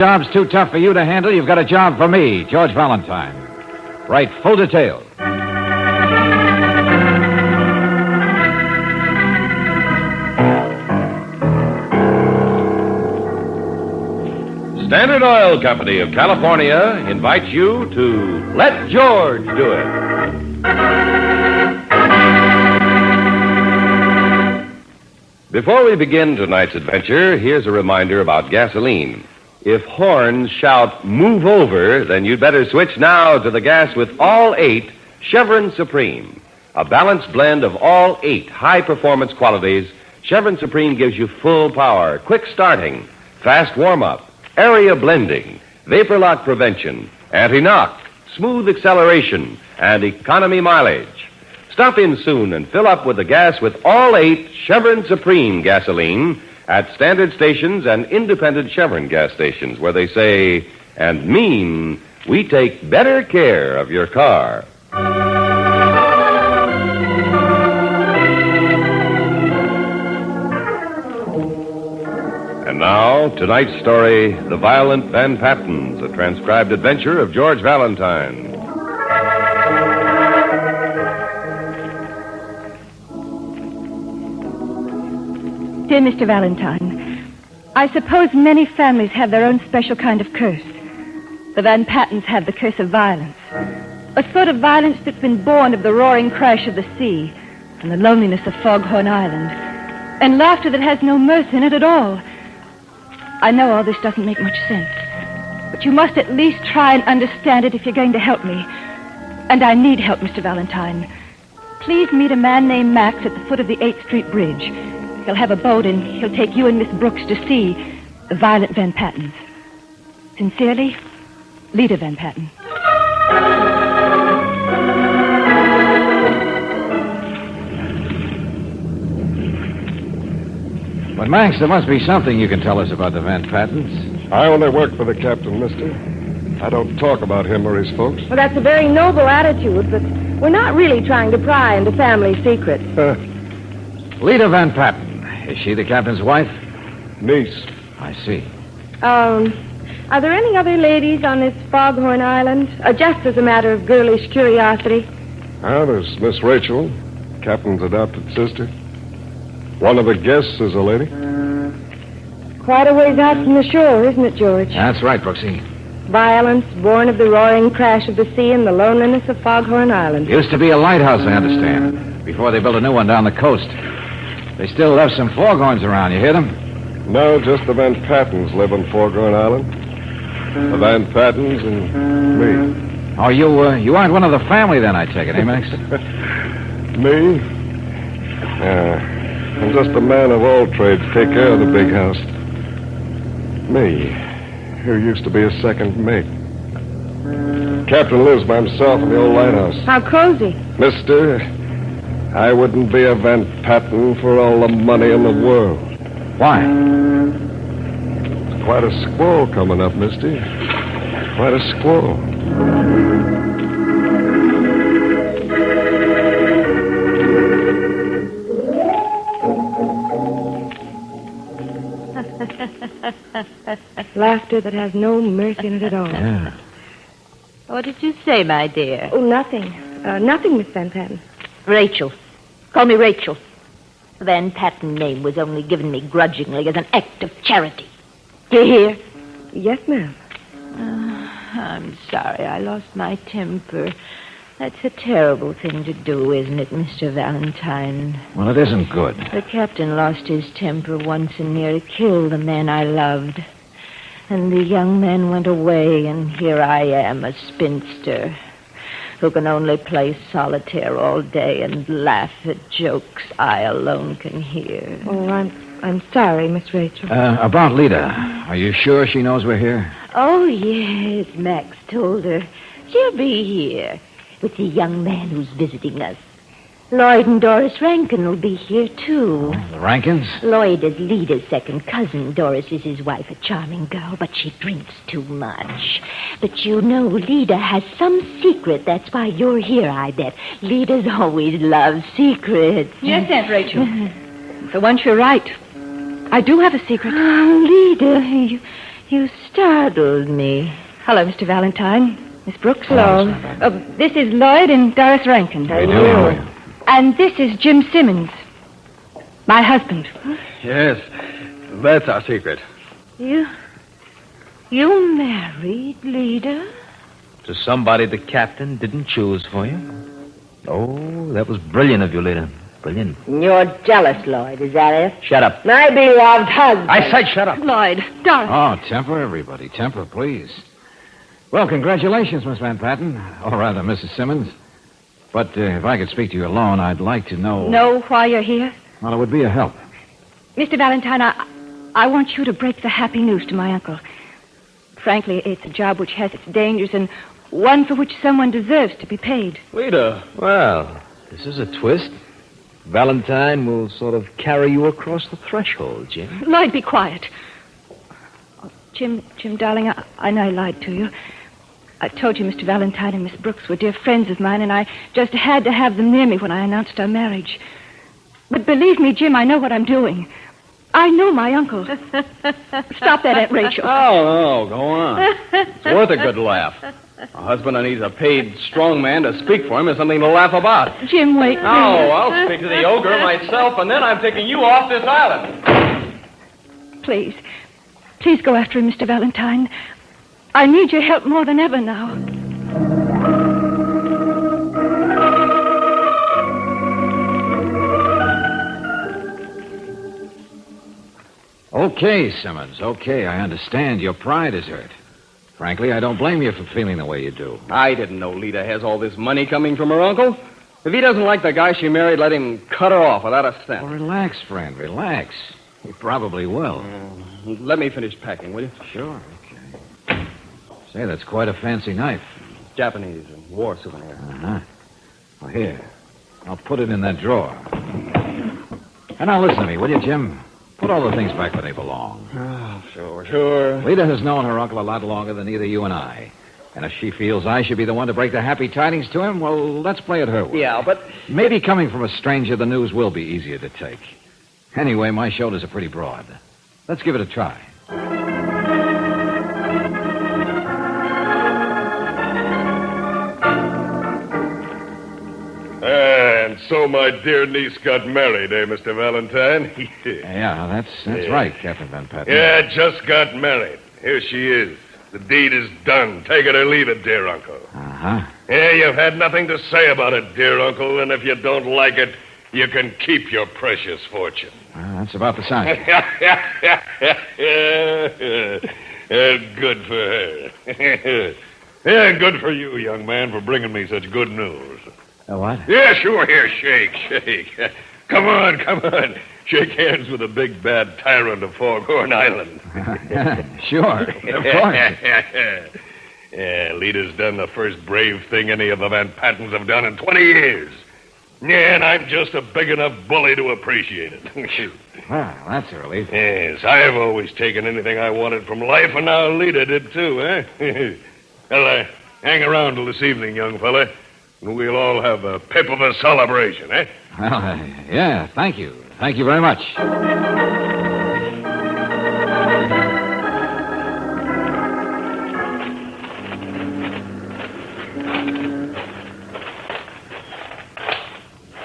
Job's too tough for you to handle. You've got a job for me, George Valentine. Write full details. Standard Oil Company of California invites you to Let George Do It. Before we begin tonight's adventure, here's a reminder about gasoline. If horns shout, "Move over," then you'd better switch now to the gas with all 8 Chevron Supreme. A balanced blend of all 8 high-performance qualities, Chevron Supreme gives you full power, quick starting, fast warm-up, area blending, vapor lock prevention, anti-knock, smooth acceleration, and economy mileage. Stop in soon and fill up with the gas with all 8 Chevron Supreme gasoline at standard stations and independent Chevron gas stations, where they say and mean, we take better care of your car. And now, tonight's story, The Violent Van Pattens, a transcribed adventure of George Valentine. Dear Mr. Valentine, I suppose many families have their own special kind of curse. The Van Pattens have the curse of violence. A sort of violence that's been born of the roaring crash of the sea and the loneliness of Foghorn Island, and laughter that has no mirth in it at all. I know all this doesn't make much sense, but you must at least try and understand it if you're going to help me. And I need help, Mr. Valentine. Please meet a man named Max at the foot of the 8th Street Bridge. He'll have a boat, and he'll take you and Miss Brooks to see the violent Van Pattens. Sincerely, Lita Van Patten. But, Max, there must be something you can tell us about the Van Pattens. I only work for the captain, mister. I don't talk about him or his folks. Well, that's a very noble attitude, but we're not really trying to pry into family secrets. Lita Van Patten. Is she the captain's wife? Niece. I see. Are there any other ladies on this Foghorn Island? Just as a matter of girlish curiosity. There's Miss Rachel, captain's adopted sister. One of the guests is a lady. Quite a ways out from the shore, isn't it, George? That's right, Brooksy. Violence born of the roaring crash of the sea and the loneliness of Foghorn Island. Used to be a lighthouse, I understand, before they built a new one down the coast. They still left some foghorns around. You hear them? No, just the Van Pattens live on Foghorn Island. The Van Pattens and me. Oh, you aren't one of the family then, I take it, eh, Max? Me? I'm just a man of all trades. Take care of the big house. Me, who used to be a second mate. Captain lives by himself in the old lighthouse. How cozy. Mister, I wouldn't be a Van Patten for all the money in the world. Why? There's quite a squall coming up, mister. Quite a squall. Laughter that has no mirth in it at all. Yeah. What did you say, my dear? Oh, nothing. Nothing, Miss Van Patten. Rachel. Call me Rachel. The Van Patten name was only given me grudgingly as an act of charity. Do you hear? Yes, ma'am. I'm sorry I lost my temper. That's a terrible thing to do, isn't it, Mr. Valentine? Well, it isn't good. The captain lost his temper once and nearly killed the man I loved. And the young man went away, and here I am, a spinster, who can only play solitaire all day and laugh at jokes I alone can hear. Oh, I'm sorry, Miss Rachel. About Lita. Are you sure she knows we're here? Oh, yes, Max told her. She'll be here with the young man who's visiting us. Lloyd and Doris Rankin will be here, too. The Rankins? Lloyd is Lita's second cousin. Doris is his wife, a charming girl, but she drinks too much. But you know, Lita has some secret. That's why you're here, I bet. Lita's always loved secrets. Yes, Aunt Rachel. For once, you're right. I do have a secret. Oh, Lita, You startled me. Hello, Mr. Valentine. Miss Brooks. Hello. This is Lloyd and Doris Rankin. How you doing? And this is Jim Simmons, my husband. Yes, that's our secret. You married, Lita? To somebody the captain didn't choose for you? Oh, that was brilliant of you, Lita. Brilliant. You're jealous, Lloyd, is that it? Shut up. My beloved husband. I said shut up. Lloyd, Doris. Oh, temper, everybody. Temper, please. Well, congratulations, Miss Van Patten. Or rather, Mrs. Simmons. But if I could speak to you alone, I'd like to know... Know why you're here? Well, it would be a help. Mr. Valentine, I want you to break the happy news to my uncle. Frankly, it's a job which has its dangers and one for which someone deserves to be paid. Lita. Well, this is a twist. Valentine will sort of carry you across the threshold, Jim. Lloyd, be quiet. Oh, Jim, darling, I know I lied to you. I told you Mr. Valentine and Miss Brooks were dear friends of mine, and I just had to have them near me when I announced our marriage. But believe me, Jim, I know what I'm doing. I know my uncle. Stop that, Aunt Rachel. Oh, no, go on. It's worth a good laugh. A husband who needs a paid strong man to speak for him is something to laugh about. Jim, wait. No, I'll speak to the ogre myself, and then I'm taking you off this island. Please go after him, Mr. Valentine. I need your help more than ever now. Okay, Simmons. Okay, I understand. Your pride is hurt. Frankly, I don't blame you for feeling the way you do. I didn't know Lita has all this money coming from her uncle. If he doesn't like the guy she married, let him cut her off without a cent. Well, relax, friend. Relax. He probably will. Let me finish packing, will you? Sure, okay. Say, that's quite a fancy knife. Japanese war souvenir. Uh-huh. Well, here. I'll put it in that drawer. And now listen to me, will you, Jim? Put all the things back where they belong. Oh, sure. Lita has known her uncle a lot longer than either you and I. And if she feels I should be the one to break the happy tidings to him, well, let's play it her way. Yeah, but... Maybe coming from a stranger, the news will be easier to take. Anyway, my shoulders are pretty broad. Let's give it a try. And so my dear niece got married, eh, Mr. Valentine? Yeah, that's right, Captain Van Patten. Yeah, just got married. Here she is. The deed is done. Take it or leave it, dear uncle. Uh-huh. Yeah, you've had nothing to say about it, dear uncle, and if you don't like it, you can keep your precious fortune. Well, that's about the size. Good for her. Yeah, good for you, young man, for bringing me such good news. What? Yeah, sure. Here, shake. Come on. Shake hands with the big bad tyrant of Foghorn Island. Sure, of course. Yeah, Lita's done the first brave thing any of the Van Pattens have done in 20 years. Yeah, and I'm just a big enough bully to appreciate it. Well, that's a relief. Yes, I've always taken anything I wanted from life, and now Lita did too, eh? Well, hang around till this evening, young fella. We'll all have a pip of a celebration, eh? Well, yeah, thank you. Thank you very much.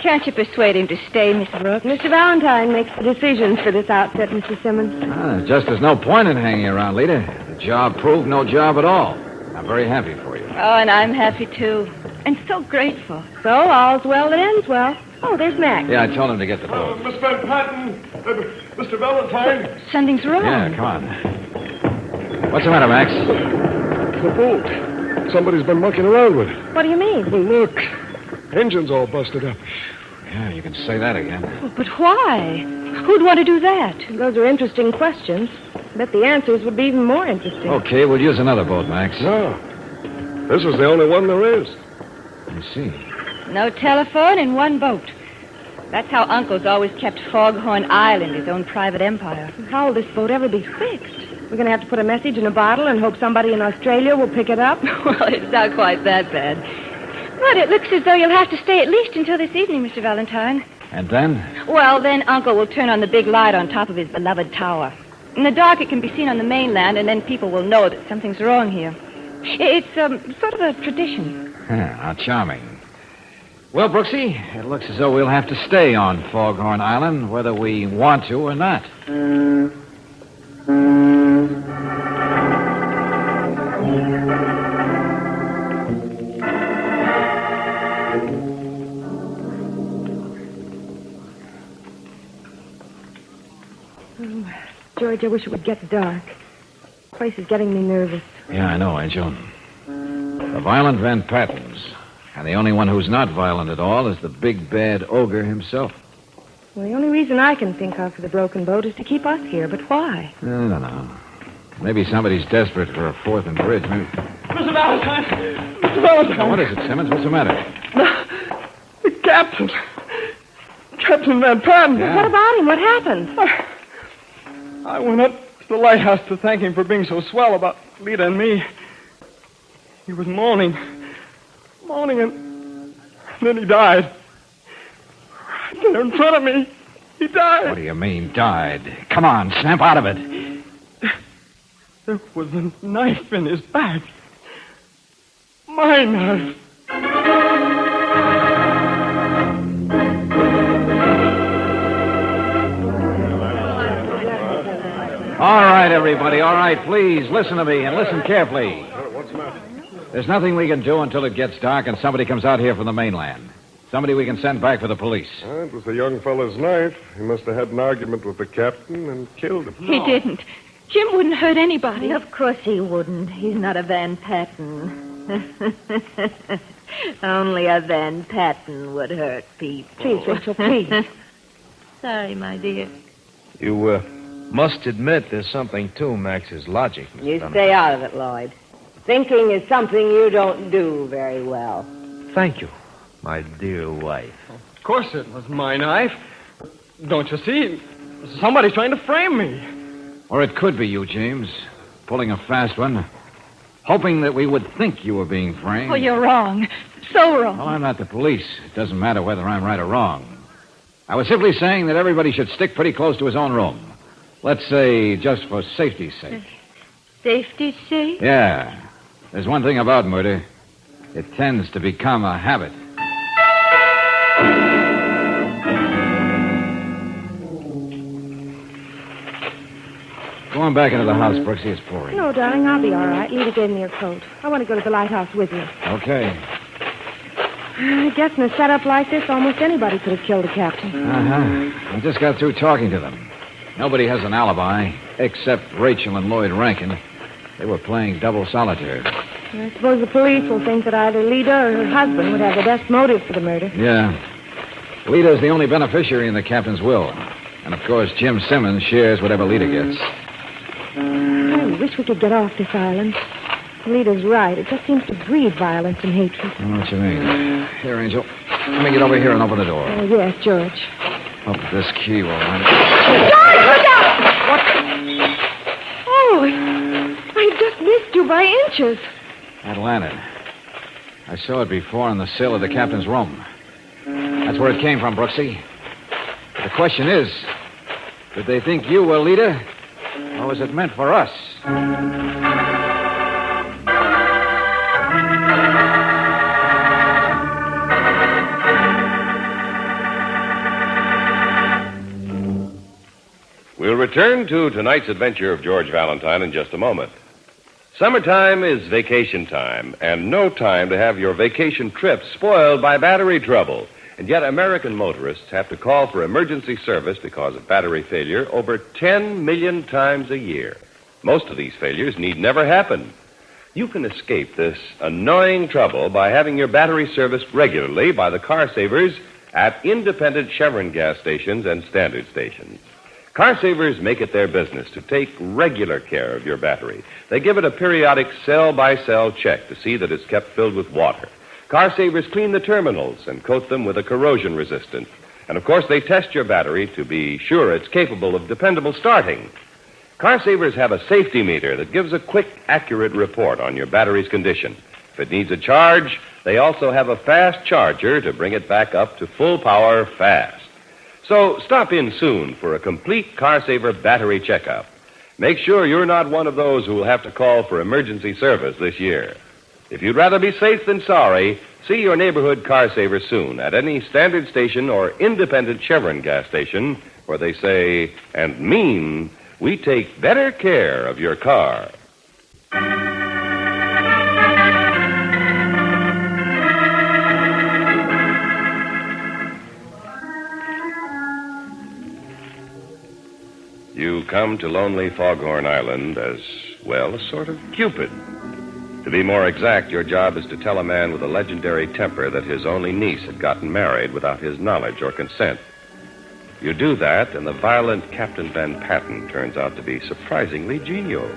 Can't you persuade him to stay, Miss Brooks? Mr. Valentine makes the decisions for this outfit, Mr. Simmons. Just there's no point in hanging around, Lita. The job proved no job at all. I'm very happy for you. Oh, and I'm happy, too. And so grateful. So, all's well that ends well. Oh, there's Max. Yeah, I told him to get the boat. Miss Van Patten, Mr. Valentine. Something's wrong. Yeah, come on. What's the matter, Max? The boat. Somebody's been mucking around with it. What do you mean? Well, look. Engine's all busted up. Yeah, you can say that again. But why? Who'd want to do that? Those are interesting questions. Bet the answers would be even more interesting. Okay, we'll use another boat, Max. No. This is the only one there is. I see. No telephone in one boat. That's how Uncle's always kept Foghorn Island, his own private empire. How will this boat ever be fixed? We're going to have to put a message in a bottle and hope somebody in Australia will pick it up? Well, it's not quite that bad. But it looks as though you'll have to stay at least until this evening, Mr. Valentine. And then? Well, then Uncle will turn on the big light on top of his beloved tower. In the dark, it can be seen on the mainland, and then people will know that something's wrong here. It's sort of a tradition. How charming. Well, Brooksy, it looks as though we'll have to stay on Foghorn Island, whether we want to or not. George, I wish it would get dark. The place is getting me nervous. Yeah, I know, Angel. The violent Van Pattens. And the only one who's not violent at all is the big bad ogre himself. Well, the only reason I can think of for the broken boat is to keep us here, but why? I don't know. Maybe somebody's desperate for a fourth and bridge. Maybe... Mr. Valentine! Mr. Valentine! What is it, Simmons? What's the matter? The captain. Captain Van Patten. Yeah. What about him? What happened? I went up to the lighthouse to thank him for being so swell about Lita and me. He was moaning, and then he died. Right there in front of me. He died. What do you mean, died? Come on, snap out of it. There was a knife in his bag. My knife. All right, everybody, all right, please, listen to me and listen carefully. What's the matter? There's nothing we can do until it gets dark and somebody comes out here from the mainland. Somebody we can send back for the police. It was the young fellow's knife. He must have had an argument with the captain and killed him. He didn't. Jim wouldn't hurt anybody. Of course he wouldn't. He's not a Van Patten. Only a Van Patten would hurt people. Please, Rachel, please. Sorry, my dear. You must admit there's something to Max's logic. Mr. You Dunham. stay out of it, Lloyd. Thinking is something you don't do very well. Thank you, my dear wife. Of course it was my knife. Don't you see? Somebody's trying to frame me. Or it could be you, James, pulling a fast one, hoping that we would think you were being framed. Oh, you're wrong. So wrong. Well, I'm not the police. It doesn't matter whether I'm right or wrong. I was simply saying that everybody should stick pretty close to his own room. Let's say just for safety's sake. Safety's sake? Yeah. There's one thing about murder. It tends to become a habit. Go on back into the house, Brooksy. It's pouring. No, darling, I'll be all right. Lita gave me your coat. I want to go to the lighthouse with you. Okay. I guess in a setup like this, almost anybody could have killed the captain. Uh-huh. I just got through talking to them. Nobody has an alibi, except Rachel and Lloyd Rankin. They were playing double solitaire. I suppose the police will think that either Lita or her husband would have the best motive for the murder. Yeah. Lita's the only beneficiary in the captain's will. And, of course, Jim Simmons shares whatever Lita gets. I wish we could get off this island. Lita's right. It just seems to breed violence and hatred. I know what you mean. Here, Angel. Let me get over here and open the door. Oh, yes, George. Hope this key will run. George, look out! What? Oh, I just missed you by inches. That lantern. I saw it before on the sill of the captain's room. That's where it came from, Brooksy. The question is, did they think you were Lita, or was it meant for us? We'll return to tonight's adventure of George Valentine in just a moment. Summertime is vacation time, and no time to have your vacation trip spoiled by battery trouble. And yet American motorists have to call for emergency service because of battery failure over 10 million times a year. Most of these failures need never happen. You can escape this annoying trouble by having your battery serviced regularly by the car savers at independent Chevron gas stations and standard stations. Car savers make it their business to take regular care of your battery. They give it a periodic cell-by-cell check to see that it's kept filled with water. Car savers clean the terminals and coat them with a corrosion resistant. And, of course, they test your battery to be sure it's capable of dependable starting. Car savers have a safety meter that gives a quick, accurate report on your battery's condition. If it needs a charge, they also have a fast charger to bring it back up to full power fast. So stop in soon for a complete Car Saver battery checkup. Make sure you're not one of those who will have to call for emergency service this year. If you'd rather be safe than sorry, see your neighborhood car saver soon at any standard station or independent Chevron gas station where they say and mean we take better care of your car. You come to lonely Foghorn Island as, well, a sort of Cupid. To be more exact, your job is to tell a man with a legendary temper that his only niece had gotten married without his knowledge or consent. You do that, and the violent Captain Van Patten turns out to be surprisingly genial.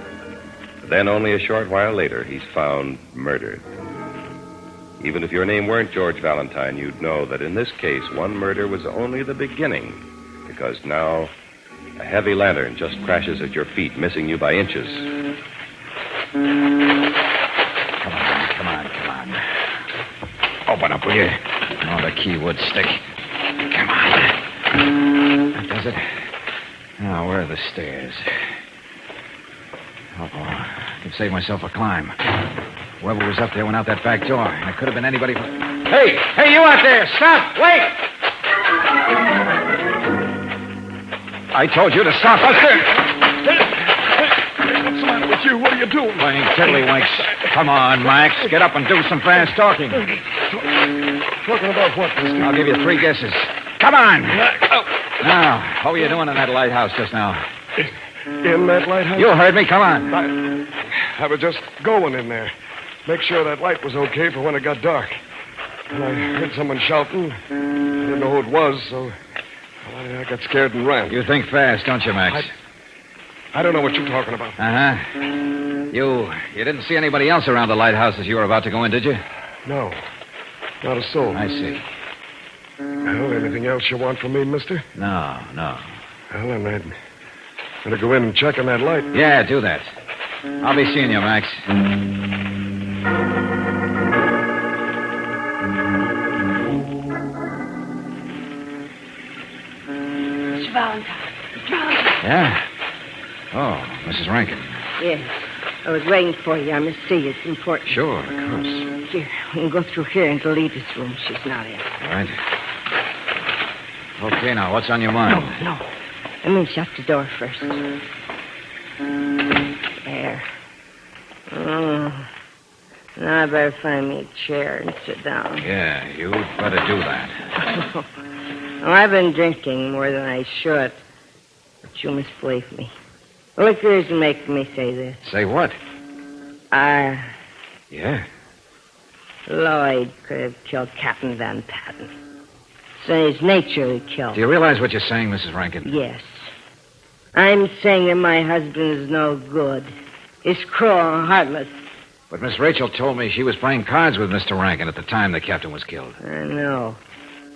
Then, only a short while later, he's found murdered. Even if your name weren't George Valentine, you'd know that in this case, one murder was only the beginning, because now a heavy lantern just crashes at your feet, missing you by inches. Come on. Open up, will you? Oh, the key would stick. Come on. That does it. Now, where are the stairs? Oh, I can save myself a climb. Whoever was up there went out that back door. And it could have been anybody from... Hey, you out there! Stop! Wait! I told you to stop. What's the matter with you? What are you doing? Playing tiddlywinks. Come on, Max. Get up and do some fast talking. Talking about what, mister? I'll give you 3 guesses. Come on! Now, what were you doing in that lighthouse just now? In that lighthouse? You heard me. Come on. I was just going in there. Make sure that light was okay for when it got dark. And I heard someone shouting. I didn't know who it was, so I got scared and ran. You think fast, don't you, Max? I don't know what you're talking about. Uh-huh. You didn't see anybody else around the lighthouse as you were about to go in, did you? No. Not a soul. I see. Well, anything else you want from me, mister? No. Well, then I'd better go in and check on that light. Yeah, do that. I'll be seeing you, Max. Mr. Valentine. Yeah? Oh, Mrs. Rankin. Yes. I was waiting for you. I must see you. It's important. Sure, of course. Here, we can go through here into Lita's room. She's not in. All right. Okay, now, what's on your mind? No. Let me shut the door first. There. Now I better find me a chair and sit down. Yeah, you'd better do that. Oh, I've been drinking more than I should. But you must believe me. Liquor isn't making me say this. Say what? Yeah? Lloyd could have killed Captain Van Patten. It's in his nature to kill. Do you realize what you're saying, Mrs. Rankin? Yes. I'm saying that my husband is no good. He's cruel and heartless. But Miss Rachel told me she was playing cards with Mr. Rankin at the time the captain was killed. I know.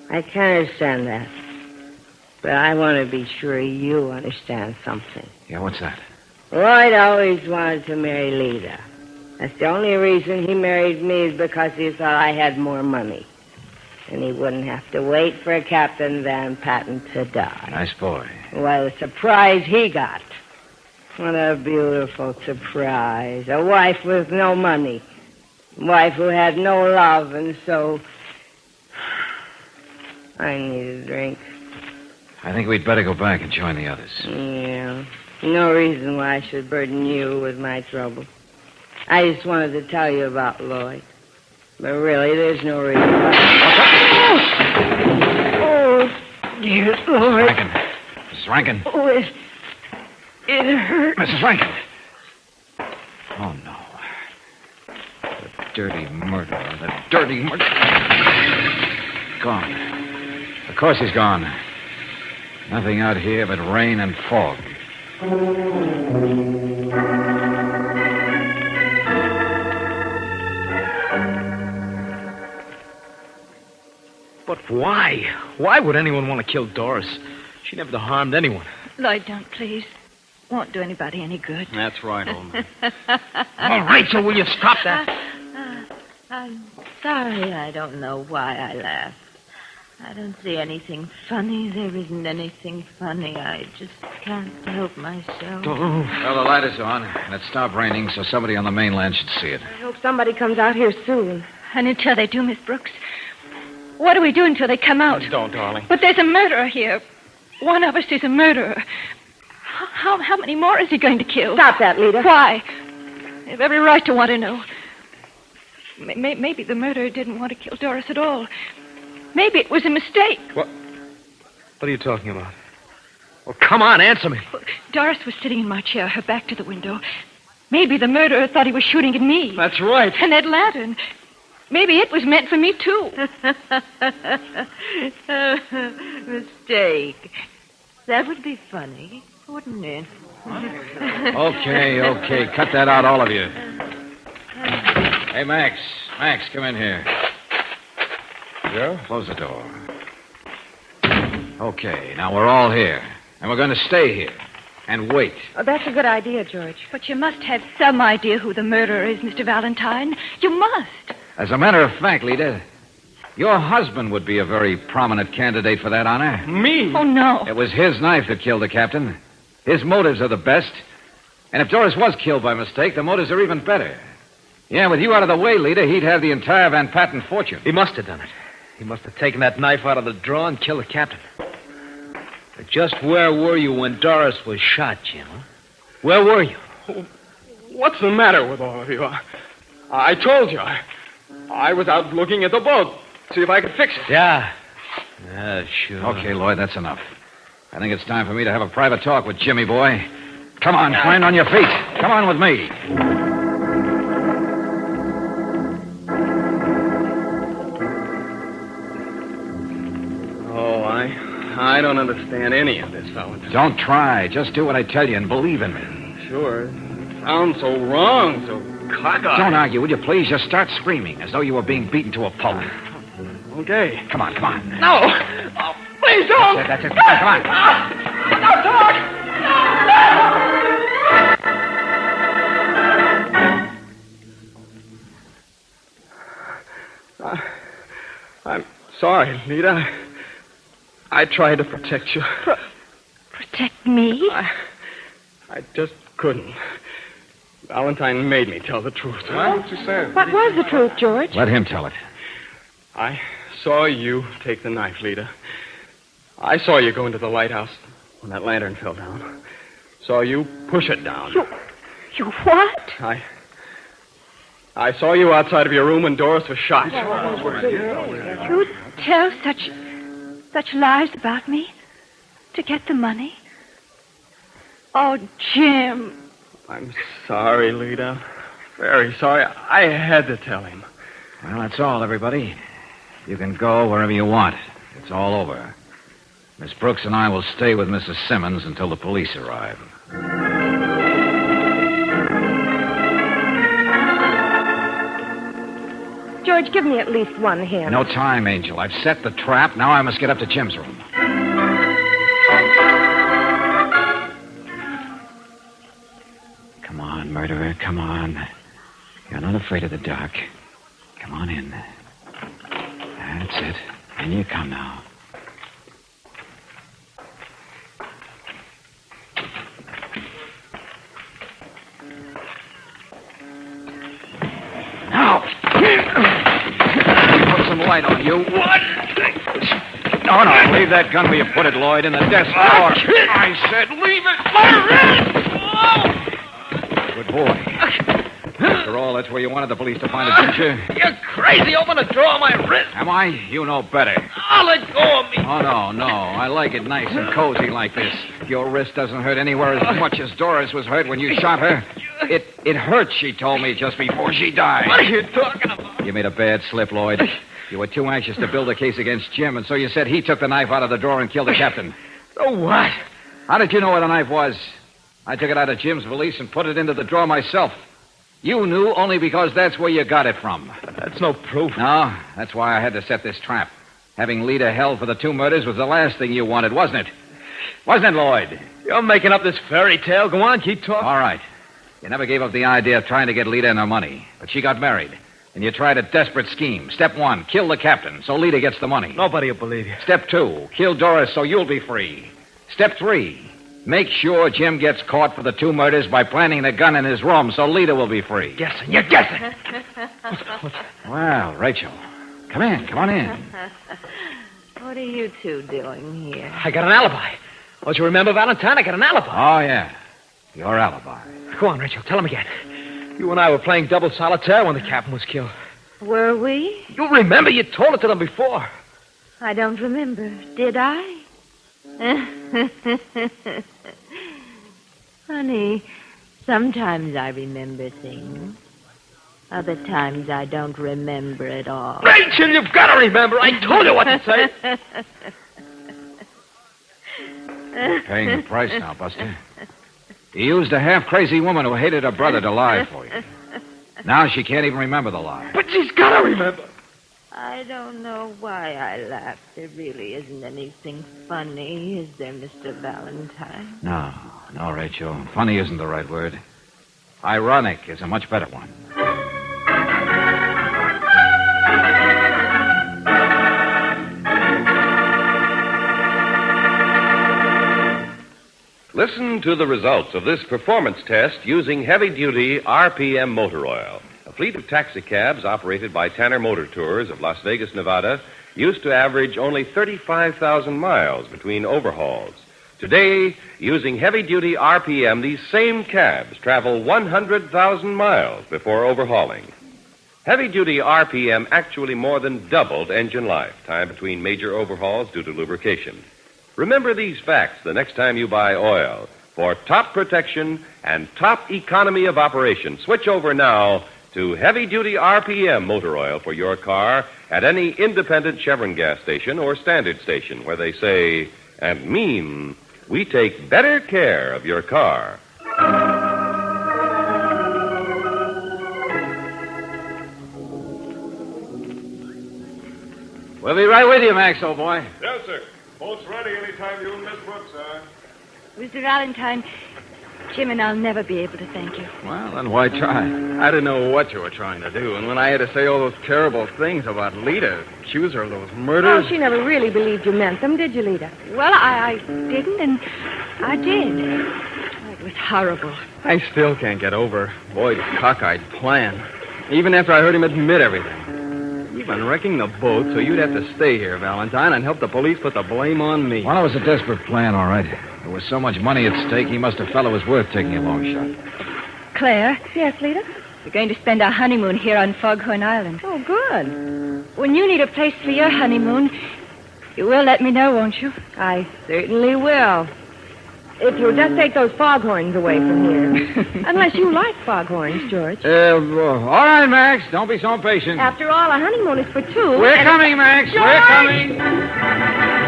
I can understand that. But I want to be sure you understand something. Yeah, what's that? Lloyd always wanted to marry Lita. That's the only reason he married me is because he thought I had more money. And he wouldn't have to wait for Captain Van Patten to die. Nice boy. What a surprise he got. What a beautiful surprise. A wife with no money. A wife who had no love, and so... I need a drink. I think we'd better go back and join the others. Yeah. No reason why I should burden you with my trouble. I just wanted to tell you about Lloyd. But really, there's no reason why... Oh, dear Lord. Rankin. Mrs. Rankin. Oh, it hurt. Mrs. Rankin. Oh, no. The dirty murderer. Gone. Of course he's gone. Nothing out here but rain and fog. But why? Why would anyone want to kill Doris? She never harmed anyone. Lloyd, don't, please. Won't do anybody any good. That's right, Holmes. Oh, Rachel, will you stop that? I'm sorry I don't know why I laughed. I don't see anything funny. There isn't anything funny. I just can't help myself. Well, the light is on, and it stopped raining, so somebody on the mainland should see it. I hope somebody comes out here soon. And until they do, Miss Brooks, what do we do until they come out? Don't, darling. But there's a murderer here. One of us is a murderer. How many more is he going to kill? Stop that, Lita. Why? They have every right to want to know. Maybe the murderer didn't want to kill Doris at all. Maybe it was a mistake. What are you talking about? Oh, come on, answer me. Doris was sitting in my chair, her back to the window. Maybe the murderer thought he was shooting at me. That's right. And that lantern. Maybe it was meant for me, too. Mistake. That would be funny, wouldn't it? Okay. Cut that out, all of you. Hey, Max. Max, come in here. Yeah? Close the door. Okay, now we're all here. And we're going to stay here. And wait. Oh, that's a good idea, George. But you must have some idea who the murderer is, Mr. Valentine. You must. As a matter of fact, Lita, your husband would be a very prominent candidate for that honor. Me? Oh, no. It was his knife that killed the captain. His motives are the best. And if Doris was killed by mistake, the motives are even better. Yeah, with you out of the way, Lita, he'd have the entire Van Patten fortune. He must have done it. He must have taken that knife out of the drawer and killed the captain. But just where were you when Doris was shot, Jim? Huh? Where were you? What's the matter with all of you? I told you. I was out looking at the boat. See if I could fix it. Yeah, sure. Okay, Lloyd, that's enough. I think it's time for me to have a private talk with Jimmy boy. Come on, friend, on your feet. Come on with me. Oh, I don't understand any of this, Valentine. Don't try. Just do what I tell you and believe in me. Sure. It sounds so wrong, so cockeyed. Don't argue, will you please? Just start screaming as though you were being beaten to a pulp. Okay. Come on. No! Oh, please don't! That's it. Come on. No, dog! No! I'm sorry, Lita. I tried to protect you. Protect me? I just couldn't. Valentine made me tell the truth. What's he saying? What was the truth, George? Let him tell it. I saw you take the knife, Lita. I saw you go into the lighthouse when that lantern fell down. Saw you push it down. You what? I saw you outside of your room when Doris was shot. You tell such lies about me to get the money? Oh, Jim. I'm sorry, Lita. Very sorry. I had to tell him. Well, that's all, everybody. You can go wherever you want. It's all over. Miss Brooks and I will stay with Mrs. Simmons until the police arrive. George, give me at least one hint. No time, Angel. I've set the trap. Now I must get up to Jim's room. Come on, murderer. Come on. You're not afraid of the dark. Come on in. That's it. In you come now. Now. Put some light on you. What? No. Leave that gun where you put it, Lloyd, in the desk drawer. I said leave it. Good boy. After all, that's where you wanted the police to find it, didn't you? You're crazy. Open the drawer on my wrist. Am I? You know better. Oh, let go of me. Oh, no. I like it nice and cozy like this. Your wrist doesn't hurt anywhere as much as Doris was hurt when you shot her. It hurt, she told me, just before she died. What are you talking about? You made a bad slip, Lloyd. You were too anxious to build a case against Jim, and so you said he took the knife out of the drawer and killed the captain. So what? How did you know where the knife was? I took it out of Jim's valise and put it into the drawer myself. You knew only because that's where you got it from. That's no proof. No, that's why I had to set this trap. Having Lita held for the two murders was the last thing you wanted, wasn't it? Wasn't it, Lloyd? You're making up this fairy tale. Go on, keep talking. All right. You never gave up the idea of trying to get Lita and her money, but she got married. and you tried a desperate scheme. Step 1, kill the captain so Lita gets the money. Nobody will believe you. Step 2, kill Doris so you'll be free. Step 3, make sure Jim gets caught for the 2 murders by planting the gun in his room so Lita will be free. Guessing. You're guessing. Well, Rachel, come on in. What are you two doing here? I got an alibi. Don't you remember, Valentine? I got an alibi. Oh, yeah. Your alibi. Go on, Rachel. Tell him again. You and I were playing double solitaire when the captain was killed. Were we? You remember? You told it to them before. I don't remember. Did I? Honey, sometimes I remember things. Other times I don't remember at all. Rachel, you've got to remember. I told you what to say. Paying the price now, Buster. You used a half-crazy woman who hated her brother to lie for you. Now she can't even remember the lie. But she's got to remember. I don't know why I laughed. There really isn't anything funny, is there, Mr. Valentine? No, Rachel. Funny isn't the right word. Ironic is a much better one. Listen to the results of this performance test using heavy-duty RPM motor oil. A fleet of taxicabs operated by Tanner Motor Tours of Las Vegas, Nevada, used to average only 35,000 miles between overhauls. Today, using heavy-duty RPM, these same cabs travel 100,000 miles before overhauling. Heavy-duty RPM actually more than doubled engine life, time between major overhauls due to lubrication. Remember these facts the next time you buy oil. For top protection and top economy of operation, switch over now to heavy-duty RPM motor oil for your car at any independent Chevron gas station or standard station where they say and mean, we take better care of your car. We'll be right with you, Max, old boy. Yes, sir. Boat's ready anytime you and Miss Brooks are. Mr. Valentine, Jim and I'll never be able to thank you. Well, then why try? I didn't know what you were trying to do. And when I had to say all those terrible things about Lita, accuse her of those murders... Oh, she never really believed you meant them, did you, Lita? Well, I didn't, and I did. It was horrible. I still can't get over Boyd's cockeyed plan. Even after I heard him admit everything. Even wrecking the boat so you'd have to stay here, Valentine, and help the police put the blame on me. Well, it was a desperate plan, all right. There was so much money at stake, he must have felt it was worth taking a long shot. Claire, Yes, Lita? we're going to spend our honeymoon here on Foghorn Island. Oh, good. When you need a place for your honeymoon, you will let me know, won't you? I certainly will. If you'll just take those foghorns away from here. Unless you like foghorns, George. All right, Max. Don't be so impatient. After all, a honeymoon is for two. We're coming, Max. George! We're coming.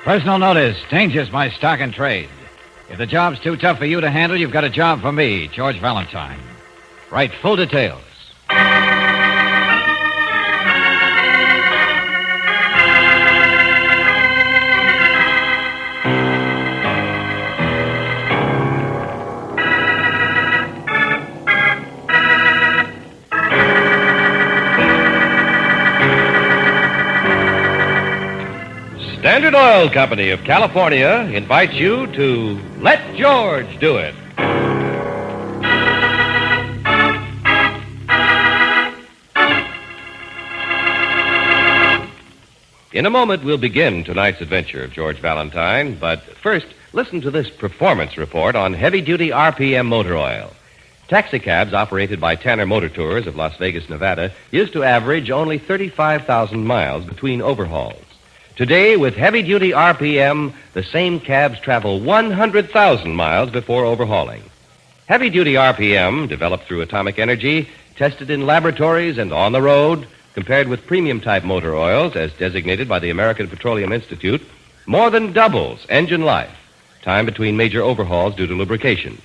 Personal notice. Danger's my stock and trade. If the job's too tough for you to handle, you've got a job for me, George Valentine. Write full details. Standard Oil Company of California invites you to Let George Do It. In a moment, we'll begin tonight's adventure of George Valentine, but first, listen to this performance report on heavy-duty RPM motor oil. Taxicabs operated by Tanner Motor Tours of Las Vegas, Nevada, used to average only 35,000 miles between overhauls. Today, with heavy-duty RPM, the same cabs travel 100,000 miles before overhauling. Heavy-duty RPM, developed through atomic energy, tested in laboratories and on the road, compared with premium-type motor oils, as designated by the American Petroleum Institute, more than doubles engine life, time between major overhauls due to lubrication.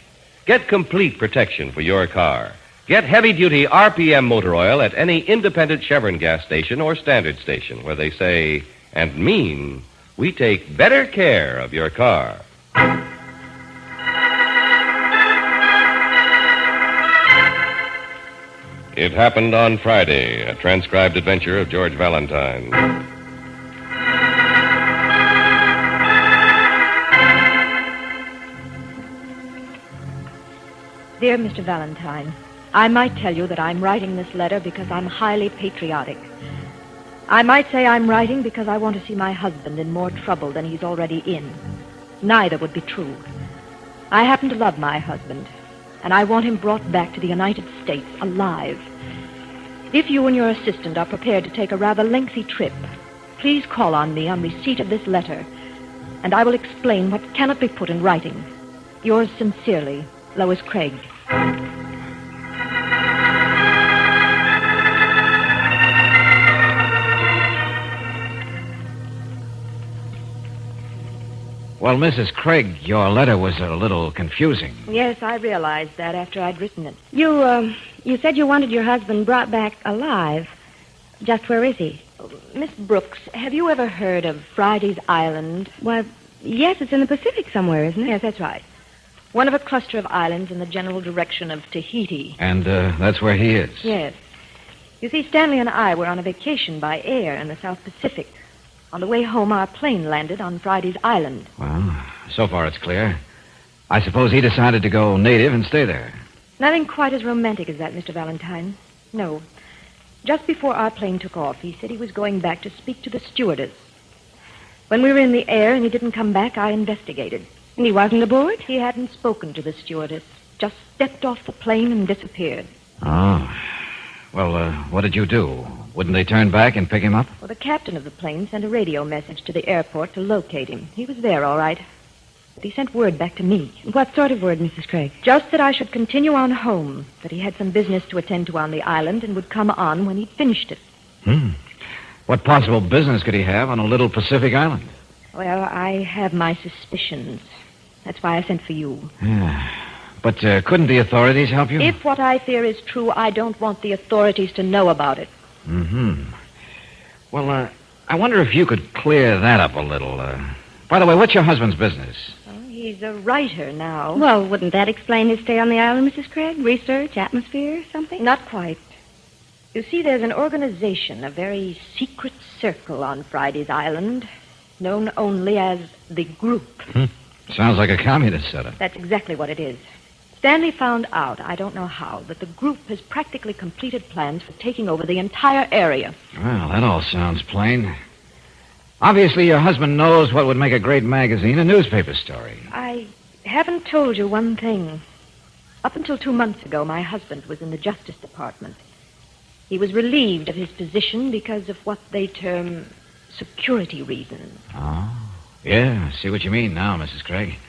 Get complete protection for your car. Get heavy-duty RPM motor oil at any independent Chevron gas station or standard station where they say and mean we take better care of your car. It happened on Friday, a transcribed adventure of George Valentine. Dear Mr. Valentine, I might tell you that I'm writing this letter because I'm highly patriotic. I might say I'm writing because I want to see my husband in more trouble than he's already in. Neither would be true. I happen to love my husband, and I want him brought back to the United States alive. If you and your assistant are prepared to take a rather lengthy trip, please call on me on receipt of this letter, and I will explain what cannot be put in writing. Yours sincerely, Lois Craig. Well, Mrs. Craig, your letter was a little confusing. Yes, I realized that after I'd written it. You said you wanted your husband brought back alive. Just where is he? Miss Brooks, have you ever heard of Friday's Island? Why, yes, it's in the Pacific somewhere, isn't it? Yes, that's right. One of a cluster of islands in the general direction of Tahiti. And that's where he is? Yes. You see, Stanley and I were on a vacation by air in the South Pacific. On the way home, our plane landed on Friday's Island. Well, so far it's clear. I suppose he decided to go native and stay there. Nothing quite as romantic as that, Mr. Valentine. No. Just before our plane took off, he said he was going back to speak to the stewardess. When we were in the air and he didn't come back, I investigated. And he wasn't aboard? He hadn't spoken to the stewardess. Just stepped off the plane and disappeared. Oh. Well, what did you do? Wouldn't they turn back and pick him up? Well, the captain of the plane sent a radio message to the airport to locate him. He was there, all right. But he sent word back to me. What sort of word, Mrs. Craig? Just that I should continue on home, that he had some business to attend to on the island and would come on when he'd finished it. What possible business could he have on a little Pacific island? Well, I have my suspicions. That's why I sent for you. Yeah. But couldn't the authorities help you? If what I fear is true, I don't want the authorities to know about it. Well, I wonder if you could clear that up a little. By the way, what's your husband's business? Oh, he's a writer now. Well, wouldn't that explain his stay on the island, Mrs. Craig? Research, atmosphere, something? Not quite. You see, there's an organization, a very secret circle on Friday's Island, known only as the Group. Sounds like a communist setup. That's exactly what it is. Stanley found out, I don't know how, that the Group has practically completed plans for taking over the entire area. Well, that all sounds plain. Obviously, your husband knows what would make a great magazine, a newspaper story. I haven't told you one thing. Up until 2 months ago, my husband was in the Justice Department. He was relieved of his position because of what they term security reasons. Oh, yeah, I see what you mean now, Mrs. Craig.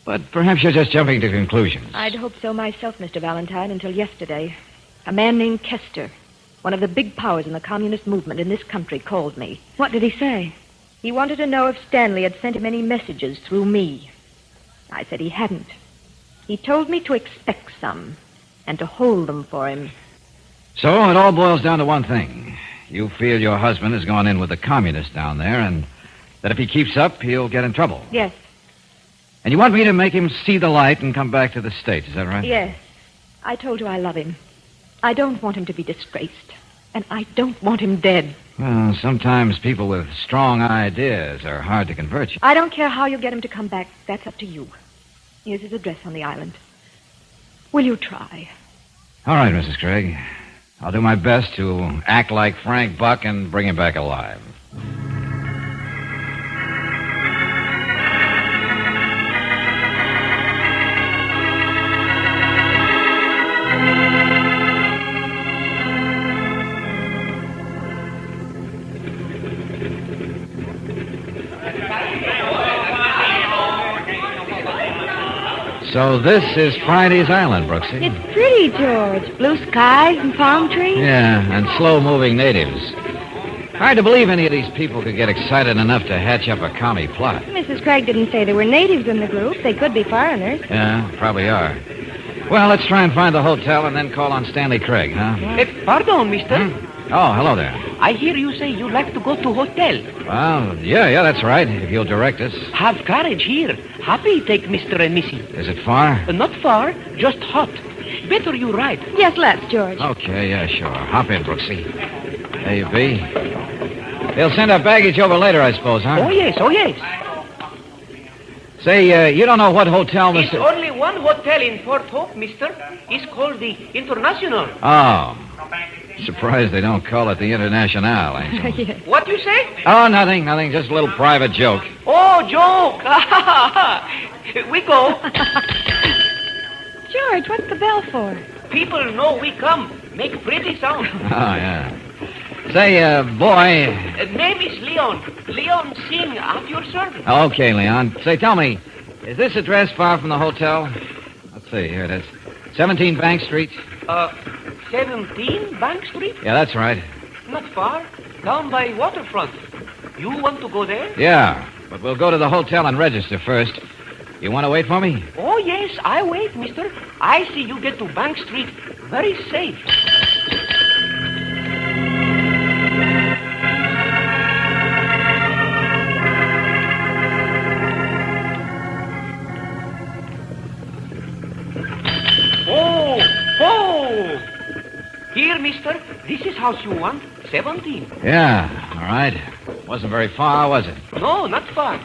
But perhaps you're just jumping to conclusions. I'd hoped so myself, Mr. Valentine, until yesterday. A man named Kester, one of the big powers in the communist movement in this country, called me. What did he say? He wanted to know if Stanley had sent him any messages through me. I said he hadn't. He told me to expect some and to hold them for him. So it all boils down to one thing. You feel your husband has gone in with the communists down there and that if he keeps up, he'll get in trouble. Yes. And you want me to make him see the light and come back to the States, is that right? Yes. I told you I love him. I don't want him to be disgraced. And I don't want him dead. Well, sometimes people with strong ideas are hard to convert you. I don't care how you get him to come back. That's up to you. Here's his address on the island. Will you try? All right, Mrs. Craig. I'll do my best to act like Frank Buck and bring him back alive. So this is Friday's Island, Brooksy. It's pretty, George. Blue skies and palm trees. Yeah, and slow-moving natives. Hard to believe any of these people could get excited enough to hatch up a commie plot. Mrs. Craig didn't say there were natives in the group. They could be foreigners. Yeah, probably are. Well, let's try and find the hotel and then call on Stanley Craig, huh? Pardon, mister. Oh, hello there. I hear you say you like to go to hotel. Well, yeah, that's right, if you'll direct us. Have carriage here. Happy take Mr. and Missy. Is it far? Not far, just hot. Better you ride. Yes, let's, George. Okay, yeah, sure. Hop in, Brooksy. There you be. They'll send our baggage over later, I suppose, huh? Oh, yes. Say, you don't know what hotel, It's Mr. only one hotel in Fort Hope, mister. It's called the International. Oh. Surprised they don't call it the International, Angel. Yes. What you say? Oh, nothing. Just a little private joke. Oh, joke. We go. George, what's the bell for? People know we come. Make pretty sound. Oh, yeah. Say, boy. Name is Leon. Leon Singh, at your service. Okay, Leon. Say, tell me, is this address far from the hotel? Let's see, here it is. 17 Bank Street. 17 Bank Street? Yeah, that's right. Not far. Down by waterfront. You want to go there? Yeah, but we'll go to the hotel and register first. You want to wait for me? Oh, yes, I wait, mister. I see you get to Bank Street very safe. Oh! Here, mister, this is house you want. 17. Yeah, all right. Wasn't very far, was it? No, not far.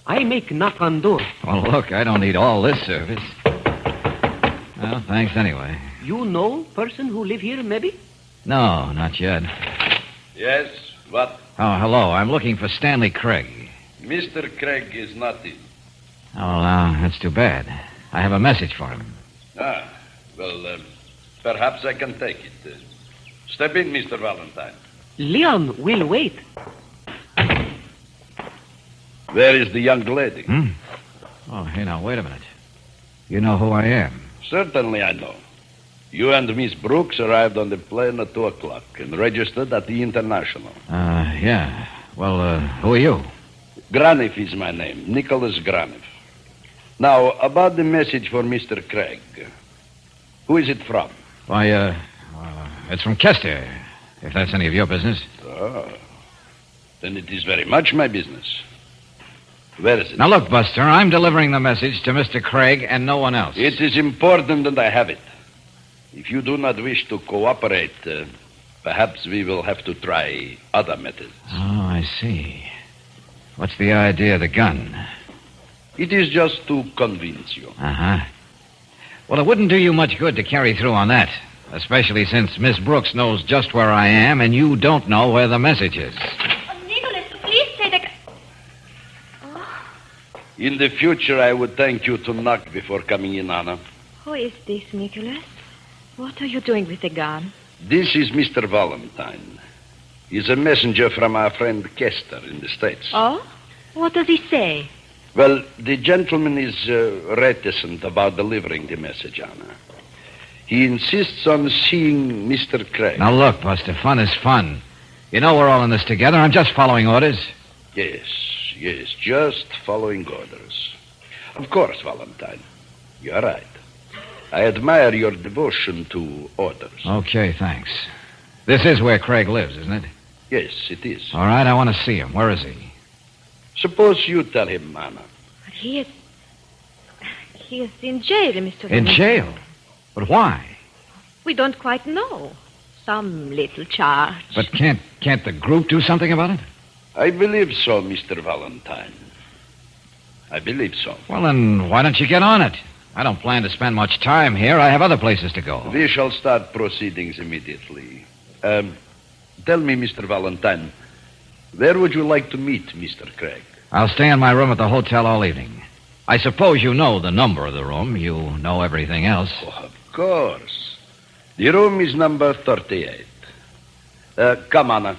I make knock on door. Well, look, I don't need all this service. Well, thanks anyway. You know person who live here, maybe? No, not yet. Yes, what? Oh, hello. I'm looking for Stanley Craig. Mr. Craig is not in. Oh, now, that's too bad. I have a message for him. Perhaps I can take it. Step in, Mr. Valentine. Leon will wait. Where is the young lady? Oh, hey, now, wait a minute. You know who I am? Certainly I know. You and Miss Brooks arrived on the plane at 2 o'clock and registered at the International. Yeah. Well, who are you? Graniff is my name, Nicholas Graniff. Now, about the message for Mr. Craig. Who is it from? Why, it's from Kester, if that's any of your business. Oh, then it is very much my business. Where is it? Now, look, Buster, I'm delivering the message to Mr. Craig and no one else. It is important that I have it. If you do not wish to cooperate, perhaps we will have to try other methods. Oh, I see. What's the idea of the gun? It is just to convince you. Uh-huh. Well, it wouldn't do you much good to carry through on that, especially since Miss Brooks knows just where I am and you don't know where the message is. Nicholas, please say the... In the future, I would thank you to knock before coming in, Anna. Who is this, Nicholas? What are you doing with the gun? This is Mr. Valentine. He's a messenger from our friend Kester in the States. Oh? What does he say? Well, the gentleman is reticent about delivering the message, Anna. He insists on seeing Mr. Craig. Now, look, Buster, fun is fun. You know we're all in this together. I'm just following orders. Yes, just following orders. Of course, Valentine. You're right. I admire your devotion to orders. Okay, thanks. This is where Craig lives, isn't it? Yes, it is. All right, I want to see him. Where is he? Suppose you tell him, Anna. He is in jail, Mr. In jail? But why? We don't quite know. Some little charge. But can't the group do something about it? I believe so, Mr. Valentine. I believe so. Well, then why don't you get on it? I don't plan to spend much time here. I have other places to go. We shall start proceedings immediately. Tell me, Mr. Valentine, where would you like to meet Mr. Craig? I'll stay in my room at the hotel all evening. I suppose you know the number of the room. You know everything else. Oh, of course. The room is number 38. Come, Anna.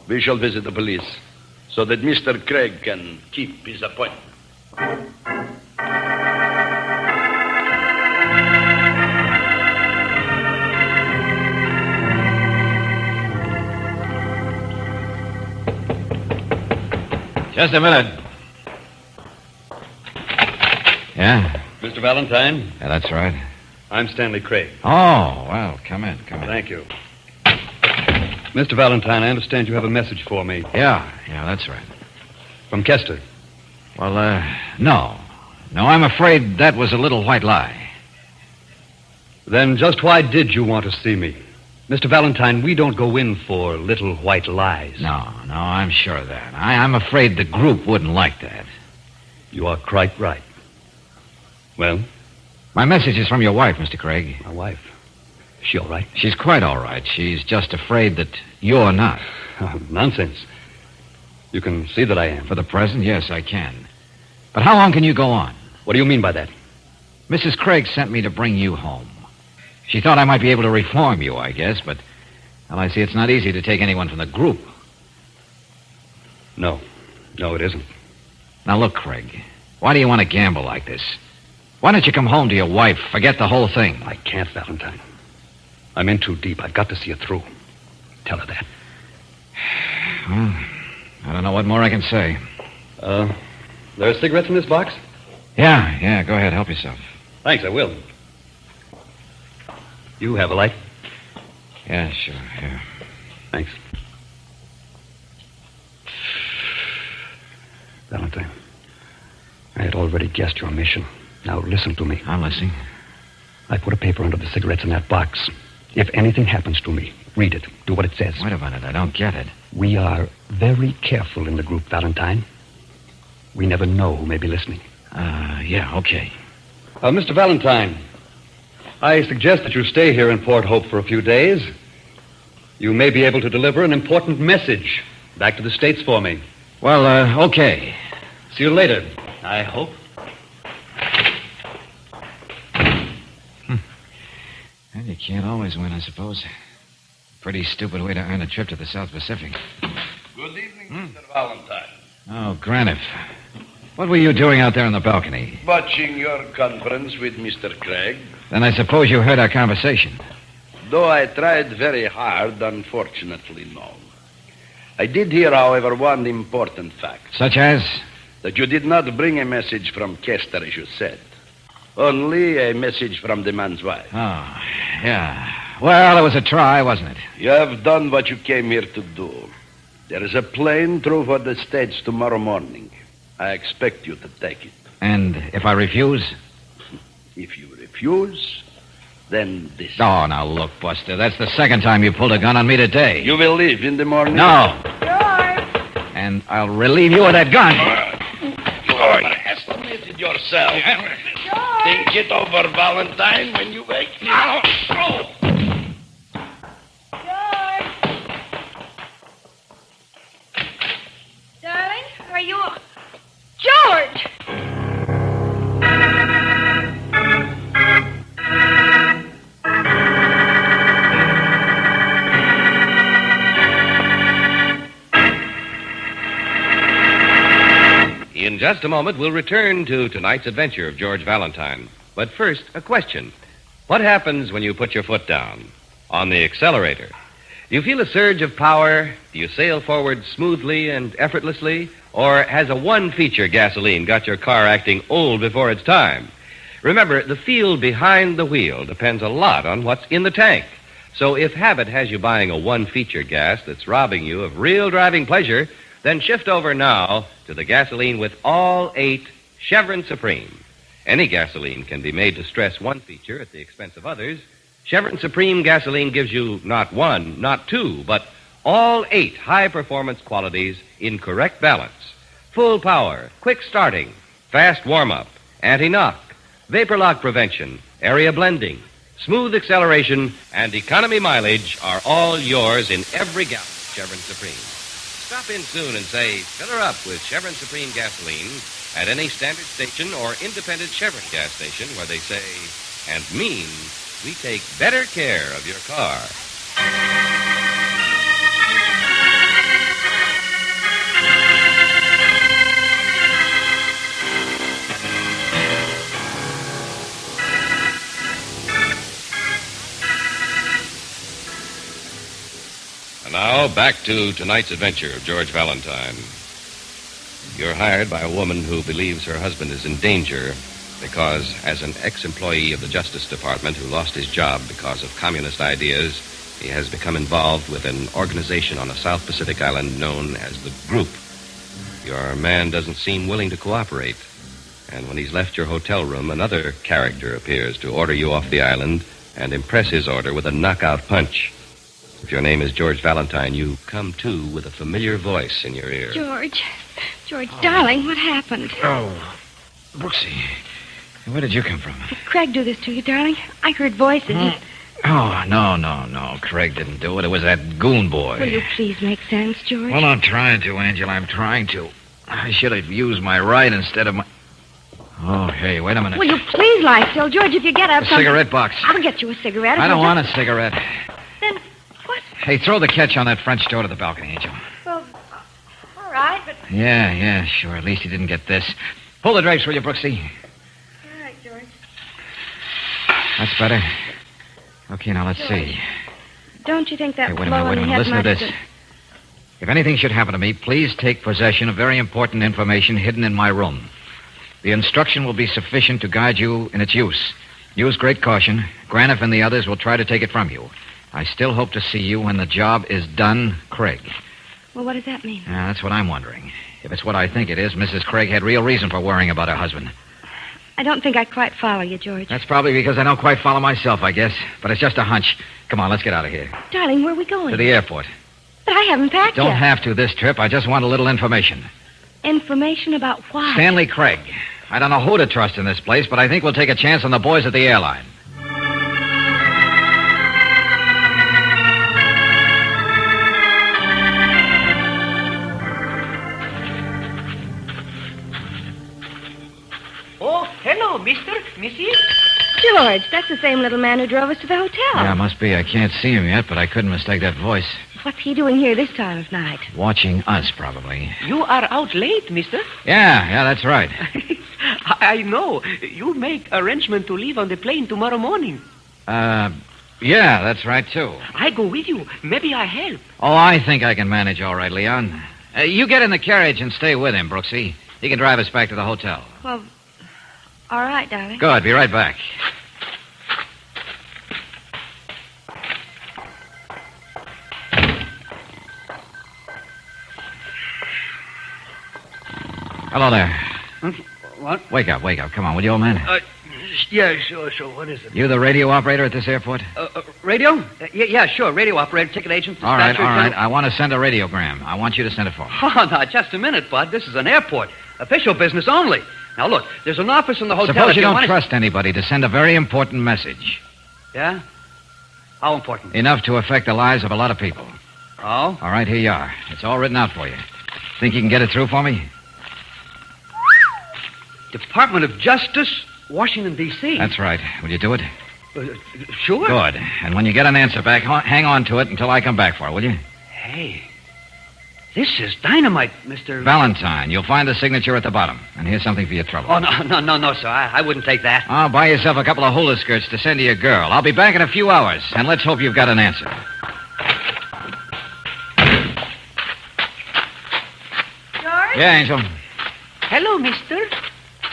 We shall visit the police so that Mr. Craig can keep his appointment. Just a minute. Yeah? Mr. Valentine? Yeah, that's right. I'm Stanley Craig. Oh, well, come in. Thank you. Mr. Valentine, I understand you have a message for me. Yeah, that's right. From Kester. Well, no. No, I'm afraid that was a little white lie. Then just why did you want to see me? Mr. Valentine, we don't go in for little white lies. No, I'm sure of that. I'm afraid the group wouldn't like that. You are quite right. Well? My message is from your wife, Mr. Craig. My wife? Is she all right? She's quite all right. She's just afraid that you're not. Oh, nonsense. You can see that I am. For the present, yes, I can. But how long can you go on? What do you mean by that? Mrs. Craig sent me to bring you home. She thought I might be able to reform you, I guess, but, well, I see it's not easy to take anyone from the group. No, it isn't. Now, look, Craig, why do you want to gamble like this? Why don't you come home to your wife, forget the whole thing? I can't, Valentine. I'm in too deep. I've got to see it through. Tell her that. Well, I don't know what more I can say. There are cigarettes in this box? Yeah, go ahead, help yourself. Thanks, I will. You have a light? Yeah, sure, yeah. Thanks. Valentine, I had already guessed your mission. Now listen to me. I'm listening. I put a paper under the cigarettes in that box. If anything happens to me, read it. Do what it says. Wait a minute, I don't get it. We are very careful in the group, Valentine. We never know who may be listening. Yeah, okay. Mr. Valentine, I suggest that you stay here in Port Hope for a few days. You may be able to deliver an important message back to the States for me. Well, okay. See you later, I hope. Well, you can't always win, I suppose. Pretty stupid way to earn a trip to the South Pacific. Good evening, Mr. Valentine. Oh, Graniff. What were you doing out there on the balcony? Watching your conference with Mr. Craig. Then I suppose you heard our conversation. Though I tried very hard, unfortunately, no. I did hear, however, one important fact. Such as? That you did not bring a message from Kester, as you said. Only a message from the man's wife. Oh, yeah. Well, it was a try, wasn't it? You have done what you came here to do. There is a plane through for the States tomorrow morning. I expect you to take it. And if I refuse? If you refuse, then this. Oh, now look, Buster, that's the second time you pulled a gun on me today. You will leave in the morning? No. George! And I'll relieve you of that gun. Estimate it yourself. George! Think it over, Valentine, when you wake. Now. Oh. George! Darling, are you... George! In just a moment, we'll return to tonight's adventure of George Valentine. But first, a question. What happens when you put your foot down? On the accelerator. Do you feel a surge of power? Do you sail forward smoothly and effortlessly? Or has a one-feature gasoline got your car acting old before its time? Remember, the feel behind the wheel depends a lot on what's in the tank. So if habit has you buying a one-feature gas that's robbing you of real driving pleasure, then shift over now to the gasoline with all 8 Chevron Supreme. Any gasoline can be made to stress one feature at the expense of others. Chevron Supreme gasoline gives you not 1, not 2, but all 8 high-performance qualities in correct balance. Full power, quick starting, fast warm-up, anti-knock, vapor lock prevention, area blending, smooth acceleration, and economy mileage are all yours in every gallon of Chevron Supreme. Stop in soon and say, fill her up with Chevron Supreme gasoline at any standard station or independent Chevron gas station where they say and mean we take better care of your car. And now, back to tonight's adventure of George Valentine. You're hired by a woman who believes her husband is in danger because, as an ex-employee of the Justice Department who lost his job because of communist ideas, he has become involved with an organization on a South Pacific island known as the Group. Your man doesn't seem willing to cooperate. And when he's left your hotel room, another character appears to order you off the island and impress his order with a knockout punch. If your name is George Valentine, you come to with a familiar voice in your ear. George, darling, what happened? Oh, Brooksy, where did you come from? Did Craig do this to you, darling? I heard voices. Oh, no. Craig didn't do it. It was that goon boy. Will you please make sense, George? Well, I'm trying to, Angela. I'm trying to. I should have used my right instead of my... Oh, hey, wait a minute. Will you please lie still, George, if you get up... A cigarette box. I'll get you a cigarette. I don't want a cigarette. Then what? Hey, throw the catch on that French door to the balcony, Angel. Well, all right, but... Yeah, sure. At least he didn't get this. Pull the drapes, will you, Brooksy? All right, George. That's better. Okay, now let's see. Don't you think that Hey, wait a minute. Listen to this. If anything should happen to me, please take possession of very important information hidden in my room. The instruction will be sufficient to guide you in its use. Use great caution. Graniff and the others will try to take it from you. I still hope to see you when the job is done, Craig. Well, what does that mean? That's what I'm wondering. If it's what I think it is, Mrs. Craig had real reason for worrying about her husband. I don't think I quite follow you, George. That's probably because I don't quite follow myself, I guess. But it's just a hunch. Come on, let's get out of here. Darling, where are we going? To the airport. But I haven't packed Don't yet. have to this trip. I just want a little information. Information about what? Stanley Craig. I don't know who to trust in this place, but I think we'll take a chance on the boys at the airline. Oh, hello, mister, Missy. George, that's the same little man who drove us to the hotel. Yeah, must be. I can't see him yet, but I couldn't mistake that voice. What's he doing here this time of night? Watching us, probably. You are out late, mister. Yeah, that's right. I know. You make arrangement to leave on the plane tomorrow morning. Yeah, that's right, too. I go with you. Maybe I help. Oh, I think I can manage all right, Leon. You get in the carriage and stay with him, Brooksy. He can drive us back to the hotel. Well, all right, darling. Good. Be right back. Hello there. What? Wake up. Come on, will you, old man? Yeah, sure. What is it? You the radio operator at this airport? Radio? Yeah, sure. Radio operator, ticket agent, All right. dispatcher. I want to send a radiogram. I want you to send it for me. Oh, now, just a minute, Bud. This is an airport. Official business only. Now, look, there's an office in the hotel. Suppose if you don't want trust anybody to send a very important message. Yeah? How important? Enough to affect the lives of a lot of people. Oh? All right, here you are. It's all written out for you. Think you can get it through for me? Department of Justice, Washington, D.C. That's right. Will you do it? Sure. Good. And when you get an answer back, hang on to it until I come back for it, will you? Hey, this is dynamite, Mr. Valentine. You'll find the signature at the bottom. And here's something for your trouble. Oh, no, sir. I wouldn't take that. I'll buy yourself a couple of hula skirts to send to your girl. I'll be back in a few hours, and let's hope you've got an answer. George? Yeah, Angel. Hello, mister.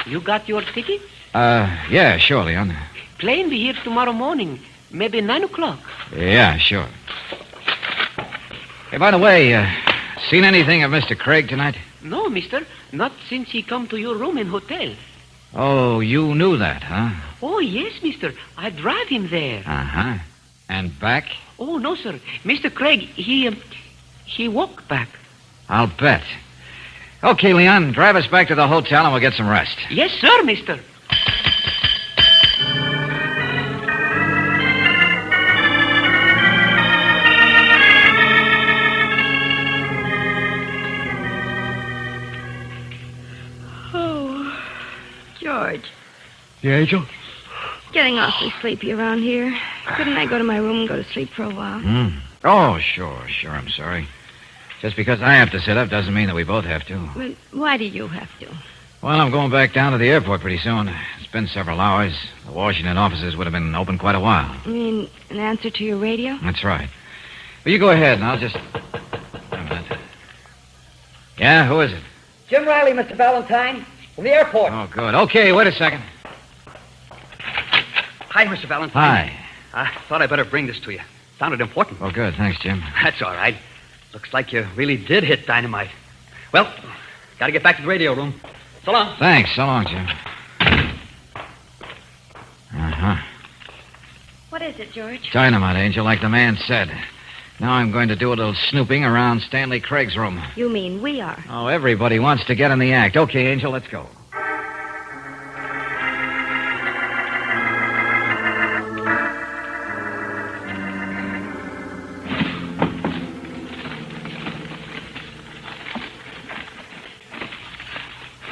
You got your ticket? Yeah, sure, Leon. Plane be here tomorrow morning. Maybe 9 o'clock. Yeah, sure. Hey, by the way, seen anything of Mr. Craig tonight? No, mister. Not since he come to your room in hotel. Oh, you knew that, huh? Oh, yes, mister. I drive him there. Uh-huh. And back? Oh, no, sir. Mr. Craig, he walked back. I'll bet. Okay, Leon, drive us back to the hotel and we'll get some rest. Yes, sir, mister. Oh, George. Yeah, Angel? Getting awfully sleepy around here. Couldn't I go to my room and go to sleep for a while? Oh, sure, I'm sorry. Just because I have to sit up doesn't mean that we both have to. But why do you have to? Well, I'm going back down to the airport pretty soon. It's been several hours. The Washington offices would have been open quite a while. You mean an answer to your radio? That's right. Well, you go ahead, and I'll just... Wait a minute. Yeah, who is it? Jim Riley, Mr. Valentine, from the airport. Oh, good. Okay, wait a second. Hi, Mr. Valentine. Hi. I thought I'd better bring this to you. Sounded important. Well, good. Thanks, Jim. That's all right. Looks like you really did hit dynamite. Well, got to get back to the radio room. So long. Thanks. So long, Jim. Uh-huh. What is it, George? Dynamite, Angel, like the man said. Now I'm going to do a little snooping around Stanley Craig's room. You mean we are? Oh, everybody wants to get in the act. Okay, Angel, let's go.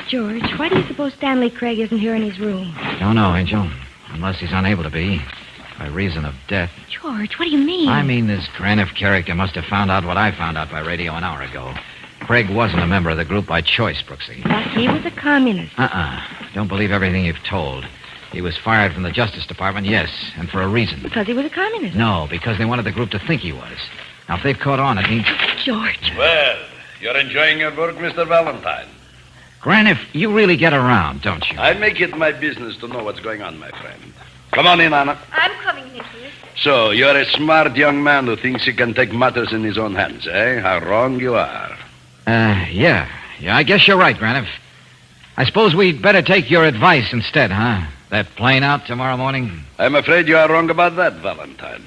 George, why do you suppose Stanley Craig isn't here in his room? Don't know, Angel. Unless he's unable to be. By reason of death. George, what do you mean? I mean, this Graniff character must have found out what I found out by radio an hour ago. Craig wasn't a member of the group by choice, Brooksy. But he was a communist. Don't believe everything you've told. He was fired from the Justice Department, yes, and for a reason. Because he was a communist. No, because they wanted the group to think he was. Now, if they've caught on, it means... George. Well, you're enjoying your work, Mr. Valentine. Graniff, you really get around, don't you? I make it my business to know what's going on, my friend. Come on in, Anna. I'm coming, Nicholas. So, you're a smart young man who thinks he can take matters in his own hands, eh? How wrong you are. Yeah, I guess you're right, Graniff. I suppose we'd better take your advice instead, huh? That plane out tomorrow morning? I'm afraid you are wrong about that, Valentine.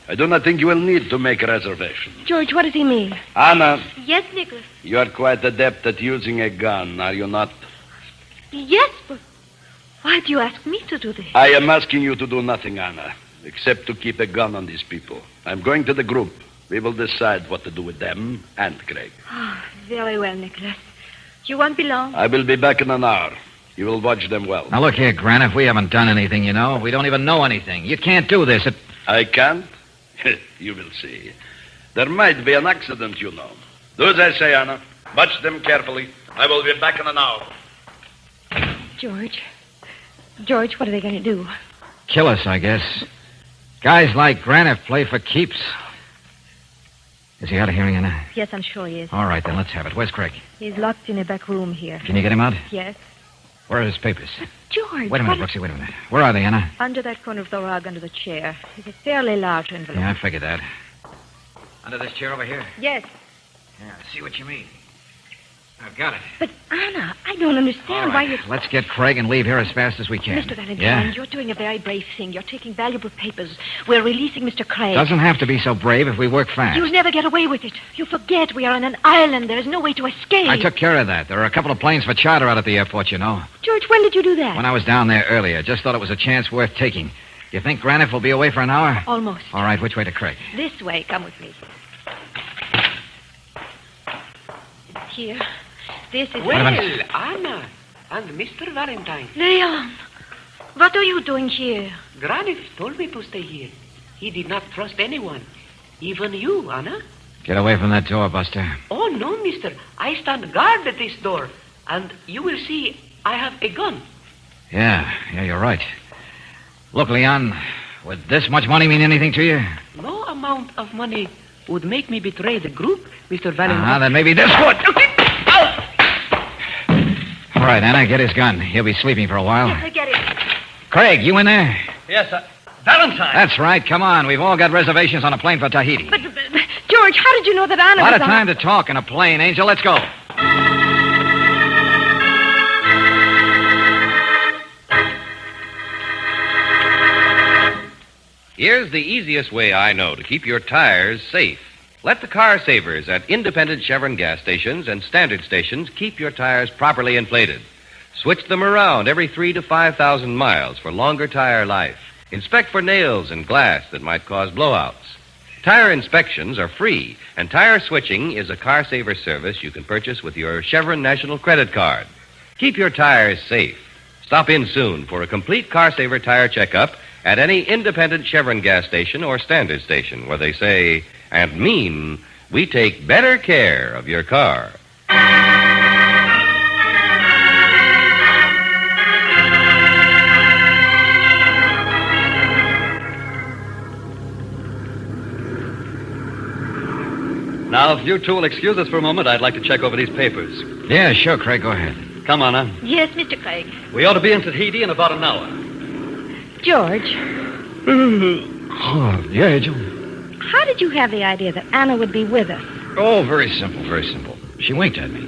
I do not think you will need to make a reservation. George, what does he mean? Anna. Yes, Nicholas. You are quite adept at using a gun, are you not? Yes, but why do you ask me to do this? I am asking you to do nothing, Anna, except to keep a gun on these people. I'm going to the group. We will decide what to do with them and Craig. Oh, very well, Nicholas. You won't be long. I will be back in an hour. You will watch them well. Now, look here, Graniff. We haven't done anything, you know. We don't even know anything. You can't do this. I can't? You will see. There might be an accident, you know. Do as I say, Anna. Watch them carefully. I will be back in an hour. George, what are they going to do? Kill us, I guess. Guys like Graniff play for keeps. Is he out of hearing, Anna? Yes, I'm sure he is. All right, then, let's have it. Where's Craig? He's locked in a back room here. Can you get him out? Yes. Where are his papers? George, Wait a minute, Brooksy, wait a minute. Where are they, Anna? Under that corner of the rug, under the chair. It's a fairly large envelope. Yeah, I figured that. Under this chair over here? Yes. Yeah, I see what you mean. I've got it. But, Anna, I don't understand why you... Let's get Craig and leave here as fast as we can. Mr. Valentine, yeah? You're doing a very brave thing. You're taking valuable papers. We're releasing Mr. Craig. Doesn't have to be so brave if we work fast. You'll never get away with it. You forget we are on an island. There's no way to escape. I took care of that. There are a couple of planes for charter out at the airport, you know. George, when did you do that? When I was down there earlier. Just thought it was a chance worth taking. You think Graniff will be away for an hour? Almost. All right, which way to Craig? This way. Come with me. Here. This is... Well, Anna and Mr. Valentine. Leon, what are you doing here? Graniff told me to stay here. He did not trust anyone. Even you, Anna. Get away from that door, Buster. Oh, no, mister. I stand guard at this door. And you will see I have a gun. Yeah, you're right. Look, Leon, would this much money mean anything to you? No amount of money would make me betray the group, Mr. Valentine. Then maybe this would. All right, Anna, get his gun. He'll be sleeping for a while. Yes, I get it. Craig, you in there? Yes, Valentine. That's right. Come on. We've all got reservations on a plane for Tahiti. But George, how did you know that Anna A lot was of time to talk in a plane, Angel. Let's go. Here's the easiest way I know to keep your tires safe. Let the car savers at independent Chevron gas stations and standard stations keep your tires properly inflated. Switch them around every 3,000 to 5,000 miles for longer tire life. Inspect for nails and glass that might cause blowouts. Tire inspections are free, and tire switching is a car saver service you can purchase with your Chevron National Credit Card. Keep your tires safe. Stop in soon for a complete car saver tire checkup at any independent Chevron gas station or standard station where they say and mean we take better care of your car. Now Now, if you two will excuse us for a moment, I'd like to check over these papers. Yeah, sure, Craig. Go ahead. Come on, Anna. Yes, Mr. Craig. We ought to be in Tahiti in about an hour. George, Oh, yeah, Joe. how did you have the idea that Anna would be with us? Oh, very simple, very simple. She winked at me.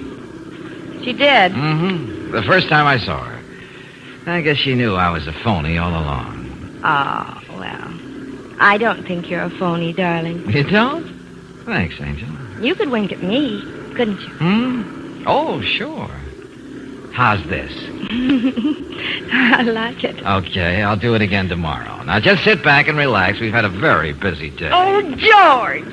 She did. Mm-hmm. The first time I saw her. I guess she knew I was a phony all along. Oh, well. I don't think you're a phony, darling. You don't? Thanks, Angel. You could wink at me, couldn't you? Hmm? Oh, sure. How's this? I like it. Okay, I'll do it again tomorrow. Now, just sit back and relax. We've had a very busy day. Oh, George!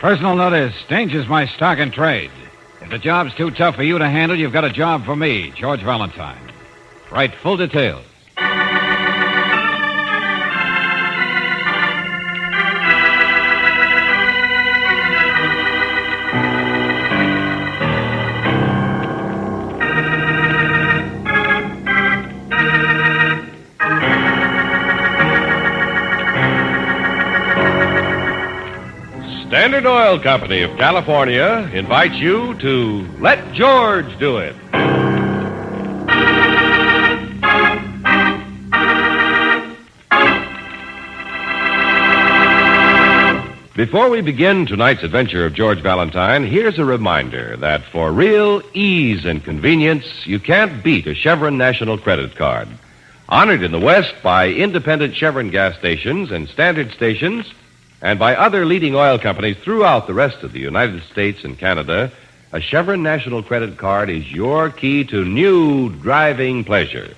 Personal notice. Danger's my stock and trade. If the job's too tough for you to handle, you've got a job for me, George Valentine. Write full details. Standard Oil Company of California invites you to Let George Do It. Before we begin tonight's adventure of George Valentine, here's a reminder that for real ease and convenience, you can't beat a Chevron National Credit Card. Honored in the West by independent Chevron gas stations and standard stations, and by other leading oil companies throughout the rest of the United States and Canada, a Chevron National Credit Card is your key to new driving pleasure.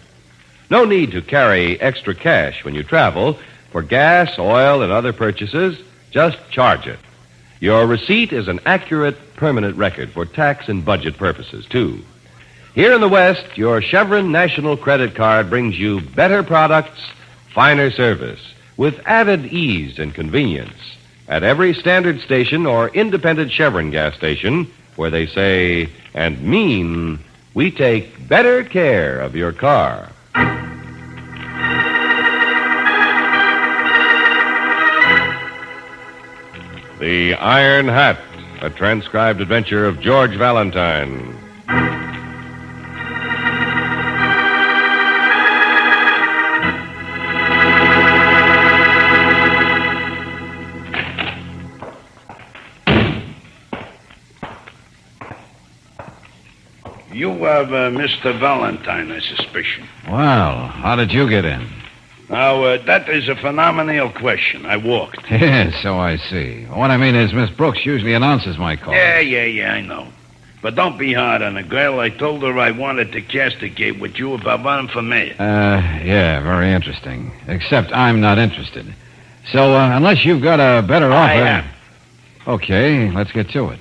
No need to carry extra cash when you travel for gas, oil, and other purchases. Just charge it. Your receipt is an accurate, permanent record for tax and budget purposes, too. Here in the West, your Chevron National Credit Card brings you better products, finer service, with added ease and convenience at every standard station or independent Chevron gas station where they say and mean we take better care of your car. The Iron Hat, a transcribed adventure of George Valentine. You are Mr. Valentine, I suspicion. Well, how did you get in? Now, that is a phenomenal question. I walked. Yes, so I see. What I mean is Miss Brooks usually announces my call. Yeah, I know. But don't be hard on the girl. I told her I wanted to castigate with you about running for mayor. Yeah, very interesting. Except I'm not interested. So, unless you've got a better offer... I am. Okay, let's get to it.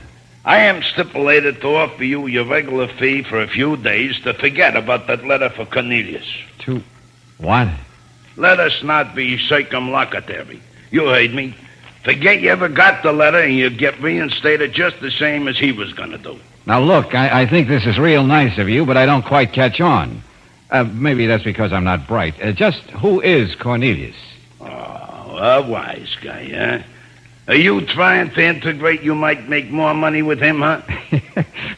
I am stipulated to offer you your regular fee for a few days to forget about that letter for Cornelius. To what? Let us not be circumlocutory. You heard me. Forget you ever got the letter and you get reinstated just the same as he was going to do. Now, look, I think this is real nice of you, but I don't quite catch on. Maybe that's because I'm not bright. Just who is Cornelius? Oh, a wise guy, huh? Are you trying to integrate you might make more money with him, huh?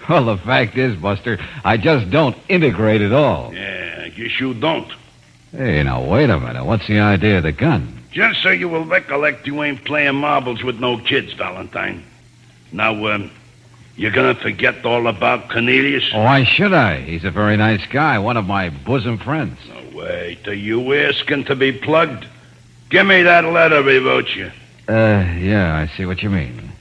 Well, the fact is, Buster, I just don't integrate at all. Yeah, I guess you don't. Hey, now, wait a minute. What's the idea of the gun? Just so you will recollect you ain't playing marbles with no kids, Valentine. Now, you're going to forget all about Cornelius? Oh, why should I? He's a very nice guy, one of my bosom friends. No, wait, are you asking to be plugged? Give me that letter he wrote you. Yeah, I see what you mean.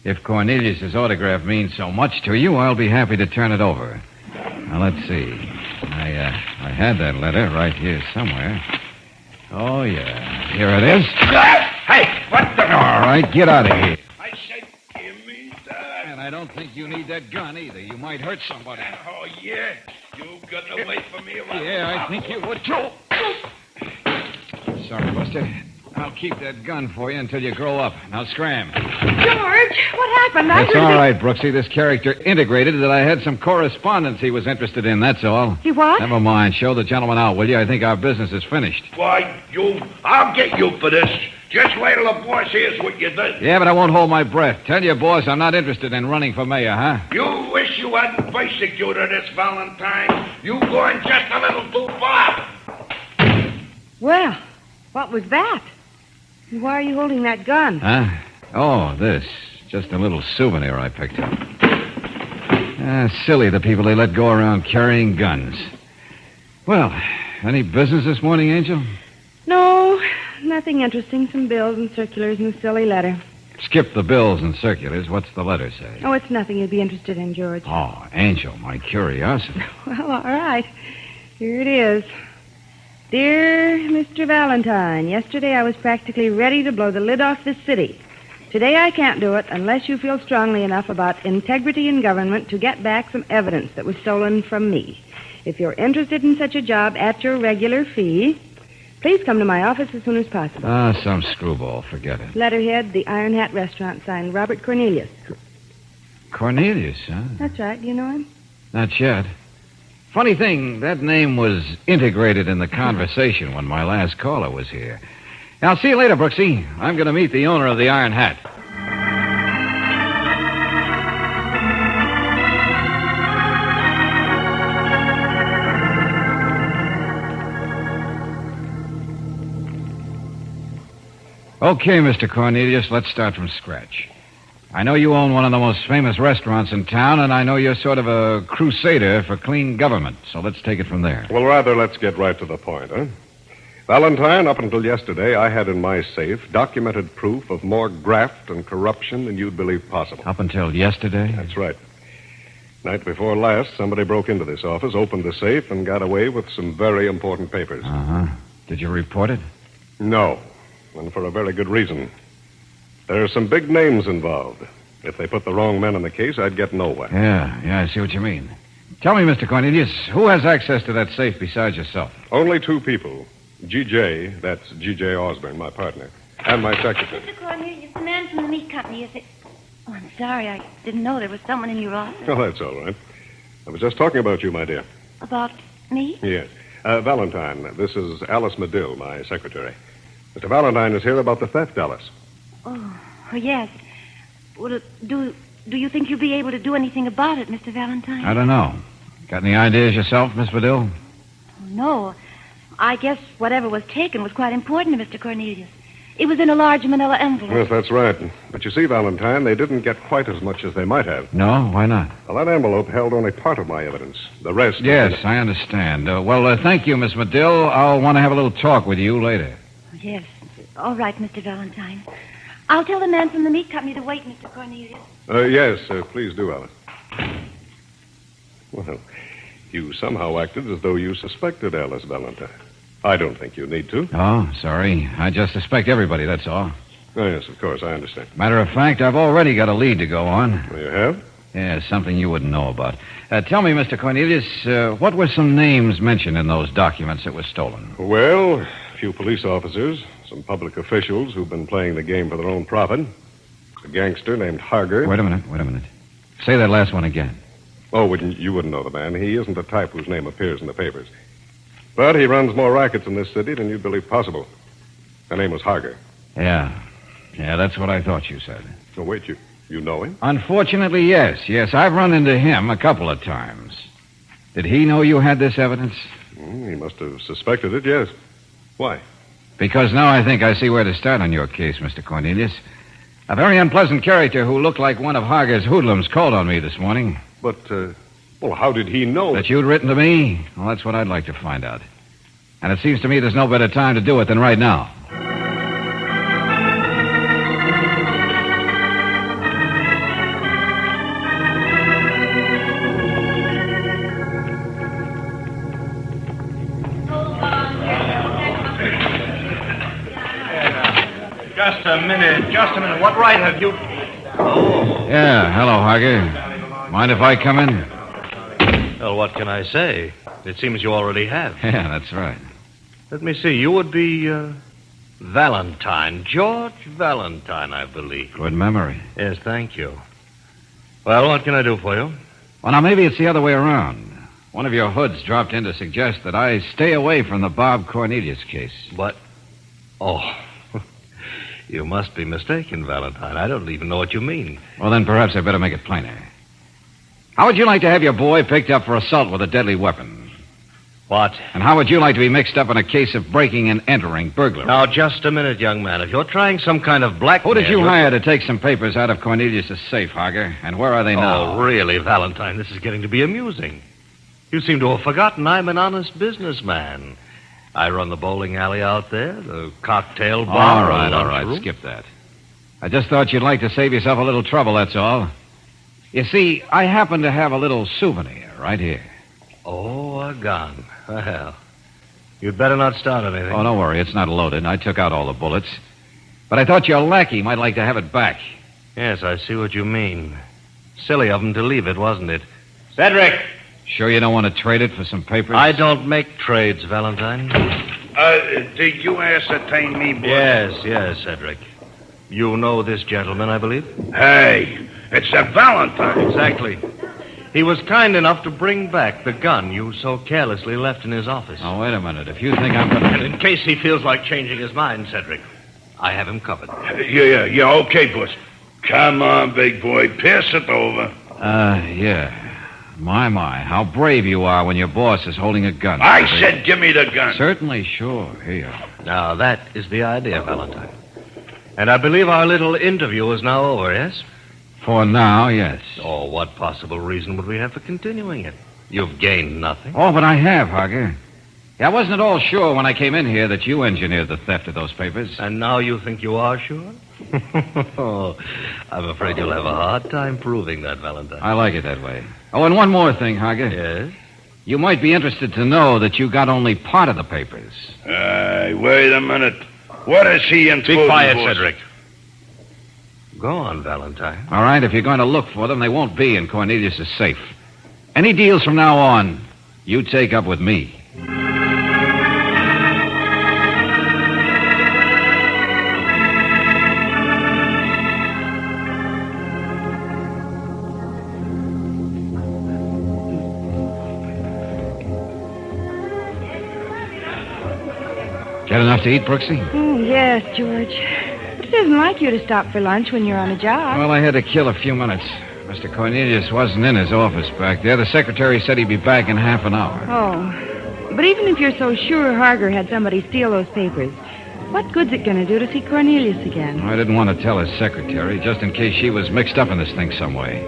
If Cornelius' autograph means so much to you, I'll be happy to turn it over. Now, let's see. I had that letter right here somewhere. Oh, yeah. Here it is. Hey, what the... All right, get out of here. I said, give me that. And I don't think you need that gun either. You might hurt somebody. Oh, yeah? You gonna wait for me around? Yeah, I think you would, too. Sorry, Buster. I'll keep that gun for you until you grow up. Now scram. George, what happened? It's all right, Brooksy. This character integrated that I had some correspondence he was interested in, that's all. He what? Never mind. Show the gentleman out, will you? I think our business is finished. Why, I'll get you for this. Just wait till the boss hears what you did. Yeah, but I won't hold my breath. Tell your boss I'm not interested in running for mayor, huh? You wish you hadn't persecuted this Valentine. You going just a little too far. Well, what was that? And why are you holding that gun? Huh? Oh, this. Just a little souvenir I picked up. Silly, the people they let go around carrying guns. Well, any business this morning, Angel? No, nothing interesting. Some bills and circulars and a silly letter. Skip the bills and circulars. What's the letter say? Oh, it's nothing you'd be interested in, George. Oh, Angel, my curiosity. Well, all right. Here it is. Dear Mr. Valentine, yesterday I was practically ready to blow the lid off this city. Today I can't do it unless you feel strongly enough about integrity in government to get back some evidence that was stolen from me. If you're interested in such a job at your regular fee, please come to my office as soon as possible. Some screwball. Forget it. Letterhead, the Iron Hat Restaurant, signed Robert Cornelius. Cornelius, huh? That's right. Do you know him? Not yet. Funny thing, that name was integrated in the conversation when my last caller was here. I'll see you later, Brooksy. I'm going to meet the owner of the Iron Hat. Okay, Mr. Cornelius, let's start from scratch. I know you own one of the most famous restaurants in town, and I know you're sort of a crusader for clean government, so let's take it from there. Well, rather, let's get right to the point, huh? Valentine, up until yesterday, I had in my safe documented proof of more graft and corruption than you'd believe possible. Up until yesterday? That's right. Night before last, somebody broke into this office, opened the safe, and got away with some very important papers. Uh-huh. Did you report it? No, and for a very good reason. There are some big names involved. If they put the wrong men in the case, I'd get nowhere. Yeah, I see what you mean. Tell me, Mr. Cornelius, who has access to that safe besides yourself? Only two people. G.J., that's G.J. Osborne, my partner, and my secretary. Mr. Cornelius, the man from the meat company, is it? Oh, I'm sorry. I didn't know there was someone in your office. Oh, that's all right. I was just talking about you, my dear. About me? Yes. Valentine, this is Alice Medill, my secretary. Mr. Valentine is here about the theft, Alice. Oh, yes. Well, do you think you'll be able to do anything about it, Mr. Valentine? I don't know. Got any ideas yourself, Miss Medill? No. I guess whatever was taken was quite important to Mr. Cornelius. It was in a large manila envelope. Yes, that's right. But you see, Valentine, they didn't get quite as much as they might have. No? Why not? Well, that envelope held only part of my evidence. The rest... Yes, I understand. Thank you, Miss Medill. I'll want to have a little talk with you later. Yes. All right, Mr. Valentine. I'll tell the man from the meat company to wait, Mr. Cornelius. Yes, please do, Alice. Well, you somehow acted as though you suspected Alice Valentine. I don't think you need to. Oh, sorry. I just suspect everybody, that's all. Oh, yes, of course, I understand. Matter of fact, I've already got a lead to go on. You have? Yeah, something you wouldn't know about. Tell me, Mr. Cornelius, what were some names mentioned in those documents that were stolen? Well, a few police officers, some public officials who've been playing the game for their own profit, a gangster named Harger. Wait a minute. Say that last one again. Oh, you wouldn't know the man. He isn't the type whose name appears in the papers. But he runs more rackets in this city than you'd believe possible. The name was Harger. Yeah, that's what I thought you said. Oh, wait, you know him? Unfortunately, yes. I've run into him a couple of times. Did he know you had this evidence? He must have suspected it, yes. Why? Because now I think I see where to start on your case, Mr. Cornelius. A very unpleasant character who looked like one of Harger's hoodlums called on me this morning. But, how did he know? That you'd written to me? Well, that's what I'd like to find out. And it seems to me there's no better time to do it than right now. Just a minute. What right have you... Oh. Yeah, hello, Harger. Mind if I come in? Well, what can I say? It seems you already have. Yeah, that's right. Let me see. You would be Valentine. George Valentine, I believe. Good memory. Yes, thank you. Well, what can I do for you? Well, now, maybe it's the other way around. One of your hoods dropped in to suggest that I stay away from the Bob Cornelius case. What? Oh, you must be mistaken, Valentine. I don't even know what you mean. Well, then perhaps I better make it plainer. How would you like to have your boy picked up for assault with a deadly weapon? What? And how would you like to be mixed up in a case of breaking and entering burglary? Now, just a minute, young man. If you're trying some kind of blackmail... Who did you hire to take some papers out of Cornelius' safe, Hager? And where are they now? Oh, really, Valentine, this is getting to be amusing. You seem to have forgotten I'm an honest businessman. I run the bowling alley out there, the cocktail bar. All right, skip that. I just thought you'd like to save yourself a little trouble, that's all. You see, I happen to have a little souvenir right here. Oh, a gun. Well, you'd better not start anything. Oh, don't worry, it's not loaded. I took out all the bullets. But I thought your lackey might like to have it back. Yes, I see what you mean. Silly of him to leave it, wasn't it? Cedric! Sure you don't want to trade it for some papers? I don't make trades, Valentine. Did you ascertain me, boy? Yes, Cedric. You know this gentleman, I believe? Hey, it's a Valentine. Exactly. He was kind enough to bring back the gun you so carelessly left in his office. Oh, wait a minute. If you think I'm going to... And in case he feels like changing his mind, Cedric, I have him covered. Yeah, okay, boss. Come on, big boy. Pass it over. Yeah. My, how brave you are when your boss is holding a gun. I said give me the gun. Certainly, sure. Here. Now, that is the idea, Valentine. And I believe our little interview is now over, yes? For now, yes. Oh, what possible reason would we have for continuing it? You've gained nothing. Oh, but I have, Hager. Yeah, I wasn't at all sure when I came in here that you engineered the theft of those papers. And now you think you are sure? Oh, I'm afraid you'll have a hard time proving that, Valentine. I like it that way. Oh, and one more thing, Hager. Yes? You might be interested to know that you got only part of the papers. Wait a minute. What is he in? Be quiet, Cedric. Go on, Valentine. All right, if you're going to look for them, they won't be in Cornelius' safe. Any deals from now on, you take up with me. Get enough to eat, Brooksy? Yes, George. It isn't like you to stop for lunch when you're on a job. Well, I had to kill a few minutes. Mr. Cornelius wasn't in his office back there. The secretary said he'd be back in half an hour. Oh. But even if you're so sure Harger had somebody steal those papers, what good's it going to do to see Cornelius again? I didn't want to tell his secretary, just in case she was mixed up in this thing some way.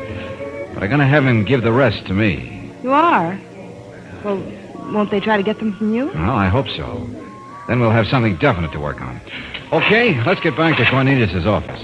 But I'm going to have him give the rest to me. You are? Well, won't they try to get them from you? Well, I hope so. Then we'll have something definite to work on. Okay, let's get back to Cornelius' office.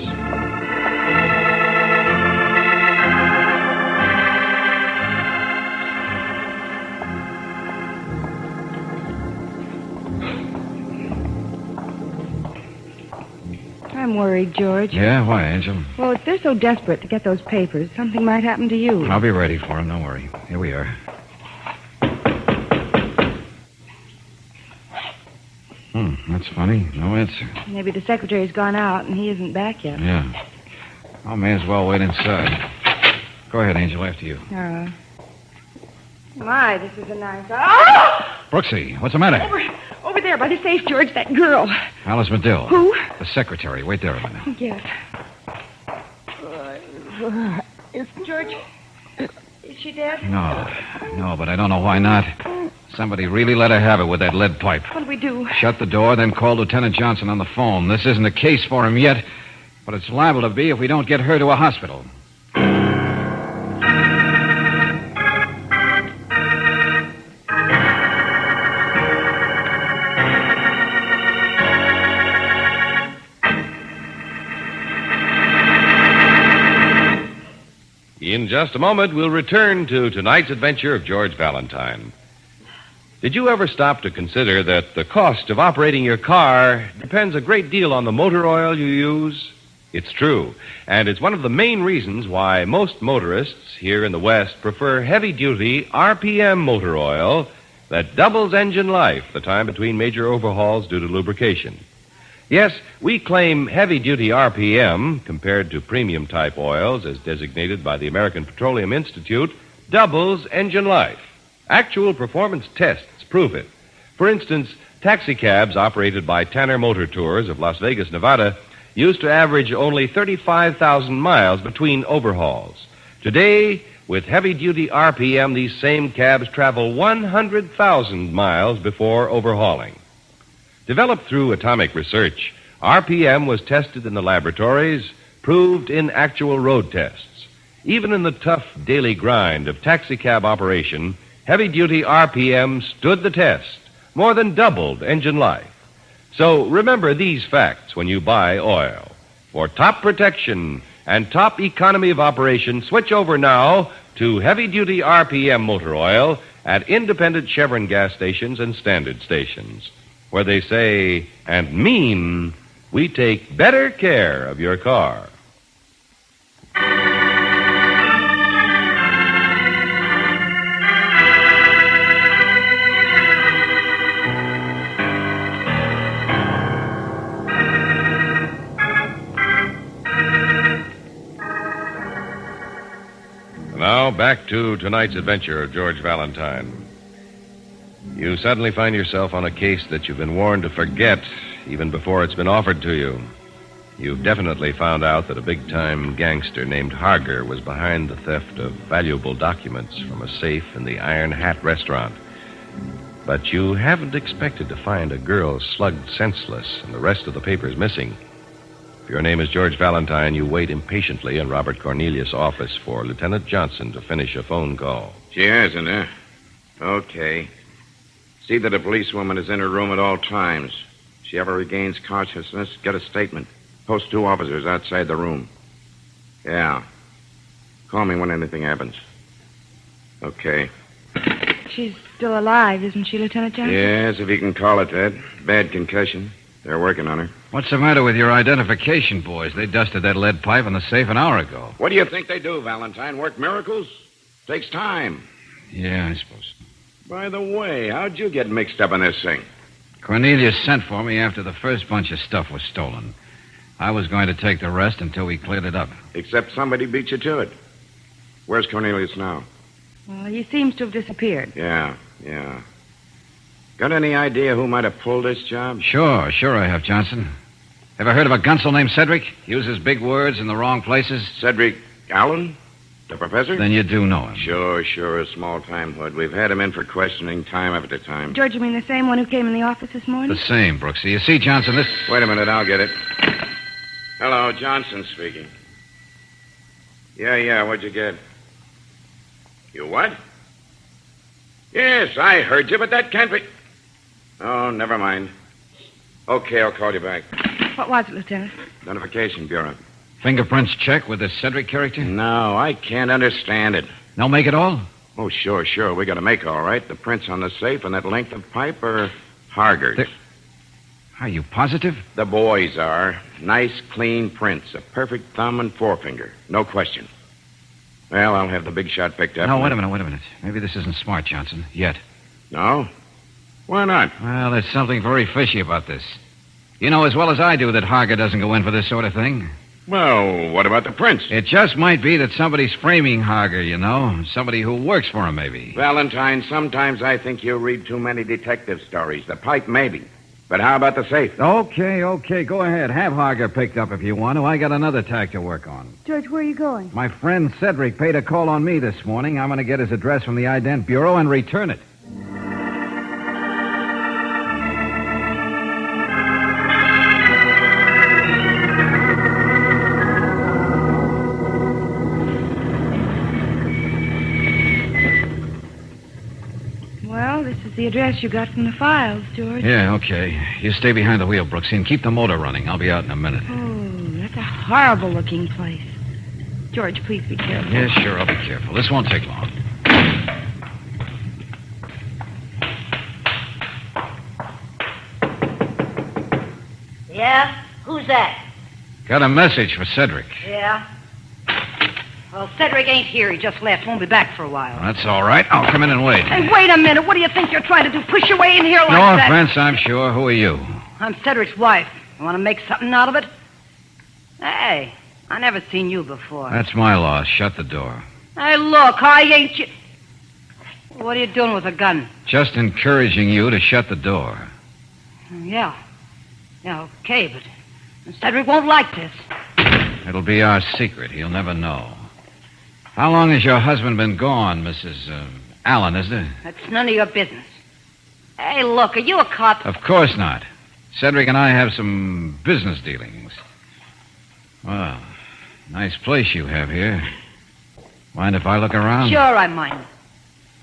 I'm worried, George. Yeah, why, Angel? Well, if they're so desperate to get those papers, something might happen to you. I'll be ready for him, don't worry. Here we are. That's funny. No answer. Maybe the secretary's gone out and he isn't back yet. Yeah. I may as well wait inside. Go ahead, Angel, after you. My, this is a nice... Oh! Brooksy, what's the matter? Over there by the safe, George, that girl. Alice Medill. Who? The secretary. Wait there a minute. Yes. George, is she dead? No, but I don't know why not. Somebody really let her have it with that lead pipe. What'll we do? Shut the door, then call Lieutenant Johnson on the phone. This isn't a case for him yet, but it's liable to be if we don't get her to a hospital. In just a moment, we'll return to tonight's adventure of George Valentine. Did you ever stop to consider that the cost of operating your car depends a great deal on the motor oil you use? It's true, and it's one of the main reasons why most motorists here in the West prefer heavy-duty RPM motor oil that doubles engine life the time between major overhauls due to lubrication. Yes, we claim heavy-duty RPM, compared to premium-type oils, as designated by the American Petroleum Institute, doubles engine life. Actual performance tests prove it. For instance, taxicabs operated by Tanner Motor Tours of Las Vegas, Nevada, used to average only 35,000 miles between overhauls. Today, with heavy-duty RPM, these same cabs travel 100,000 miles before overhauling. Developed through atomic research, RPM was tested in the laboratories, proved in actual road tests. Even in the tough daily grind of taxicab operation, heavy-duty RPM stood the test, more than doubled engine life. So remember these facts when you buy oil. For top protection and top economy of operation, switch over now to heavy-duty RPM motor oil at independent Chevron gas stations and standard stations, where they say and mean we take better care of your car. Now, back to tonight's adventure of George Valentine. You suddenly find yourself on a case that you've been warned to forget even before it's been offered to you. You've definitely found out that a big-time gangster named Harger was behind the theft of valuable documents from a safe in the Iron Hat restaurant. But you haven't expected to find a girl slugged senseless and the rest of the papers missing. If your name is George Valentine, you wait impatiently in Robert Cornelius' office for Lieutenant Johnson to finish a phone call. She hasn't, huh? Okay. See that a policewoman is in her room at all times. If she ever regains consciousness, get a statement. Post 2 officers outside the room. Yeah. Call me when anything happens. Okay. She's still alive, isn't she, Lieutenant Johnson? Yes, if you can call it that. Bad concussion. They're working on her. What's the matter with your identification, boys? They dusted that lead pipe in the safe an hour ago. What do you think they do, Valentine? Work miracles? Takes time. Yeah, I suppose. By the way, how'd you get mixed up in this thing? Cornelius sent for me after the first bunch of stuff was stolen. I was going to take the rest until we cleared it up. Except somebody beat you to it. Where's Cornelius now? Well, he seems to have disappeared. Yeah. Got any idea who might have pulled this job? Sure I have, Johnson. Ever heard of a gunsel named Cedric? Uses big words in the wrong places? Cedric Allen? The professor? Then you do know him. Sure, a small-time hood. We've had him in for questioning time after time. George, you mean the same one who came in the office this morning? The same, Brooksy. You see, Johnson, this... Wait a minute, I'll get it. Hello, Johnson speaking. Yeah, what'd you get? You what? Yes, I heard you, but that can't be... Oh, never mind. Okay, I'll call you back. What was it, Lieutenant? Identification Bureau. Fingerprints check with the Cedric character? No, I can't understand it. No make at all? Oh, sure. We got to make all right. The prints on the safe and that length of pipe are Harger's. Are you positive? The boys are. Nice, clean prints. A perfect thumb and forefinger. No question. Well, I'll have the big shot picked up. No, wait a minute. Maybe this isn't smart, Johnson. Yet. No? Why not? Well, there's something very fishy about this. You know as well as I do that Harger doesn't go in for this sort of thing. Well, what about the prints? It just might be that somebody's framing Harger, you know. Somebody who works for him, maybe. Valentine, sometimes I think you read too many detective stories. The pipe, maybe. But how about the safe? Okay. Go ahead. Have Harger picked up if you want to. I got another tack to work on. George, where are you going? My friend Cedric paid a call on me this morning. I'm going to get his address from the Ident Bureau and return it. The address you got from the files, George. Yeah, okay. You stay behind the wheel, Brooksy, and keep the motor running. I'll be out in a minute. Oh, that's a horrible-looking place. George, please be careful. Yeah, sure, I'll be careful. This won't take long. Yeah? Who's that? Got a message for Cedric. Yeah? Well, Cedric ain't here. He just left. Won't be back for a while. That's all right. I'll come in and wait. Hey, wait a minute. What do you think you're trying to do? Push your way in here like No that? offense, I'm sure. Who are you? I'm Cedric's wife. You want to make something out of it? Hey, I never seen you before. That's my loss. Shut the door. Hey, look, I ain't you. What are you doing with a gun? Just encouraging you to shut the door. Yeah. Yeah, okay, but Cedric won't like this. It'll be our secret. He'll never know. How long has your husband been gone, Mrs. Allen, is it? That's none of your business. Hey, look, are you a cop? Of course not. Cedric and I have some business dealings. Well, nice place you have here. Mind if I look around? Sure, I mind.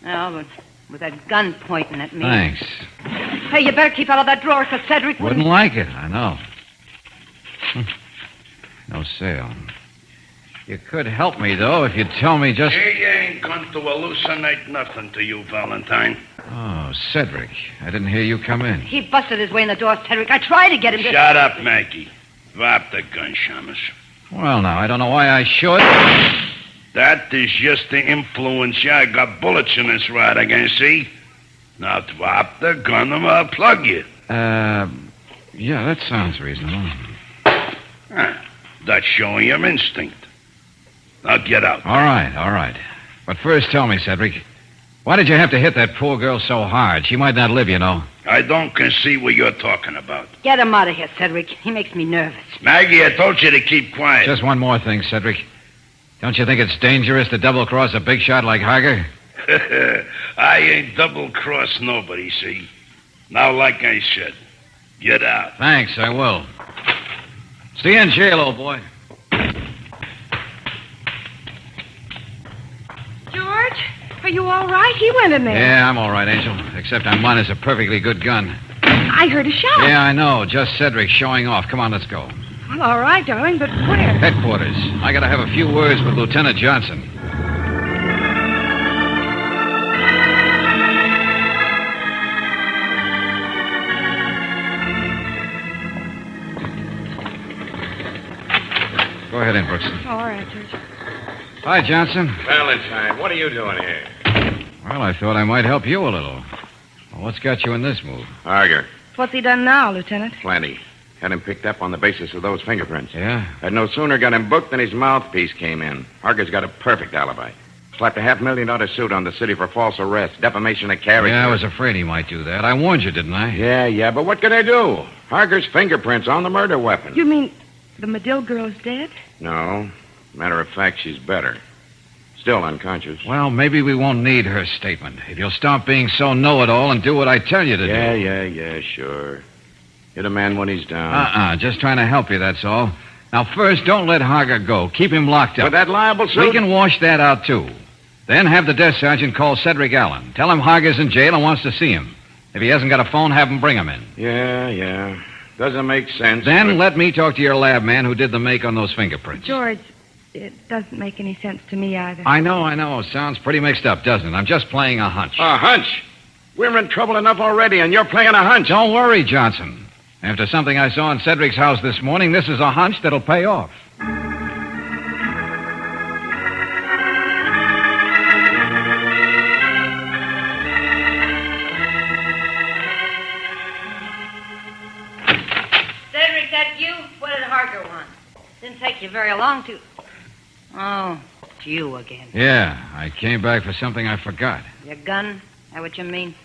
No, but with that gun pointing at me. Thanks. Hey, you better keep out of that drawer, because Cedric Wouldn't like it, I know. No sale. You could help me, though, if you'd tell me just... He ain't going to hallucinate nothing to you, Valentine. Oh, Cedric. I didn't hear you come in. He busted his way in the door, Cedric. I tried to get him to... Shut up, Maggie. Drop the gun, Shamus. Well, now, I don't know why I should. That is just the influence. Yeah, I got bullets in this rod, I can see. Now drop the gun and I'll plug you. Yeah, that sounds reasonable. That's showing your instinct. Now get out. All right. But first tell me, Cedric, why did you have to hit that poor girl so hard? She might not live, you know. I don't conceive what you're talking about. Get him out of here, Cedric. He makes me nervous. Maggie, I told you to keep quiet. Just one more thing, Cedric. Don't you think it's dangerous to double-cross a big shot like Harger? I ain't double-crossed nobody, see? Now, like I said, get out. Thanks, I will. See you in jail, old boy. George, are you all right? He went in there. Yeah, I'm all right, Angel. Except mine is a perfectly good gun. I heard a shot. Yeah, I know. Just Cedric showing off. Come on, let's go. Well, all right, darling, but where? Headquarters. I gotta have a few words with Lieutenant Johnson. Go ahead in, Brooks. All right, George. Hi, Johnson. Valentine, what are you doing here? Well, I thought I might help you a little. Well, what's got you in this mood? Harger. What's he done now, Lieutenant? Plenty. Had him picked up on the basis of those fingerprints. Yeah? I'd no sooner got him booked than his mouthpiece came in. Harger's got a perfect alibi. Slapped a $500,000 suit on the city for false arrest, defamation of character. Yeah, I was afraid he might do that. I warned you, didn't I? Yeah, but what can I do? Harger's fingerprints on the murder weapon. You mean the Medill girl's dead? No. Matter of fact, she's better. Still unconscious. Well, maybe we won't need her statement. If you'll stop being so know-it-all and do what I tell you to do. Yeah, sure. Hit a man when he's down. Just trying to help you, that's all. Now, first, don't let Harger go. Keep him locked up. With that liable suit? We can wash that out, too. Then have the desk sergeant call Cedric Allen. Tell him Harger's in jail and wants to see him. If he hasn't got a phone, have him bring him in. Yeah. Doesn't make sense. Then let me talk to your lab man who did the make on those fingerprints. George, it doesn't make any sense to me either. I know. Sounds pretty mixed up, doesn't it? I'm just playing a hunch. A hunch? We're in trouble enough already, and you're playing a hunch. Don't worry, Johnson. After something I saw in Cedric's house this morning, this is a hunch that'll pay off. Cedric, that you? What did Harger want? Didn't take you very long to... Oh, it's you again. Yeah, I came back for something I forgot. Your gun? Is that what you mean?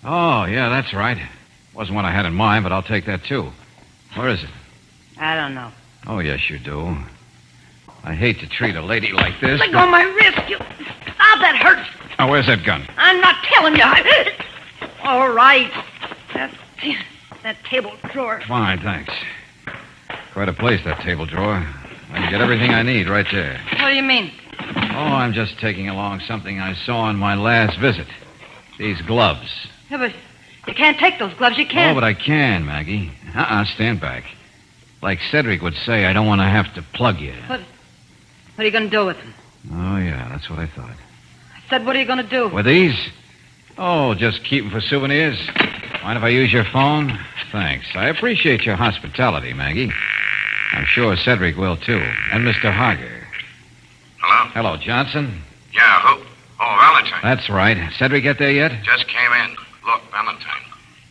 Oh, yeah, that's right. Wasn't what I had in mind, but I'll take that, too. Where is it? I don't know. Oh, yes, you do. I hate to treat a lady like this. Let go of my wrist. You... Stop, that hurts. Oh, where's that gun? I'm not telling you. All right. That table drawer. Fine, thanks. Quite a place, that table drawer. I can get everything I need right there. What do you mean? Oh, I'm just taking along something I saw on my last visit. These gloves. Yeah, but you can't take those gloves. You can't. Oh, but I can, Maggie. Stand back. Like Cedric would say, I don't want to have to plug you. What are you going to do with them? Oh, yeah, that's what I thought. I said, what are you going to do? With these? Oh, just keep them for souvenirs. Mind if I use your phone? Thanks. I appreciate your hospitality, Maggie. I'm sure Cedric will, too. And Mr. Harger. Hello? Hello, Johnson. Yeah, who? Oh, Valentine. That's right. Cedric get there yet? Just came in. Look, Valentine,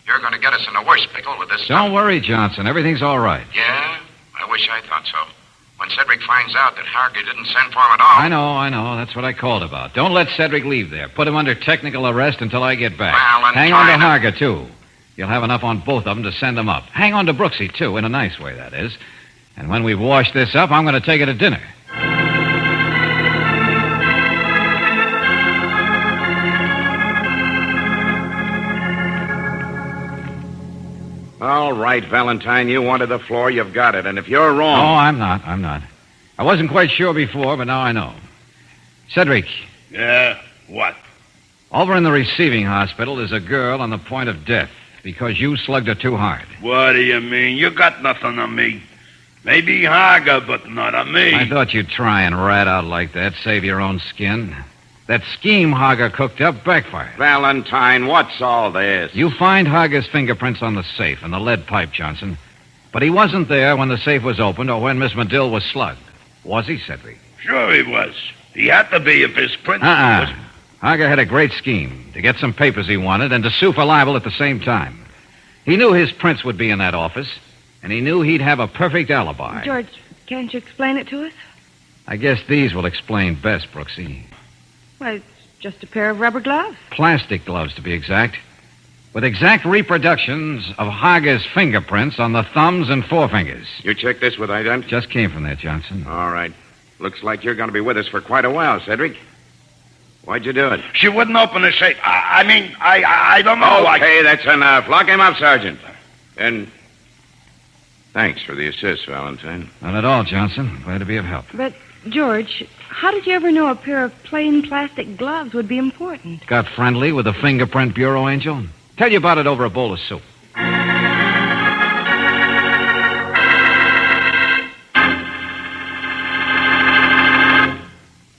you're going to get us in a worse pickle with this. Don't worry, Johnson. Everything's all right. Yeah? I wish I thought so. When Cedric finds out that Harger didn't send for him at all... I know. That's what I called about. Don't let Cedric leave there. Put him under technical arrest until I get back. Valentine. Hang on to Harger, too. You'll have enough on both of them to send them up. Hang on to Brooksy, too, in a nice way, that is. And when we've washed this up, I'm going to take her to dinner. All right, Valentine, you wanted the floor, you've got it. And if you're wrong... Oh, I'm not. I wasn't quite sure before, but now I know. Cedric. Yeah? What? Over in the receiving hospital is a girl on the point of death because you slugged her too hard. What do you mean? You got nothing on me. Maybe Harger, but not on me. I thought you'd try and rat out like that, save your own skin. That scheme Harger cooked up backfired. Valentine, what's all this? You find Harger's fingerprints on the safe and the lead pipe, Johnson. But he wasn't there when the safe was opened or when Miss Medill was slugged. Was he, Cedric? Sure he was. He had to be if his prints... Harger had a great scheme to get some papers he wanted and to sue for libel at the same time. He knew his prints would be in that office, and he knew he'd have a perfect alibi. George, can't you explain it to us? I guess these will explain best, Brooksy. Well, it's just a pair of rubber gloves. Plastic gloves, to be exact. With exact reproductions of Harger's fingerprints on the thumbs and forefingers. You checked this with ident? Just came from there, Johnson. All right. Looks like you're going to be with us for quite a while, Cedric. Why'd you do it? She wouldn't open the safe. I don't know. Okay, that's enough. Lock him up, Sergeant. And thanks for the assist, Valentine. Not at all, Johnson. Glad to be of help. But, George, how did you ever know a pair of plain plastic gloves would be important? Got friendly with the fingerprint bureau, Angel? Tell you about it over a bowl of soup.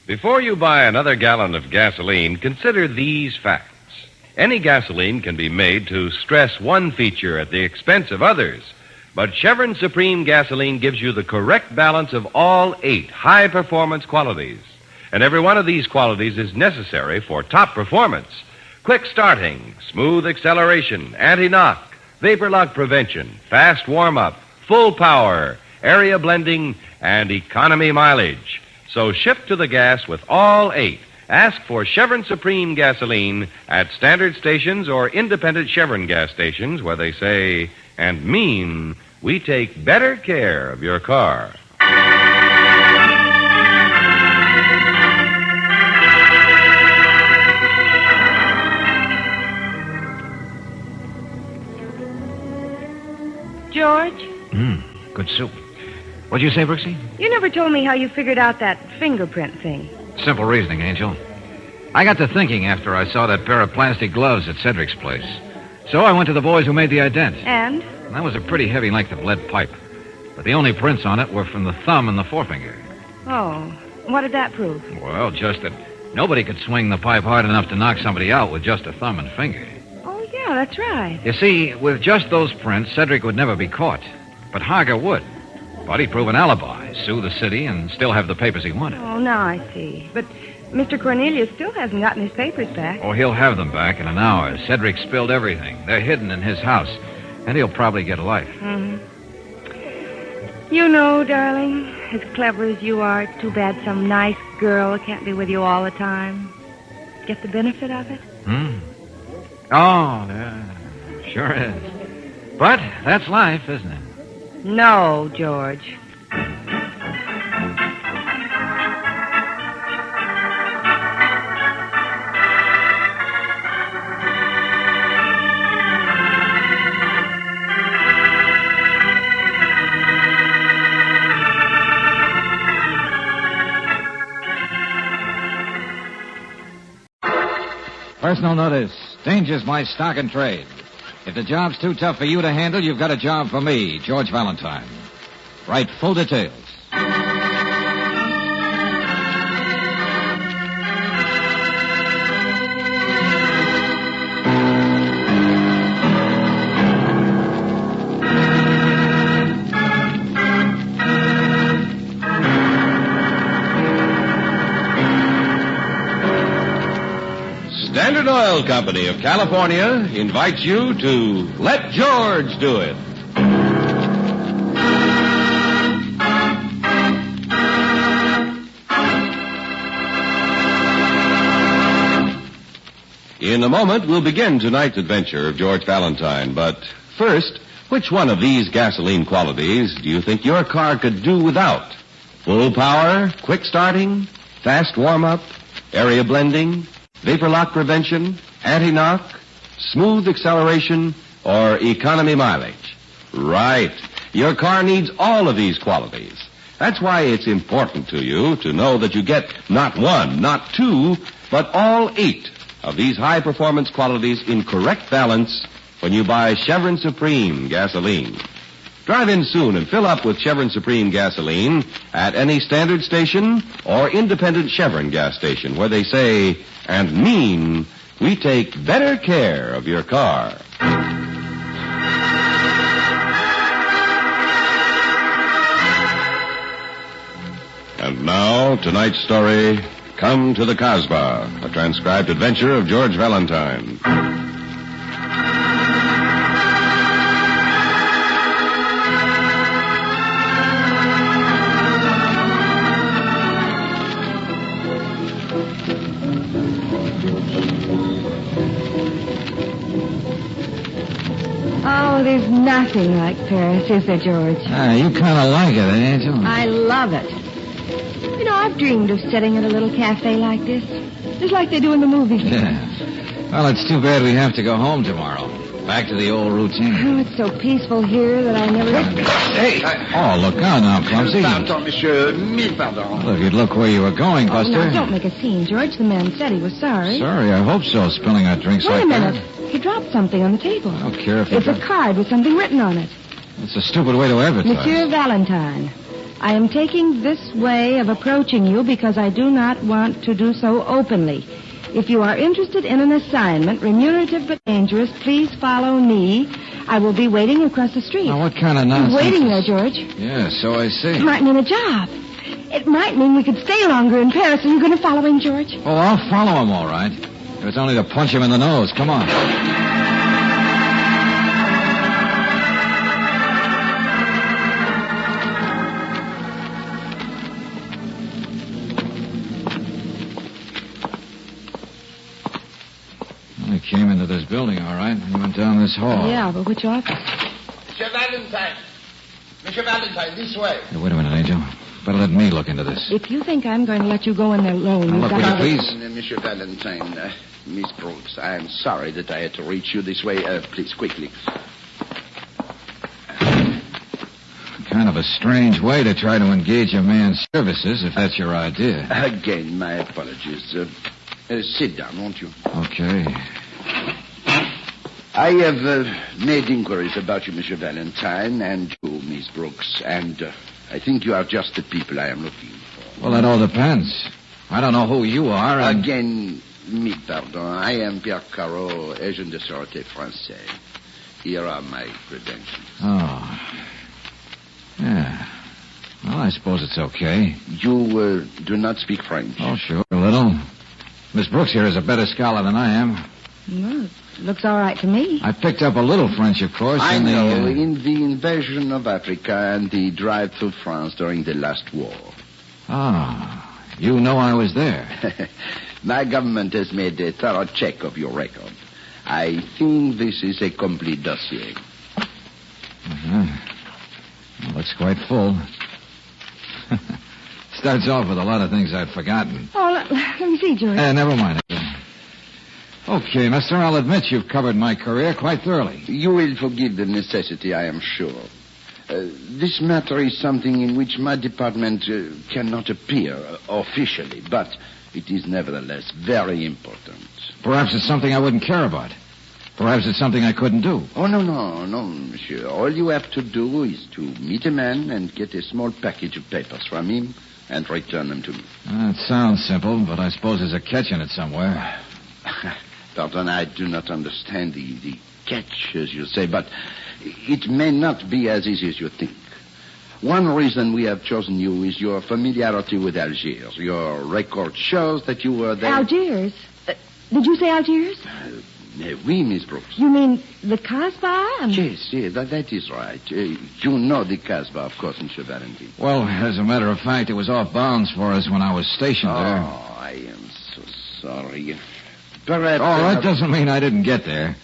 Before you buy another gallon of gasoline, consider these facts. Any gasoline can be made to stress one feature at the expense of others. But Chevron Supreme gasoline gives you the correct balance of all 8 high-performance qualities. And every one of these qualities is necessary for top performance. Quick starting, smooth acceleration, anti-knock, vapor lock prevention, fast warm-up, full power, area blending, and economy mileage. So shift to the gas with all 8. Ask for Chevron Supreme gasoline at standard stations or independent Chevron gas stations where they say and mean we take better care of your car. George? Good soup. What'd you say, Brooksy? You never told me how you figured out that fingerprint thing. Simple reasoning, Angel. I got to thinking after I saw that pair of plastic gloves at Cedric's place. So I went to the boys who made the ident. And? That was a pretty heavy length of lead pipe. But the only prints on it were from the thumb and the forefinger. Oh, what did that prove? Well, just that nobody could swing the pipe hard enough to knock somebody out with just a thumb and finger. Oh, yeah, that's right. You see, with just those prints, Cedric would never be caught. But Harger would. But he'd prove an alibi, sue the city, and still have the papers he wanted. Oh, now I see. But Mr. Cornelius still hasn't gotten his papers back. Oh, he'll have them back in an hour. Cedric spilled everything. They're hidden in his house. And he'll probably get life. Mm-hmm. You know, darling, as clever as you are, it's too bad some nice girl can't be with you all the time. Get the benefit of it? Oh, yeah, sure is. But that's life, isn't it? No, George. Personal notice. Danger's my stock and trade. If the job's too tough for you to handle, you've got a job for me, George Valentine. Write full details. Standard Oil Oil Company of California invites you to Let George Do It. In a moment, we'll begin tonight's adventure of George Valentine. But first, which one of these gasoline qualities do you think your car could do without? Full power, quick starting, fast warm-up, area blending, vapor lock prevention, anti-knock, smooth acceleration, or economy mileage? Right. Your car needs all of these qualities. That's why it's important to you to know that you get not one, not two, but all 8 of these high-performance qualities in correct balance when you buy Chevron Supreme gasoline. Drive in soon and fill up with Chevron Supreme gasoline at any standard station or independent Chevron gas station where they say and mean we take better care of your car. And now, tonight's story, Come to the Casbah, a transcribed adventure of George Valentine. Oh, there's nothing like Paris, is there, George? You kind of like it, ain't you? I love it. You know, I've dreamed of sitting at a little cafe like this, just like they do in the movies. Yeah. Well, it's too bad we have to go home tomorrow. Back to the old routine. Oh, it's so peaceful here that I never... Hey! Oh, look out now, Clumsy. Pardon, monsieur. Mille pardons. Well, if you'd look where you were going, Buster. Oh, now, don't make a scene, George. The man said he was sorry. Sorry, I hope so, spilling our drinks Wait like a minute. that. He dropped something on the table. I don't care if It's a card with something written on it. It's a stupid way to advertise. Monsieur Valentine, I am taking this way of approaching you because I do not want to do so openly. If you are interested in an assignment, remunerative but dangerous, please follow me. I will be waiting across the street. Now, what kind of nonsense? He's waiting there, George. Yeah, so I see. It might mean a job. It might mean we could stay longer in Paris. Are you going to follow him, George? Oh, I'll follow him, all right. If it's only to punch him in the nose. Come on. He came into this building, all right, and he went down this hall. Yeah, but which office? Monsieur Valentine. Monsieur Valentine, this way. Hey, wait a minute, Angel. Better let me look into this. If you think I'm going to let you go in there alone, Now, you've look, got will you to... please? Monsieur Valentine, Miss Brooks, I am sorry that I had to reach you this way. Please, quickly. Kind of a strange way to try to engage a man's services, if that's your idea. Again, my apologies. Sit down, won't you? Okay. I have made inquiries about you, Monsieur Valentine, and you, Miss Brooks, and I think you are just the people I am looking for. Well, that all depends. I don't know who you are, and... Again, mille pardon. I am Pierre Carreau, agent de sûreté français. Here are my credentials. Oh. Yeah. Well, I suppose it's okay. You do not speak French? Oh, sure, a little. Miss Brooks here is a better scholar than I am. Well, it looks all right to me. I picked up a little French, of course. I know, the, in the invasion of Africa and the drive through France during the last war. Ah, you know I was there. My government has made a thorough check of your record. I think this is a complete dossier. Uh-huh. Well, looks quite full. Starts off with a lot of things I'd forgotten. Oh, let me see, George. Never mind. Okay, mister, I'll admit you've covered my career quite thoroughly. You will forgive the necessity, I am sure. This matter is something in which my department cannot appear officially, but it is nevertheless very important. Perhaps it's something I wouldn't care about. Perhaps it's something I couldn't do. Oh, no, monsieur. All you have to do is to meet a man and get a small package of papers from him and return them to me. It sounds simple, but I suppose there's a catch in it somewhere. Pardon, I do not understand the catch, as you say, but it may not be as easy as you think. One reason we have chosen you is your familiarity with Algiers. Your record shows that you were there... Algiers? Did you say Algiers? Oui, Miss Brooks. You mean the Casbah? Yes, that is right. You know the Casbah, of course, Monsieur Valentine. Well, as a matter of fact, it was off bounds for us when I was stationed there. Oh, I am so sorry. Perhaps... Oh, that doesn't mean I didn't get there.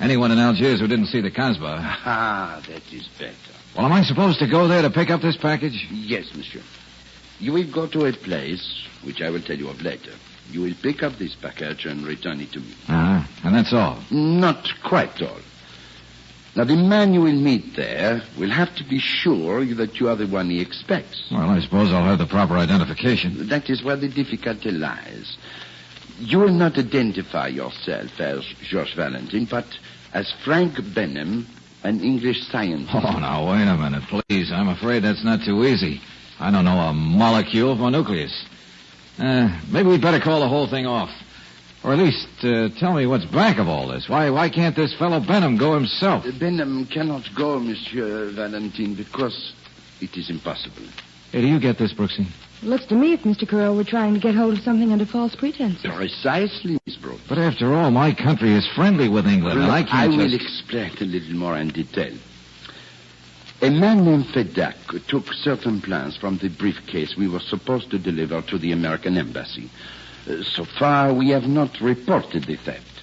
Anyone in Algiers who didn't see the Casbah. Ah, that is better. Well, am I supposed to go there to pick up this package? Yes, monsieur. You will go to a place, which I will tell you of later. You will pick up this package and return it to me. And that's all? Not quite all. Now, the man you will meet there will have to be sure that you are the one he expects. Well, I suppose I'll have the proper identification. That is where the difficulty lies. You will not identify yourself as George Valentine, but as Frank Benham, an English scientist. Oh, now, wait a minute, please. I'm afraid that's not too easy. I don't know a molecule from a nucleus. Maybe we'd better call the whole thing off. Or at least tell me what's back of all this. Why can't this fellow Benham go himself? Benham cannot go, Monsieur Valentine, because it is impossible. Hey, do you get this, Brooksy? Looks to me if Mr. Carroll were trying to get hold of something under false pretenses. Precisely, Miss Brooks. But after all, my country is friendly with England, and I can't will explain a little more in detail. A man named Fedak took certain plans from the briefcase we were supposed to deliver to the American embassy. So far, we have not reported the theft.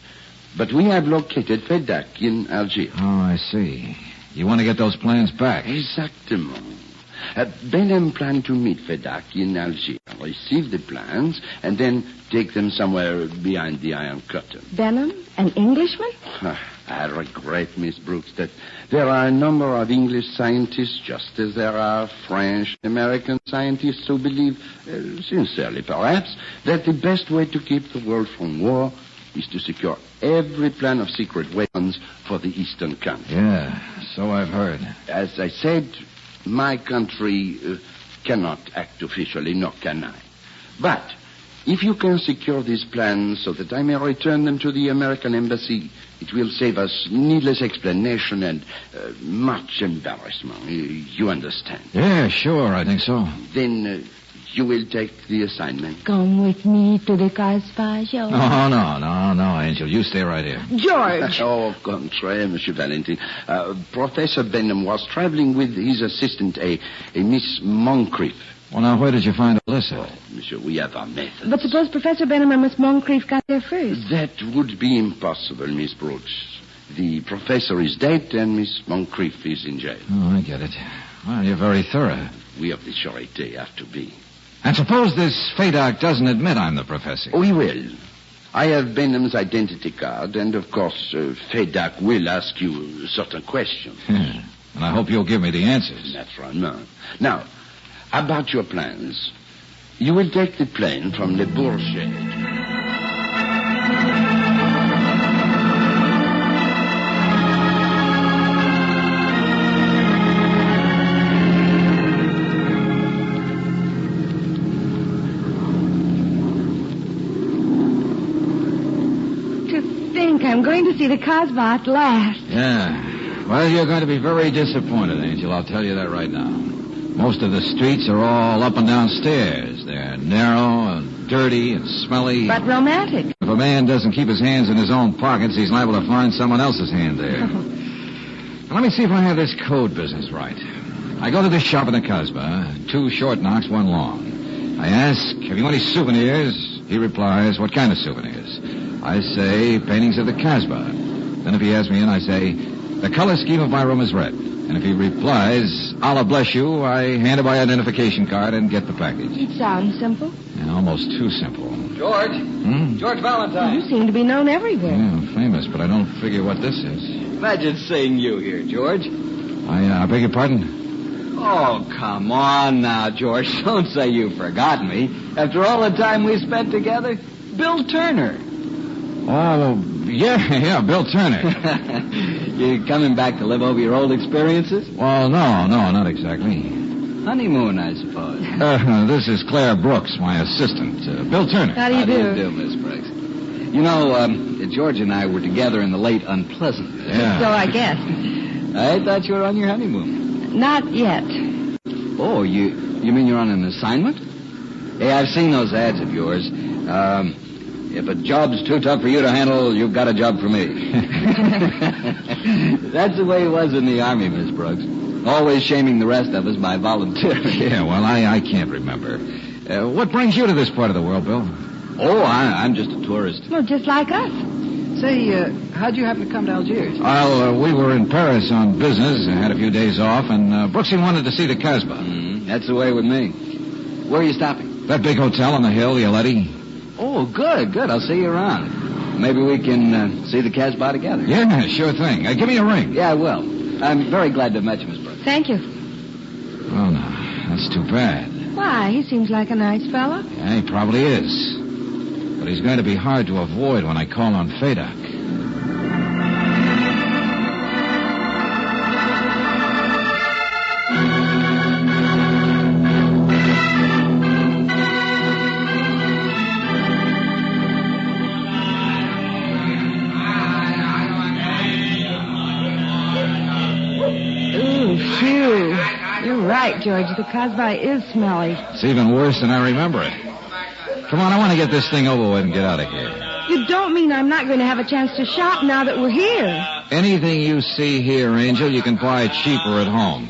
But we have located Fedak in Algiers. Oh, I see. You want to get those plans back? Exactement. Benham planned to meet Fedak in Algiers, receive the plans, and then take them somewhere behind the Iron Curtain. Benham? An Englishman? I regret, Miss Brooks, that there are a number of English scientists, just as there are French, American scientists who believe, sincerely perhaps, that the best way to keep the world from war is to secure every plan of secret weapons for the Eastern countries. Yeah, so I've heard. As I said, my country cannot act officially, nor can I. But if you can secure these plans so that I may return them to the American embassy, it will save us needless explanation and much embarrassment. You understand? Yeah, sure, I think so. Then you will take the assignment. Come with me to the Casbah, George. No, Angel. You stay right here. George! Au contraire, Monsieur Valentine. Professor Benham was traveling with his assistant, a Miss Moncrief. Well, now, where did you find Alyssa? Oh, monsieur, we have our methods. But suppose Professor Benham and Miss Moncrief got there first. That would be impossible, Miss Brooks. The professor is dead and Miss Moncrief is in jail. Oh, I get it. Well, you're very thorough. We of the Charité have to be. And suppose this Fedak doesn't admit I'm the professor. We will. I have Benham's identity card, and of course, Fedak will ask you certain questions. And I hope you'll give me the answers. Naturally. Now, about your plans. You will take the plane from Le Bourget. To think I'm going to see the Casbah at last. Yeah. Well, you're going to be very disappointed, Angel. I'll tell you that right now. Most of the streets are all up and down stairs. They're narrow and dirty and smelly. But romantic. If a man doesn't keep his hands in his own pockets, he's liable to find someone else's hand there. Now, let me see if I have this code business right. I go to this shop in the Casbah, 2 short knocks, 1 long. I ask, have you any souvenirs? He replies, what kind of souvenirs? I say, paintings of the Casbah. Then if he asks me in, I say, the color scheme of my room is red. And if he replies, Allah bless you, I hand him my identification card and get the package. It sounds simple. Yeah, almost too simple. George? George Valentine. You seem to be known everywhere. Yeah, famous, but I don't figure what this is. Imagine seeing you here, George. I beg your pardon? Oh, come on now, George. Don't say you've forgotten me. After all the time we spent together, Bill Turner. Oh, yeah, Bill Turner. You coming back to live over your old experiences? Well, no, not exactly. Honeymoon, I suppose. This is Claire Brooks, my assistant. Bill Turner. How do you do? How do you do, Miss Brooks? You know, George and I were together in the late Unpleasantness. Yeah. So I guess. I thought you were on your honeymoon. Not yet. Oh, you mean you're on an assignment? Hey, I've seen those ads of yours. If a job's too tough for you to handle, you've got a job for me. That's the way it was in the Army, Miss Brooks. Always shaming the rest of us by volunteering. Yeah, well, I can't remember. What brings you to this part of the world, Bill? Oh, I'm just a tourist. Well, just like us. Say, how'd you happen to come to Algiers? Well, we were in Paris on business. I had a few days off, and Brooksy wanted to see the Casbah. That's the way with me. Where are you stopping? That big hotel on the hill, the Aletti. Oh, good. I'll see you around. Maybe we can see the Casbah together. Yeah, sure thing. Give me a ring. Yeah, I will. I'm very glad to have met you, Miss Brooks. Thank you. Oh, no. That's too bad. Why? He seems like a nice fellow. Yeah, he probably is. But he's going to be hard to avoid when I call on Fadak. You're right, George. The Casbah is smelly. It's even worse than I remember it. Come on, I want to get this thing over with and get out of here. You don't mean I'm not going to have a chance to shop now that we're here? Anything you see here, Angel, you can buy cheaper at home.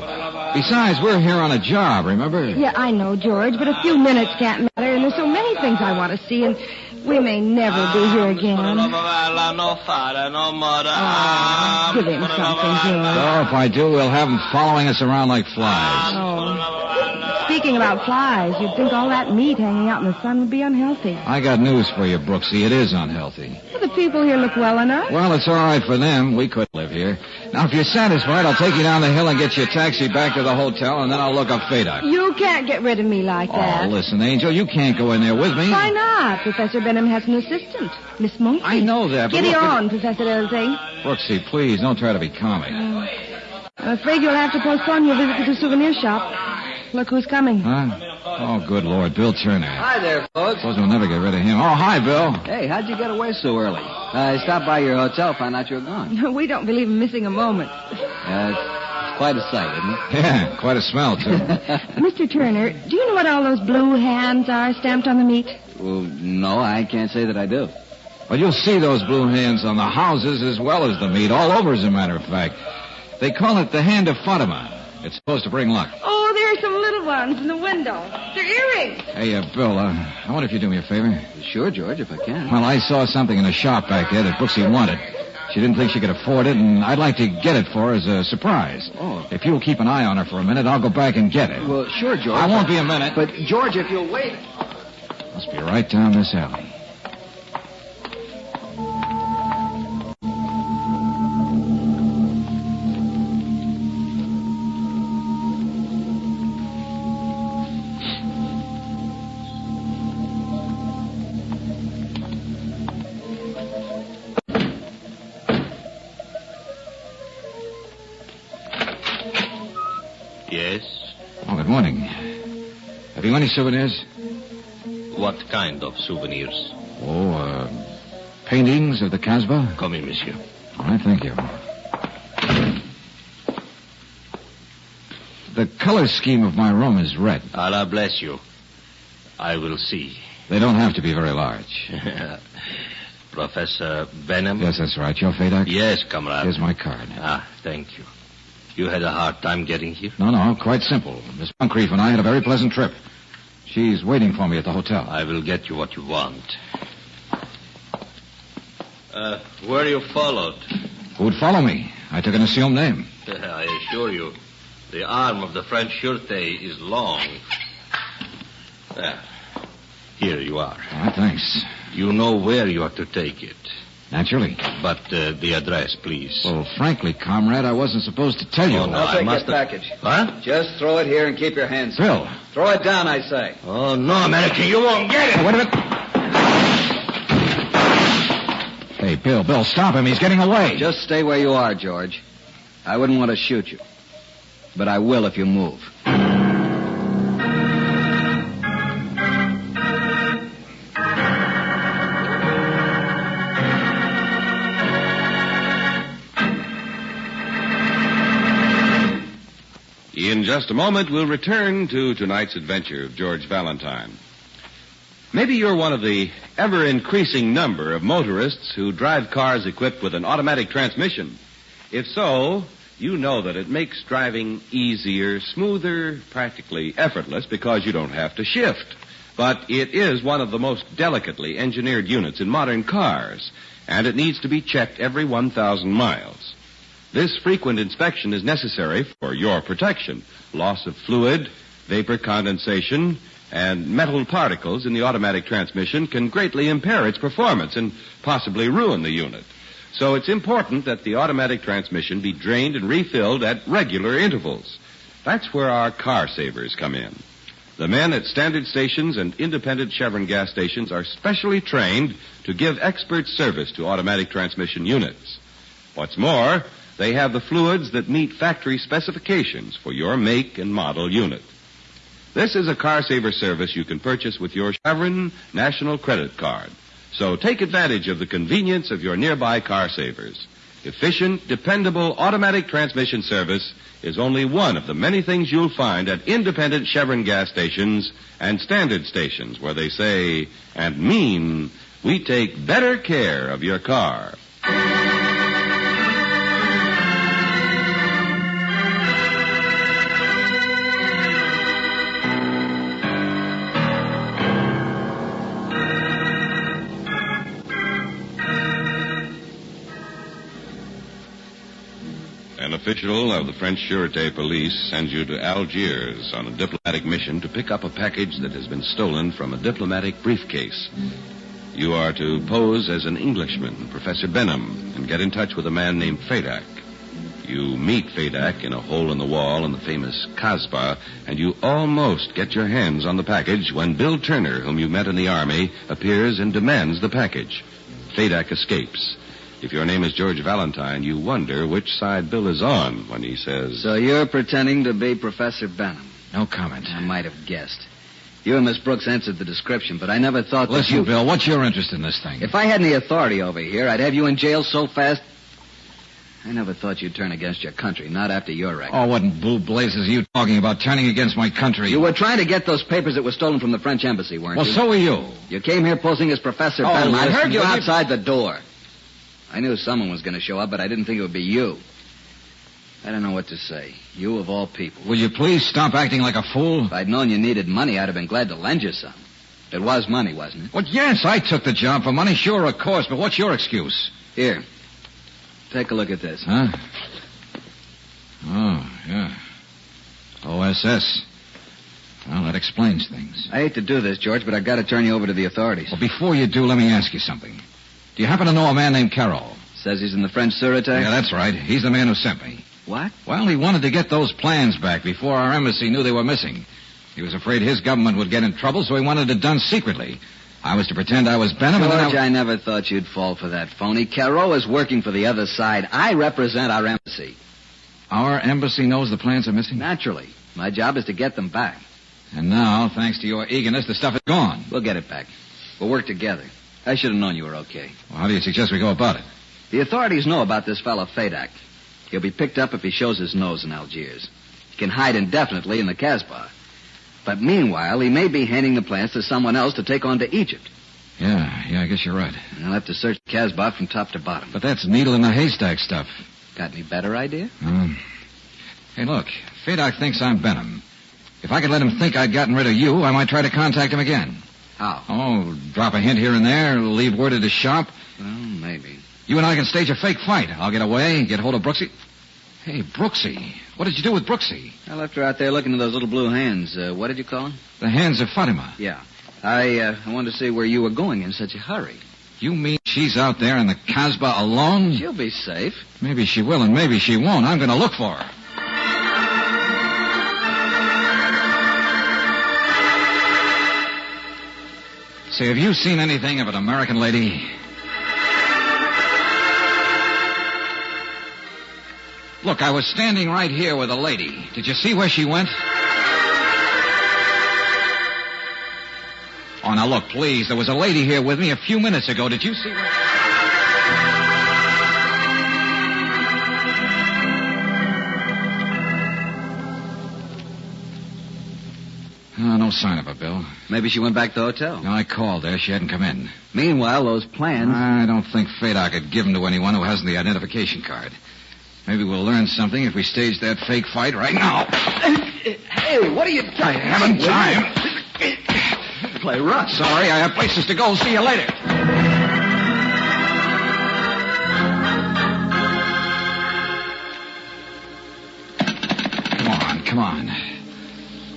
Besides, we're here on a job, remember? Yeah, I know, George, but a few minutes can't matter, and there's so many things I want to see, and we may never be here again. Oh, give him something, George. So if I do, we'll have him following us around like flies. Oh. Speaking about flies, you'd think all that meat hanging out in the sun would be unhealthy. I got news for you, Brooksy. It is unhealthy. Well, the people here look well enough. Well, it's all right for them. We could live here. Now, if you're satisfied, I'll take you down the hill and get you a taxi back to the hotel, and then I'll look up Fadak. You can't get rid of me like that. Oh, listen, Angel, you can't go in there with me. Why not? Professor Benham has an assistant, Miss Monkey. I know that, but Get look, on, Professor Elsie. Brooksy, please, don't try to be comic. I'm afraid you'll have to postpone your visit to the souvenir shop. Look who's coming. Huh? Oh, good Lord, Bill Turner. Hi there, folks. Suppose we'll never get rid of him. Oh, hi, Bill. Hey, how'd you get away so early? I stopped by your hotel, found out you were gone. We don't believe in missing a moment. It's quite a sight, isn't it? Yeah, quite a smell, too. Mr. Turner, do you know what all those blue hands are stamped on the meat? Well, no, I can't say that I do. Well, you'll see those blue hands on the houses as well as the meat, all over, as a matter of fact. They call it the Hand of Fatima. It's supposed to bring luck. Oh, there are some little ones in the window. They're earrings. Hey, Bill, I wonder if you'd do me a favor. Sure, George, if I can. Well, I saw something in a shop back there that Brooksy wanted. She didn't think she could afford it, and I'd like to get it for her as a surprise. Oh. If you'll keep an eye on her for a minute, I'll go back and get it. Well, sure, George. I won't be a minute. But, George, if you'll wait... Must be right down this alley. Yes? Oh, good morning. Have you any souvenirs? What kind of souvenirs? Oh, paintings of the Casbah? Come in, monsieur. All right, thank you. The color scheme of my room is red. Allah bless you. I will see. They don't have to be very large. Professor Benham? Yes, that's right. You're Fadak? Yes, comrade. Here's my card. Ah, thank you. You had a hard time getting here? No, quite simple. Miss Moncrief and I had a very pleasant trip. She's waiting for me at the hotel. I will get you what you want. Were you followed? Who'd follow me? I took an assumed name. I assure you, the arm of the French Sûreté is long. Here you are. All right, thanks. You know where you are to take it. Naturally. But the address, please. Well, frankly, comrade, I wasn't supposed to tell you. Oh, no, I'll take that package. What? Just throw it here and keep your hands Bill. free. Throw it down, I say. Oh, no, American, you won't get it. Wait a minute. Hey, Bill, stop him. He's getting away. Just stay where you are, George. I wouldn't want to shoot you. But I will if you move. In just a moment, we'll return to tonight's adventure of George Valentine. Maybe you're one of the ever-increasing number of motorists who drive cars equipped with an automatic transmission. If so, you know that it makes driving easier, smoother, practically effortless because you don't have to shift. But it is one of the most delicately engineered units in modern cars, and it needs to be checked every 1,000 miles. This frequent inspection is necessary for your protection. Loss of fluid, vapor condensation, and metal particles in the automatic transmission can greatly impair its performance and possibly ruin the unit. So it's important that the automatic transmission be drained and refilled at regular intervals. That's where our car savers come in. The men at standard stations and independent Chevron gas stations are specially trained to give expert service to automatic transmission units. What's more, they have the fluids that meet factory specifications for your make and model unit. This is a car saver service you can purchase with your Chevron National Credit Card. So take advantage of the convenience of your nearby car savers. Efficient, dependable automatic transmission service is only one of the many things you'll find at independent Chevron gas stations and standard stations where they say and mean, we take better care of your car. An official of the French Sûreté police sends you to Algiers on a diplomatic mission to pick up a package that has been stolen from a diplomatic briefcase. You are to pose as an Englishman, Professor Benham, and get in touch with a man named Fedak. You meet Fedak in a hole in the wall in the famous Casbah, and you almost get your hands on the package when Bill Turner, whom you met in the army, appears and demands the package. Fedak escapes. If your name is George Valentine, you wonder which side Bill is on when he says... So you're pretending to be Professor Benham? No comment. I might have guessed. You and Miss Brooks answered the description, but I never thought that Listen, Bill, what's your interest in this thing? If I had any authority over here, I'd have you in jail so fast... I never thought you'd turn against your country, not after your record. Oh, what in blue blazes are you talking about, turning against my country? You were trying to get those papers that were stolen from the French embassy, weren't you? Well, so were you. You came here posing as Professor Benham. I listen, heard you outside the door. I knew someone was going to show up, but I didn't think it would be you. I don't know what to say. You of all people. Will you please stop acting like a fool? If I'd known you needed money, I'd have been glad to lend you some. It was money, wasn't it? Well, yes, I took the job for money, sure, of course, but what's your excuse? Here. Take a look at this. Huh? Oh, yeah. OSS. Well, that explains things. I hate to do this, George, but I've got to turn you over to the authorities. Well, before you do, let me ask you something. Do you happen to know a man named Carroll? Says he's in the French Sûreté? Yeah, that's right. He's the man who sent me. What? Well, he wanted to get those plans back before our embassy knew they were missing. He was afraid his government would get in trouble, so he wanted it done secretly. I was to pretend I was Benham, George, and then I never thought you'd fall for that phony. Carroll is working for the other side. I represent our embassy. Our embassy knows the plans are missing? Naturally. My job is to get them back. And now, thanks to your eagerness, the stuff is gone. We'll get it back. We'll work together. I should have known you were okay. Well, how do you suggest we go about it? The authorities know about this fellow Fedak. He'll be picked up if he shows his nose in Algiers. He can hide indefinitely in the Casbah. But meanwhile, he may be handing the plans to someone else to take on to Egypt. Yeah, I guess you're right. And I'll have to search the Casbah from top to bottom. But that's needle in the haystack stuff. Got any better idea? Hey, look, Fedak thinks I'm Benham. If I could let him think I'd gotten rid of you, I might try to contact him again. How? Oh, drop a hint here and there, leave word at his shop. Well, maybe. You and I can stage a fake fight. I'll get away, get hold of Brooksy. Hey, Brooksy. What did you do with Brooksy? I left her out there looking at those little blue hands. What did you call them? The hands of Fatima. Yeah. I wanted to see where you were going in such a hurry. You mean she's out there in the Casbah alone? She'll be safe. Maybe she will and maybe she won't. I'm going to look for her. Say, have you seen anything of an American lady? Look, I was standing right here with a lady. Did you see where she went? Oh, now look, please. There was a lady here with me a few minutes ago. Did you see where... Oh, no sign of her, Bill. Maybe she went back to the hotel. No, I called her. She hadn't come in. Meanwhile, those plans... I don't think Fadak could give them to anyone who hasn't the identification card. Maybe we'll learn something if we stage that fake fight right now. Hey, what are you doing? I haven't time. Play rough. Sorry, I have places to go. See you later. Come on.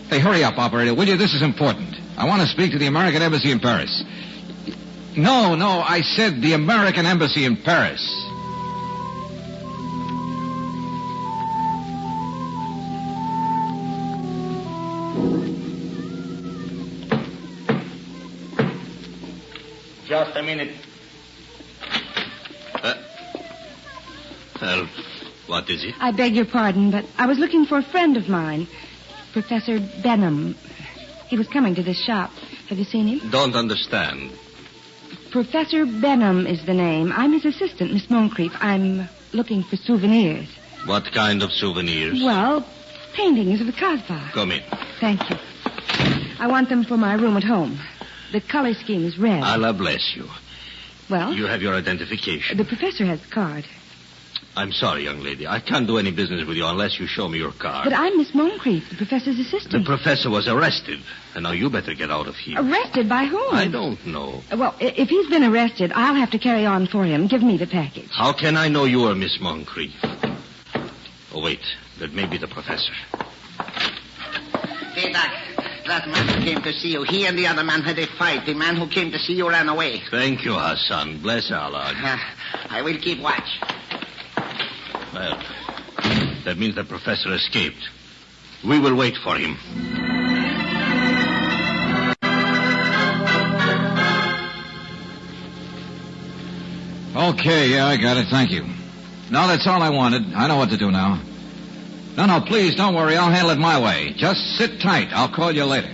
Hey, hurry up, operator, will you? This is important. I want to speak to the American Embassy in Paris. No, I said the American Embassy in Paris. Just a minute. What is it? I beg your pardon, but I was looking for a friend of mine, Professor Benham. He was coming to this shop. Have you seen him? Don't understand. Professor Benham is the name. I'm his assistant, Miss Moncrief. I'm looking for souvenirs. What kind of souvenirs? Well, paintings of the Casbah. Come in. Thank you. I want them for my room at home. The color scheme is red. Allah bless you. Well? You have your identification. The professor has the card. I'm sorry, young lady. I can't do any business with you unless you show me your card. But I'm Miss Moncrief, the professor's assistant. The professor was arrested, and now you better get out of here. Arrested by whom? I don't know. Well, if he's been arrested, I'll have to carry on for him. Give me the package. How can I know you are Miss Moncrief? Oh, wait. That may be the professor. Fadak, that man who came to see you, he and the other man had a fight. The man who came to see you ran away. Thank you, Hassan. Bless Allah. I will keep watch. Well, that means the professor escaped. We will wait for him. Okay, yeah, I got it. Thank you. No, that's all I wanted. I know what to do now. No, please, don't worry. I'll handle it my way. Just sit tight. I'll call you later.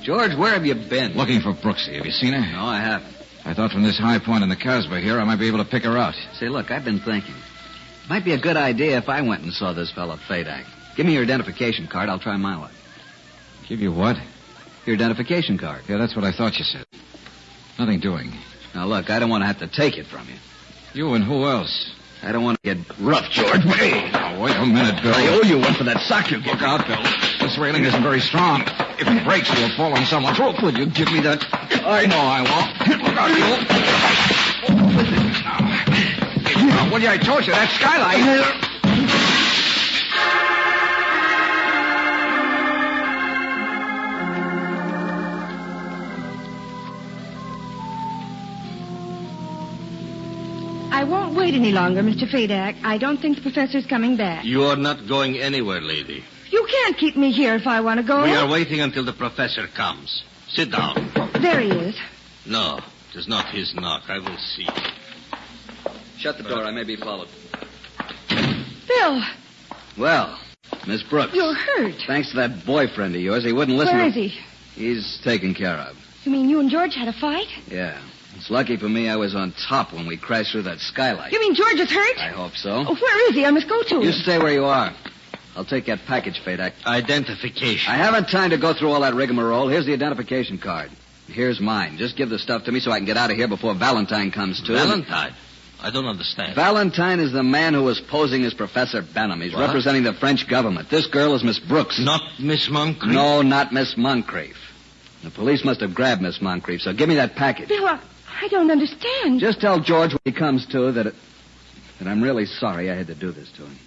George, where have you been? Looking for Brooksy. Have you seen her? No, I haven't. I thought from this high point in the Casbah here, I might be able to pick her out. Say, look, I've been thinking. Might be a good idea if I went and saw this fella Fadak. Give me your identification card. I'll try my luck. Give you what? Your identification card. Yeah, that's what I thought you said. Nothing doing. Now, look, I don't want to have to take it from you. You and who else? I don't want to get rough, George. Hey, now, wait a minute, Bill. I owe you one for that sock you gave. Look out, Bill. This railing isn't very strong. If it breaks, we'll fall on someone's roof. Will you give me that? I know I won't. Look out, Bill. Now, what did I told you? That skylight. I won't wait any longer, Mr. Fadak. I don't think the professor's coming back. You are not going anywhere, lady. You can't keep me here if I want to go. We are waiting until the professor comes. Sit down. There he is. No, it is not his knock. I will see. Shut the door. I may be followed. Bill. Well, Miss Brooks. You're hurt. Thanks to that boyfriend of yours, he wouldn't listen Where to... is he? He's taken care of. You mean you and George had a fight? Yeah. It's lucky for me I was on top when we crashed through that skylight. You mean George is hurt? I hope so. Oh, where is he? I must go to him. You stay where you are. I'll take that package, Fadak. Identification. I haven't time to go through all that rigmarole. Here's the identification card. Here's mine. Just give the stuff to me so I can get out of here before Valentine comes too. Valentine? I don't understand. Valentine is the man who was posing as Professor Benham. He's representing the French government. This girl is Miss Brooks. Not Miss Moncrief? No, not Miss Moncrief. The police must have grabbed Miss Moncrief, so give me that package. Bill, I don't understand. Just tell George when he comes to that I'm really sorry I had to do this to him.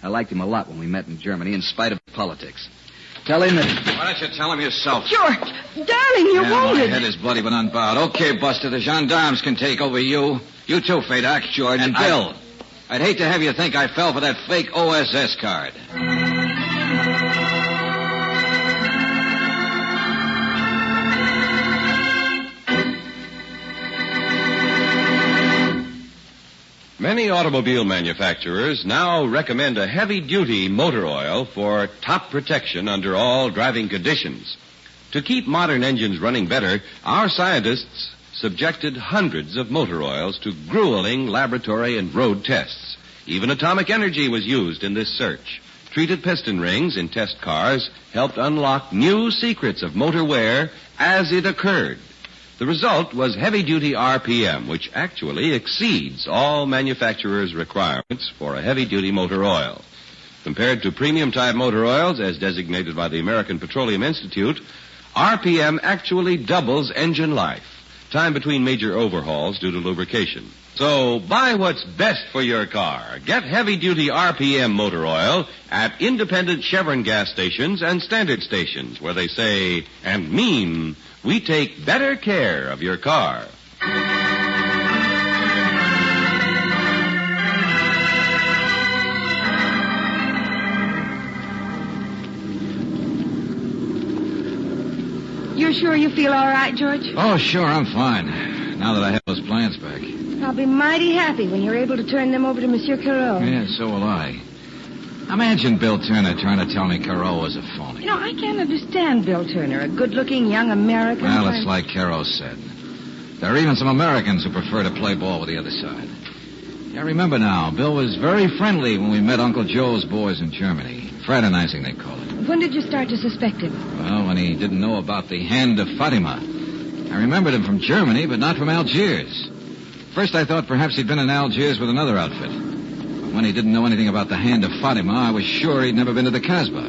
I liked him a lot when we met in Germany, in spite of politics. Tell him that... Why don't you tell him yourself? George, darling, you're wounded. My head is bloody but unbowed. Okay, Buster, the gendarmes can take over you. You too, Fadak. George, and Bill. I'd hate to have you think I fell for that fake OSS card. Many automobile manufacturers now recommend a heavy-duty motor oil for top protection under all driving conditions. To keep modern engines running better, our scientists subjected hundreds of motor oils to grueling laboratory and road tests. Even atomic energy was used in this search. Treated piston rings in test cars helped unlock new secrets of motor wear as it occurred. The result was heavy-duty RPM, which actually exceeds all manufacturers' requirements for a heavy-duty motor oil. Compared to premium-type motor oils, as designated by the American Petroleum Institute, RPM actually doubles engine life, time between major overhauls due to lubrication. So, buy what's best for your car. Get heavy-duty RPM motor oil at independent Chevron gas stations and standard stations, where they say and mean, we take better care of your car. You're sure you feel all right, George? Oh, sure, I'm fine. Now that I have those plans back. I'll be mighty happy when you're able to turn them over to Monsieur Carreau. Yeah, so will I. Imagine Bill Turner trying to tell me Carreau was a phony. You know, I can't understand Bill Turner, a good-looking young American. Well, it's like Carreau said. There are even some Americans who prefer to play ball with the other side. Yeah, remember now, Bill was very friendly when we met Uncle Joe's boys in Germany. Fraternizing, they call it. When did you start to suspect him? Well, when he didn't know about the Hand of Fatima. I remembered him from Germany, but not from Algiers. First, I thought perhaps he'd been in Algiers with another outfit. But when he didn't know anything about the Hand of Fatima, I was sure he'd never been to the Casbah.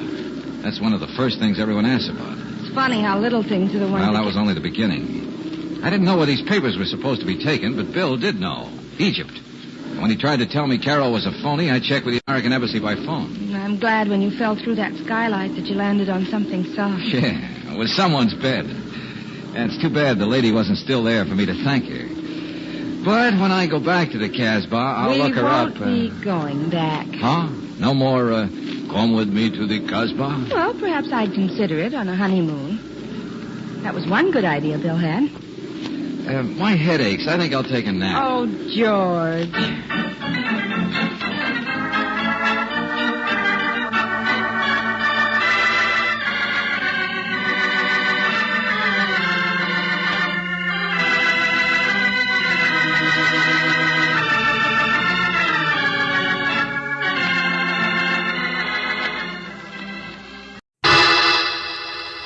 That's one of the first things everyone asks about. It's funny how little things are the ones Well, that was only the beginning. I didn't know where these papers were supposed to be taken, but Bill did know. Egypt. When he tried to tell me Carroll was a phony, I checked with the American Embassy by phone. I'm glad when you fell through that skylight that you landed on something soft. Yeah, it was someone's bed. And it's too bad the lady wasn't still there for me to thank her. But when I go back to the Casbah, I'll look her up. We won't be going back. Huh? No more, come with me to the Casbah? Well, perhaps I'd consider it on a honeymoon. That was one good idea Bill had. My head aches. I think I'll take a nap. Oh, George.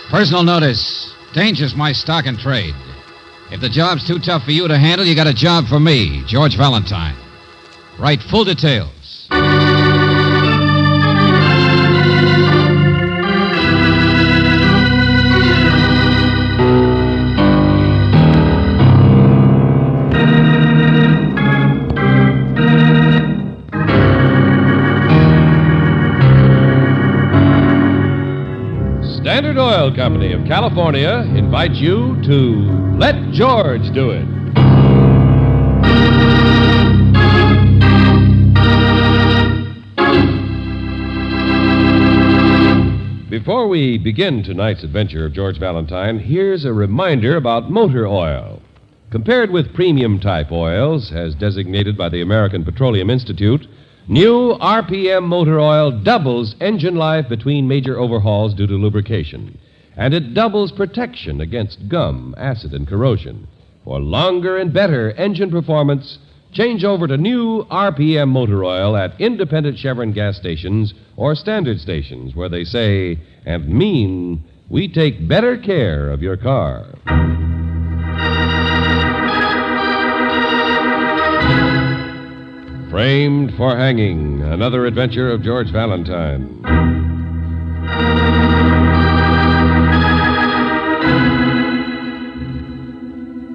Personal notice. Danger's my stock and trade. If the job's too tough for you to handle, you got a job for me, George Valentine. Write full details. Standard Oil Company of California invites you to Let George Do It. Before we begin tonight's adventure of George Valentine, here's a reminder about motor oil. Compared with premium-type oils, as designated by the American Petroleum Institute, new RPM motor oil doubles engine life between major overhauls due to lubrication. And it doubles protection against gum, acid, and corrosion. For longer and better engine performance, change over to new RPM motor oil at independent Chevron gas stations or standard stations where they say and mean we take better care of your car. Framed for Hanging, another adventure of George Valentine.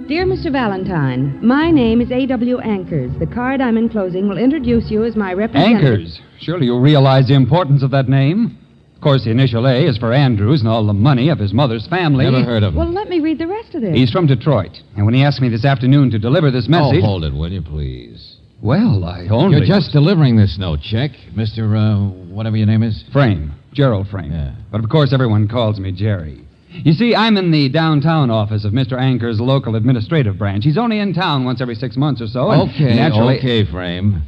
Dear Mr. Valentine, my name is A.W. Ankers. The card I'm enclosing will introduce you as my representative. Ankers. Surely you realize the importance of that name. Of course, the initial A is for Andrews and all the money of his mother's family. Never heard of him. Well, let me read the rest of this. He's from Detroit. And when he asked me this afternoon to deliver this message... Oh, hold it, will you, please? Well, I only... You're just delivering this note, check, Mr., whatever your name is? Frame. Gerald Frame. Yeah. But, of course, everyone calls me Jerry. You see, I'm in the downtown office of Mr. Ankers' local administrative branch. He's only in town once every 6 months or so. Okay, Frame.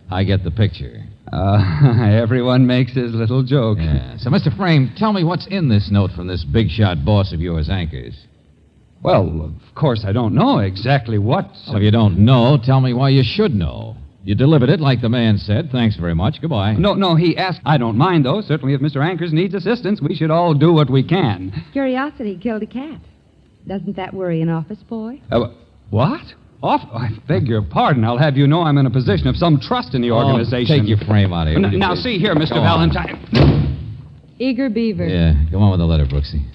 I get the picture. Everyone makes his little joke. Yeah. So, Mr. Frame, tell me what's in this note from this big-shot boss of yours, Ankers. Well, of course, I don't know exactly what. Well, if you don't know, tell me why you should know. You delivered it like the man said. Thanks very much. Goodbye. No, he asked. I don't mind, though. Certainly, if Mr. Ankers needs assistance, we should all do what we can. Curiosity killed a cat. Doesn't that worry an office boy? What? I beg your pardon. I'll have you know I'm in a position of some trust in the organization. Take your frame out of here. Now, see here, Mr. Valentine. Eager Beaver. Yeah, go on with the letter, Brooksy.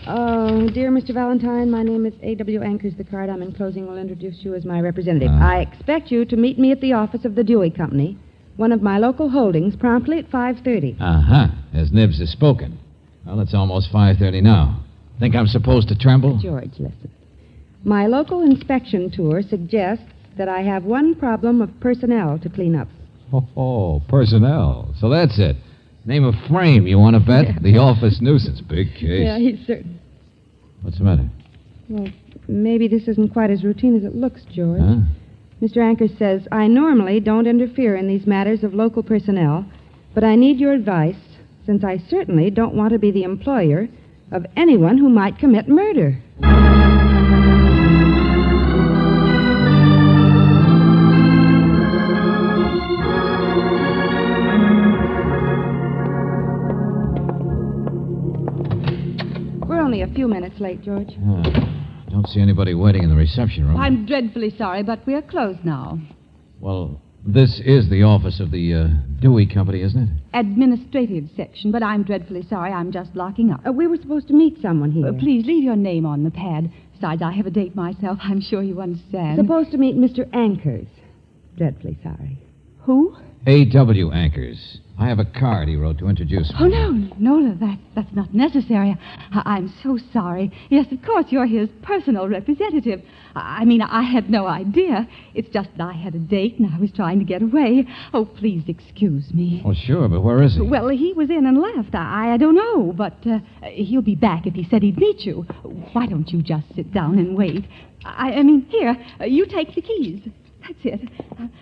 Oh, dear Mr. Valentine, my name is A.W. Ankers. The card I'm enclosing will introduce you as my representative. I expect you to meet me at the office of the Dewey Company, one of my local holdings, promptly at 5:30. Uh-huh. As Nibs has spoken. Well, it's almost 5:30 now. Think I'm supposed to tremble? George, listen. My local inspection tour suggests that I have one problem of personnel to clean up. Oh, personnel. So that's it. Name of frame, you want to bet? Yeah. The office nuisance. Big case. Yeah, he's certain. What's the matter? Well, maybe this isn't quite as routine as it looks, George. Huh? Mr. Ankers says, I normally don't interfere in these matters of local personnel, but I need your advice, since I certainly don't want to be the employer of anyone who might commit murder. Only a few minutes late, George. Don't see anybody waiting in the reception room. I'm dreadfully sorry, but we're closed now. Well, this is the office of the Dewey Company, isn't it? Administrative section, but I'm dreadfully sorry. I'm just locking up. We were supposed to meet someone here. Please leave your name on the pad. Besides, I have a date myself. I'm sure you understand. Supposed to meet Mr. Ankers. Dreadfully sorry. Who? A.W. Ankers. I have a card he wrote to introduce me. Oh, no, that's not necessary. I'm so sorry. Yes, of course, you're his personal representative. I mean, I had no idea. It's just that I had a date and I was trying to get away. Oh, please excuse me. Oh, sure, but where is he? Well, he was in and left. I don't know, but he'll be back if he said he'd meet you. Why don't you just sit down and wait? I mean, here, you take the keys. That's it.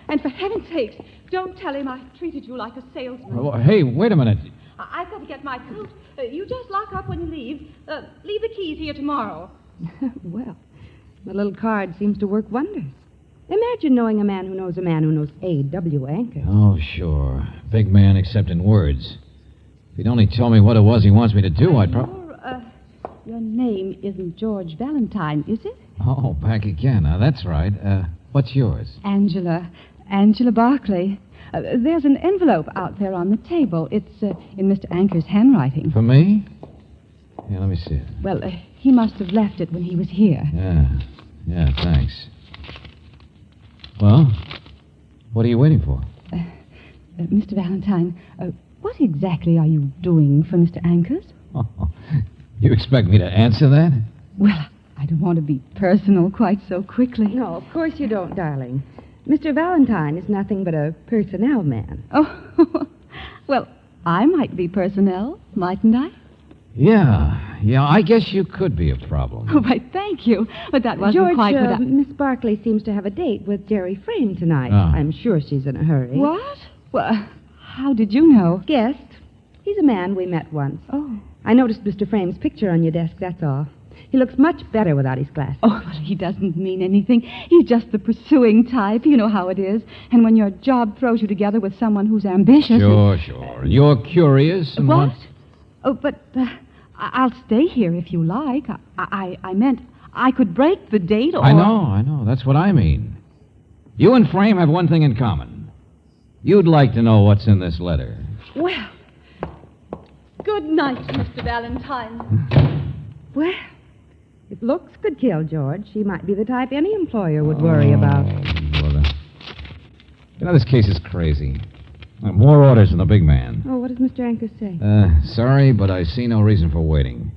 And for heaven's sakes, don't tell him I treated you like a salesman. Oh, hey, wait a minute. I've got to get my coat. You just lock up when you leave. Leave the keys here tomorrow. Well, the little card seems to work wonders. Imagine knowing a man who knows A.W. Ankers. Oh, sure. Big man except in words. If he'd only told me what it was he wants me to do, I'd probably... Your name isn't George Valentine, is it? Oh, back again. That's right. What's yours? Angela Barclay. There's an envelope out there on the table. It's in Mr. Ankers' handwriting. For me? Yeah, let me see it. Well, he must have left it when he was here. Yeah, thanks. Well, what are you waiting for? Mr. Valentine, what exactly are you doing for Mr. Ankers? You expect me to answer that? Well, I don't want to be personal quite so quickly. No, of course you don't, darling. Mr. Valentine is nothing but a personnel man. Oh, well, I might be personnel, mightn't I? Yeah, I guess you could be a problem. Oh, why, thank you. But that wasn't George, quite what I... Miss Barclay seems to have a date with Jerry Frame tonight. Oh. I'm sure she's in a hurry. What? Well, how did you know? Guessed. He's a man we met once. Oh. I noticed Mr. Frame's picture on your desk, that's all. He looks much better without his glasses. Oh, well, he doesn't mean anything. He's just the pursuing type. You know how it is. And when your job throws you together with someone who's ambitious... Sure. And you're curious and what? Oh, but I'll stay here if you like. I meant I could break the date or... I know. That's what I mean. You and Frame have one thing in common. You'd like to know what's in this letter. Well, good night, Mr. Valentine. Well... if looks could kill George, she might be the type any employer would worry about. Brother. You know, this case is crazy. More orders than the big man. Oh, what does Mr. Ankers say? Sorry, but I see no reason for waiting.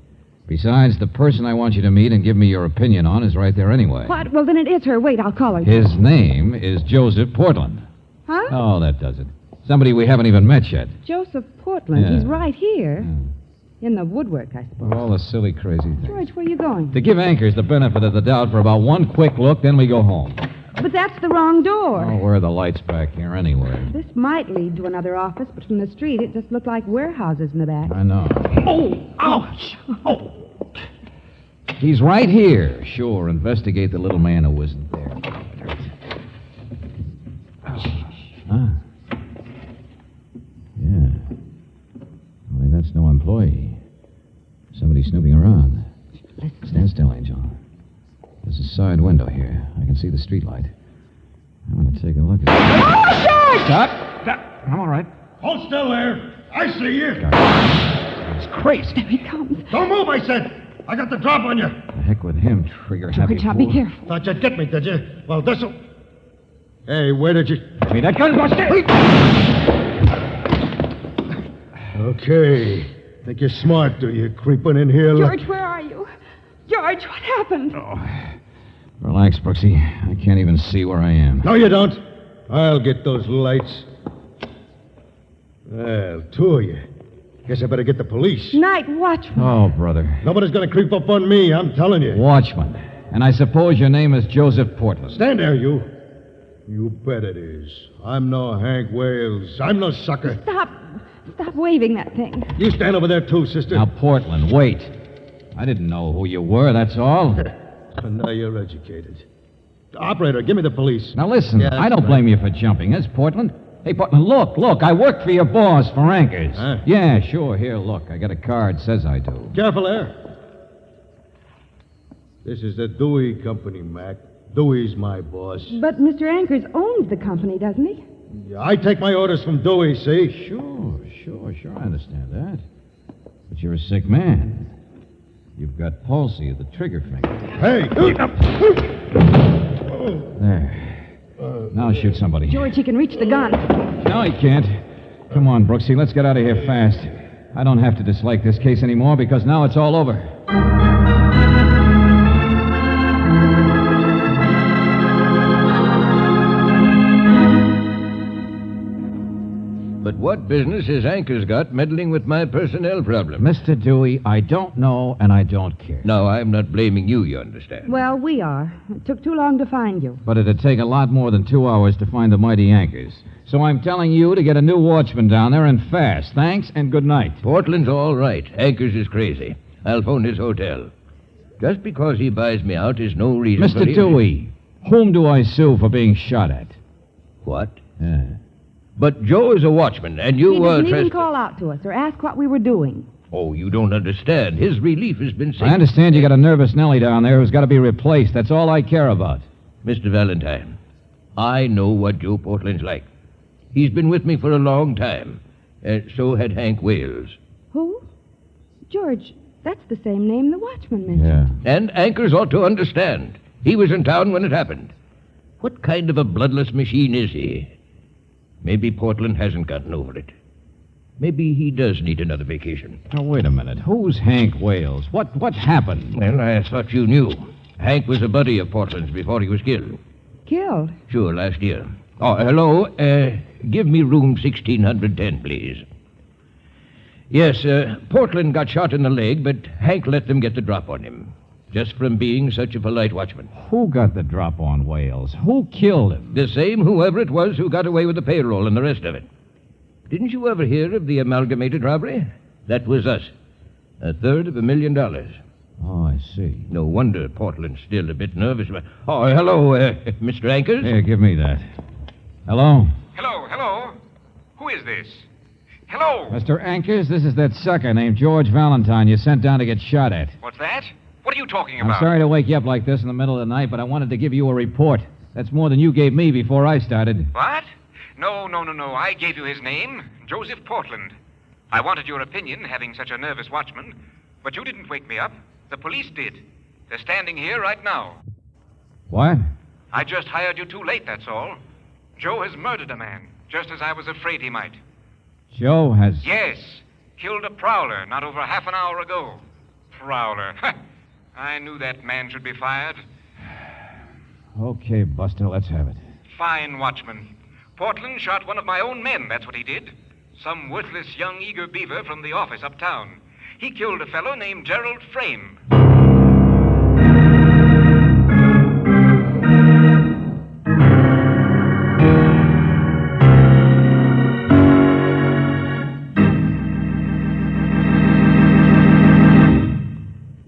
Besides, the person I want you to meet and give me your opinion on is right there anyway. What? Well, then it is her. Wait, I'll call her. His name is Joseph Portland. Huh? Oh, that does it. Somebody we haven't even met yet. Joseph Portland. Yeah. He's right here. In the woodwork, I suppose. All the silly, crazy things. George, where are you going? To give Ankers the benefit of the doubt for about one quick look, then we go home. But that's the wrong door. Oh, where are the lights back here anyway? This might lead to another office, but from the street it just looked like warehouses in the back. I know. Oh! Ouch! Oh! He's right here. Sure, investigate the little man who wasn't there. Huh? Yeah. Only that's no employee. Somebody snooping around. Stand still, Angel. There's a side window here. I can see the streetlight. I'm going to take a look at it. Oh, George! Stop! I'm all right. Hold still there. I see you. It's crazy. There he comes. Don't move, I said. I got the drop on you. The heck with him, trigger-happy George, now fool. be careful. Thought you'd get me, did you? Well, this'll... Hey, where did you... Give me that gun, Buster! Okay. Think you're smart, do you? Creeping in here like... George, where are you? George, what happened? Relax, Brooksy. I can't even see where I am. No, you don't. I'll get those lights. Well, two of you. Guess I better get the police. Night watchman. Oh, brother. Nobody's going to creep up on me, I'm telling you. Watchman. And I suppose your name is Joseph Portland. Stand there, you. You bet it is. I'm no Hank Wales. I'm no sucker. Stop waving that thing. You stand over there, too, sister. Now, Portland, wait. I didn't know who you were, that's all. And now you're educated. Operator, give me the police. Now, listen, Yeah, I don't blame you for jumping. It's Portland. Hey, Portland, look. I work for your boss for Anchors. Huh? Yeah, sure. Here, look. I got a card. Says I do. Careful there. This is the Dewey Company, Mac. Dewey's my boss. But Mr. Anchors owns the company, doesn't he? Yeah, I take my orders from Dewey, see? Sure. I understand that. But you're a sick man. You've got palsy of the trigger finger. Hey! There. Now shoot somebody. George, he can reach the gun. No, he can't. Come on, Brooksy. Let's get out of here fast. I don't have to dislike this case anymore because now it's all over. But what business has Anchors got meddling with my personnel problem? Mr. Dewey, I don't know and I don't care. No, I'm not blaming you, you understand. Well, we are. It took too long to find you. But it'd take a lot more than 2 hours to find the mighty Anchors. So I'm telling you to get a new watchman down there and fast. Thanks and good night. Portland's all right. Anchors is crazy. I'll phone his hotel. Just because he buys me out is no reason for... Mr. Dewey, whom do I sue for being shot at? What? Yeah. But Joe is a watchman, and you He didn't even trespass... call out to us or ask what we were doing. Oh, you don't understand. His relief has been... I understand you got a nervous Nellie down there who's got to be replaced. That's all I care about. Mr. Valentine, I know what Joe Portland's like. He's been with me for a long time. So had Hank Wales. Who? George, that's the same name the watchman mentioned. Yeah. And Anchors ought to understand. He was in town when it happened. What kind of a bloodless machine is he? Maybe Portland hasn't gotten over it. Maybe he does need another vacation. Now, wait a minute. Who's Hank Wales? What happened? Well, I thought you knew. Hank was a buddy of Portland's before he was killed. Killed? Sure, last year. Oh, hello. Give me room 1610, please. Yes, Portland got shot in the leg, but Hank let them get the drop on him. Just from being such a polite watchman. Who got the drop on Wales? Who killed him? The same whoever it was who got away with the payroll and the rest of it. Didn't you ever hear of the amalgamated robbery? That was us. $250,000. Oh, I see. No wonder Portland's still a bit nervous. Oh, hello, Mr. Anchors. Here, give me that. Hello? Hello. Who is this? Hello. Mr. Anchors, this is that sucker named George Valentine you sent down to get shot at. What's that? What are you talking about? I'm sorry to wake you up like this in the middle of the night, but I wanted to give you a report. That's more than you gave me before I started. What? No. I gave you his name, Joseph Portland. I wanted your opinion, having such a nervous watchman, but you didn't wake me up. The police did. They're standing here right now. What? I just hired you too late, that's all. Joe has murdered a man, just as I was afraid he might. Joe has... Yes. Killed a prowler not over half an hour ago. Prowler. I knew that man should be fired. Okay, Buster, let's have it. Fine watchman. Portland shot one of my own men, that's what he did. Some worthless young eager beaver from the office uptown. He killed a fellow named Gerald Frame.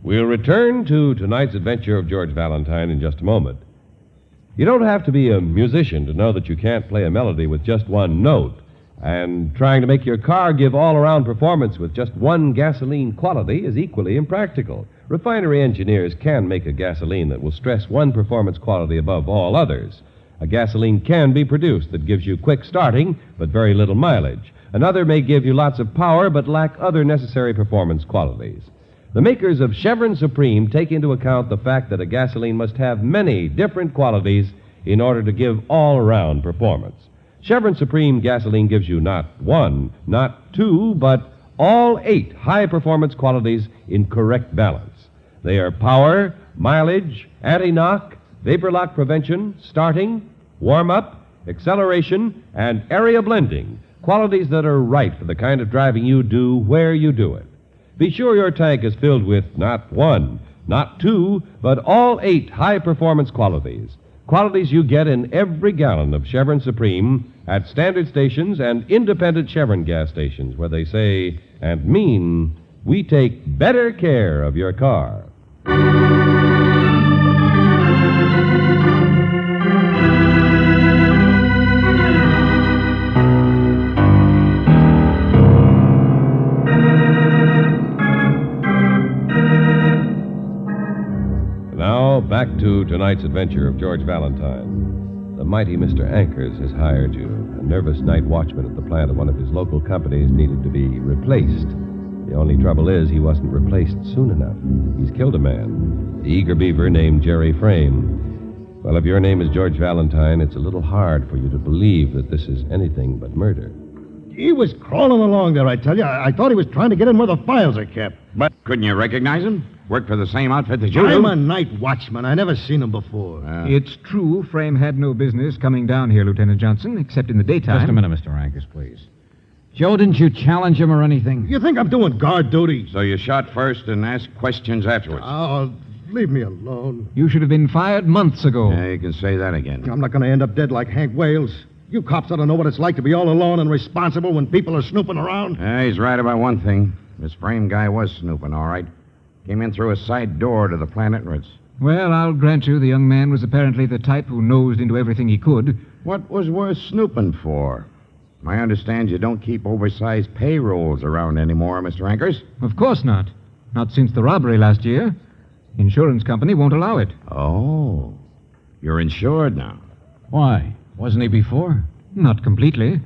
We'll return return to tonight's adventure of George Valentine in just a moment. You don't have to be a musician to know that you can't play a melody with just one note. And trying to make your car give all-around performance with just one gasoline quality is equally impractical. Refinery engineers can make a gasoline that will stress one performance quality above all others. A gasoline can be produced that gives you quick starting but very little mileage. Another may give you lots of power but lack other necessary performance qualities. The makers of Chevron Supreme take into account the fact that a gasoline must have many different qualities in order to give all-around performance. Chevron Supreme gasoline gives you not one, not two, but all 8 high-performance qualities in correct balance. They are power, mileage, anti-knock, vapor lock prevention, starting, warm-up, acceleration, and area blending, qualities that are right for the kind of driving you do where you do it. Be sure your tank is filled with not one, not two, but all 8 high-performance qualities. Qualities you get in every gallon of Chevron Supreme at standard stations and independent Chevron gas stations where they say and mean, we take better care of your car. Now, back to tonight's adventure of George Valentine. The mighty Mr. Ankers has hired you. A nervous night watchman at the plant of one of his local companies needed to be replaced. The only trouble is he wasn't replaced soon enough. He's killed a man, the eager beaver named Jerry Frame. Well, if your name is George Valentine, it's a little hard for you to believe that this is anything but murder. He was crawling along there, I tell you. I thought he was trying to get in where the files are kept. But couldn't you recognize him? Worked for the same outfit that you I'm do? a night watchman. I never seen him before. It's true Frame had no business coming down here, Lieutenant Johnson, except in the daytime. Just a minute, Mr. Ankers, please. Joe, didn't you challenge him or anything? You think I'm doing guard duty? So you shot first and asked questions afterwards? Oh, leave me alone. You should have been fired months ago. Yeah, you can say that again. I'm not going to end up dead like Hank Wales. You cops ought to know what it's like to be all alone and responsible when people are snooping around. Yeah, he's right about one thing. This Frame guy was snooping, all right. Came in through a side door to the plant entrance. Well, I'll grant you the young man was apparently the type who nosed into everything he could. What was worth snooping for? I understand you don't keep oversized payrolls around anymore, Mr. Ankers. Of course not. Not since the robbery last year. Insurance company won't allow it. Oh. You're insured now. Why? Wasn't he before? Not completely.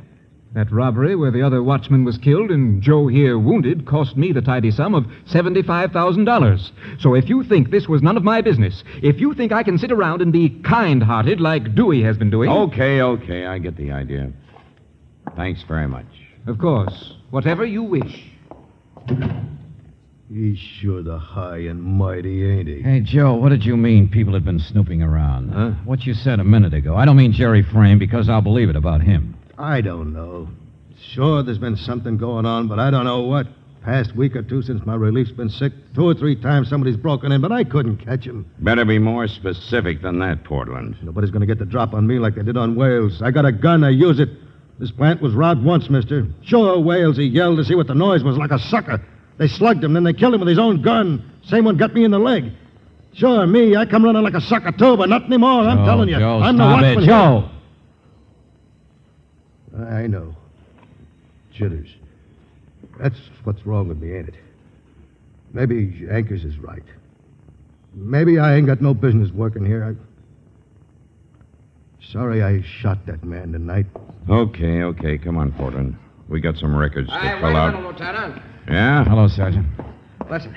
That robbery where the other watchman was killed and Joe here wounded cost me the tidy sum of $75,000. So if you think this was none of my business, if you think I can sit around and be kind-hearted like Dewey has been doing... Okay, I get the idea. Thanks very much. Of course. Whatever you wish. He's sure the high and mighty, ain't he? Hey, Joe, what did you mean people had been snooping around? Huh? What you said a minute ago. I don't mean Jerry Frame because I'll believe it about him. I don't know. Sure, there's been something going on, but I don't know what. Past week or two since my relief's been sick, 2 or 3 times somebody's broken in, but I couldn't catch him. Better be more specific than that, Portland. Nobody's going to get the drop on me like they did on Wales. I got a gun, I use it. This plant was robbed once, mister. Sure, Wales, he yelled to see what the noise was, like a sucker. They slugged him, then they killed him with his own gun. Same one got me in the leg. Sure, me, I come running like a sucker, too, but not anymore, I'm telling you. Joe, I'm stop it, Joe! I know. Jitters. That's what's wrong with me, ain't it? Maybe Ankers is right. Maybe I ain't got no business working here. Sorry I shot that man tonight. Okay. Come on, Portland. We got some records to fill out. Wait a minute, Lieutenant. Yeah? Hello, Sergeant. Listen,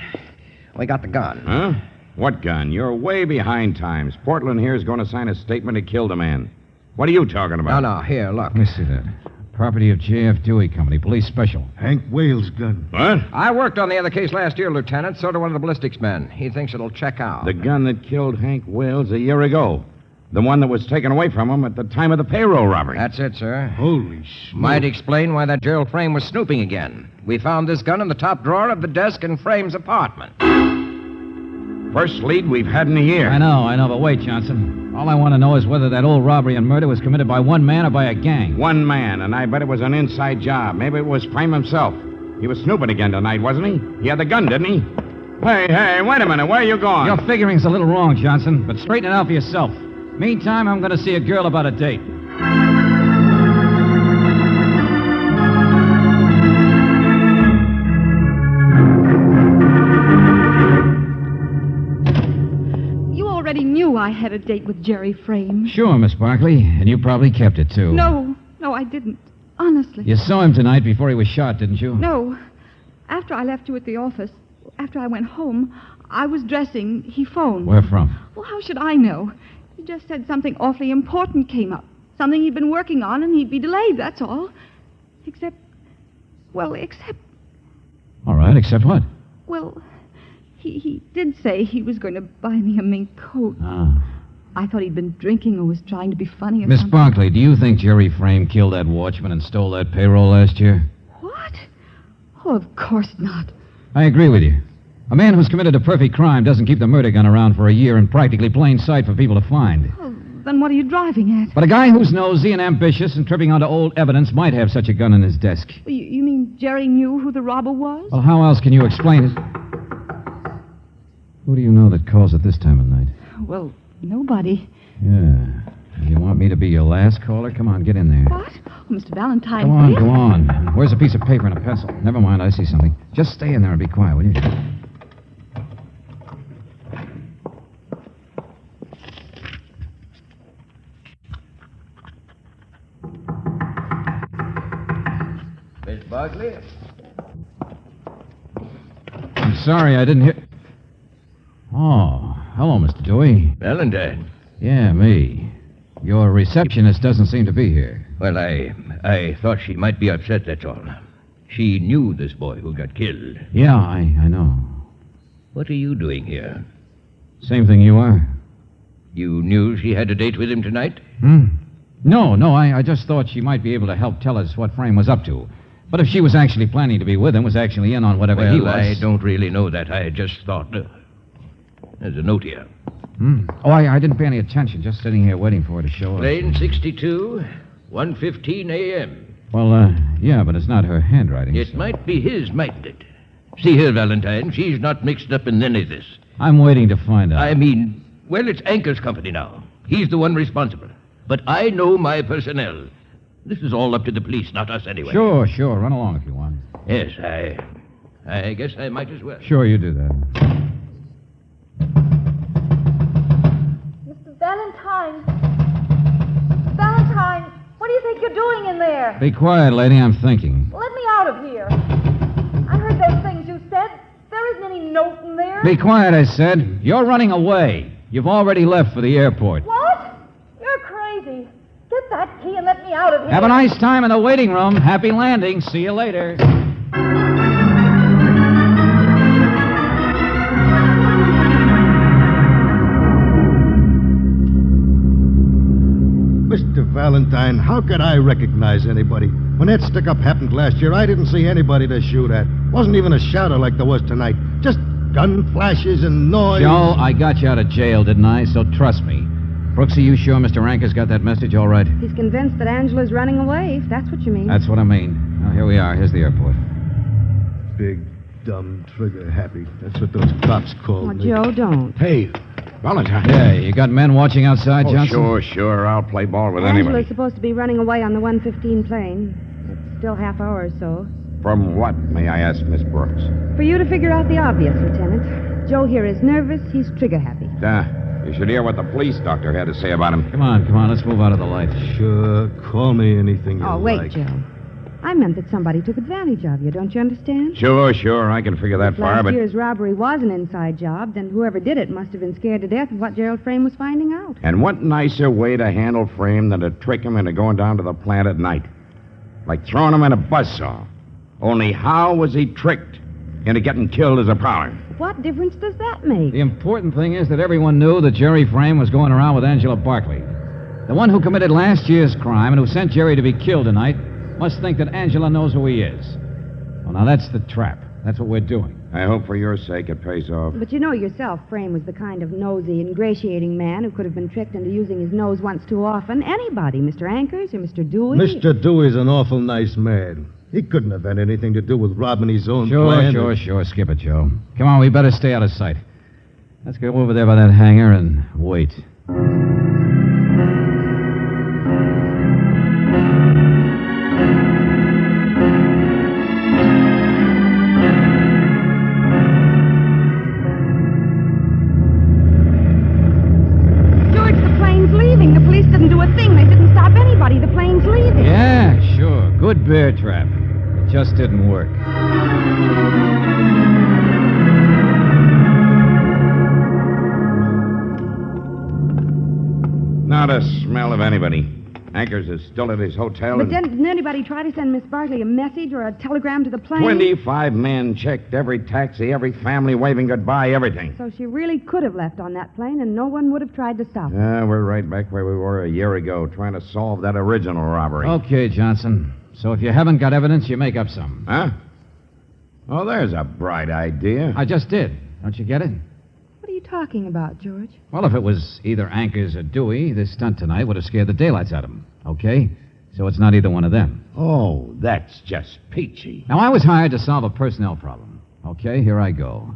we got the gun. Huh? What gun? You're way behind times. Portland here is going to sign a statement he killed a man. What are you talking about? No, here, look. Let me see that. Property of J.F. Dewey Company, police special. Hank Wales' gun. What? I worked on the other case last year, Lieutenant. So did one of the ballistics men. He thinks it'll check out. The gun that killed Hank Wales a year ago. The one that was taken away from him at the time of the payroll robbery. That's it, sir. Holy shit. Might explain why that Gerald Frame was snooping again. We found this gun in the top drawer of the desk in Frame's apartment. First lead we've had in a year. I know, but wait, Johnson. All I want to know is whether that old robbery and murder was committed by one man or by a gang. One man, and I bet it was an inside job. Maybe it was Frame himself. He was snooping again tonight, wasn't he? He had the gun, didn't he? Hey, wait a minute. Where are you going? Your figuring's a little wrong, Johnson, but straighten it out for yourself. Meantime, I'm going to see a girl about a date. You already knew I had a date with Jerry Frame. Sure, Miss Barkley, and you probably kept it, too. No, I didn't. Honestly. You saw him tonight before he was shot, didn't you? No. After I left you at the office, after I went home, I was dressing. He phoned. Where from? Well, how should I know? He just said something awfully important came up. Something he'd been working on, and he'd be delayed, that's all. Except... All right, except what? Well, he did say he was going to buy me a mink coat. Ah. I thought he'd been drinking or was trying to be funny or Miss something. Barkley, do you think Jerry Frame killed that watchman and stole that payroll last year? What? Oh, of course not. I agree with you. A man who's committed a perfect crime doesn't keep the murder gun around for a year in practically plain sight for people to find. Well, then what are you driving at? But a guy who's nosy and ambitious and tripping onto old evidence might have such a gun in his desk. You mean Jerry knew who the robber was? Well, how else can you explain it? Who do you know that calls at this time of night? Well, nobody. Yeah. You want me to be your last caller? Come on, get in there. What? Oh, Mr. Valentine. Go on. Where's a piece of paper and a pencil? Never mind, I see something. Just stay in there and be quiet, will you? Miss Barkley? I'm sorry, I didn't hear... Oh, hello, Mr. Dewey. Valentine. Yeah, me. Your receptionist doesn't seem to be here. Well, I thought she might be upset, that's all. She knew this boy who got killed. Yeah, I know. What are you doing here? Same thing you are. You knew she had a date with him tonight? No, I just thought she might be able to help tell us what Frame was up to. But if she was actually planning to be with him, was actually in on whatever he was... I don't really know that. I just thought... there's a note here. Oh, I didn't pay any attention, just sitting here waiting for her to show up. Lane 62, 1:15 a.m. Well, yeah, but it's not her handwriting. It might be his, mightn't it? See here, Valentine, she's not mixed up in any of this. I'm waiting to find out. I mean, well, it's Anker's company now. He's the one responsible. But I know my personnel. This is all up to the police, not us anyway. Sure. Run along if you want. Yes, I guess I might as well. Sure, you do that. Valentine, what do you think you're doing in there? Be quiet, lady. I'm thinking. Let me out of here. I heard those things you said. There isn't any note in there. Be quiet, I said. You're running away. You've already left for the airport. What? You're crazy. Get that key and let me out of here. Have a nice time in the waiting room. Happy landing. See you later. Mr. Valentine, how could I recognize anybody? When that stick-up happened last year, I didn't see anybody to shoot at. Wasn't even a shadow like there was tonight. Just gun flashes and noise. Joe, I got you out of jail, didn't I? So trust me. Brooksy, you sure Mr. Anker's got that message all right? He's convinced that Angela's running away, if that's what you mean. That's what I mean. Well, here we are. Here's the airport. Big, dumb, trigger-happy. That's what those cops called me. Joe, don't. Hey, Valentine. Yeah, you got men watching outside, Johnson? Sure. I'll play ball with Angela's anybody. supposed to be running away on the 1:15 plane. It's still half hour or so. From what, may I ask, Miss Brooks? For you to figure out the obvious, Lieutenant. Joe here is nervous. He's trigger-happy. You should hear what the police doctor had to say about him. Come on. Let's move out of the light. Sure. Call me anything you wait, like. Joe. I meant that somebody took advantage of you. Don't you understand? Sure. I can figure that far, Last but... year's robbery was an inside job, then whoever did it must have been scared to death of what Gerald Frame was finding out. And what nicer way to handle Frame than to trick him into going down to the plant at night? Like throwing him in a buzzsaw. Only how was he tricked into getting killed as a prowler? What difference does that make? The important thing is that everyone knew that Jerry Frame was going around with Angela Barkley. The one who committed last year's crime and who sent Jerry to be killed tonight must think that Angela knows who he is. Well, now that's the trap. That's what we're doing. I hope for your sake it pays off. But you know yourself, Frame was the kind of nosy, ingratiating man who could have been tricked into using his nose once too often. Anybody, Mr. Ankers or Mr. Dewey. Mr. Dewey's an awful nice man. He couldn't have had anything to do with robbing his own Sure, plan. sure. Skip it, Joe. Come on, we better stay out of sight. Let's go over there by that hangar and wait. George, the plane's leaving. The police didn't do a thing. They didn't stop anybody. The plane's leaving. Yeah, sure. Good bear trap. It just didn't work. Not a smell of anybody. Ankers is still at his hotel. But didn't anybody try to send Miss Barkley a message or a telegram to the plane? 25 men checked every taxi, every family waving goodbye, everything. So she really could have left on that plane, and no one would have tried to stop her. Yeah, we're right back where we were a year ago, trying to solve that original robbery. Okay, Johnson. So if you haven't got evidence, you make up some. Huh? Oh, there's a bright idea. I just did. Don't you get it? What are you talking about, George? Well, if it was either Ankers or Dewey, this stunt tonight would have scared the daylights out of them. Okay? So it's not either one of them. Oh, that's just peachy. Now, I was hired to solve a personnel problem. Okay, here I go.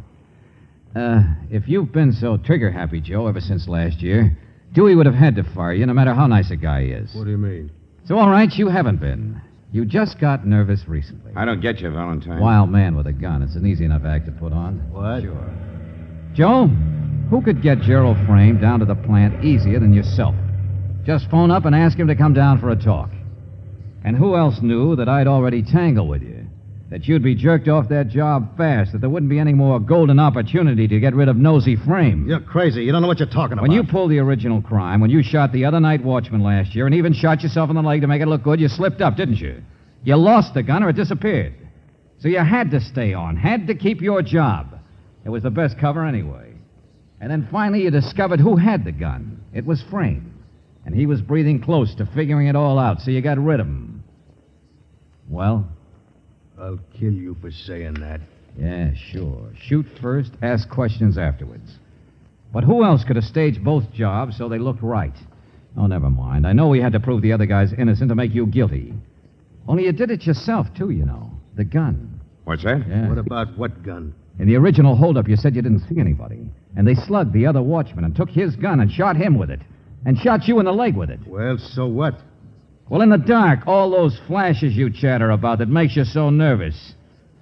If you've been so trigger-happy, Joe, ever since last year, Dewey would have had to fire you no matter how nice a guy he is. What do you mean? So, all right, you haven't been. You just got nervous recently. I don't get you, Valentine. Wild man with a gun. It's an easy enough act to put on. What? Sure. Joe, who could get Gerald Frame down to the plant easier than yourself? Just phone up and ask him to come down for a talk. And who else knew that I'd already tangled with you? That you'd be jerked off that job fast, that there wouldn't be any more golden opportunity to get rid of Nosy Frame? You're crazy. You don't know what you're talking about. When you pulled the original crime, when you shot the other night watchman last year, and even shot yourself in the leg to make it look good, you slipped up, didn't you? You lost the gun or it disappeared. So you had to stay on, had to keep your job. It was the best cover anyway. And then finally you discovered who had the gun. It was Frame. And he was breathing close to figuring it all out, so you got rid of him. Well? I'll kill you for saying that. Yeah, sure. Shoot first, ask questions afterwards. But who else could have staged both jobs so they looked right? Oh, never mind. I know we had to prove the other guy's innocent to make you guilty. Only you did it yourself, too, you know. The gun. What's that? Yeah. What about what gun? In the original holdup, you said you didn't see anybody. And they slugged the other watchman and took his gun and shot him with it. And shot you in the leg with it. Well, so what? Well, in the dark, all those flashes you chatter about that makes you so nervous.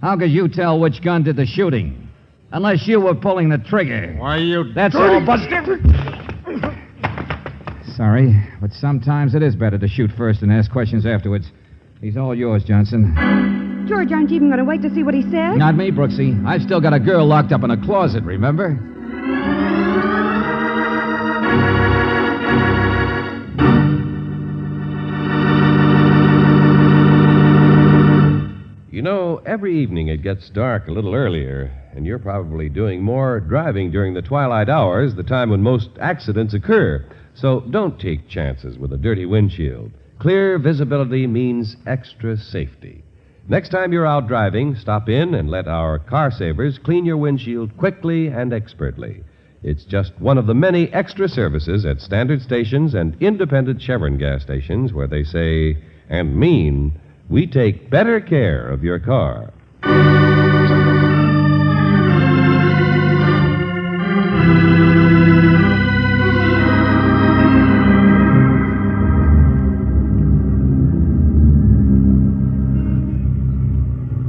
How could you tell which gun did the shooting? Unless you were pulling the trigger. Why, you... That's all, Buster. Sorry, but sometimes it is better to shoot first and ask questions afterwards. He's all yours, Johnson. George, aren't you even going to wait to see what he says? Not me, Brooksy. I've still got a girl locked up in a closet, remember? You know, every evening it gets dark a little earlier, and you're probably doing more driving during the twilight hours, the time when most accidents occur. So don't take chances with a dirty windshield. Clear visibility means extra safety. Next time you're out driving, stop in and let our car savers clean your windshield quickly and expertly. It's just one of the many extra services at standard stations and independent Chevron gas stations where they say and mean, we take better care of your car.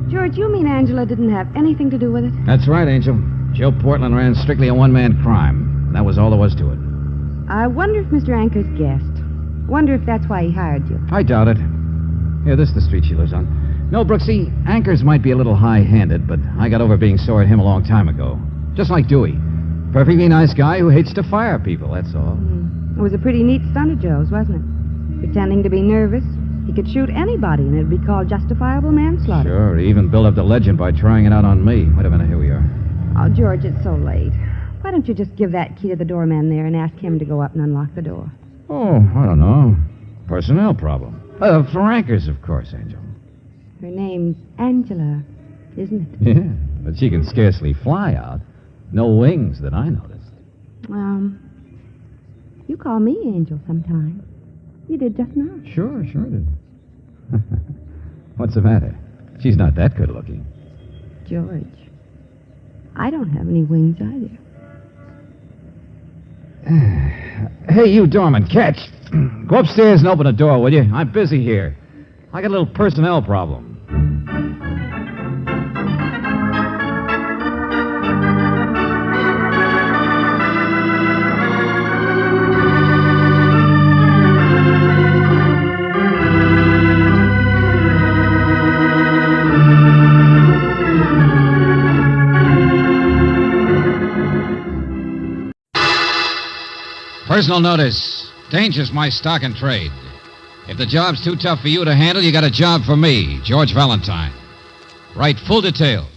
George, you mean Angela didn't have anything to do with it? That's right, Angel. Joe Portland ran strictly a one-man crime. That was all there was to it. I wonder if Mr. Ankers guessed. Wonder if that's why he hired you. I doubt it. Here, this is the street she lives on. No, Brooksy, Ankers might be a little high-handed, but I got over being sore at him a long time ago. Just like Dewey. Perfectly nice guy who hates to fire people, that's all. It was a pretty neat stunt of Joe's, wasn't it? Pretending to be nervous. He could shoot anybody, and it'd be called justifiable manslaughter. Sure, he even built up the legend by trying it out on me. Wait a minute, here we are. Oh, George, it's so late. Why don't you just give that key to the doorman there and ask him to go up and unlock the door? Oh, I don't know. Personnel problem. For Ankers, of course, Angel. Her name's Angela, isn't it? Yeah, but she can scarcely fly out. No wings that I noticed. You call me Angel sometime. You did just now. Sure did. What's the matter? She's not that good looking. George, I don't have any wings either. Hey, you doorman, catch. Go upstairs and open the door, will you? I'm busy here. I got a little personnel problem. Personal notice. Danger's my stock and trade. If the job's too tough for you to handle, you got a job for me, George Valentine. Write full details.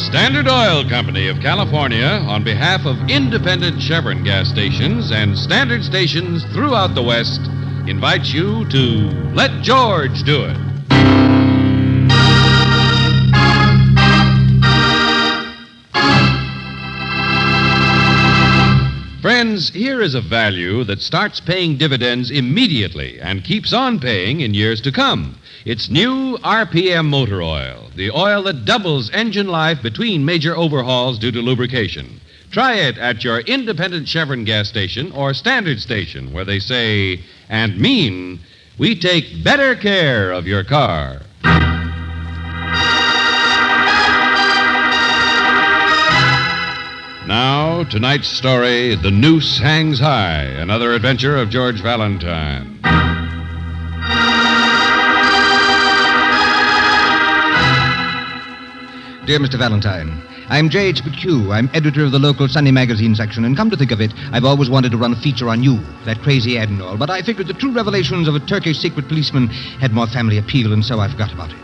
Standard Oil Company of California, on behalf of independent Chevron gas stations and standard stations throughout the West, invites you to Let George Do It. Friends, here is a value that starts paying dividends immediately and keeps on paying in years to come. It's new RPM motor oil, the oil that doubles engine life between major overhauls due to lubrication. Try it at your independent Chevron gas station or standard station, where they say and mean, we take better care of your car. Now, tonight's story, The Noose Hangs High, another adventure of George Valentine. Dear Mr. Valentine, I'm J.H. McHugh. I'm editor of the local Sunday magazine section, and come to think of it, I've always wanted to run a feature on you, that crazy admiral, but I figured the true revelations of a Turkish secret policeman had more family appeal, and so I forgot about it.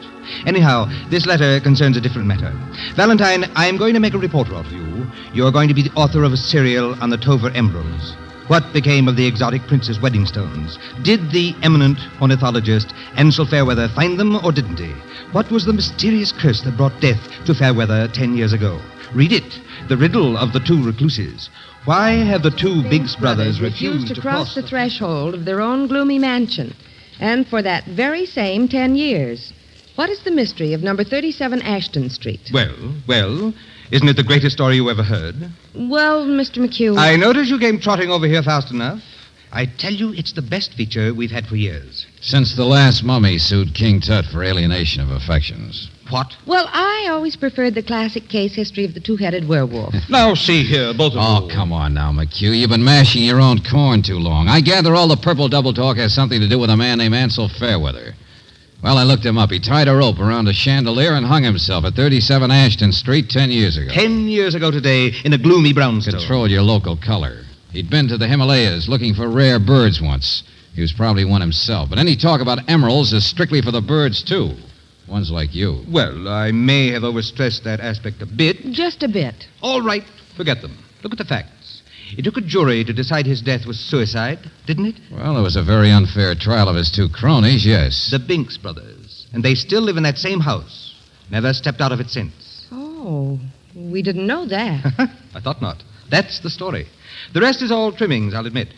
Anyhow, this letter concerns a different matter. Valentine, I'm going to make a reporter of you. You're going to be the author of a serial on the Tover emeralds. What became of the exotic prince's wedding stones? Did the eminent ornithologist Ansel Fairweather find them, or didn't he? What was the mysterious curse that brought death to Fairweather 10 years ago? Read it. The riddle of the two recluses. Why have the two Biggs brothers refused to cross the threshold of their own gloomy mansion, and for that very same 10 years? What is the mystery of number 37 Ashton Street? Well, isn't it the greatest story you ever heard? Well, Mr. McHugh... I noticed you came trotting over here fast enough. I tell you, it's the best feature we've had for years. Since the last mummy sued King Tut for alienation of affections. What? Well, I always preferred the classic case history of the two-headed werewolf. Now, see here, both of you. Oh, come on now, McHugh. You've been mashing your own corn too long. I gather all the purple double talk has something to do with a man named Ansel Fairweather. Well, I looked him up. He tied a rope around a chandelier and hung himself at 37 Ashton Street 10 years ago. 10 years ago today in a gloomy brownstone. Control your local color. He'd been to the Himalayas looking for rare birds once. He was probably one himself. But any talk about emeralds is strictly for the birds, too. Ones like you. Well, I may have overstressed that aspect a bit. Just a bit. All right, forget them. Look at the facts. It took a jury to decide his death was suicide, didn't it? Well, it was a very unfair trial of his two cronies, yes. The Binks brothers. And they still live in that same house. Never stepped out of it since. Oh, we didn't know that. I thought not. That's the story. The rest is all trimmings, I'll admit.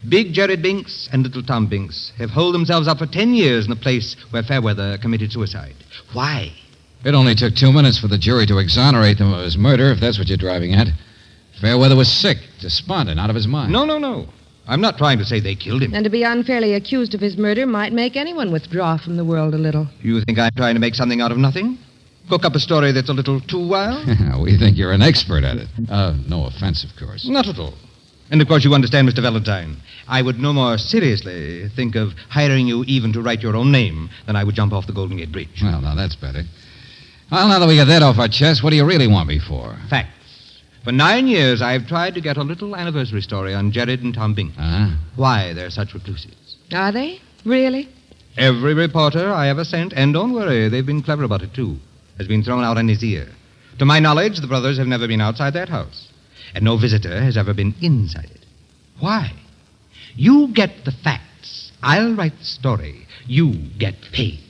Big Jared Binks and little Tom Binks have holed themselves up for 10 years in the place where Fairweather committed suicide. Why? It only took 2 minutes for the jury to exonerate them of his murder, if that's what you're driving at. Fairweather was sick, despondent, out of his mind. No. I'm not trying to say they killed him. And to be unfairly accused of his murder might make anyone withdraw from the world a little. You think I'm trying to make something out of nothing? Cook up a story that's a little too wild? We think you're an expert at it. No offense, of course. Not at all. And, of course, you understand, Mr. Valentine. I would no more seriously think of hiring you even to write your own name than I would jump off the Golden Gate Bridge. Well, now, that's better. Well, now that we got that off our chest, what do you really want me for? Facts. For 9 years, I've tried to get a little anniversary story on Jared and Tom Binks. Uh-huh. Why they're such recluses. Are they? Really? Every reporter I ever sent, and don't worry, they've been clever about it, too, has been thrown out on his ear. To my knowledge, the brothers have never been outside that house. And no visitor has ever been inside it. Why? You get the facts, I'll write the story. You get paid.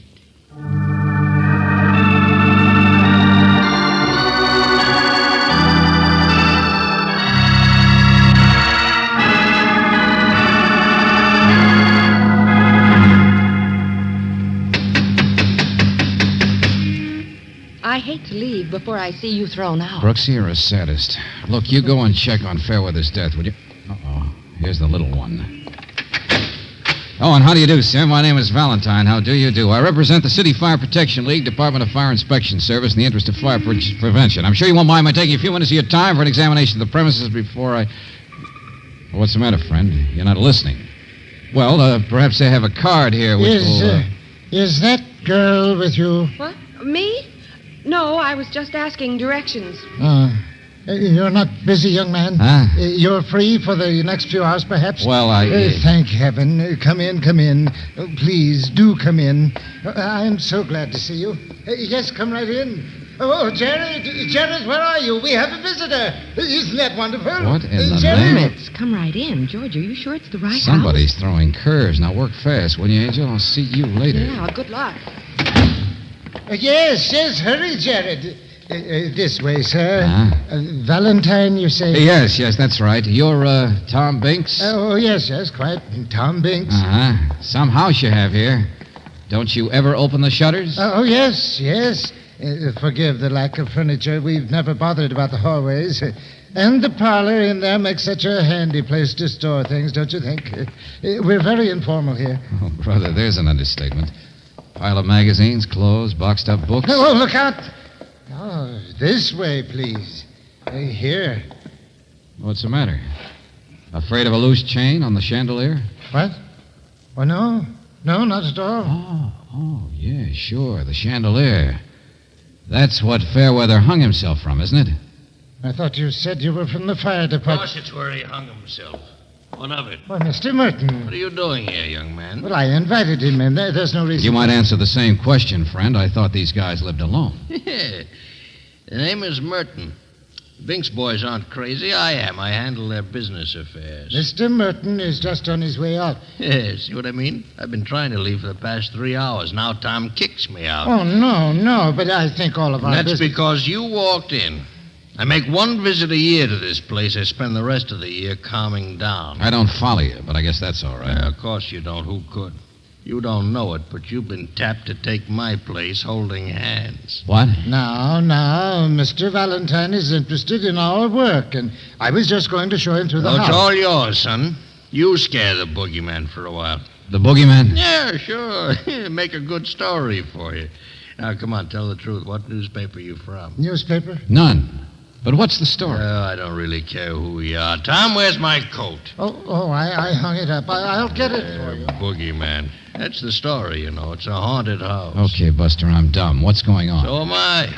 I hate to leave before I see you thrown out. Brooksy, you're a sadist. Look, you go and check on Fairweather's death, would you? Uh-oh. Here's the little one. Oh, and how do you do, sir? My name is Valentine. How do you do? I represent the City Fire Protection League, Department of Fire Inspection Service, in the interest of fire prevention. I'm sure you won't mind my taking a few minutes of your time for an examination of the premises before I... Well, what's the matter, friend? You're not listening. Well, perhaps they have a card here which Is that girl with you? What? Me? No, I was just asking directions. You're not busy, young man? Huh? You're free for the next few hours, perhaps? Well, thank heaven. Come in, come in. Please, do come in. I'm so glad to see you. Yes, come right in. Oh, Jared, where are you? We have a visitor. Isn't that wonderful? What in the Jared? name? Come right in. George, are you sure it's the right Somebody's throwing curves. Now work fast, will you, Angel? I'll see you later. Yeah, good luck. Yes, hurry, Jared. This way, sir. Valentine, you say? Yes, that's right. You're, Tom Binks? Oh, yes, quite. Tom Binks. Uh-huh. Some house you have here. Don't you ever open the shutters? Oh, yes. Forgive the lack of furniture. We've never bothered about the hallways. And the parlor in there makes such a handy place to store things, don't you think? We're very informal here. Oh, brother, there's an understatement. Pile of magazines, clothes, boxed up books. Oh, look out. Oh, this way, please. Here. What's the matter? Afraid of a loose chain on the chandelier? What? Oh, no, not at all. Oh, yeah, sure, the chandelier. That's what Fairweather hung himself from, isn't it? I thought you said you were from the fire department. Of course it's where he hung himself. What of it? Well, Mr. Merton. What are you doing here, young man? Well, I invited him in. There's no reason... You might answer the same question, friend. I thought these guys lived alone. Yeah. The name is Merton. Binks boys aren't crazy. I am. I handle their business affairs. Mr. Merton is just on his way out. Yes, see what I mean? I've been trying to leave for the past 3 hours. Now Tom kicks me out. Oh, no, but I think all of our That's because you walked in. I make one visit a year to this place. I spend the rest of the year calming down. I don't follow you, but I guess that's all right. Yeah, of course you don't. Who could? You don't know it, but you've been tapped to take my place holding hands. What? Now, Mr. Valentine is interested in our work, and I was just going to show him through the house. It's all yours, son. You scare the boogeyman for a while. The boogeyman? Yeah, sure. Make a good story for you. Now, come on, tell the truth. What newspaper are you from? Newspaper? None. But what's the story? Oh, I don't really care who we are. Tom, where's my coat? I hung it up. I'll get it for you. Boogeyman. That's the story, you know. It's a haunted house. Okay, Buster, I'm dumb. What's going on? So am I.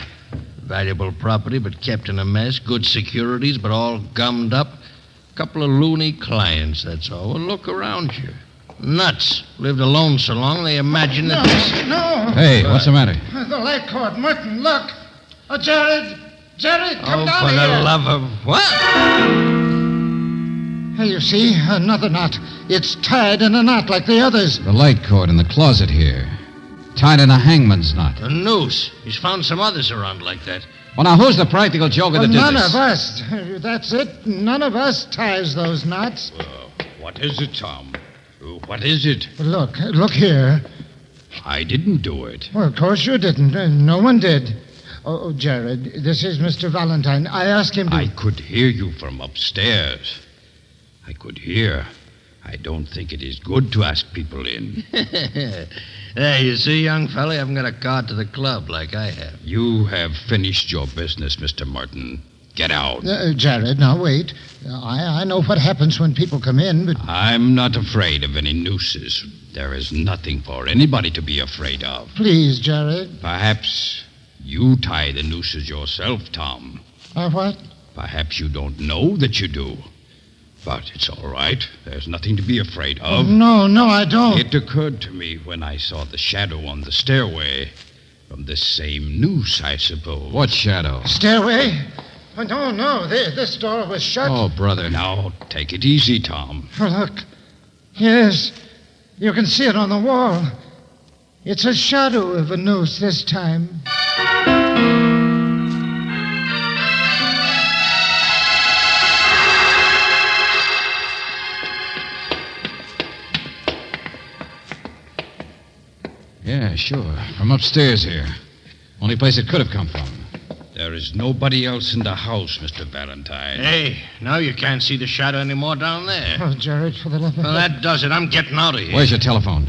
Valuable property, but kept in a mess. Good securities, but all gummed up. Couple of loony clients, that's all. Well, look around you. Nuts. Lived alone so long, they imagine that this... No! Hey, what's the matter? The light cord. Merton, look. Oh, Jared, come down for here. the love of... What? Hey, you see, another knot. It's tied in a knot like the others. The light cord in the closet here. Tied in a hangman's knot. A noose. He's found some others around like that. Well, now, who's the practical joker that did None this? of us. That's it. None of us ties those knots. What is it, Tom? What is it? Look here. I didn't do it. Well, of course you didn't. No one did. Oh, Jared, this is Mr. Valentine. I asked him to... I could hear you from upstairs. I could hear. I don't think it is good to ask people in. Hey, you see, young fella, you haven't got a card to the club like I have. You have finished your business, Mr. Martin. Get out. Jared, now wait. I know what happens when people come in, but... I'm not afraid of any nooses. There is nothing for anybody to be afraid of. Please, Jared. Perhaps you tie the nooses yourself, Tom. What? Perhaps you don't know that you do. But it's all right. There's nothing to be afraid of. No, I don't. It occurred to me when I saw the shadow on the stairway. From this same noose, I suppose. What shadow? Stairway? Oh, no. This door was shut. Oh, brother. Now, take it easy, Tom. Look. Yes. You can see it on the wall. It's a shadow of a noose this time. Yeah, sure. From upstairs here. Only place it could have come from. There is nobody else in the house, Mr. Valentine. Hey, now you can't see the shadow anymore down there. Oh, Jared, for the love of Well, that does it. I'm getting out of here. Where's your telephone?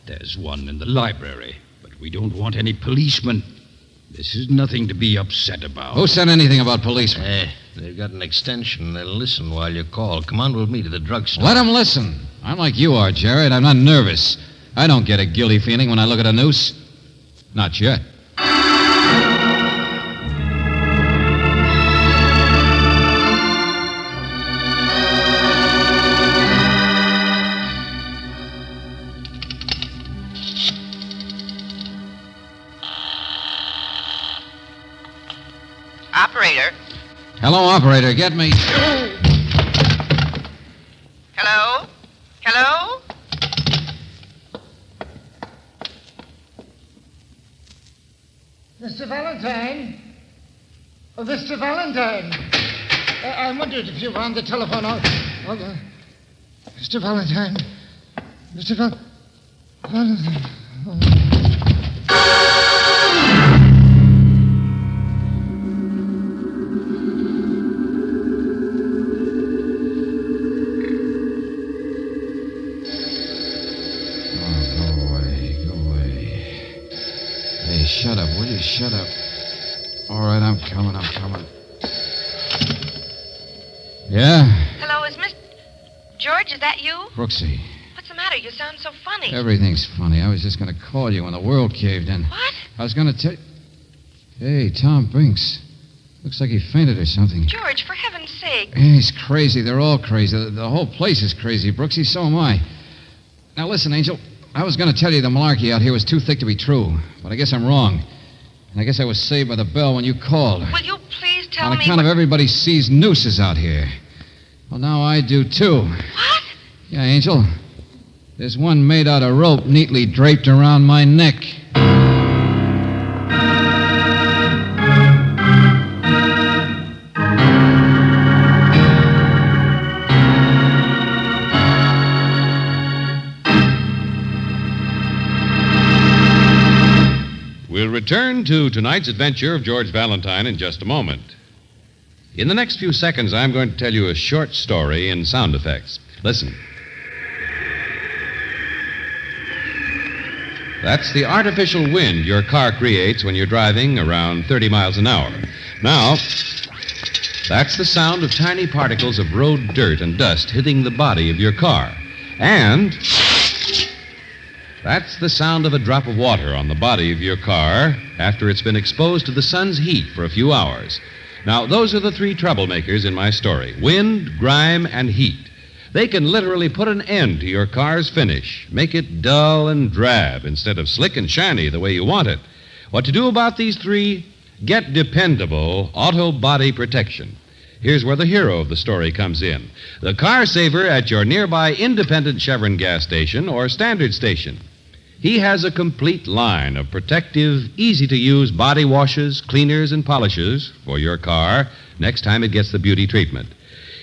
There's one in the library, but we don't want any policemen. This is nothing to be upset about. Who said anything about policemen? Hey, they've got an extension. They'll listen while you call. Come on, we'll meet at the drugstore. Let them listen. I'm like you are, Jared. I'm not nervous. I don't get a guilty feeling when I look at a noose. Not yet. Operator. Hello, operator. Get me. Hello? Hello? Mr. Valentine? Oh, Mr. Valentine. I wondered if you were on the telephone. Mr. Valentine. Mr. Valentine. Shut up, will you? Shut up. All right, I'm coming. Yeah? Hello, is Miss... George, is that you? Brooksy, What's the matter? You sound so funny. everything's funny. I was just going to call you when the world caved in. What? I was going to tell you... Hey, Tom Binks. Looks like he fainted or something. George, for heaven's sake. Yeah, he's crazy. They're all crazy. The whole place is crazy, Brooksy. So am I. Now, listen, Angel. I was going to tell you the malarkey out here was too thick to be true, but I guess I'm wrong. And I guess I was saved by the bell when you called. Will you please tell On me... account of everybody sees nooses out here. Well, now I do, too. What? Yeah, Angel. There's one made out of rope neatly draped around my neck. We'll return to tonight's adventure of George Valentine in just a moment. In the next few seconds, I'm going to tell you a short story in sound effects. Listen. That's the artificial wind your car creates when you're driving around 30 miles an hour. Now, that's the sound of tiny particles of road dirt and dust hitting the body of your car. And that's the sound of a drop of water on the body of your car after it's been exposed to the sun's heat for a few hours. Now, those are the three troublemakers in my story: wind, grime, and heat. They can literally put an end to your car's finish, make it dull and drab instead of slick and shiny the way you want it. What to do about these three? Get dependable auto body protection. Here's where the hero of the story comes in: the car saver at your nearby independent Chevron gas station or standard station. He has a complete line of protective, easy-to-use body washes, cleaners, and polishes for your car next time it gets the beauty treatment.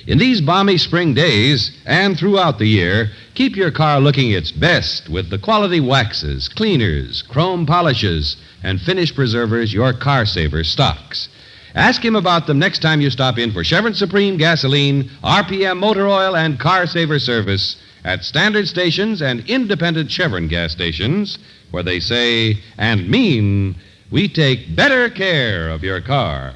In these balmy spring days and throughout the year, keep your car looking its best with the quality waxes, cleaners, chrome polishes, and finish preservers your car saver stocks. Ask him about them next time you stop in for Chevron Supreme gasoline, RPM motor oil, and car saver service at standard stations and independent Chevron gas stations, where they say and mean, we take better care of your car.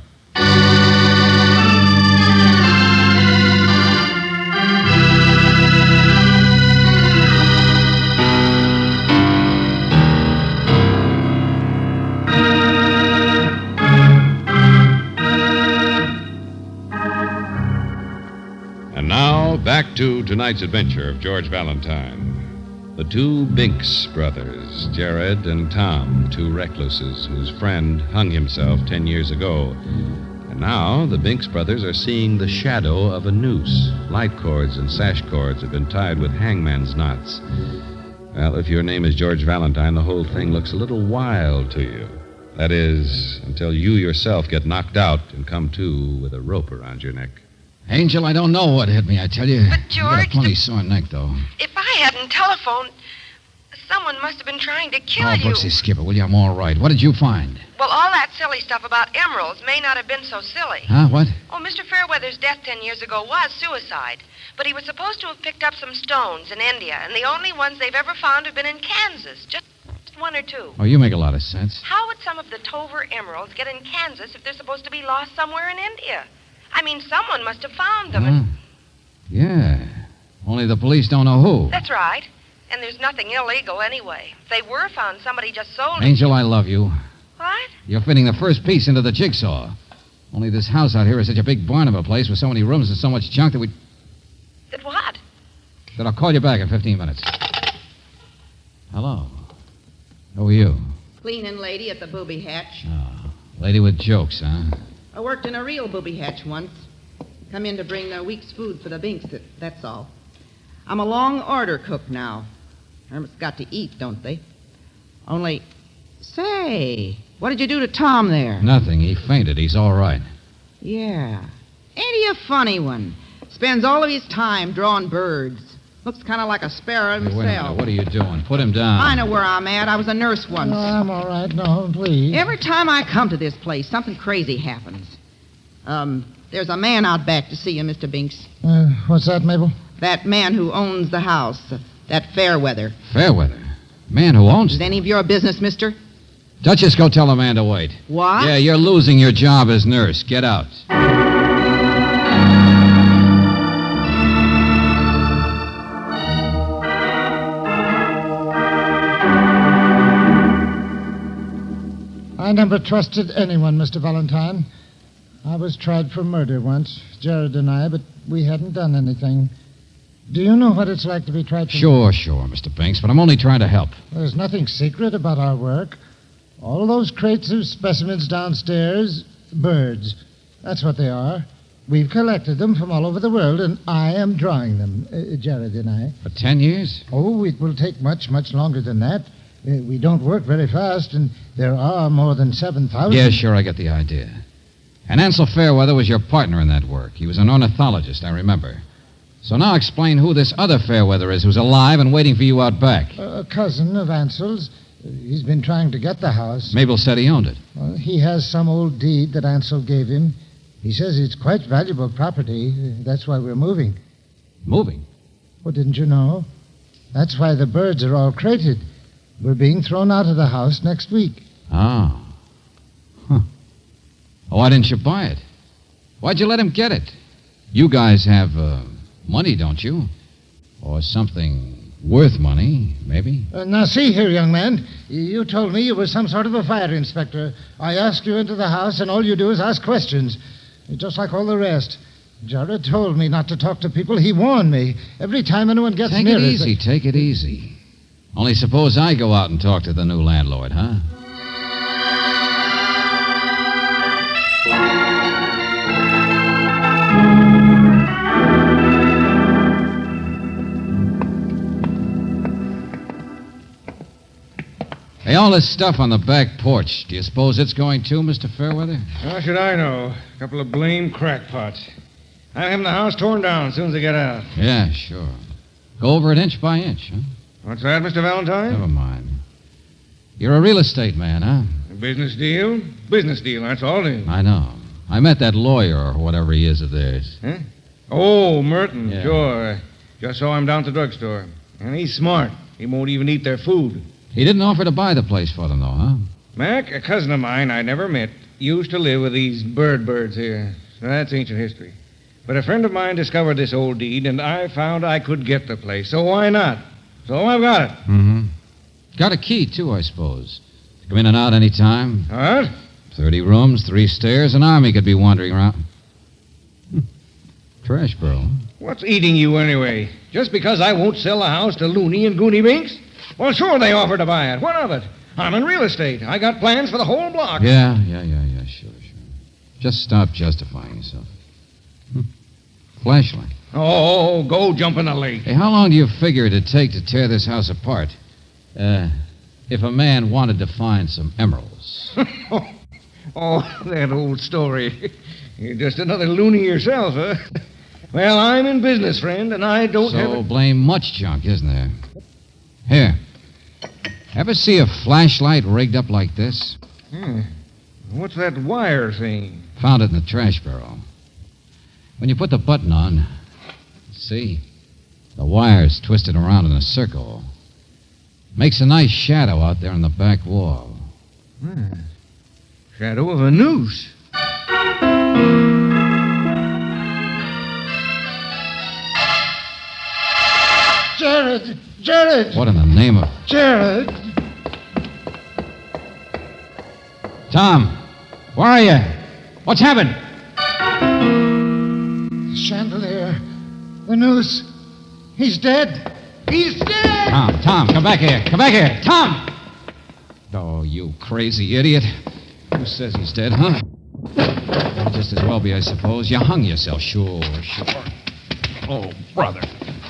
And now, back to tonight's adventure of George Valentine. The two Binks brothers, Jared and Tom, two recluses whose friend hung himself 10 years ago. And now the Binks brothers are seeing the shadow of a noose. Light cords and sash cords have been tied with hangman's knots. Well, if your name is George Valentine, the whole thing looks a little wild to you. That is, until you yourself get knocked out and come to with a rope around your neck. Angel, I don't know what hit me, I tell you. But, I got a George, plenty sore neck, though. If I hadn't telephoned, someone must have been trying to kill you. Brooksy, skip it, will you? I'm all right. What did you find? Well, all that silly stuff about emeralds may not have been so silly. Huh? What? Oh, Mr. Fairweather's death 10 years ago was suicide. But he was supposed to have picked up some stones in India, and the only ones they've ever found have been in Kansas. Just one or two. Oh, you make a lot of sense. How would some of the Tover emeralds get in Kansas if they're supposed to be lost somewhere in India? I mean, someone must have found them. Huh? Yeah. Only the police don't know who. That's right. And there's nothing illegal anyway. If they were found, somebody just sold them. Angel, I love you. What? You're fitting the first piece into the jigsaw. Only this house out here is such a big barn of a place with so many rooms and so much junk that That I'll call you back in 15 minutes. Hello. Who are you? Cleaning lady at the booby hatch. Lady with jokes, huh? I worked in a real booby hatch once. Come in to bring the week's food for the binks, that's all. I'm a long order cook now. Hermits got to eat, don't they? Only, say, what did you do to Tom there? Nothing. He fainted. He's all right. Yeah. Ain't he a funny one? Spends all of his time drawing birds. Looks kind of like a sparrow Hey, wait a himself. minute. What are you doing? Put him down. I know where I'm at. I was a nurse once. No, I'm all right. No, please. Every time I come to this place, something crazy happens. There's a man out back to see you, Mr. Binks. What's that, Mabel? That man who owns the house, that Fairweather. Fairweather? Man who owns Is it any of your business, mister? Duchess, go tell the man to wait. What? Yeah, you're losing your job as nurse. Get out. I never trusted anyone, Mr. Valentine. I was tried for murder once, Jared and I, but we hadn't done anything. Do you know what it's like to be tried for Sure, Mr. Binks, but I'm only trying to help. There's nothing secret about our work. All those crates of specimens downstairs, birds. That's what they are. We've collected them from all over the world, and I am drawing them, Jared and I. For 10 years? Oh, it will take much, much longer than that. We don't work very fast, and there are more than 7,000. Yeah, sure, I get the idea. And Ansel Fairweather was your partner in that work. He was an ornithologist, I remember. So now explain who this other Fairweather is who's alive and waiting for you out back. A cousin of Ansel's. He's been trying to get the house. Mabel said he owned it. Well, he has some old deed that Ansel gave him. He says it's quite valuable property. That's why we're moving. Moving? Well, didn't you know? That's why the birds are all crated. We're being thrown out of the house next week. Oh. Huh. Why didn't you buy it? Why'd you let him get it? You guys have money, don't you? Or something worth money, maybe? Now, see here, young man. You told me you were some sort of a fire inspector. I asked you into the house, and all you do is ask questions. Just like all the rest. Jared told me not to talk to people. He warned me. Every time anyone gets Take near it easy, take it easy. Only suppose I go out and talk to the new landlord, huh? Hey, all this stuff on the back porch, do you suppose it's going too, Mr. Fairweather? How should I know? A couple of blame crackpots. I'm having the house torn down as soon as they get out. Yeah, sure. Go over it inch by inch, huh? What's that, Mr. Valentine? Never mind. You're a real estate man, huh? A business deal? Business deal, that's all it is. I know. I met that lawyer or whatever he is of theirs. Huh? Oh, Merton, Yeah. sure. I just saw him down at the drugstore. And he's smart. He won't even eat their food. He didn't offer to buy the place for them, though, huh? Mac, a cousin of mine I never met, used to live with these birds here. So that's ancient history. But a friend of mine discovered this old deed, and I found I could get the place. So why not? So I've got it. Mm-hmm. Got a key, too, I suppose. Come in and out any time. What? 30 rooms, 3 stairs, an army could be wandering around. Trash, bro. What's eating you anyway? Just because I won't sell the house to Looney and Goony Binks? Well, sure they offered to buy it. What of it? I'm in real estate. I got plans for the whole block. Yeah, sure. Just stop justifying yourself. Flashlight. Oh, go jump in the lake. Hey, how long do you figure it'd take to tear this house apart? If a man wanted to find some emeralds. Oh, that old story. You're just another loony yourself, huh? Well, I'm in business, friend, and I don't have... So blame much junk, isn't there? Here. Ever see a flashlight rigged up like this? What's that wire thing? Found it in the trash barrel. When you put the button on, see, the wire's twisted around in a circle. Makes a nice shadow out there on the back wall. Shadow of a noose. Jared! Jared! What in the name of... Jared! Tom, where are you? What's happened? The chandelier. The noose. He's dead. He's dead! Tom, come back here. Come back here. Tom! Oh, you crazy idiot. Who says he's dead, huh? Well, just as well be, I suppose. You hung yourself. Sure. Oh, brother.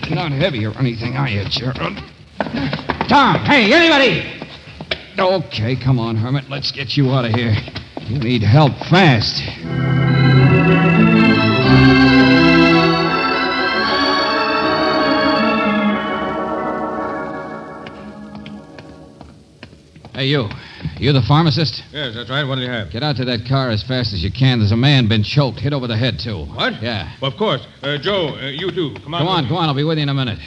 You're not heavy or anything, are you, Gerald? Tom, hey, anybody! Okay, come on, Hermit. Let's get you out of here. You need help fast. Hey, you. You the pharmacist? Yes, that's right. What do you have? Get out to that car as fast as you can. There's a man been choked, hit over the head, too. What? Yeah. Well, of course. Joe, you too. Come on. Go on. I'll be with you in a minute.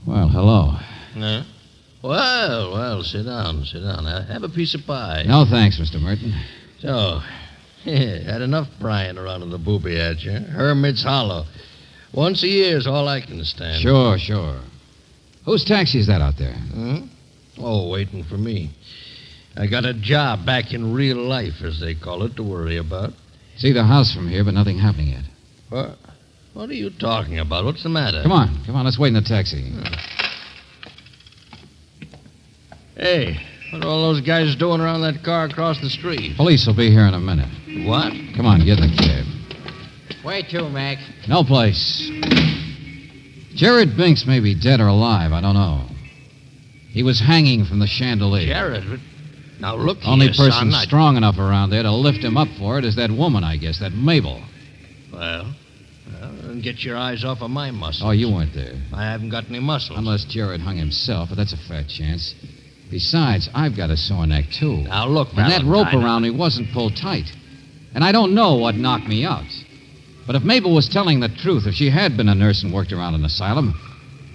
Well, hello. Huh? Well, sit down. Have a piece of pie. No, thanks, Mr. Merton. So, had enough prying around in the booby at you. Hermit's Hollow. Once a year is all I can stand. Sure. Whose taxi is that out there? Oh, waiting for me. I got a job back in real life, as they call it, to worry about. See the house from here, but nothing happening yet. What are you talking about? What's the matter? Come on, let's wait in the taxi. Hey, what are all those guys doing around that car across the street? Police will be here in a minute. What? Come on, get in the cab. Where to, Mac? No place. Jared Binks may be dead or alive, I don't know. He was hanging from the chandelier. Jared? Now look here, Only person son, strong enough around there to lift him up for it is that woman, I guess, that Mabel. Well, then get your eyes off of my muscles. Oh, you weren't there. I haven't got any muscles. Unless Jared hung himself, but that's a fat chance. Besides, I've got a sore neck, too. Now, look, And that Valentine, rope around me wasn't pulled tight. And I don't know what knocked me out. But if Mabel was telling the truth, if she had been a nurse and worked around an asylum,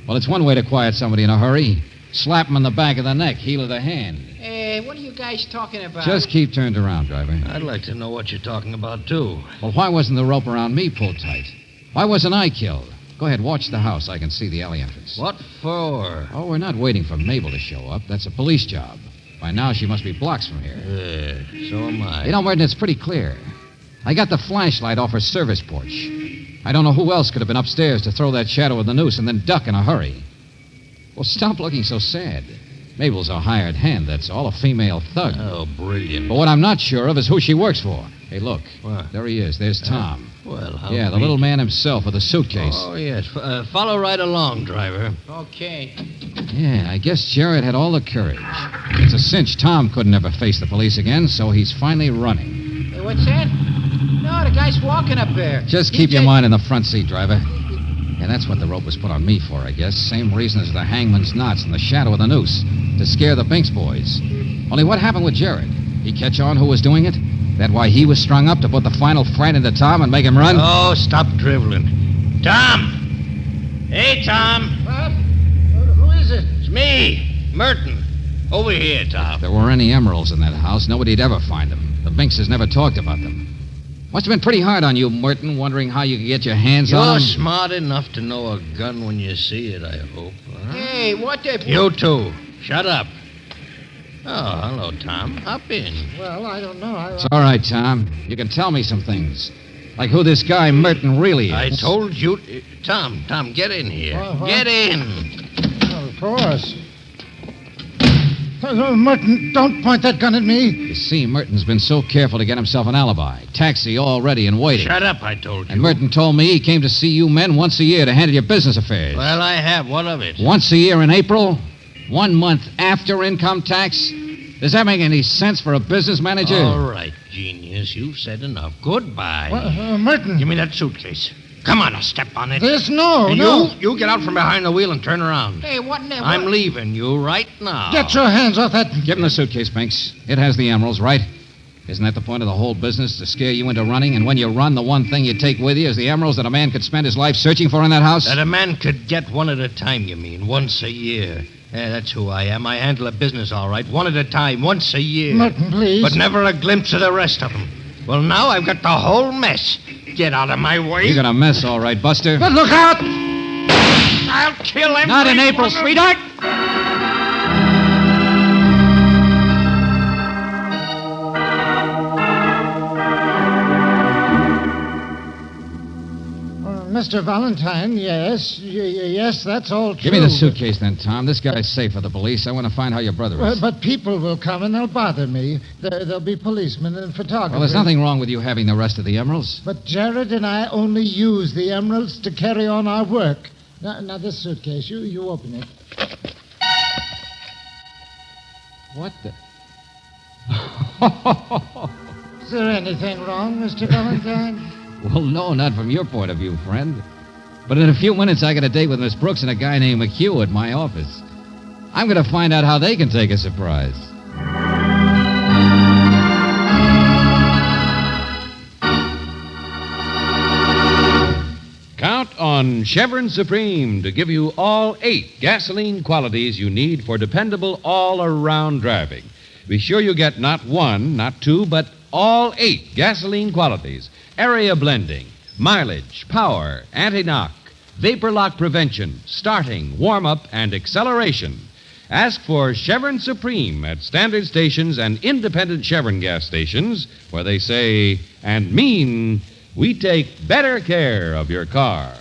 well, it's one way to quiet somebody in a hurry. Slap him in the back of the neck, heel of the hand. Hey, what are you guys talking about? Just keep turned around, driver. I'd like to know what you're talking about, too. Well, why wasn't the rope around me pulled tight? Why wasn't I killed? Go ahead, watch the house. I can see the alley entrance. What for? Oh, we're not waiting for Mabel to show up. That's a police job. By now, she must be blocks from here. So am I. You know, Merton, it's pretty clear. I got the flashlight off her service porch. I don't know who else could have been upstairs to throw that shadow of the noose and then duck in a hurry. Well, stop looking so sad. Mabel's a hired hand, that's all, a female thug. Oh, brilliant. But what I'm not sure of is who she works for. Hey, look. What? There he is. There's Tom. Well, how Yeah, the little man himself with a suitcase. Oh, yes. Follow right along, driver. Okay. Yeah, I guess Jared had all the courage. It's a cinch Tom couldn't ever face the police again, so he's finally running. Hey, what's that? No, the guy's walking up there. Just keep your mind in the front seat, driver. Yeah, that's what the rope was put on me for, I guess. Same reason as the hangman's knots and the shadow of the noose. To scare the Binks boys. Only what happened with Jared? He catch on who was doing it? That why he was strung up to put the final fright into Tom and make him run? Oh, stop driveling. Tom! Hey, Tom! What? Who is it? It's me, Merton. Over here, Tom. If there were any emeralds in that house, nobody'd ever find them. The Binkses never talked about them. Must have been pretty hard on you, Merton, wondering how you could get your hands on You're them. smart enough to know a gun when you see it, I hope. Huh? Hey, what the... You too. Shut up. Oh, hello, Tom. Hop in. Well, I don't know. It's all right, Tom. You can tell me some things. Like who this guy Merton really is. I told you... Tom, get in here. What? Get in. Well, of course. Merton, don't point that gun at me. You see, Merton's been so careful to get himself an alibi. Taxi all ready and waiting. Shut up, I told you. And Merton told me he came to see you men once a year to handle your business affairs. Well, I have. What of it? Once a year in April? 1 month after income tax? Does that make any sense for a business manager? All right, genius. You've said enough. Goodbye. Well, Merton. Give me that suitcase. Come on, I'll step on it. No. You get out from behind the wheel and turn around. Hey, what in the... I'm leaving you right now. Get your hands off that... Give him the suitcase, Binks. It has the emeralds, right? Isn't that the point of the whole business, to scare you into running? And when you run, the one thing you take with you is the emeralds that a man could spend his life searching for in that house? That a man could get one at a time, you mean, once a year. Yeah, that's who I am. I handle a business all right, one at a time, once a year. Merton, please. But never a glimpse of the rest of them. Well, now I've got the whole mess. Get out of my way. You got a mess, all right, Buster. But look out! I'll kill him. Not in April, sweetheart. Mr. Valentine, yes. Yes, that's all true. Give me the suitcase then, Tom. This guy's safe for the police. I want to find how your brother is. But people will come and they'll bother me. There'll be policemen and photographers. Well, there's nothing wrong with you having the rest of the emeralds. But Jared and I only use the emeralds to carry on our work. Now this suitcase, you open it. What the... Is there anything wrong, Mr. Valentine? Well, no, not from your point of view, friend. But in a few minutes, I got a date with Miss Brooks and a guy named McHugh at my office. I'm going to find out how they can take a surprise. Count on Chevron Supreme to give you all 8 gasoline qualities you need for dependable all-around driving. Be sure you get not 1, not 2, but all 8 gasoline qualities. Area blending, mileage, power, anti-knock, vapor lock prevention, starting, warm-up, and acceleration. Ask for Chevron Supreme at standard stations and independent Chevron gas stations, where they say and mean, we take better care of your car.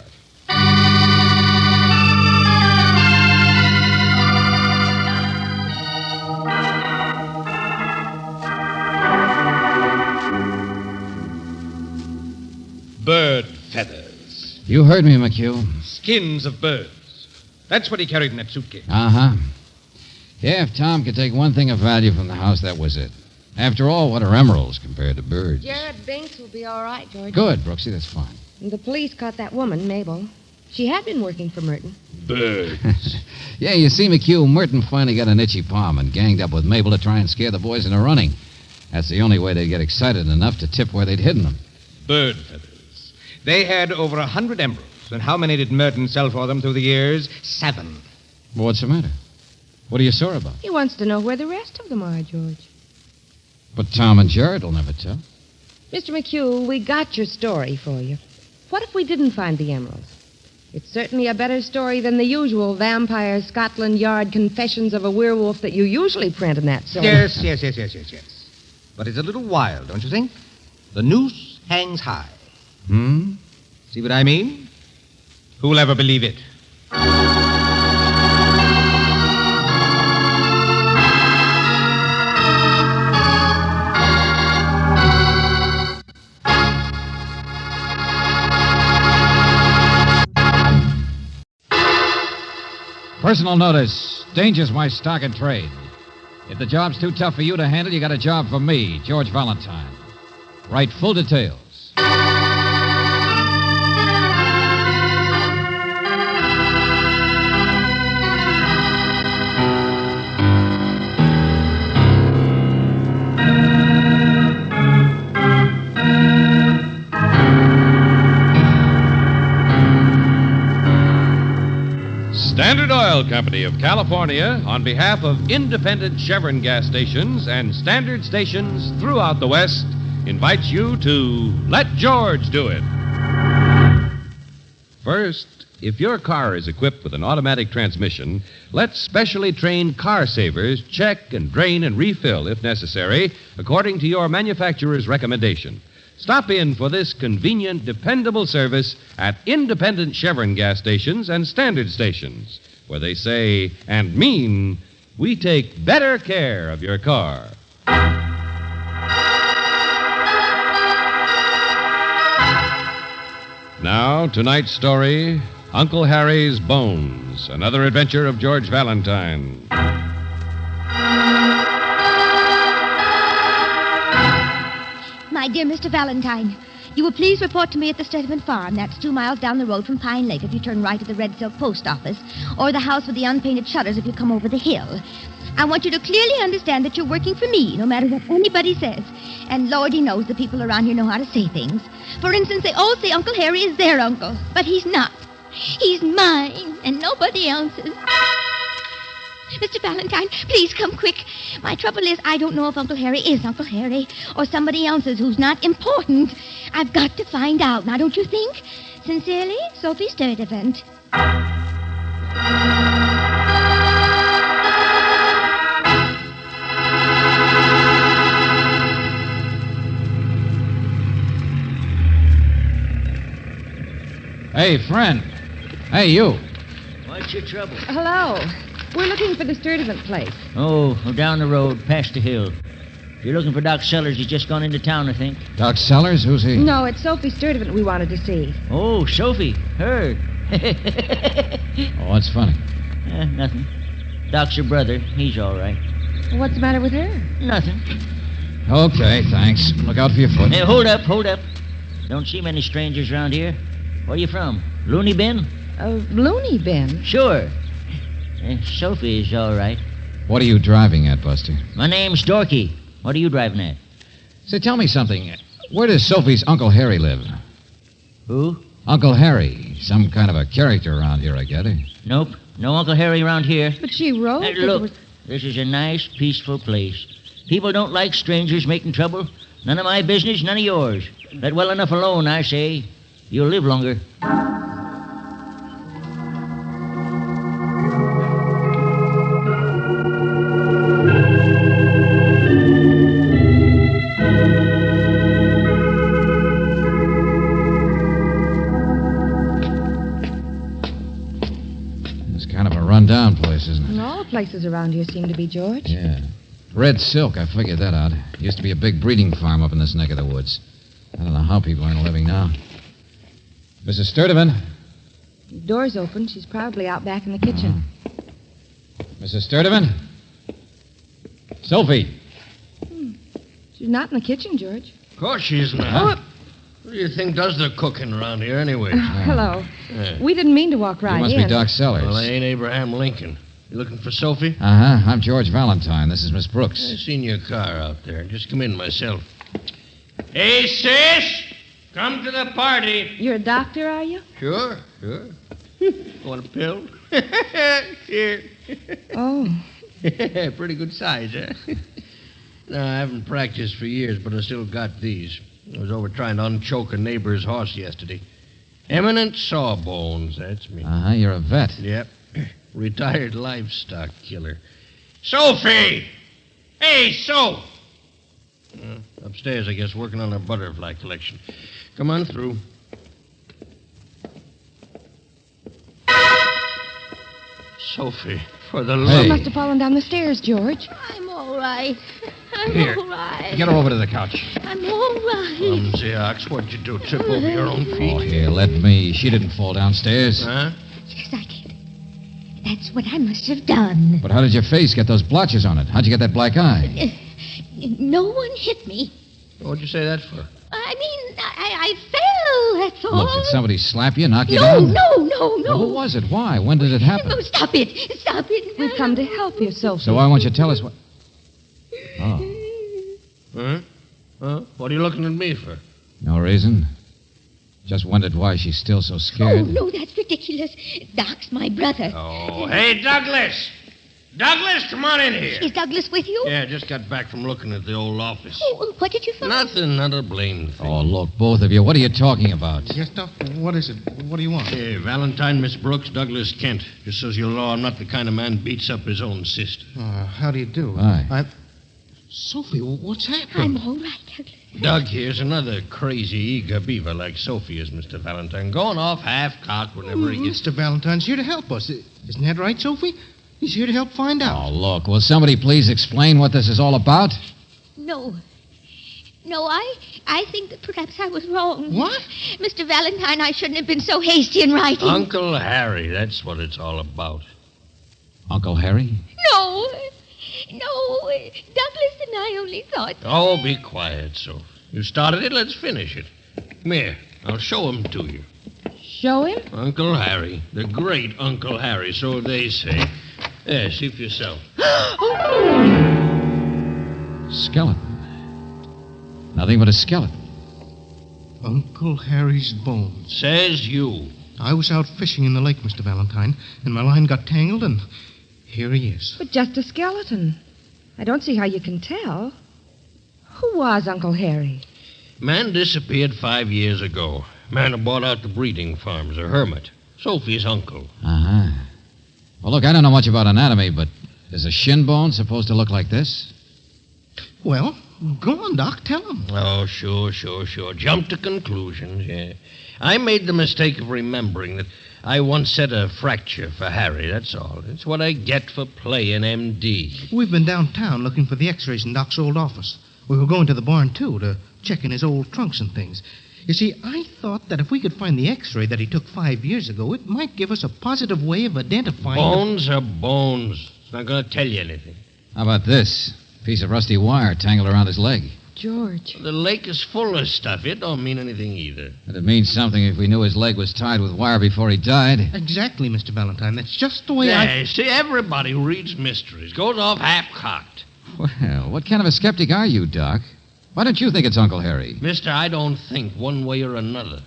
Bird feathers. You heard me, McHugh. Skins of birds. That's what he carried in that suitcase. Uh-huh. Yeah, if Tom could take one thing of value from the house, that was it. After all, what are emeralds compared to birds? Jared Binks will be all right, George. Good, Brooksy, that's fine. And the police caught that woman, Mabel. She had been working for Merton. Birds. Yeah, you see, McHugh, Merton finally got an itchy palm and ganged up with Mabel to try and scare the boys into running. That's the only way they'd get excited enough to tip where they'd hidden them. Bird feathers. They had over 100 emeralds. And how many did Merton sell for them through the years? 7. Well, what's the matter? What are you sore about? He wants to know where the rest of them are, George. But Tom and Jared will never tell. Mr. McHugh, we got your story for you. What if we didn't find the emeralds? It's certainly a better story than the usual vampire Scotland Yard confessions of a werewolf that you usually print in that story. Yes. But it's a little wild, don't you think? The noose hangs high. See what I mean? Who'll ever believe it? Personal notice. Danger's my stock and trade. If the job's too tough for you to handle, you got a job for me, George Valentine. Write full details. Standard Oil Company of California, on behalf of independent Chevron gas stations and standard stations throughout the West, invites you to Let George Do It. First, if your car is equipped with an automatic transmission, let specially trained car savers check and drain and refill, if necessary, according to your manufacturer's recommendation. Stop in for this convenient, dependable service at independent Chevron gas stations and standard stations, where they say and mean, we take better care of your car. Now, tonight's story, Uncle Harry's Bones, another adventure of George Valentine. My dear Mr. Valentine, you will please report to me at the Stedman Farm. That's 2 miles down the road from Pine Lake if you turn right at the Red Silk Post Office, or the house with the unpainted shutters if you come over the hill. I want you to clearly understand that you're working for me, no matter what anybody says. And Lordy knows the people around here know how to say things. For instance, they all say Uncle Harry is their uncle, but he's not. He's mine, and nobody else's. Mr. Valentine, please come quick. My trouble is I don't know if Uncle Harry is Uncle Harry or somebody else's who's not important. I've got to find out. Now, don't you think? Sincerely, Sophie Sturdivant. Hey, friend. Hey, you. What's your trouble? Hello. We're looking for the Sturdivant place. Oh, down the road, past the hill. If you're looking for Doc Sellers, he's just gone into town, I think. Doc Sellers? Who's he? No, it's Sophie Sturdivant we wanted to see. Oh, Sophie. Her. Oh, what's funny? Nothing. Doc's her brother. He's all right. What's the matter with her? Nothing. Okay, thanks. Look out for your foot. Hey, hold up. Don't see many strangers around here. Where you from? Looney Bin? Looney Bin? Sure. Sophie's all right. What are you driving at, Buster? My name's Dorky. What are you driving at? Say, tell me something. Where does Sophie's Uncle Harry live? Who? Uncle Harry. Some kind of a character around here, I get it. Nope. No Uncle Harry around here. But she wrote Hey, look, this is a nice, peaceful place. People don't like strangers making trouble. None of my business, none of yours. Let well enough alone, I say. You'll live longer. It's kind of a run-down place, isn't it? And all places around here seem to be, George. Yeah. Red Silk, I figured that out. Used to be a big breeding farm up in this neck of the woods. I don't know how people earn a living now. Mrs. Sturdivant? The door's open. She's probably out back in the kitchen. Mrs. Sturdivant? Sophie? She's not in the kitchen, George. Of course she's not. Who do you think does the cooking around here anyway? Hello. Yeah. We didn't mean to walk right in. You must be Doc Sellers. Well, I ain't Abraham Lincoln. You looking for Sophie? Uh-huh. I'm George Valentine. This is Miss Brooks. I seen your car out there. Just come in myself. Hey, sis! Come to the party. You're a doctor, are you? Sure. Want a pill? Here. Oh. Pretty good size, eh? No, I haven't practiced for years, but I still got these. I was over trying to unchoke a neighbor's horse yesterday. Eminent Sawbones, that's me. Uh-huh. You're a vet. Yep. Retired livestock killer. Sophie! Hey, Soph! Upstairs, I guess, working on her butterfly collection. Come on through. Sophie, for the love... She must have fallen down the stairs, George. I'm all right. I'm Here. all right. Get her over to the couch. I'm all right. Clumsy ox, what'd you do? Trip over your own feet? Oh, here, let me. She didn't fall downstairs. Huh? Yes, I did. That's what I must have done. But how did your face get those blotches on it? How'd you get that black eye? No one hit me. What'd you say that for? I mean, I fell, that's all. Look, did somebody slap you, knock you No, down? no. Who was it? Why? When did it happen? No, stop it. We've come to help you, Sophie. So why won't you tell us what... Oh, Huh? What are you looking at me for? no reason. Just wondered why she's still so scared. Oh, no, that's ridiculous. Doc's my brother. Oh, hey, Douglas! Douglas, come on in here. Is Douglas with you? Yeah, just got back from looking at the old office. Oh, what did you find? Nothing, not a blamed thing. Oh, look, both of you. What are you talking about? Yes, Doc. What is it? What do you want? Hey, Valentine, Miss Brooks, Douglas Kent. Just so you'll know, I'm not the kind of man beats up his own sister. How do you do? Hi. Sophie, what's happened? I'm all right, Douglas. Doug here's another crazy, eager beaver like Sophie is, Mr. Valentine. Going off half-cocked whenever he gets... Mr. Valentine's here to help us. Isn't that right, Sophie? He's here to help find out. Oh, look, will somebody please explain what this is all about? No. No, I think that perhaps I was wrong. What? Mr. Valentine, I shouldn't have been so hasty in writing. Uncle Harry, that's what it's all about. Uncle Harry? No. No, Douglas and I only thought... Oh, be quiet, Soph. You started it, let's finish it. Come here, I'll show him to you. Show him? Uncle Harry, the great Uncle Harry, so they say. Yeah, see for yourself. Skeleton. Nothing but a skeleton. Uncle Harry's bones. Says you. I was out fishing in the lake, Mr. Valentine, and my line got tangled, and here he is. But just a skeleton. I don't see how you can tell. Who was Uncle Harry? Man disappeared 5 years ago. Man who bought out the breeding farms, a hermit. Sophie's uncle. Uh-huh. Well, look, I don't know much about anatomy, but is a shin bone supposed to look like this? Well, go on, Doc. Tell him. Oh, sure. Jump to conclusions, yeah. I made the mistake of remembering that I once said a fracture for Harry, that's all. It's what I get for playing MD. We've been downtown looking for the x-rays in Doc's old office. We were going to the barn, too, to check in his old trunks and things. You see, I thought that if we could find the x-ray that he took 5 years ago, it might give us a positive way of identifying... Bones are bones. It's not going to tell you anything. How about this? Piece of rusty wire tangled around his leg. George. The lake is full of stuff. It don't mean anything either. But it means something if we knew his leg was tied with wire before he died. Exactly, Mr. Valentine. That's just the way Yeah, see, everybody who reads mysteries goes off half-cocked. Well, what kind of a skeptic are you, Doc? Why don't you think it's Uncle Harry? Mister, I don't think one way or another.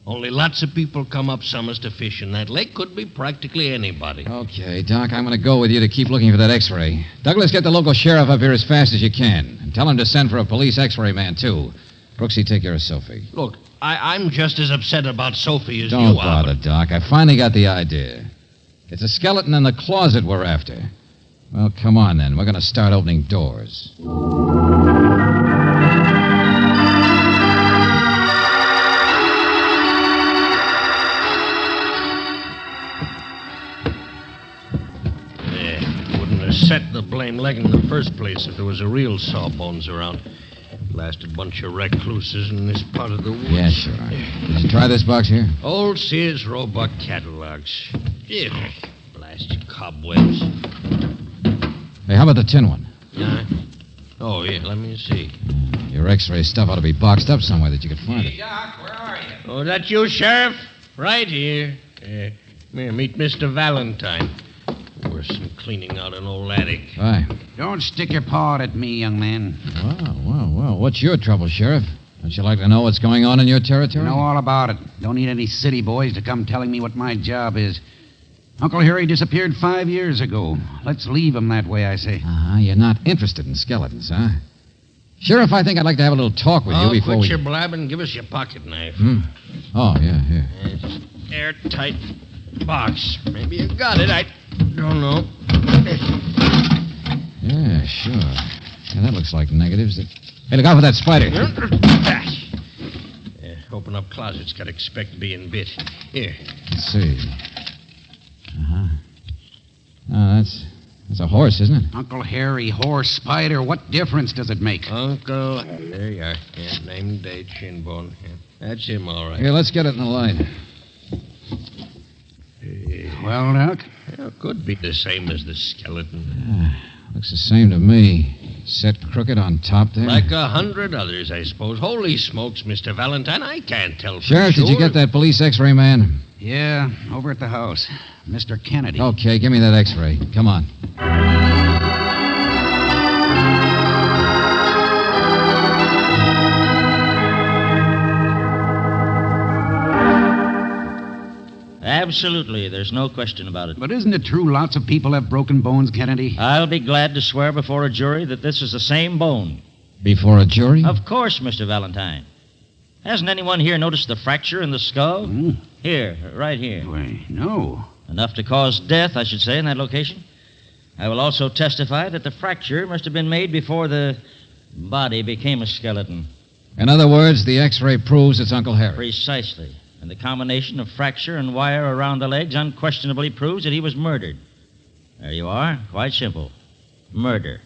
Only lots of people come up summers to fish in that lake. Could be practically anybody. Okay, Doc, I'm going to go with you to keep looking for that x-ray. Douglas, get the local sheriff up here as fast as you can. And tell him to send for a police x-ray man, too. Brooksy, take care of Sophie. Look, I'm just as upset about Sophie as Don't you are. bother, Doc. I finally got the idea. It's a skeleton in the closet we're after. Well, come on, then. We're going to start opening doors. Set the blame leg in the first place if there was a real sawbones around. Blasted bunch of recluses in this part of the woods. Yeah, sure. Did you try this box here? Old Sears Roebuck catalogs. Yeah, blasted cobwebs. Hey, how about the tin one? Yeah. Oh, yeah, let me see. Your x-ray stuff ought to be boxed up somewhere that you could find it. Doc, where are you? Oh, that you, Sheriff? Right here. Come here, meet Mr. Valentine. Worse than cleaning out an old attic. Why? Don't stick your paw at me, young man. Well. What's your trouble, Sheriff? Don't you like to know what's going on in your territory? I know all about it. Don't need any city boys to come telling me what my job is. Uncle Harry disappeared 5 years ago. Let's leave him that way, I say. Uh-huh. You're not interested in skeletons, huh? Sheriff, I think I'd like to have a little talk with you before quit we... your blabbing. Give us your pocket knife. Oh, yeah, here. It's airtight box. Maybe you got it. I don't know. Yeah, sure. Yeah, that looks like negatives. Hey, look out for that spider. Open up closets. Got to expect being bit. Here. Let's see. Uh-huh. Oh, that's a horse, isn't it? Uncle Harry, horse, spider, what difference does it make? Uncle... There you are. Yeah, name, date, shin bone. Yeah, that's him, all right. Here, let's get it in the light. Well, Doc? Well, could be the same as the skeleton. Looks the same to me. Set crooked on top there. Like 100 others, I suppose. Holy smokes, Mr. Valentine, I can't tell for Sheriff, sure. did you get that police x-ray man? Yeah, over at the house. Mr. Kennedy. Okay, give me that x-ray. Come on. Absolutely. There's no question about it. But isn't it true lots of people have broken bones, Kennedy? I'll be glad to swear before a jury that this is the same bone. Before a jury? Of course, Mr. Valentine. Hasn't anyone here noticed the fracture in the skull? Here, right here. Why, no. Enough to cause death, I should say, in that location. I will also testify that the fracture must have been made before the body became a skeleton. In other words, the x-ray proves it's Uncle Harry. Precisely. And the combination of fracture and wire around the legs unquestionably proves that he was murdered. There you are. Quite simple. Murder.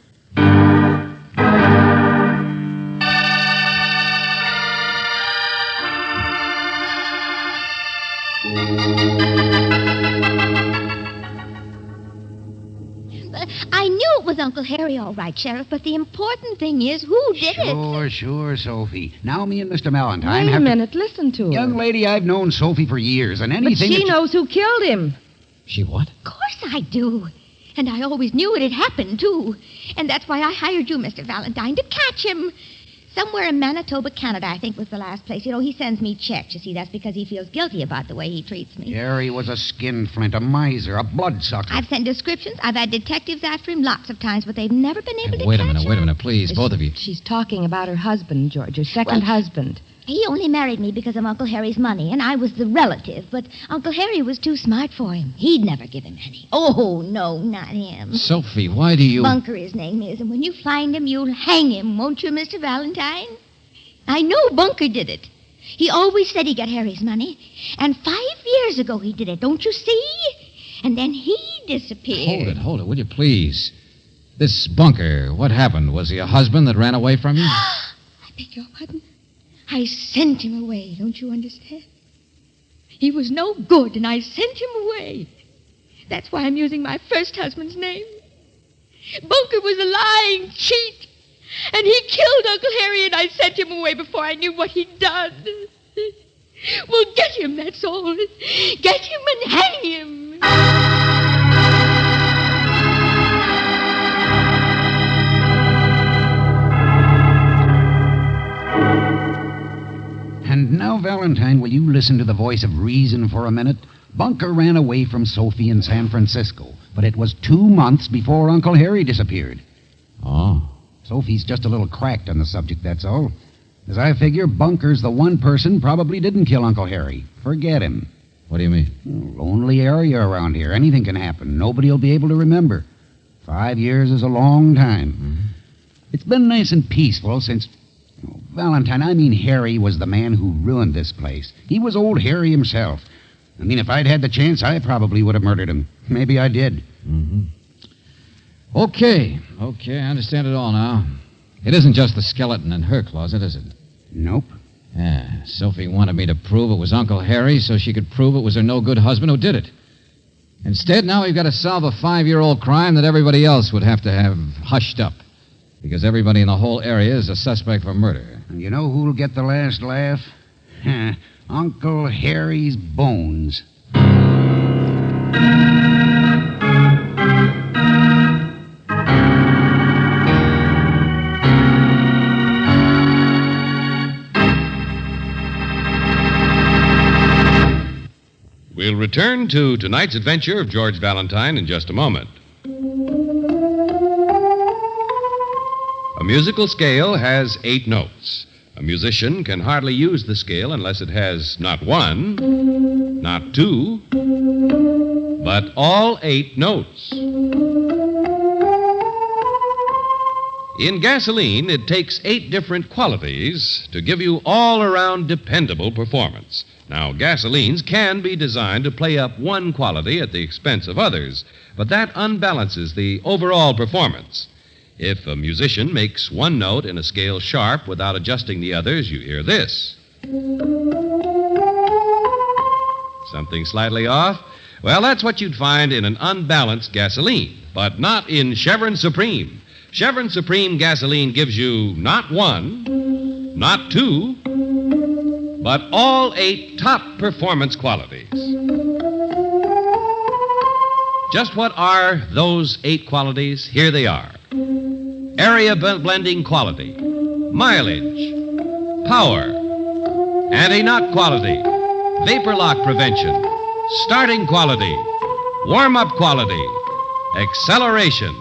I knew it was Uncle Harry, all right, Sheriff, but the important thing is who did it. Sure, Sophie. Now me and Mr. Valentine Wait a have minute. Listen to her. Young lady, I've known Sophie for years, and But anything she that knows who killed him. She what? Of course I do. And I always knew it had happened, too. And that's why I hired you, Mr. Valentine, to catch him. Somewhere in Manitoba, Canada, I think was the last place. You know, he sends me checks. You see, that's because he feels guilty about the way he treats me. Harry was a skinflint, a miser, a bloodsucker. I've sent descriptions. I've had detectives after him lots of times, but they've never been able to Wait a catch minute, him. please, both of you. She's talking about her husband, George, her second husband. He only married me because of Uncle Harry's money, and I was the relative. But Uncle Harry was too smart for him. He'd never give him any. Oh, no, not him. Sophie, why do you... Bunker, his name is, and when you find him, you'll hang him, won't you, Mr. Valentine? I know Bunker did it. He always said he got Harry's money, and 5 years ago he did it, don't you see? And then he disappeared. Hold it, will you please? This Bunker, what happened? Was he a husband that ran away from you? I beg your pardon? I sent him away, don't you understand? He was no good, and I sent him away. That's why I'm using my first husband's name. Bunker was a lying cheat, and he killed Uncle Harry, and I sent him away before I knew what he'd done. Well, get him, that's all. Get him and hang him. And now, Valentine, will you listen to the voice of reason for a minute? Bunker ran away from Sophie in San Francisco, but it was 2 months before Uncle Harry disappeared. Oh. Sophie's just a little cracked on the subject, that's all. As I figure, Bunker's the one person probably didn't kill Uncle Harry. Forget him. What do you mean? Lonely area around here. Anything can happen. Nobody will be able to remember. 5 years is a long time. Mm-hmm. It's been nice and peaceful since... Valentine, I mean Harry was the man who ruined this place. He was old Harry himself. I mean, if I'd had the chance, I probably would have murdered him. Maybe I did. Mm-hmm. Okay, I understand it all now. It isn't just the skeleton in her closet, is it? Nope. Yeah, Sophie wanted me to prove it was Uncle Harry so she could prove it was her no-good husband who did it. Instead, now we've got to solve a 5-year-old crime that everybody else would have to have hushed up. Because everybody in the whole area is a suspect for murder. And you know who'll get the last laugh? Uncle Harry's bones. We'll return to tonight's adventure of George Valentine in just a moment. A musical scale has 8 notes. A musician can hardly use the scale unless it has not 1, not 2, but all 8 notes. In gasoline, it takes 8 different qualities to give you all-around dependable performance. Now, gasolines can be designed to play up one quality at the expense of others, but that unbalances the overall performance. If a musician makes one note in a scale sharp without adjusting the others, you hear this. Something slightly off? Well, that's what you'd find in an unbalanced gasoline, but not in Chevron Supreme. Chevron Supreme gasoline gives you not 1, not 2, but all 8 top performance qualities. Just what are those 8 qualities? Here they are. Area blending quality, mileage, power, anti-knock quality, vapor lock prevention, starting quality, warm-up quality, acceleration.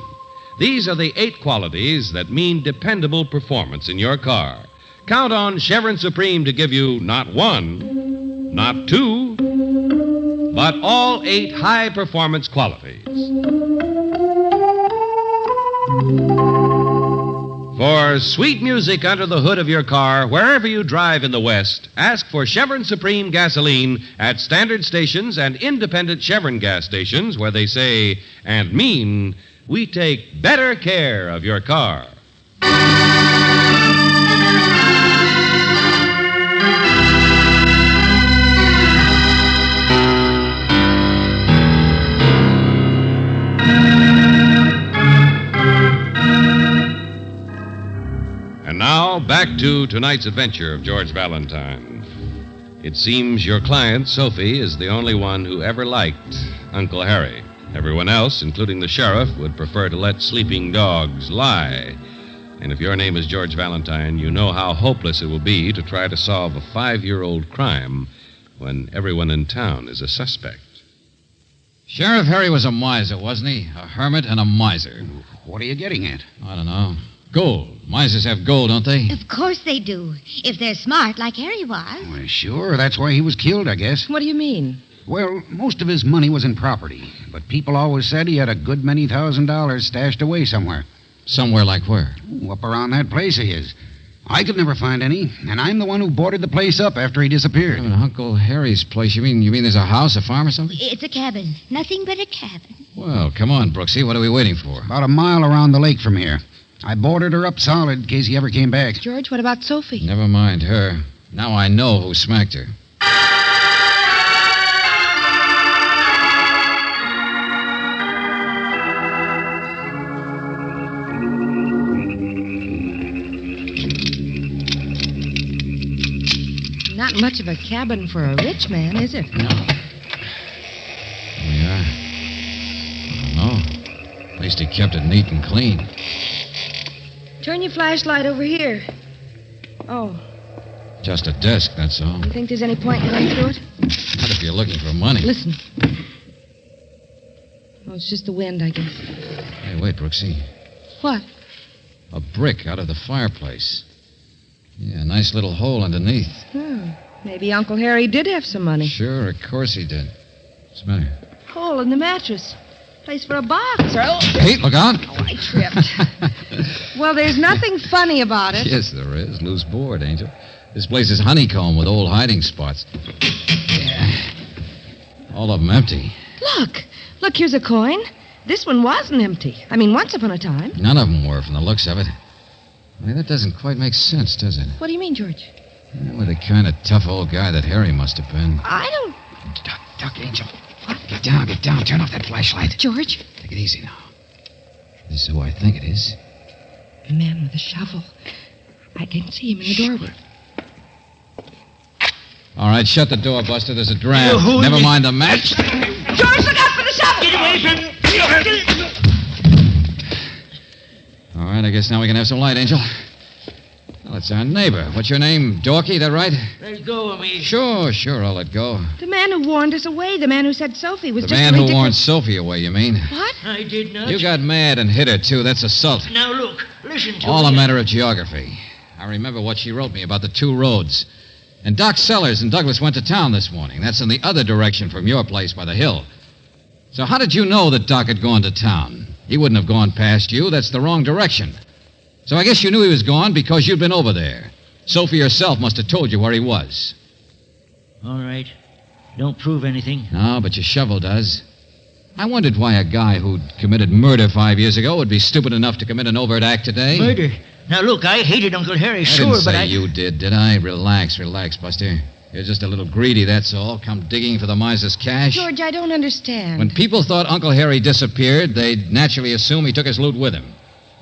These are the 8 qualities that mean dependable performance in your car. Count on Chevron Supreme to give you not 1, not 2, but all 8 high-performance qualities. For sweet music under the hood of your car, wherever you drive in the West, ask for Chevron Supreme gasoline at standard stations and independent Chevron gas stations where they say and mean, we take better care of your car. And now, back to tonight's adventure of George Valentine. It seems your client, Sophie, is the only one who ever liked Uncle Harry. Everyone else, including the sheriff, would prefer to let sleeping dogs lie. And if your name is George Valentine, you know how hopeless it will be to try to solve a 5-year-old crime when everyone in town is a suspect. Sheriff Harry was a miser, wasn't he? A hermit and a miser. What are you getting at? I don't know. Gold. Misers have gold, don't they? Of course they do. If they're smart, like Harry was. Well, sure, that's why he was killed, I guess. What do you mean? Well, most of his money was in property, but people always said he had a good many $1,000s stashed away somewhere. Somewhere like where? Ooh, up around that place of his. I could never find any, and I'm the one who boarded the place up after he disappeared. Uncle Harry's place? You mean there's a house, a farm or something? It's a cabin. Nothing but a cabin. Well, come on, Brooksy. What are we waiting for? About a mile around the lake from here. I boarded her up solid in case he ever came back. George, what about Sophie? Never mind her. Now I know who smacked her. Not much of a cabin for a rich man, is it? No. Here we are. I don't know. At least he kept it neat and clean. Turn your flashlight over here. Oh, Just a desk, that's all. you think there's any point in going through it? Not if you're looking for money. Listen. Oh, it's just the wind, I guess. Hey, wait, Brooksy. What? A brick out of the fireplace. Yeah, a nice little hole underneath. Maybe Uncle Harry did have some money. Sure, of course he did. What's the matter? Hole in the mattress. Place for a box. Oh, Hey, look out. I tripped. Well, there's nothing funny about it. Yes, there is. Loose board, Angel. This place is honeycomb with old hiding spots. Yeah. All of them empty. Look, here's a coin. This one wasn't empty. I mean, once upon a time. None of them were from the looks of it. I mean, that doesn't quite make sense, does it? What do you mean, George? With the kind of tough old guy that Harry must have been. I don't... Duck, Angel. What? Get down. Turn off that flashlight. George? Take it easy now. This is who I think it is. The man with the shovel. I can see him in the doorway. All right, shut the door, Buster. There's a draft. Who Never is- mind the match. George, look out for the shovel! Get away from... All right, I guess now we can have some light, Angel. Well, it's our neighbor. What's your name? Dorky, that right? Let go of me. Sure, I'll let go. The man who warned us away. The man who said Sophie was The just man going who to... warned Sophie away, you mean? What? I did not. You got mad and hit her, too. That's assault. Now, look. Listen to All me. a matter of geography. I remember what she wrote me about the two roads. And Doc Sellers and Douglas went to town this morning. That's in the other direction from your place by the hill. So how did you know that Doc had gone to town? He wouldn't have gone past you. That's the wrong direction. So I guess you knew he was gone because you'd been over there. Sophie herself must have told you where he was. All right. Don't prove anything. No, but your shovel does. I wondered why a guy who'd committed murder 5 years ago would be stupid enough to commit an overt act today. Murder? Now, look, I hated Uncle Harry, I sure, didn't but say you did I? Relax, Buster. You're just a little greedy, that's all. Come digging for the miser's cash. George, I don't understand. When people thought Uncle Harry disappeared, they'd naturally assume he took his loot with him.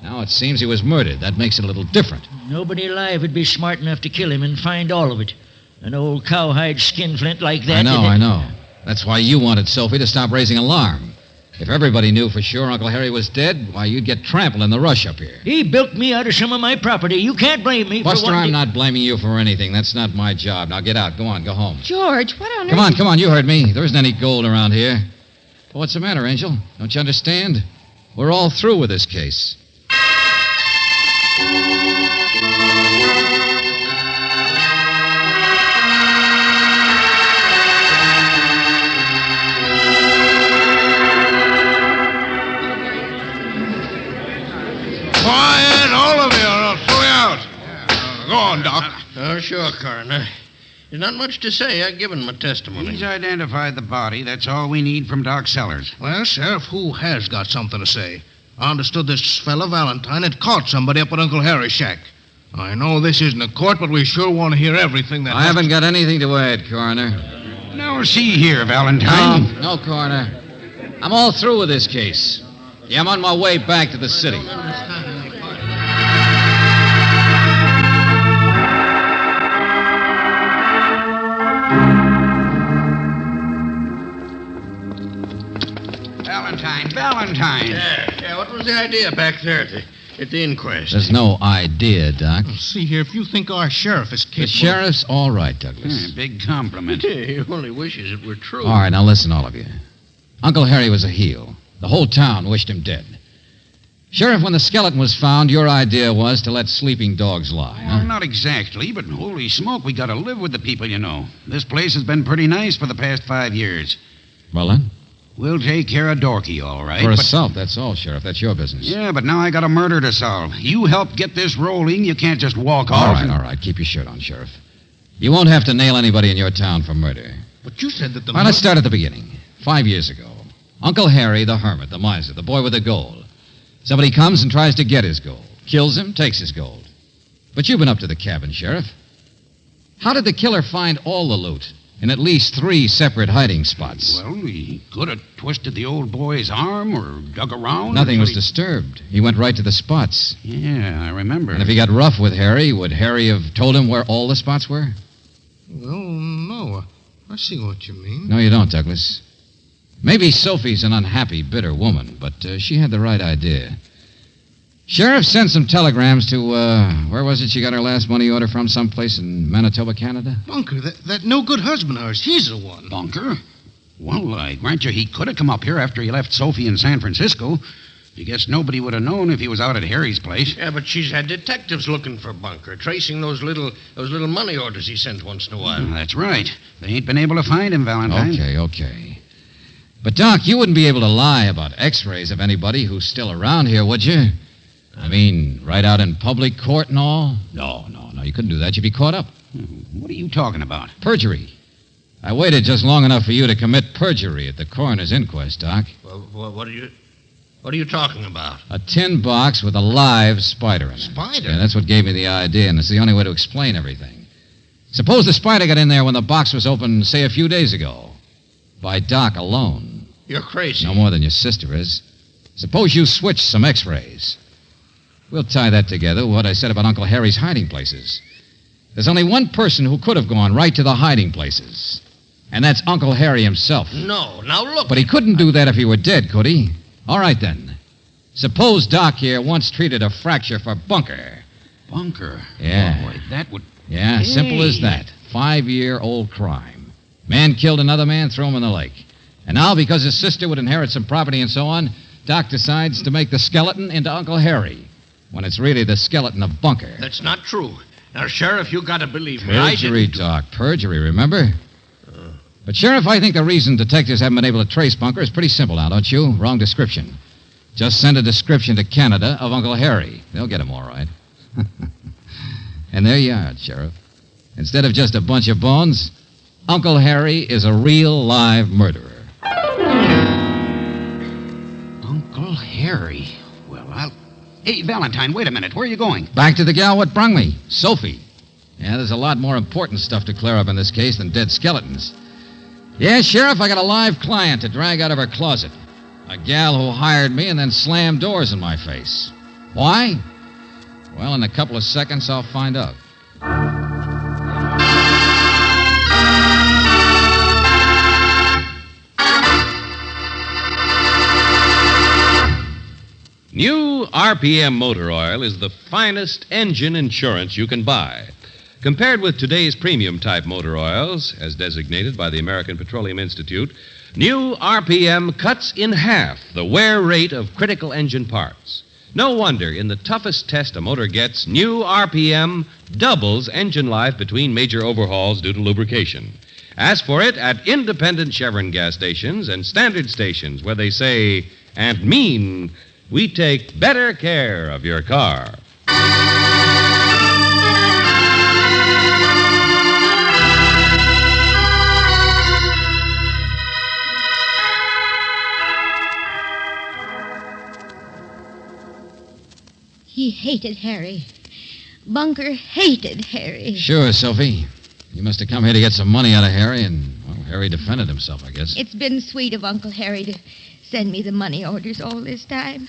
Now it seems he was murdered. That makes it a little different. Nobody alive would be smart enough to kill him and find all of it. An old cowhide skinflint like that... I know. That's why you wanted Sophie to stop raising alarm. If everybody knew for sure Uncle Harry was dead, why, you'd get trampled in the rush up here. He bilked me out of some of my property. You can't blame me Buster, for I'm not blaming you for anything. That's not my job. Now get out. Go on. Go home. George, what on earth... Come on. You heard me. There isn't any gold around here. Well, what's the matter, Angel? Don't you understand? We're all through with this case. Quiet, all of you, or I'll Sure, Coroner. There's not much to say. I've given my testimony. He's identified the body. That's all we need from Doc Sellers. Well, Sheriff, who has got something to say? I understood this fella Valentine had caught somebody up at Uncle Harry's shack. I know this isn't a court, but we sure want to hear everything that... I haven't got anything to add, Coroner. Now, see here, Valentine. No, Coroner. I'm all through with this case. Yeah, I'm on my way back to the city. Valentine. Yeah, what was the idea back there at the inquest? There's no idea, Doc. See here, if you think our sheriff is capable... The sheriff's all right, Douglas. Big compliment. He only wishes it were true. All right, now listen, all of you. Uncle Harry was a heel. The whole town wished him dead. Sheriff, when the skeleton was found, your idea was to let sleeping dogs lie, Well, not exactly, but holy smoke, we gotta live with the people, you know. This place has been pretty nice for the past 5 years. Well, then? We'll take care of Dorky, all right. For assault, that's all, Sheriff. That's your business. Yeah, but now I got a murder to solve. You helped get this rolling. You can't just walk All off. right, all right. Keep your shirt on, Sheriff. You won't have to nail anybody in your town for murder. But you said that the... Well, let's start at the beginning. 5 years ago, Uncle Harry, the hermit, the miser, the boy with the gold. Somebody comes and tries to get his gold. Kills him, takes his gold. But you've been up to the cabin, Sheriff. How did the killer find all the loot in at least 3 separate hiding spots? Well, he could have twisted the old boy's arm or dug around. Nothing was disturbed. He went right to the spots. Yeah, I remember. And if he got rough with Harry, would Harry have told him where all the spots were? Well, no. I see what you mean. No, you don't, Douglas. Maybe Sophie's an unhappy, bitter woman, but she had the right idea. Sheriff sent some telegrams to, where was it she got her last money order from? Someplace in Manitoba, Canada? Bunker, that no-good husband of hers, he's the one. Bunker? Well, I grant you he could have come up here after he left Sophie in San Francisco. I guess nobody would have known if he was out at Harry's place. Yeah, but she's had detectives looking for Bunker, tracing those little money orders he sent once in a while. That's right. They ain't been able to find him, Valentine. Okay. But, Doc, you wouldn't be able to lie about x-rays of anybody who's still around here, would you? I mean, right out in public court and all? No, you couldn't do that. You'd be caught up. What are you talking about? Perjury. I waited just long enough for you to commit perjury at the coroner's inquest, Doc. Well, what are you talking about? A tin box with a live spider in it. Spider? Yeah, that's what gave me the idea, and it's the only way to explain everything. Suppose the spider got in there when the box was opened, say, a few days ago. By Doc alone. You're crazy. No more than your sister is. Suppose you switch some x-rays. We'll tie that together with what I said about Uncle Harry's hiding places. There's only one person who could have gone right to the hiding places. And that's Uncle Harry himself. No, now look. But he couldn't do that if he were dead, could he? All right, then. Suppose Doc here once treated a fracture for Bunker. Bunker? Yeah. Oh, boy, that would... Yeah, simple as that. 5-year-old crime. Man killed another man, threw him in the lake. And now, because his sister would inherit some property and so on, Doc decides to make the skeleton into Uncle Harry, when it's really the skeleton of Bunker. That's not true. Now, Sheriff, you got to believe me. Perjury, Doc. Perjury, remember? But, Sheriff, I think the reason detectives haven't been able to trace Bunker is pretty simple now, don't you? Wrong description. Just send a description to Canada of Uncle Harry. They'll get him all right. And there you are, Sheriff. Instead of just a bunch of bones, Uncle Harry is a real live murderer. Uncle Harry. Well, Hey, Valentine, wait a minute. Where are you going? Back to the gal what brung me, Sophie. Yeah, there's a lot more important stuff to clear up in this case than dead skeletons. Yeah, Sheriff, I got a live client to drag out of her closet. A gal who hired me and then slammed doors in my face. Why? Well, in a couple of seconds, I'll find out. New RPM motor oil is the finest engine insurance you can buy. Compared with today's premium type motor oils, as designated by the American Petroleum Institute, new RPM cuts in half the wear rate of critical engine parts. No wonder in the toughest test a motor gets, new RPM doubles engine life between major overhauls due to lubrication. Ask for it at independent Chevron gas stations and standard stations where they say and mean, we take better care of your car. He hated Harry. Bunker hated Harry. Sure, Sophie. You must have come here to get some money out of Harry, and, well, Harry defended himself, I guess. It's been sweet of Uncle Harry to send me the money orders all this time.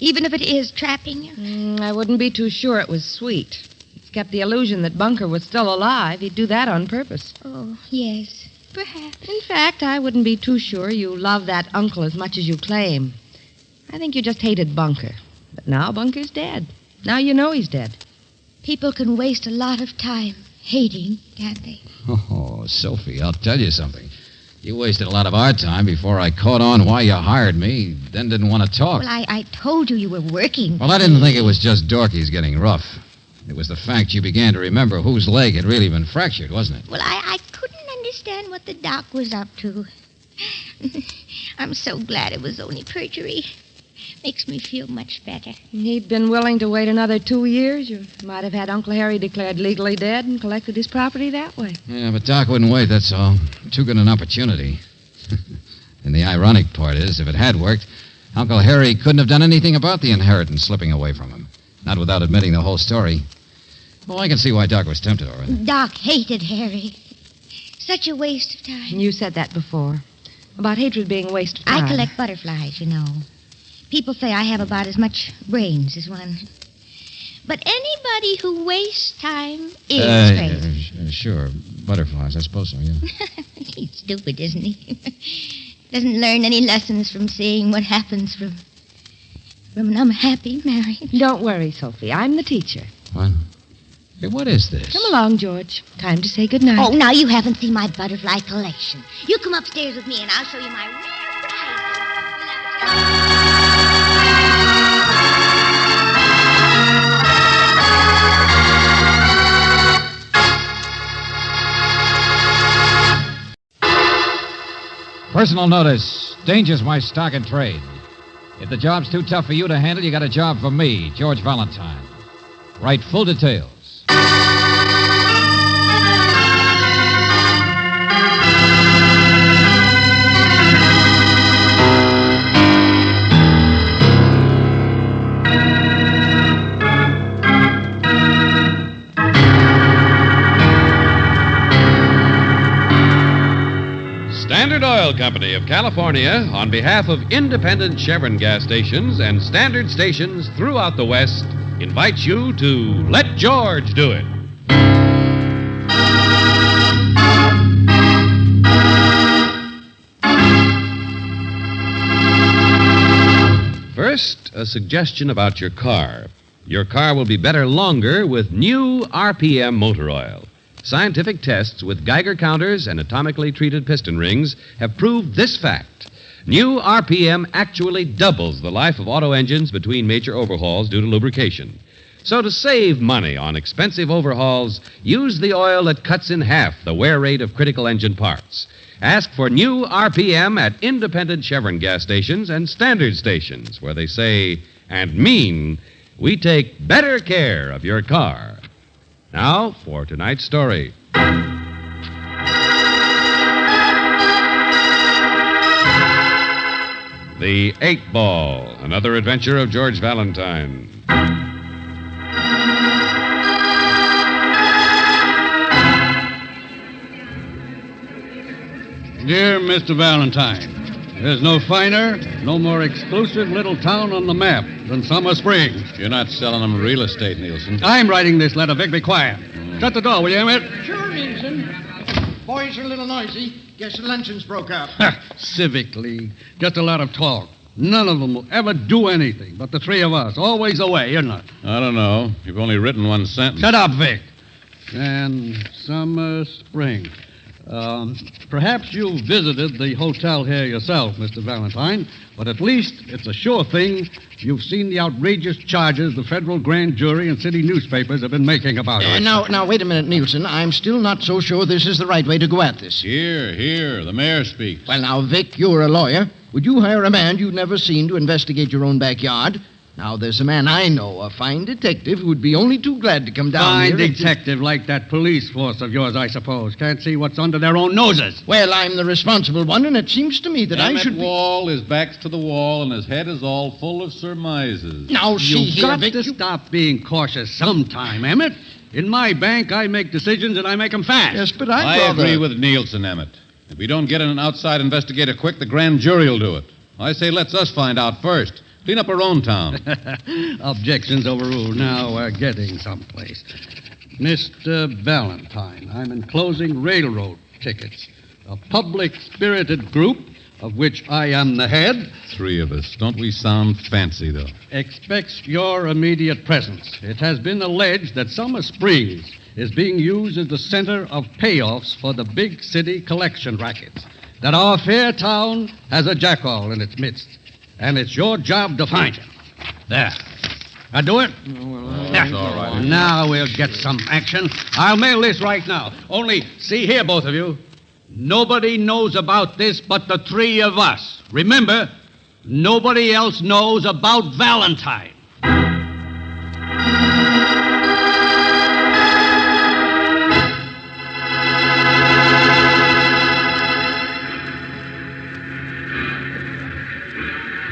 Even if it is trapping you. I wouldn't be too sure it was sweet. It's kept the illusion that Bunker was still alive. He'd do that on purpose. Oh, yes. Perhaps. In fact, I wouldn't be too sure you love that uncle as much as you claim. I think you just hated Bunker. But now Bunker's dead. Now you know he's dead. People can waste a lot of time hating, can't they? Oh, Sophie, I'll tell you something. You wasted a lot of our time before I caught on why you hired me, then didn't want to talk. Well, I told you were working. Well, I didn't think it was just Dorky's getting rough. It was the fact you began to remember whose leg had really been fractured, wasn't it? Well, I couldn't understand what the doc was up to. I'm so glad it was only perjury. Makes me feel much better. He'd been willing to wait another 2 years. You might have had Uncle Harry declared legally dead and collected his property that way. Yeah, but Doc wouldn't wait, that's all. Too good an opportunity. And the ironic part is, if it had worked, Uncle Harry couldn't have done anything about the inheritance slipping away from him. Not without admitting the whole story. Well, I can see why Doc was tempted, all right. Doc hated Harry. Such a waste of time. You said that before. About hatred being a waste of time. I collect butterflies, you know. People say I have about as much brains as one. But anybody who wastes time is crazy. Sure. Butterflies, I suppose so, yeah. He's stupid, isn't he? Doesn't learn any lessons from seeing what happens from an unhappy marriage. Don't worry, Sophie. I'm the teacher. What? Hey, what is this? Come along, George. Time to say goodnight. Oh, now you haven't seen my butterfly collection. You come upstairs with me and I'll show you my rare prizes. Personal notice. Danger's my stock and trade. If the job's too tough for you to handle, you got a job for me, George Valentine. Write full details. Standard Oil Company of California, on behalf of independent Chevron gas stations and standard stations throughout the West, invites you to Let George Do It. First, a suggestion about your car. Your car will be better longer with new RPM motor oil. Scientific tests with Geiger counters and atomically treated piston rings have proved this fact. New RPM actually doubles the life of auto engines between major overhauls due to lubrication. So to save money on expensive overhauls, use the oil that cuts in half the wear rate of critical engine parts. Ask for new RPM at independent Chevron gas stations and standard stations, where they say and mean, we take better care of your car. Now, for tonight's story. The 8 Ball, another adventure of George Valentine. Dear Mr. Valentine, there's no finer, no more exclusive little town on the map than Summer Springs. You're not selling them real estate, Nielsen. I'm writing this letter, Vic. Be quiet. Shut the door, will you, Emmett? Sure, Nielsen. Boys are a little noisy. Guess the luncheon's broke up. Civic League. Just a lot of talk. None of them will ever do anything, but the three of us. Always away, isn't it? I don't know. You've only written one sentence. Shut up, Vic. And Summer Springs. Perhaps you've visited the hotel here yourself, Mr. Valentine, but at least it's a sure thing you've seen the outrageous charges the federal grand jury and city newspapers have been making about us. Now, wait a minute, Nielsen. I'm still not so sure this is the right way to go at this. Here, the mayor speaks. Well, now, Vic, you're a lawyer. Would you hire a man you'd never seen to investigate your own backyard? Now, there's a man I know, a fine detective, who would be only too glad to come down here. Fine detective like that police force of yours, I suppose. Can't see what's under their own noses. Well, I'm the responsible one, and it seems to me that I should be... Wall, his back's to the wall, and his head is all full of surmises. Now, see You've here, got Vic, to stop being cautious sometime, Emmett. In my bank, I make decisions, and I make them fast. Yes, but I agree with Nielsen, Emmett. If we don't get an outside investigator quick, the grand jury will do it. I say let's us find out first. Clean up our own town. Objections overruled. Now we're getting someplace. Mr. Valentine, I'm enclosing railroad tickets. A public-spirited group, of which I am the head, 3 of us. Don't we sound fancy, though? expects your immediate presence. It has been alleged that Summer Springs is being used as the center of payoffs for the big city collection rackets. That our fair town has a jackal in its midst. And it's your job to find him. There. I do it? That's all right. Now we'll get some action. I'll mail this right now. Only, see here, both of you. Nobody knows about this but the 3 of us. Remember, nobody else knows about Valentine.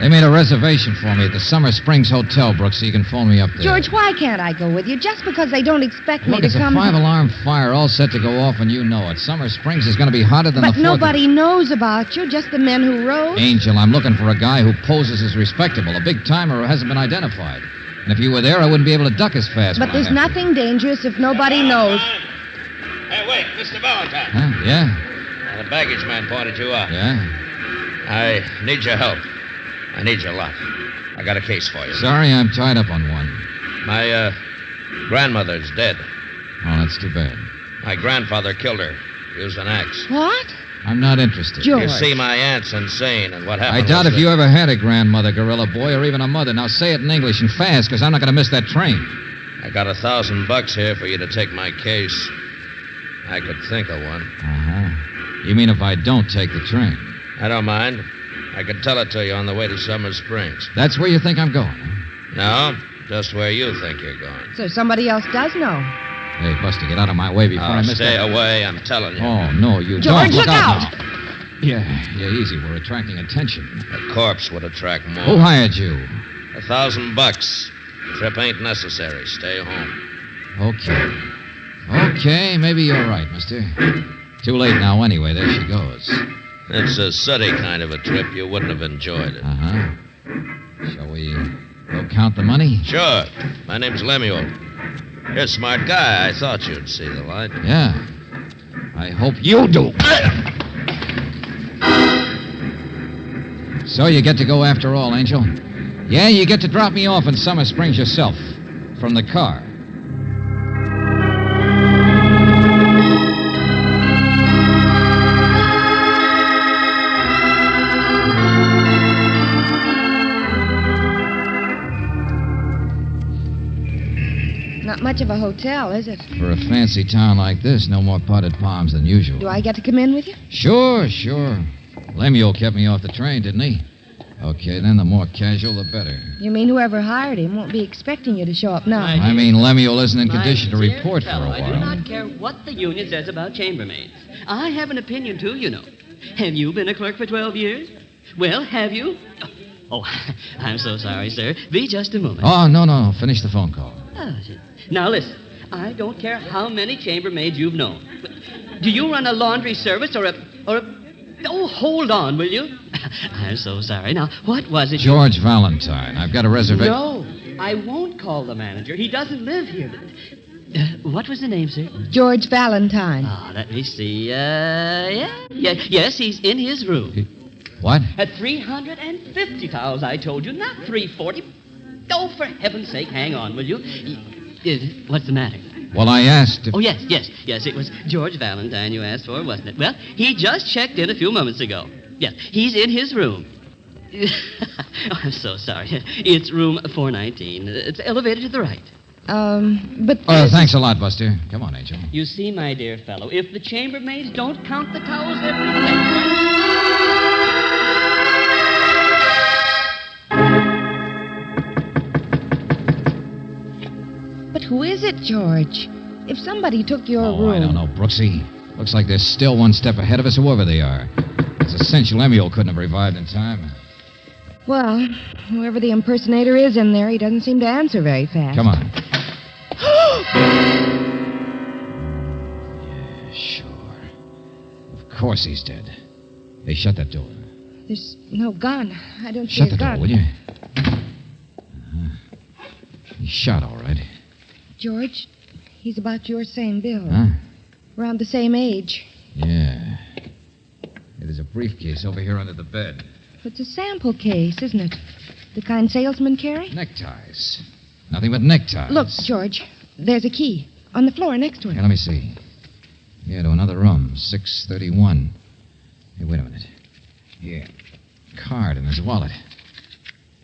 They made a reservation for me at the Summer Springs Hotel, Brooks, so you can phone me up there. George, why can't I go with you? Just because they don't expect me Look, to it's come... a 5-alarm fire all set to go off, and you know it. Summer Springs is going to be hotter than But the 4th of... nobody knows about you, just the men who rode. Angel, I'm looking for a guy who poses as respectable, a big-timer who hasn't been identified. And if you were there, I wouldn't be able to duck as fast. But there's nothing dangerous if nobody knows. Hey, wait, Mr. Valentine. Huh? Yeah? The baggage man pointed you out. Yeah? I need your help. I need you a lot. I got a case for you. Sorry, I'm tied up on one. My, grandmother's dead. Oh, that's too bad. My grandfather killed her. Used an axe. What? I'm not interested. George. You see, my aunt's insane, and what happened I doubt was if you ever had a grandmother, Gorilla Boy, or even a mother. Now say it in English and fast, because I'm not going to miss that train. I got $1,000 here for you to take my case. I could think of one. Uh-huh. You mean if I don't take the train? I don't mind. I could tell it to you on the way to Summer Springs. That's where you think I'm going, huh? No, just where you think you're going. So somebody else does know. Hey, Buster, get out of my way before I miss Stay that. away, I'm telling you. Oh, no, you George, don't. look out! Now. Yeah, easy. We're attracting attention. A corpse would attract more. Who hired you? $1,000. Trip ain't necessary. Stay home. Okay, maybe you're right, mister. Too late now anyway. There she goes. It's a sooty kind of a trip. You wouldn't have enjoyed it. Uh-huh. Shall we go count the money? Sure. My name's Lemuel. You're a smart guy. I thought you'd see the light. Yeah. I hope you do. So you get to go after all, Angel. Yeah, you get to drop me off in Summer Springs yourself. From the car. Not much of a hotel, is it? For a fancy town like this, no more potted palms than usual. Do I get to come in with you? Sure. Lemuel kept me off the train, didn't he? Okay, then the more casual, the better. You mean whoever hired him won't be expecting you to show up now? I mean, Lemuel isn't in My condition to dear report for a fellow, I do while. not care what the union says about chambermaids. I have an opinion, too, you know. Have you been a clerk for 12 years? Well, have you? Oh, I'm so sorry, sir. Be just a moment. Oh, no. Finish the phone call. Now, listen. I don't care how many chambermaids you've known. But do you run a laundry service or a... Oh, hold on, will you? I'm so sorry. Now, what was it? George Valentine. I've got a reservation. No, I won't call the manager. He doesn't live here. What was the name, sir? George Valentine. Let me see. Yes, he's in his room. What? At 350 towels, I told you, not 340. Oh, for heaven's sake, hang on, will you? What's the matter? Well, I asked if... Oh, yes. It was George Valentine you asked for, wasn't it? Well, he just checked in a few moments ago. Yes, he's in his room. Oh, I'm so sorry. It's room 419. It's elevated to the right. But... Oh, thanks a lot, Buster. Come on, Angel. You see, my dear fellow, if the chambermaids don't count the towels every day... who is it, George? If somebody took your room... I don't know, Brooksy. Looks like they're still one step ahead of us, whoever they are. It's essential Lemuel couldn't have revived in time. Well, whoever the impersonator is in there, he doesn't seem to answer very fast. Come on. Yeah, sure. Of course he's dead. Hey, shut that door. There's no gun. I don't see Shut a the gun. door, will you? He's shot, all right. George, he's about your same build. Huh? Around the same age. Yeah. Hey, there's a briefcase over here under the bed. It's a sample case, isn't it? The kind salesmen carry? Neckties. Nothing but neckties. Look, George, there's a key on the floor next to it. Here, let me see. Yeah, to another room, 631. Hey, wait a minute. Here. Card in his wallet.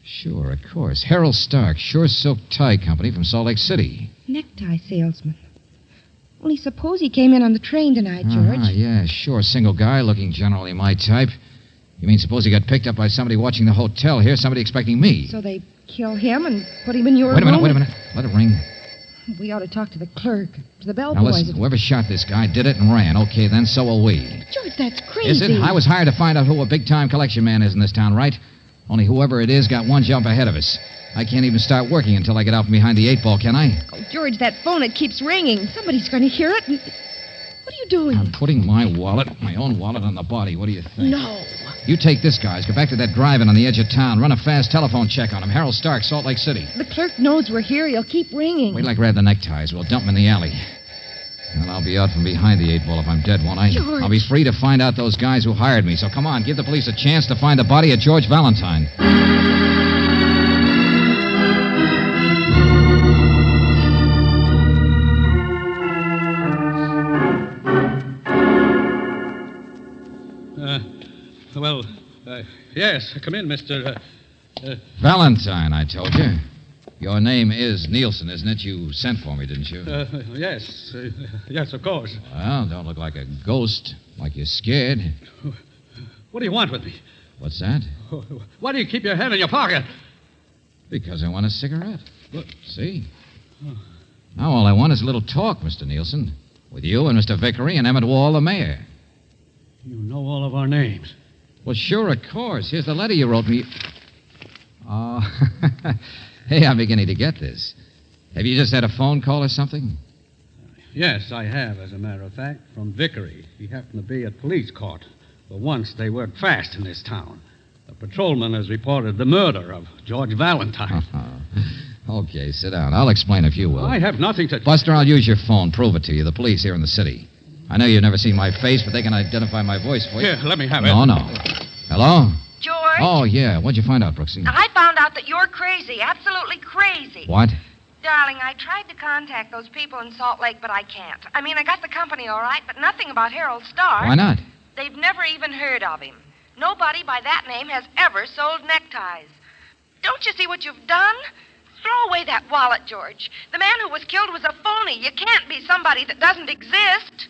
Sure, of course. Harold Stark, Sure Silk Tie Company from Salt Lake City. Necktie salesman. Only suppose he came in on the train tonight, George. Yeah, sure. Single guy, looking generally my type. You mean suppose he got picked up by somebody watching the hotel here, somebody expecting me? So they kill him and put him in your Wait a room? minute. Let it ring. We ought to talk to the clerk, to the Now bellboys. listen, whoever shot this guy did it and ran. Okay, then so will we. George, that's crazy. Is it? I was hired to find out who a big-time collection man is in this town, right? Only whoever it is got one jump ahead of us. I can't even start working until I get out from behind the 8-ball, can I? Oh, George, that phone, it keeps ringing. Somebody's going to hear it. What are you doing? I'm putting my own wallet on the body. What do you think? No. You take this, guys. Go back to that drive-in on the edge of town. Run a fast telephone check on him. Harold Stark, Salt Lake City. The clerk knows we're here. He'll keep ringing. Wait till I grab the neckties. We'll dump them in the alley. Well, I'll be out from behind the 8-ball if I'm dead, won't I? George. I'll be free to find out those guys who hired me. So come on, give the police a chance to find the body of George Valentine. Yes, come in, Mr. Valentine, I told you. Your name is Nielsen, isn't it? You sent for me, didn't you? Yes. Yes, of course. Well, don't look like a ghost, like you're scared. What do you want with me? What's that? Why do you keep your hand in your pocket? Because I want a cigarette. Look, see? Now all I want is a little talk, Mr. Nielsen. With you and Mr. Vickery and Emmett Wall, the mayor. You know all of our names. Well, sure, of course. Here's the letter you wrote me. Oh, hey, I'm beginning to get this. Have you just had a phone call or something? Yes, I have, as a matter of fact, from Vickery. He happened to be at police court. For once, they work fast in this town. A patrolman has reported the murder of George Valentine. Okay, sit down. I'll explain if you will. I have nothing to... Buster, I'll use your phone. Prove it to you. The police here in the city. I know you've never seen my face, but they can identify my voice for you. Here, let me have it. No. Hello? George? Oh, yeah. What'd you find out, Brooksy? I found out that you're crazy, absolutely crazy. What? Darling, I tried to contact those people in Salt Lake, but I can't. I mean, I got the company all right, but nothing about Harold Stark. Why not? They've never even heard of him. Nobody by that name has ever sold neckties. Don't you see what you've done? Throw away that wallet, George. The man who was killed was a phony. You can't be somebody that doesn't exist.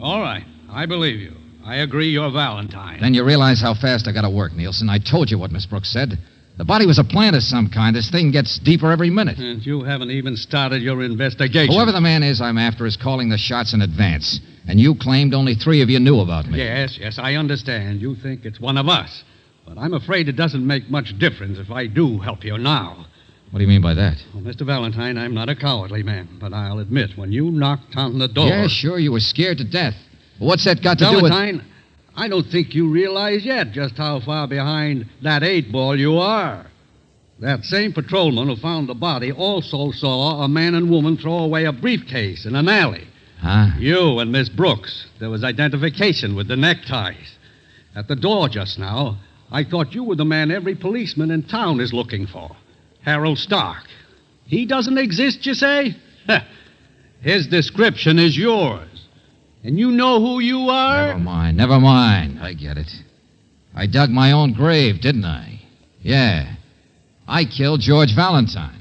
All right. I believe you. I agree you're Valentine. Then you realize how fast I gotta work, Nielsen. I told you what Miss Brooks said. The body was a plant of some kind. This thing gets deeper every minute. And you haven't even started your investigation. Whoever the man is I'm after is calling the shots in advance. And you claimed only 3 of you knew about me. Yes, I understand. You think it's one of us. But I'm afraid it doesn't make much difference if I do help you now. What do you mean by that? Well, Mr. Valentine, I'm not a cowardly man, but I'll admit, when you knocked on the door... Yeah, sure, you were scared to death. But what's that got to do with... Valentine, I don't think you realize yet just how far behind that 8-ball you are. That same patrolman who found the body also saw a man and woman throw away a briefcase in an alley. Huh? You and Miss Brooks. There was identification with the neckties. At the door just now, I thought you were the man every policeman in town is looking for. Harold Stark. He doesn't exist, you say? His description is yours. And you know who you are? Never mind. I get it. I dug my own grave, didn't I? Yeah. I killed George Valentine.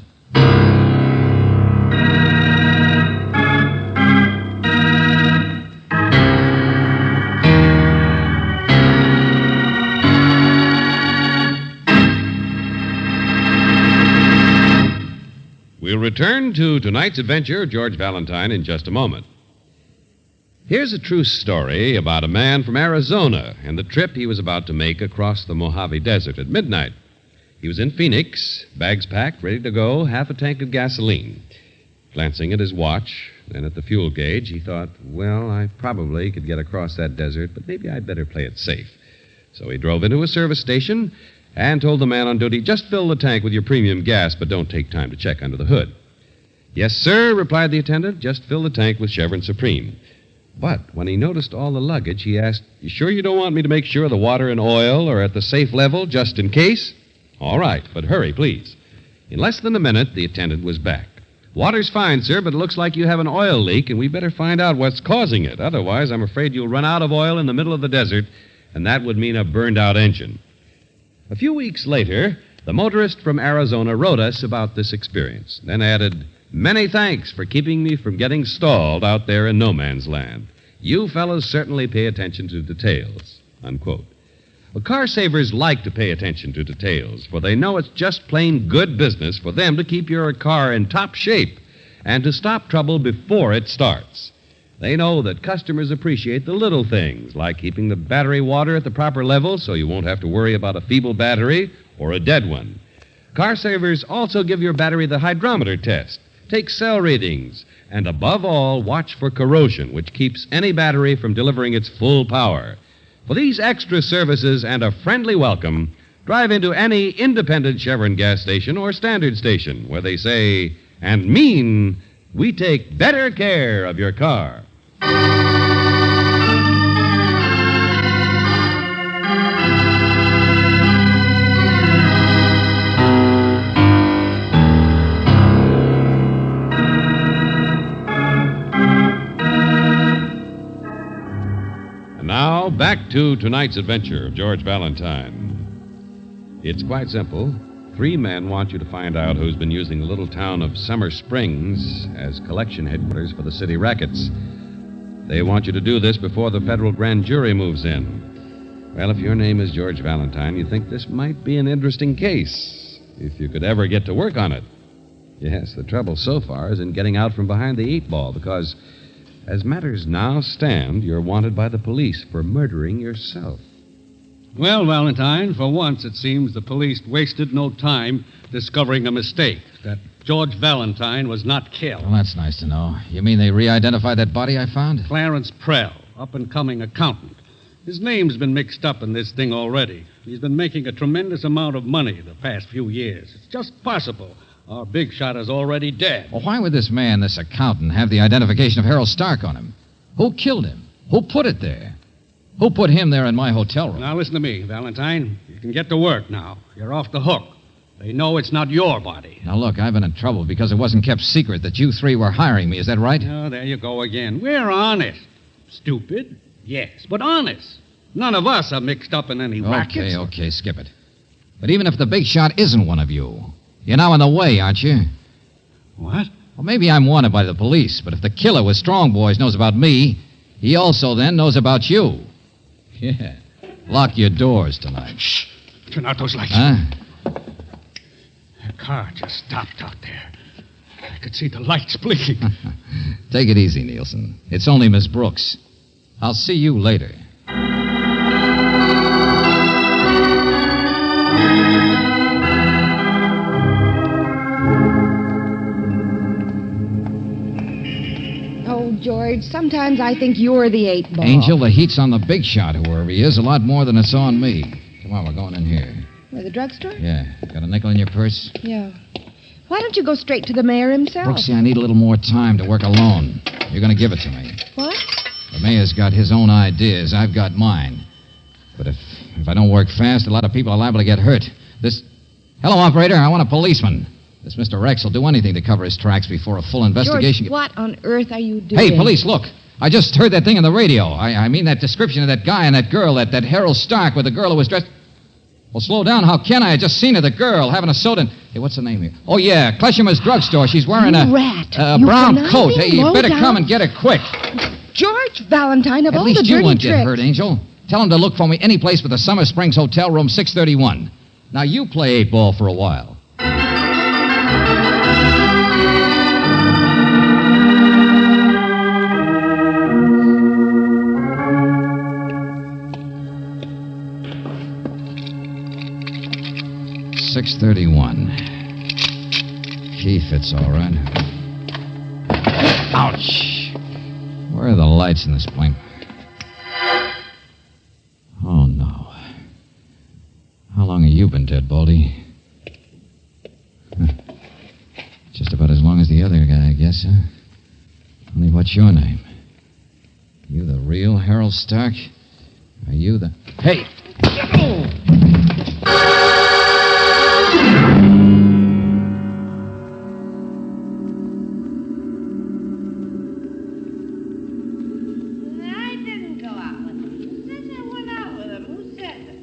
return to tonight's adventure of George Valentine in just a moment. Here's a true story about a man from Arizona and the trip he was about to make across the Mojave Desert at midnight. He was in Phoenix, bags packed, ready to go, half a tank of gasoline. Glancing at his watch, then at the fuel gauge, he thought, well, I probably could get across that desert, but maybe I'd better play it safe. So he drove into a service station and told the man on duty, just fill the tank with your premium gas, but don't take time to check under the hood. Yes, sir, replied the attendant, just fill the tank with Chevron Supreme. But when he noticed all the luggage, he asked, you sure you don't want me to make sure the water and oil are at the safe level, just in case? All right, but hurry, please. In less than a minute, the attendant was back. Water's fine, sir, but it looks like you have an oil leak, and we better find out what's causing it. Otherwise, I'm afraid you'll run out of oil in the middle of the desert, and that would mean a burned-out engine. A few weeks later, the motorist from Arizona wrote us about this experience, then added, many thanks for keeping me from getting stalled out there in no man's land. You fellows certainly pay attention to details, unquote. Well, car savers like to pay attention to details, for they know it's just plain good business for them to keep your car in top shape and to stop trouble before it starts. They know that customers appreciate the little things, like keeping the battery water at the proper level so you won't have to worry about a feeble battery or a dead one. Car savers also give your battery the hydrometer test, take cell readings, and above all, watch for corrosion, which keeps any battery from delivering its full power. For these extra services and a friendly welcome, drive into any independent Chevron gas station or standard station where they say and mean, we take better care of your car. Now, back to tonight's adventure of George Valentine. It's quite simple. 3 men want you to find out who's been using the little town of Summer Springs as collection headquarters for the city rackets. They want you to do this before the federal grand jury moves in. Well, if your name is George Valentine, you think this might be an interesting case, if you could ever get to work on it. Yes, the trouble so far is in getting out from behind the 8 ball, because as matters now stand, you're wanted by the police for murdering yourself. Well, Valentine, for once it seems the police wasted no time discovering a mistake, that George Valentine was not killed. Well, that's nice to know. You mean they re-identified that body I found? Clarence Prell, up-and-coming accountant. His name's been mixed up in this thing already. He's been making a tremendous amount of money the past few years. It's just possible our big shot is already dead. Well, why would this man, this accountant, have the identification of Harold Stark on him? Who killed him? Who put it there? Who put him there in my hotel room? Now, listen to me, Valentine. You can get to work now. You're off the hook. They know it's not your body. Now, look, I've been in trouble because it wasn't kept secret that you 3 were hiring me. Is that right? Oh, there you go again. We're honest. Stupid? Yes, but honest. None of us are mixed up in any rackets. Okay, skip it. But even if the big shot isn't one of you, you're now in the way, aren't you? What? Well, maybe I'm wanted by the police, but if the killer with Strong Boys knows about me, he also then knows about you. Yeah. Lock your doors tonight. Shh. Turn out those lights. Huh? A car just stopped out there. I could see the lights blinking. Take it easy, Nielsen. It's only Miss Brooks. I'll see you later. Oh, George, sometimes I think you're the 8 ball. Angel, the heat's on the big shot, whoever he is, a lot more than it's on me. Come on, we're going in here. Where, the drugstore? Yeah. Got a nickel in your purse? Yeah. Why don't you go straight to the mayor himself? Brooksy, I need a little more time to work alone. You're going to give it to me. What? The mayor's got his own ideas. I've got mine. But if I don't work fast, a lot of people are liable to get hurt. Hello, operator. I want a policeman. This Mr. Rex will do anything to cover his tracks before a full investigation. George, what on earth are you doing? Hey, police, look. I just heard that thing on the radio. I mean that description of that guy and that girl, that Harold Stark with the girl who was dressed... Well, slow down. How can I? I just seen her, the girl, having a soda. Hey, what's her name here? Oh, yeah, Kleshimer's drugstore. She's wearing a brown coat. Hey, you better come and get her quick. George Valentine, of all the dirty tricks... At least you won't get hurt, Angel. Tell him to look for me any place but the Summer Springs Hotel, room 631. Now, you play 8 ball for a while. 631. Key fits all right. Ouch! Where are the lights in this plane? Oh, no. How long have you been dead, Baldy? Just about as long as the other guy, I guess, huh? Only what's your name? You the real Harold Stark? Are you the... Hey! I didn't go out with him. Who says I went out with him? Who says it?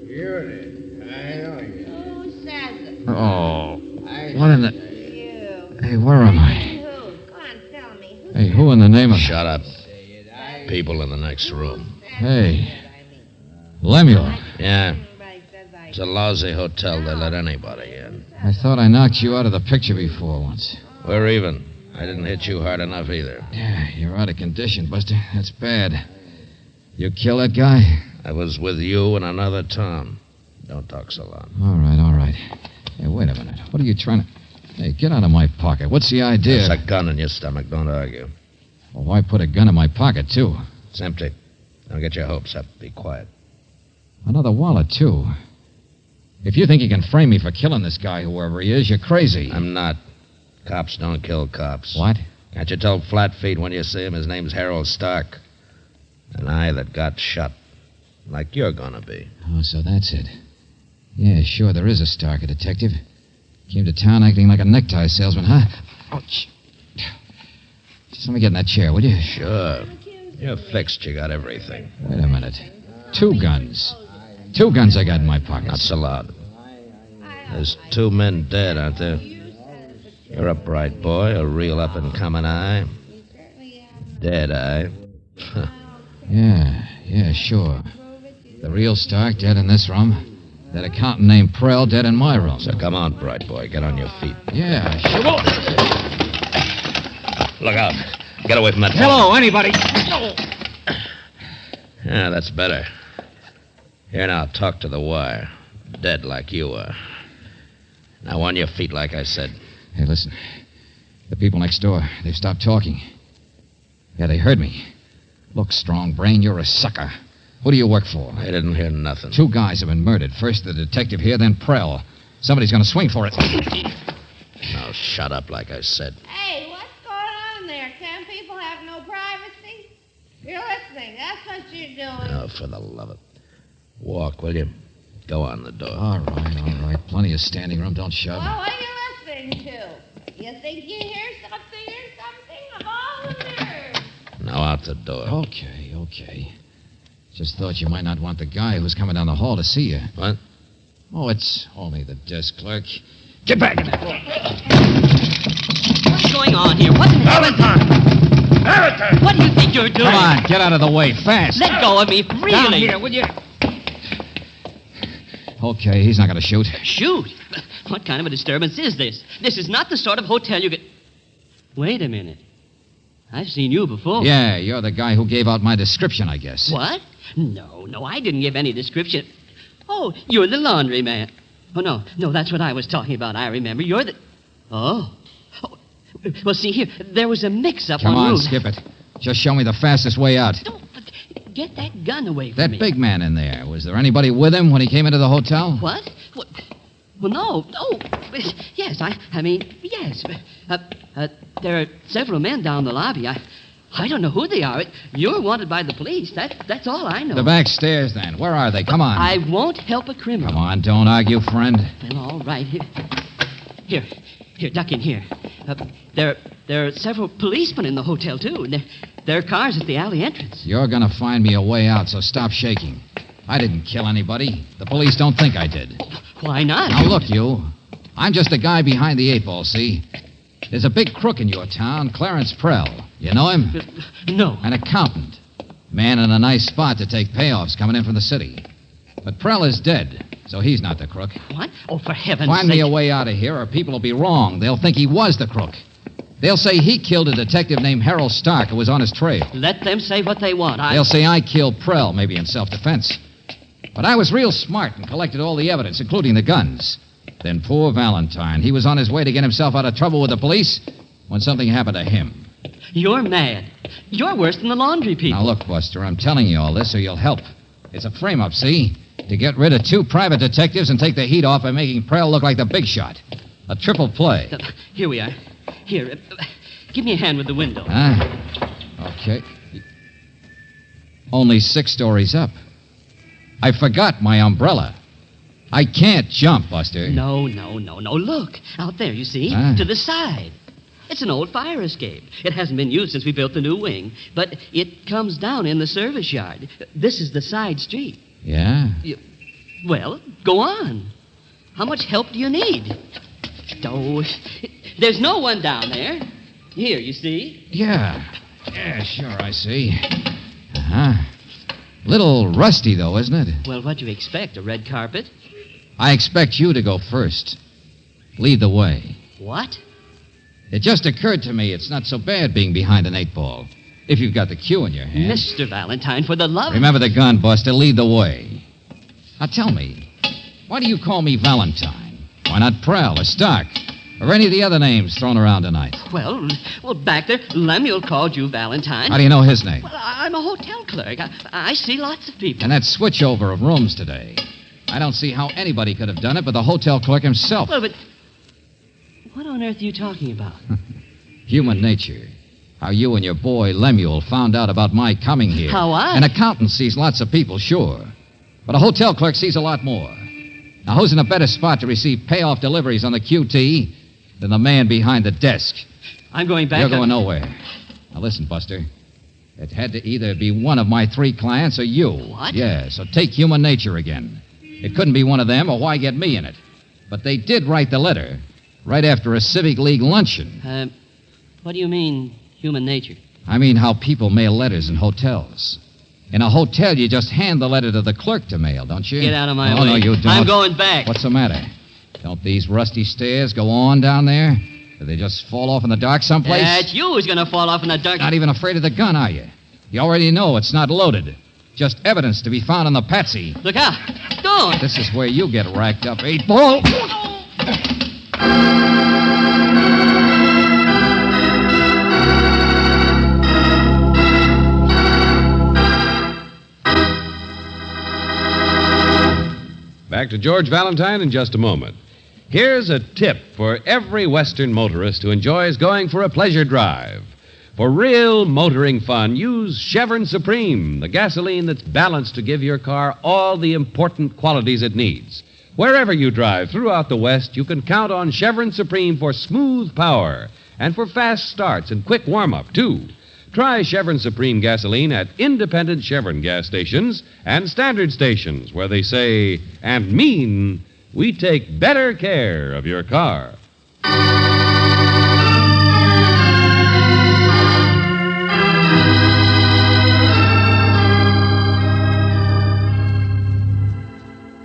You did. I know you. Who says it? Oh. What in the... Hey, where am I? Who? Go on, tell me. Hey, who in the name of... Shut up. People in the next room. Hey. Lemuel. Yeah. It's a lousy hotel. They let anybody in. I thought I knocked you out of the picture before once. We're even. I didn't hit you hard enough either. Yeah, you're out of condition, Buster. That's bad. You kill that guy? I was with you and another Tom. Don't talk so loud. All right, all right. Hey, wait a minute. What are you trying to... Hey, get out of my pocket. What's the idea? There's a gun in your stomach. Don't argue. Well, why put a gun in my pocket, too? It's empty. Don't get your hopes up. Be quiet. Another wallet, too. If you think you can frame me for killing this guy, whoever he is, you're crazy. I'm not. Cops don't kill cops. What? Can't you tell Flatfeet when you see him? His name's Harold Stark. An eye that got shut. Like you're gonna be. Oh, so that's it. Yeah, sure, there is a Stark, a detective. Came to town acting like a necktie salesman, huh? Ouch. Just let me get in that chair, will you? Sure. You're fixed. You got everything. Wait a minute. 2 guns. 2 guns I got in my pocket. Not so loud. There's 2 men dead, aren't there? You're a bright boy, a real up-and-coming eye. Dead eye. Yeah, sure. The real Stark dead in this room. That accountant named Prell dead in my room. So come on, bright boy. Get on your feet. Yeah, sure. Look out. Get away from that Hello, phone. anybody? Yeah, that's better. Here now, talk to the wire. Dead like you are. Now on your feet like I said. Hey, listen. The people next door, they've stopped talking. Yeah, they heard me. Look, Strong Brain, you're a sucker. Who do you work for? I didn't hear nothing. 2 guys have been murdered. First the detective here, then Prell. Somebody's gonna swing for it. Now shut up like I said. Hey, what's going on there? Can people have no privacy? You're listening. That's what you're doing. Oh, for the love of it. Walk, will you? Go on the door. All right. Plenty of standing room. Don't shove. Well, what are you listening to? You think you hear something or something? Of all the nerves. Now out the door. Okay. Just thought you might not want the guy who's coming down the hall to see you. What? Oh, it's only the desk clerk. Get back in there. What's going on here? What in heaven's... Valentine! What do you think you're doing? Come on, get out of the way, fast. Let go of me, really. Down here, will you? Okay, he's not going to shoot. Shoot? What kind of a disturbance is this? This is not the sort of hotel you get... Wait a minute. I've seen you before. Yeah, you're the guy who gave out my description, I guess. What? No, I didn't give any description. Oh, you're the laundry man. Oh, no, that's what I was talking about. I remember. You're the... Oh. Well, see here, there was a mix-up Come on, room. skip it. Just show me the fastest way out. Get that gun away from That me. big man in there, was there anybody with him when he came into the hotel? What? Well, no. Yes, I mean, yes. There are several men down the lobby. I don't know who they are. You're wanted by the police. That's all I know. The back stairs, then. Where are they? Come on. I won't help a criminal. Come on, don't argue, friend. Well, all right. Here, duck in here. There are several policemen in the hotel, too. There are cars at the alley entrance. You're going to find me a way out, so stop shaking. I didn't kill anybody. The police don't think I did. Why not? Now, look, you. I'm just a guy behind the 8 ball, see? There's a big crook in your town, Clarence Prell. You know him? No. An accountant. Man in a nice spot to take payoffs coming in from the city. But Prell is dead, so he's not the crook. What? Oh, for heaven's sake. Find me a way out of here, or people will be wrong. They'll think he was the crook. They'll say he killed a detective named Harold Stark who was on his trail. Let them say what they want. They'll say I killed Prell, maybe in self-defense. But I was real smart and collected all the evidence, including the guns. Then poor Valentine. He was on his way to get himself out of trouble with the police when something happened to him. You're mad. You're worse than the laundry people. Now, look, Buster, I'm telling you all this so you'll help. It's a frame-up, see? To get rid of 2 private detectives and take the heat off by making Prell look like the big shot. A triple play. Here we are. Here, give me a hand with the window. Okay. Only 6 stories up. I forgot my umbrella. I can't jump, Buster. No. Look, out there, you see? To the side. It's an old fire escape. It hasn't been used since we built the new wing, but it comes down in the service yard. This is the side street. Yeah? Well, go on. How much help do you need? Oh, there's no one down there. Here, you see? Yeah, sure, I see. Little rusty, though, isn't it? Well, what do you expect, a red carpet? I expect you to go first. Lead the way. What? It just occurred to me it's not so bad being behind an 8-ball. If you've got the cue in your hand. Mr. Valentine, for the love... Remember the gun, Buster. Lead the way. Now, tell me, why do you call me Valentine? Why not Prell or Stark? Or any of the other names thrown around tonight? Well, back there, Lemuel called you Valentine. How do you know his name? Well, I'm a hotel clerk. I see lots of people. And that switchover of rooms today. I don't see how anybody could have done it but the hotel clerk himself. Well, but what on earth are you talking about? Human nature. How you and your boy Lemuel found out about my coming here. How I? An accountant sees lots of people, sure. But a hotel clerk sees a lot more. Now, who's in a better spot to receive payoff deliveries on the QT than the man behind the desk? I'm going back. You're going nowhere. Now, listen, Buster. It had to either be one of my 3 clients or you. What? Yeah, so take human nature again. It couldn't be one of them, or why get me in it? But they did write the letter right after a Civic League luncheon. What do you mean, human nature? I mean how people mail letters in hotels. In a hotel, you just hand the letter to the clerk to mail, don't you? Get out of my way. Oh, no, you don't. I'm going back. What's the matter? Don't these rusty stairs go on down there? Do they just fall off in the dark someplace? That's you who's going to fall off in the dark. Not even afraid of the gun, are you? You already know it's not loaded. Just evidence to be found on the patsy. Look out. Don't. This is where you get racked up, 8-ball. Back to George Valentine in just a moment. Here's a tip for every Western motorist who enjoys going for a pleasure drive. For real motoring fun, use Chevron Supreme, the gasoline that's balanced to give your car all the important qualities it needs. Wherever you drive throughout the West, you can count on Chevron Supreme for smooth power and for fast starts and quick warm-up, too. Try Chevron Supreme gasoline at independent Chevron gas stations and standard stations where they say and mean we take better care of your car.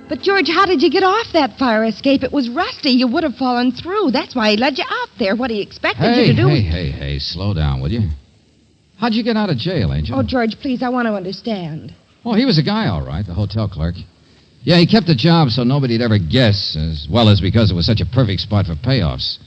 But, George, how did you get off that fire escape? It was rusty. You would have fallen through. That's why he led you out there. What he expected you to do. Hey, slow down, will you? How'd you get out of jail, Angel? Oh, George, please, I want to understand. Oh, he was a guy, all right, the hotel clerk. Yeah, he kept the job so nobody'd ever guess, as well as because it was such a perfect spot for payoffs.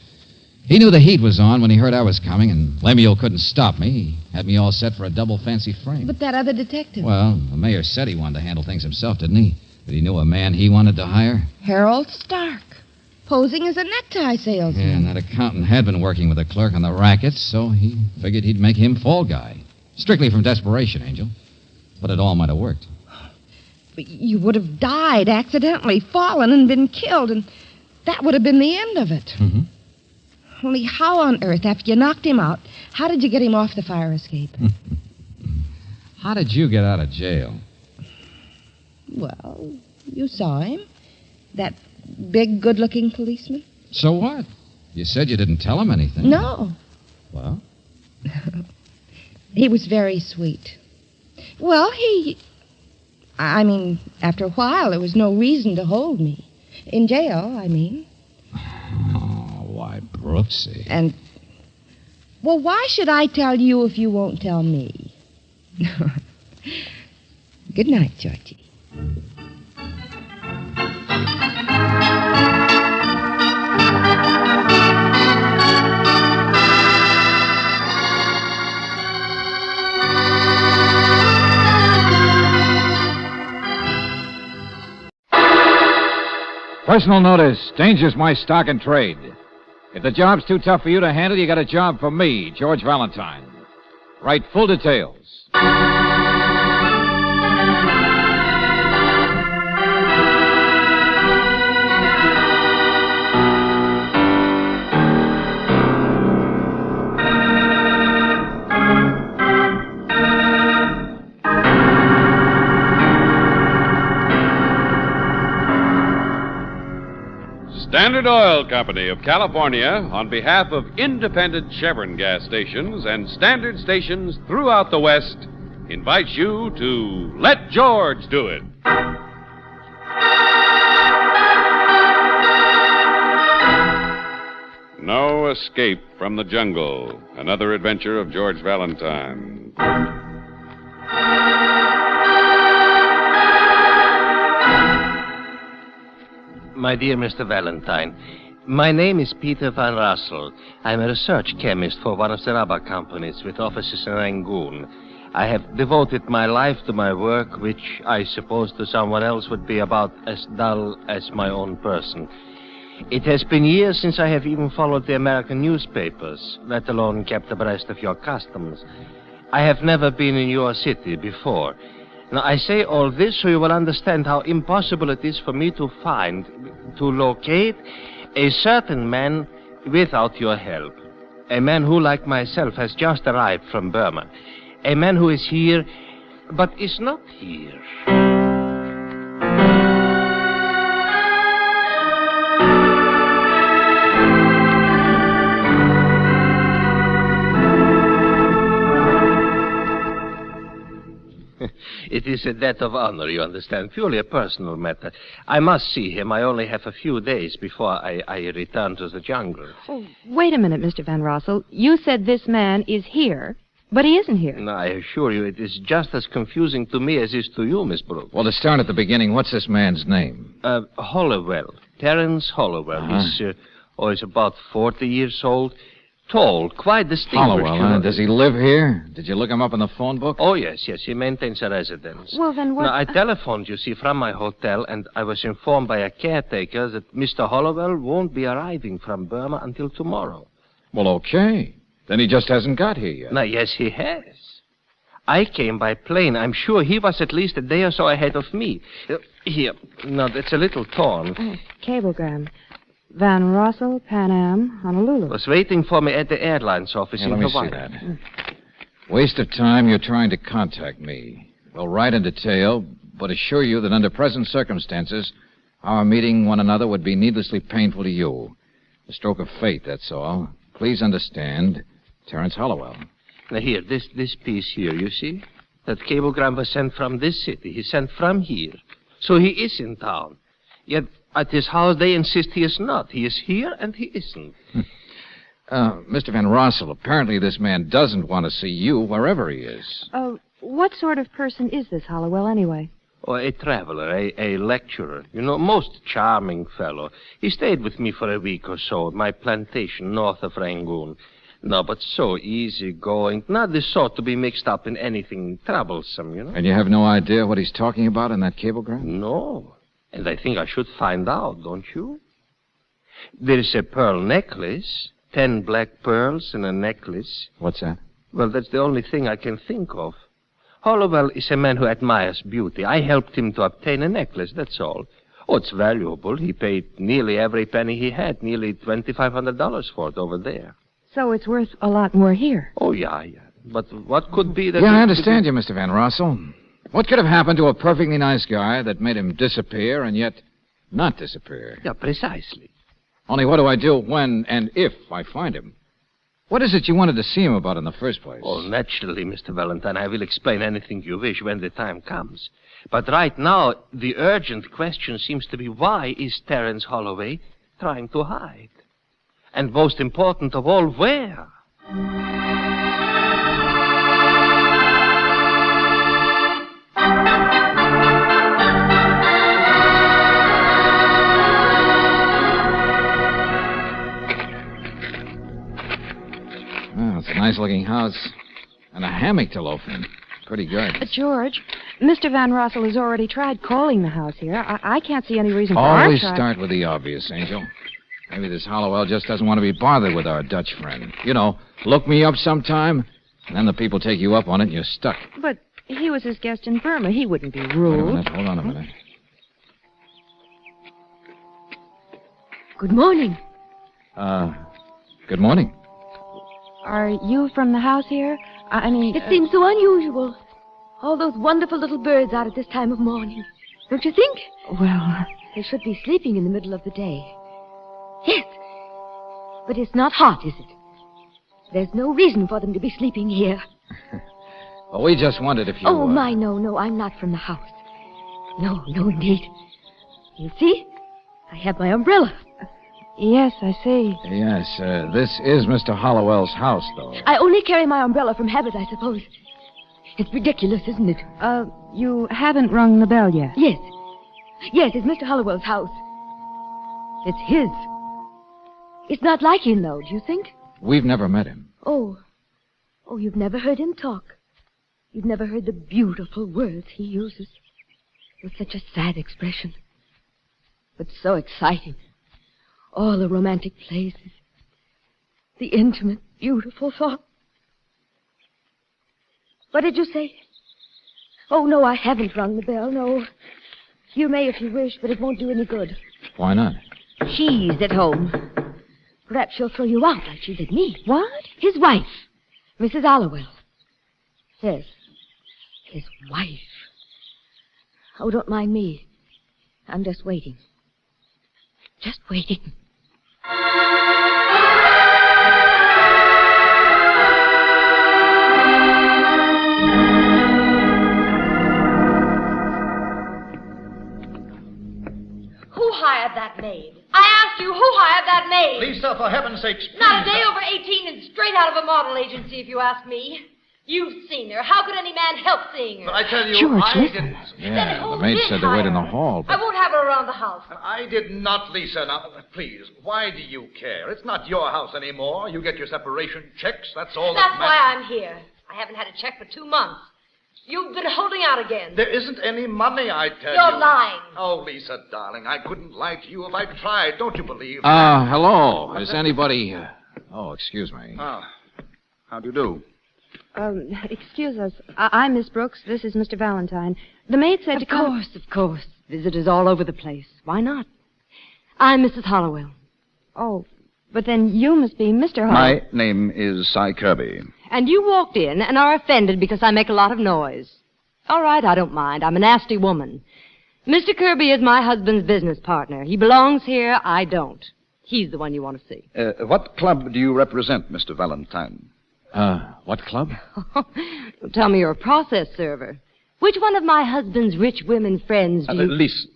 He knew the heat was on when he heard I was coming, and Lemuel couldn't stop me. He had me all set for a double fancy frame. But that other detective. Well, the mayor said he wanted to handle things himself, didn't he? That he knew a man he wanted to hire. Harold Stark, posing as a necktie salesman. Yeah, and that accountant had been working with the clerk on the rackets, so he figured he'd make him fall guy. Strictly from desperation, Angel. But it all might have worked. But you would have died accidentally, fallen and been killed, and that would have been the end of it. Mm-hmm. Only how on earth, after you knocked him out, how did you get him off the fire escape? How did you get out of jail? Well, you saw him. That big, good-looking policeman. So what? You said you didn't tell him anything. No. Well? He was very sweet. Well, after a while, there was no reason to hold me. In jail, I mean. Oh, why, Brooksy. And, well, why should I tell you if you won't tell me? Good night, Georgie. Personal notice. Danger's my stock and trade. If the job's too tough for you to handle, you got a job for me, George Valentine. Write full details. Standard Oil Company of California, on behalf of independent Chevron gas stations and standard stations throughout the West, invites you to Let George Do It. No Escape from the Jungle, another adventure of George Valentine. My dear Mr. Valentine, my name is Peter Van Russell. I'm a research chemist for one of the rubber companies with offices in Rangoon. I have devoted my life to my work, which I suppose to someone else would be about as dull as my own person. It has been years since I have even followed the American newspapers, let alone kept abreast of your customs. I have never been in your city before. Now, I say all this so you will understand how impossible it is for me to locate a certain man without your help. A man who, like myself, has just arrived from Burma. A man who is here, but is not here. It is a debt of honor, you understand, purely a personal matter. I must see him. I only have a few days before I return to the jungle. Oh, wait a minute, Mr. Van Rossel. You said this man is here, but he isn't here. No, I assure you, it is just as confusing to me as it is to you, Miss Brooks. Well, to start at the beginning, what's this man's name? Hollowell. Terence Hollowell. He's about 40 years old. Tall, quite distinguished. Hollowell, does he live here? Did you look him up in the phone book? Oh, yes. He maintains a residence. Well, then what... Now, I telephoned, you see, from my hotel, and I was informed by a caretaker that Mr. Hollowell won't be arriving from Burma until tomorrow. Well, okay. Then he just hasn't got here yet. Now, yes, he has. I came by plane. I'm sure he was at least a day or so ahead of me. Here. No, that's a little torn. Cablegram. Van Rossel, Pan Am, Honolulu. Was waiting for me at the airlines office in Hawaii. Let me see that. Waste of time. You're trying to contact me. We'll write in detail, but assure you that under present circumstances, our meeting one another would be needlessly painful to you. A stroke of fate, that's all. Please understand, Terence Hollowell. Now, here, this piece here, you see? That cablegram was sent from this city. He sent from here. So he is in town. Yet... at his house, they insist he is not. He is here, and he isn't. Mr. Van Rossel, apparently this man doesn't want to see you wherever he is. What sort of person is this Hollowell, anyway? Oh, a traveler, a lecturer. You know, most charming fellow. He stayed with me for a week or so at my plantation north of Rangoon. No, but so easygoing. Not the sort to be mixed up in anything troublesome, you know. And you have no idea what he's talking about in that cablegram? No. And I think I should find out, don't you? There is a pearl necklace. 10 black pearls in a necklace. What's that? Well, that's the only thing I can think of. Hollowell is a man who admires beauty. I helped him to obtain a necklace, that's all. Oh, it's valuable. He paid nearly every penny he had, nearly $2,500 for it over there. So it's worth a lot more here. Oh, yeah. But what could be that... Yeah, I understand you, Mr. Van Rossel. What could have happened to a perfectly nice guy that made him disappear and yet not disappear? Yeah, precisely. Only what do I do when and if I find him? What is it you wanted to see him about in the first place? Oh, naturally, Mr. Valentine. I will explain anything you wish when the time comes. But right now, the urgent question seems to be, why is Terence Holloway trying to hide? And most important of all, where? It's a nice-looking house. And a hammock to loaf in. pretty good. George, Mr. Van Rossel has already tried calling the house here. I can't see any reason for our Always try- start with the obvious, Angel. Maybe this Hollowell just doesn't want to be bothered with our Dutch friend. You know, look me up sometime, and then the people take you up on it and you're stuck. But he was his guest in Burma. He wouldn't be Wait a rude. minute, hold on a minute. Good morning. Good morning. Are you from the house here? I mean... It seems so unusual. All those wonderful little birds out at this time of morning. Don't you think? Well... They should be sleeping in the middle of the day. Yes. But it's not hot, is it? There's no reason for them to be sleeping here. Well, we just wondered if you... Oh, my, no, I'm not from the house. No, indeed. You see? I have my umbrella. Yes, I see. Yes, this is Mr. Hollowell's house, though. I only carry my umbrella from habit, I suppose. It's ridiculous, isn't it? You haven't rung the bell yet. Yes. Yes, it's Mr. Hollowell's house. It's his. It's not like him, though, do you think? We've never met him. Oh, you've never heard him talk. You've never heard the beautiful words he uses. With such a sad expression. But so exciting. All the romantic places. The intimate, beautiful thought. What did you say? Oh, no, I haven't rung the bell, no. You may if you wish, but it won't do any good. Why not? She's at home. Perhaps she'll throw you out like she did me. What? His wife, Mrs. Hollowell. Yes, his wife. Oh, don't mind me. I'm just waiting. Just waiting. Who hired that maid? I asked you, who hired that maid? Lisa, for heaven's sakes. Not a day over 18 and straight out of a model agency, if you ask me. You've seen her. How could any man help seeing her? But I tell you, George, I listen. didn't. Yeah, who the maid did said to wait in the hire her? hall. I won't have her around the house. I did not, Lisa. Now, please, why do you care? It's not your house anymore. You get your separation checks. That's all That's that why matters. I'm here. I haven't had a check for 2 months. You've been holding out again. There isn't any money, I tell You're you. lying. Oh, Lisa, darling, I couldn't lie to you if I tried. Don't you believe? Hello. Is anybody... Oh, excuse me. Oh, how do you do? Excuse us. I'm Miss Brooks. This is Mr. Valentine. The maid said to come... Of course. Visitors all over the place. Why not? I'm Mrs. Hollowell. Oh, but then you must be Mr. Hollowell. My name is Cy Kirby. And you walked in and are offended because I make a lot of noise. All right, I don't mind. I'm a nasty woman. Mr. Kirby is my husband's business partner. He belongs here. I don't. He's the one you want to see. What club do you represent, Mr. Valentine? What club? Don't tell me you're a process server. Which one of my husband's rich women friends do you... Lisa.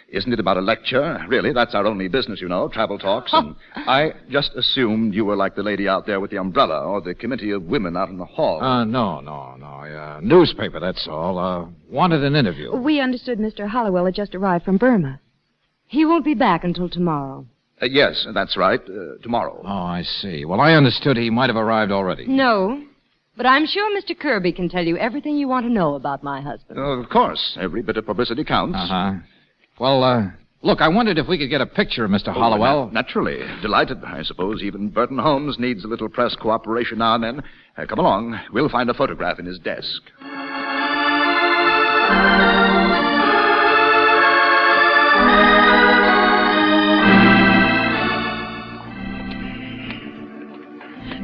Isn't it about a lecture? Really, that's our only business, you know, travel talks. And I just assumed you were like the lady out there with the umbrella or the committee of women out in the hall. No. Newspaper, that's all. Wanted an interview. We understood Mr. Hollowell had just arrived from Burma. He won't be back until tomorrow. Yes, that's right. Tomorrow. Oh, I see. Well, I understood he might have arrived already. No, but I'm sure Mr. Kirby can tell you everything you want to know about my husband. Of course. Every bit of publicity counts. Uh-huh. Well, look, I wondered if we could get a picture of Mr. Hollowell. Naturally. Delighted. I suppose even Burton Holmes needs a little press cooperation now and then. Come along. We'll find a photograph in his desk.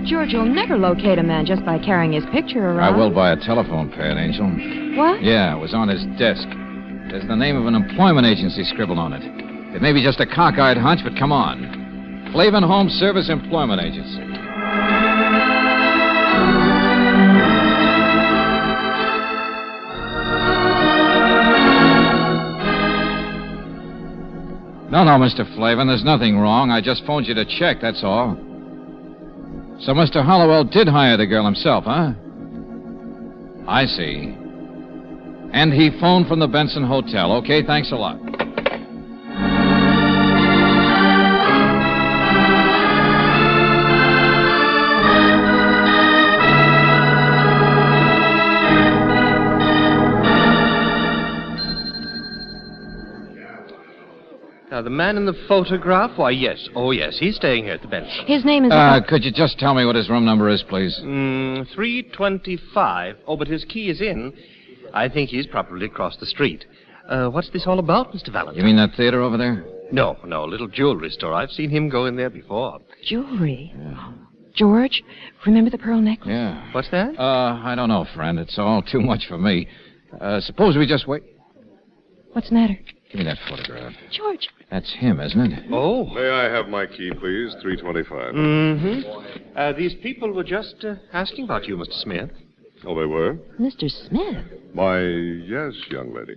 George, you'll never locate a man just by carrying his picture around. I will by a telephone pad, Angel. What? Yeah, it was on his desk. There's the name of an employment agency scribbled on it. It may be just a cockeyed hunch, but come on. Flavin Home Service Employment Agency. No, Mr. Flavin, there's nothing wrong. I just phoned you to check, that's all. So Mr. Hollowell did hire the girl himself, huh? I see. And he phoned from the Benson Hotel. Okay, thanks a lot. The man in the photograph? Why, yes. Oh, yes. He's staying here at the Benson. His name is... Could you just tell me what his room number is, please? 325. Oh, but his key is in. I think he's probably across the street. What's this all about, Mr. Valentine? You mean that theater over there? No, a little jewelry store. I've seen him go in there before. Jewelry? Yeah. George, remember the pearl necklace? Yeah. What's that? I don't know, friend. It's all too much for me. Suppose we just wait. What's the matter? Give me that photograph. George. That's him, isn't it? Oh. May I have my key, please? 325. Mm-hmm. These people were just asking about you, Mr. Smith. Oh, they were? Mr. Smith? Why, yes, young lady.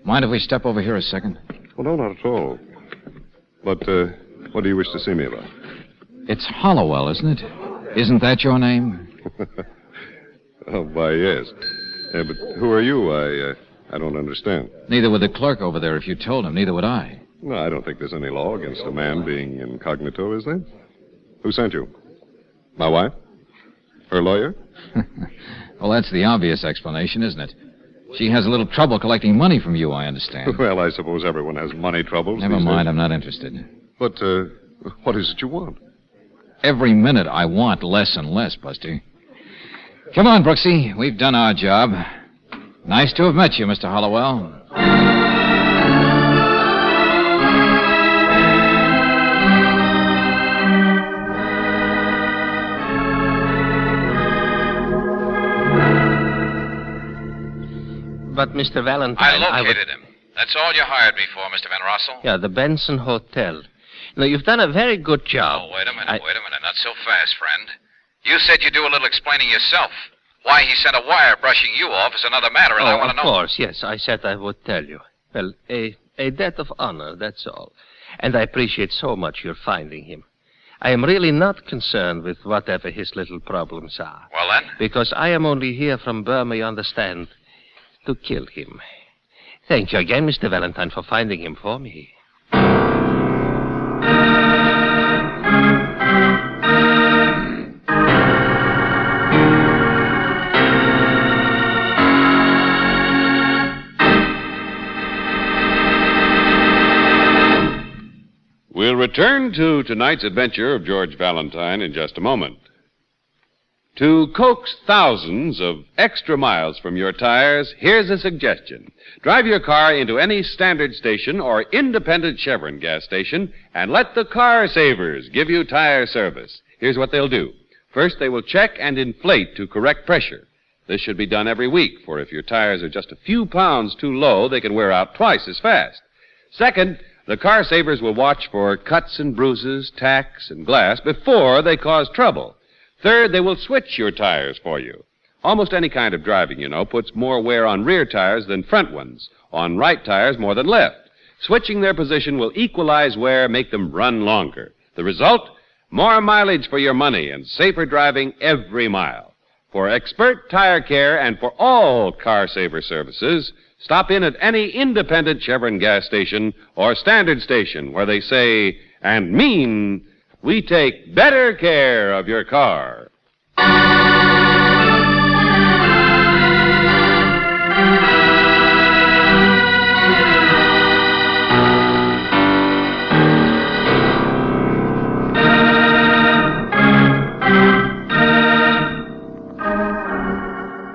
Mind if we step over here a second? Well, no, not at all. But, what do you wish to see me about? It's Hollowell, isn't it? Isn't that your name? Oh, why, yes. But who are you? I don't understand. Neither would the clerk over there if you told him. Neither would I. No, I don't think there's any law against a man being incognito, is there? Who sent you? My wife? Her lawyer? Well, that's the obvious explanation, isn't it? She has a little trouble collecting money from you, I understand. Well, I suppose everyone has money troubles. Never mind, I'm not interested. But, what is it you want? Every minute I want less and less, Buster. Come on, Brooksy. We've done our job. Nice to have met you, Mr. Hollowell. But, Mr. Valentine... I located him. That's all you hired me for, Mr. Van Rossel. Yeah, the Benson Hotel. Now, you've done a very good job. Oh, wait a minute. Not so fast, friend. You said you'd do a little explaining yourself. Why he sent a wire brushing you off is another matter, and I want to know... Of course, yes. I said I would tell you. Well, a debt of honor, that's all. And I appreciate so much your finding him. I am really not concerned with whatever his little problems are. Well, then? Because I am only here from Burma, you understand, to kill him. Thank you again, Mr. Valentine, for finding him for me. We'll return to tonight's adventure of George Valentine in just a moment. To coax thousands of extra miles from your tires, here's a suggestion. Drive your car into any standard station or independent Chevron gas station and let the car savers give you tire service. Here's what they'll do. First, they will check and inflate to correct pressure. This should be done every week, for if your tires are just a few pounds too low, they can wear out twice as fast. Second, the car savers will watch for cuts and bruises, tacks, and glass before they cause trouble. Third, they will switch your tires for you. Almost any kind of driving, you know, puts more wear on rear tires than front ones. On right tires, more than left. Switching their position will equalize wear, make them run longer. The result? More mileage for your money and safer driving every mile. For expert tire care and for all car saver services, stop in at any independent Chevron gas station or standard station where they say and mean, we take better care of your car.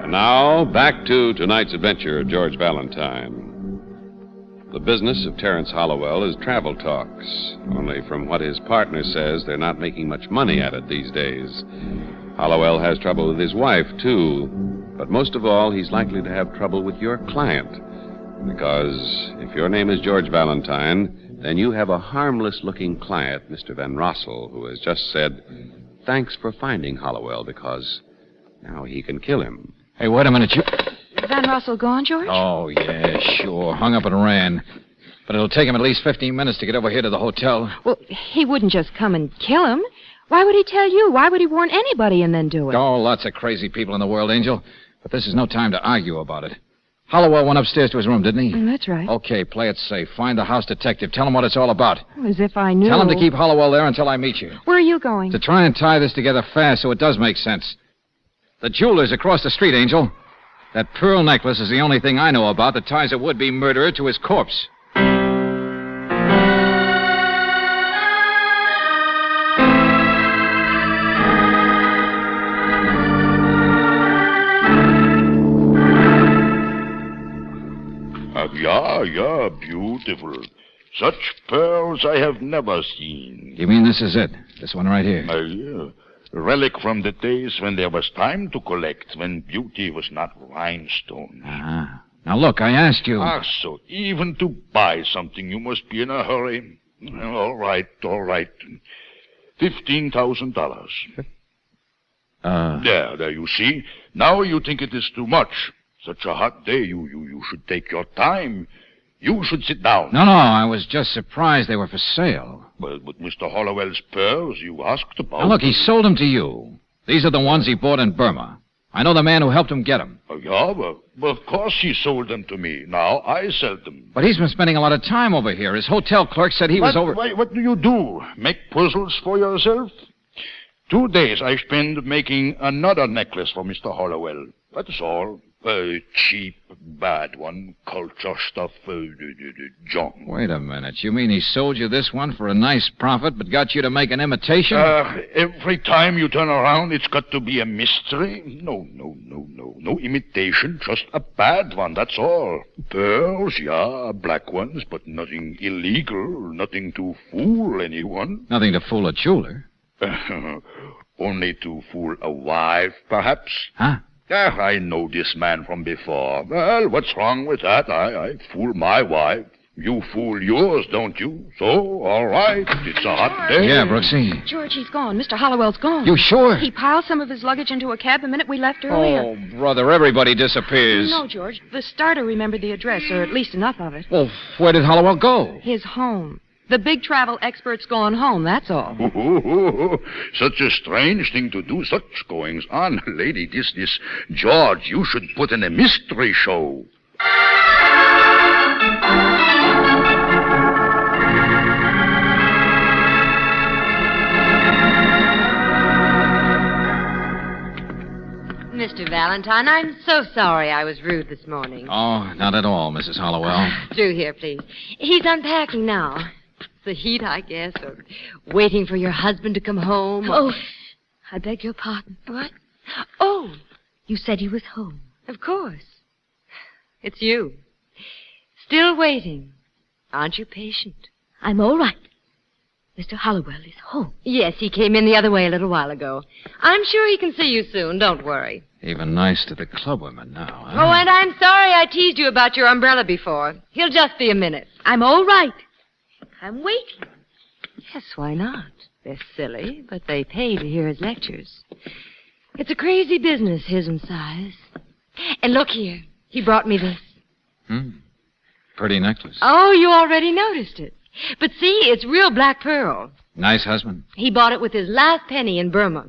And now, back to tonight's adventure of George Valentine. The business of Terence Hollowell is travel talks. Only from what his partner says, they're not making much money at it these days. Hollowell has trouble with his wife, too. But most of all, he's likely to have trouble with your client. Because if your name is George Valentine, then you have a harmless-looking client, Mr. Van Rossel, who has just said, thanks for finding Hollowell, because now he can kill him. Hey, wait a minute, you... Van Rossel gone, George? Oh, yeah, sure. Hung up and ran. But it'll take him at least 15 minutes to get over here to the hotel. Well, he wouldn't just come and kill him. Why would he tell you? Why would he warn anybody and then do it? Oh, lots of crazy people in the world, Angel. But this is no time to argue about it. Hollowell went upstairs to his room, didn't he? That's right. Okay, play it safe. Find the house detective. Tell him what it's all about. As if I knew. Tell him to keep Hollowell there until I meet you. Where are you going? To try and tie this together fast so it does make sense. The jeweler's across the street, Angel. That pearl necklace is the only thing I know about that ties a would-be murderer to his corpse. Yeah, beautiful. Such pearls I have never seen. You mean this is it? This one right here? Yeah. Relic from the days when there was time to collect, when beauty was not rhinestone. Ah. Now, look, I asked you... So even to buy something, you must be in a hurry. All right. $15,000. There, you see. Now you think it is too much. Such a hot day, you should take your time. You should sit down. No, I was just surprised they were for sale. But Mr. Hollowell's pearls you asked about... Now, look, he sold them to you. These are the ones he bought in Burma. I know the man who helped him get them. Well, of course he sold them to me. Now I sell them. But he's been spending a lot of time over here. His hotel clerk said he was over... What do you do? Make puzzles for yourself? 2 days I spend making another necklace for Mr. Hollowell. That's all. Cheap, bad one. Culture stuff, junk. Wait a minute. You mean he sold you this one for a nice profit, but got you to make an imitation? Every time you turn around, it's got to be a mystery. No imitation, just a bad one, that's all. Pearls, yeah, black ones, but nothing illegal, nothing to fool anyone. Nothing to fool a jeweler. Only to fool a wife, perhaps. Huh? I know this man from before. Well, what's wrong with that? I fool my wife. You fool yours, don't you? So, all right. It's a hot day. Yeah, Brooksy. George, he's gone. Mr. Hollowell's gone. You sure? He piled some of his luggage into a cab the minute we left earlier. Oh, brother, everybody disappears. No, George. The starter remembered the address, or at least enough of it. Well, where did Hollowell go? His home. The big travel expert's gone home, that's all. Such a strange thing to do, such goings on. Lady, this George, you should put in a mystery show. Mr. Valentine, I'm so sorry I was rude this morning. Oh, not at all, Mrs. Hollowell. Through here, please. He's unpacking now. The heat, I guess, or waiting for your husband to come home. Oh, I beg your pardon. What? Oh, you said he was home. Of course. It's you. Still waiting. Aren't you patient? I'm all right. Mr. Hollowell is home. Yes, he came in the other way a little while ago. I'm sure he can see you soon. Don't worry. Even nice to the clubwomen now, huh? Oh, and I'm sorry I teased you about your umbrella before. He'll just be a minute. I'm all right. I'm waiting. Yes, why not? They're silly, but they pay to hear his lectures. It's a crazy business, his and Si's. And look here. He brought me this. Pretty necklace. Oh, you already noticed it. But see, it's real black pearl. Nice husband. He bought it with his last penny in Burma.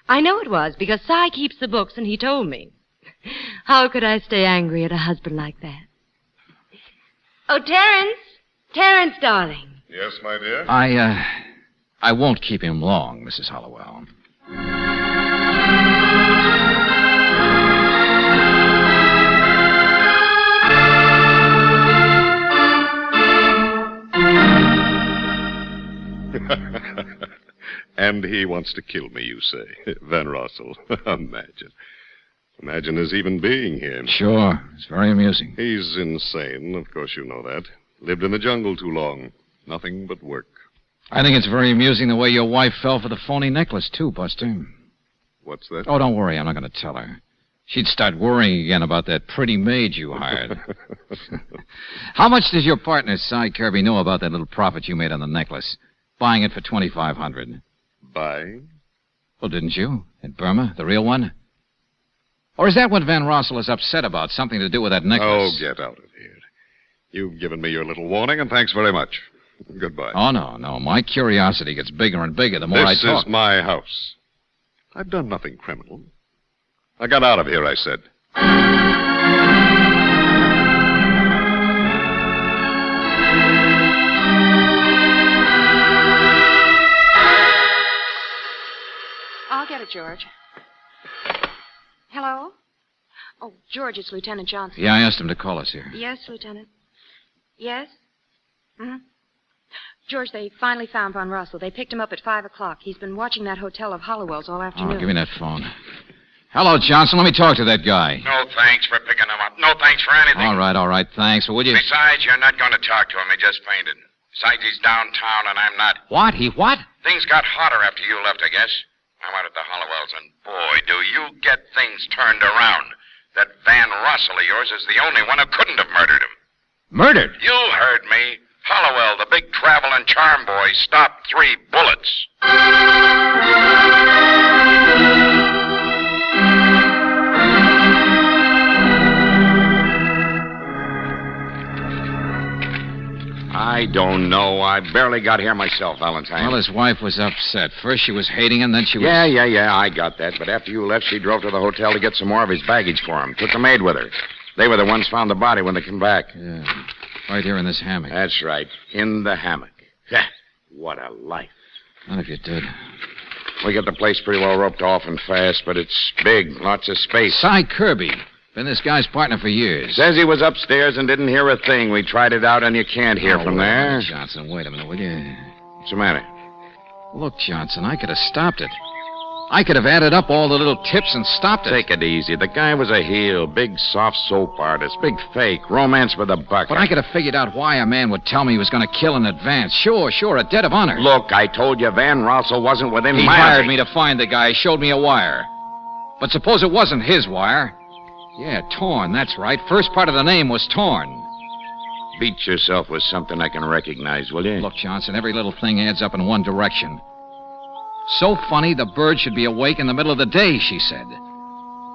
I know it was, because Si keeps the books and he told me. How could I stay angry at a husband like that? Oh, Terence! Terence, darling. Yes, my dear? I won't keep him long, Mrs. Hollowell. And he wants to kill me, you say? Van Rossel. Imagine his even being here. Sure. It's very amusing. He's insane. Of course you know that. Lived in the jungle too long. Nothing but work. I think it's very amusing the way your wife fell for the phony necklace, too, Buster. What's that? Oh, don't worry. I'm not going to tell her. She'd start worrying again about that pretty maid you hired. How much does your partner, Si Kirby, know about that little profit you made on the necklace? Buying it for $2,500. Buying? Well, didn't you? In Burma, the real one? Or is that what Van Rossel is upset about? Something to do with that necklace? Oh, get out of here. You've given me your little warning, and thanks very much. Goodbye. Oh, no. My curiosity gets bigger and bigger the more I talk. This is my house. I've done nothing criminal. I got out of here, I said. I'll get it, George. Hello? Oh, George, it's Lieutenant Johnson. Yeah, I asked him to call us here. Yes, Lieutenant. Yes? George, they finally found Von Russell. They picked him up at 5 o'clock. He's been watching that hotel of Hollowell's all afternoon. Oh, give me that phone. Hello, Johnson. Let me talk to that guy. No thanks for picking him up. No thanks for anything. All right. Thanks. Well, would you... Besides, you're not going to talk to him. He just fainted. Besides, he's downtown, and I'm not. What? He what? Things got hotter after you left, I guess. I went at the Hollowells, and boy, do you get things turned around. That Van Rossel of yours is the only one who couldn't have murdered him. Murdered? You heard me. Hollowell, the big travel and charm boy, stopped 3 bullets. I don't know. I barely got here myself, Valentine. Well, his wife was upset. First she was hating him, then she was... Yeah, I got that. But after you left, she drove to the hotel to get some more of his baggage for him. Took the maid with her. They were the ones found the body when they came back. Yeah, right here in this hammock. That's right, in the hammock. What a life. None of you did. We got the place pretty well roped off and fast, but it's big, lots of space. Cy Kirby. Been this guy's partner for years. Says he was upstairs and didn't hear a thing. We tried it out, and you can't hear from there. Johnson, wait a minute, will you? What's the matter? Look, Johnson, I could have stopped it. I could have added up all the little tips and stopped it. Take it easy. The guy was a heel, big soft soap artist, big fake, romance for the buck. But I could have figured out why a man would tell me he was going to kill in advance. Sure, a debt of honor. Look, I told you Van Rossel wasn't within He miles. hired me to find the guy, showed me a wire. But suppose it wasn't his wire. Yeah, Torn, that's right. First part of the name was Torn. Beat yourself with something I can recognize, will you? Look, Johnson, every little thing adds up in one direction. So funny the bird should be awake in the middle of the day, she said.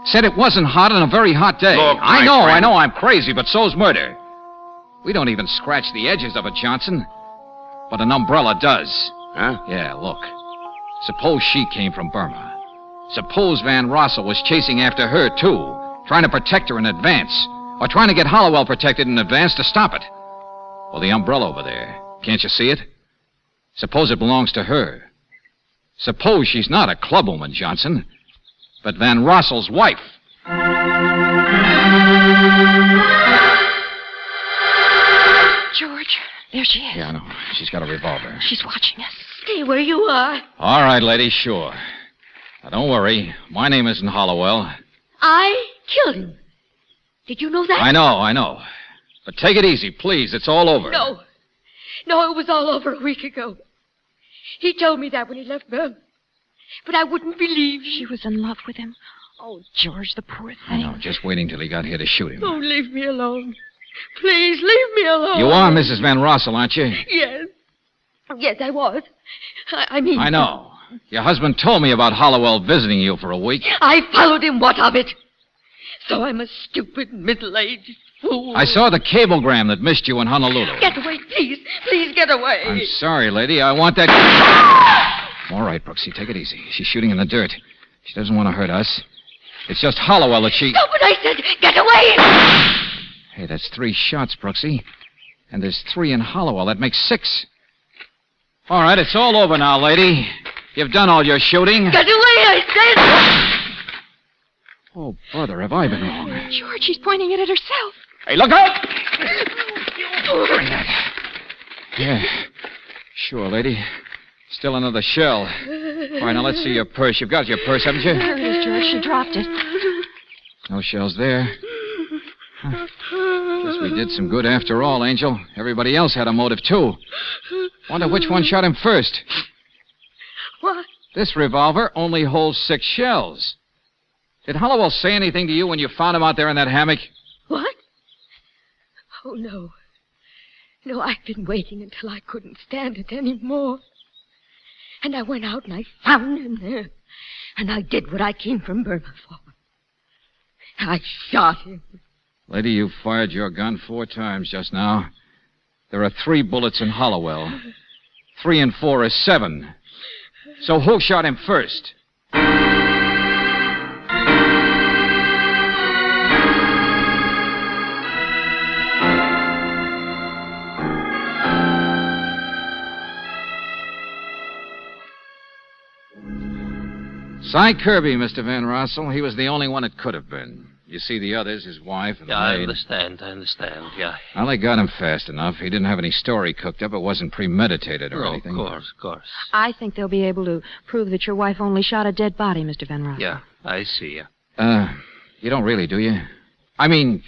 Said it wasn't hot on a very hot day. Look, I know I'm crazy, but so's murder. We don't even scratch the edges of it, Johnson. But an umbrella does. Huh? Yeah, look. Suppose she came from Burma. Suppose Van Rossel was chasing after her, too. Trying to protect her in advance. Or trying to get Hollowell protected in advance to stop it. Well, the umbrella over there. Can't you see it? Suppose it belongs to her. Suppose she's not a clubwoman, Johnson, but Van Rossel's wife. George, there she is. Yeah, I know. She's got a revolver. She's watching us. Stay where you are. All right, lady, sure. Now, don't worry. My name isn't Hollowell. I killed him. Did you know that? I know. But take it easy, please. It's all over. No, it was all over a week ago. He told me that when he left Burma. But I wouldn't believe she was in love with him. Oh, George, the poor thing. I know, just waiting till he got here to shoot him. Oh, leave me alone. Please, leave me alone. You are Mrs. Van Rossel, aren't you? Yes. Yes, I was. I mean... I know. Your husband told me about Hollowell visiting you for a week. I followed him. What of it? So I'm a stupid, middle-aged fool. I saw the cablegram that missed you in Honolulu. Get away, please. Please get away. I'm sorry, lady. I want that... All right, Brooksy, take it easy. She's shooting in the dirt. She doesn't want to hurt us. It's just Hollowell that she... Stop it, I said. Get away. Hey, that's 3 shots, Brooksy. And there's 3 in Hollowell. That makes 6. All right, it's all over now, lady. You've done all your shooting. Get away, I said. Oh, brother, have I been wrong? George, she's pointing it at herself. Hey, look out! Bring that. Yeah, sure, lady. Still another shell. All right, now let's see your purse. You've got your purse, haven't you? There it is, George. She dropped it. No shells there. Huh. Guess we did some good after all, Angel. Everybody else had a motive, too. Wonder which one shot him first. What? This revolver only holds 6 shells. Did Hollowell say anything to you when you found him out there in that hammock? What? Oh, no. No, I've been waiting until I couldn't stand it anymore. And I went out and I found him there. And I did what I came from Burma for. I shot him. Lady, you fired your gun 4 times just now. There are 3 bullets in Hollowell. 3 and 4 is 7. So who shot him first? Cy Kirby, Mr. Van Rossel. He was the only one it could have been. You see the others, his wife and the I maid. understand, yeah. Well, they got him fast enough. He didn't have any story cooked up. It wasn't premeditated or anything. Of course. I think they'll be able to prove that your wife only shot a dead body, Mr. Van Rossel. Yeah, I see, yeah. You don't really, do you? I mean,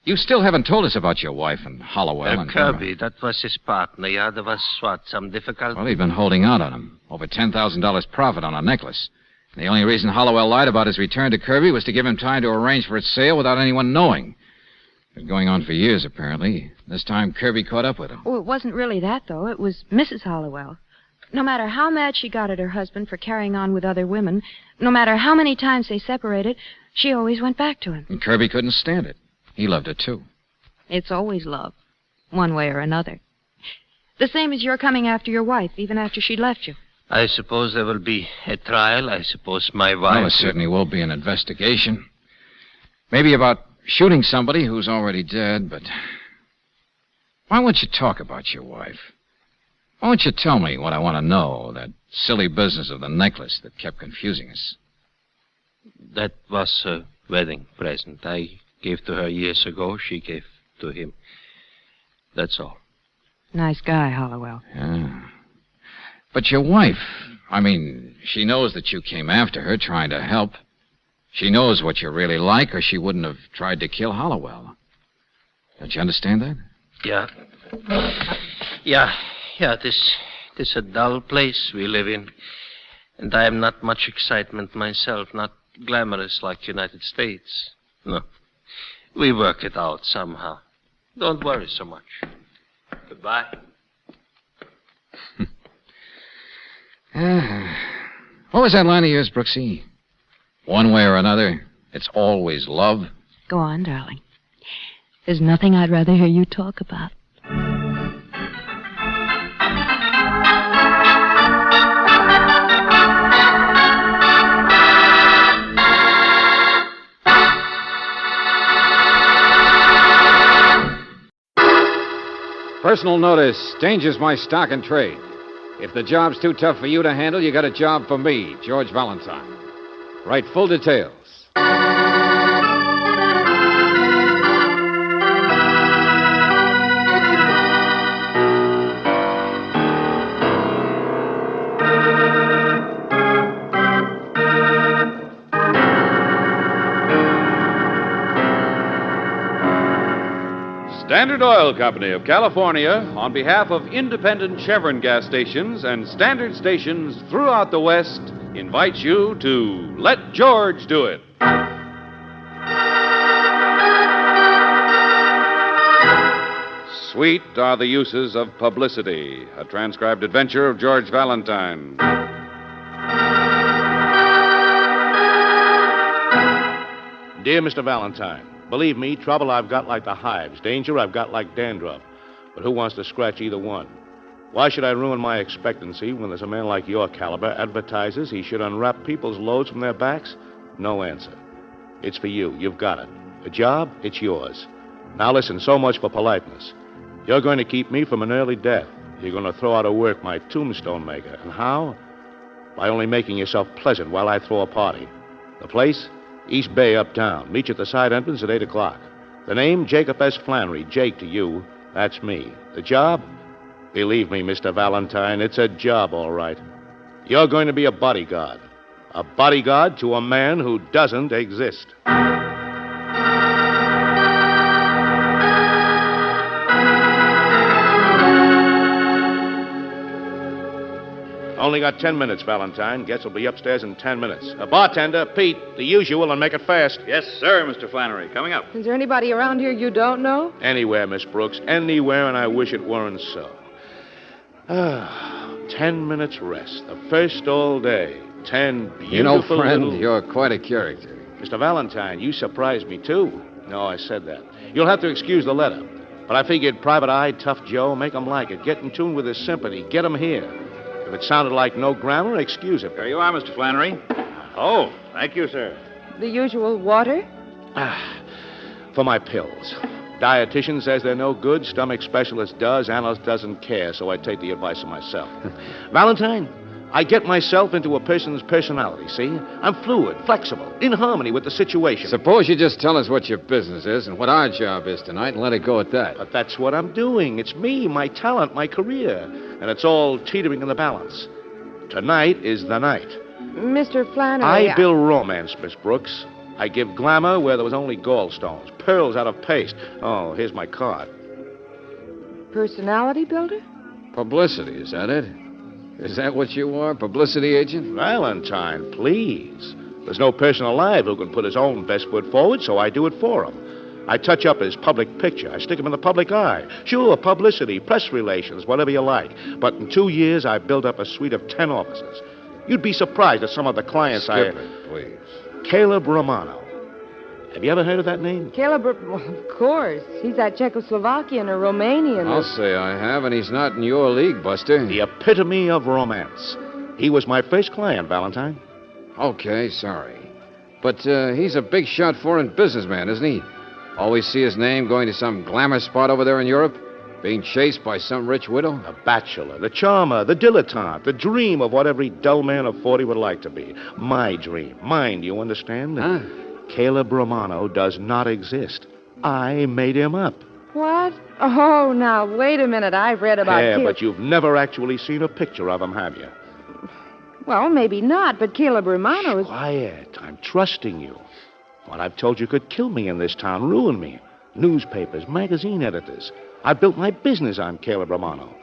you still haven't told us about your wife and Hollowell and... Kirby, that was his partner. Yeah, there was, some difficulty? Well, he'd been holding out on him. Over $10,000 profit on a necklace. And the only reason Hollowell lied about his return to Kirby was to give him time to arrange for its sale without anyone knowing. Been going on for years, apparently. This time, Kirby caught up with him. Oh, it wasn't really that, though. It was Mrs. Hollowell. No matter how mad she got at her husband for carrying on with other women, no matter how many times they separated, she always went back to him. And Kirby couldn't stand it. He loved her, too. It's always love, one way or another. The same as your coming after your wife, even after she'd left you. I suppose there will be a trial. I suppose my wife... Well, there certainly will be an investigation. Maybe about shooting somebody who's already dead, but... Why won't you talk about your wife? Why won't you tell me what I want to know, that silly business of the necklace that kept confusing us? That was a wedding present I gave to her years ago. She gave to him. That's all. Nice guy, Hollowell. Yeah. But your wife, I mean, she knows that you came after her trying to help. She knows what you're really like, or she wouldn't have tried to kill Hollowell. Don't you understand that? Yeah. This is a dull place we live in. And I am not much excitement myself, not glamorous like United States. No. We work it out somehow. Don't worry so much. Goodbye. What was that line of yours, Brooksy? One way or another, it's always love. Go on, darling. There's nothing I'd rather hear you talk about. Personal notice, danger's my stock and trade. If the job's too tough for you to handle, you got a job for me, George Valentine. Write full details. Standard Oil Company of California, on behalf of independent Chevron gas stations and standard stations throughout the West, invites you to Let George Do It. Sweet are the uses of publicity, a transcribed adventure of George Valentine. Dear Mr. Valentine, believe me, trouble I've got like the hives. Danger I've got like dandruff. But who wants to scratch either one? Why should I ruin my expectancy when there's a man like your caliber advertises he should unwrap people's loads from their backs? No answer. It's for you. You've got it. A job? It's yours. Now listen, so much for politeness. You're going to keep me from an early death. You're going to throw out of work my tombstone maker. And how? By only making yourself pleasant while I throw a party. The place? East Bay uptown. Meet you at the side entrance at 8 o'clock. The name, Jacob S. Flannery. Jake to you. That's me. The job? Believe me, Mr. Valentine, it's a job, all right. You're going to be a bodyguard. A bodyguard to a man who doesn't exist. Only got 10 minutes, Valentine. Guess we'll be upstairs in 10 minutes. A bartender, Pete, the usual, and make it fast. Yes, sir, Mr. Flannery. Coming up. Is there anybody around here you don't know? Anywhere, Miss Brooks. Anywhere, and I wish it weren't so. 10 minutes rest. The first all day. 10 beautiful You know, friend, little... you're quite a character. Mr. Valentine, you surprised me, too. No, I said that. You'll have to excuse the letter. But I figured Private Eye, Tough Joe, make 'em like it. Get in tune with his sympathy. Get 'em here. If it sounded like no grammar, excuse it. There you are, Mr. Flannery. Oh, thank you, sir. The usual water? For my pills. Dietitian says they're no good. Stomach specialist does. Analyst doesn't care, so I take the advice of myself. Valentine, I get myself into a person's personality, see? I'm fluid, flexible, in harmony with the situation. Suppose you just tell us what your business is and what our job is tonight and let it go at that. But that's what I'm doing. It's me, my talent, my career. And it's all teetering in the balance. Tonight is the night. Mr. Flannery... I build romance, Miss Brooks. I give glamour where there was only gallstones, pearls out of paste. Oh, here's my card. Personality builder? Publicity, is that it? Is that what you are, publicity agent? Valentine, please. There's no person alive who can put his own best foot forward, so I do it for him. I touch up his public picture. I stick him in the public eye. Sure, publicity, press relations, whatever you like. But in 2 years, I built up a suite of 10 offices. You'd be surprised at some of the clients Skip it, please. Caleb Romano. Have you ever heard of that name? Caleb, well, of course. He's that Czechoslovakian or Romanian. I'll say I have, and he's not in your league, Buster. The epitome of romance. He was my first client, Valentine. Okay, sorry. But he's a big shot foreign businessman, isn't he? Always see his name going to some glamour spot over there in Europe? Being chased by some rich widow? The bachelor, the charmer, the dilettante, the dream of what every dull man of 40 would like to be. My dream. Mine, you understand? Huh? Caleb Romano does not exist. I made him up. What? Oh, now, wait a minute. I've read about Yeah, but you've never actually seen a picture of him, have you? Well, maybe not, but Caleb Romano is... Quiet. I'm trusting you. What I've told you could kill me in this town, ruin me. Newspapers, magazine editors. I built my business on Caleb Romano.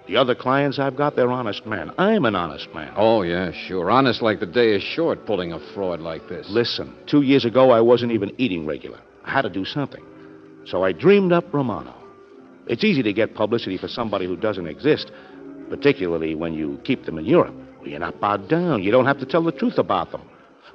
The other clients I've got, they're honest men. I'm an honest man. Oh, yeah, sure. Honest like the day is short, pulling a fraud like this. Listen, 2 years ago, I wasn't even eating regular. I had to do something. So I dreamed up Romano. It's easy to get publicity for somebody who doesn't exist, particularly when you keep them in Europe. You're not bowed down. You don't have to tell the truth about them.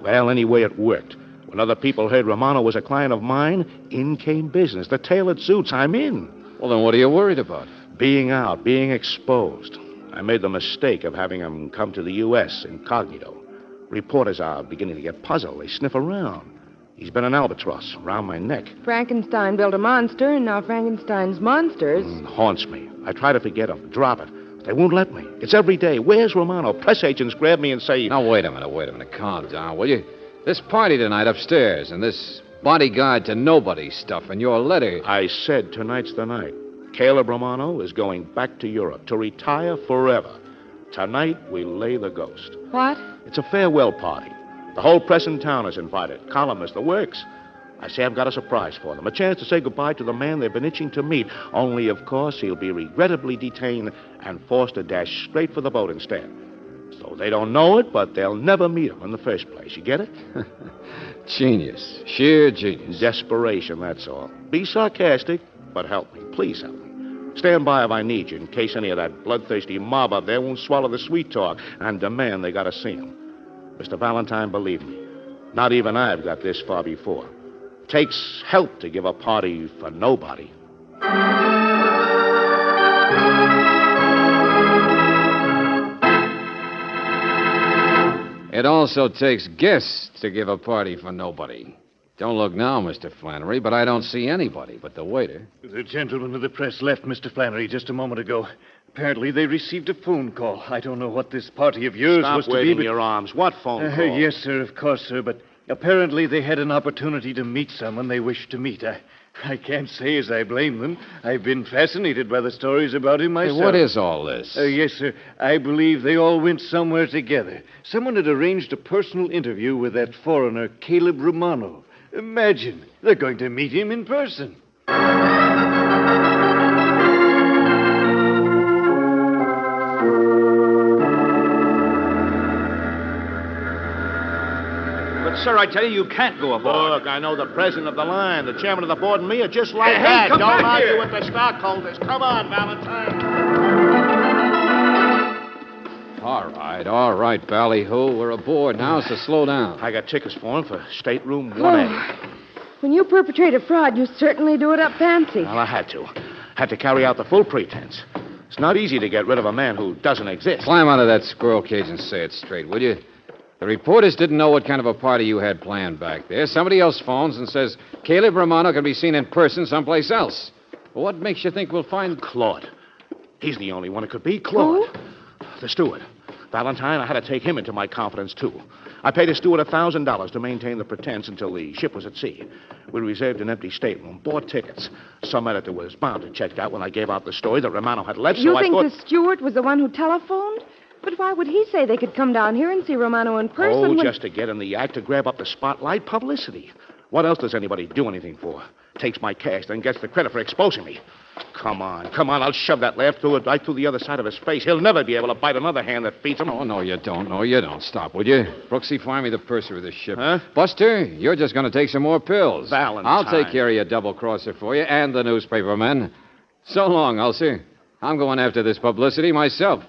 Well, anyway, it worked. When other people heard Romano was a client of mine, in came business. The tailored suits, I'm in. Well, then what are you worried about? Being out, being exposed. I made the mistake of having him come to the U.S. incognito. Reporters are beginning to get puzzled. They sniff around. He's been an albatross around my neck. Frankenstein built a monster, and now Frankenstein's monsters... Haunts me. I try to forget him, drop it. They won't let me. It's every day. Where's Romano? Press agents grab me and say... Now, wait a minute. Calm down, will you? This party tonight upstairs, and this bodyguard to nobody stuff, and your letter... I said tonight's the night. Caleb Romano is going back to Europe to retire forever. Tonight, we lay the ghost. What? It's a farewell party. The whole press in town is invited. Columnists, the works. I say I've got a surprise for them. A chance to say goodbye to the man they've been itching to meet. Only, of course, he'll be regrettably detained and forced to dash straight for the boat instead. So they don't know it, but they'll never meet him in the first place. You get it? Genius. Sheer genius. Desperation, that's all. Be sarcastic, but help me. Please help me. Stand by if I need you, in case any of that bloodthirsty mob up there won't swallow the sweet talk and demand they gotta see him. Mr. Valentine, believe me, not even I've got this far before. Takes help to give a party for nobody. It also takes guests to give a party for nobody. Don't look now, Mr. Flannery, but I don't see anybody but the waiter. The gentleman of the press left Mr. Flannery just a moment ago. Apparently, they received a phone call. I don't know what this party of yours was to be. Stop waving your arms. What phone call? Yes, sir, of course, sir, but apparently they had an opportunity to meet someone they wished to meet. I can't say as I blame them. I've been fascinated by the stories about him myself. Hey, what is all this? Yes, sir. I believe they all went somewhere together. Someone had arranged a personal interview with that foreigner, Caleb Romano. Imagine, they're going to meet him in person. But, sir, I tell you, you can't go aboard. Look, I know the president of the line, the chairman of the board, and me are just like Hey, that. come Don't back argue here. with the stockholders. Come on, Valentine. All right, ballyhoo. We're aboard now, so slow down. I got tickets for him for stateroom 1A. When you perpetrate a fraud, you certainly do it up fancy. Well, I had to. Had to carry out the full pretense. It's not easy to get rid of a man who doesn't exist. Climb out of that squirrel cage and say it straight, will you? The reporters didn't know what kind of a party you had planned back there. Somebody else phones and says Caleb Romano can be seen in person someplace else. Well, what makes you think we'll find... Claude. He's the only one it could be. Claude. The steward. Valentine, I had to take him into my confidence, too. I paid a steward $1,000 to maintain the pretense until the ship was at sea. We reserved an empty stateroom, bought tickets. Some editor was bound to check out when I gave out the story that Romano had left, You so I think thought... the steward was the one who telephoned? But why would he say they could come down here and see Romano in person? Just to get in the act, to grab up the spotlight, publicity. What else does anybody do anything for? Takes my cash, then gets the credit for exposing me. Come on. I'll shove that laugh right through the other side of his face. He'll never be able to bite another hand that feeds him. Oh, no, you don't. No, you don't. Stop, would you? Brooksy, find me the purser of this ship. Huh? Buster, you're just going to take some more pills. Valentine. I'll take care of your double-crosser for you and the newspaper men. So long, Ulcer. I'm going after this publicity myself.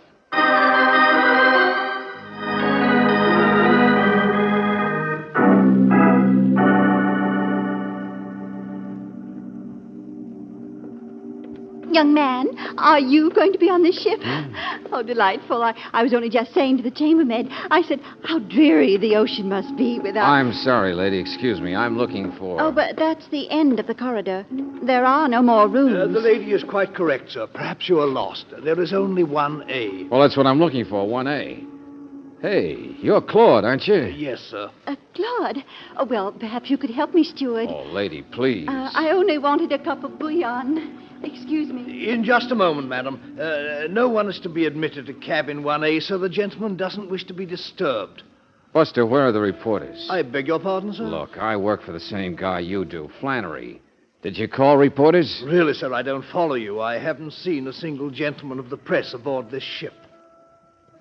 Young man, are you going to be on this ship? Oh, delightful. I was only just saying to the chambermaid, I said, how dreary the ocean must be without... I'm sorry, lady. Excuse me. I'm looking for... Oh, but that's the end of the corridor. There are no more rooms. The lady is quite correct, sir. Perhaps you are lost. There is only 1A. Well, that's what I'm looking for, 1A. Hey, you're Claude, aren't you? Yes, sir. Claude? Oh, well, perhaps you could help me, steward. Oh, lady, please. I only wanted a cup of bouillon. Excuse me. In just a moment, madam. No one is to be admitted to cabin 1A, so the gentleman doesn't wish to be disturbed. Buster, where are the reporters? I beg your pardon, sir? Look, I work for the same guy you do, Flannery. Did you call reporters? Really, sir, I don't follow you. I haven't seen a single gentleman of the press aboard this ship.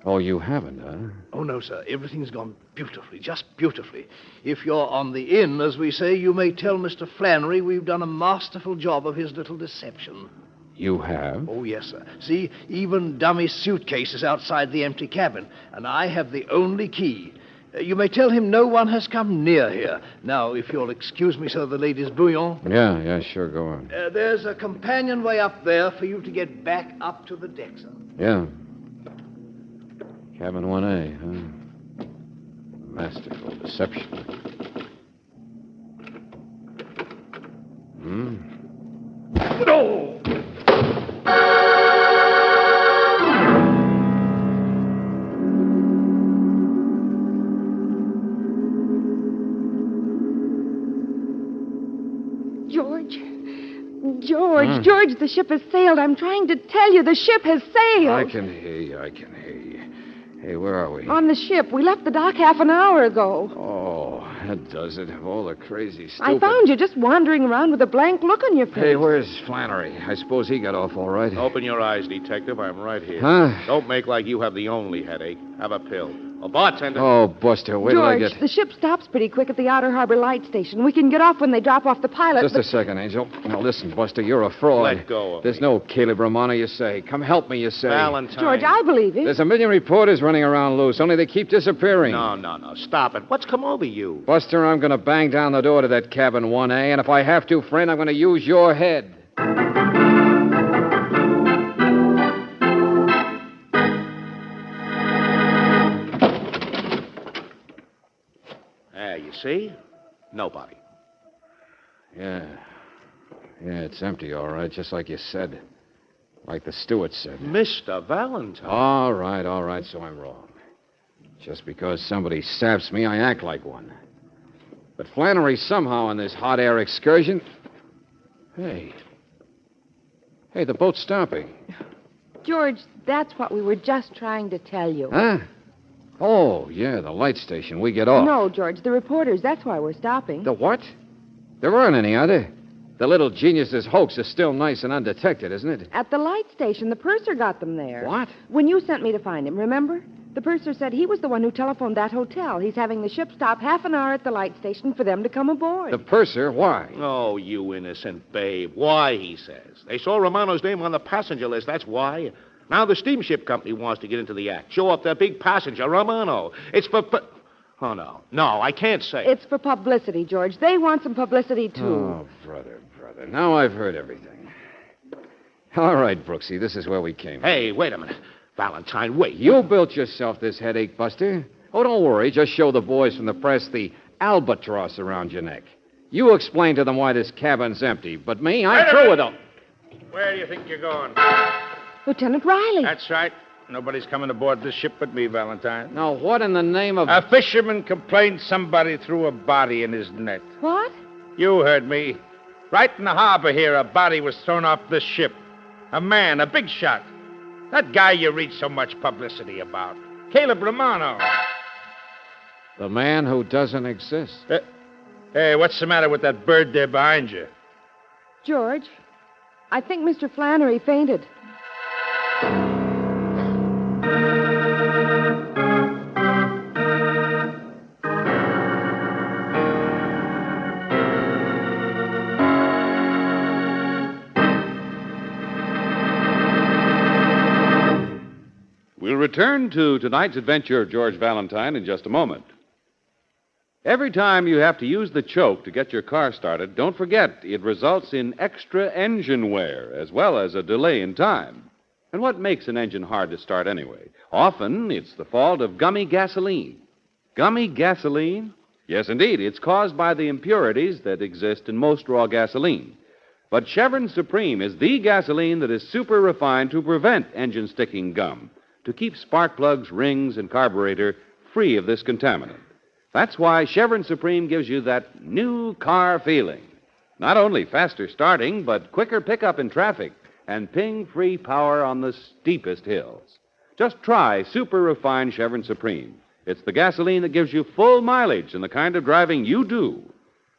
Oh, you haven't, huh? Oh, no, sir. Everything's gone beautifully, just beautifully. If you're on the inn, as we say, you may tell Mr. Flannery we've done a masterful job of his little deception. You have? Oh, yes, sir. See, even dummy suitcases outside the empty cabin, and I have the only key. You may tell him no one has come near here. Now, if you'll excuse me, sir, the lady's bouillon. Yeah, sure, go on. There's a companionway up there for you to get back up to the deck, sir. Yeah. Cabin 1A, huh? Masterful deception. No! George, the ship has sailed. I'm trying to tell you, the ship has sailed. I can hear you. Hey, where are we? On the ship. We left the dock half an hour ago. Oh, that does it. All the crazy stupid... I found you just wandering around with a blank look on your face. Hey, where's Flannery? I suppose he got off all right. Open your eyes, detective. I'm right here. Huh? Don't make like you have the only headache. Have a pill. Oh, bartender. Oh, Buster, wait till I George, get... the ship stops pretty quick at the Outer Harbor Light Station. We can get off when they drop off the pilot. Just a second, Angel. Now, listen, Buster, you're a fraud. Let go of There's no Caleb Romano, you say. Come help me, you say. Valentine. George, I believe it. There's a million reporters running around loose, only they keep disappearing. No. Stop it. What's come over you? Buster, I'm going to bang down the door to that cabin 1A, and if I have to, friend, I'm going to use your head. You see? Nobody. Yeah, it's empty, all right, just like you said. Like the steward said. Mr. Valentine. All right, so I'm wrong. Just because somebody saps me, I act like one. But Flannery somehow on this hot air excursion... Hey, the boat's stopping. George, that's what we were just trying to tell you. Huh? Oh, yeah, the light station. We get off. No, George, the reporters. That's why we're stopping. The what? There aren't any, are there? The little genius's hoax is still nice and undetected, isn't it? At the light station. The purser got them there. What? When you sent me to find him, remember? The purser said he was the one who telephoned that hotel. He's having the ship stop half an hour at the light station for them to come aboard. The purser? Why? Oh, you innocent babe. Why, he says. They saw Romano's name on the passenger list. That's why. Now the steamship company wants to get into the act. Show off their big passenger, Romano. It's for... Oh, no. No, I can't say it. It's for publicity, George. They want some publicity, too. Oh, brother. Now I've heard everything. All right, Brooksy, this is where we came. Hey, wait a minute. Valentine, wait. You built yourself this headache, Buster. Oh, don't worry. Just show the boys from the press the albatross around your neck. You explain to them why this cabin's empty. But me, I'm through with them. Where do you think you're going? Lieutenant Riley. That's right. Nobody's coming aboard this ship but me, Valentine. Now, what in the name of... A fisherman complained somebody threw a body in his net. What? You heard me. Right in the harbor here, a body was thrown off this ship. A man, a big shot. That guy you read so much publicity about. Caleb Romano. The man who doesn't exist. Hey, what's the matter with that bird there behind you? George, I think Mr. Flannery fainted. We'll return to tonight's adventure of George Valentine in just a moment. Every time you have to use the choke to get your car started, don't forget it results in extra engine wear as well as a delay in time. And what makes an engine hard to start anyway? Often it's the fault of gummy gasoline. Gummy gasoline? Yes, indeed. It's caused by the impurities that exist in most raw gasoline. But Chevron Supreme is the gasoline that is super refined to prevent engine sticking gum, to keep spark plugs, rings, and carburetor free of this contaminant. That's why Chevron Supreme gives you that new car feeling. Not only faster starting, but quicker pickup in traffic and ping-free power on the steepest hills. Just try super refined Chevron Supreme. It's the gasoline that gives you full mileage in the kind of driving you do.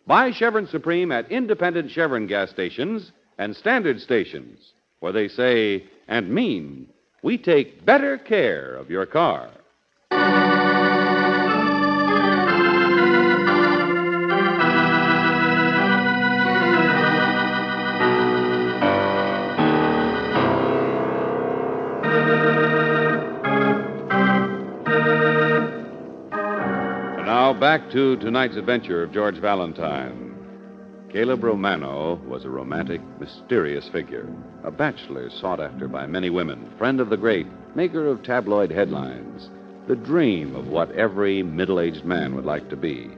Buy Chevron Supreme at independent Chevron gas stations and standard stations, where they say and mean, we take better care of your car. And now back to tonight's adventure of George Valentine. Caleb Romano was a romantic, mysterious figure, a bachelor sought after by many women, friend of the great, maker of tabloid headlines, the dream of what every middle-aged man would like to be.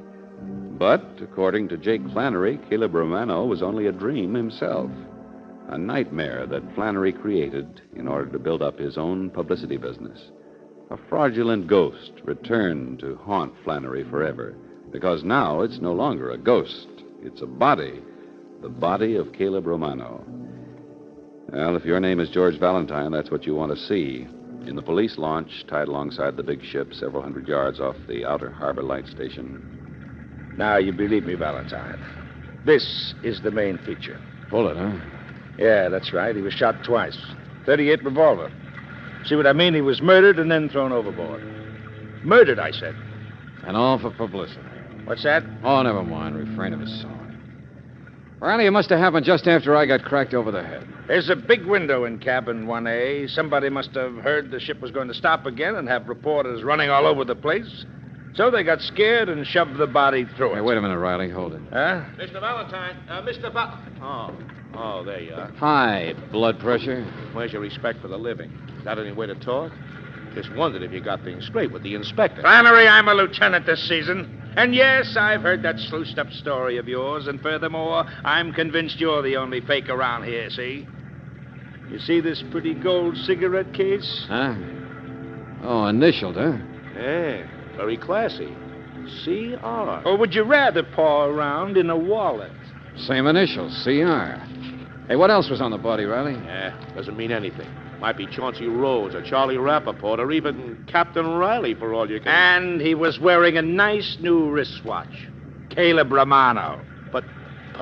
But, according to Jake Flannery, Caleb Romano was only a dream himself, a nightmare that Flannery created in order to build up his own publicity business. A fraudulent ghost returned to haunt Flannery forever, because now it's no longer a ghost. It's a body, the body of Caleb Romano. Well, if your name is George Valentine, that's what you want to see. In the police launch, tied alongside the big ship several hundred yards off the outer harbor light station. Now, you believe me, Valentine. This is the main feature. Bullet, huh? Yeah, that's right. He was shot twice. .38 revolver. See what I mean? He was murdered and then thrown overboard. Murdered, I said. And all for publicity. What's that? Oh, never mind. Refrain of his song. Riley, it must have happened just after I got cracked over the head. There's a big window in cabin 1A. Somebody must have heard the ship was going to stop again and have reporters running all over the place. So they got scared and shoved the body through it. Hey, wait a minute, Riley. Hold it. Huh? Mr. Valentine. Oh, there you are. Hi, blood pressure. Where's your respect for the living? Is that any way to talk? Just wondered if you got things straight with the inspector. Flannery, I'm a lieutenant this season. And yes, I've heard that sluiced-up story of yours, and furthermore, I'm convinced you're the only fake around here, see? You see this pretty gold cigarette case? Huh? Oh, initialed, huh? Yeah, very classy. CR. Or would you rather paw around in a wallet? Same initials, CR. Hey, what else was on the body, Riley? Yeah, doesn't mean anything. Might be Chauncey Rhodes or Charlie Rappaport or even Captain Riley for all you can... And he was wearing a nice new wristwatch. Caleb Romano. But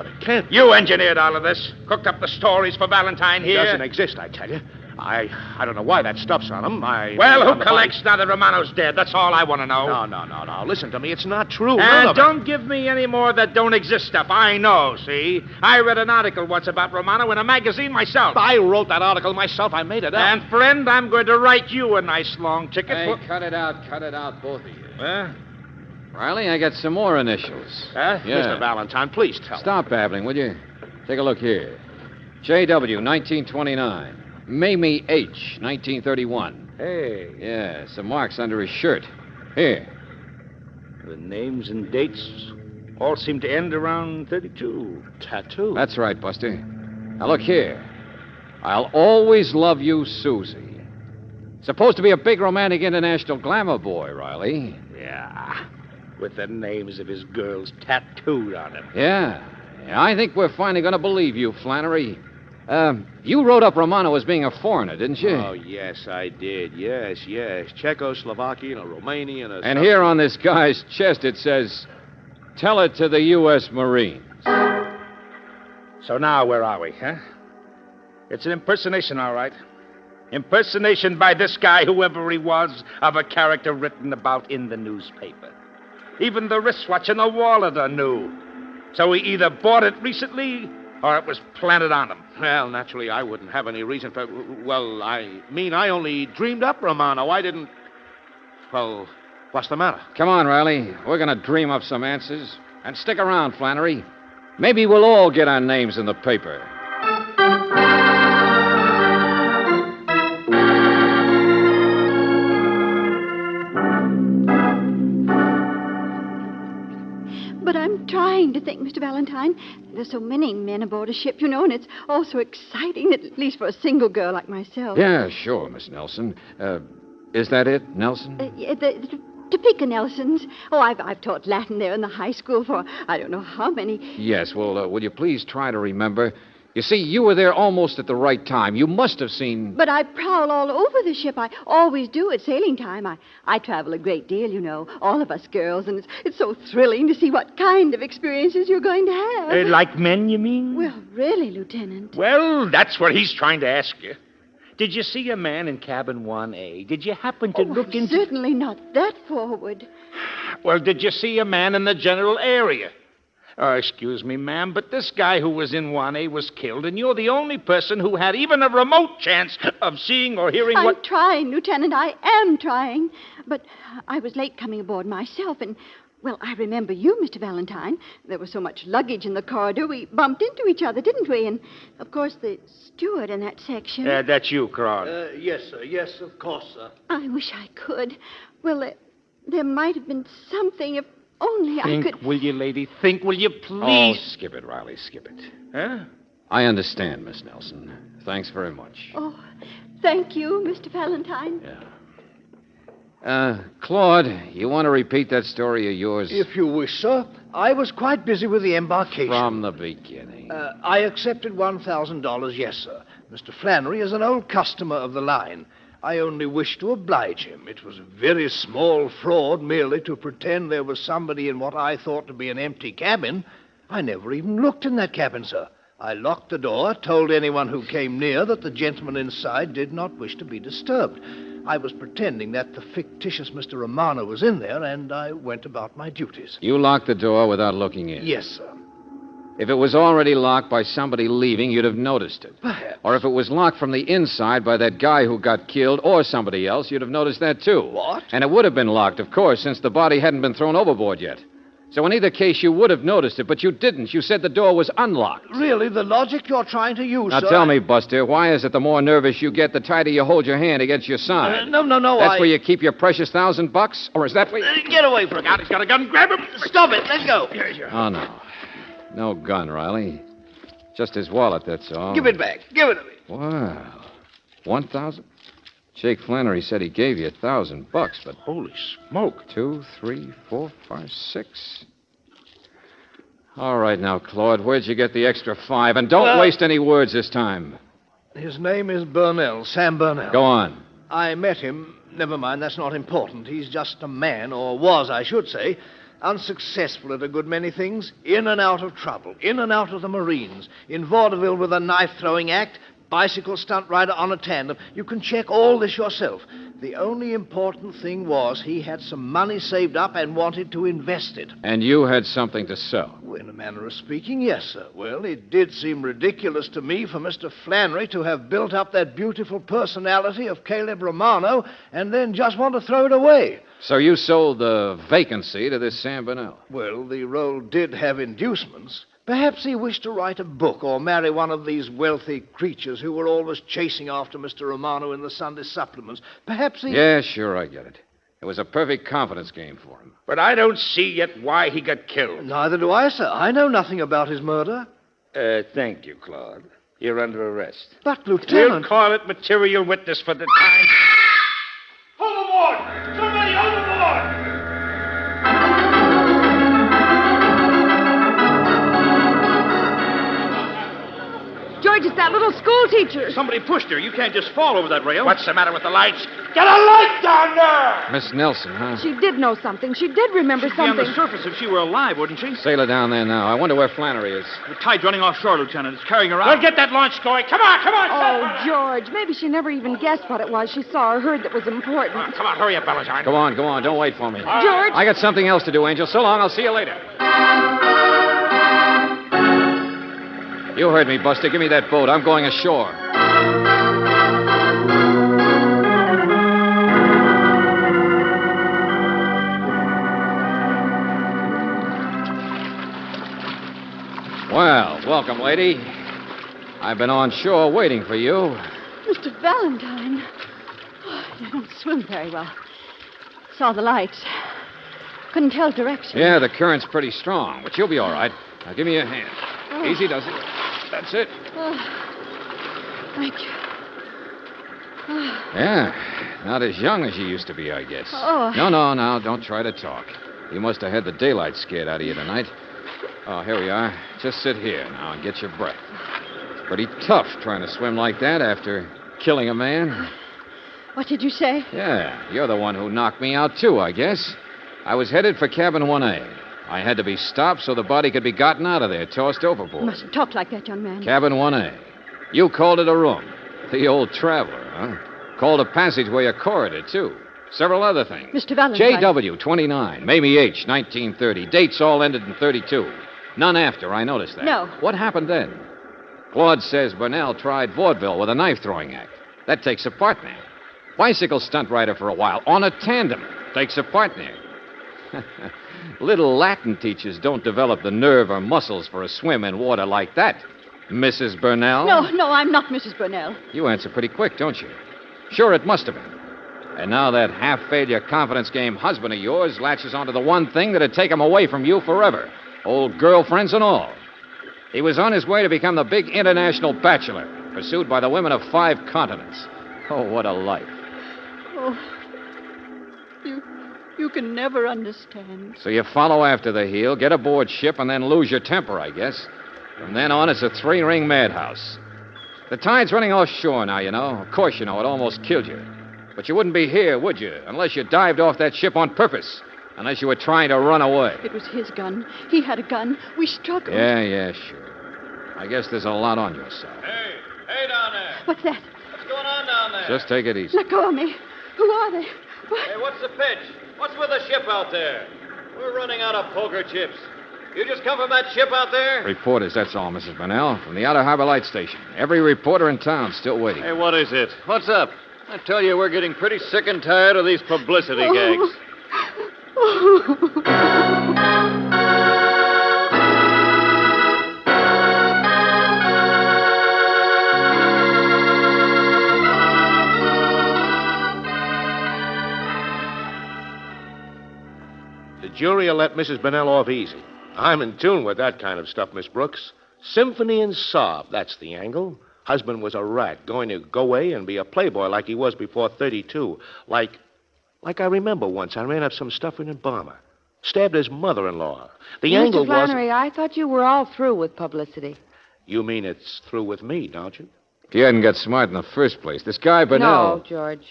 it can't... You engineered all of this. Cooked up the stories for Valentine here. It doesn't exist, I tell you. I don't know why that stuff's on him. Well, who collects now that Romano's dead? That's all I want to know. No. Listen to me. It's not true. And don't give me any more that don't exist stuff. I know, see? I read an article once about Romano in a magazine myself. I wrote that article myself. I made it up. And, friend, I'm going to write you a nice long ticket. Hey, cut it out, both of you. Huh? Riley, I got some more initials. Huh? Yeah. Mr. Valentine, please tell Stop babbling, will you? Take a look here. J.W., 1929. Mamie H., 1931. Hey. Yeah, some marks under his shirt. Here. The names and dates all seem to end around 32. Tattoo? That's right, Buster. Now, look here. I'll always love you, Susie. Supposed to be a big romantic international glamour boy, Riley. Yeah. With the names of his girls tattooed on him. Yeah. I think we're finally going to believe you, Flannery. You wrote up Romano as being a foreigner, didn't you? Oh, yes, I did. Yes. Czechoslovakian, a Romanian, a... And here on this guy's chest it says, tell it to the U.S. Marines. So now, where are we, huh? It's an impersonation, all right. Impersonation by this guy, whoever he was, of a character written about in the newspaper. Even the wristwatch and the wallet are new. So he either bought it recently or it was planted on him. Well, naturally, I wouldn't have any reason for... Well, I only dreamed up Romano. I didn't... Well, what's the matter? Come on, Riley. We're going to dream up some answers. And stick around, Flannery. Maybe we'll all get our names in the paper. But I'm trying to think, Mr. Valentine. There's so many men aboard a ship, you know, and it's all so exciting, that, at least for a single girl like myself. Yeah, sure, Miss Nelson. Is that it, Nelson? The Topeka Nelsons. Oh, I've taught Latin there in the high school for I don't know how many. Yes, well, will you please try to remember? You see, you were there almost at the right time. You must have seen... But I prowl all over the ship. I always do at sailing time. I travel a great deal, you know, all of us girls, and it's so thrilling to see what kind of experiences you're going to have. Like men, you mean? Well, really, Lieutenant. Well, that's what he's trying to ask you. Did you see a man in cabin 1A? Did you happen to look into... Certainly not that forward. Well, did you see a man in the general area? Oh, excuse me, ma'am, but this guy who was in 1A was killed, and you're the only person who had even a remote chance of seeing or hearing what... I'm trying, Lieutenant. I am trying. But I was late coming aboard myself, and... Well, I remember you, Mr. Valentine. There was so much luggage in the corridor, we bumped into each other, didn't we? And, of course, the steward in that section... that's you, Claude. Yes, sir. Yes, of course, sir. I wish I could. Well, there might have been something if only I could... Think, will you, lady? Think, will you, Oh, please? skip it, Riley, skip it. Huh? I understand, Miss Nelson. Thanks very much. Oh, thank you, Mr. Valentine. Claude, you want to repeat that story of yours? If you wish, sir. I was quite busy with the embarkation. From the beginning. I accepted $1,000, yes, sir. Mr. Flannery is an old customer of the line. I only wished to oblige him. It was a very small fraud merely to pretend there was somebody in what I thought to be an empty cabin. I never even looked in that cabin, sir. I locked the door, told anyone who came near that the gentleman inside did not wish to be disturbed. I was pretending that the fictitious Mr. Romano was in there, and I went about my duties. You locked the door without looking in? Yes, sir. If it was already locked by somebody leaving, you'd have noticed it. Perhaps. Or if it was locked from the inside by that guy who got killed or somebody else, you'd have noticed that too. What? And it would have been locked, of course, since the body hadn't been thrown overboard yet. So in either case, you would have noticed it, but you didn't. You said the door was unlocked. Really, the logic you're trying to use, Now sir... tell me, Buster, why is it the more nervous you get, the tighter you hold your hand against your side? No, That's where you keep your precious $1,000? Or is that where you... Get away from me. He's got a gun. Grab him. Stop it. Let go. Oh, no. No gun, Riley. Just his wallet, that's all. Give it back. Give it to me. Wow. 1,000? Jake Flannery said he gave you $1,000, but... Holy smoke. 2, 3, 4, 5, 6. All right, now, Claude, where'd you get the extra 5? And don't waste any words this time. His name is Burnell, Sam Burnell. Go on. I met him. Never mind, that's not important. He's just a man, or was, I should say, unsuccessful at a good many things, in and out of trouble, in and out of the Marines, in vaudeville with a knife-throwing act, bicycle stunt rider on a tandem. You can check all this yourself. The only important thing was he had some money saved up and wanted to invest it. And you had something to sell. In a manner of speaking, yes, sir. Well, it did seem ridiculous to me for Mr. Flannery to have built up that beautiful personality of Caleb Romano and then just want to throw it away. So you sold the vacancy to this Sam Burnell? Well, the role did have inducements. Perhaps he wished to write a book or marry one of these wealthy creatures who were always chasing after Mr. Romano in the Sunday supplements. Perhaps he... Yeah, sure, I get it. It was a perfect confidence game for him. But I don't see yet why he got killed. Neither do I, sir. I know nothing about his murder. Thank you, Claude. You're under arrest. But, Lieutenant... We'll call it material witness for the time. Overboard! Somebody overboard! George, it's that little school teacher. Somebody pushed her. You can't just fall over that rail. What's the matter with the lights? Get a light down there! Miss Nelson, huh? She did know something. She did remember She'd be on something. the surface if she were alive, wouldn't she? Sail her down there now. I wonder where Flannery is. The tide's running offshore, Lieutenant. It's carrying her out. We'll get that launch going. Come on, come on. Oh, George, maybe she never even guessed what it was she saw or heard that was important. Come on, hurry up, Valentine. Go on. Don't wait for me. George? I got something else to do, Angel. So long. I'll see you later. You heard me, Buster. Give me that boat. I'm going ashore. Well, welcome, lady. I've been on shore waiting for you. Mr. Valentine. Oh, I don't swim very well. Saw the lights. Couldn't tell direction. Yeah, the current's pretty strong, but you'll be all right. Now, give me your hand. Oh. Easy does it. That's it. Oh, thank you. Oh. Yeah, not as young as you used to be, I guess. Oh. No, don't try to talk. You must have had the daylight scared out of you tonight. Oh, here we are. Just sit here now and get your breath. It's pretty tough trying to swim like that after killing a man. What did you say? Yeah, you're the one who knocked me out, too, I guess. I was headed for cabin 1A. I had to be stopped so the body could be gotten out of there, tossed overboard. You mustn't talk like that, young man. Cabin 1A. You called it a room. The old traveler, huh? Called a passageway a corridor, too. Several other things. Mr. Valentine. JW, 29. Mamie H, 1930. Dates all ended in 32. None after, I noticed that. No. What happened then? Claude says Burnell tried vaudeville with a knife-throwing act. That takes a partner. Bicycle stunt rider for a while. On a tandem. Takes a partner. Little Latin teachers don't develop the nerve or muscles for a swim in water like that. Mrs. Burnell? No, I'm not Mrs. Burnell. You answer pretty quick, don't you? Sure, it must have been. And now that half-failure confidence game husband of yours latches onto the one thing that'd take him away from you forever. Old girlfriends and all. He was on his way to become the big international bachelor, pursued by the women of 5 continents. Oh, what a life. Oh, you can never understand. So you follow after the heel, get aboard ship, and then lose your temper, I guess. From then on, it's a 3-ring madhouse. The tide's running offshore now, you know. Of course you know, it almost killed you. But you wouldn't be here, would you, unless you dived off that ship on purpose. Unless you were trying to run away. It was his gun. He had a gun. We struggled. Yeah, sure. I guess there's a lot on your side. Hey down there. What's that? What's going on down there? Just take it easy. Let go of me. Who are they? What? Hey, what's the pitch? What's with the ship out there? We're running out of poker chips. You just come from that ship out there? Reporters, that's all, Mrs. Burnell. From the Outer Harbor Light Station. Every reporter in town still waiting. Hey, what is it? What's up? I tell you, we're getting pretty sick and tired of these publicity gags. The jury will let Mrs. Burnell off easy. I'm in tune with that kind of stuff, Miss Brooks. Symphony and sob, that's the angle. Husband was a rat, going to go away and be a playboy like he was before 32. Like I remember once I ran up some stuff in Panama. Stabbed his mother-in-law. The angle Mr. was... Flannery, I thought you were all through with publicity. You mean it's through with me, don't you? If you hadn't got smart in the first place, this guy Burnell... No, George.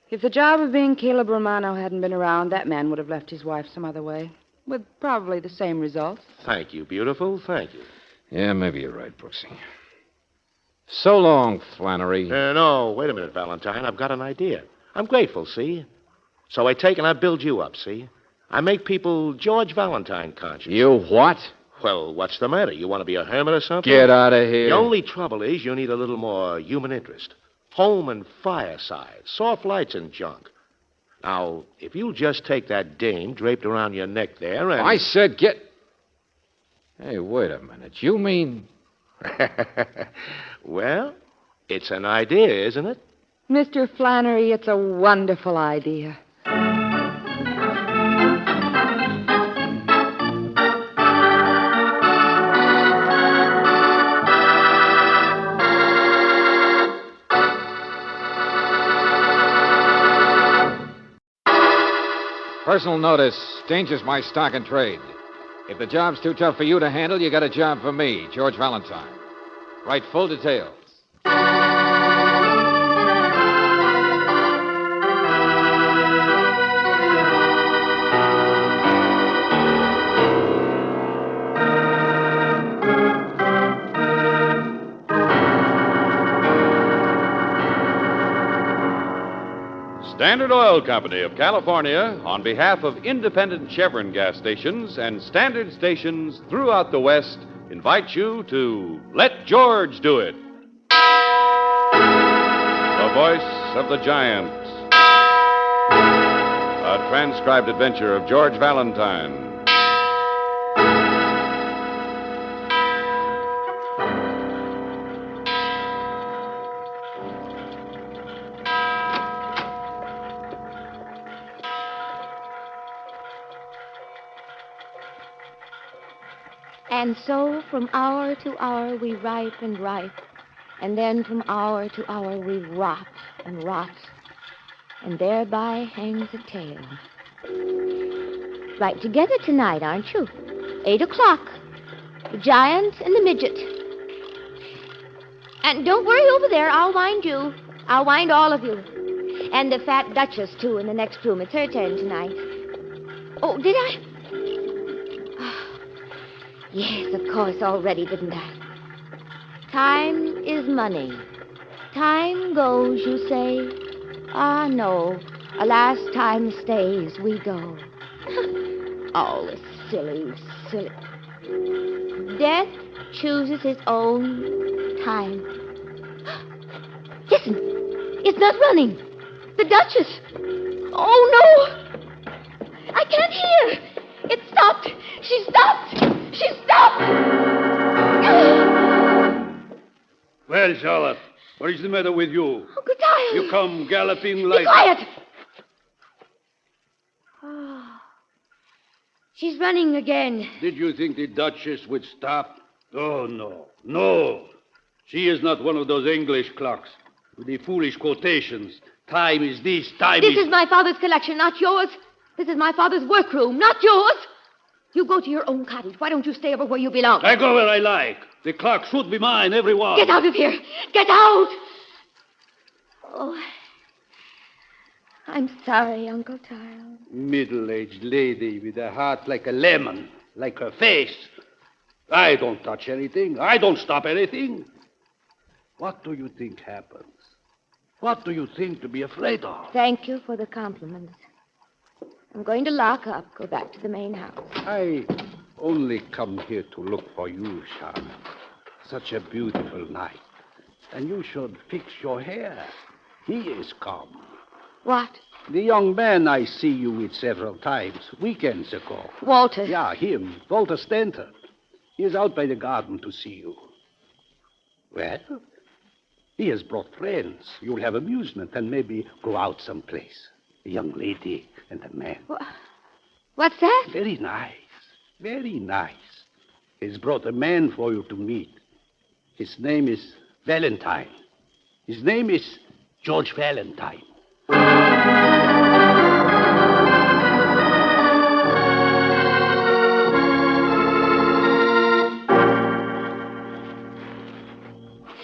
If the job of being Caleb Romano hadn't been around, that man would have left his wife some other way. With probably the same result. Thank you, beautiful. Thank you. Yeah, maybe you're right, Brooksy. So long, Flannery. No, wait a minute, Valentine. I've got an idea. I'm grateful, see? So I take and I build you up, see? I make people George Valentine conscious. You what? Well, what's the matter? You want to be a hermit or something? Get out of here. The only trouble is you need a little more human interest. Home and fireside, soft lights and junk. Now, if you'll just take that dame draped around your neck there and... I said get... Hey, wait a minute. You mean... Well, it's an idea, isn't it? Mr. Flannery, it's a wonderful idea. Personal notice. Danger's my stock and trade. If the job's too tough for you to handle, you got a job for me, George Valentine. Write full details. Standard Oil Company of California, on behalf of independent Chevron gas stations and standard stations throughout the West, invites you to Let George Do It. The voice of the giant. A transcribed adventure of George Valentine. And so from hour to hour we ripe and ripe, and then from hour to hour we rot and rot, and thereby hangs a tale. Right together tonight, aren't you? 8 o'clock. The giant and the midget. And don't worry over there, I'll wind you. I'll wind all of you. And the fat duchess, too, in the next room. It's her turn tonight. Oh, did I? Yes, of course, already, didn't I? Time is money. Time goes, you say. Ah, no. Alas, time stays, we go. Oh, the silly. Death chooses his own time. Listen, it's not running. The Duchess. Oh, no. I can't hear. It stopped. She stopped. She stopped! Well, Charlotte, what is the matter with you? Uncle Giles! You come galloping like... Be quiet! Oh. She's running again. Did you think the Duchess would stop? Oh, no. No. She is not one of those English clocks with the foolish quotations. Time is this, time This is my father's collection, not yours. This is my father's workroom, not yours. You go to your own cottage. Why don't you stay over where you belong? I go where I like. The clock should be mine, every one. Get out of here. Get out. Oh, I'm sorry, Uncle Giles. Middle-aged lady with a heart like a lemon, like her face. I don't touch anything. I don't stop anything. What do you think happens? What do you think to be afraid of? Thank you for the compliments. I'm going to lock up, go back to the main house. I only come here to look for you, Charlotte. Such a beautiful night. And you should fix your hair. He is come. What? The young man I see you with several times, weekends ago. Walter. Yeah, him, Walter Stanton. He is out by the garden to see you. Well, he has brought friends. You'll have amusement and maybe go out someplace. A young lady and a man. What's that? Very nice. Very nice. He's brought a man for you to meet. His name is Valentine. His name is George Valentine.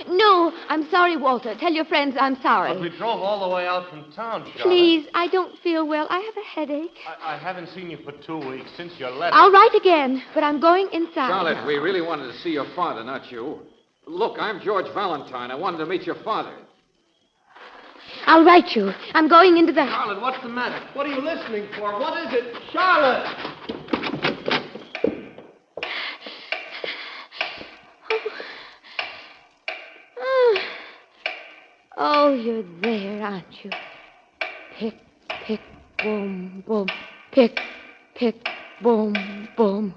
No, I'm sorry, Walter. Tell your friends I'm sorry. But we drove all the way out from town, Charlotte. Please, I don't feel well. I have a headache. I haven't seen you for 2 weeks since your letter. I'll write again, but I'm going inside. Charlotte, we really wanted to see your father, not you. Look, I'm George Valentine. I wanted to meet your father. I'll write you. I'm going into the... Charlotte, what's the matter? What are you listening for? What is it? Charlotte! Oh, you're there, aren't you? Pick, pick, boom, boom. Pick, pick, boom, boom.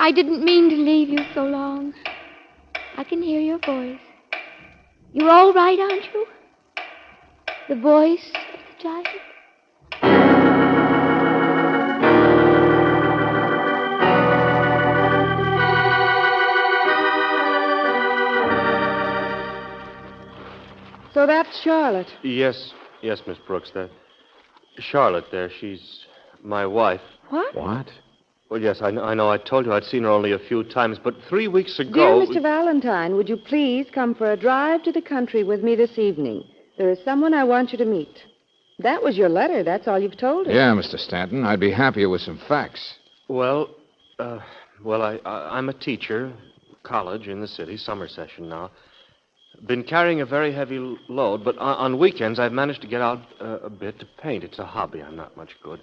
I didn't mean to leave you so long. I can hear your voice. You're all right, aren't you? The voice of the giant. So that's Charlotte. Yes, Miss Brooks. Charlotte there, she's my wife. What? What? Well, yes, I know. I told you I'd seen her only a few times, but 3 weeks ago... Dear Mr. Valentine, would you please come for a drive to the country with me this evening? There is someone I want you to meet. That was your letter. That's all you've told us. Yeah, Mr. Stanton. I'd be happier with some facts. Well, I'm a teacher, college in the city, summer session now. Been carrying a very heavy load, but on weekends I've managed to get out a bit to paint. It's a hobby. I'm not much good.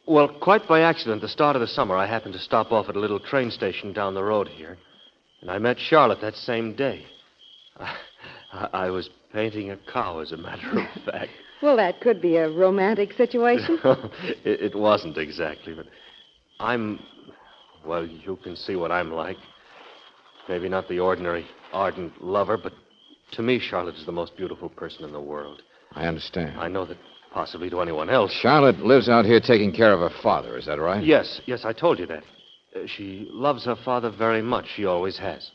Well, quite by accident, the start of the summer, I happened to stop off at a little train station down the road here, and I met Charlotte that same day. I was painting a cow, as a matter of fact. Well, that could be a romantic situation. It wasn't exactly, but well, you can see what I'm like. Maybe not the ordinary ardent lover, but to me, Charlotte is the most beautiful person in the world. I understand. I know that possibly to anyone else. Charlotte lives out here taking care of her father, is that right? Yes, I told you that. She loves her father very much. She always has.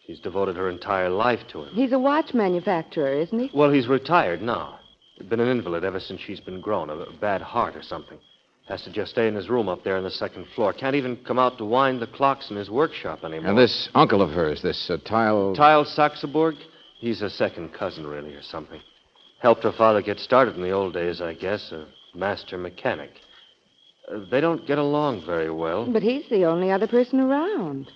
She's devoted her entire life to him. He's a watch manufacturer, isn't he? Well, he's retired now. He's been an invalid ever since she's been grown, a bad heart or something. Has to just stay in his room up there on the second floor. Can't even come out to wind the clocks in his workshop anymore. And this uncle of hers, this Tile Saxeborg? He's a second cousin, really, or something. Helped her father get started in the old days, I guess, a master mechanic. They don't get along very well. But he's the only other person around.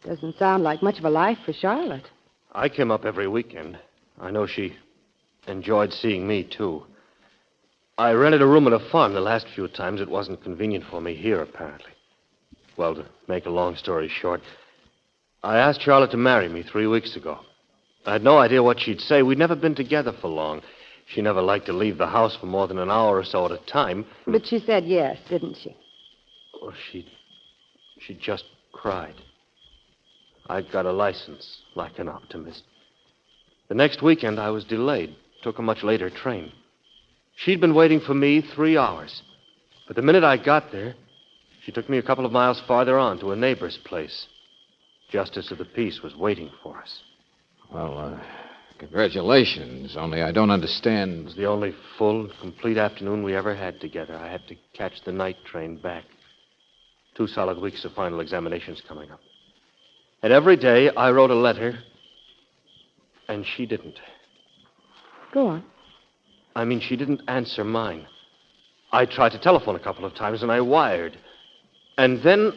Doesn't sound like much of a life for Charlotte. I came up every weekend. I know she enjoyed seeing me, too. I rented a room at a farm the last few times. It wasn't convenient for me here, apparently. Well, to make a long story short, I asked Charlotte to marry me 3 weeks ago. I had no idea what she'd say. We'd never been together for long. She never liked to leave the house for more than an hour or so at a time. But she said yes, didn't she? Well, she just cried. I got a license, like an optimist. The next weekend, I was delayed. Took a much later train. She'd been waiting for me 3 hours. But the minute I got there, she took me a couple of miles farther on to a neighbor's place. Justice of the peace was waiting for us. Well, congratulations, only I don't understand. It was the only full, complete afternoon we ever had together. I had to catch the night train back. 2 solid weeks of final examinations coming up. And every day I wrote a letter, and she didn't. Go on. I mean, she didn't answer mine. I tried to telephone a couple of times, and I wired. And then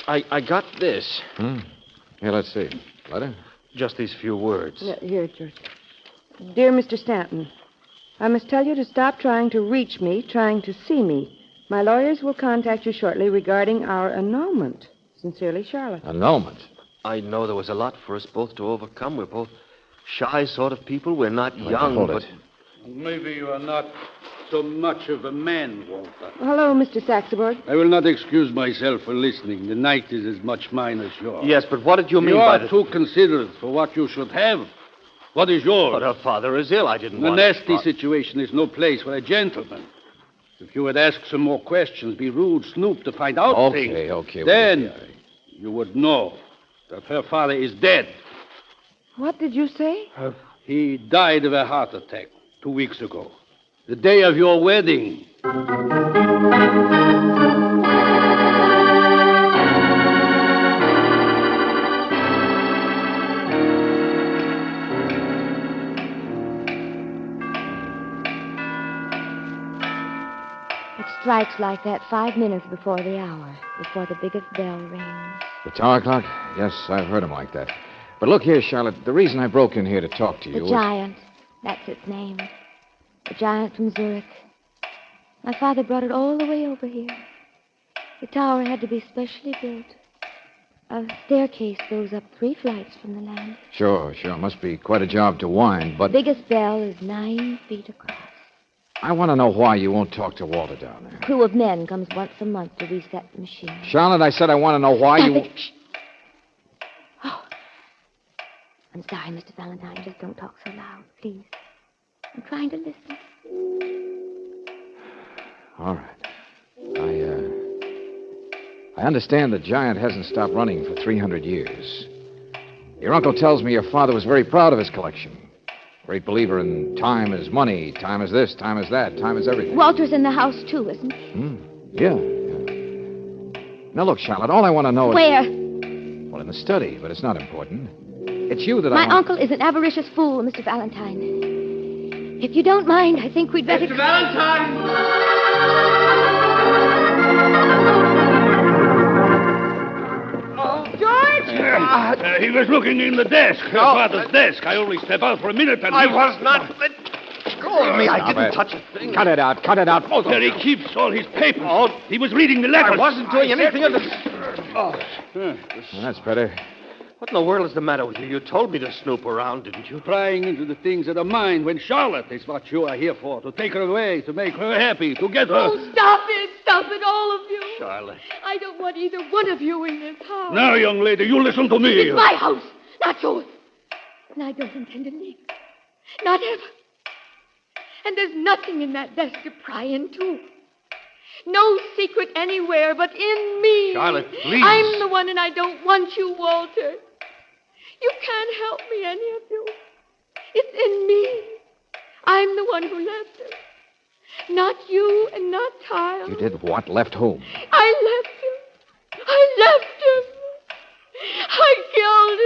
I got this. Here, let's see. Letter? Just these few words. Here, George. Dear Mr. Stanton, I must tell you to stop trying to reach me, trying to see me. My lawyers will contact you shortly regarding our annulment. Sincerely, Charlotte. Annulment? I know there was a lot for us both to overcome. We're both shy sort of people. We're not young, but... Maybe you are not so much of a man, Walter. Hello, Mr. Saxeborg. I will not excuse myself for listening. The night is as much mine as yours. Yes, but what did you mean by by too considerate for what you should have. What is yours? But her father is ill. I didn't want A nasty situation is no place for a gentleman. If you had asked some more questions, be rude, snoop to find out things. Okay. Then you would know that her father is dead. What did you say? He died of a heart attack 2 weeks ago. The day of your wedding. It strikes like that 5 minutes before the hour, before the biggest bell rings. The tower clock? Yes, I've heard him like that. But look here, Charlotte, the reason I broke in here to talk to you The giant. That's its name. The giant from Zurich. My father brought it all the way over here. The tower had to be specially built. A staircase goes up 3 flights from the land. Sure. Must be quite a job to wind, but... The biggest bell is 9 feet across. I want to know why you won't talk to Walter down there. A crew of men comes once a month to reset the machine. Charlotte, I said I want to know why Stop you... it. Shh. Oh. I'm sorry, Mr. Valentine. Just don't talk so loud, please. I'm trying to listen. All right. I understand the giant hasn't stopped running for 300 years. Your uncle tells me your father was very proud of his collection. Great believer in time is money, time is this, time is that, time is everything. Walter's in the house, too, isn't he? Yeah. Now, look, Charlotte, all I want to know is... Where? Well, in the study, but it's not important. It's you that My I want... uncle is an avaricious fool, Mr. Valentine. If you don't mind, I think we'd better... Mr. Valentine! Oh, George! He was looking in the desk, Father's desk. I only stepped out for a minute and... I was not... Let go of me. I Stop didn't it. touch a thing. Cut it out. Cut it out. Both of There he you. keeps all his papers. He was reading the letters. I wasn't doing anything of the... Well, that's better. What in the world is the matter with you? You told me to snoop around, didn't you? Prying into the things of the mind when Charlotte is what you are here for. To take her away, to make her happy, to get her... Oh, stop it, all of you. Charlotte. I don't want either one of you in this house. Now, young lady, you listen to me. It's my house, not yours. And I don't intend to leave. Not ever. And there's nothing in that desk to pry into. No secret anywhere but in me. Charlotte, please. I'm the one, and I don't want you, Walter. You can't help me, any of you. It's in me. I'm the one who left him. Not you and not Kyle. You did what? Left whom? I left him. I killed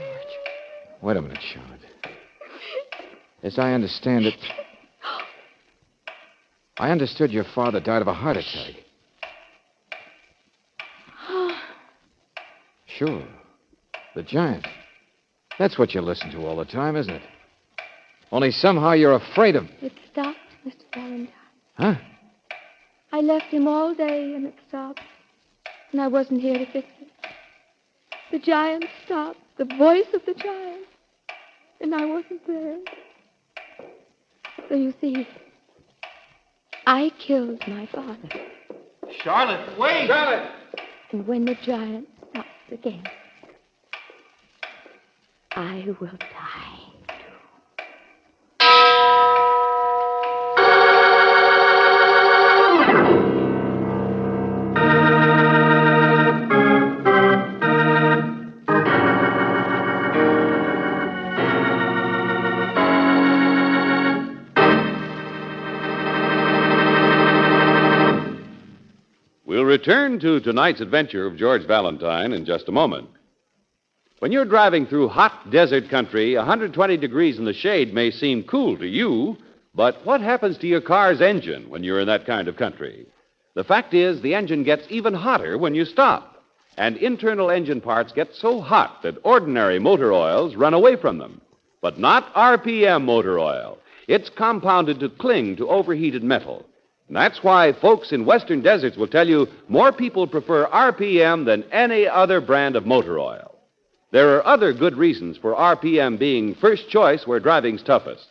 him. Wait a minute, Charlotte. As I understand it... I understood your father died of a heart attack. Sure. The giant. That's what you listen to all the time, isn't it? Only somehow you're afraid of... It stopped, Mr. Valentine. Huh? I left him all day, and it stopped. And I wasn't here to fix it. The giant stopped. The voice of the giant. And I wasn't there. So you see, I killed my father. Charlotte, wait! Charlotte! And when the giant stops again, I will die. We'll return to tonight's adventure of George Valentine in just a moment. When you're driving through hot desert country, 120 degrees in the shade may seem cool to you, but what happens to your car's engine when you're in that kind of country? The fact is, the engine gets even hotter when you stop, and internal engine parts get so hot that ordinary motor oils run away from them. But not RPM motor oil. It's compounded to cling to overheated metal. And that's why folks in western deserts will tell you more people prefer RPM than any other brand of motor oil. There are other good reasons for RPM being first choice where driving's toughest.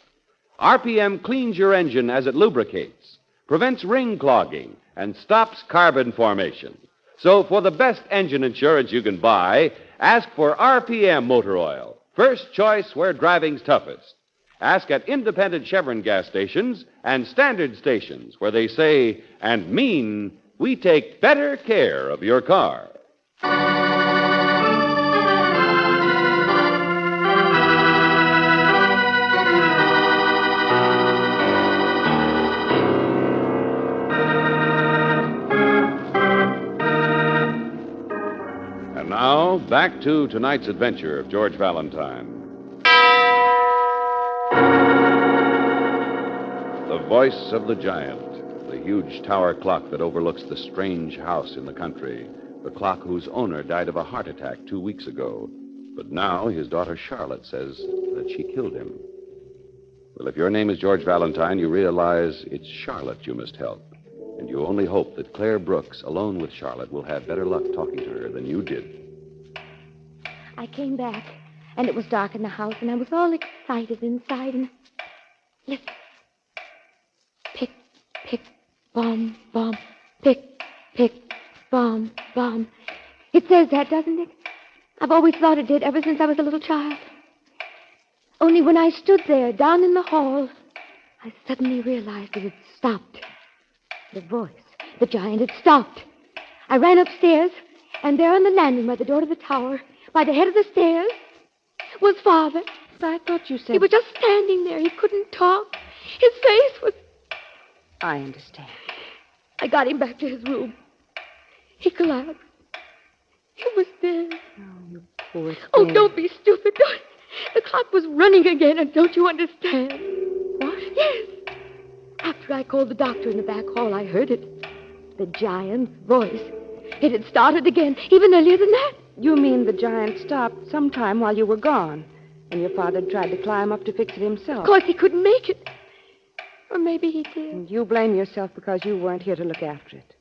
RPM cleans your engine as it lubricates, prevents ring clogging, and stops carbon formation. So for the best engine insurance you can buy, ask for RPM motor oil, first choice where driving's toughest. Ask at independent Chevron gas stations and standard stations where they say and mean we take better care of your car. And now, back to tonight's adventure of George Valentine. The voice of the giant, the huge tower clock that overlooks the strange house in the country, the clock whose owner died of a heart attack 2 weeks ago. But now his daughter Charlotte says that she killed him. Well, if your name is George Valentine, you realize it's Charlotte you must help. And you only hope that Claire Brooks, alone with Charlotte, will have better luck talking to her than you did. I came back, and it was dark in the house, and I was all excited inside, and... Listen. Pick, pick, bomb, bomb. Pick, pick, bomb, bomb. It says that, doesn't it? I've always thought it did, ever since I was a little child. Only when I stood there, down in the hall, I suddenly realized it had stopped. The voice, the giant, had stopped. I ran upstairs, and there on the landing by the door to the tower, by the head of the stairs, was Father. But I thought you said... He was just standing there. He couldn't talk. His face was... I understand. I got him back to his room. He collapsed. He was dead. Oh, you poor thing. Oh, don't be stupid. Don't. The clock was running again, and don't you understand? What? Yes. After I called the doctor in the back hall, I heard it. The giant's voice. It had started again, even earlier than that. You mean the giant stopped sometime while you were gone, and your father tried to climb up to fix it himself? Of course, he couldn't make it. Or maybe he did. And you blame yourself because you weren't here to look after it.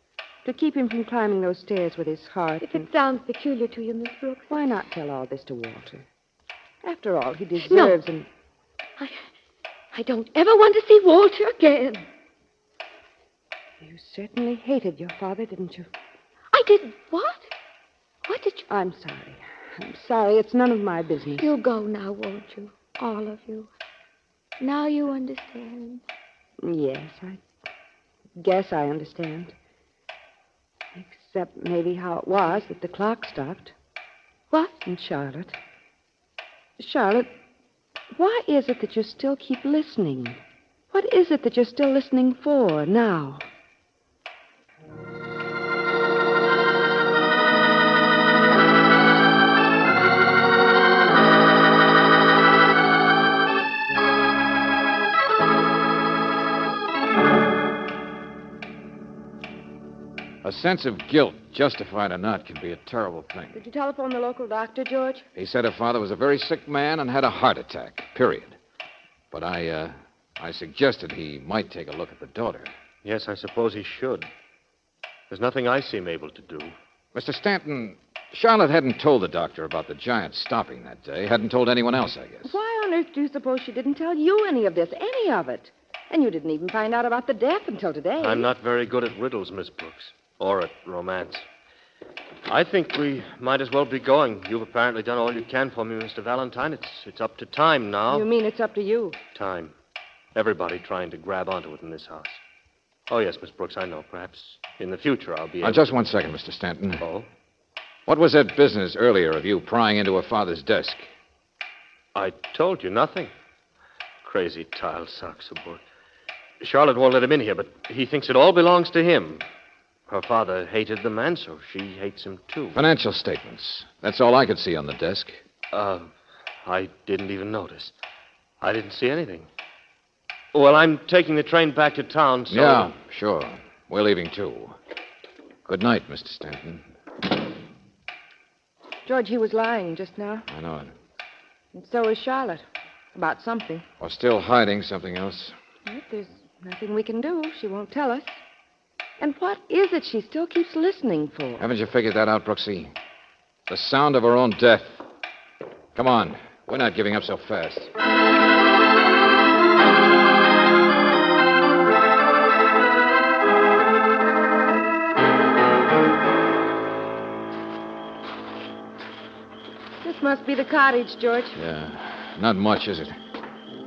To keep him from climbing those stairs with his heart. If it sounds peculiar to you, Miss Brooks. Why not tell all this to Walter? After all, he deserves No. I don't ever want to see Walter again. You certainly hated your father, didn't you? I did what? What did you... I'm sorry. I'm sorry. It's none of my business. You'll go now, won't you? All of you. Now you understand. Yes, I guess I understand. Except maybe how it was that the clock stopped. What? And Charlotte. Charlotte, why is it that you still keep listening? What is it that you're still listening for now? A sense of guilt, justified or not, can be a terrible thing. Did you telephone the local doctor, George? He said her father was a very sick man and had a heart attack, period. But I suggested he might take a look at the daughter. Yes, I suppose he should. There's nothing I seem able to do. Mr. Stanton, Charlotte hadn't told the doctor about the giant stopping that day. Hadn't told anyone else, I guess. Why on earth do you suppose she didn't tell you any of this, any of it? And you didn't even find out about the death until today. I'm not very good at riddles, Miss Brooks. Or at romance. I think we might as well be going. You've apparently done all you can for me, Mr. Valentine. It's up to time now. You mean it's up to you? Time. Everybody trying to grab onto it in this house. Oh, yes, Miss Brooks, I know. Perhaps in the future I'll be able Just 1 second, Mr. Stanton. Oh? What was that business earlier of you prying into her father's desk? I told you nothing. Crazy tile socks aboard. Charlotte won't let him in here, but he thinks it all belongs to him. Her father hated the man, so she hates him, too. Financial statements. That's all I could see on the desk. I didn't even notice. I didn't see anything. Well, I'm taking the train back to town, so... Yeah, sure. We're leaving, too. Good night, Mr. Stanton. George, he was lying just now. I know it. And so is Charlotte. About something. Or still hiding something else. Well, there's nothing we can do. She won't tell us. And what is it she still keeps listening for? Haven't you figured that out, Brooksy? The sound of her own death. Come on. We're not giving up so fast. This must be the cottage, George. Yeah. Not much, is it?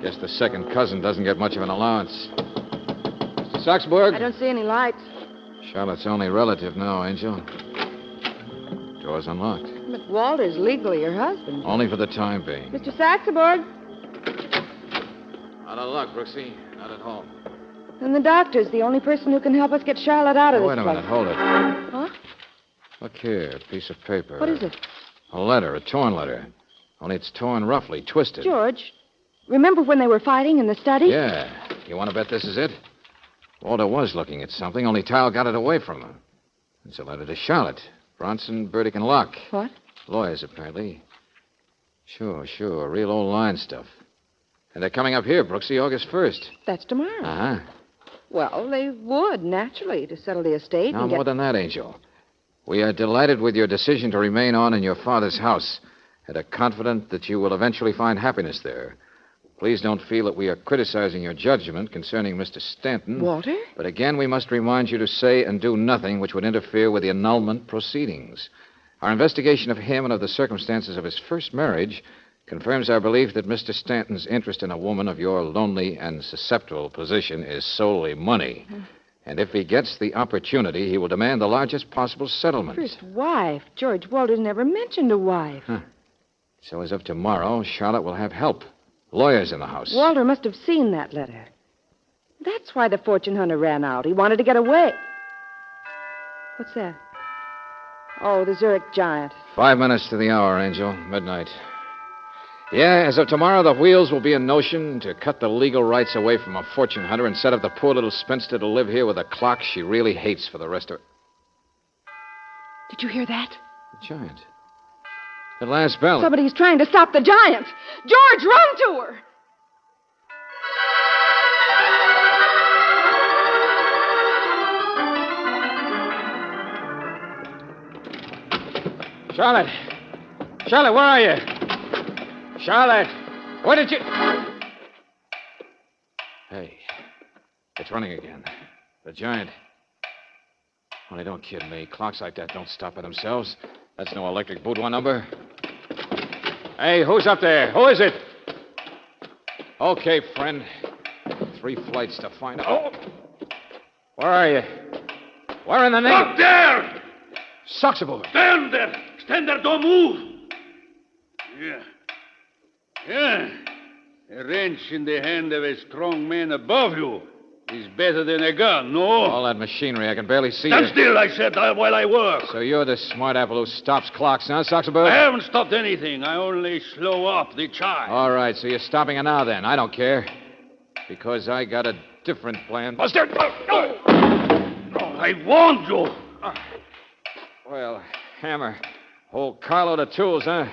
Guess the second cousin doesn't get much of an allowance. Mr. Saxburg? I don't see any lights. Charlotte's only relative now, Angel. Door's unlocked. But Walter's legally her husband. Only for the time being. Mr. Saxburg? Out of luck, Brooksy. Not at home. And the doctor's the only person who can help us get Charlotte out of this Wait a place. minute. Hold it. Huh? Look here. A piece of paper. What is it? A letter. A torn letter. Only it's torn roughly. Twisted. George, remember when they were fighting in the study? Yeah. You want to bet this is it? Walter was looking at something, only Tal got it away from him. It's a letter to Charlotte. Bronson, Burdick, and Locke. What? Lawyers, apparently. Sure. Real old line stuff. And they're coming up here, Brooksy, August 1st. That's tomorrow. Uh-huh. Well, they would, naturally, to settle the estate Now, and get... more than that, Angel. We are delighted with your decision to remain on in your father's house and are confident that you will eventually find happiness there. Please don't feel that we are criticizing your judgment concerning Mr. Stanton. Walter? But again, we must remind you to say and do nothing which would interfere with the annulment proceedings. Our investigation of him and of the circumstances of his first marriage confirms our belief that Mr. Stanton's interest in a woman of your lonely and susceptible position is solely money. And if he gets the opportunity, he will demand the largest possible settlement. First wife. George, Walter's never mentioned a wife. So as of tomorrow, Charlotte will have help. Lawyers in the house. Walter must have seen that letter. That's why the fortune hunter ran out. He wanted to get away. What's that? Oh, the Zurich Giant. 5 minutes to the hour, Angel. Midnight. Yeah, as of tomorrow, the wheels will be in motion to cut the legal rights away from a fortune hunter and set up the poor little spinster to live here with a clock she really hates for the rest of... Did you hear that? The giant. The last bell. Somebody's trying to stop the giant. George, run to her! Charlotte! Charlotte, where are you? Charlotte! Where did you... Hey, it's running again. The giant. Only don't kid me. Clocks like that don't stop by themselves. That's no electric boudoir number. Hey, who's up there? Who is it? Okay, friend. 3 flights to find out. Oh! Where are you? Where in the name... Up there! Socks aboard. Stand there! Stand there, don't move! Yeah. A wrench in the hand of a strong man above you is better than a gun, no? All that machinery, I can barely see Stand you. still, I said, while I work. So you're the smart apple who stops clocks, huh, Socks aboard? I haven't stopped anything. I only slow up the chime. All right, so you're stopping it now, then. I don't care. Because I got a different plan. Buster! No! I warned you. Well, Hammer. Whole carload of tools, huh?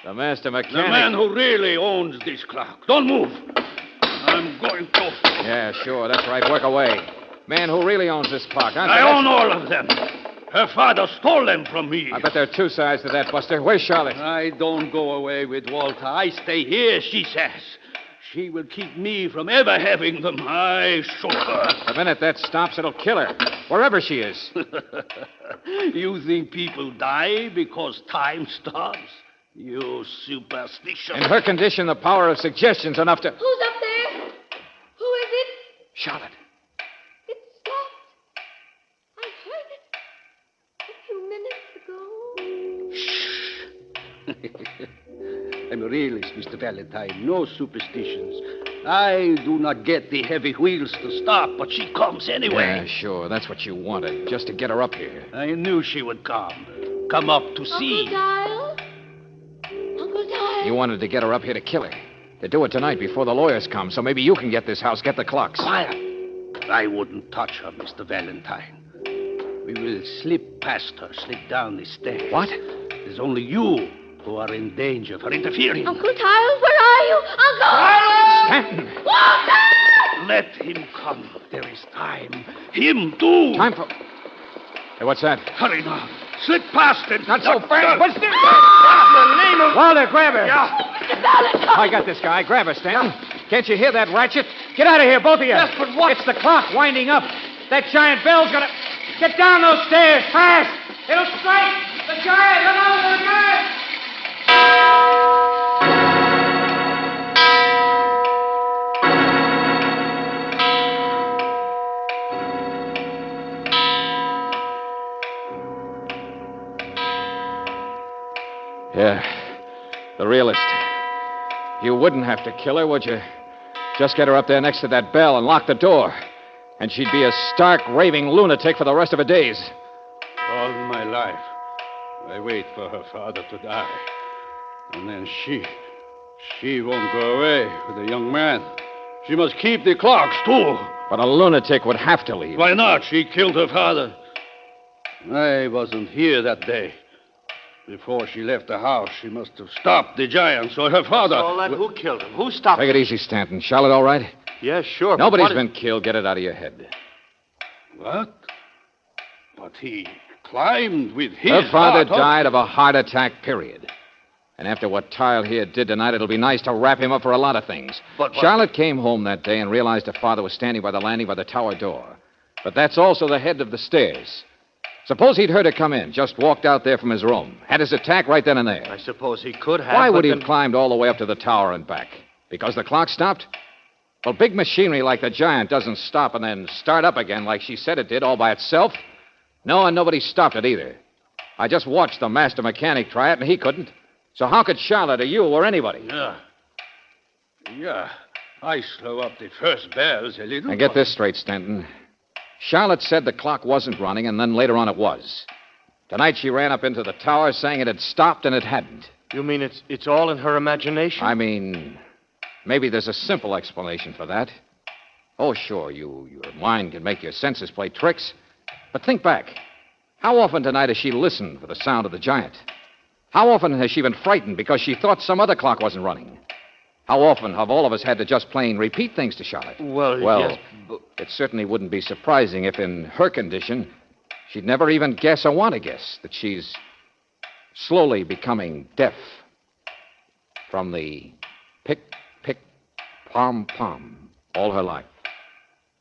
The master mechanic. The man who really owns this clock. Don't move. I'm going to... Yeah, sure. That's right. Work away. Man who really owns this clock, huh? I own all of them. Her father stole them from me. I bet there are 2 sides to that, Buster. Where's Charlotte? I don't go away with Walter. I stay here, she says. She will keep me from ever having them. I show her. The minute that stops, it'll kill her. Wherever she is. You think people die because time stops? You superstition. In her condition, the power of suggestion's enough to... Who's up there? Who is it? Charlotte. It's locked. I heard it a few minutes ago. Shh. I'm a realist, Mr. Valentine. No superstitions. I do not get the heavy wheels to stop, but she comes anyway. Yeah, sure. That's what you wanted, just to get her up here. I knew she would come. Come up to see. Uncle Dial? Uncle Dial? You wanted to get her up here to kill her. To do it tonight before the lawyers come, so maybe you can get this house, get the clocks. Quiet. I wouldn't touch her, Mr. Valentine. We will slip past her, slip down the stairs. What? There's only you who are in danger for interfering. Uncle Giles, where are you? Uncle! Stanton! Walter! Let him come. There is time. Him too. Time for... Hey, what's that? Hurry now. Slip past him. Not so fast. What's this? What's the name of... Walter, grab her. Yeah. Mr. Valentine! I got this guy. Grab her, Stanton. Can't you hear that ratchet? Get out of here, both of you. Yes, but what? It's the clock winding up. That giant bell's gonna... Get down those stairs, fast! It'll strike! The giant! Come on, the giant! Yeah, the realist. You wouldn't have to kill her, would you? Just get her up there next to that bell and lock the door. And she'd be a stark, raving lunatic for the rest of her days. All my life, I wait for her father to die. And then she won't go away with a young man. She must keep the clocks, too. But a lunatic would have to leave. Why not? She killed her father. I wasn't here that day. Before she left the house, she must have stopped the giant, so her father... All that, who killed him? Who stopped Take it easy, Stanton. Charlotte, all right? Yeah, sure. Nobody's been killed. Get it out of your head. What? But he climbed with his Her father heart, huh? died of a heart attack, period. And after what Tile here did tonight, it'll be nice to wrap him up for a lot of things. But Charlotte came home that day and realized her father was standing by the landing by the tower door. But that's also the head of the stairs. Suppose he'd heard her come in, just walked out there from his room, had his attack right then and there. I suppose he could have. Why would but he then... have climbed all the way up to the tower and back? Because the clock stopped? Well, big machinery like the giant doesn't stop and then start up again like she said it did all by itself. No, and nobody stopped it either. I just watched the master mechanic try it, and he couldn't. So how could Charlotte or you or anybody? Yeah. I slow up the first bells a little. Now get this straight, Stanton. Charlotte said the clock wasn't running, and then later on it was. Tonight she ran up into the tower saying it had stopped, and it hadn't. You mean it's all in her imagination? I mean, maybe there's a simple explanation for that. Oh, sure, your mind can make your senses play tricks. But think back. How often tonight has she listened for the sound of the giant? How often has she been frightened because she thought some other clock wasn't running? How often have all of us had to just plain repeat things to Charlotte? Well, yes, it certainly wouldn't be surprising if in her condition she'd never even guess or want to guess that she's slowly becoming deaf from the pick, pick, pom, pom all her life.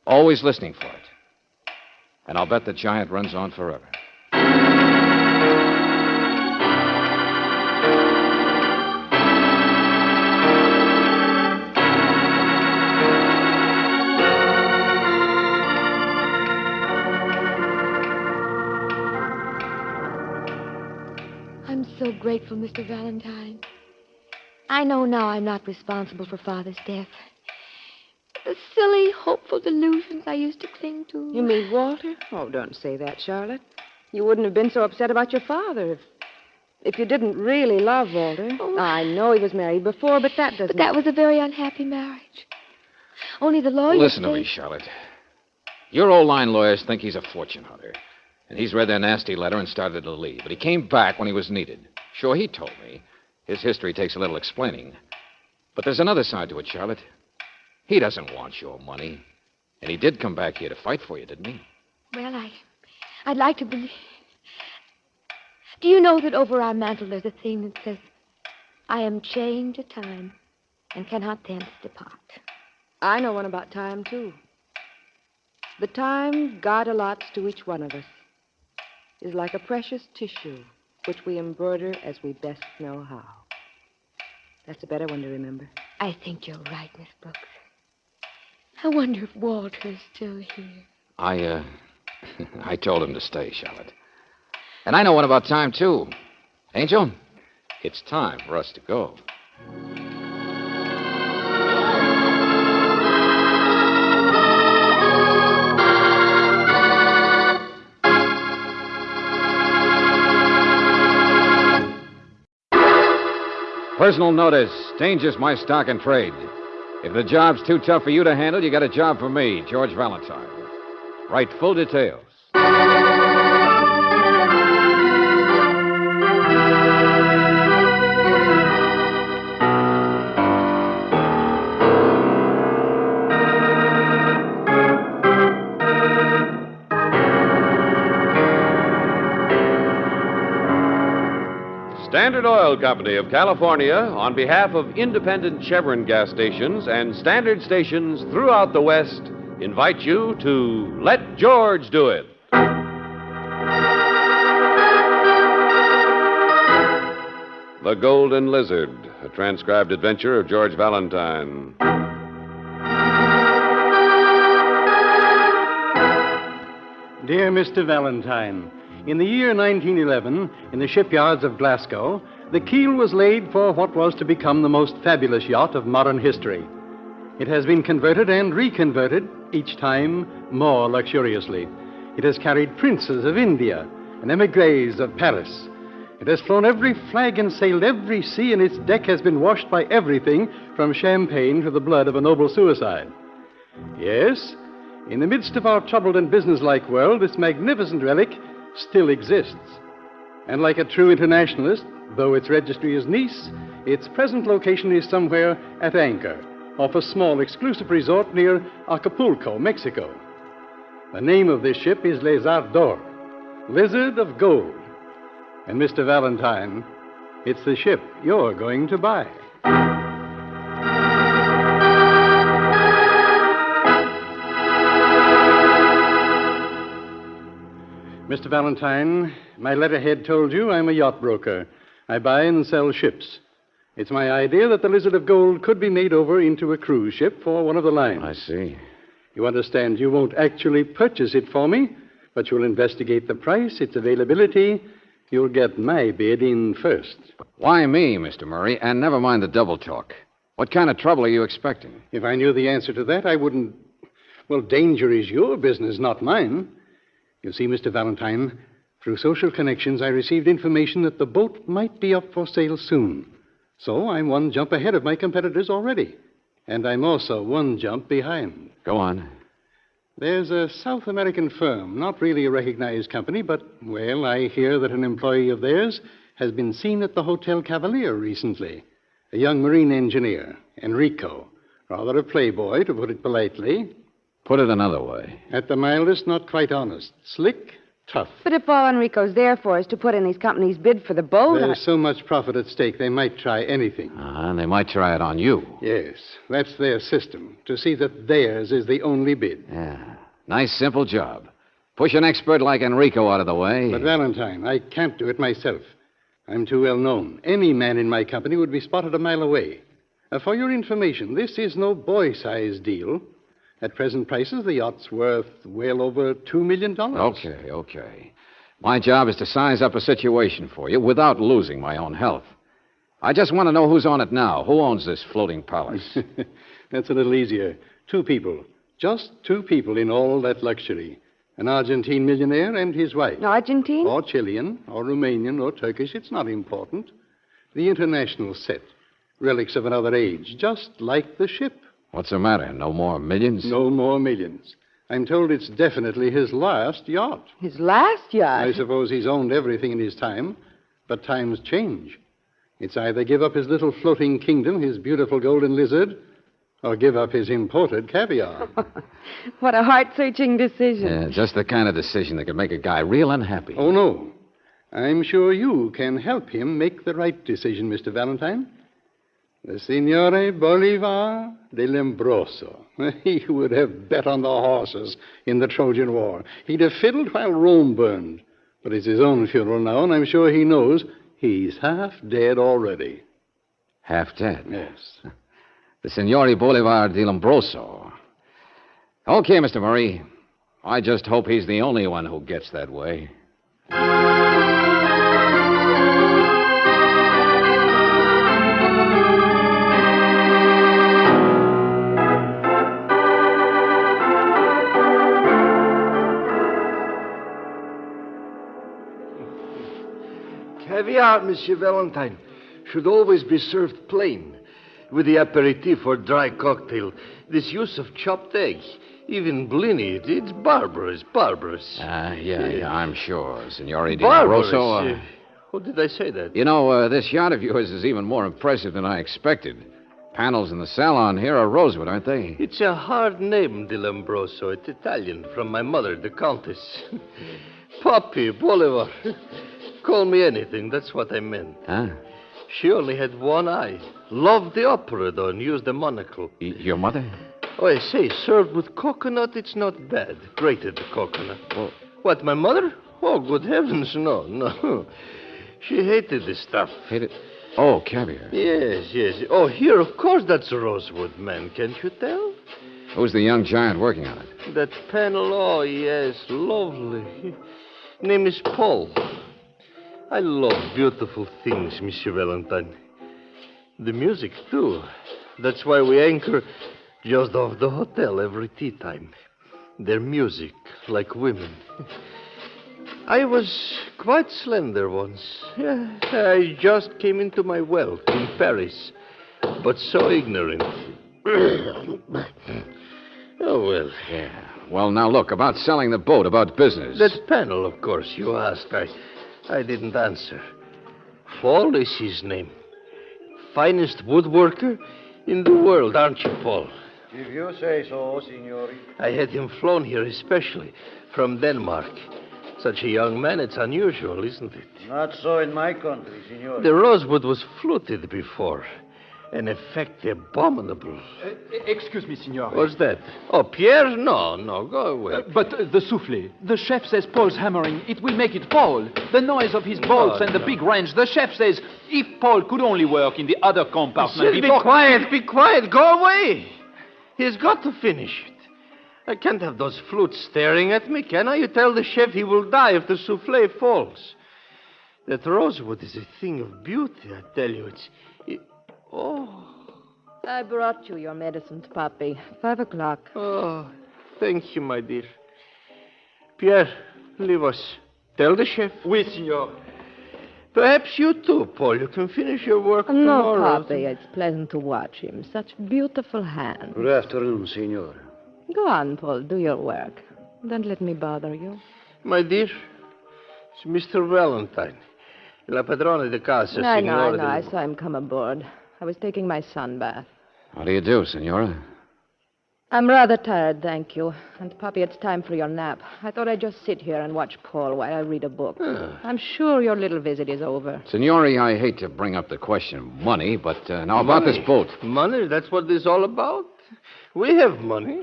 Always listening for it. And I'll bet the giant runs on forever. I'm so grateful, Mr. Valentine. I know now I'm not responsible for Father's death. The silly, hopeful delusions I used to cling to. You mean Walter? Oh, don't say that, Charlotte. You wouldn't have been so upset about your father if you didn't really love Walter. Oh. I know he was married before, but that doesn't... But that was a very unhappy marriage. Only the lawyers Listen to me, Charlotte. Your old line lawyers think he's a fortune hunter. And he's read their nasty letter and started to leave. But he came back when he was needed. Sure, he told me. His history takes a little explaining. But there's another side to it, Charlotte. He doesn't want your money. And he did come back here to fight for you, didn't he? Well, I'd like to believe... Do you know that over our mantel there's a thing that says, I am chained to time and cannot thence depart? I know one about time, too. The time God allots to each one of us is like a precious tissue which we embroider as we best know how. That's a better one to remember. I think you're right, Miss Brooks. I wonder if Walter is still here. I told him to stay, Charlotte. And I know one about time, too. Angel, it's time for us to go. Personal notice. Danger's my stock and trade. If the job's too tough for you to handle, you got a job for me, George Valentine. Write full details. Standard Oil Company of California, on behalf of independent Chevron gas stations and standard stations throughout the West, invite you to Let George Do It. The Golden Lizard, a transcribed adventure of George Valentine. Dear Mr. Valentine, in the year 1911, in the shipyards of Glasgow, the keel was laid for what was to become the most fabulous yacht of modern history. It has been converted and reconverted, each time more luxuriously. It has carried princes of India and emigres of Paris. It has flown every flag and sailed every sea, and its deck has been washed by everything from champagne to the blood of a noble suicide. Yes, in the midst of our troubled and businesslike world, this magnificent relic still exists. And like a true internationalist, though its registry is Nice, its present location is somewhere at anchor, off a small exclusive resort near Acapulco, Mexico. The name of this ship is Lézard d'Or, Lizard of Gold. And Mr. Valentine, it's the ship you're going to buy. Mr. Valentine, my letterhead told you I'm a yacht broker. I buy and sell ships. It's my idea that the Lizard of Gold could be made over into a cruise ship for one of the lines. I see. You understand you won't actually purchase it for me, but you'll investigate the price, its availability. You'll get my bid in first. Why me, Mr. Murray? And never mind the double talk. What kind of trouble are you expecting? If I knew the answer to that, I wouldn't... Well, danger is your business, not mine. You see, Mr. Valentine, Through social connections, I received information that the boat might be up for sale soon. So I'm one jump ahead of my competitors already. And I'm also one jump behind. Go on. There's a South American firm, not really a recognized company, but, well, I hear that an employee of theirs has been seen at the Hotel Cavalier recently. A young marine engineer, Enrico. Rather a playboy, to put it politely. Put it another way. At the mildest, not quite honest. Slick, tough. But if all Enrico's there for is to put in his company's bid for the boat... There's so much profit at stake, they might try anything. And they might try it on you. Yes, that's their system, to see that theirs is the only bid. Yeah. Nice, simple job. Push an expert like Enrico out of the way. But, Valentine, I can't do it myself. I'm too well known. Any man in my company would be spotted a mile away. For your information, this is no boy-sized deal. At present prices, the yacht's worth well over $2 million. Okay. My job is to size up a situation for you without losing my own health. I just want to know who's on it now. Who owns this floating palace? That's a little easier. 2 people. Just 2 people in all that luxury. An Argentine millionaire and his wife. Argentine? Or Chilean, or Romanian, or Turkish. It's not important. The international set. Relics of another age, just like the ship. What's the matter? No more millions? No more millions. I'm told it's definitely his last yacht. His last yacht? I suppose he's owned everything in his time, but times change. It's either give up his little floating kingdom, his beautiful golden lizard, or give up his imported caviar. What a heart-searching decision. Yeah, just the kind of decision that could make a guy real unhappy. Oh, no. I'm sure you can help him make the right decision, Mr. Valentine. The Signore Bolivar de Lombroso. He would have bet on the horses in the Trojan War. He'd have fiddled while Rome burned. But it's his own funeral now, and I'm sure he knows he's half dead already. Half dead? Yes. The Signore Bolivar de Lombroso. Okay, Mr. Murray. I just hope he's the only one who gets that way. Caviar, Monsieur Valentine, should always be served plain, with the aperitif or dry cocktail. This use of chopped egg, even blini, it's barbarous. Yeah, I'm sure, Signore Di Barbarous. Lombroso. Oh, did I say that? You know, this yacht of yours is even more impressive than I expected. Panels in the salon here are rosewood, aren't they? It's a hard name, Di Lombroso. It's Italian, from my mother, the Countess. Poppy, Bolivar. Call me anything, that's what I meant. Huh? She only had one eye. Loved the opera, though, and used a monocle. Your mother? Oh, I say, served with coconut, it's not bad. Grated coconut. Well, what, my mother? Oh, good heavens, no. She hated this stuff. Hated? Oh, caviar. Yes. Oh, here, of course, that's rosewood, man. Can't you tell? Who's the young giant working on it? That panel, oh, yes, lovely. Name is Paul. I love beautiful things, Monsieur Valentine. The music, too. That's why we anchor just off the hotel every tea time. Their music, like women. I was quite slender once. Yeah, I just came into my wealth in Paris, but so ignorant. Oh, well. Yeah. Well, now look, about selling the boat, about business. That panel, of course, you asked. I didn't answer. Paul is his name. Finest woodworker in the world, aren't you, Paul? If you say so, signore. I had him flown here especially from Denmark. Such a young man, it's unusual, isn't it? Not so in my country, signore. The rosewood was fluted before. An effect abominable. Excuse me, signore. What's that? Oh, Pierre? No, go away. But the souffle. The chef says Paul's hammering. It will make it fall. The noise of his bolts and the big wrench. The chef says if Paul could only work in the other compartment before... Be quiet. Go away. He's got to finish it. I can't have those flutes staring at me, can I? You tell the chef he will die if the souffle falls. That rosewood is a thing of beauty, I tell you. Oh. I brought you your medicines, Papi. 5 o'clock. Oh, thank you, my dear. Pierre, leave us. Tell the chef. Oui, senor. Perhaps you too, Paul. You can finish your work No, tomorrow. Papi, it's pleasant to watch him. Such beautiful hands. Good afternoon, senor. Go on, Paul. Do your work. Don't let me bother you. My dear, it's Mr. Valentine. La padrona de casa, I signora. know. I saw him come aboard. I was taking my sun bath. How do you do, Senora? I'm rather tired, thank you. And, Papi, it's time for your nap. I thought I'd just sit here and watch Paul while I read a book. I'm sure your little visit is over. Signori, I hate to bring up the question of money, but now about this boat. Money? That's what this is all about? We have money.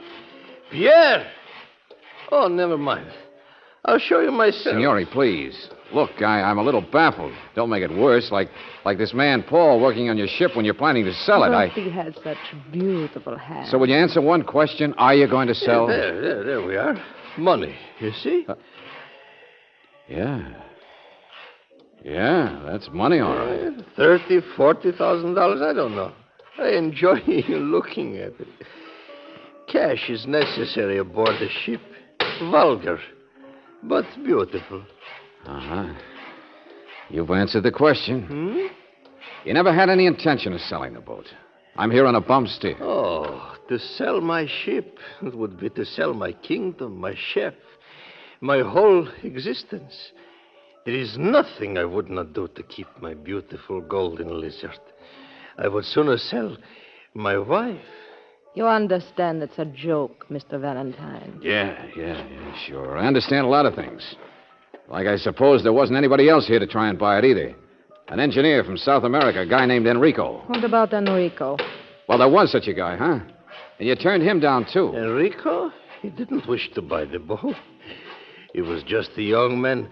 Pierre! Oh, never mind. I'll show you myself. Signori, please. Look, I'm a little baffled. Don't make it worse. Like this man Paul working on your ship when you're planning to sell it. He has such beautiful hands. So will you answer one question? Are you going to sell? There we are. Money, you see? Yeah. Yeah, that's money, all right. $30,000, $40,000, I don't know. I enjoy looking at it. Cash is necessary aboard the ship. Vulgar, but beautiful. Uh-huh. You've answered the question. You never had any intention of selling the boat. I'm here on a bum steer. Oh, to sell my ship would be to sell my kingdom, my chef, my whole existence. There is nothing I would not do to keep my beautiful golden lizard. I would sooner sell my wife. You understand it's a joke, Mr. Valentine. Yeah, sure. I understand a lot of things. Like I suppose there wasn't anybody else here to try and buy it either. An engineer from South America, a guy named Enrico. What about Enrico? Well, there was such a guy, huh? And you turned him down, too. Enrico? He didn't wish to buy the boat. He was just a young man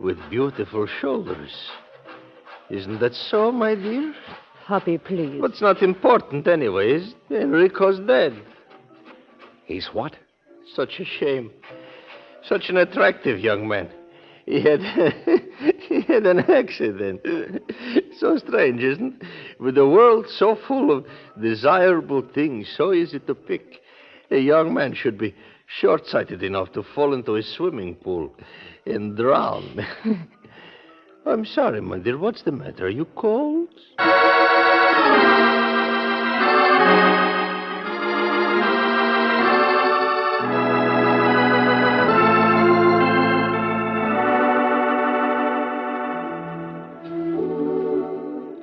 with beautiful shoulders. Isn't that so, my dear? Papi, please. What's not important, anyways? Enrico's dead. He's what? Such a shame. Such an attractive young man. He had an accident. So strange, isn't it? With a world so full of desirable things, so easy to pick, a young man should be short-sighted enough to fall into a swimming pool and drown. I'm sorry, my dear. What's the matter? Are you cold?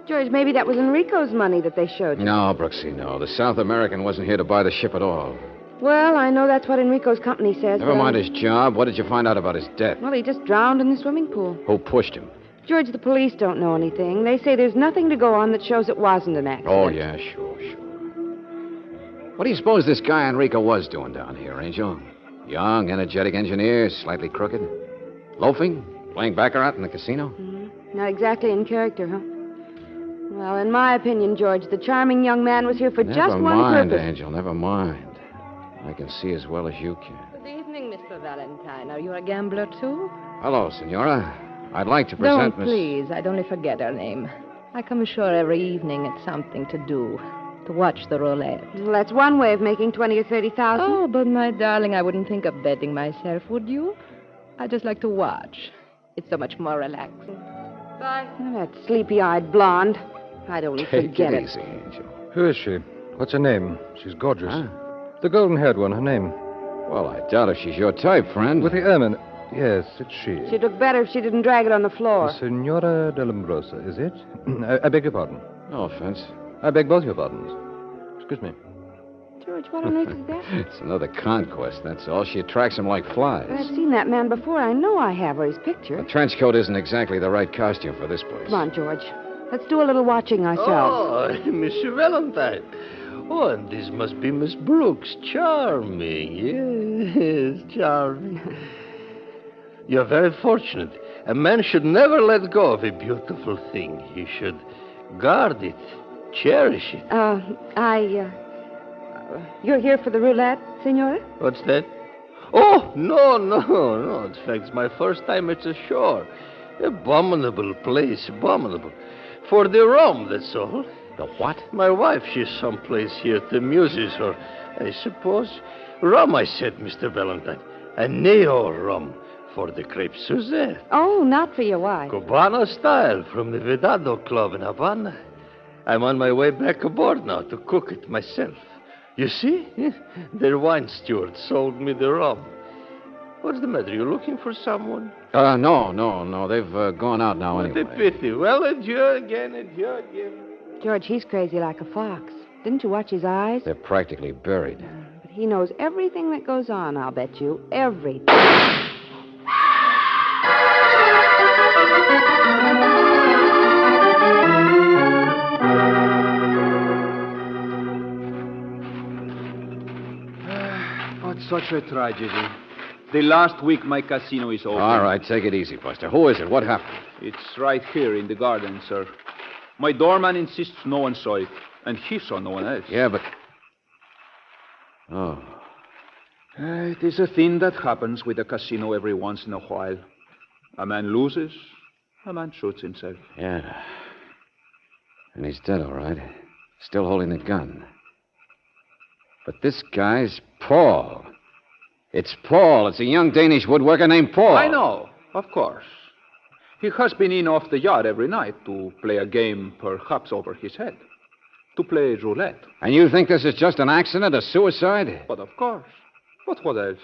George, maybe that was Enrico's money that they showed you. No, Brooksy, no. The South American wasn't here to buy the ship at all. Well, I know that's what Enrico's company says. Never mind his job. What did you find out about his death? Well, he just drowned in the swimming pool. Who pushed him? George, the police don't know anything. They say there's nothing to go on that shows it wasn't an accident. Oh, yeah, sure. What do you suppose this guy Enrico was doing down here, Angel? Young, energetic engineer, slightly crooked. Loafing? Playing baccarat in the casino? Mm-hmm. Not exactly in character, huh? Well, in my opinion, George, the charming young man was here for just one purpose. Never mind, Angel, never mind. I can see as well as you can. Good evening, Mr. Valentine. Are you a gambler, too? Hello, Senora. I'd like to present Don't, please. I'd only forget her name. I come ashore every evening at something to do. To watch the roulette. Well, that's one way of making 20 or 30,000. Oh, but my darling, I wouldn't think of betting myself, would you? I just like to watch. It's so much more relaxing. Bye. That sleepy-eyed blonde. I'd only forget it. Easy, Angel. Who is she? What's her name? She's gorgeous. Huh? The golden-haired one, her name. Well, I doubt if she's your type, friend. With the ermine. Yes, it's she. She'd look better if she didn't drag it on the floor. Signora de Lombrosa, is it? I beg your pardon. No offense. I beg both your pardons. Excuse me. George, what on earth is that? It's another conquest, that's all. She attracts them like flies. I've seen that man before. I know I have, or his picture. A trench coat isn't exactly the right costume for this place. Come on, George. Let's do a little watching ourselves. Oh, Monsieur Valentine. Oh, and this must be Miss Brooks. Charming. Yes, charming. You're very fortunate. A man should never let go of a beautiful thing. He should guard it, cherish it. You're here for the roulette, Senora? What's that? Oh, no. In fact, it's my first time at the shore. Abominable place, abominable. For the rum, that's all. The what? My wife, she's someplace here to amuses her, I suppose. Rum, I said, Mr. Valentine. A neo rum. For the crepe Suzette. Oh, not for your wife. Cubano style from the Vedado Club in Havana. I'm on my way back aboard now to cook it myself. You see? Their wine steward sold me the rum. What's the matter? You looking for someone? No. They've gone out now anyway. What a pity. Well, adieu again. George, he's crazy like a fox. Didn't you watch his eyes? They're practically buried. But he knows everything that goes on, I'll bet you. Everything. What such a tragedy. The last week my casino is open. All right, take it easy, Buster. Who is it? What happened? It's right here in the garden, sir. My doorman insists no one saw it, and he saw no one else. Yeah, but... Oh. It is a thing that happens with a casino every once in a while. A man loses, a man shoots himself. Yeah. And he's dead, all right. Still holding the gun. But this guy's Paul. It's Paul. It's a young Danish woodworker named Paul. I know, of course. He has been in off the yard every night to play a game perhaps over his head. To play roulette. And you think this is just an accident, a suicide? But of course. But what else?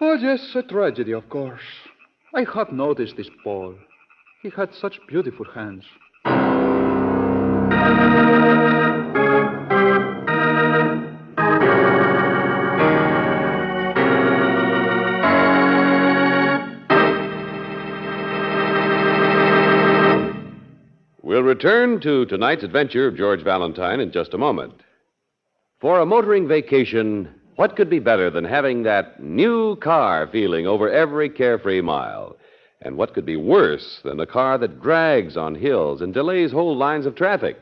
Oh, yes, a tragedy, of course. I have noticed this Paul. He had such beautiful hands. We'll return to tonight's adventure of George Valentine in just a moment. For a motoring vacation, what could be better than having that new car feeling over every carefree mile? And what could be worse than a car that drags on hills and delays whole lines of traffic?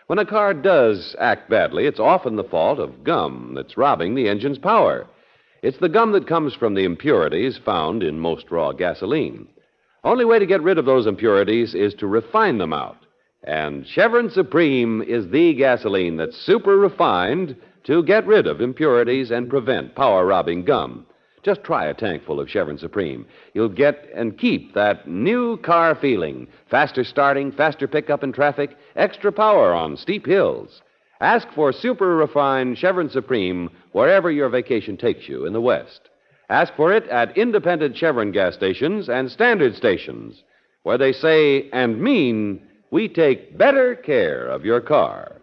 When a car does act badly, it's often the fault of gum that's robbing the engine's power. It's the gum that comes from the impurities found in most raw gasoline. Only way to get rid of those impurities is to refine them out. And Chevron Supreme is the gasoline that's super refined to get rid of impurities and prevent power-robbing gum. Just try a tank full of Chevron Supreme. You'll get and keep that new car feeling. Faster starting, faster pickup in traffic, extra power on steep hills. Ask for super refined Chevron Supreme wherever your vacation takes you in the West. Ask for it at independent Chevron gas stations and standard stations, where they say and mean, we take better care of your car.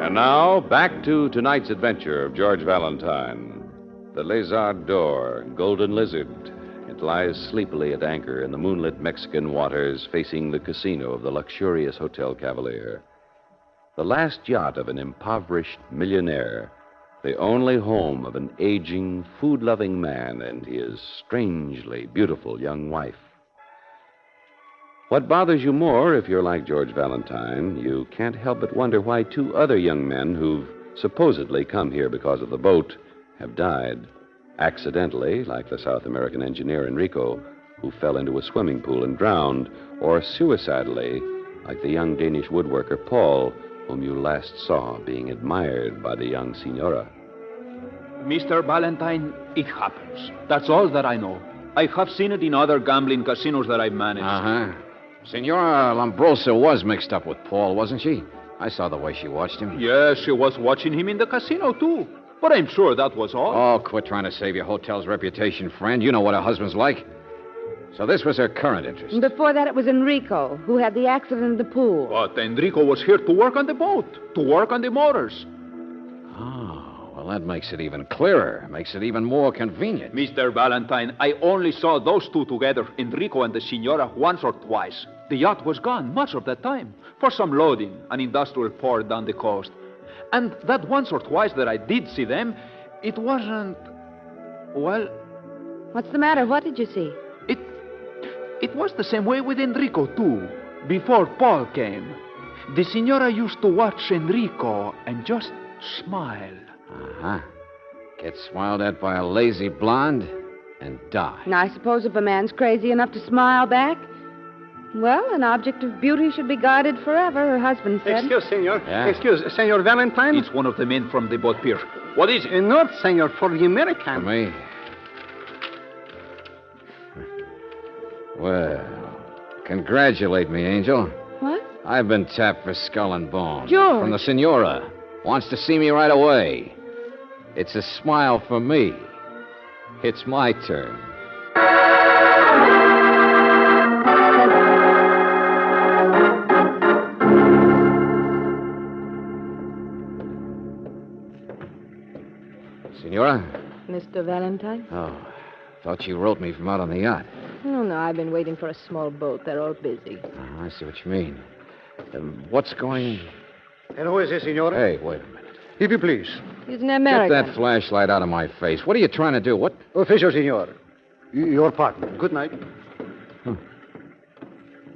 And now, back to tonight's adventure of George Valentine. The Lézard d'Or, Golden Lizard. It lies sleepily at anchor in the moonlit Mexican waters facing the casino of the luxurious Hotel Cavalier. The last yacht of an impoverished millionaire, the only home of an aging, food-loving man and his strangely beautiful young wife. What bothers you more, if you're like George Valentine, you can't help but wonder why two other young men who've supposedly come here because of the boat have died. Accidentally, like the South American engineer Enrico, who fell into a swimming pool and drowned, or suicidally, like the young Danish woodworker Paul, whom you last saw being admired by the young Signora. Mr. Valentine, it happens. That's all that I know. I have seen it in other gambling casinos that I've managed. Uh-huh. Signora Lombroso was mixed up with Paul, wasn't she? I saw the way she watched him. Yes, she was watching him in the casino, too. But I'm sure that was all. Oh, quit trying to save your hotel's reputation, friend. You know what her husband's like. So this was her current interest. And before that, it was Enrico, who had the accident in the pool. But Enrico was here to work on the boat, to work on the motors. Oh, well, that makes it even clearer. Makes it even more convenient. Mr. Valentine, I only saw those two together, Enrico and the Signora, once or twice. The yacht was gone much of that time for some loading, an industrial port down the coast. And that once or twice that I did see them, it wasn't... Well... What's the matter? What did you see? It was the same way with Enrico, too, before Paul came. The Signora used to watch Enrico and just smile. Uh-huh. Get smiled at by a lazy blonde? and die. And I suppose if a man's crazy enough to smile back, well, an object of beauty should be guarded forever, her husband said. Excuse, senor. Yeah? Excuse, Senor Valentine? It's one of the men from the boat pier. What is it? Not, senor, for the American. For me? Well, congratulate me, Angel. What? I've been tapped for skull and bone. George. From the Senora. Wants to see me right away. It's a smile for me. It's my turn. Senora? Mr. Valentine? Oh, thought you wrote me from out on the yacht. Oh, no, I've been waiting for a small boat. They're all busy. Oh, I see what you mean. What's going... And who is this, senor? Hey, wait a minute. If you please. He's an American. Get that flashlight out of my face. What are you trying to do? What? Official, senor. Your partner. Good night.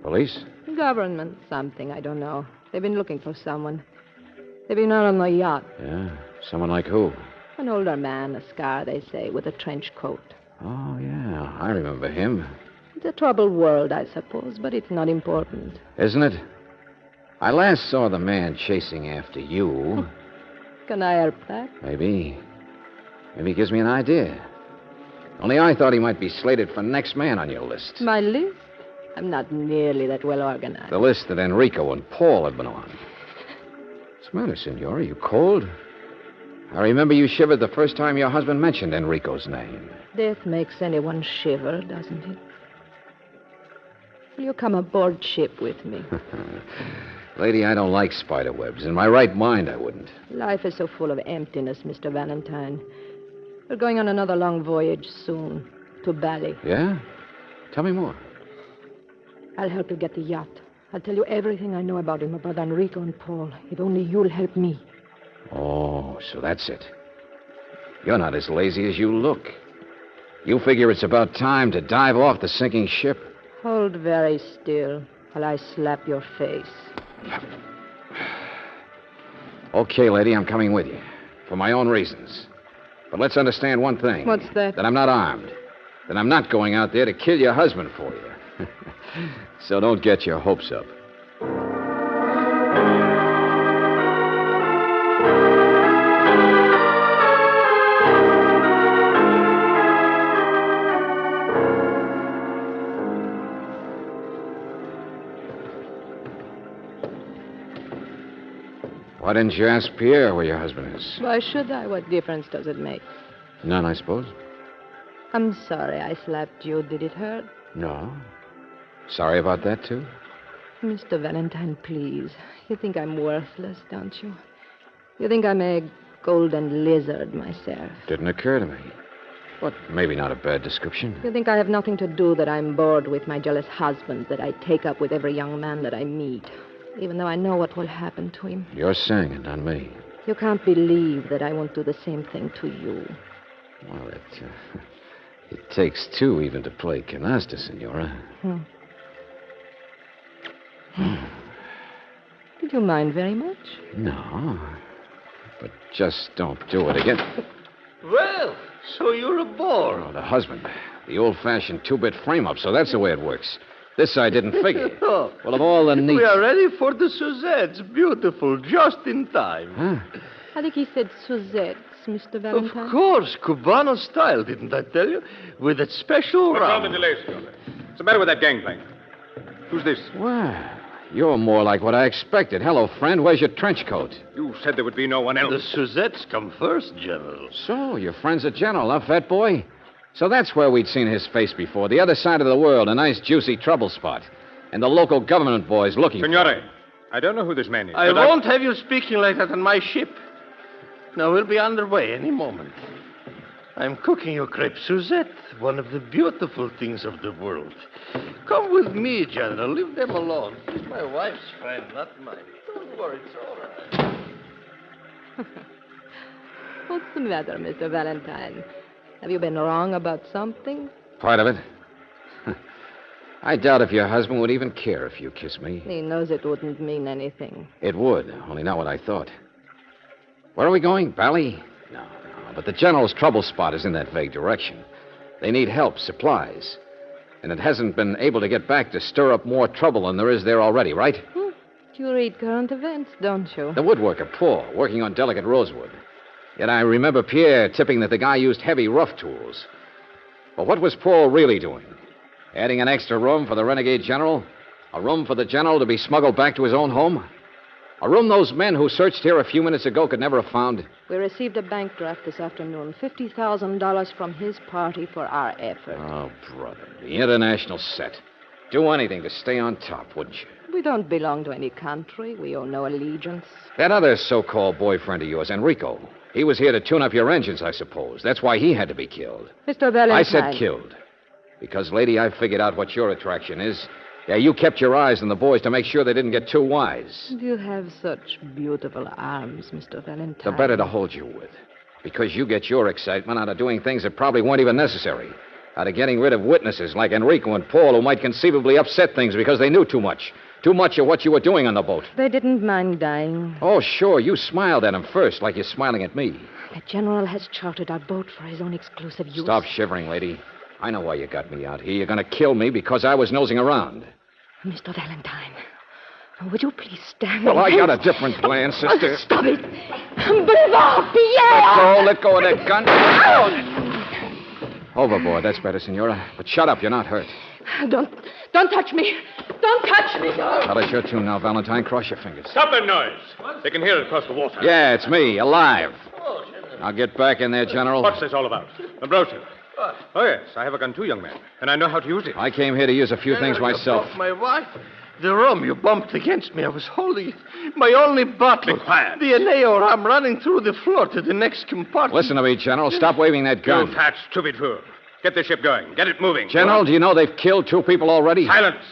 Police? Government, something, I don't know. They've been looking for someone. They've been out on the yacht. Yeah? Someone like who? An older man, a scar, they say, with a trench coat. Oh, yeah. I remember him. It's a troubled world, I suppose, but it's not important. Isn't it? I last saw the man chasing after you. Can I help that? Maybe he gives me an idea. Only I thought he might be slated for next man on your list. My list? I'm not nearly that well organized. The list that Enrico and Paul have been on. What's the matter, senor? Are you cold? I remember you shivered the first time your husband mentioned Enrico's name. Death makes anyone shiver, doesn't it? Will you come aboard ship with me? Lady, I don't like spider webs. In my right mind, I wouldn't. Life is so full of emptiness, Mr. Valentine. We're going on another long voyage soon, to Bali. Yeah? Tell me more. I'll help you get the yacht. I'll tell you everything I know about him, about Enrico and Paul, if only you'll help me. Oh, so that's it. You're not as lazy as you look. You figure it's about time to dive off the sinking ship. Hold very still while I slap your face. Okay, lady, I'm coming with you. For my own reasons. But let's understand one thing. What's that? That I'm not armed. That I'm not going out there to kill your husband for you. So don't get your hopes up. Why didn't you ask Pierre where your husband is? Why should I? What difference does it make? None, I suppose. I'm sorry I slapped you. Did it hurt? No. Sorry about that, too? Mr. Valentine, please. You think I'm worthless, don't you? You think I'm a golden lizard myself. Didn't occur to me. But maybe not a bad description. You think I have nothing to do, that I'm bored with my jealous husband, that I take up with every young man that I meet, even though I know what will happen to him. You're saying it, not me. You can't believe that I won't do the same thing to you. Well, it takes two even to play canasta, senora. Did you mind very much? No. But just don't do it again. Well, so you're aboard. Oh, the husband. The old-fashioned two-bit frame-up, so that's the way it works. This I didn't figure. Oh, well, of all the neat... We are ready for the Suzettes. Beautiful, just in time. Huh? I think he said Suzettes, Mr. Valentine. Of course, Cubano style, didn't I tell you? With that special What's all round. the delay, senor? What's the matter with that gangplank? Who's this? Well, you're more like what I expected. Hello, friend. Where's your trench coat? You said there would be no one else. The Suzettes come first, General. So, your friend's a general, huh, fat boy? So that's where we'd seen his face before. The other side of the world, a nice, juicy trouble spot. And the local government boys looking Signore, I don't know who this man is. I won't have you speaking like that on my ship. Now, we'll be underway any moment. I'm cooking you crepe Suzette, one of the beautiful things of the world. Come with me, General. Leave them alone. She's my wife's friend, not mine. Don't worry, it's all right. What's the matter, Mr. Valentine? Have you been wrong about something? Part of it. I doubt if your husband would even care if you kissed me. He knows it wouldn't mean anything. It would, only not what I thought. Where are we going? Bali? No. But the general's trouble spot is in that vague direction. They need help, supplies. And it hasn't been able to get back to stir up more trouble than there is there already, right? You read current events, don't you? The woodworker, Paul, working on delicate rosewood. Yet I remember Pierre tipping that the guy used heavy, rough tools. But what was Paul really doing? Adding an extra room for the renegade general? A room for the general to be smuggled back to his own home? A room those men who searched here a few minutes ago could never have found? We received a bank draft this afternoon. $50,000 from his party for our effort. Oh, brother. The international set. Do anything to stay on top, wouldn't you? We don't belong to any country. We owe no allegiance. That other so-called boyfriend of yours, Enrico, he was here to tune up your engines, I suppose. That's why he had to be killed. Mr. Valentine. I said killed. Because, lady, I've figured out what your attraction is. Yeah, you kept your eyes on the boys to make sure they didn't get too wise. You have such beautiful arms, Mr. Valentine. The better to hold you with. Because you get your excitement out of doing things that probably weren't even necessary. Out of getting rid of witnesses like Enrico and Paul who might conceivably upset things because they knew too much. Too much of what you were doing on the boat. They didn't mind dying. Oh, sure. You smiled at them first, like you're smiling at me. The general has chartered our boat for his own exclusive use. Stop shivering, lady. I know why you got me out here. You're going to kill me because I was nosing around. Mr. Valentine, would you please stand? Well, I got a different plan, sister. Stop it. Bravo, Pierre! Let go of that gun. Overboard, that's better, Senora. But shut up, you're not hurt. Don't touch me. Don't touch me. Tell us your tune now, Valentine. Cross your fingers. Stop that noise. They can hear it across the water. Yeah, it's me, alive. Now get back in there, General. What's this all about? Ambrosia. Oh, yes, I have a gun too, young man. And I know how to use it. I came here to use a few things myself. My wife. The rum you bumped against me. I was holding it. My only bottle. Be quiet. The Eneo rum running through the floor to the next compartment. Listen to me, General. Stop waving that gun. You fat, stupid fool. Get the ship going. Get it moving. General, do you know they've killed 2 people already? Silence.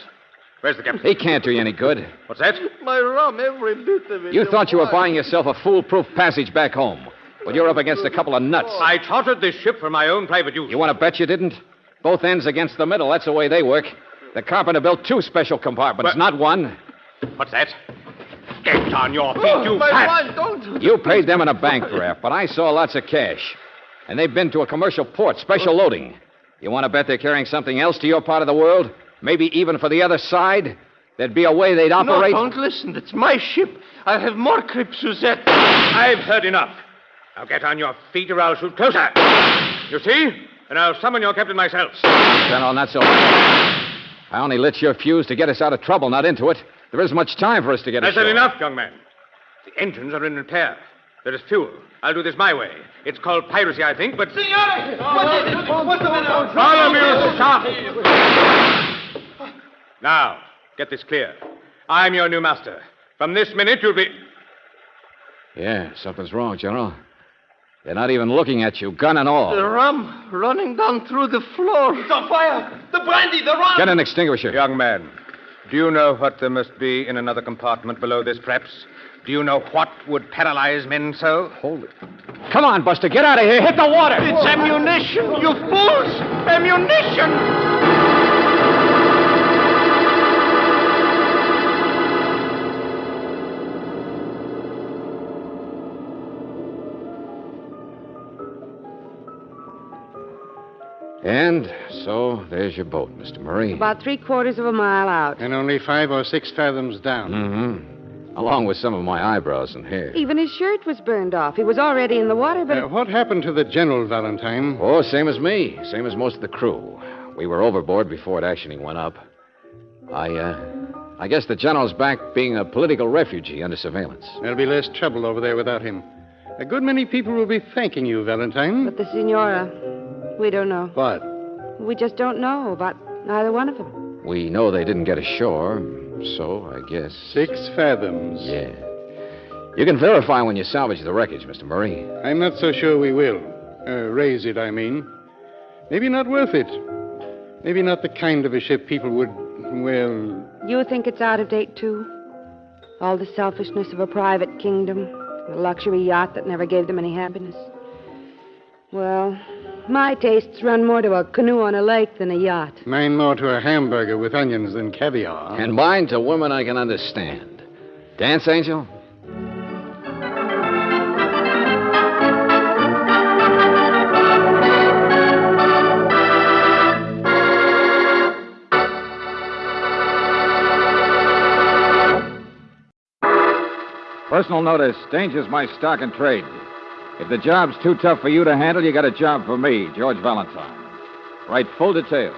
Where's the captain? He can't do you any good. What's that? My rum, every bit of it. You thought you were buying yourself a foolproof passage back home. Well, you're up against a couple of nuts. I chartered this ship for my own private use. You want to bet you didn't? Both ends against the middle. That's the way they work. The carpenter built 2 special compartments, not one. What's that? Get on your feet, you my fat... wife, don't... You paid them in a bank draft, but I saw lots of cash. And they've been to a commercial port, special loading. You want to bet they're carrying something else to your part of the world? Maybe even for the other side? There'd be a way they'd operate... No, don't listen. It's my ship. I'll have more crepe Suzette. I've heard enough. Now get on your feet or I'll shoot closer. You see? And I'll summon your captain myself. General, not so much. I only lit your fuse to get us out of trouble, not into it. There isn't much time for us to get ashore. That's enough, young man. The engines are in repair. There is fuel. I'll do this my way. It's called piracy, I think, but... Signore! What is it? What's the matter? All of you, stop! Now, get this clear. I'm your new master. From this minute, you'll be... Yeah, something's wrong, General. They're not even looking at you, gun and all. The rum running down through the floor. It's on fire! The brandy, the rum! Get an extinguisher. Young man, do you know what there must be in another compartment below this, perhaps? Do you know what would paralyze men so? Hold it. Come on, Buster, get out of here. Hit the water. It's ammunition, you fools! Ammunition! And so there's your boat, Mr. Murray. About 3/4 of a mile out. And only 5 or 6 fathoms down. Mm-hmm. Along with some of my eyebrows and hair. Even his shirt was burned off. He was already in the water, but... What happened to the General, Valentine? Oh, same as me. Same as most of the crew. We were overboard before it actually went up. I guess the General's back being a political refugee under surveillance. There'll be less trouble over there without him. A good many people will be thanking you, Valentine. But the Signora, we don't know. What? We just don't know about either one of them. We know they didn't get ashore, so I guess... 6 fathoms. Yeah. You can verify when you salvage the wreckage, Mr. Murray. I'm not so sure we will. Raise it, I mean. Maybe not worth it. Maybe not the kind of a ship people would, well... You think it's out of date, too? All the selfishness of a private kingdom, a luxury yacht that never gave them any happiness. Well, my tastes run more to a canoe on a lake than a yacht. Mine more to a hamburger with onions than caviar. And mine to women I can understand. Dance, Angel? Personal notice. Danger's my stock and trade. If the job's too tough for you to handle, you got a job for me, George Valentine. Write full details.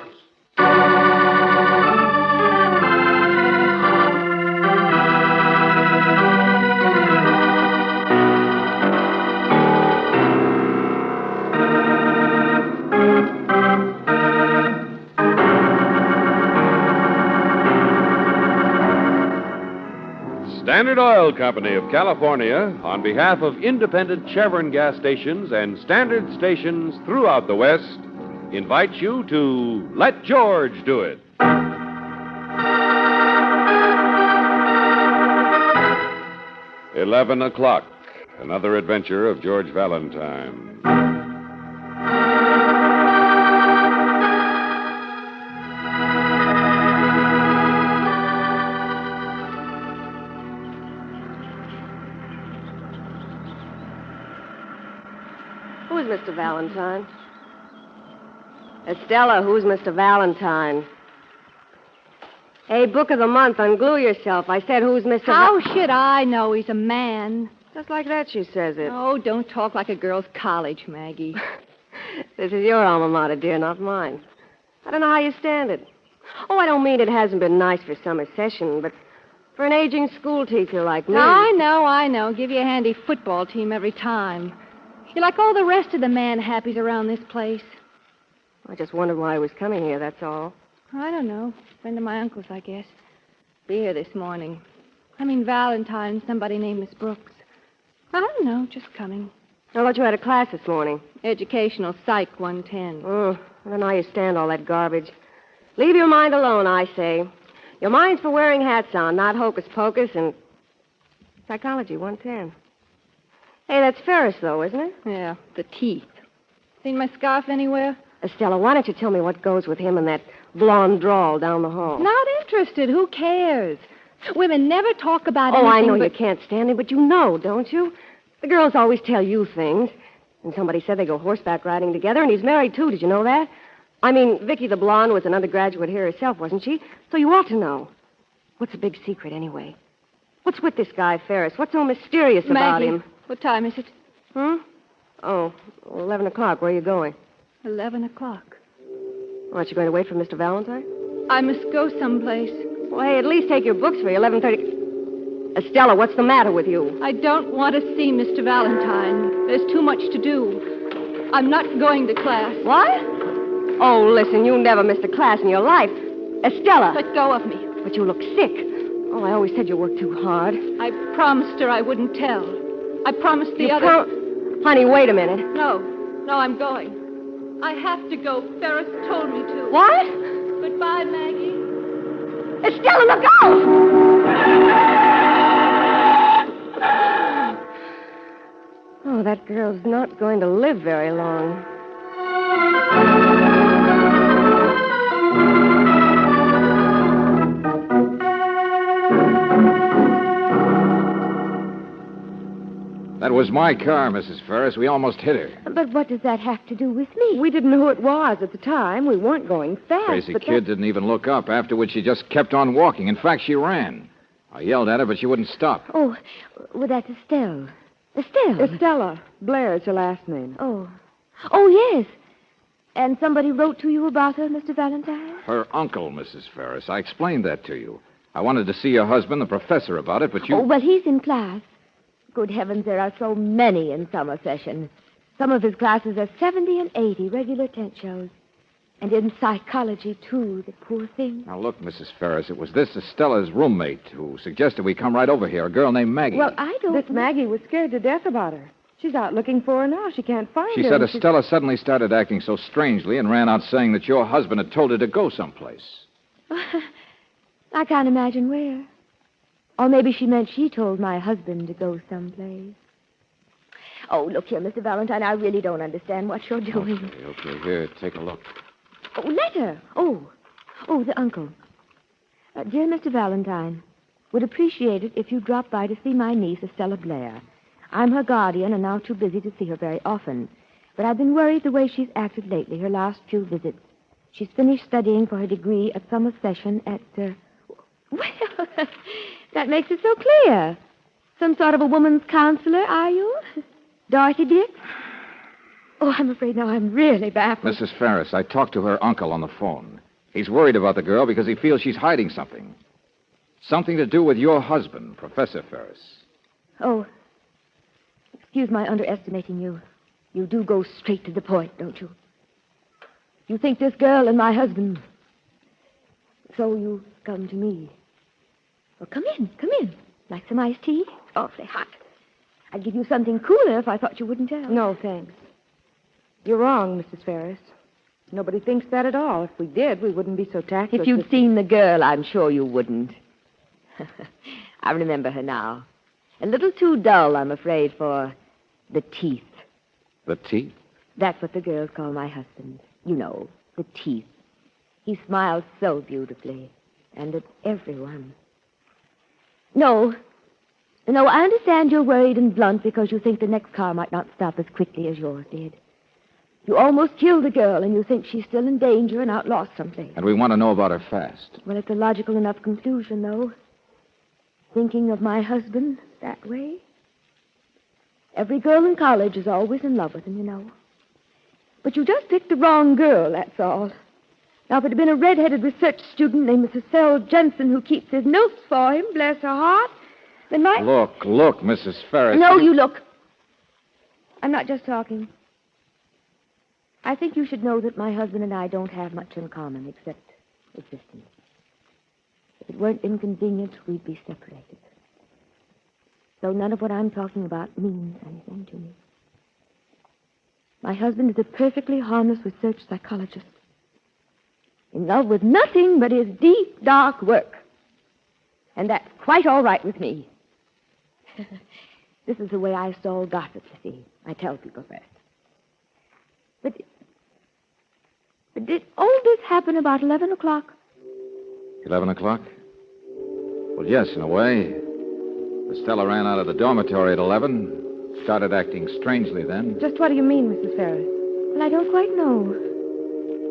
Standard Oil Company of California, on behalf of independent Chevron gas stations and standard stations throughout the West, invites you to Let George Do It. $11, another adventure of George Valentine. Who's Mr. Valentine? Estella, who's Mr. Valentine? Hey, book of the month, unglue yourself. I said, who's Mr. How should I know he's a man? Just like that, she says it. Oh, don't talk like a girl's college, Maggie. This is your alma mater, dear, not mine. I don't know how you stand it. Oh, I don't mean it hasn't been nice for summer session, but for an aging school teacher like me. I know. Give you a handy football team every time. You're like all the rest of the man-happies around this place. I just wondered why I was coming here, that's all. I don't know. Friend of my uncle's, I guess. Be here this morning. I mean, Valentine, somebody named Miss Brooks. I don't know, just coming. I thought you had a class this morning. Educational Psych 110. Oh, I don't know how you stand all that garbage. Leave your mind alone, I say. Your mind's for wearing hats on, not hocus pocus, and Psychology 110. Hey, that's Ferris, though, isn't it? Yeah, the teeth. Seen my scarf anywhere? Estella, why don't you tell me what goes with him and that blonde drawl down the hall? Not interested. Who cares? Women never talk about anything. Oh, I know but... you can't stand him, but you know, don't you? The girls always tell you things. And somebody said they go horseback riding together, and he's married, too. Did you know that? I mean, Vicky the blonde was an undergraduate here herself, wasn't she? So you ought to know. What's the big secret, anyway? What's with this guy, Ferris? What's so mysterious about him? What time is it? Oh, 11 o'clock. Where are you going? 11 o'clock. Aren't you going to wait for Mr. Valentine? I must go someplace. Well, hey, at least take your books for you. 11:30. Estella, what's the matter with you? I don't want to see Mr. Valentine. There's too much to do. I'm not going to class. What? Oh, listen, you never missed a class in your life. Estella. Let go of me. But you look sick. Oh, I always said you worked too hard. I promised her I wouldn't tell. I promised the other... Honey, wait a minute. No, I'm going. I have to go. Ferris told me to. What? Goodbye, Maggie. Estella, look out! Oh, that girl's not going to live very long. That was my car, Mrs. Ferris. We almost hit her. But what does that have to do with me? We didn't know who it was at the time. We weren't going fast. Crazy kid didn't even look up. Afterwards, she just kept on walking. In fact, she ran. I yelled at her, but she wouldn't stop. Oh, well, that's Estelle. Estelle? Estella. Blair is her last name. Oh, yes. And somebody wrote to you about her, Mr. Valentine? Her uncle, Mrs. Ferris. I explained that to you. I wanted to see your husband, the professor, about it, but you... Oh, well, he's in class. Good heavens, there are so many in summer session. Some of his classes are 70 and 80 regular tent shows. And in psychology, too, the poor thing. Now, look, Mrs. Ferris, it was this Estella's roommate who suggested we come right over here, a girl named Maggie. Well, I don't... This Maggie was scared to death about her. She's out looking for her now. She can't find her. She said Estella suddenly started acting so strangely and ran out saying that your husband had told her to go someplace. I can't imagine where. Or maybe she meant she told my husband to go someplace. Oh, look here, Mr. Valentine, I really don't understand what you're doing. Okay, here, take a look. Oh, letter. Oh, the uncle. Dear Mr. Valentine, would appreciate it if you dropped by to see my niece, Estella Blair. I'm her guardian and now too busy to see her very often. But I've been worried the way she's acted lately, her last few visits. She's finished studying for her degree at summer session at, Well, that makes it so clear. Some sort of a woman's counselor, are you? Dorothy Dick? Oh, I'm afraid now I'm really baffled. Mrs. Ferris, I talked to her uncle on the phone. He's worried about the girl because he feels she's hiding something. Something to do with your husband, Professor Ferris. Oh, excuse my underestimating you. You do go straight to the point, don't you? You think this girl and my husband. So you come to me. Well, come in. Like some iced tea? It's awfully hot. I'd give you something cooler if I thought you wouldn't tell. No, thanks. You're wrong, Mrs. Ferris. Nobody thinks that at all. If we did, we wouldn't be so tactless. If you'd seen the girl, I'm sure you wouldn't. I remember her now. A little too dull, I'm afraid, for the teeth. The teeth? That's what the girls call my husband. You know, the teeth. He smiles so beautifully, and at everyone. No, I understand you're worried and blunt because you think the next car might not stop as quickly as yours did. You almost killed the girl, and you think she's still in danger and out lost someplace. And we want to know about her fast. Well, it's a logical enough conclusion, though. Thinking of my husband that way. Every girl in college is always in love with him, you know. But you just picked the wrong girl, that's all. Now, if it had been a red-headed research student named Mrs. Cell Jensen who keeps his notes for him, bless her heart, then my... Look, Mrs. Ferris. No, you look. I'm not just talking. I think you should know that my husband and I don't have much in common except existence. If it weren't inconvenient, we'd be separated. So none of what I'm talking about means anything to me. My husband is a perfectly harmless research psychologist. In love with nothing but his deep, dark work. And that's quite all right with me. This is the way I stall gossip, you see. I tell people first. But did all this happen about 11 o'clock? 11 o'clock? Well, yes, in a way. Estella ran out of the dormitory at 11. Started acting strangely then. Just what do you mean, Mrs. Ferris? Well, I don't quite know.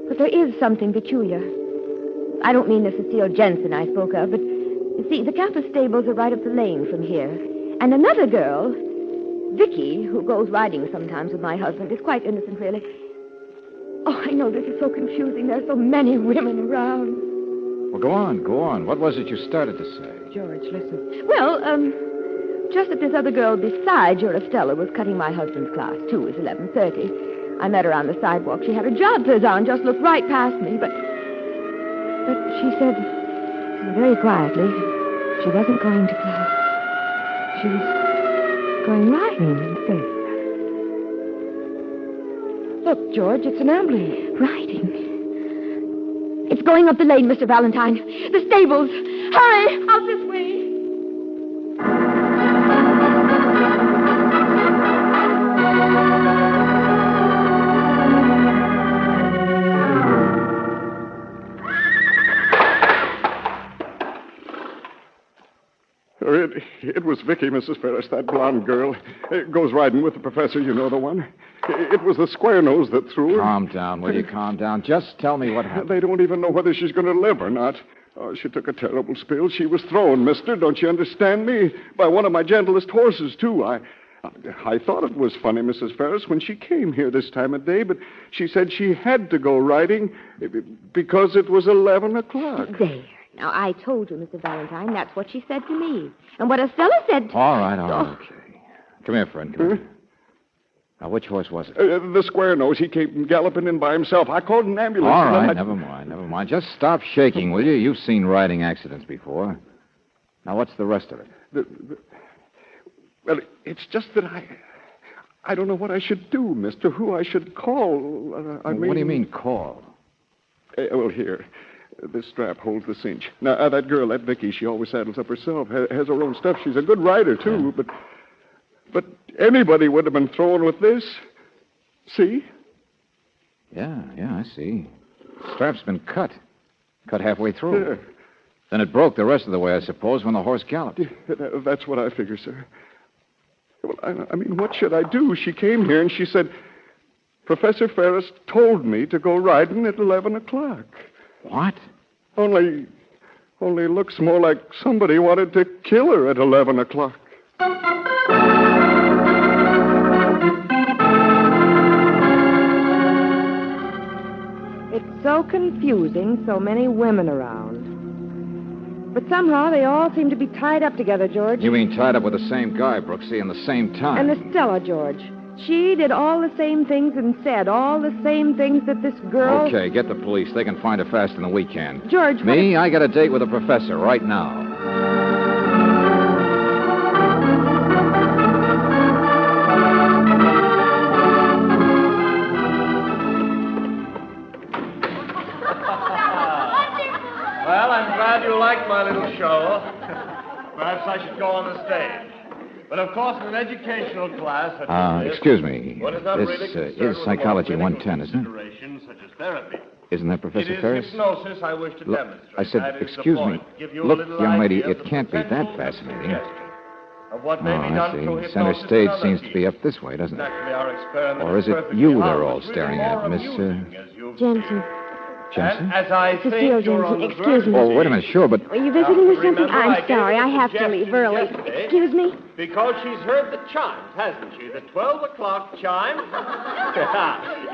But there is something peculiar. I don't mean the Cecile Jensen I spoke of, but you see, the campus stables are right up the lane from here. And another girl, Vicky, who goes riding sometimes with my husband, is quite innocent, really. Oh, I know this is so confusing. There's so many women around. Well, go on. What was it you started to say? George, listen. Well, just that this other girl besides your Estella was cutting my husband's class, too. It's 11:30. I met her on the sidewalk. She had her job clothes on, just looked right past me, but she said, very quietly, she wasn't going to class. She was going riding instead. Look, George, it's an ambulance. Riding. It's going up the lane, Mr. Valentine. The stables. Hurry, out this way. It was Vicky, Mrs. Ferris, that blonde girl. Goes riding with the professor, you know the one. It was the square nose that threw her. Calm down, will you? Calm down. Just tell me what happened. They don't even know whether she's going to live or not. Oh, she took a terrible spill. She was thrown, mister, don't you understand me? By one of my gentlest horses, too. I thought it was funny, Mrs. Ferris, when she came here this time of day, but she said she had to go riding because it was 11 o'clock. There. Now, I told you, Mr. Valentine, that's what she said to me. And what Estella said... All right, okay. Come here, friend, come here. Now, which horse was it? The square nose. He came galloping in by himself. I called an ambulance. All right, never mind. Just stop shaking, will you? You've seen riding accidents before. Now, what's the rest of it? Well, it's just that I don't know what I should do, mister, who I should call. What do you mean, call? Well, here. This strap holds the cinch. Now, that girl, that Vicky, she always saddles up herself. Has her own stuff. She's a good rider, too. Yeah. But anybody would have been thrown with this. See? Yeah, I see. Strap's been cut. Cut halfway through. Yeah. Then it broke the rest of the way, I suppose, when the horse galloped. That's what I figure, sir. Well, I mean, what should I do? She came here and she said, Professor Ferris told me to go riding at 11 o'clock. What? Only looks more like somebody wanted to kill her at 11 o'clock. so confusing, so many women around. But somehow they all seem to be tied up together, George. You mean tied up with the same guy, Brooksy, in the same time? And Estella, George. She did all the same things and said all the same things that this girl... Okay, get the police. They can find her faster than we can. George, Me, I got a date with a professor right now. Well, I'm glad you liked my little show. Perhaps I should go on the stage. But, of course, in an educational class such as this... Excuse me. One is not This really concerned is with Psychology more clinical 110, isn't it? considerations such as therapy. Isn't that Professor It is Ferris? hypnosis I wish to Look, demonstrate. I said, That is the excuse me. point. Give you a Look, little young lady, idea of it the can't be that potential fascinating. Of what Oh, may be done I through see. hypnosis Center stage and other seems to means. be up this way, doesn't it? Naturally, our experiment Or is it perfectly you they're harmless, all really staring more at, Miss... amusing, as you've Jensen. Jensen? And as I Cecile think you're Jensen, on the excuse me. Oh, wait a minute, sure, but... Are you visiting or something? remember, I I'm sorry. gave I a have to leave suggestion early. yesterday. Excuse me? Because she's heard the chimes, hasn't she? The 12 o'clock chime?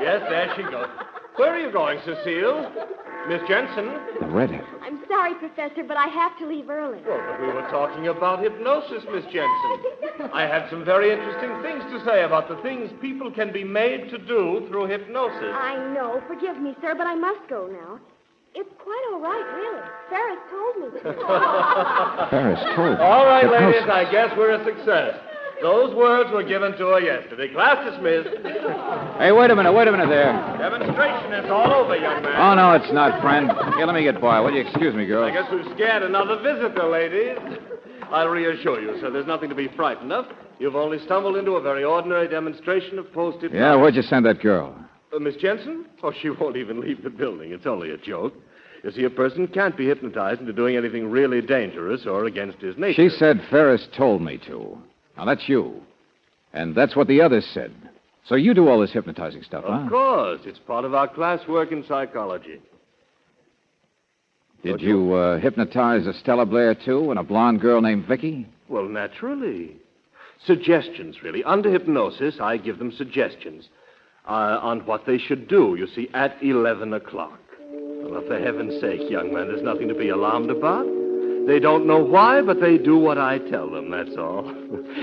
Yes, there she goes. Where are you going, Cecile? Miss Jensen? The redhead. I'm sorry, Professor, but I have to leave early. Well, but we were talking about hypnosis, Miss Jensen. I had some very interesting things to say about the things people can be made to do through hypnosis. I know. Forgive me, sir, but I must go now. It's quite all right, really. Ferris told me to. Ferris told All right, Hypnosis. ladies, I guess we're a success. Those words were given to her yesterday. Class dismissed. Hey, wait a minute there. Demonstration is all over, young man. Oh, no, it's not, friend. Here, let me get by. Will you excuse me, girl? I guess we've scared another visitor, ladies. I'll reassure you, sir, there's nothing to be frightened of. You've only stumbled into a very ordinary demonstration of post-hypnosis. Yeah, where'd you send that girl? Miss Jensen? Oh, she won't even leave the building. It's only a joke. You see, a person can't be hypnotized into doing anything really dangerous or against his nature. She said Ferris told me to. Now, that's you. And that's what the others said. So you do all this hypnotizing stuff, huh? Of course. It's part of our classwork in psychology. Did you hypnotize Estella Blair, too, and a blonde girl named Vicky? Well, naturally. Suggestions, really. Under hypnosis, I give them suggestions on what they should do, you see, at 11 o'clock. Well, for heaven's sake, young man, there's nothing to be alarmed about. They don't know why, but they do what I tell them, that's all.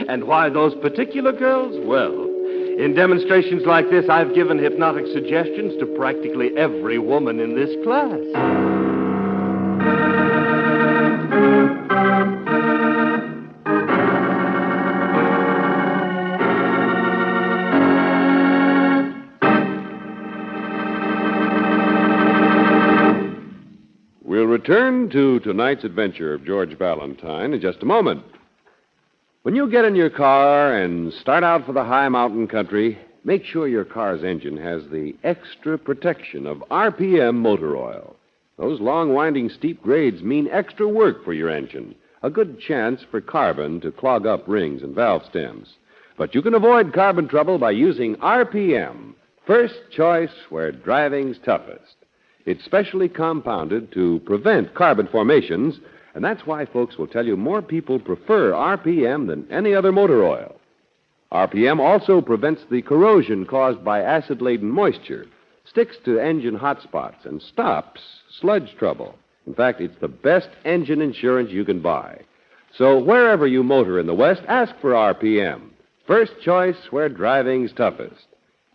And why those particular girls? Well, in demonstrations like this, I've given hypnotic suggestions to practically every woman in this class. We'll return to tonight's adventure of George Valentine in just a moment. When you get in your car and start out for the high mountain country, make sure your car's engine has the extra protection of RPM motor oil. Those long, winding, steep grades mean extra work for your engine, a good chance for carbon to clog up rings and valve stems. But you can avoid carbon trouble by using RPM, first choice where driving's toughest. It's specially compounded to prevent carbon formations, and that's why folks will tell you more people prefer RPM than any other motor oil. RPM also prevents the corrosion caused by acid-laden moisture, sticks to engine hot spots, and stops sludge trouble. In fact, it's the best engine insurance you can buy. So wherever you motor in the West, ask for RPM. First choice where driving's toughest.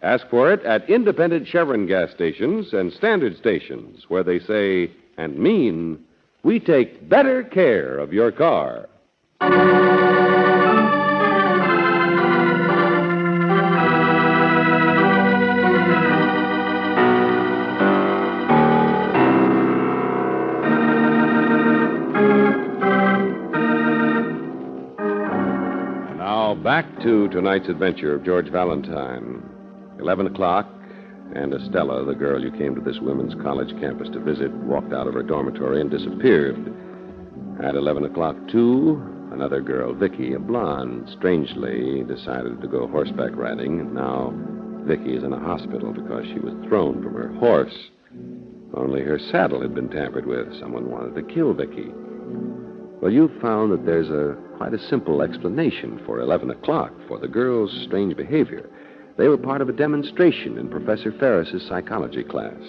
Ask for it at independent Chevron gas stations and standard stations where they say and mean, we take better care of your car. Now back to tonight's adventure of George Valentine. 11 o'clock, and Estella, the girl you came to this women's college campus to visit, walked out of her dormitory and disappeared. At 11 o'clock, too, another girl, Vicky, a blonde, strangely decided to go horseback riding. And now Vicky is in a hospital because she was thrown from her horse. Only her saddle had been tampered with. Someone wanted to kill Vicky. Well, you've found that there's quite a simple explanation for 11 o'clock, for the girl's strange behavior. They were part of a demonstration in Professor Ferris's psychology class.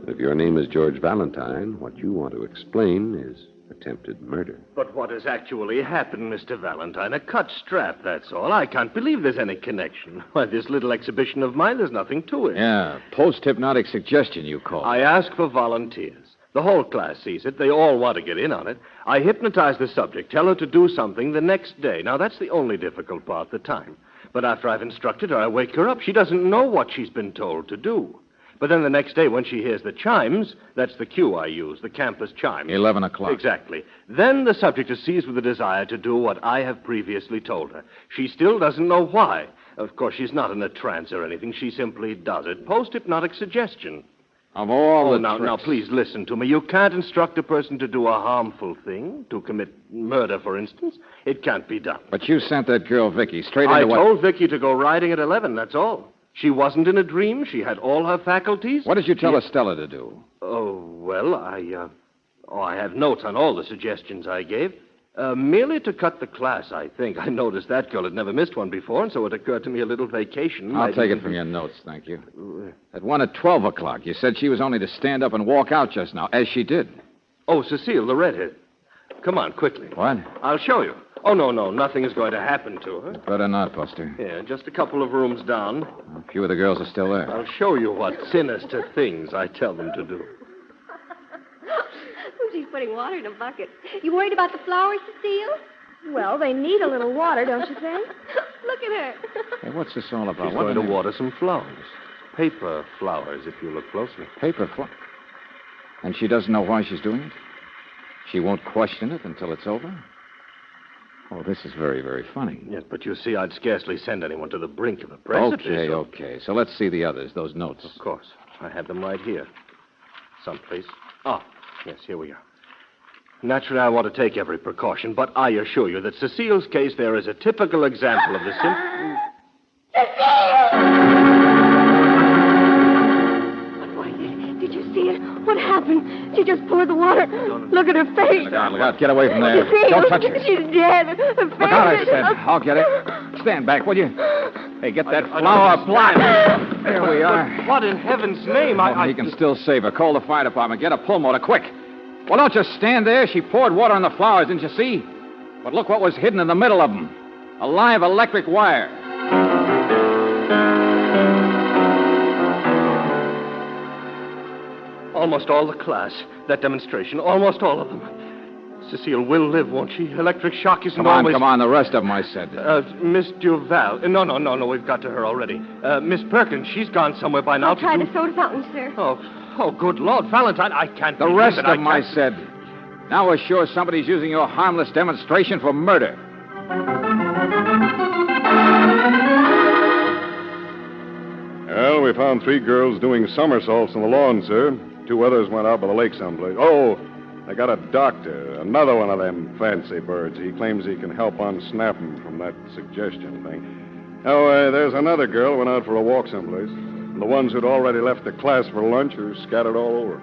If your name is George Valentine, what you want to explain is attempted murder. But what has actually happened, Mr. Valentine? A cut strap, that's all. I can't believe there's any connection. Why, this little exhibition of mine, there's nothing to it. Yeah, post-hypnotic suggestion, you call it. I ask for volunteers. The whole class sees it. They all want to get in on it. I hypnotize the subject, tell her to do something the next day. Now, that's the only difficult part, the time. But after I've instructed her, I wake her up. She doesn't know what she's been told to do. But then the next day, when she hears the chimes, that's the cue I use, the campus chime. 11 o'clock. Exactly. Then the subject is seized with a desire to do what I have previously told her. She still doesn't know why. Of course, she's not in a trance or anything. She simply does it. Post-hypnotic suggestion. Of all the now, please listen to me. You can't instruct a person to do a harmful thing, to commit murder, for instance. It can't be done. But you sent that girl, Vicky, straight I into told Vicky to go riding at 11, that's all. She wasn't in a dream. She had all her faculties. What did you tell Estella to do? Oh, well, I have notes on all the suggestions I gave. Merely to cut the class, I think. I noticed that girl had never missed one before, and so it occurred to me a little vacation. I'll take it from your notes, thank you. At 1 at 12 o'clock, you said she was only to stand up and walk out just now, as she did. Oh, Cecile, the redhead. Come on, quickly. What? I'll show you. Oh, no, nothing is going to happen to her. Better not, Buster. Yeah, just a couple of rooms down. A few of the girls are still there. I'll show you what sinister things I tell them to do. She's putting water in a bucket. You worried about the flowers, Cecile? Well, they need a little water, don't you think? Look at her. Hey, what's this all about? She's going to water some flowers. Paper flowers, if you look closely. Paper flowers? And she doesn't know why she's doing it? She won't question it until it's over? Oh, this is very, very funny. Yes, but you see, I'd scarcely send anyone to the brink of a precipice. Okay. So let's see the others, those notes. Of course. I have them right here. Someplace. Oh, yes, here we are. Naturally, I want to take every precaution, but I assure you that Cecile's case there is a typical example of the Did you see it? What happened? She just poured the water. Look at her face. Look out. Get away from there. Cecile, Don't touch her. She's dead. Her face. Look out, I said. I'll get it. Stand back, will you? Hey, get that flower blind. There we are. What in heaven's name? He can still save her. Call the fire department. Get a pull motor, quick. Well, don't just stand there. She poured water on the flowers, didn't you see? But look what was hidden in the middle of them. A live electric wire. Almost all the class, that demonstration, almost all of them. Cecile will live, won't she? Electric shock isn't always... Come on, the rest of them, I said. Miss Duval. No, we've got to her already. Miss Perkins, she's gone somewhere by now. I'll try the soda fountain, sir. Oh, good Lord, Valentine, I can't... The rest of them, I said. Now we're sure somebody's using your harmless demonstration for murder. Well, we found 3 girls doing somersaults on the lawn, sir. 2 others went out by the lake someplace. Oh, I got a doctor, another one of them fancy birds. He claims he can help unsnap them from that suggestion thing. Oh, there's another girl went out for a walk someplace. And the ones who'd already left the class for lunch are scattered all over.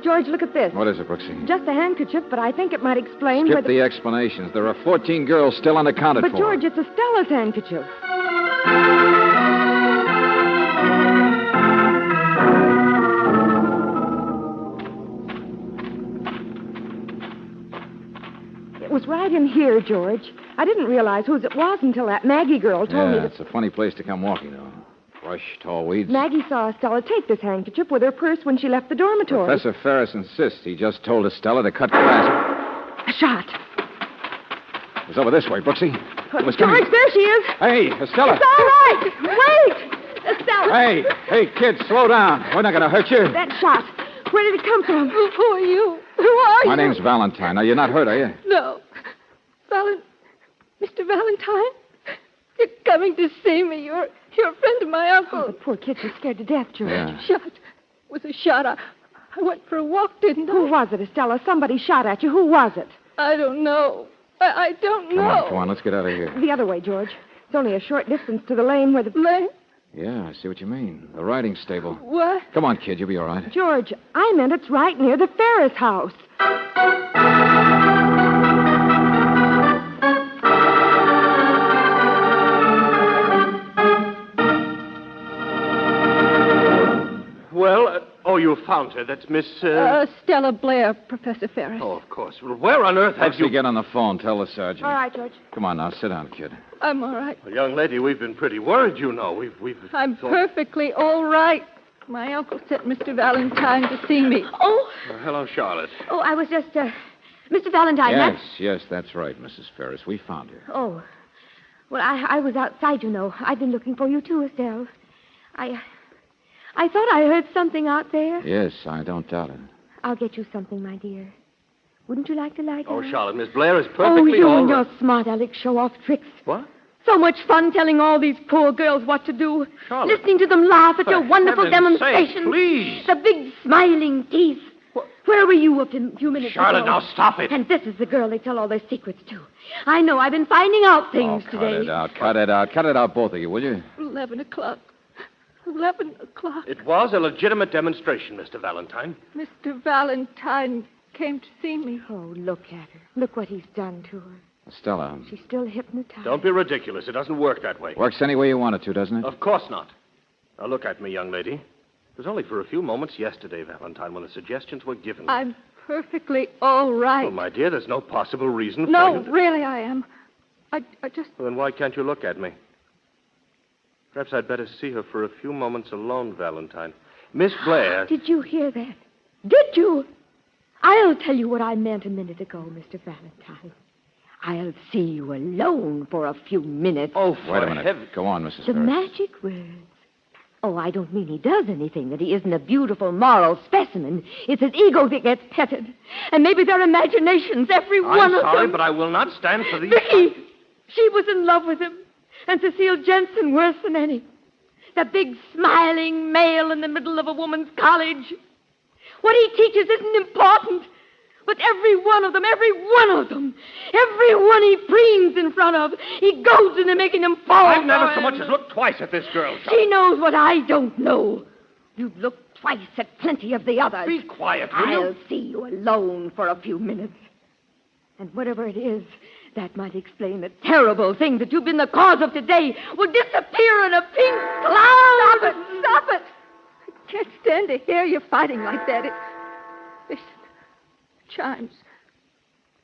George, look at this. What is it, Brooksy? Just a handkerchief, but I think it might explain Skip the explanations. There are 14 girls still unaccounted for. But, George, it's Estella's handkerchief. It was right in here, George. I didn't realize whose it was until that Maggie girl told me that... it's a funny place to come walking, though. Brush, tall weeds. Maggie saw Estella take this handkerchief with her purse when she left the dormitory. Professor Ferris insists. He just told Estella to cut class. A shot. It was over this way, Brooksy. It was George, coming. there she is. Hey, Estella. It's all right. Wait. Estella. Hey, kid, slow down. We're not going to hurt you. That shot. Where did it come from? Who are you? Who are you? My name's Valentine. Now, you're not hurt, are you? No. Mr. Valentine, you're coming to see me. You're a friend of my uncle. Oh, the poor kid was scared to death, George. Yeah. Shot. With a shot. I went for a walk, didn't I? Who was it, Estella? Somebody shot at you. Who was it? I don't know. I don't know. Come on, let's get out of here. The other way, George. It's only a short distance to the lane where the... Lane? Yeah, I see what you mean. The riding stable. What? Come on, kid. You'll be all right. George, I meant it's right near the Ferris house. found her? That's Miss... Stella Blair, Professor Ferris. Oh, of course. Well, where on earth have Let's you... get on the phone. Tell the sergeant. All right, George. Come on now. Sit down, kid. I'm all right. Well, young lady, we've been pretty worried, you know. We've I'm thought- perfectly all right. My uncle sent Mr. Valentine to see me. Oh, hello, Charlotte. oh, I was just, Mr. Valentine, Yes, that's right, Mrs. Ferris. We found her. Oh. Well, I was outside, you know. I've been looking for you, too, Estelle. I thought I heard something out there. Yes, I don't doubt it. I'll get you something, my dear. Wouldn't you like to lie down? Oh, Charlotte, Miss Blair is Oh, perfectly you all and right. your smart Alex show-off tricks. What? So much fun telling all these poor girls what to do. Charlotte. Listening to them laugh at For your wonderful heaven's sake, demonstrations. please. The big smiling teeth. Where were you a few minutes Charlotte, ago? now stop it. And this is the girl they tell all their secrets to. I know. I've been finding out things Cut today. it out. Cut it out. Cut it out, both of you, will you? 11 o'clock. 11 o'clock. It was a legitimate demonstration, Mr. Valentine. Mr. Valentine came to see me. Oh, look at her. Look what he's done to her. Stella, She's still hypnotized. Don't be ridiculous. It doesn't work that way. works any way you want it to, doesn't it? Of course not. Now, look at me, young lady. It was only for a few moments yesterday, Valentine, when the suggestions were given. I'm perfectly all right. Oh, my dear, there's no possible reason for No, you to... really, I am. I just... Well, then why can't you look at me? Perhaps I'd better see her for a few moments alone, Valentine. Miss Blair... Did you hear that? Did you? I'll tell you what I meant a minute ago, Mr. Valentine. I'll see you alone for a few minutes. Oh, Wait a minute. Go on, Mrs. The Ferris. magic words. Oh, I don't mean he does anything, that he isn't a beautiful moral specimen. It's his ego that gets petted. And maybe their imaginations, every one I'm of sorry, them. but I will not stand for these... Vicky! She was in love with him. And Cecile Jensen worse than any. The big smiling male in the middle of a woman's college. What he teaches isn't important. But every one of them, every one he preens in front of, he goads into making them fall. I've never for so him. much as looked twice at this girl. She knows what I don't know. You've looked twice at plenty of the others. Be quiet, will you? I'll see you alone for a few minutes. And whatever it is, that might explain the terrible thing that you've been the cause of today will disappear in a pink cloud. Stop it! Stop it! I can't stand to hear you fighting like that. Listen. Chimes.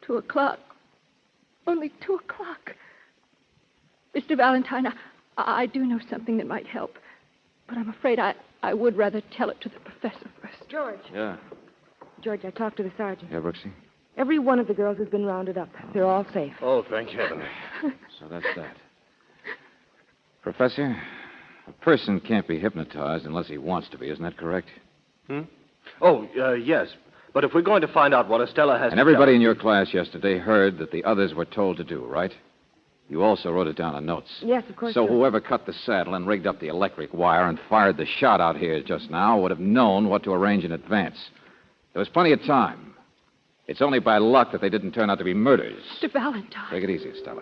2 o'clock. Only 2 o'clock. Mr. Valentine, I do know something that might help. But I'm afraid I would rather tell it to the professor first. George. Yeah. George, I talked to the sergeant. Yeah, Brooksy? Every one of the girls has been rounded up. They're all safe. Oh, thank heaven. So that's that. Professor, a person can't be hypnotized unless he wants to be. Isn't that correct? Oh, yes. But if we're going to find out what Estella has And everybody in your class yesterday heard that the others were told to do, right? You also wrote it down on notes. Yes, of course. So George. whoever cut the saddle and rigged up the electric wire and fired the shot out here just now would have known what to arrange in advance. There was plenty of time. It's only by luck that they didn't turn out to be murders. Mr. Valentine. Take it easy, Stella.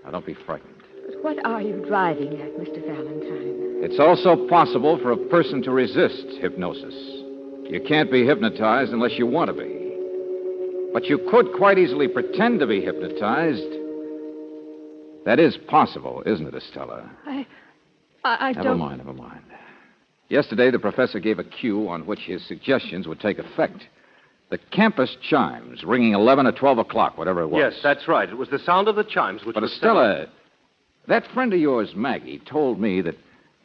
Now, don't be frightened. But what are you driving at, Mr. Valentine? It's also possible for a person to resist hypnosis. You can't be hypnotized unless you want to be. But you could quite easily pretend to be hypnotized. That is possible, isn't it, Estella? I don't... Never mind. Yesterday, the professor gave a cue on which his suggestions would take effect. The campus chimes, ringing 11 or 12 o'clock, whatever it was. Yes, that's right. It was the sound of the chimes which But was... Estella, that friend of yours, Maggie, told me that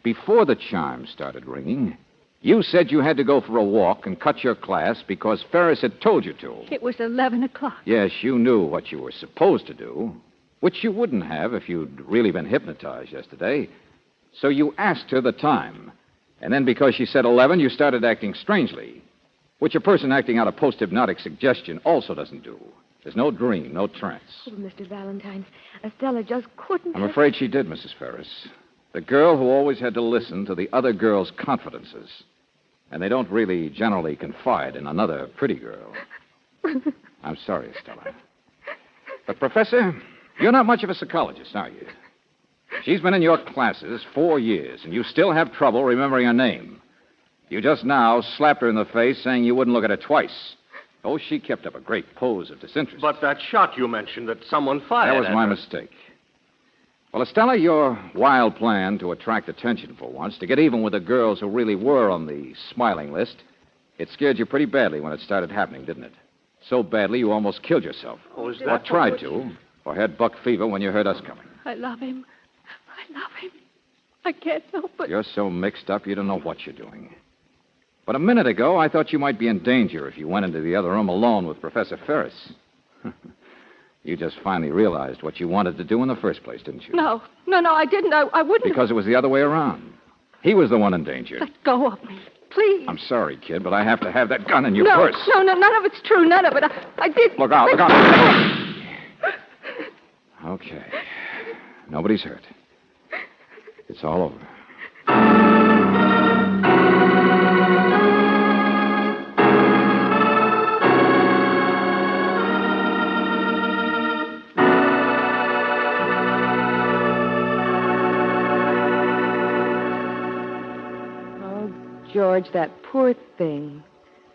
before the chimes started ringing, you said you had to go for a walk and cut your class because Ferris had told you to. It was 11 o'clock. Yes, you knew what you were supposed to do, which you wouldn't have if you'd really been hypnotized yesterday. So you asked her the time. And then because she said 11, you started acting strangely, which a person acting out a post-hypnotic suggestion also doesn't do. There's no dream, no trance. Oh, Mr. Valentine, Estella just couldn't... I'm afraid she did, Mrs. Ferris. The girl who always had to listen to the other girl's confidences. And they don't really generally confide in another pretty girl. I'm sorry, Estella. But, Professor, you're not much of a psychologist, are you? She's been in your classes 4 years, and you still have trouble remembering her name. You just now slapped her in the face saying you wouldn't look at her twice. Oh, she kept up a great pose of disinterest. But that shot you mentioned that someone fired That was at my her. mistake. Well, Estella, your wild plan to attract attention for once, to get even with the girls who really were on the smiling list, It scared you pretty badly when it started happening, didn't it? So badly you almost killed yourself. Oh, is Or that tried to. Or had buck fever when you heard us coming. I love him. I can't help but... You're so mixed up you don't know what you're doing. But a minute ago, I thought you might be in danger if you went into the other room alone with Professor Ferris. You just finally realized what you wanted to do in the first place, didn't you? No, I didn't. I wouldn't... Because it was the other way around. He was the one in danger. Let go of me, please. I'm sorry, kid, but I have to have that gun in your No, purse. no, none of it's true. None of it. I did... Look out, look out. Okay. Nobody's hurt. It's all over. Oh, George, that poor thing.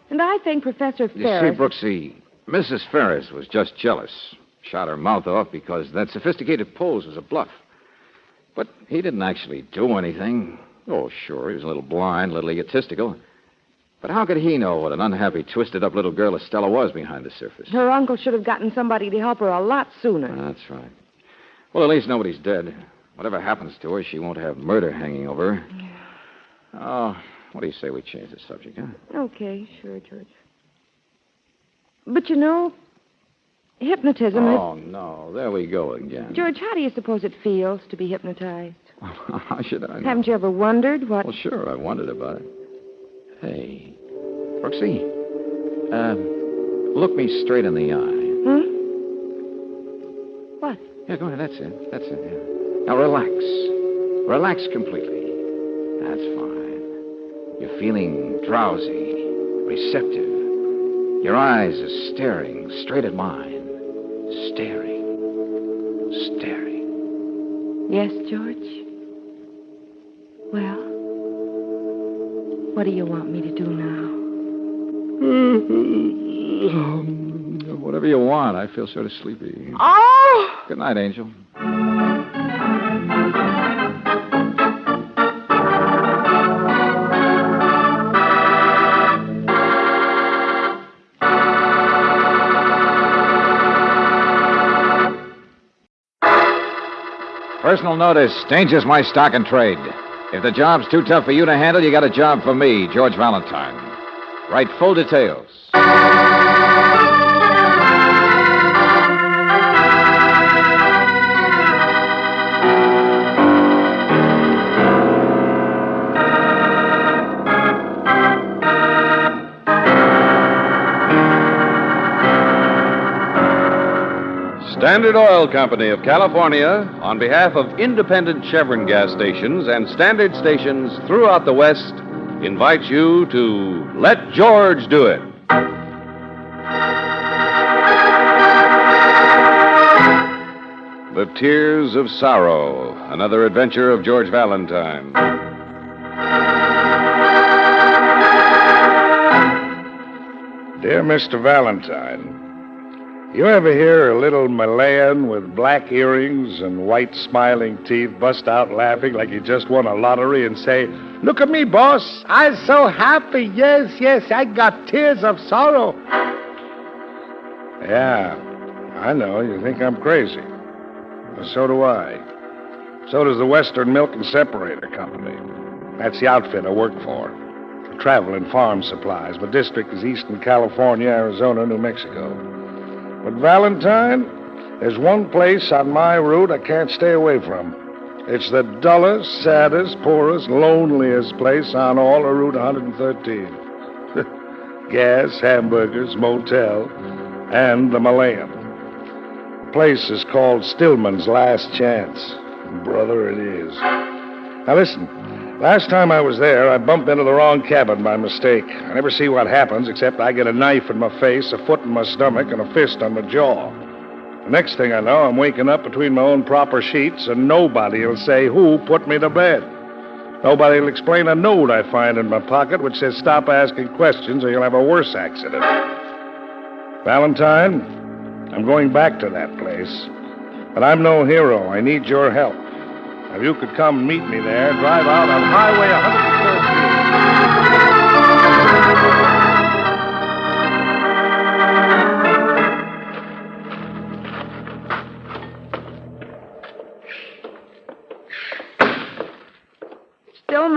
And I think Professor You Ferris... see, Brooksy, Mrs. Ferris was just jealous. Shot her mouth off because that sophisticated pose was a bluff. But he didn't actually do anything. Oh, sure, he was a little blind, a little egotistical. But how could he know what an unhappy, twisted-up little girl Estella was behind the surface? Her uncle should have gotten somebody to help her a lot sooner. That's right. Well, at least nobody's dead. Whatever happens to her, she won't have murder hanging over her. Oh, what do you say we change the subject, huh? Okay, sure, George. But you know, hypnotism Oh, no. There we go again. George, how do you suppose it feels to be hypnoptized? How should I know? Haven't you ever wondered what... Well, sure, I wondered about it. Hey, Brooksy, look me straight in the eye. What? Yeah, go ahead. That's it. That's it, yeah. Now, relax. Relax completely. That's fine. You're feeling drowsy, receptive. Your eyes are staring straight at mine. Staring. Yes, George? Well, what do you want me to do now? Whatever you want. I feel sort of sleepy. Oh! Good night, Angel. Personal notice. Danger's my stock and trade. If the job's too tough for you to handle, you got a job for me, George Valentine. Write full details. Standard Oil Company of California, on behalf of independent Chevron gas stations and standard stations throughout the West, invites you to Let George Do It. The Tears of Sorrow, another adventure of George Valentine. Dear Mr. Valentine, you ever hear a little Malayan with black earrings and white smiling teeth bust out laughing like he just won a lottery and say, "Look at me, boss. I'm so happy. Yes, I got tears of sorrow." Yeah, I know. You think I'm crazy. Well, so do I. So does the Western Milk and Separator Company. That's the outfit I work for. I travel in farm supplies. My district is Eastern California, Arizona, New Mexico. But Valentine, there's one place on my route I can't stay away from. It's the dullest, saddest, poorest, loneliest place on all of Route 113. Gas, hamburgers, motel, and the Malayan. The place is called Stillman's Last Chance. Brother, it is. Now listen, last time I was there, I bumped into the wrong cabin by mistake. I never see what happens except I get a knife in my face, a foot in my stomach, and a fist on my jaw. The next thing I know, I'm waking up between my own proper sheets, and nobody will say who put me to bed. Nobody will explain a note I find in my pocket which says, "Stop asking questions or you'll have a worse accident." Valentine, I'm going back to that place. But I'm no hero. I need your help. If you could come meet me there, drive out on Highway 113.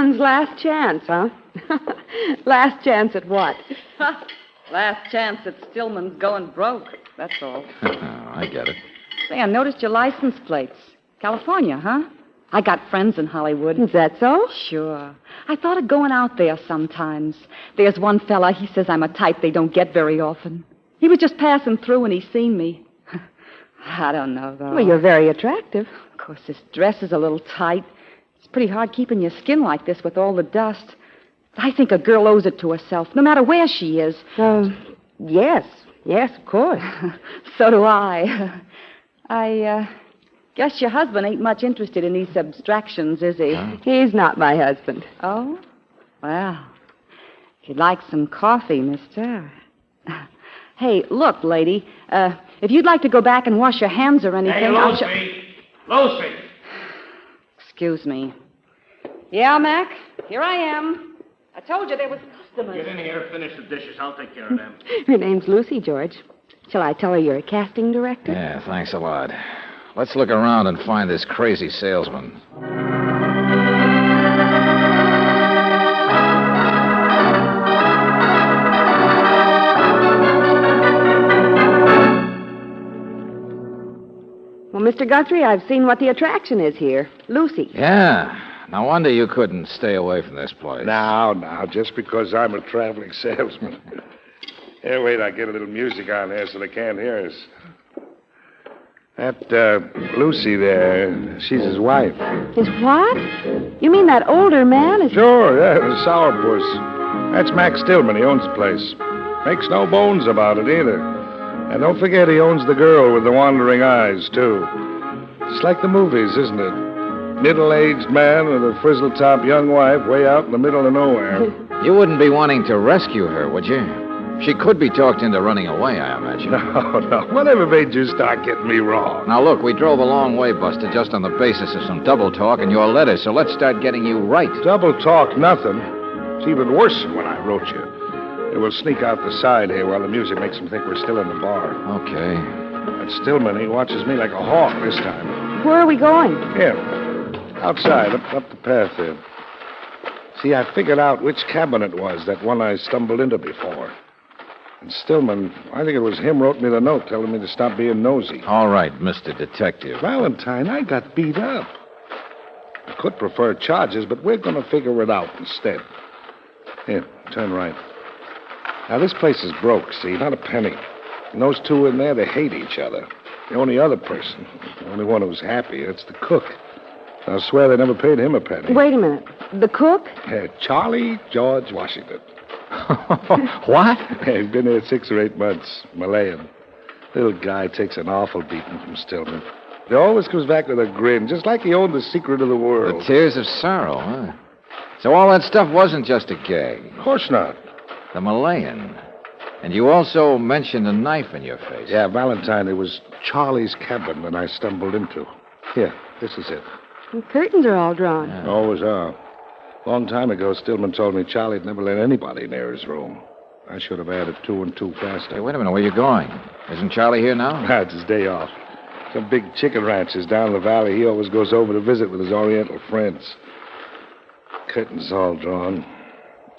Stillman's last chance, huh? Last chance at what? Last chance at Stillman's going broke. That's all. I get it. Say, I noticed your license plates. California, huh? I got friends in Hollywood. Is that so? Sure. I thought of going out there sometimes. There's one fella, he says I'm a type they don't get very often. He was just passing through and he seen me. I don't know, though. Well, you're very attractive. Of course, this dress is a little tight. It's pretty hard keeping your skin like this with all the dust. I think a girl owes it to herself, no matter where she is. Yes. Yes, of course. So do I. I guess your husband ain't much interested in these abstractions, is he? He's not my husband. Oh? Well, if you'd like some coffee, mister. Hey, look, lady. If you'd like to go back and wash your hands or anything, Hey, Lucy! Excuse me. Yeah, Mac? Here I am. I told you there was customers. Get in here, finish the dishes. I'll take care of them. Her name's Lucy, George. Shall I tell her you're a casting director? Yeah, thanks a lot. Let's look around and find this crazy salesman. Well, Mr. Guthrie, I've seen what the attraction is here. Lucy. Yeah. No wonder you couldn't stay away from this place. Now, just because I'm a traveling salesman. Here, wait, I get a little music on there so they can't hear us. That, Lucy there, she's his wife. His what? You mean that older man is... Sure, yeah, the sourpuss. That's Mac Stillman. He owns the place. Makes no bones about it, either. And don't forget he owns the girl with the wandering eyes, too. It's like the movies, isn't it? Middle-aged man with a frizzle-top young wife way out in the middle of nowhere. You wouldn't be wanting to rescue her, would you? She could be talked into running away, I imagine. No. Whatever made you start getting me wrong? Now, look, we drove a long way, Buster, just on the basis of some double talk and your letter, so let's start getting you right. Double talk, nothing. It's even worse than when I wrote you. It will sneak out the side here while the music makes them think we're still in the bar. Okay. That Stillman, he watches me like a hawk this time. Where are we going? Here. Outside, up the path there. See, I figured out which cabin it was, that one I stumbled into before. And Stillman, I think it was him wrote me the note telling me to stop being nosy. All right, Mr. Detective. Valentine, I got beat up. I could prefer charges, but we're going to figure it out instead. Here, turn right. Now, this place is broke, see, not a penny. And those two in there, they hate each other. The only other person, the only one who's happy, it's the cook. I'll swear they never paid him a penny. Wait a minute. The cook? Yeah, Charlie George Washington. What? Yeah, he's been here 6 or 8 months. Malayan. Little guy takes an awful beating from Stillman. He always comes back with a grin, just like he owned the secret of the world. The tears of sorrow, huh? So all that stuff wasn't just a gag. Of course not. The Malayan. And you also mentioned a knife in your face. Yeah, Valentine, it was Charlie's cabin that I stumbled into. Here, this is it. The curtains are all drawn. Yeah. Always are. Long time ago, Stillman told me Charlie'd never let anybody near his room. I should have added 2 and 2 faster. Hey, wait a minute. Where are you going? Isn't Charlie here now? It's his day off. Some big chicken ranches down the valley. He always goes over to visit with his Oriental friends. Curtains all drawn.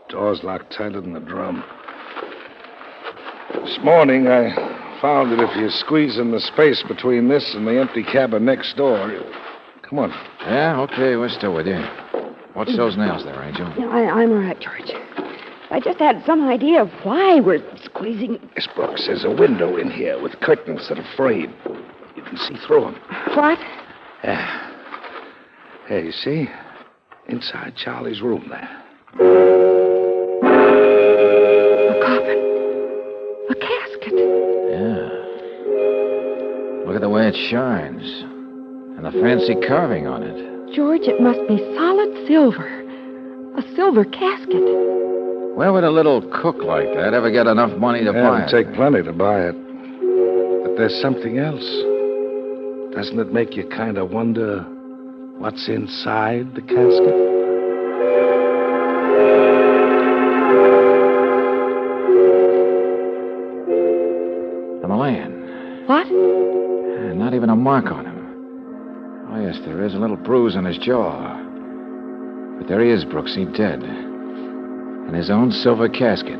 Doors locked tighter than a drum. This morning, I found that if you squeeze in the space between this and the empty cabin next door... Come on. Yeah, okay. We're still with you. Watch those nails there, Angel. No, I'm all right, George. I just had some idea of why we're squeezing... Miss Brooks, there's a window in here with curtains that are frayed. You can see through them. What? Yeah. Hey, you see? Inside Charlie's room there. A coffin. A casket. Yeah. Look at the way it shines. And the fancy carving on it. George, it must be solid silver. A silver casket. Where would a little cook like that ever get enough money to buy it? It'd take plenty to buy it. But there's something else. Doesn't it make you kind of wonder what's inside the casket? The Malayan. What? Not even a mark on him. Oh, yes, there is a little bruise on his jaw. But there he is, Brooksy, dead. In his own silver casket.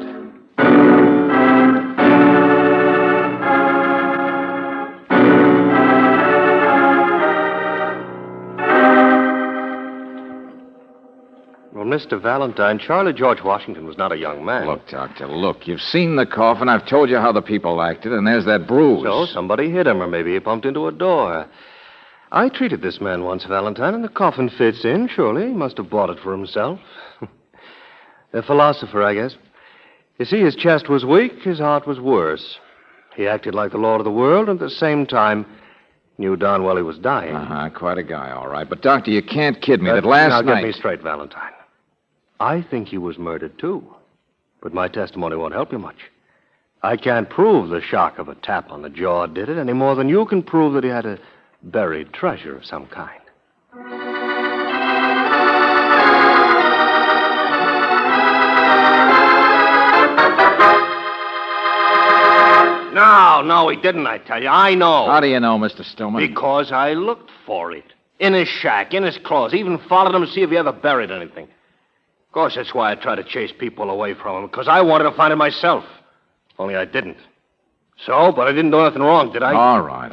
Well, Mr. Valentine, Charlie George Washington was not a young man. Look, Doctor, look. You've seen the coffin. I've told you how the people acted, and there's that bruise. So somebody hit him, or maybe he bumped into a door. I treated this man once, Valentine, and the coffin fits in, surely. He must have bought it for himself. A philosopher, I guess. You see, his chest was weak, his heart was worse. He acted like the lord of the world, and at the same time knew darn well he was dying. Quite a guy, all right. But, Doctor, you can't kid me that last now, night... get me straight, Valentine. I think he was murdered, too. But my testimony won't help you much. I can't prove the shock of a tap on the jaw did it any more than you can prove that he had a buried treasure of some kind. No, he didn't, I tell you. I know. How do you know, Mr. Stillman? Because I looked for it. In his shack, in his clothes. Even followed him to see if he ever buried anything. Of course, that's why I tried to chase people away from him. Because I wanted to find it myself. Only I didn't. So, but I didn't do anything wrong, did I? All right.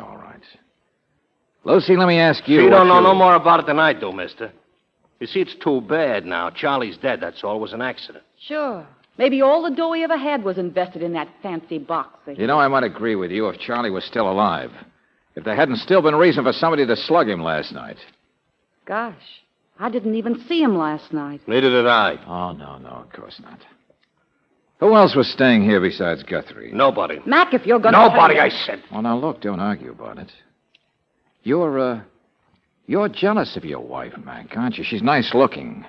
Lucy, let me ask you... You don't know no more about it than I do, mister. You see, it's too bad now. Charlie's dead, that's all. It was an accident. Sure. Maybe all the dough he ever had was invested in that fancy box. You know, I might agree with you if Charlie was still alive. If there hadn't still been reason for somebody to slug him last night. Gosh, I didn't even see him last night. Neither did I. Oh, no, of course not. Who else was staying here besides Guthrie? Nobody. Mac, if you're going to... Nobody, I said. Well, now, look, don't argue about it. You're jealous of your wife, Mac, aren't you? She's nice looking.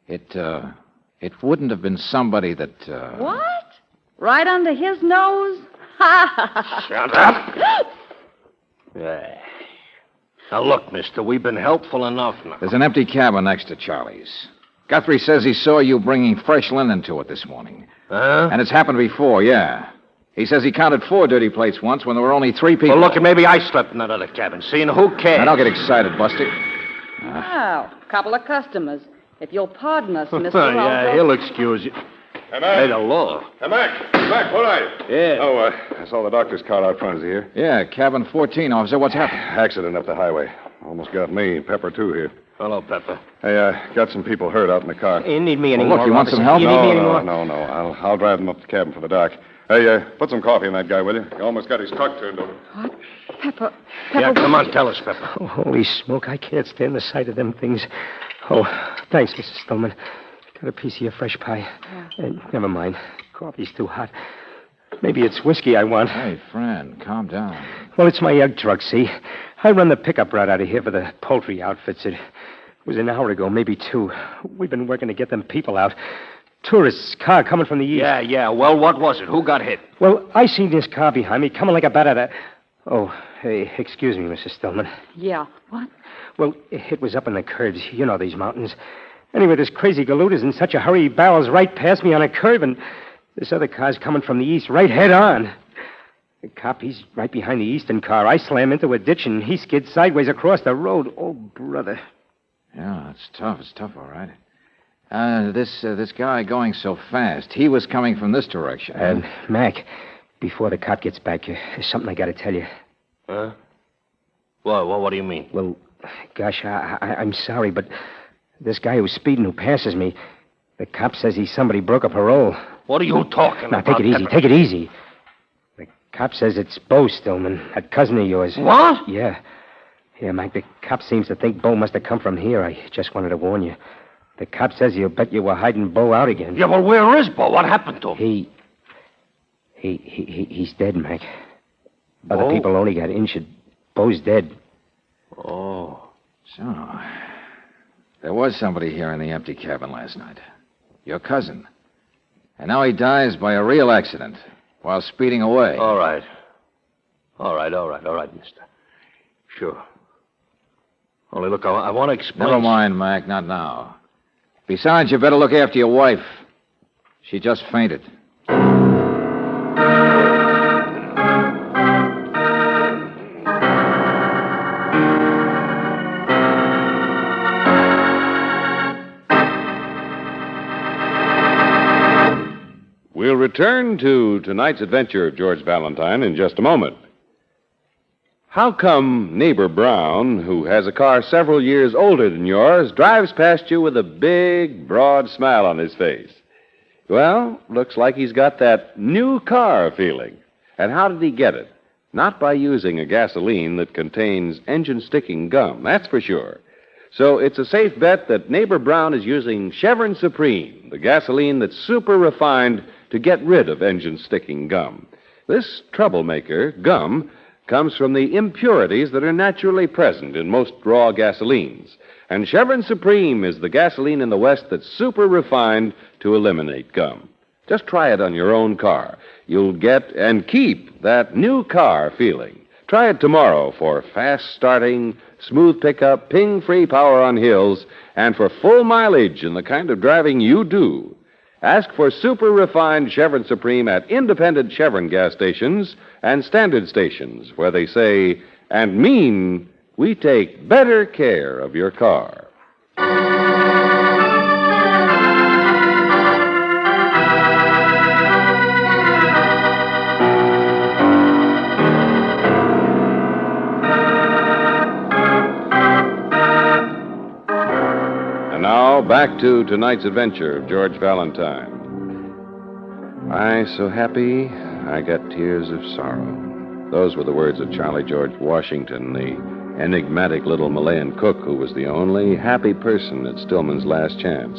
It wouldn't have been somebody that, What? Right under his nose? Shut up. Yeah. Now, look, mister, we've been helpful enough now. There's an empty cabin next to Charlie's. Guthrie says he saw you bringing fresh linen to it this morning. Huh? And it's happened before, yeah. He says he counted 4 dirty plates once when there were only 3 people. Well, look, maybe I slept in that other cabin. See, and who cares? Now, don't get excited, Buster. Well, a couple of customers. If you'll pardon us, Mr. Yeah, he'll excuse you. Hey, Mac. Hey, the law. Hey, Mac, where are you? Yeah. Oh, I saw the doctor's car out front. Is he here? Yeah, cabin 14, officer. What's happened? Accident up the highway. Almost got me. Pepper, too, here. Hello, Pepper. Hey, got some people hurt out in the car. You need me any Well, look, more, you want officer? some help? You need me any more? No. I'll drive them up to the cabin for the doc. Hey, put some coffee in that guy, will you? He almost got his truck turned over. What? Pepper. Yeah, come on, tell us, Pepper. Oh, holy smoke, I can't stand the sight of them things. Oh, thanks, Mrs. Stillman. Got a piece of your fresh pie. Never mind. Coffee's too hot. Maybe it's whiskey I want. Hey, friend, calm down. Well, it's my egg truck, see? I run the pickup route out of here for the poultry outfits. It was an hour ago, maybe 2. We've been working to get them people out. Tourists' car coming from the east. Yeah. Well, what was it? Who got hit? Well, I seen this car behind me coming like a bat out of... Oh, hey, excuse me, Mrs. Stillman. Yeah, what? Well, it was up in the curves. You know these mountains. Anyway, this crazy galoot is in such a hurry, he barrels right past me on a curve, and this other car's coming from the east, right head on. The cop, he's right behind the eastern car. I slam into a ditch, and he skids sideways across the road. Oh, brother. Yeah, it's tough. It's tough, all right. This guy going so fast, he was coming from this direction. Mac, before the cop gets back, there's something I got to tell you. Huh? Well, what do you mean? Well, gosh, I'm sorry, but this guy who's speeding, who passes me, the cop says he's somebody broke a parole. What are you talking Now, about? take it easy. Pepper? Take it easy. The cop says it's Bo Stillman, that cousin of yours. What? Yeah. Yeah, Mac, the cop seems to think Bo must have come from here. I just wanted to warn you. The cop says he'll bet you were hiding Bo out again. Yeah, well, where is Bo? What happened to him? He's dead, Mac. Other Bo? people only got injured. Bo's dead. Oh. So, there was somebody here in the empty cabin last night. Your cousin. And now he dies by a real accident while speeding away. All right, mister. Sure. Only, look, I want to explain... Never mind, Mac, not now. Besides, you better look after your wife. She just fainted. shall return to tonight's adventure of George Valentine in just a moment. How come neighbor Brown, who has a car several years older than yours, drives past you with a big, broad smile on his face? Well, looks like he's got that new car feeling. And how did he get it? Not by using a gasoline that contains engine-sticking gum, that's for sure. So it's a safe bet that neighbor Brown is using Chevron Supreme, the gasoline that's super refined to get rid of engine-sticking gum. This troublemaker, gum, comes from the impurities that are naturally present in most raw gasolines. And Chevron Supreme is the gasoline in the West that's super refined to eliminate gum. Just try it on your own car. You'll get and keep that new car feeling. Try it tomorrow for fast starting, smooth pickup, ping-free power on hills, and for full mileage in the kind of driving you do. Ask for super refined Chevron Supreme at independent Chevron gas stations and standard stations where they say and mean we take better care of your car. Now, back to tonight's adventure of George Valentine. I so happy I got tears of sorrow. Those were the words of Charlie George Washington, the enigmatic little Malayan cook who was the only happy person at Stillman's last chance.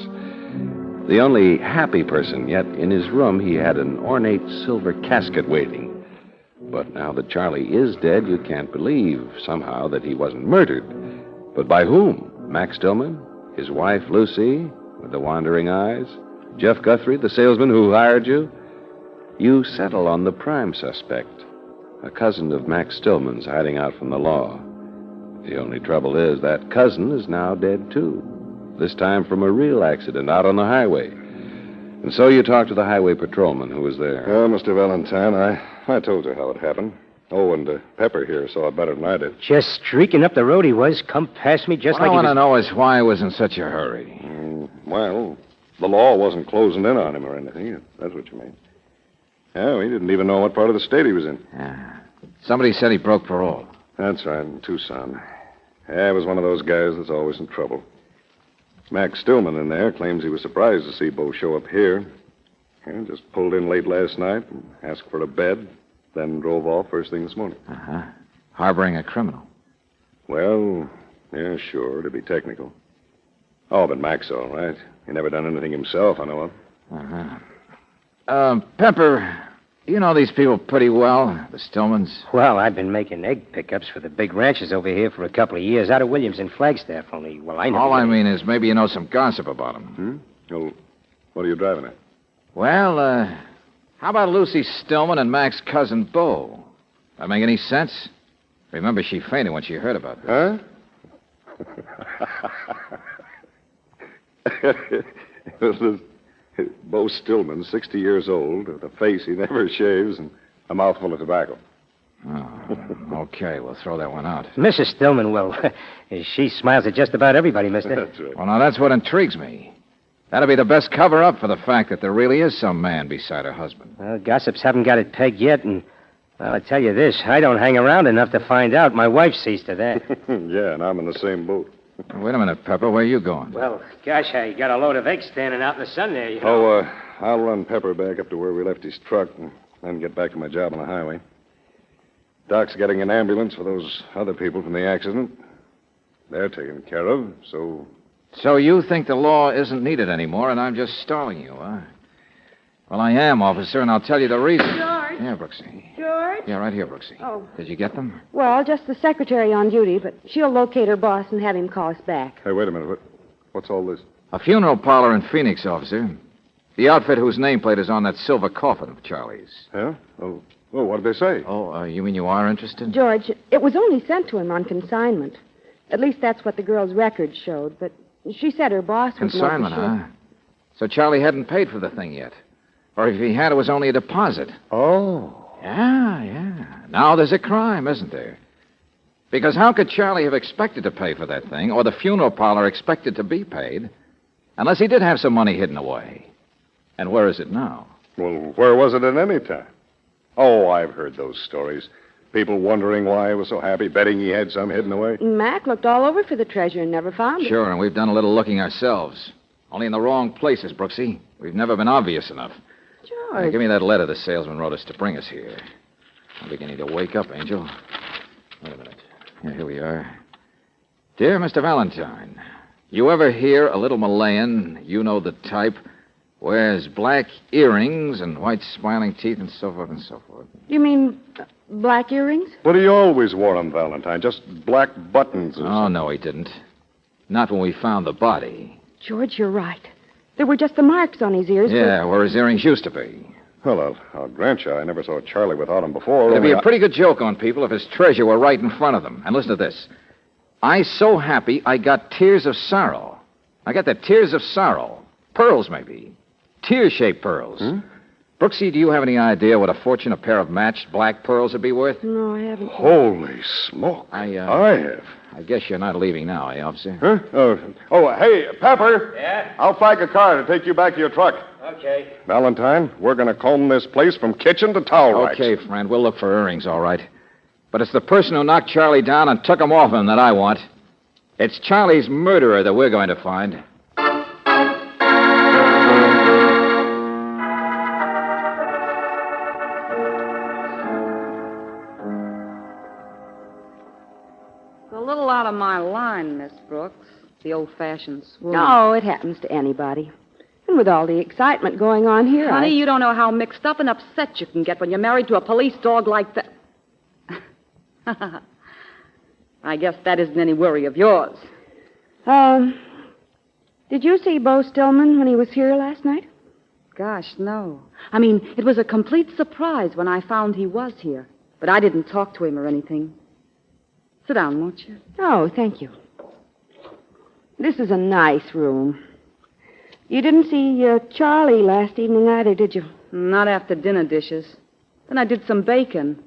The only happy person, yet in his room he had an ornate silver casket waiting. But now that Charlie is dead, you can't believe, somehow, that he wasn't murdered. But by whom? Max Stillman? His wife, Lucy, with the wandering eyes? Jeff Guthrie, the salesman who hired you? You settle on the prime suspect, a cousin of Max Stillman's hiding out from the law. The only trouble is that cousin is now dead, too. This time from a real accident out on the highway. And so you talked to the highway patrolman who was there. Well, Mr. Valentine, I told you how it happened. Oh, and Pepper here saw it better than I did. Just streaking up the road he was. Come past me just what like I he want was... to know is why he was in such a hurry. Well, the law wasn't closing in on him or anything, if that's what you mean. Yeah, we didn't even know what part of the state he was in. Yeah. Somebody said he broke parole. That's right, in Tucson. Yeah, he was one of those guys that's always in trouble. Max Stillman in there claims he was surprised to see Bo show up here. Yeah, just pulled in late last night and asked for a bed, then drove off first thing this morning. Uh-huh. Harboring a criminal. Well, yeah, sure, to be technical. Oh, but Mac's all right. He never done anything himself, I know of. Uh-huh. Pepper, you know these people pretty well, the Stillmans? Well, I've been making egg pickups for the big ranches over here for a couple of years, out of Williams and Flagstaff, only, well, I never... All I mean is maybe you know some gossip about them. Well, what are you driving at? Well, how about Lucy Stillman and Mac's cousin, Bo? That make any sense? Remember, she fainted when she heard about this. Huh? Bo Stillman, 60 years old, with a face he never shaves, and a mouthful of tobacco. Oh, okay, we'll throw that one out. Mrs. Stillman, well, she smiles at just about everybody, mister. That's right. Well, now, that's what intrigues me. That'll be the best cover-up for the fact that there really is some man beside her husband. Well, gossips haven't got it pegged yet, and, well, I tell you this, I don't hang around enough to find out. My wife sees to that. Yeah, and I'm in the same boat. Wait a minute, Pepper. Where are you going? Well, gosh, I got a load of eggs standing out in the sun there, you know. Oh, I'll run Pepper back up to where we left his truck and then get back to my job on the highway. Doc's getting an ambulance for those other people from the accident. They're taken care of, so... So you think the law isn't needed anymore, and I'm just stalling you, huh? Well, I am, officer, and I'll tell you the reason. George? Yeah, Brooksy. George? Yeah, right here, Brooksy. Oh. Did you get them? Well, just the secretary on duty, but she'll locate her boss and have him call us back. Hey, wait a minute. What's all this? A funeral parlor in Phoenix, officer. The outfit whose nameplate is on that silver coffin of Charlie's. Yeah? Oh, what did they say? Oh, you mean you are interested? George, it was only sent to him on consignment. At least that's what the girl's records showed, but she said her boss would know for Consignment, sure. huh? So Charlie hadn't paid for the thing yet. Or if he had, it was only a deposit. Oh. Yeah. Now there's a crime, isn't there? Because how could Charlie have expected to pay for that thing, or the funeral parlor expected to be paid, unless he did have some money hidden away? And where is it now? Well, where was it at any time? Oh, I've heard those stories. People wondering why he was so happy, betting he had some hidden away. Mac looked all over for the treasure and never found it. Sure, and we've done a little looking ourselves. Only in the wrong places, Brooksy. We've never been obvious enough. George. Give me that letter the salesman wrote us to bring us here. I'm beginning to wake up, Angel. Wait a minute. Here we are. Dear Mr. Valentine, you ever hear a little Malayan, you know the type, wears black earrings and white smiling teeth and so forth and so forth? You mean black earrings? But he always wore them, Valentine. Just black buttons. Oh, no, he didn't. Not when we found the body. George, you're right. There were just the marks on his ears. Yeah, where his earrings used to be. Well, I'll grant you, I never saw Charlie without them before. It'd be only a pretty good joke on people if his treasure were right in front of them. And listen to this. I so happy I got tears of sorrow. I got the tears of sorrow. Pearls, maybe. Tear-shaped pearls. Brooksy, do you have any idea what a fortune a pair of matched black pearls would be worth? No, I haven't. Holy smoke. I have. I guess you're not leaving now, eh, officer? Huh? Hey, Pepper. Yeah? I'll flag a car to take you back to your truck. Okay. Valentine, we're going to comb this place from kitchen to towel racks. Okay, friend, we'll look for earrings, all right. But it's the person who knocked Charlie down and took him off him that I want. It's Charlie's murderer that we're going to find. It's a little out of my line, Miss Brooks. The old-fashioned swoon. No, it happens to anybody. And with all the excitement going on here, Honey, you don't know how mixed up and upset you can get when you're married to a police dog like that. I guess that isn't any worry of yours. Did you see Bo Stillman when he was here last night? Gosh, no. I mean, it was a complete surprise when I found he was here. But I didn't talk to him or anything. Sit down, won't you? Oh, thank you. This is a nice room. You didn't see Charlie last evening either, did you? Not after dinner dishes. Then I did some baking.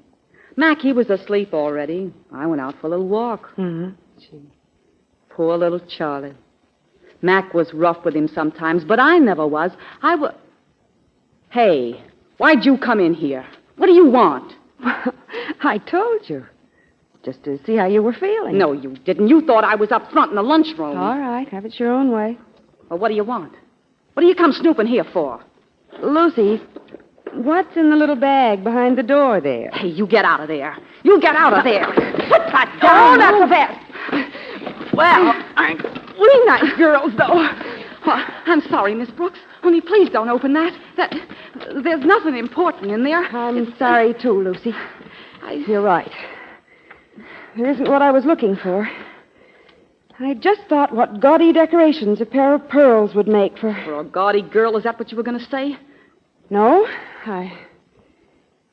Mac, he was asleep already. I went out for a little walk. Mm-hmm. Gee, poor little Charlie. Mac was rough with him sometimes, but I never was. Hey, why'd you come in here? What do you want? I told you. Just to see how you were feeling. No, you didn't. You thought I was up front in the lunchroom. All right, have it your own way. Well, what do you want? What do you come snooping here for? Lucy, what's in the little bag behind the door there? Hey, you get out of there. You get out of there. Put that down. That's the best. Well, aren't we nice girls, though? Well, I'm sorry, Miss Brooks. Only please don't open that. There's nothing important in there. I'm sorry, too, Lucy. You're right. It isn't what I was looking for. I just thought what gaudy decorations a pair of pearls would make for... For a gaudy girl, is that what you were going to say? No,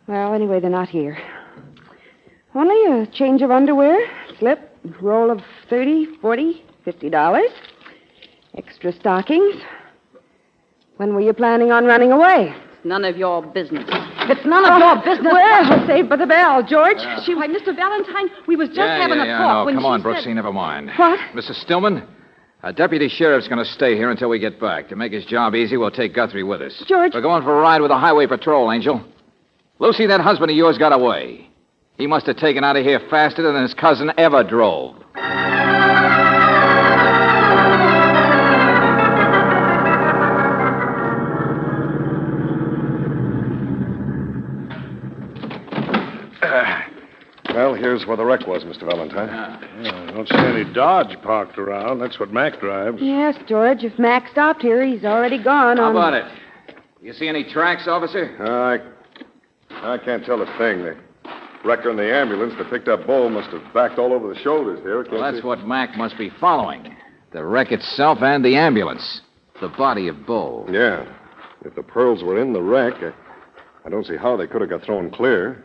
Well, anyway, they're not here. Only a change of underwear, slip, roll of $30, $40, $50. Extra stockings. When were you planning on running away? None of your business. It's none of your business. Well, saved by the bell, George. Why, Mr. Valentine, we was just having a talk no, when come she on, said... Brooksy, never mind. What? Mrs. Stillman, a deputy sheriff's going to stay here until we get back. To make his job easy, we'll take Guthrie with us. George. We're going for a ride with the highway patrol, Angel. Lucy, that husband of yours got away. He must have taken out of here faster than his cousin ever drove. Well, here's where the wreck was, Mr. Valentine. I don't see any Dodge parked around. That's what Mac drives. Yes, George. If Mac stopped here, he's already gone. How about it? You see any tracks, officer? I can't tell a thing. The wrecker and the ambulance that picked up Bo must have backed all over the shoulders here. Well, that's what Mac must be following. The wreck itself and the ambulance. The body of Bo. Yeah. If the pearls were in the wreck, I don't see how they could have got thrown clear.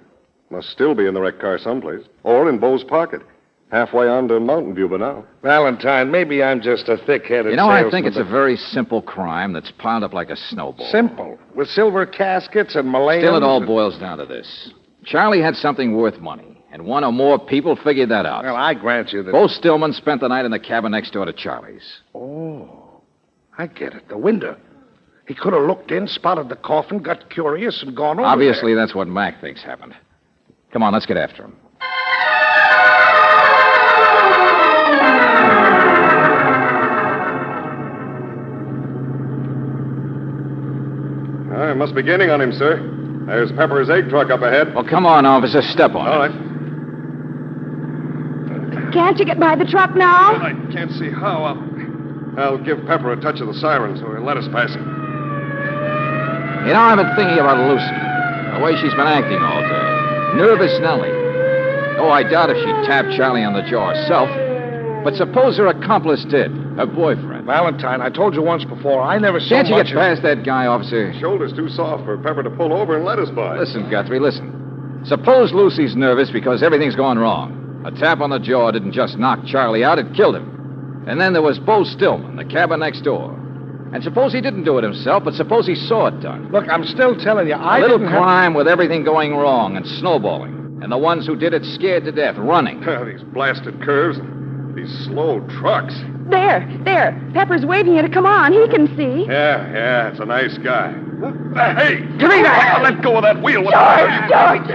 Must still be in the wrecked car someplace. Or in Bo's pocket. Halfway on to Mountain View by now. Valentine, maybe I'm just a thick-headed You know, salesman, I think it's a very simple crime that's piled up like a snowball. Simple. With silver caskets and Malayans. Still, it all boils down to this. Charlie had something worth money, and one or more people figured that out. Well, I grant you that... Bo Stillman spent the night in the cabin next door to Charlie's. Oh, I get it. The window. He could have looked in, spotted the coffin, got curious, and gone over Obviously, that's what Mac thinks happened. Come on, let's get after him. I must be gaining on him, sir. There's Pepper's egg truck up ahead. Well, come on, officer. Step on it. All right. Can't you get by the truck now? I can't see how. I'll give Pepper a touch of the siren so he'll let us pass him. You know, I've been thinking about Lucy. The way she's been acting all day. Nervous Nellie. Oh, I doubt if she tapped Charlie on the jaw herself. But suppose her accomplice did. Her boyfriend. Valentine, I told you once before, I never saw Can't you much get past that guy, officer? Shoulder's too soft for Pepper to pull over and let us by. Listen, Guthrie, listen. Suppose Lucy's nervous because everything's going wrong. A tap on the jaw didn't just knock Charlie out, it killed him. And then there was Bo Stillman, the cabin next door. And suppose he didn't do it himself, but suppose he saw it done. Look, I'm still telling you, A little crime with everything going wrong and snowballing. And the ones who did it scared to death, running. These blasted curves, these slow trucks. There. Pepper's waving you to come on. He can see. Yeah, it's a nice guy. Hey! Give me that! Let go of that wheel. George!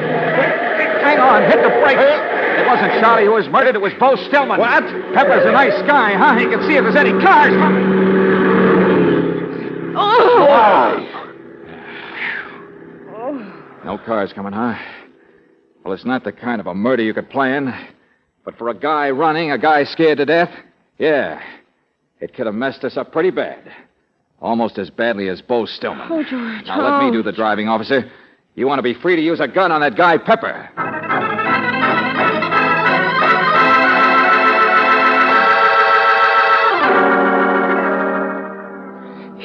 Hang on, hit the brakes. It wasn't Charlie who was murdered, it was Bo Stillman. What? Pepper's a nice guy, huh? He can see if there's any cars coming. Oh! No cars coming, huh? Well, it's not the kind of a murder you could plan. But for a guy running, a guy scared to death, yeah, it could have messed us up pretty bad. Almost as badly as Bo Stillman. Oh, George. Now, let me do the driving, officer. You want to be free to use a gun on that guy, Pepper.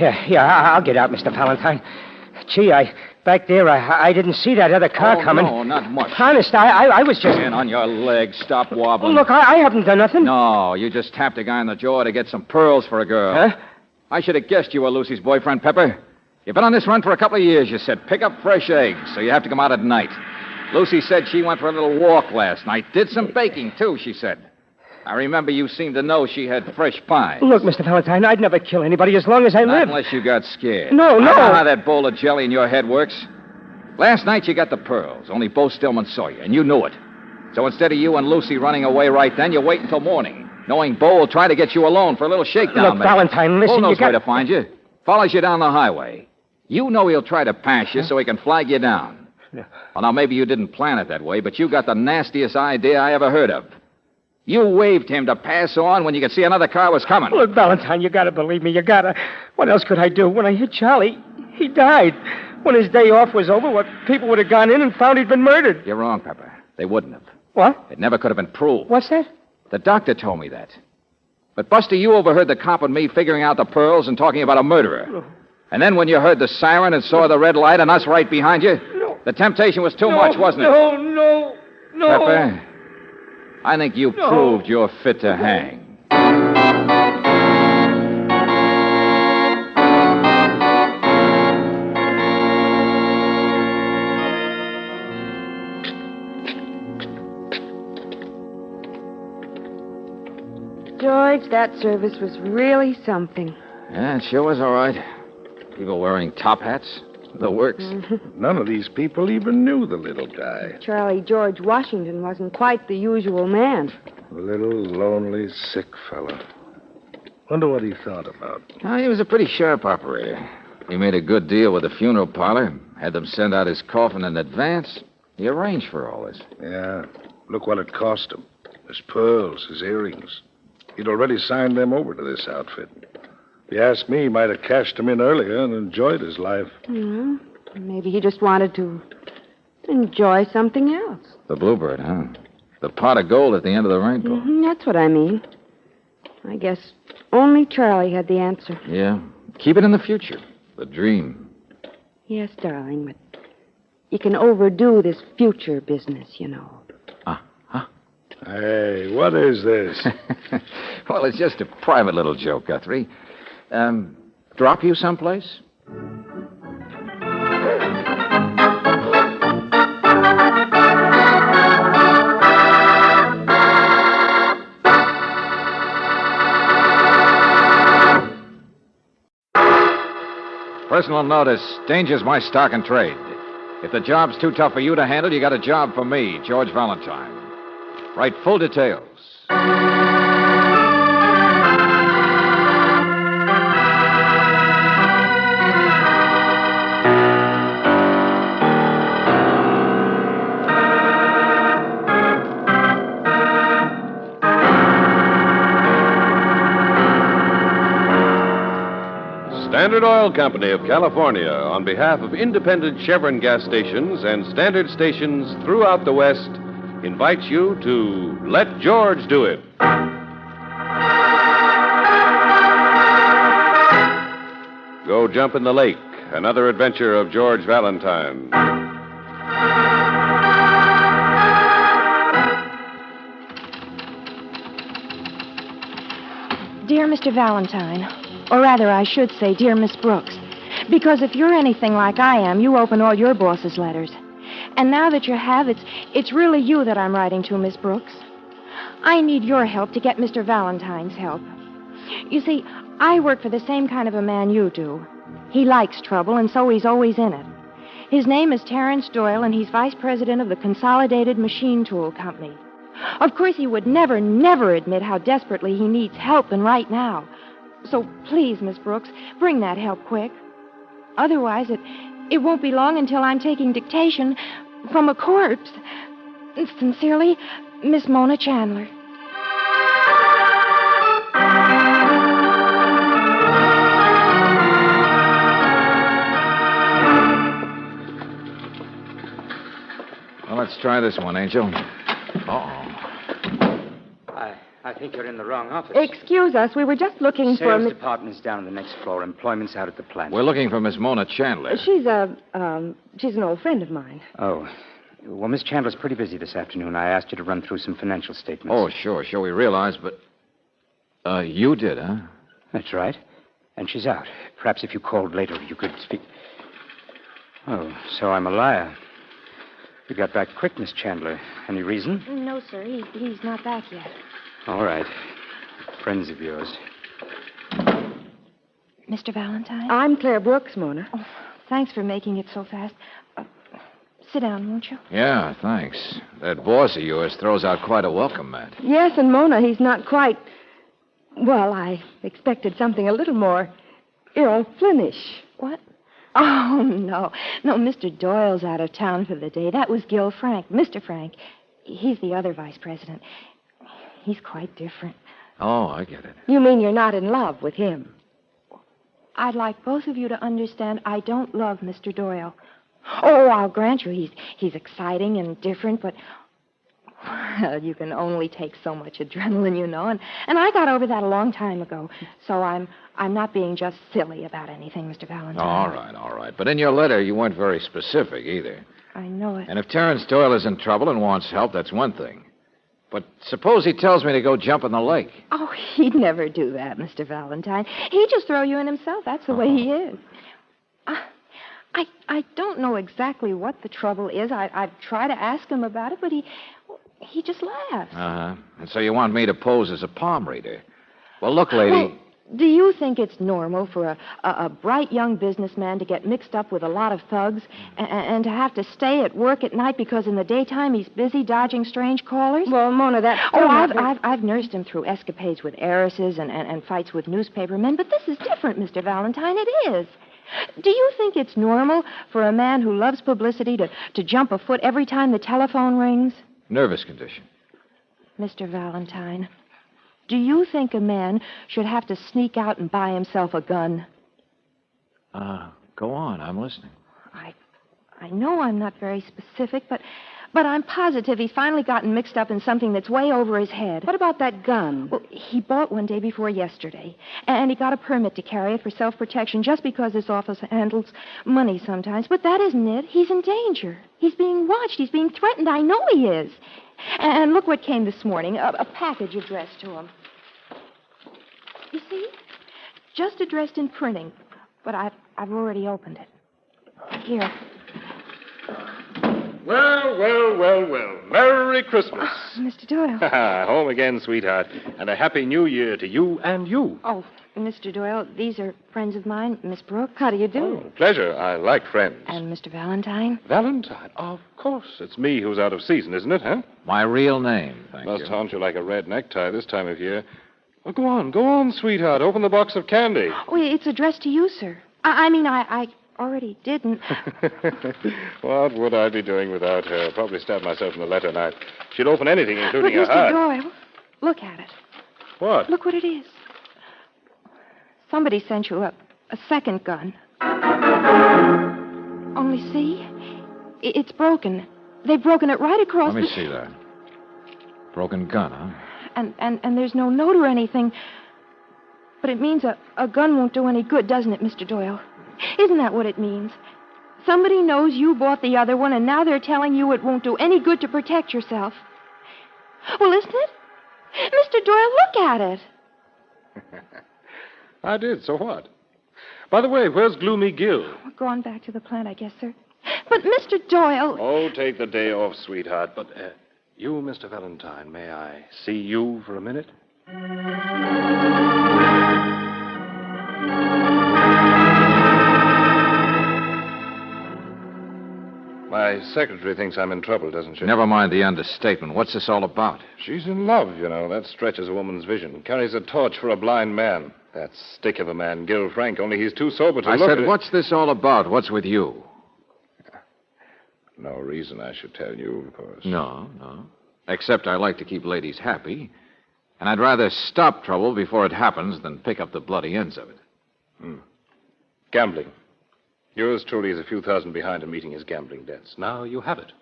Yeah, I'll get out, Mr. Valentine. Gee, back there, I didn't see that other car coming. No, not much. Honest, I was just... Stand on your legs. Stop wobbling. Oh, look, I haven't done nothing. No, you just tapped a guy on the jaw to get some pearls for a girl. Huh? I should have guessed you were Lucy's boyfriend, Pepper. You've been on this run for a couple of years, you said. Pick up fresh eggs, so you have to come out at night. Lucy said she went for a little walk last night. Did some baking, too, she said. I remember you seemed to know she had fresh pies. Look, Mr. Valentine, I'd never kill anybody as long as I Not live. unless you got scared. No. I know how that bowl of jelly in your head works. Last night you got the pearls. Only Bo Stillman saw you, and you knew it. So instead of you and Lucy running away right then, you wait until morning, knowing Bo will try to get you alone for a little shakedown. Look, Valentine, listen, Bo knows you got... where to find you. Follows you down the highway. You know he'll try to pass you so he can flag you down. Yeah. Well, now, maybe you didn't plan it that way, but you got the nastiest idea I ever heard of. You waved him to pass on when you could see another car was coming. Look, Valentine, you gotta believe me. You gotta. What else could I do? When I hit Charlie, he died. When his day off was over, what people would have gone in and found he'd been murdered. You're wrong, Pepper. They wouldn't have. What? It never could have been proved. What's that? The doctor told me that. But, Buster, you overheard the cop and me figuring out the pearls and talking about a murderer. No. And then when you heard the siren and saw the red light and us right behind you, the temptation was too much, wasn't it? No. Pepper, I think you proved you're fit to hang. George, that service was really something. Yeah, it sure was all right. People wearing top hats. The works. None of these people even knew the little guy. Charlie George Washington wasn't quite the usual man. A little, lonely, sick fellow. Wonder what he thought about. Oh, he was a pretty sharp operator. He made a good deal with the funeral parlor. Had them send out his coffin in advance. He arranged for all this. Yeah. Look what it cost him. His pearls, his earrings. He'd already signed them over to this outfit. If you ask me, he might have cashed them in earlier and enjoyed his life. Well, maybe he just wanted to enjoy something else. The bluebird, huh? The pot of gold at the end of the rainbow. Mm-hmm, that's what I mean. I guess only Charlie had the answer. Yeah. Keep it in the future. The dream. Yes, darling, but you can overdo this future business, you know. Hey, what is this? Well, it's just a private little joke, Guthrie. Drop you someplace? Personal notice. Danger's my stock and trade. If the job's too tough for you to handle, you got a job for me, George Valentine. Write full details. Standard Oil Company of California, on behalf of independent Chevron gas stations and standard stations throughout the West, invites you to Let George Do It. Go Jump in the Lake, another adventure of George Valentine. Dear Mr. Valentine, or rather, I should say, dear Miss Brooks, because if you're anything like I am, you open all your boss's letters. And now that you have, it's really you that I'm writing to, Miss Brooks. I need your help to get Mr. Valentine's help. You see, I work for the same kind of a man you do. He likes trouble, and so he's always in it. His name is Terrence Doyle, and he's vice president of the Consolidated Machine Tool Company. Of course, he would never admit how desperately he needs help, and right now. So please, Miss Brooks, bring that help quick. Otherwise, it won't be long until I'm taking dictation from a corpse. Sincerely, Miss Mona Chandler. Well, let's try this one, Angel. Uh-oh. I think you're in the wrong office. Excuse us, we were just looking for... Sales department's down on the next floor. Employment's out at the plant. We're looking for Miss Mona Chandler. She's an old friend of mine. Oh. Well, Miss Chandler's pretty busy this afternoon. I asked you to run through some financial statements. Oh, sure, we realize, but... you did, huh? That's right. And she's out. Perhaps if you called later, you could speak... Oh, so I'm a liar. You got back quick, Miss Chandler. Any reason? No, sir. He's not back yet. All right. Friends of yours. Mr. Valentine? I'm Claire Brooks, Mona. Oh, thanks for making it so fast. Sit down, won't you? Yeah, thanks. That boss of yours throws out quite a welcome mat. Yes, and Mona, he's not quite... Well, I expected something a little more Flynnish. What? Oh, no. No, Mr. Doyle's out of town for the day. That was Gil Frank. Mr. Frank. He's the other vice president. He's quite different. Oh, I get it. You mean you're not in love with him? I'd like both of you to understand I don't love Mr. Doyle. Oh, I'll grant you he's exciting and different, but well, you can only take so much adrenaline, you know, and I got over that a long time ago. So I'm not being just silly about anything, Mr. Valentine. All right. But in your letter, you weren't very specific either. I know it. And if Terrence Doyle is in trouble and wants help, that's one thing. But suppose he tells me to go jump in the lake. Oh, he'd never do that, Mr. Valentine. He'd just throw you in himself. That's the way he is. I don't know exactly what the trouble is. I've tried to ask him about it, but he just laughs. Uh-huh. And so you want me to pose as a palm reader. Well, look, lady... Well, do you think it's normal for a bright young businessman to get mixed up with a lot of thugs and to have to stay at work at night because in the daytime he's busy dodging strange callers? Well, Mona, that's... Oh, I've nursed him through escapades with heiresses and fights with newspapermen, but this is different, Mr. Valentine. It is. Do you think it's normal for a man who loves publicity to jump a foot every time the telephone rings? Nervous condition. Mr. Valentine, do you think a man should have to sneak out and buy himself a gun? Go on. I'm listening. I know I'm not very specific, but I'm positive he's finally gotten mixed up in something that's way over his head. What about that gun? Well, he bought one day before yesterday, and he got a permit to carry it for self-protection just because this office handles money sometimes. But that isn't it. He's in danger. He's being watched. He's being threatened. I know he is. And look what came this morning, a package addressed to him. You see? Just addressed in printing, but I've already opened it. Here. Well, well, well, well. Merry Christmas. Mr. Doyle. Home again, sweetheart. And a Happy New Year to you and you. Oh, Mr. Doyle, these are friends of mine. Miss Brooke, how do you do? Oh, pleasure. I like friends. And Mr. Valentine? Valentine? Of course. It's me who's out of season, isn't it, huh? My real name, thank you. Must haunt you like a red necktie this time of year. Well, go on, sweetheart. Open the box of candy. Oh, it's addressed to you, sir. I already didn't. What would I be doing without her? Probably stab myself in the letter knife. She'd open anything, including But a heart. Mr. Doyle, look at it. What? Look what it is. Somebody sent you a second gun. Only see? It's broken. They've broken it right across Let me see that. Broken gun, huh? And there's no note or anything. But it means a gun won't do any good, doesn't it, Mr. Doyle? Isn't that what it means? Somebody knows you bought the other one, and now they're telling you it won't do any good to protect yourself. Well, isn't it? Mr. Doyle, look at it. I did, so what? By the way, where's Gloomy Gill? We're going back to the plant, I guess, sir. But, Mr. Doyle... Oh, take the day off, sweetheart. But, you, Mr. Valentine, may I see you for a minute? My secretary thinks I'm in trouble, doesn't she? Never mind the understatement. What's this all about? She's in love, you know. That stretches a woman's vision. Carries a torch for a blind man. That stick of a man, Gil Frank, only he's too sober to I look said, at it. what's this all about? What's with you? No reason I should tell you, of course. No. Except I like to keep ladies happy. And I'd rather stop trouble before it happens than pick up the bloody ends of it. Gambling. Yours truly is a few thousand behind in meeting his gambling debts. Now you have it.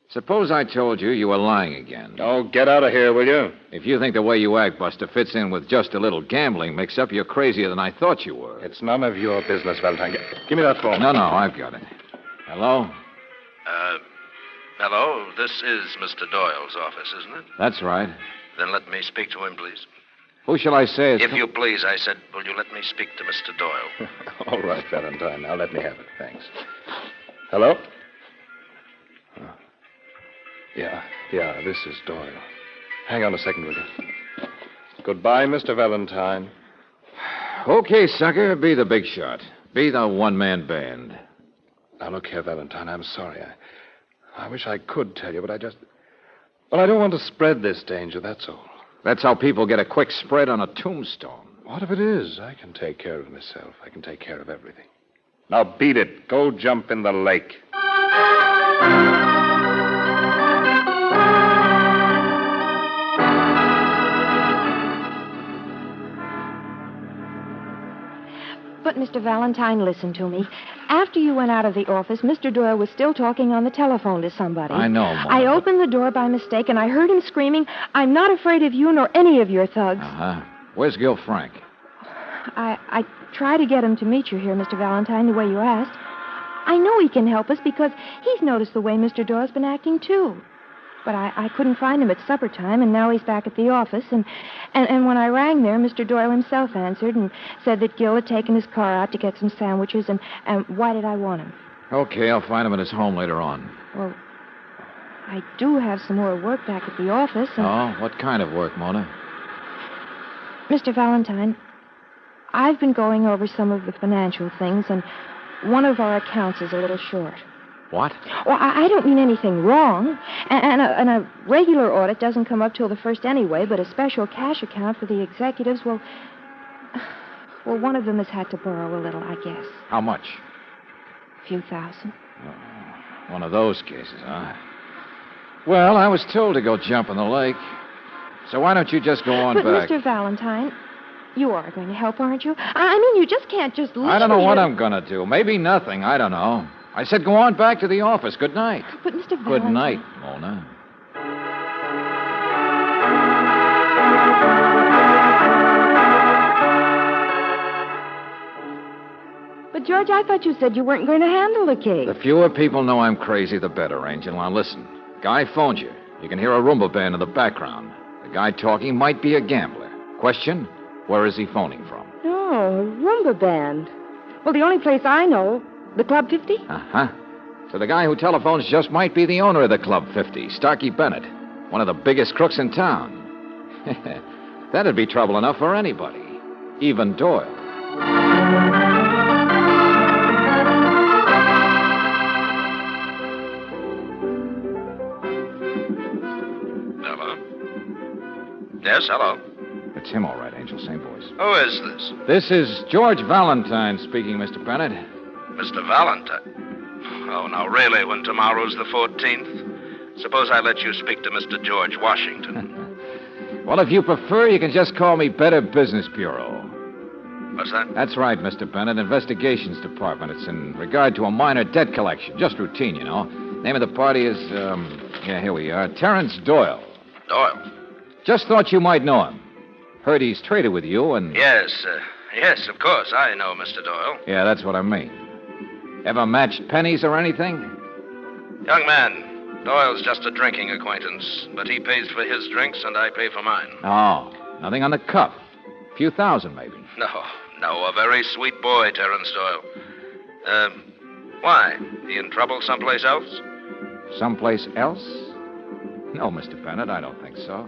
Suppose I told you you were lying again. Oh, get out of here, will you? If you think the way you act, Buster, fits in with just a little gambling mix-up, you're crazier than I thought you were. It's none of your business, Valentine. Give me that phone. No, I've got it. Hello? Hello, this is Mr. Doyle's office, isn't it? That's right. Then let me speak to him, please. Who shall I say is... If you please, I said, will you let me speak to Mr. Doyle? All right, Valentine. Now let me have it. Thanks. Hello? Yeah, this is Doyle. Hang on a second, will you? Goodbye, Mr. Valentine. Okay, sucker, be the big shot. Be the one-man band. Now, look here, Valentine, I'm sorry. I wish I could tell you, but I just... Well, I don't want to spread this danger, that's all. That's how people get a quick spread on a tombstone. What if it is? I can take care of myself. I can take care of everything. Now, beat it. Go jump in the lake. But, Mr. Valentine, listen to me. After you went out of the office, Mr. Doyle was still talking on the telephone to somebody. I know, Mom. I opened the door by mistake, and I heard him screaming, I'm not afraid of you nor any of your thugs. Uh-huh. Where's Gil Frank? I tried to get him to meet you here, Mr. Valentine, the way you asked. I know he can help us because he's noticed the way Mr. Doyle's been acting, too. But I couldn't find him at supper time, and now he's back at the office. And when I rang there, Mr. Doyle himself answered and said that Gil had taken his car out to get some sandwiches, and why did I want him? Okay, I'll find him at his home later on. Well, I do have some more work back at the office. And... Oh, what kind of work, Mona? Mr. Valentine, I've been going over some of the financial things, and one of our accounts is a little short. What? Well, I don't mean anything wrong. And a regular audit doesn't come up till the first anyway, but a special cash account for the executives, well, one of them has had to borrow a little, I guess. How much? A few thousand. Oh, one of those cases, huh? Well, I was told to go jump in the lake. So why don't you just go on back? But, Mr. Valentine, you are going to help, aren't you? I mean, you just can't just leave I don't know me what here. I'm going to do. Maybe nothing. I don't know. I said go on back to the office. Good night. But, Mr. Valentine... Good night, Mona. But, George, I thought you said you weren't going to handle the case. The fewer people know I'm crazy, the better, Angel. Now, listen. Guy phoned you. You can hear a Roomba band in the background. The guy talking might be a gambler. Question, where is he phoning from? Oh, a Roomba band. Well, the only place I know, the Club 50? Uh-huh. So the guy who telephones just might be the owner of the Club 50, Starkey Bennett, one of the biggest crooks in town. That'd be trouble enough for anybody, even Doyle. Hello? Yes, hello. It's him, all right, Angel. Same voice. Who is this? This is George Valentine speaking, Mr. Bennett. Mr. Valentine? Oh, now, really, when tomorrow's the 14th? Suppose I let you speak to Mr. George Washington. Well, if you prefer, you can just call me Better Business Bureau. What's that? That's right, Mr. Bennett. Investigations Department. It's in regard to a minor debt collection. Just routine, you know. Name of the party is, here we are. Terrence Doyle. Doyle? Just thought you might know him. Heard he's traded with you and... Yes, of course. I know Mr. Doyle. Yeah, that's what I mean. Ever matched pennies or anything? Young man, Doyle's just a drinking acquaintance, but he pays for his drinks and I pay for mine. Oh, nothing on the cuff. A few thousand, maybe. No, a very sweet boy, Terrence Doyle. Why? He in trouble someplace else? Someplace else? No, Mr. Bennett, I don't think so.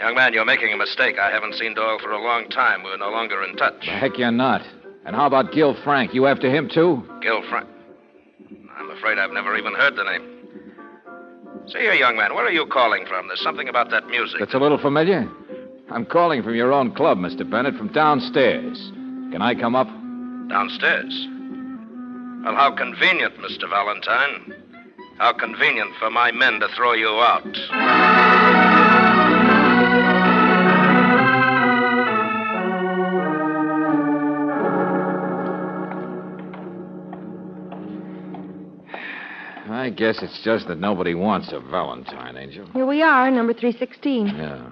Young man, you're making a mistake. I haven't seen Doyle for a long time. We're no longer in touch. The heck you're not. And how about Gil Frank? You after him, too? Gil Frank? I'm afraid I've never even heard the name. See here, young man, where are you calling from? There's something about that music. That's a little familiar. I'm calling from your own club, Mr. Bennett, from downstairs. Can I come up? Downstairs? Well, how convenient, Mr. Valentine. How convenient for my men to throw you out. I guess it's just that nobody wants a Valentine, Angel. Here we are, number 316. Yeah.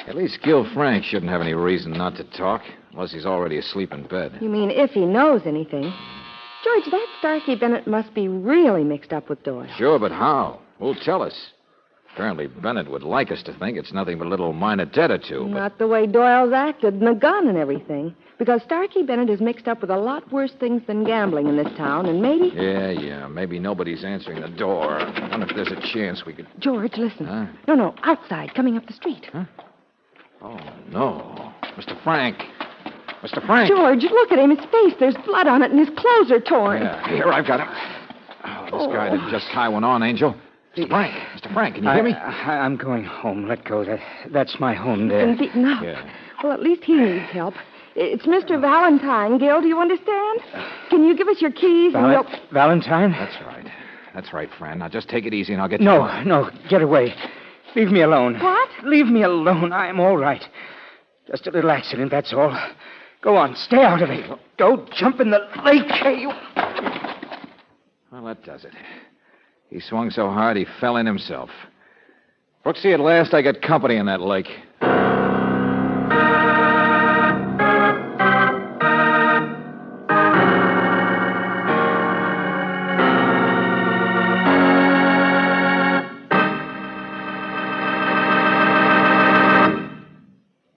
At least Gil Frank shouldn't have any reason not to talk, unless he's already asleep in bed. You mean if he knows anything? George, that Starkey Bennett must be really mixed up with Doyle. Sure, but how? Who'll tell us? Apparently Bennett would like us to think it's nothing but a little minor debt or two. Not the way Doyle's acted, and the gun and everything. Because Starkey Bennett is mixed up with a lot worse things than gambling in this town, and maybe... Yeah. Maybe nobody's answering the door. I wonder if there's a chance we could... George, listen. Huh? No, outside, coming up the street. Huh? Oh, no. Mr. Frank. Mr. Frank. George, look at him. His face, there's blood on it, and his clothes are torn. Yeah, here, I've got him. Oh, this guy didn't just tie one on, Angel. Mr. Frank, can you hear me? I'm going home. Let go. That's my home there. He's been beaten up. Yeah. Well, at least he needs help. It's Mr. Valentine, Gil. Do you understand? Can you give us your keys? Valentine? That's right, friend. Now, just take it easy and I'll get you... No. Get away. Leave me alone. What? Leave me alone. I'm all right. Just a little accident, that's all. Go on. Stay out of it. Don't jump in the lake. Hey, Well, that does it. He swung so hard he fell in himself. Brooksy, at last I got company in that lake.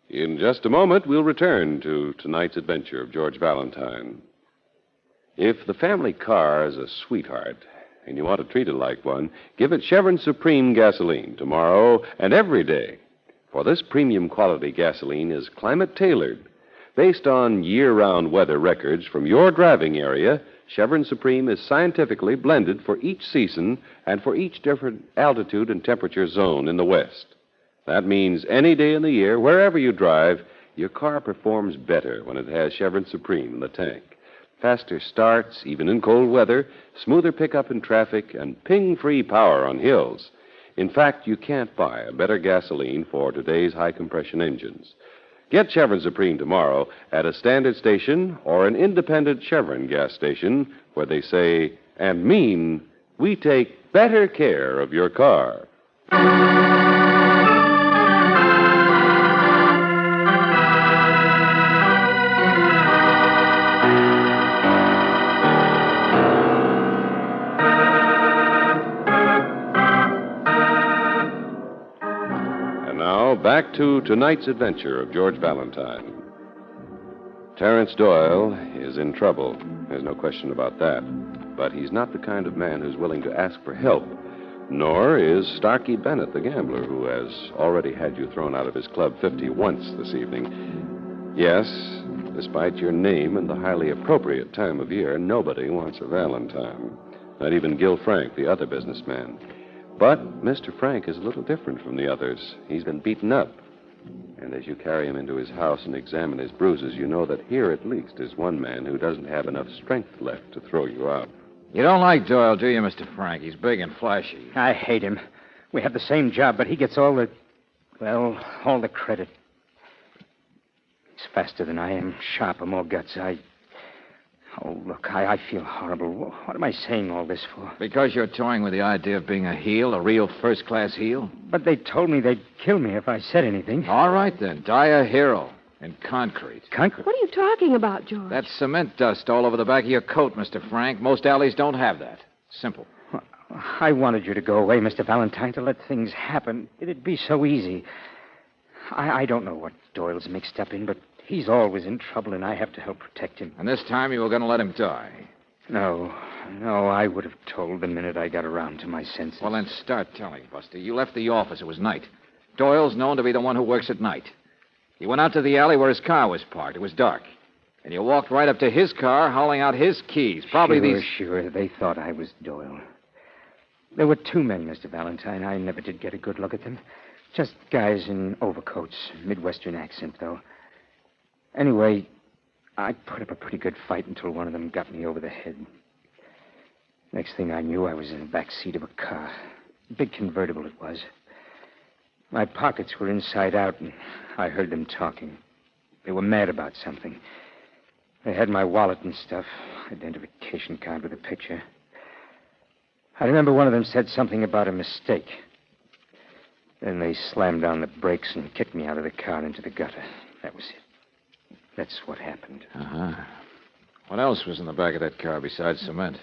In just a moment, we'll return to tonight's adventure of George Valentine. If the family car is a sweetheart and you want to treat it like one, give it Chevron Supreme gasoline tomorrow and every day. For this premium quality gasoline is climate-tailored. Based on year-round weather records from your driving area, Chevron Supreme is scientifically blended for each season and for each different altitude and temperature zone in the West. That means any day in the year, wherever you drive, your car performs better when it has Chevron Supreme in the tank. Faster starts, even in cold weather, smoother pickup in traffic, and ping-free power on hills. In fact, you can't buy a better gasoline for today's high-compression engines. Get Chevron Supreme tomorrow at a standard station or an independent Chevron gas station where they say and mean, we take better care of your car. Back to tonight's adventure of George Valentine. Terence Doyle is in trouble. There's no question about that. But he's not the kind of man who's willing to ask for help. Nor is Starkey Bennett, the gambler, who has already had you thrown out of his Club 50 once this evening. Yes, despite your name and the highly appropriate time of year, nobody wants a Valentine. Not even Gil Frank, the other businessman. But Mr. Frank is a little different from the others. He's been beaten up. And as you carry him into his house and examine his bruises, you know that here at least is one man who doesn't have enough strength left to throw you out. You don't like Doyle, do you, Mr. Frank? He's big and flashy. I hate him. We have the same job, but he gets all the credit. He's faster than I am, sharper, more guts. Oh, look, I feel horrible. What am I saying all this for? Because you're toying with the idea of being a heel, a real first-class heel? But they told me they'd kill me if I said anything. All right, then. Die a hero. In concrete. Concrete? What are you talking about, George? That's cement dust all over the back of your coat, Mr. Frank. Most alleys don't have that. Simple. I wanted you to go away, Mr. Valentine, to let things happen. It'd be so easy. I don't know what Doyle's mixed up in, but he's always in trouble, and I have to help protect him. And this time you were going to let him die. No, I would have told the minute I got around to my senses. Well, then start telling, Buster. You left the office. It was night. Doyle's known to be the one who works at night. You went out to the alley where his car was parked. It was dark. And you walked right up to his car, hauling out his keys. Probably Sure. They thought I was Doyle. There were two men, Mr. Valentine. I never did get a good look at them. Just guys in overcoats. Midwestern accent, though. Anyway, I put up a pretty good fight until one of them got me over the head. Next thing I knew, I was in the back seat of a car. A big convertible it was. My pockets were inside out, and I heard them talking. They were mad about something. They had my wallet and stuff, identification card with a picture. I remember one of them said something about a mistake. Then they slammed down the brakes and kicked me out of the car into the gutter. That was it. That's what happened. Uh-huh. What else was in the back of that car besides cement?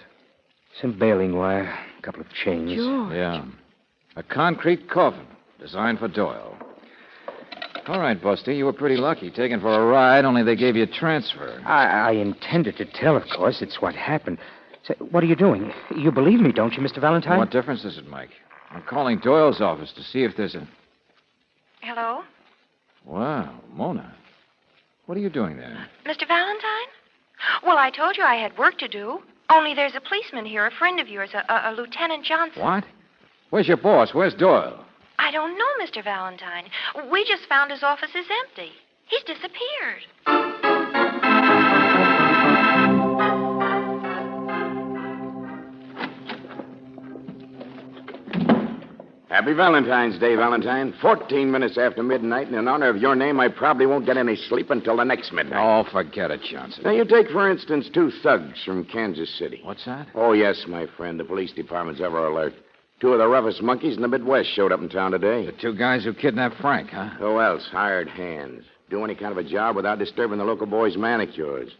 Some baling wire, a couple of chains. George. Yeah. A concrete coffin. Designed for Doyle. All right, Buster, you were pretty lucky. Taken for a ride, only they gave you a transfer. I intended to tell, of course. It's what happened. Say, what are you doing? You believe me, don't you, Mr. Valentine? What difference does it make? I'm calling Doyle's office to see if there's a... Hello? Wow, Mona. What are you doing there? Mr. Valentine? Well, I told you I had work to do. Only there's a policeman here, a friend of yours, a Lieutenant Johnson. What? Where's your boss? Where's Doyle? I don't know, Mr. Valentine. We just found his office is empty. He's disappeared. Happy Valentine's Day, Valentine. 14 minutes after midnight, and in honor of your name, I probably won't get any sleep until the next midnight. Oh, forget it, Johnson. Now, you take, for instance, two thugs from Kansas City. What's that? Oh, yes, my friend. The police department's ever alert. Two of the roughest monkeys in the Midwest showed up in town today. The two guys who kidnapped Frank, huh? Who else? Hired hands. Do any kind of a job without disturbing the local boys' manicures.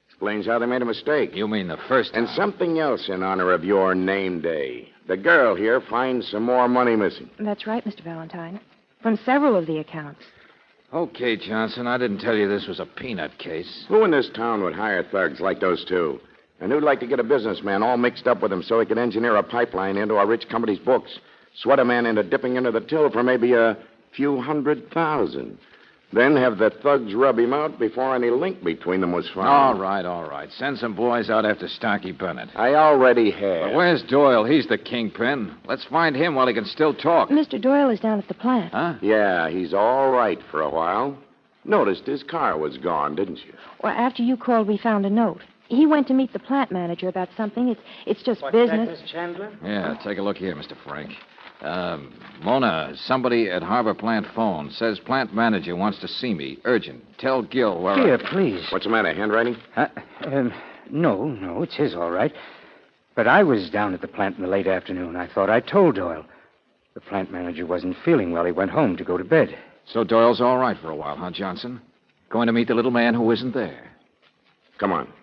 Explains how they made a mistake. You mean the first time? And something else in honor of your name day. The girl here finds some more money missing. That's right, Mr. Valentine. From several of the accounts. Okay, Johnson, I didn't tell you this was a peanut case. Who in this town would hire thugs like those two? And who'd like to get a businessman all mixed up with him so he could engineer a pipeline into a rich company's books, sweat a man into dipping into the till for maybe a few $100,000, then have the thugs rub him out before any link between them was found? All right. Send some boys out after Starkey Bennett. I already have. But where's Doyle? He's the kingpin. Let's find him while he can still talk. Mr. Doyle is down at the plant. Huh? Yeah, he's all right for a while. Noticed his car was gone, didn't you? Well, after you called, we found a note. He went to meet the plant manager about something. It's just business. That, Miss Chandler? Yeah, take a look here, Mr. Frank. Mona, somebody at Harbor Plant phone says plant manager wants to see me. Urgent. Tell Gil where Here, please. What's the matter, handwriting? No, it's his, all right. But I was down at the plant in the late afternoon. I thought I told Doyle. The plant manager wasn't feeling well. He went home to go to bed. So Doyle's all right for a while, huh, Johnson? Going to meet the little man who isn't there. Come on.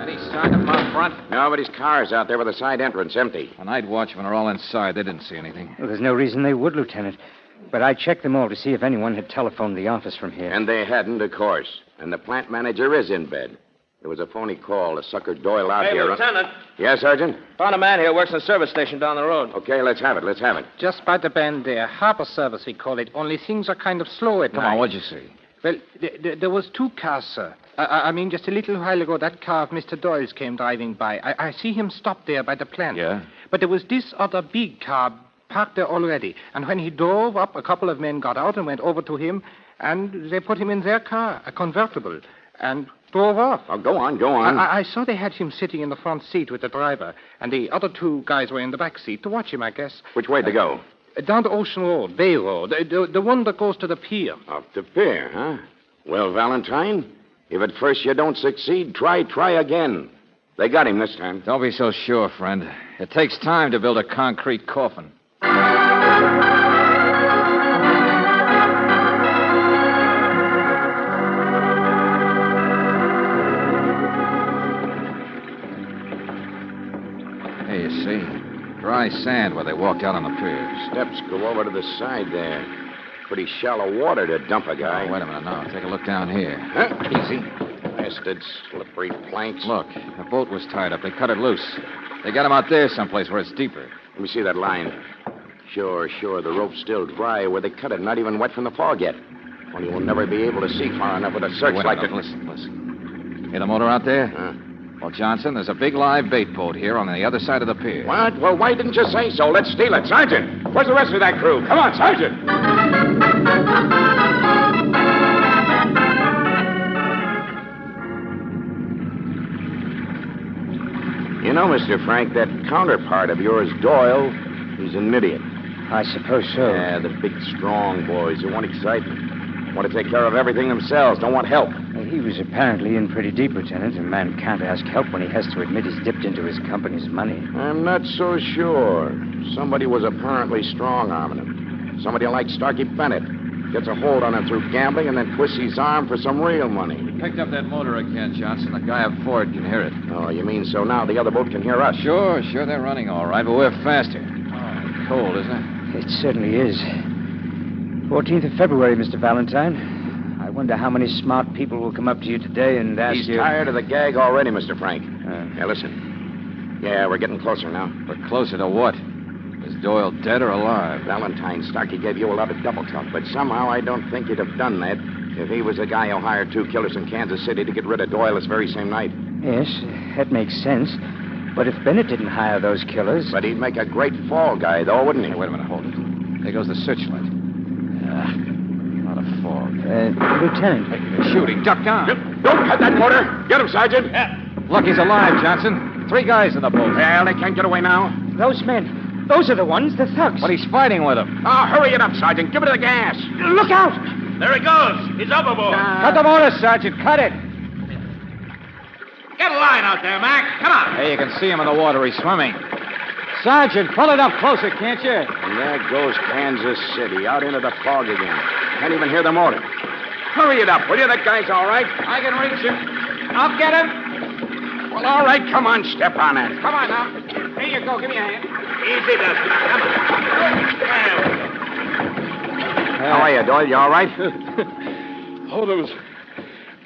Any sign of my front? Nobody's car's out there with the side entrance empty. The night watchmen are all inside. They didn't see anything. Well, there's no reason they would, Lieutenant. But I checked them all to see if anyone had telephoned the office from here. And they hadn't, of course. And the plant manager is in bed. There was a phony call. The sucker Doyle out Hey, here. Lieutenant. Yes, Sergeant? Found a man here, works in a service station down the road. Okay, let's have it. Just by the bend there. Harbor service, we call it. Only things are kind of slow at night. Come on, what'd you see? Well, there was 2 cars, sir. I mean, just a little while ago, that car of Mr. Doyle's came driving by. I see him stop there by the plant. Yeah? But there was this other big car parked there already. And when he drove up, a couple of men got out and went over to him, and they put him in their car, a convertible, and drove off. Oh, go on. I saw they had him sitting in the front seat with the driver, and the other 2 guys were in the back seat to watch him, I guess. Which way to go? Down to Ocean Road, Bay Road, the one that goes to the pier. Up the pier, huh? Well, Valentine, if at first you don't succeed, try again. They got him this time. Don't be so sure, friend. It takes time to build a concrete coffin. Hey, you see? Dry sand where they walked out on the pier. Steps go over to the side there. Pretty shallow water to dump a guy. Oh, wait a minute now. Take a look down here. Huh? Easy. Bastard, slippery planks. Look, the boat was tied up. They cut it loose. They got him out there someplace where it's deeper. Let me see that line. Sure. The rope's still dry where they cut it. Not even wet from the fog yet. Only we'll never be able to see far enough with a searchlight. Listen. Hear the motor out there? Huh? Well, Johnson, there's a big live bait boat here on the other side of the pier. What? Well, why didn't you say so? Let's steal it. Sergeant, where's the rest of that crew? Come on, Sergeant. You know, Mr. Frank, that counterpart of yours, Doyle, he's an idiot. I suppose so. Yeah, the big, strong boys who want excitement. Want to take care of everything themselves, don't want help. Well, he was apparently in pretty deep, Lieutenant. A man can't ask help when he has to admit he's dipped into his company's money. I'm not so sure. Somebody was apparently strong-arming him. Somebody like Starkey Bennett. Gets a hold on him through gambling and then twists his arm for some real money. We picked up that motor again, Johnson. The guy aboard can hear it. Oh, you mean so now the other boat can hear us? Sure, they're running all right, but we're faster. Oh, cold, isn't it? It certainly is. 14th of February, Mr. Valentine. I wonder how many smart people will come up to you today and ask you... He's tired of the gag already, Mr. Frank. Yeah, listen. Yeah, we're getting closer now. But closer to what? Is Doyle dead or alive? Valentine Starkey gave you a lot of double talk, but somehow I don't think he'd have done that if he was the guy who hired 2 killers in Kansas City to get rid of Doyle this very same night. Yes, that makes sense. But if Bennett didn't hire those killers... But he'd make a great fall guy, though, wouldn't he? Hey, wait a minute, hold it. There goes the searchlight. Not a fog. Lieutenant. They're shooting. Duck down. Don't cut that motor. Get him, Sergeant. Look, he's alive, Johnson. 3 guys in the boat. Well, they can't get away now. Those men. Those are the ones, the thugs. But he's fighting with them. Oh, hurry it up, Sergeant. Give it the gas. Look out. There he goes. He's overboard. Cut the motor, Sergeant. Cut it. Get a line out there, Mac. Come on. Hey, you can see him in the water. He's swimming. Sergeant, pull it up closer, can't you? And there goes Kansas City, out into the fog again. Can't even hear the motor. Hurry it up, will you? That guy's all right. I can reach him. I'll get him. Well, all right, come on, step on it. Come on now. Here you go. Give me a hand. Easy, Dusty. Come on. How are you, Doyle? You all right? Oh, there was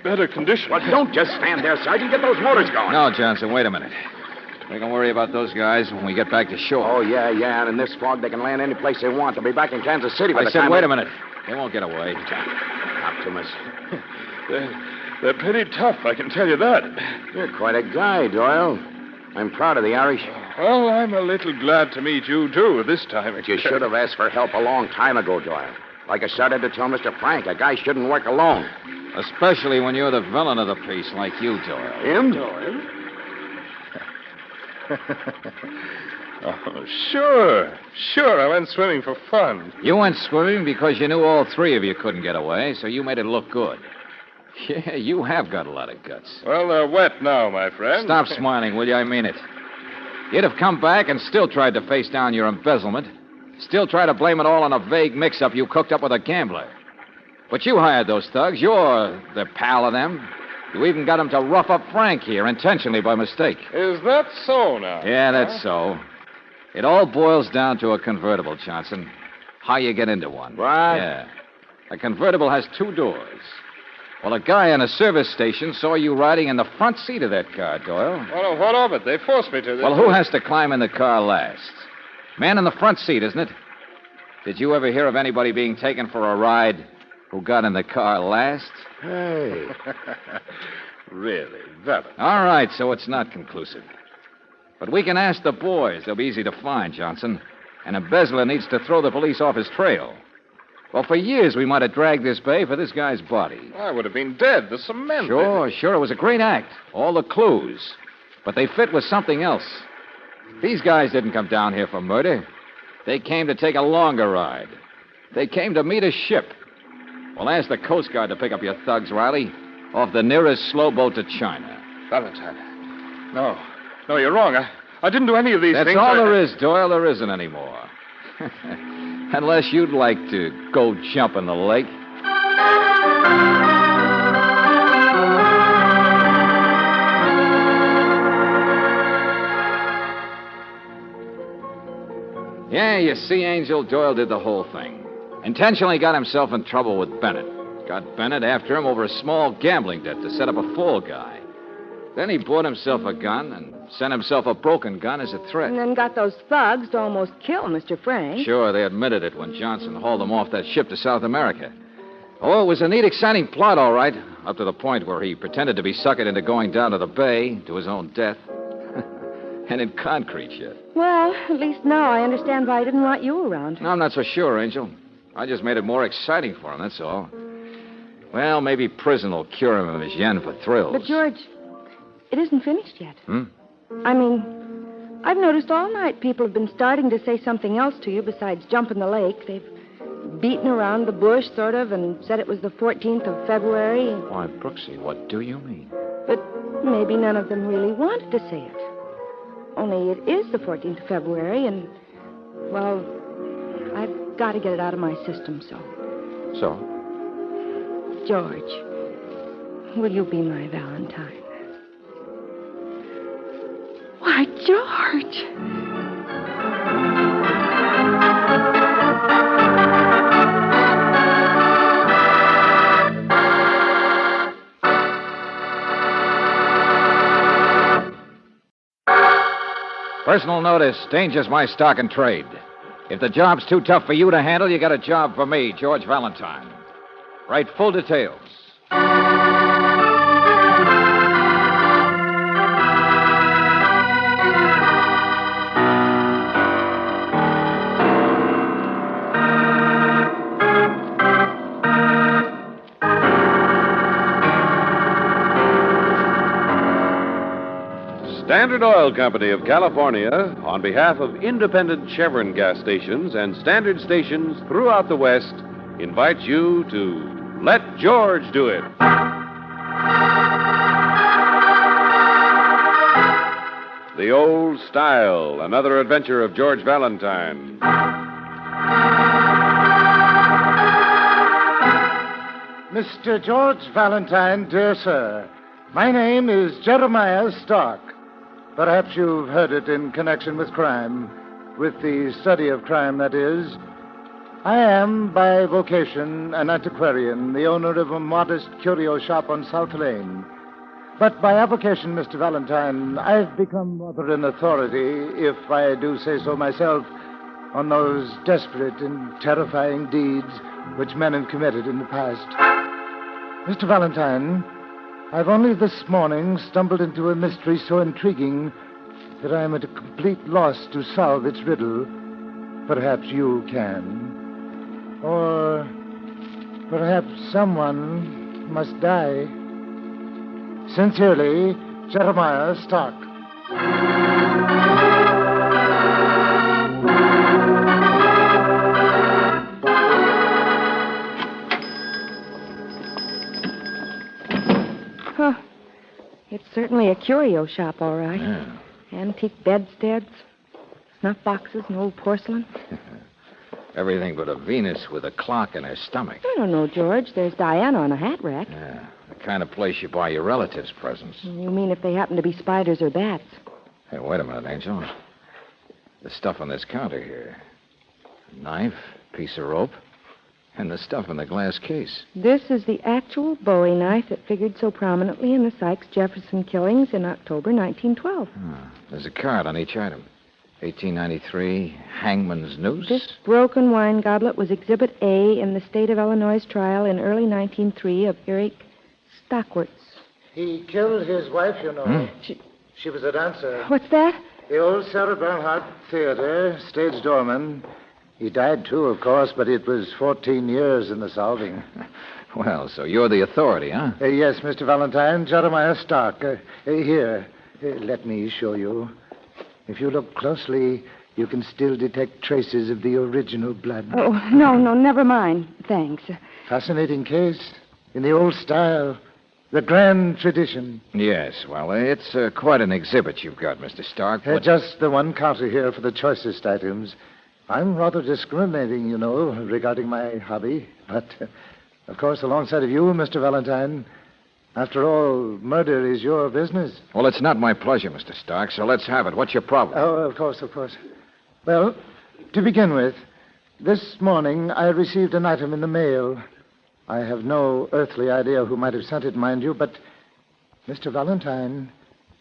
better condition. Well, don't just stand there, Sergeant. Get those motors going. No, Johnson, wait a minute. We can worry about those guys when we get back to shore. Oh, yeah. And in this fog, they can land any place they want. They'll be back in Kansas City by the time... I said, wait a minute. They won't get away. Optimus. They're pretty tough, I can tell you that. You're quite a guy, Doyle. I'm proud of the Irish. Well, I'm a little glad to meet you, too, this time. But you should have asked for help a long time ago, Doyle. Like I started to tell Mr. Frank, a guy shouldn't work alone. Especially when you're the villain of the piece, like you, Doyle. Him? Doyle? Oh, sure. I went swimming for fun. You went swimming because you knew all 3 of you couldn't get away, so you made it look good. Yeah, you have got a lot of guts. Well, they're wet now, my friend. Stop smiling, will you? I mean it. You'd have come back and still tried to face down your embezzlement. Still try to blame it all on a vague mix-up you cooked up with a gambler. But you hired those thugs. You're the pal of them. You even got him to rough up Frank here intentionally by mistake. Is that so now? Yeah, that's so. It all boils down to a convertible, Johnson. How you get into one. Right. Yeah. A convertible has 2 doors. Well, a guy in a service station saw you riding in the front seat of that car, Doyle. Well, what of it? They forced me to. Well, who has to climb in the car last? Man in the front seat, isn't it? Did you ever hear of anybody being taken for a ride who got in the car last? Hey. Really? Valentine. All right, so it's not conclusive. But we can ask the boys. They'll be easy to find, Johnson. An embezzler needs to throw the police off his trail. Well, for years we might have dragged this bay for this guy's body. I would have been dead. The cement. Sure. It was a great act. All the clues. But they fit with something else. These guys didn't come down here for murder. They came to take a longer ride. They came to meet a ship. Well, ask the Coast Guard to pick up your thugs, Riley, off the nearest slow boat to China. Valentine. No, you're wrong. I didn't do any of these things. That's all there is, Doyle. There isn't any more. Unless you'd like to go jump in the lake. Yeah, you see, Angel, Doyle did the whole thing. Intentionally got himself in trouble with Bennett. Got Bennett after him over a small gambling debt to set up a fall guy. Then he bought himself a gun and sent himself a broken gun as a threat. And then got those thugs to almost kill Mr. Frank. Sure, they admitted it when Johnson hauled them off that ship to South America. Oh, it was a neat, exciting plot, all right, up to the point where he pretended to be suckered into going down to the bay to his own death. And in concrete shit. Well, at least now I understand why I didn't want you around. No, I'm not so sure, Angel. I just made it more exciting for him, that's all. Well, maybe prison will cure him of his yen for thrills. But, George, it isn't finished yet. Hmm? I mean, I've noticed all night people have been starting to say something else to you besides jump in the lake. They've beaten around the bush, sort of, and said it was the 14th of February. Why, Brooksy, what do you mean? But maybe none of them really wanted to say it. Only it is the 14th of February, and, well, I've got to get it out of my system, so. So? George, will you be my Valentine? Why, George! Personal notice, danger's my stock and trade. If the job's too tough for you to handle, you got a job for me, George Valentine. Write full details. Standard Oil Company of California, on behalf of independent Chevron gas stations and standard stations throughout the West, invites you to Let George Do It. The Old Style, another adventure of George Valentine. Mr. George Valentine, dear sir, my name is Jeremiah Stark. Perhaps you've heard it in connection with crime, with the study of crime, that is. I am, by vocation, an antiquarian, the owner of a modest curio shop on South Lane. But by avocation, Mr. Valentine, I've become rather an authority, if I do say so myself, on those desperate and terrifying deeds which men have committed in the past. Mr. Valentine, I've only this morning stumbled into a mystery so intriguing that I am at a complete loss to solve its riddle. Perhaps you can. Or perhaps someone must die. Sincerely, Jeremiah Stark. Huh. It's certainly a curio shop, all right. Yeah. Antique bedsteads, snuff boxes, and old porcelain. Everything but a Venus with a clock in her stomach. I don't know, George. There's Diana on a hat rack. Yeah. The kind of place you buy your relatives presents. You mean if they happen to be spiders or bats? Hey, wait a minute, Angel. The stuff on this counter here. A knife, piece of rope, and the stuff in the glass case. This is the actual Bowie knife that figured so prominently in the Sykes-Jefferson killings in October 1912. There's a card on each item. 1893, Hangman's Noose. This broken wine goblet was Exhibit A in the state of Illinois trial in early 1903 of Eric Stockwartz. He killed his wife, you know. She was a dancer. What's that? The old Sarah Bernhardt Theater, stage doorman. He died, too, of course, but it was 14 years in the solving. Well, so you're the authority, huh? Yes, Mr. Valentine, Jeremiah Stark. Here, let me show you. If you look closely, you can still detect traces of the original blood. Oh, no, never mind. Thanks. Fascinating case. In the old style. The grand tradition. Yes, well, it's quite an exhibit you've got, Mr. Stark. Just the one counter here for the choicest items. I'm rather discriminating, you know, regarding my hobby. But, of course, alongside of you, Mr. Valentine, after all, murder is your business. Well, it's not my pleasure, Mr. Stark, so let's have it. What's your problem? Oh, of course. Well, to begin with, this morning I received an item in the mail. I have no earthly idea who might have sent it, mind you, but, Mr. Valentine,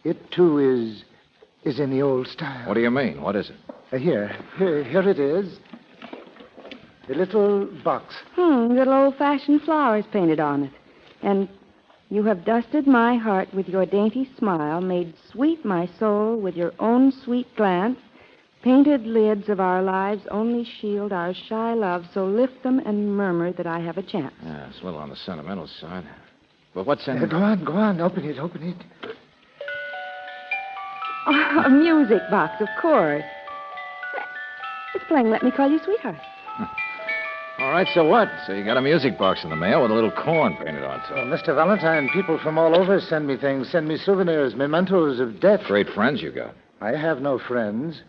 it, too, is in the old style. What do you mean? What is it? Here it is. A little box. Little old-fashioned flowers painted on it. And you have dusted my heart with your dainty smile, made sweet my soul with your own sweet glance. Painted lids of our lives only shield our shy love, so lift them and murmur that I have a chance. Yeah, it's a little on the sentimental side. But what's in it? Go on. Open it. Oh, a music box, of course. It's playing Let Me Call You Sweetheart. All right, so what? So you got a music box in the mail with a little corn painted on top. Well, Mr. Valentine, people from all over send me things, send me souvenirs, mementos of death. Great friends you got. I have no friends.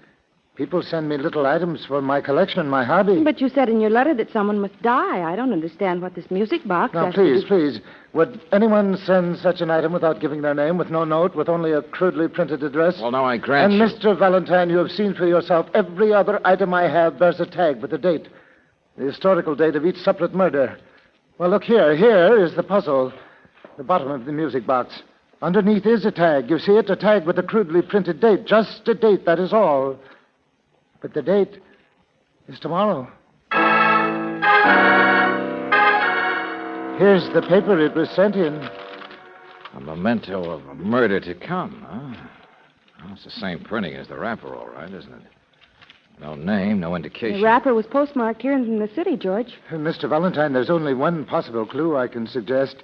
People send me little items for my collection, my hobby. But you said in your letter that someone must die. I don't understand what this music box Now, has please. Would anyone send such an item without giving their name, with no note, with only a crudely printed address? Well, now I grant and you. Mr. Valentine, you have seen for yourself every other item I have bears a tag with a date. The historical date of each separate murder. Well, look here. Here is the puzzle. The bottom of the music box. Underneath is a tag. You see it? A tag with a crudely printed date. Just a date, that is all. But the date is tomorrow. Here's the paper it was sent in. A memento of a murder to come, huh? Well, it's the same printing as the wrapper, all right, isn't it? No name, no indication. The wrapper was postmarked here in the city, George. Mr. Valentine, there's only one possible clue I can suggest.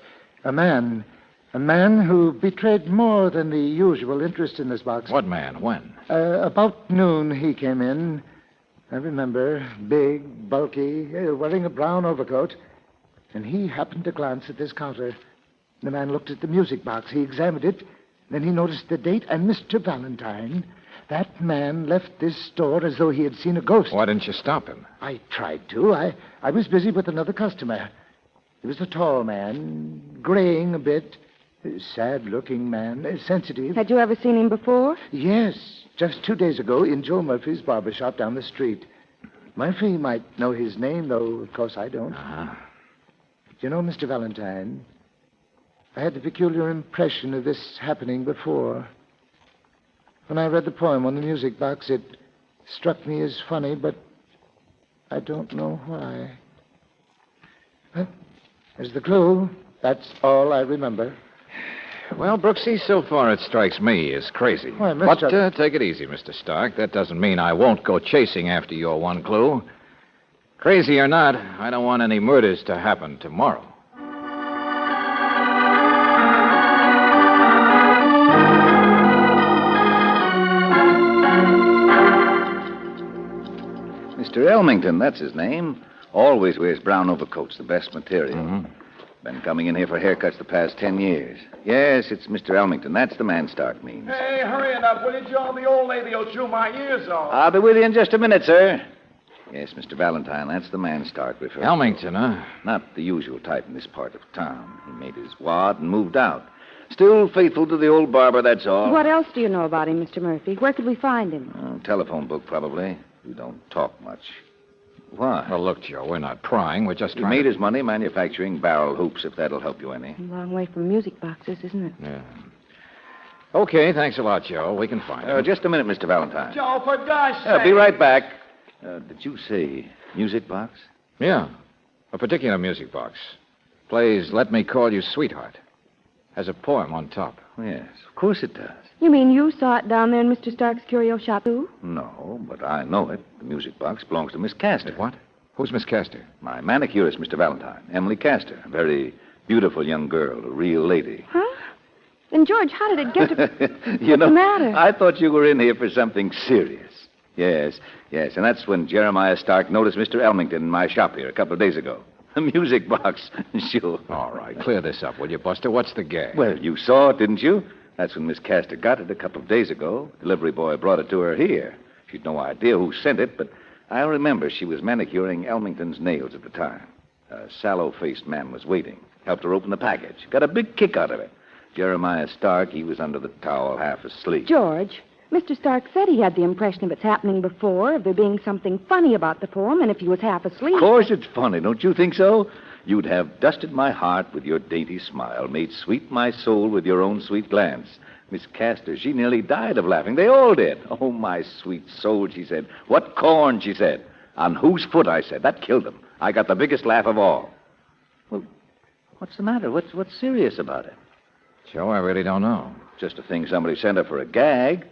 A man. A man who betrayed more than the usual interest in this box. What man? When? About noon he came in. I remember. Big, bulky, wearing a brown overcoat. And he happened to glance at this counter. The man looked at the music box. He examined it. Then he noticed the date. And Mr. Valentine, that man left this store as though he had seen a ghost. Why didn't you stop him? I tried to. I was busy with another customer. He was a tall man, graying a bit. Sad-looking man, sensitive. Had you ever seen him before? Yes, just 2 days ago in Joe Murphy's barber shop down the street. Murphy might know his name, though, of course, I don't. You know, Mr. Valentine, I had the peculiar impression of this happening before. When I read the poem on the music box, it struck me as funny, but I don't know why. But there's the clue. That's all I remember. Well, Brooksy, so far it strikes me as crazy. Why, But take it easy, Mr. Stark. That doesn't mean I won't go chasing after your one clue. Crazy or not, I don't want any murders to happen tomorrow. Mr. Elmington, that's his name. Always wears brown overcoats, the best material. Mm-hmm. Been coming in here for haircuts the past 10 years. Yes, it's Mr. Elmington. That's the man Stark means. Hey, hurry it up, will you, Joe? The old lady will chew my ears off. I'll be with you in just a minute, sir. Yes, Mr. Valentine, that's the man Stark referred to. Elmington, huh? Not the usual type in this part of town. He made his wad and moved out. Still faithful to the old barber, that's all. What else do you know about him, Mr. Murphy? Where could we find him? Telephone book, probably. We don't talk much. Why? Well, look, Joe, we're not prying. We're just He trying made to... his money manufacturing barrel hoops, if that'll help you any. A long way from music boxes, isn't it? Yeah. Okay, thanks a lot, Joe. We can find him. Just a minute, Mr. Valentine. Joe, for God's sake. Be right back. Did you say music box? Yeah, a particular music box. Plays Let Me Call You Sweetheart. Has a poem on top. Yes, of course it does. You mean you saw it down there in Mr. Stark's curio shop, too? No, but I know it. The music box belongs to Miss Castor. What? Who's Miss Castor? My manicurist, Mr. Valentine. Emily Castor. A very beautiful young girl, a real lady. Huh? Then, George, how did it get to... You know, What's the matter? I thought you were in here for something serious. Yes, and that's when Jeremiah Stark noticed Mr. Elmington in my shop here a couple of days ago. A music box, sure. All right, clear this up, will you, Buster? What's the gag? Well, you saw it, didn't you? That's when Miss Castor got it a couple of days ago. Delivery boy brought it to her here. She'd no idea who sent it, but I remember she was manicuring Elmington's nails at the time. A sallow-faced man was waiting. Helped her open the package. Got a big kick out of it. Jeremiah Stark, he was under the towel, half asleep. George, Mr. Stark said he had the impression of its happening before, of there being something funny about the poem, and if he was half asleep... Of course it's funny, don't you think so? You'd have dusted my heart with your dainty smile, made sweet my soul with your own sweet glance. Miss Castor, she nearly died of laughing. They all did. Oh, my sweet soul, she said. What corn, she said. On whose foot, I said. That killed them. I got the biggest laugh of all. Well, what's the matter? What's serious about it? Joe, I really don't know. Just a thing somebody sent her for a gag.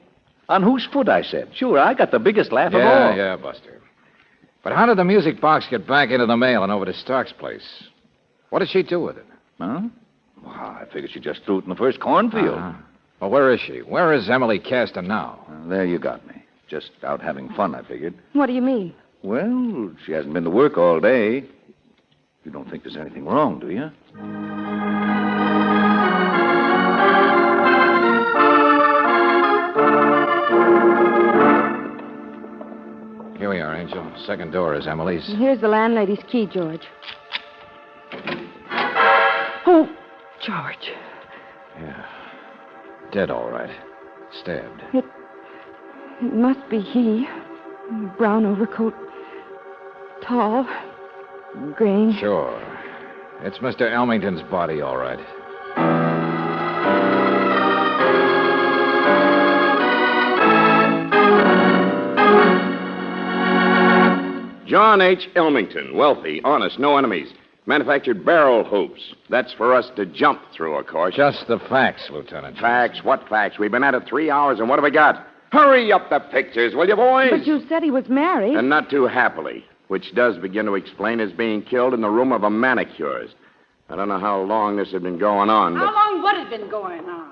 On whose foot, I said. Sure, I got the biggest laugh of all. Yeah, Buster. But how did the music box get back into the mail and over to Stark's place? What did she do with it? Huh? Well, I figured she just threw it in the first cornfield. Well, where is she? Where is Emily Castor now? There you got me. Just out having fun, I figured. What do you mean? Well, she hasn't been to work all day. You don't think there's anything wrong, do you? Here we are, Angel. Second door is Emily's. Here's the landlady's key, George. Oh, George. Yeah. Dead, all right. Stabbed. It must be he. Brown overcoat. Tall. Graying. Sure. It's Mr. Elmington's body, all right. John H. Elmington, wealthy, honest, no enemies. Manufactured barrel hoops. That's for us to jump through, of course. Just the facts, Lieutenant. Facts? What facts? We've been at it 3 hours, and what have we got? Hurry up the pictures, will you, boys? But you said he was married. And not too happily, which does begin to explain his being killed in the room of a manicurist. I don't know how long this had been going on, but... How long would it have been going on?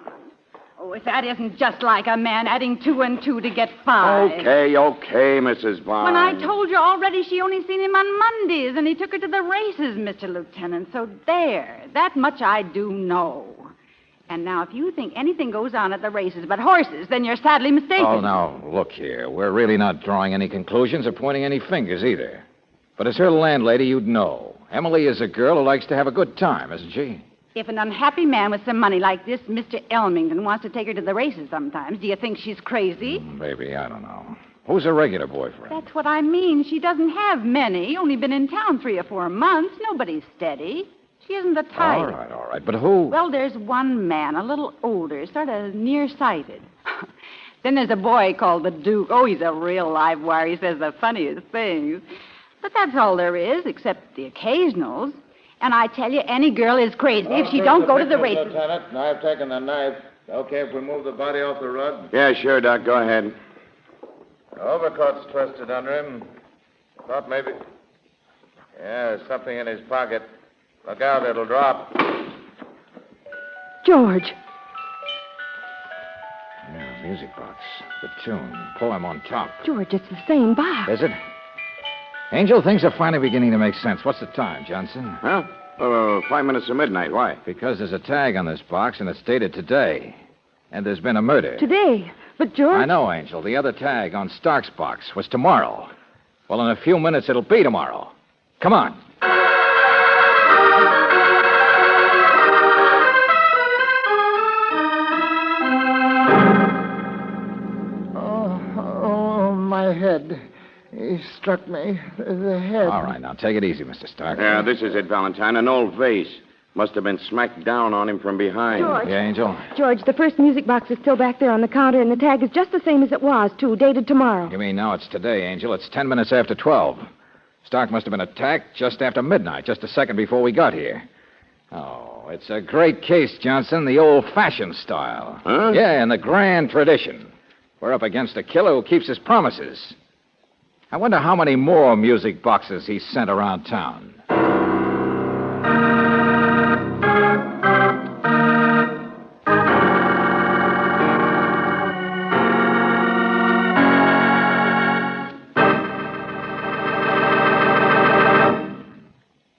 Oh, if that isn't just like a man adding 2 and 2 to get 5. Okay, Mrs. Bond. When I told you already she only seen him on Mondays, and he took her to the races, Mr. Lieutenant. So there, that much I do know. And now, if you think anything goes on at the races but horses, then you're sadly mistaken. Oh, now, look here. We're really not drawing any conclusions or pointing any fingers either. But as her landlady, you'd know. Emily is a girl who likes to have a good time, isn't she? If an unhappy man with some money like this, Mr. Elmington, wants to take her to the races sometimes, do you think she's crazy? Maybe, I don't know. Who's her regular boyfriend? That's what I mean. She doesn't have many. Only been in town 3 or 4 months. Nobody's steady. She isn't the type. All right. But who? Well, there's one man, a little older, sort of nearsighted. Then there's a boy called the Duke. Oh, he's a real live wire. He says the funniest things. But that's all there is, except the occasionals. And I tell you, any girl is crazy if she don't go to the races. Lieutenant, I've taken the knife. Okay if we move the body off the rug? Yeah, sure, Doc. Go ahead. The overcoat's twisted under him. Thought maybe... Yeah, there's something in his pocket. Look out, it'll drop. George. Yeah, music box. The tune. Poem on top. George, it's the same box. Is it? Angel, things are finally beginning to make sense. What's the time, Johnson? Huh? 5 minutes to midnight. Why? Because there's a tag on this box, and it's dated today. And there's been a murder. Today? But, George... I know, Angel. The other tag on Stark's box was tomorrow. Well, in a few minutes, it'll be tomorrow. Come on. Oh, my head. He struck me. The head. All right, now take it easy, Mr. Stark. Yeah, this is it, Valentine. An old vase. Must have been smacked down on him from behind. George. Yeah, Angel? George, the first music box is still back there on the counter, and the tag is just the same as it was, too, dated tomorrow. You mean now it's today, Angel? It's 10 minutes after 12. Stark must have been attacked just after midnight, just a second before we got here. Oh, it's a great case, Johnson, the old-fashioned style. Huh? Yeah, in the grand tradition. We're up against a killer who keeps his promises. I wonder how many more music boxes he's sent around town.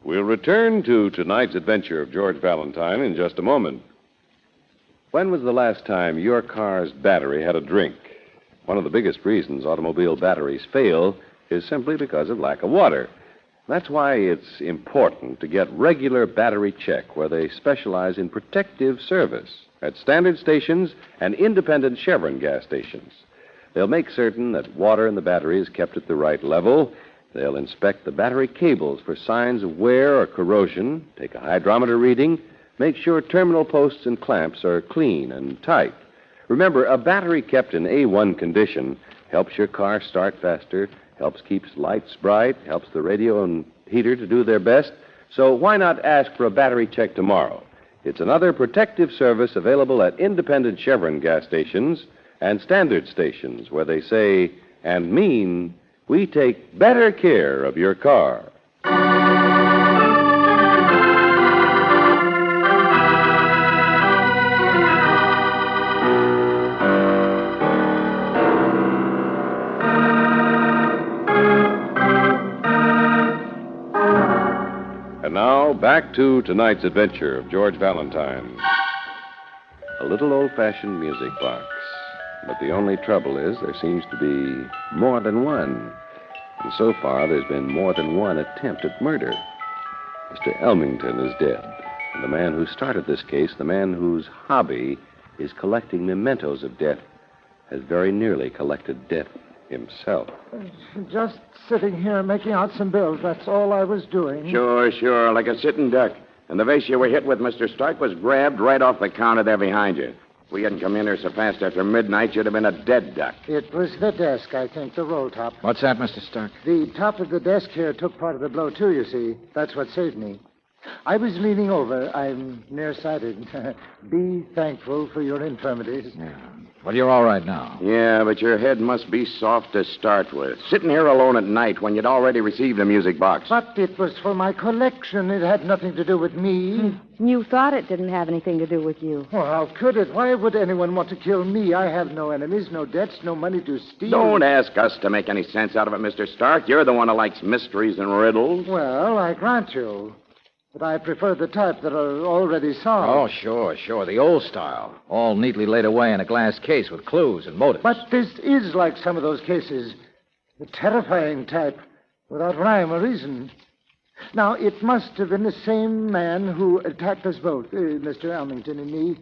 We'll return to tonight's adventure of George Valentine in just a moment. When was the last time your car's battery had a drink? One of the biggest reasons automobile batteries fail is simply because of lack of water. That's why it's important to get regular battery check where they specialize in protective service at standard stations and independent Chevron gas stations. They'll make certain that water in the battery is kept at the right level. They'll inspect the battery cables for signs of wear or corrosion, take a hydrometer reading, make sure terminal posts and clamps are clean and tight. Remember, a battery kept in A1 condition helps your car start faster, helps keeps lights bright, helps the radio and heater to do their best. So why not ask for a battery check tomorrow? It's another protective service available at independent Chevron gas stations and standard stations where they say and mean we take better care of your car. And now, back to tonight's adventure of George Valentine. A little old-fashioned music box. But the only trouble is there seems to be more than one. And so far, there's been more than one attempt at murder. Mr. Elmington is dead. And the man who started this case, the man whose hobby is collecting mementos of death, has very nearly collected death himself. Just sitting here making out some bills. That's all I was doing. Sure, like a sitting duck. And the vase you were hit with, Mr. Stark, was grabbed right off the counter there behind you. If we hadn't come in here so fast after midnight, you'd have been a dead duck. It was the desk, I think, the roll top. What's that, Mr. Stark? The top of the desk here took part of the blow, too, you see. That's what saved me. I was leaning over. I'm nearsighted. Be thankful for your infirmities. Yeah. Well, you're all right now. Yeah, but your head must be soft to start with. Sitting here alone at night when you'd already received a music box. But it was for my collection. It had nothing to do with me. You thought it didn't have anything to do with you. Well, how could it? Why would anyone want to kill me? I have no enemies, no debts, no money to steal. Don't ask us to make any sense out of it, Mr. Stark. You're the one who likes mysteries and riddles. Well, I grant you. But I prefer the type that are already solved. Oh, sure. The old style. All neatly laid away in a glass case with clues and motives. But this is like some of those cases. The terrifying type, without rhyme or reason. Now, it must have been the same man who attacked us both, Mr. Elmington and me.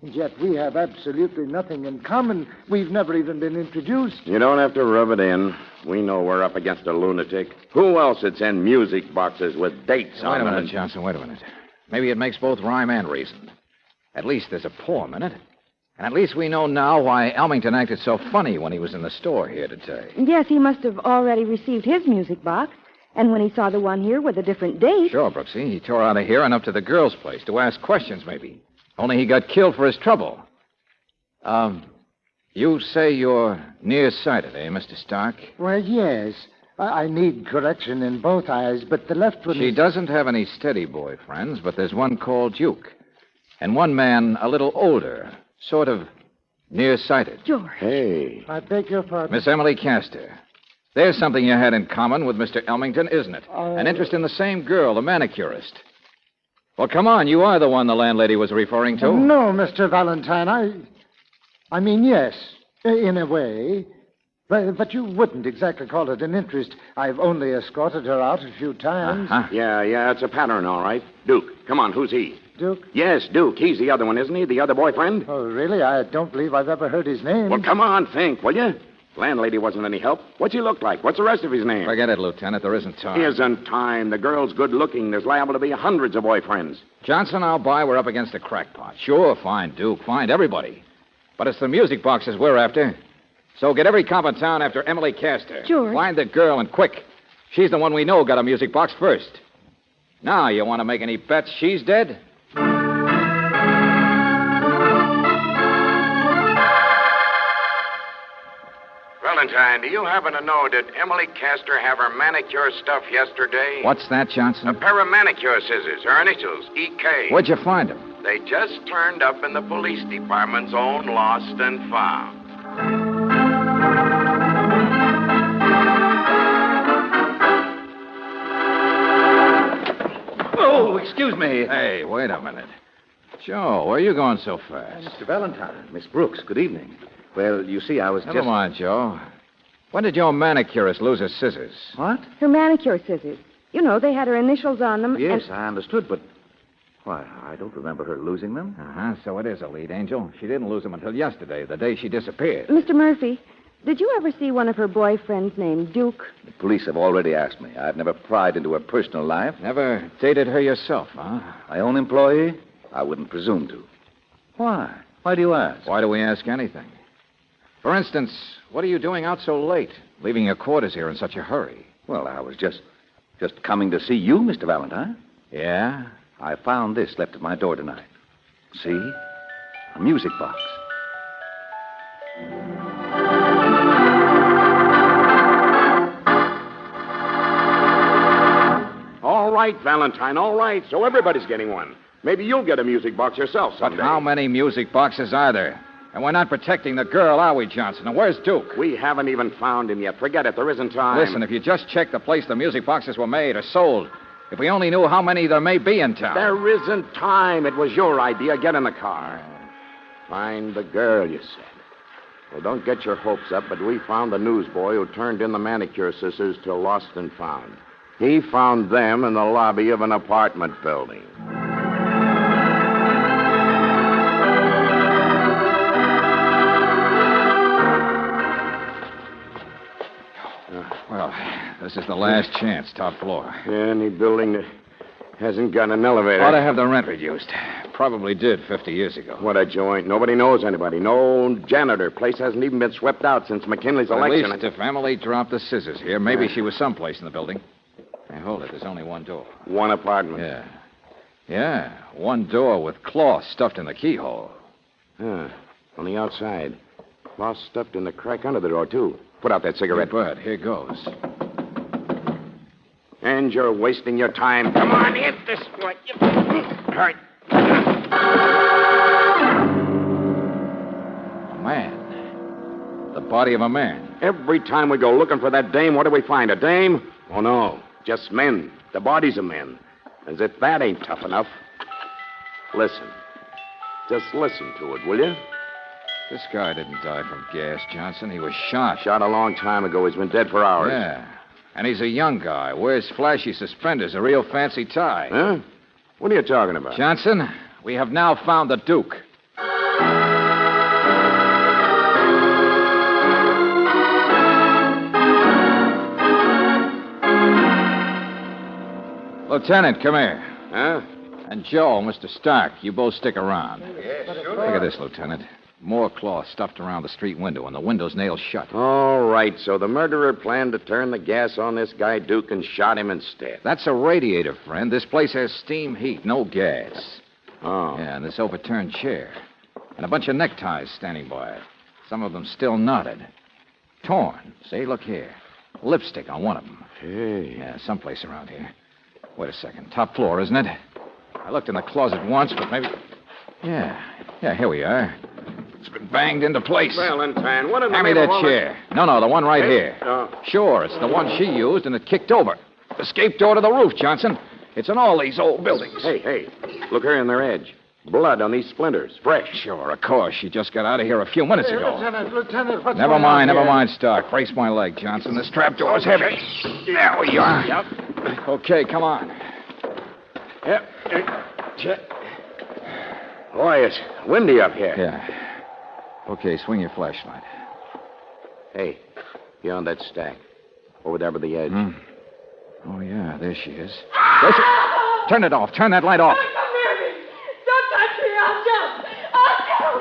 And yet we have absolutely nothing in common. We've never even been introduced. You don't have to rub it in. We know we're up against a lunatic. Who else would send music boxes with dates on them? Wait a minute, Johnson, wait a minute. Maybe it makes both rhyme and reason. At least there's a poem in it. And at least we know now why Elmington acted so funny when he was in the store here today. Yes, he must have already received his music box. And when he saw the one here with a different date... Sure, Brooksy. He tore out of here and up to the girl's place to ask questions, maybe. Only he got killed for his trouble. You say you're nearsighted, eh, Mr. Stark? Well, yes. I need correction in both eyes, but the left one She doesn't have any steady boy friends, but there's one called Duke. And one man a little older, sort of nearsighted. George. Hey. I beg your pardon. Miss Emily Castor. There's something you had in common with Mr. Elmington, isn't it? An interest in the same girl, the manicurist. Well, come on. You are the one the landlady was referring to. No, Mr. Valentine. I mean, yes, in a way. But you wouldn't exactly call it an interest. I've only escorted her out a few times. Yeah, it's a pattern, all right. Duke, come on, who's he? Duke? Yes, Duke. He's the other one, isn't he? The other boyfriend? Oh, really? I don't believe I've ever heard his name. Well, come on, think, will you? Landlady wasn't any help. What's he look like? What's the rest of his name? Forget it, Lieutenant. There isn't time. Isn't time. The girl's good looking. There's liable to be hundreds of boyfriends. Johnson, I'll buy. We're up against a crackpot. Sure, find Duke. Find everybody. But it's the music boxes we're after. So get every cop in town after Emily Castor. George. Find the girl and quick. She's the one we know got a music box first. Now, you want to make any bets she's dead? Valentine, do you happen to know, did Emily Castor have her manicure stuff yesterday? What's that, Johnson? A pair of manicure scissors, her initials, E.K. Where'd you find them? They just turned up in the police department's own lost and found. Oh, excuse me. Hey, wait a minute. Joe, where are you going so fast? Mr. Valentine, Miss Brooks, good evening. Well, you see, I was Never mind, Joe. When did your manicurist lose her scissors? What? Her manicure scissors. You know, they had her initials on them. Yes, I understood, but... Why, I don't remember her losing them. Uh-huh, so it is a lead, Angel. She didn't lose them until yesterday, the day she disappeared. Mr. Murphy, did you ever see one of her boyfriends named Duke? The police have already asked me. I've never pried into her personal life. Never dated her yourself, huh? My own employee? I wouldn't presume to. Why? Why do you ask? Why do we ask anything? For instance, what are you doing out so late, leaving your quarters here in such a hurry? Well, I was just coming to see you, Mr. Valentine. Yeah? I found this left at my door tonight. See? A music box. All right, Valentine, all right. So everybody's getting one. Maybe you'll get a music box yourself someday. But how many music boxes are there? And we're not protecting the girl, are we, Johnson? And where's Duke? We haven't even found him yet. Forget it. There isn't time. Listen, if you just check the place the music boxes were made or sold, if we only knew how many there may be in town. There isn't time. It was your idea. Get in the car. Find the girl, you said. Well, don't get your hopes up, but we found the newsboy who turned in the manicure scissors to Lost and Found. He found them in the lobby of an apartment building. Well, this is the last chance, top floor. Any building that hasn't got an elevator. Ought to have the rent reduced. Probably did 50 years ago. What a joint. Nobody knows anybody. No janitor. Place hasn't even been swept out since McKinley's election. At least if Emily dropped the scissors here, maybe she was someplace in the building. Hey, hold it. There's only one door. One apartment. Yeah, one door with cloth stuffed in the keyhole. On the outside. Cloth stuffed in the crack under the door, too. Put out that cigarette. Hey, Bud, here goes. And you're wasting your time. Come on, hit this way. All right. A man. The body of a man. Every time we go looking for that dame, what do we find? A dame? Oh, no. Just men. The bodies of men. As if that ain't tough enough. Listen. Just listen to it, will you? This guy didn't die from gas, Johnson. He was shot. Shot a long time ago. He's been dead for hours. Yeah. And he's a young guy. Wears flashy suspenders, a real fancy tie. Huh? What are you talking about? Johnson, we have now found the Duke. Lieutenant, come here. Huh? And Joe, Mr. Stark, you both stick around. Yeah, sure. Look at this, Lieutenant. More cloth stuffed around the street window, and the window's nailed shut. All right, so the murderer planned to turn the gas on this guy Duke and shot him instead. That's a radiator, friend. This place has steam heat, no gas. Oh. Yeah, and this overturned chair. And a bunch of neckties standing by it. Some of them still knotted. Torn. See, look here. Lipstick on one of them. Hey. Yeah, someplace around here. Wait a second. Top floor, isn't it? I looked in the closet once, but maybe... Yeah, here we are. It's been banged into place. Valentine, what in the Hand me name that of chair. No, the one right here. Sure, it's the one she used, and it kicked over. Escape door to the roof, Johnson. It's in all these old buildings. Hey, look here in their edge. Blood on these splinters. Fresh. Sure, of course. She just got out of here a few minutes ago. Lieutenant, what's Never going mind, on never here? mind, Stark. Brace my leg, Johnson. This trapdoor's heavy. There we are. Yep. Okay, come on. Yep. Boy, it's windy up here. Yeah. Okay, swing your flashlight. Hey, beyond that stack. Over there by the edge. Oh, yeah, there she is. There she... Turn it off. Turn that light off. Don't touch me. I'll jump.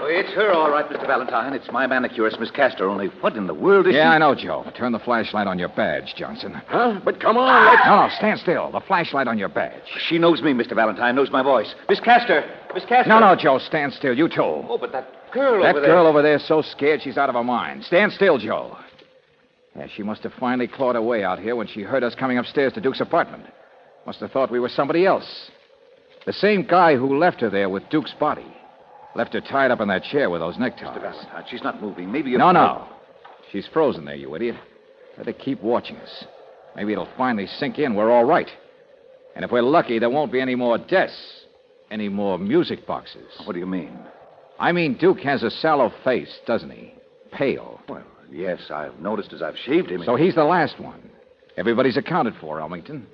Oh, it's her, all right, Mr. Valentine. It's my manicurist, Miss Castor. Only what in the world is she... Yeah, I know, Joe. Turn the flashlight on your badge, Johnson. Huh? But come on, let's... No, stand still. The flashlight on your badge. She knows me, Mr. Valentine, knows my voice. Miss Castor! Miss Castor! No, Joe, stand still. You too. Oh, but that girl That over there... girl over there's so scared she's out of her mind. Stand still, Joe. Yeah, she must have finally clawed her way out here when she heard us coming upstairs to Duke's apartment. Must have thought we were somebody else. The same guy who left her there with Duke's body. Left her tied up in that chair with those neckties. Mr. Valentine, she's not moving. Maybe you're... No. She's frozen there, you idiot. Let her keep watching us. Maybe it'll finally sink in we're all right. And if we're lucky, there won't be any more deaths. Any more music boxes. What do you mean? I mean, Duke has a sallow face, doesn't he? Pale. Well, yes, I've noticed as I've shaved him. So he's the last one. Everybody's accounted for, Elmington.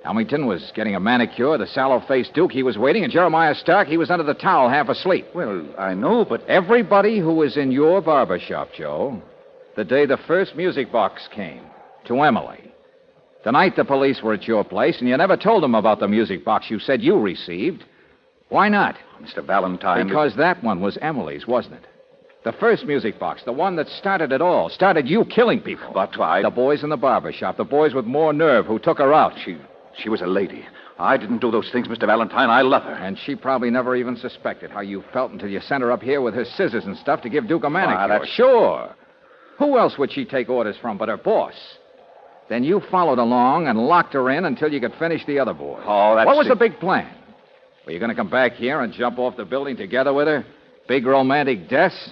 Elmington was getting a manicure. The sallow-faced Duke, he was waiting. And Jeremiah Stark, he was under the towel, half asleep. Well, I know, but... Everybody who was in your barber shop, Joe, the day the first music box came, to Emily. The night the police were at your place, and you never told them about the music box you said you received. Why not? Mr. Valentine... Because that one was Emily's, wasn't it? The first music box, the one that started it all, started you killing people. But The boys in the barber shop, the boys with more nerve who took her out. She was a lady. I didn't do those things, Mr. Valentine. I love her. And she probably never even suspected how you felt until you sent her up here with her scissors and stuff to give Duke a manicure. that's... Sure. Who else would she take orders from but her boss? Then you followed along and locked her in until you could finish the other boys. Oh, that's... What was the big plan? Were you going to come back here and jump off the building together with her? Big romantic deaths?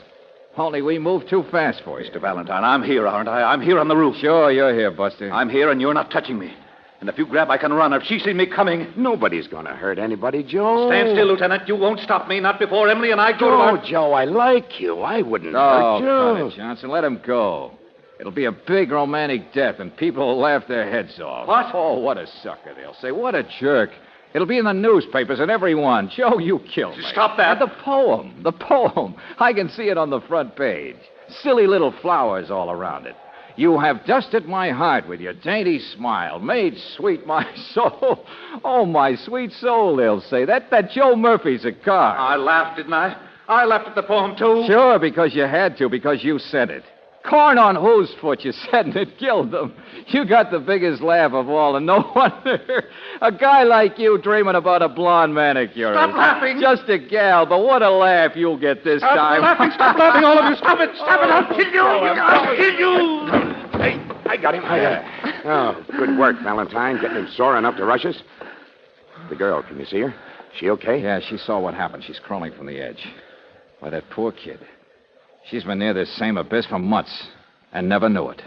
Only we moved too fast for you. Mr. Valentine, I'm here, aren't I? I'm here on the roof. Sure, you're here, Buster. I'm here, and you're not touching me. And if you grab, I can run. If she sees me coming... Nobody's going to hurt anybody, Joe. Stand still, Lieutenant. You won't stop me, not before Emily and I go to Oh, our... Joe, I like you. I wouldn't Oh, hurt you. cut it, Johnson. Let him go. It'll be a big romantic death, and people will laugh their heads off. What? Oh, what a sucker, they'll say. What a jerk. It'll be in the newspapers and everyone. Joe, you killed me. Stop that. And the poem. I can see it on the front page. Silly little flowers all around it. You have dusted my heart with your dainty smile, made sweet my soul. Oh, my sweet soul, they'll say. That Joe Murphy's a car. I laughed, didn't I? I laughed at the poem, too. Sure, because you had to, because you said it. Corn on whose foot, you said, and it killed them. You got the biggest laugh of all, and no wonder. A guy like you dreaming about a blonde manicure. Stop laughing. Just a gal, but what a laugh you'll get this time. Stop laughing, all of you. Stop it, I'll kill you. I'll kill you. Hey, I got him. Oh, good work, Valentine, getting him sore enough to rush us. The girl, can you see her? She okay? Yeah, she saw what happened. She's crawling from the edge. Why, that poor kid. She's been near this same abyss for months and never knew it.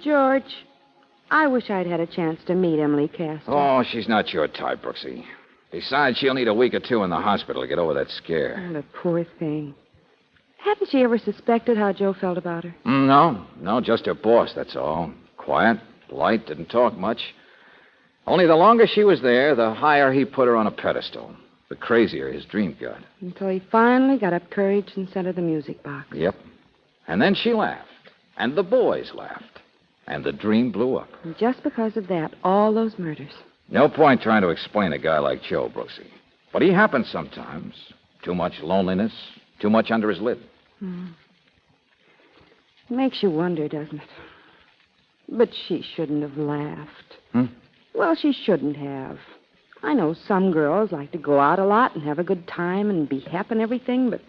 George, I wish I'd had a chance to meet Emily Castor. Oh, she's not your type, Brooksy. Besides, she'll need a week or two in the hospital to get over that scare. Oh, the poor thing. Hadn't she ever suspected how Joe felt about her? No, just her boss, that's all. Quiet, polite, didn't talk much. Only the longer she was there, the higher he put her on a pedestal. The crazier his dream got. Until he finally got up courage and sent her the music box. Yep. And then she laughed. And the boys laughed. And the dream blew up. And just because of that, all those murders. No point trying to explain a guy like Joe, Brooksy. But he happens sometimes. Too much loneliness, too much under his lid. Makes you wonder, doesn't it? But she shouldn't have laughed. Well, she shouldn't have. I know some girls like to go out a lot and have a good time and be happy and everything, but,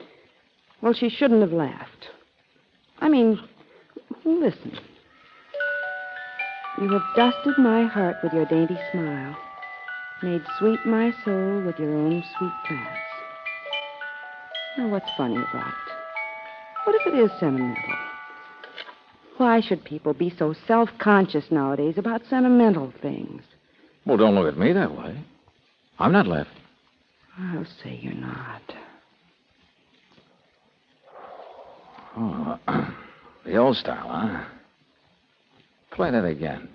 well, she shouldn't have laughed. I mean, listen. You have dusted my heart with your dainty smile, made sweet my soul with your own sweet glance. Now, what's funny about it? What if it is sentimental? Why should people be so self-conscious nowadays about sentimental things? Well, don't look at me that way. I'm not laughing. I'll say you're not. Oh, the old style, huh? Play that again.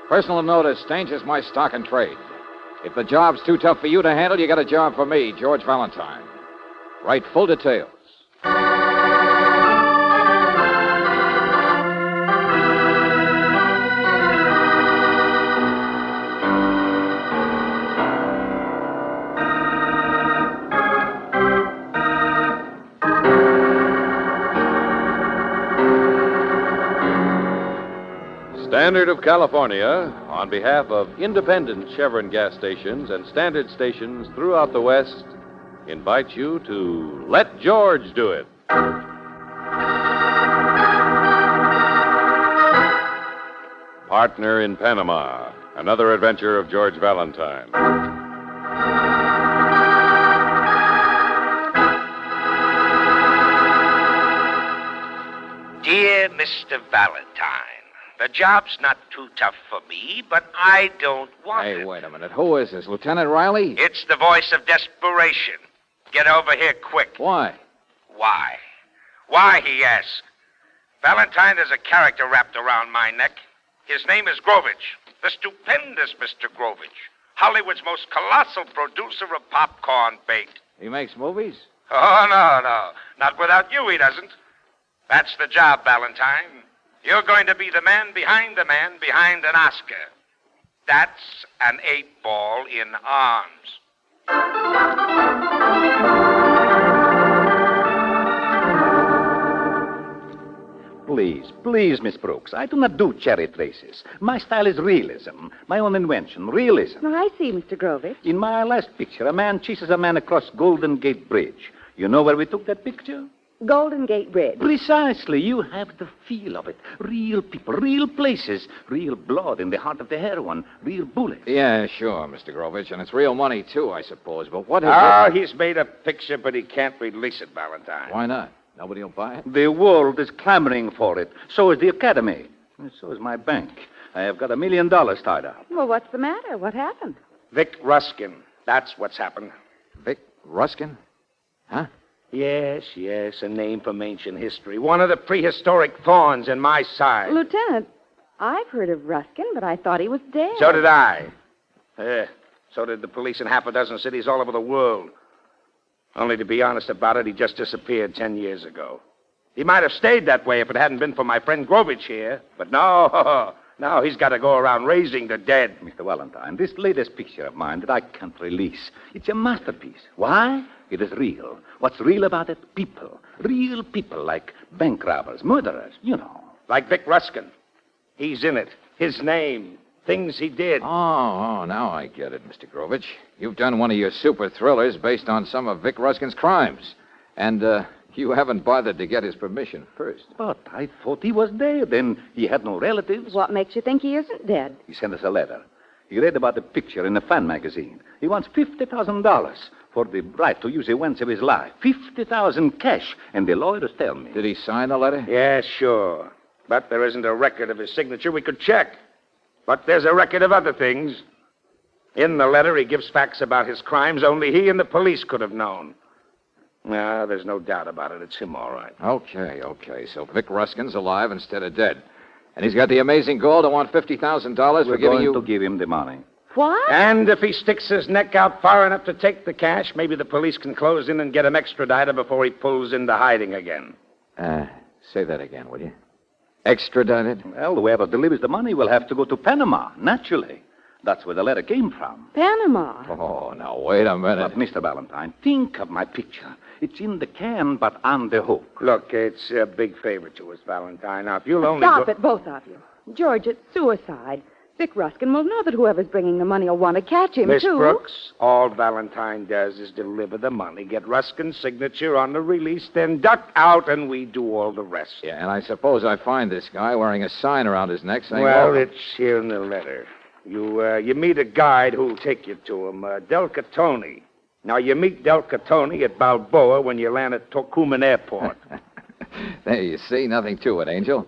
Personal notice, Danger's my stock and trade. If the job's too tough for you to handle, you got a job for me, George Valentine. Write full details. Standard of California, on behalf of independent Chevron gas stations and standard stations throughout the West, invites you to Let George Do It. Partner in Panama, another adventure of George Valentine. Dear Mr. Valentine, the job's not too tough for me, but I don't want it. Hey, wait a minute. Who is this, Lieutenant Riley? It's the voice of desperation. Get over here quick. Why? Why? Why, he asks. Valentine, there's a character wrapped around my neck. His name is Grovich, the stupendous Mr. Grovich, Hollywood's most colossal producer of popcorn bait. He makes movies? Oh, no. Not without you, he doesn't. That's the job, Valentine. You're going to be the man behind an Oscar. That's an 8-ball in arms. Please, Miss Brooks. I do not do cherry traces. My style is realism. My own invention, realism. Oh, I see, Mr. Grovich. In my last picture, a man chases a man across Golden Gate Bridge. You know where we took that picture? Golden Gate Bridge. Precisely. You have the feel of it. Real people, real places, real blood in the heart of the heroine, real bullets. Yeah, sure, Mr. Grovich. And it's real money, too, I suppose. But what is He's made a picture, but he can't release it, Valentine. Why not? Nobody will buy it? The world is clamoring for it. So is the Academy. And so is my bank. I have got $1 million tied up. Well, what's the matter? What happened? Vic Ruskin. That's what's happened. Vic Ruskin? Huh? Yes, a name from ancient history. One of the prehistoric thorns in my side. Lieutenant, I've heard of Ruskin, but I thought he was dead. So did I. So did the police in half a dozen cities all over the world. Only to be honest about it, he just disappeared 10 years ago. He might have stayed that way if it hadn't been for my friend Grovich here. But no, he's got to go around raising the dead. Mr. Valentine, this latest picture of mine that I can't release, it's a masterpiece. Why? It is real. What's real about it? People. Real people like bank robbers, murderers, you know. Like Vic Ruskin. He's in it. His name. Things he did. Oh, now I get it, Mr. Grovich. You've done one of your super thrillers based on some of Vic Ruskin's crimes. And, you haven't bothered to get his permission first. But I thought he was dead, and he had no relatives. What makes you think he isn't dead? He sent us a letter. He read about the picture in a fan magazine. He wants $50,000 for the right to use events of his life. $50,000 cash, and the lawyers tell me. Did he sign the letter? Yeah, sure. But there isn't a record of his signature we could check. But there's a record of other things. In the letter, he gives facts about his crimes only he and the police could have known. No, there's no doubt about it. It's him, all right. Okay. So Vic Ruskin's alive instead of dead. And he's got the amazing goal to want $50,000 for giving you... to give him the money. What? And if he sticks his neck out far enough to take the cash, maybe the police can close in and get him extradited before he pulls into hiding again. Say that again, will you? Extradited? Well, whoever delivers the money will have to go to Panama, naturally. That's where the letter came from. Panama? Oh, now, wait a minute. But, Mr. Valentine, think of my picture. It's in the can, but on the hook. Look, it's a big favor to us, Valentine. Now, if you'll only Stop it, both of you. George, it's suicide. Vic Ruskin will know that whoever's bringing the money will want to catch him, Miss too. Brooks, all Valentine does is deliver the money, get Ruskin's signature on the release, then duck out, and we do all the rest. Yeah, and I suppose I find this guy wearing a sign around his neck saying... Well, "Oh, it's here in the letter. You meet a guide who'll take you to him, Del Catoni. Now, you meet Del Catoni at Balboa when you land at Tocumen Airport. There, you see, nothing to it, Angel.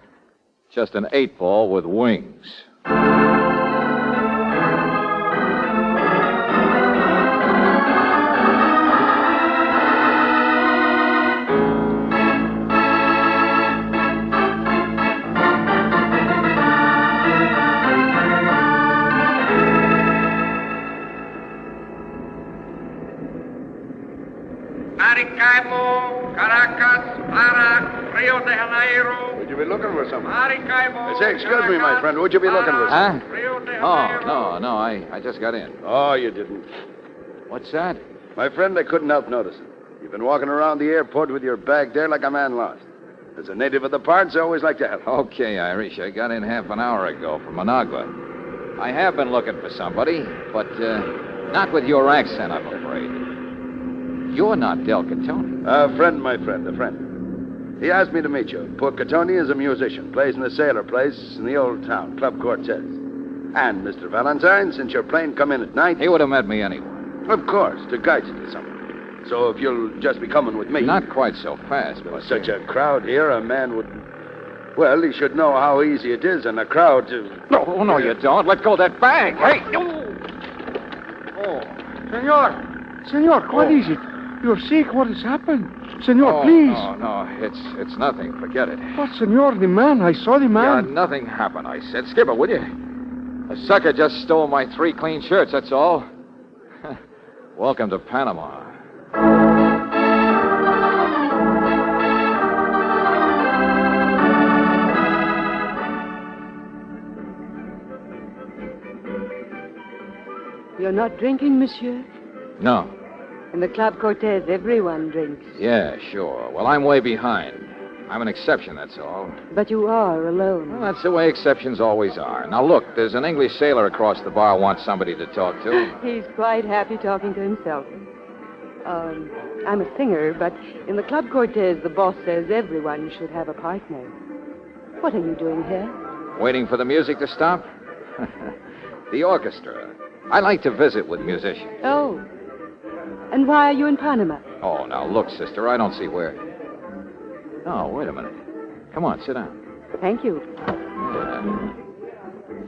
Just an 8-ball with wings. Maracaibo, Caracas, Para, Rio de Janeiro. Would you be looking for something? Maracaibo. I say, excuse me, my friend. Would you be looking for Huh? something? Oh, no, I just got in. Oh, you didn't. What's that? My friend, I couldn't help noticing. You've been walking around the airport with your bag there like a man lost. As a native of the parts, I always like to help. Okay, Irish, I got in half an hour ago from Managua. I have been looking for somebody, but not with your accent, I'm afraid. You're not Del Catoni. A friend, my friend, a friend. He asked me to meet you. Poor Catoni is a musician, plays in a sailor place in the old town, Club Cortez. And, Mr. Valentine, since your plane come in at night... He would have met me anyway. Of course, to guide you to something. So if you'll just be coming with me... Not quite so fast, but... With such a crowd here, a man would... Well, he should know how easy it is in a crowd to... No, you don't. Let go of that bag. Hey! Senor, what is it? You're sick. What has happened? Senor, please. No, it's nothing. Forget it. But, senor, the man. I saw the man. Yeah, nothing happened, I said. Skipper, will you? A sucker just stole my 3 clean shirts, that's all. Welcome to Panama. You're not drinking, monsieur? No. In the Club Cortez, everyone drinks. Yeah, sure. Well, I'm way behind. I'm an exception, that's all. But you are alone. Well, that's the way exceptions always are. Now, look, there's an English sailor across the bar who wants somebody to talk to. He's quite happy talking to himself. I'm a singer, but in the Club Cortez, the boss says everyone should have a partner. What are you doing here? Waiting for the music to stop? The orchestra. I like to visit with musicians. Oh. And why are you in Panama? Oh, now, look, sister, I don't see where... Oh, wait a minute. Come on, sit down. Thank you.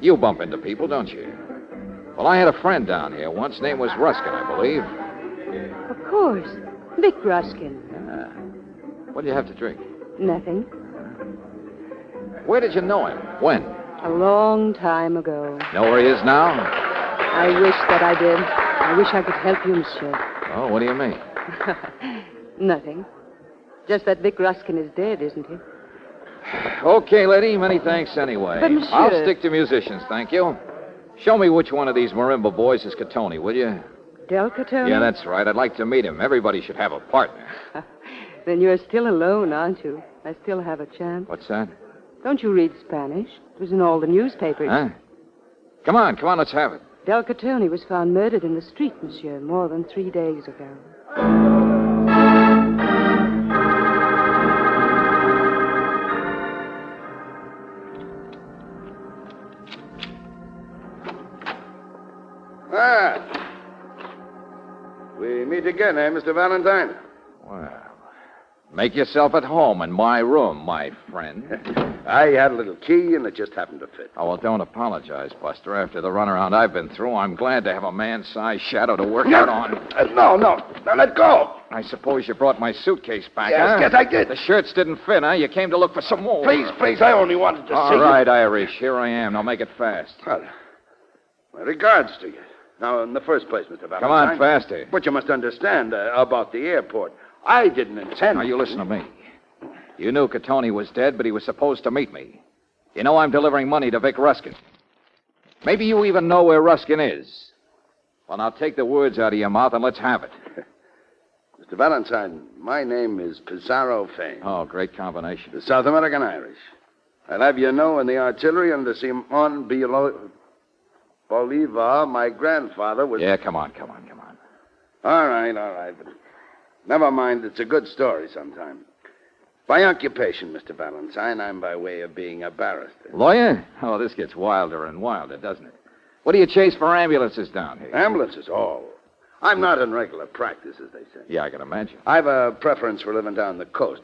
You bump into people, don't you? Well, I had a friend down here once. Name was Ruskin, I believe. Of course. Vic Ruskin. Yeah. What do you have to drink? Nothing. Where did you know him? When? A long time ago. Know where he is now? I wish that I did. I wish I could help you, monsieur. Oh, what do you mean? Nothing. Just that Vic Ruskin is dead, isn't he? Okay, lady. Many thanks anyway. But, monsieur... I'll stick to musicians, thank you. Show me which one of these marimba boys is Catoni, will you? Del Catoni? Yeah, that's right. I'd like to meet him. Everybody should have a partner. Then you're still alone, aren't you? I still have a chance. What's that? Don't you read Spanish? It was in all the newspapers. Huh? Come on, let's have it. Del Catoni was found murdered in the street, monsieur, more than 3 days ago. We meet again, eh, Mr. Valentine? Well, make yourself at home in my room, my friend. I had a little key, and it just happened to fit. Oh, well, don't apologize, Buster. After the runaround I've been through, I'm glad to have a man-sized shadow to work out on. No. Now, let go. I suppose you brought my suitcase back, Yes, huh? yes, I did. The shirts didn't fit, huh? You came to look for some more. Please, I only wanted to see you. All right, Irish, here I am. Now make it fast. Well, my regards to you. Now, in the first place, Mr. Valentine... Come on, faster. But you must understand about the airport. I didn't intend... Now, you listen to me. You knew Catoni was dead, but he was supposed to meet me. You know I'm delivering money to Vic Ruskin. Maybe you even know where Ruskin is. Well, now take the words out of your mouth and let's have it. Mr. Valentine, my name is Pizarro Fane. Oh, great combination. The South American Irish. I'll have you know in the artillery and the Simon below... Bolivar, my grandfather was... Yeah, come on. All right. But never mind. It's a good story sometime. By occupation, Mr. Valentine, I'm by way of being a barrister. Lawyer? Oh, this gets wilder and wilder, doesn't it? What do you chase for ambulances down here? Ambulances? Oh. I'm not in regular practice, as they say. Yeah, I can imagine. I've a preference for living down the coast,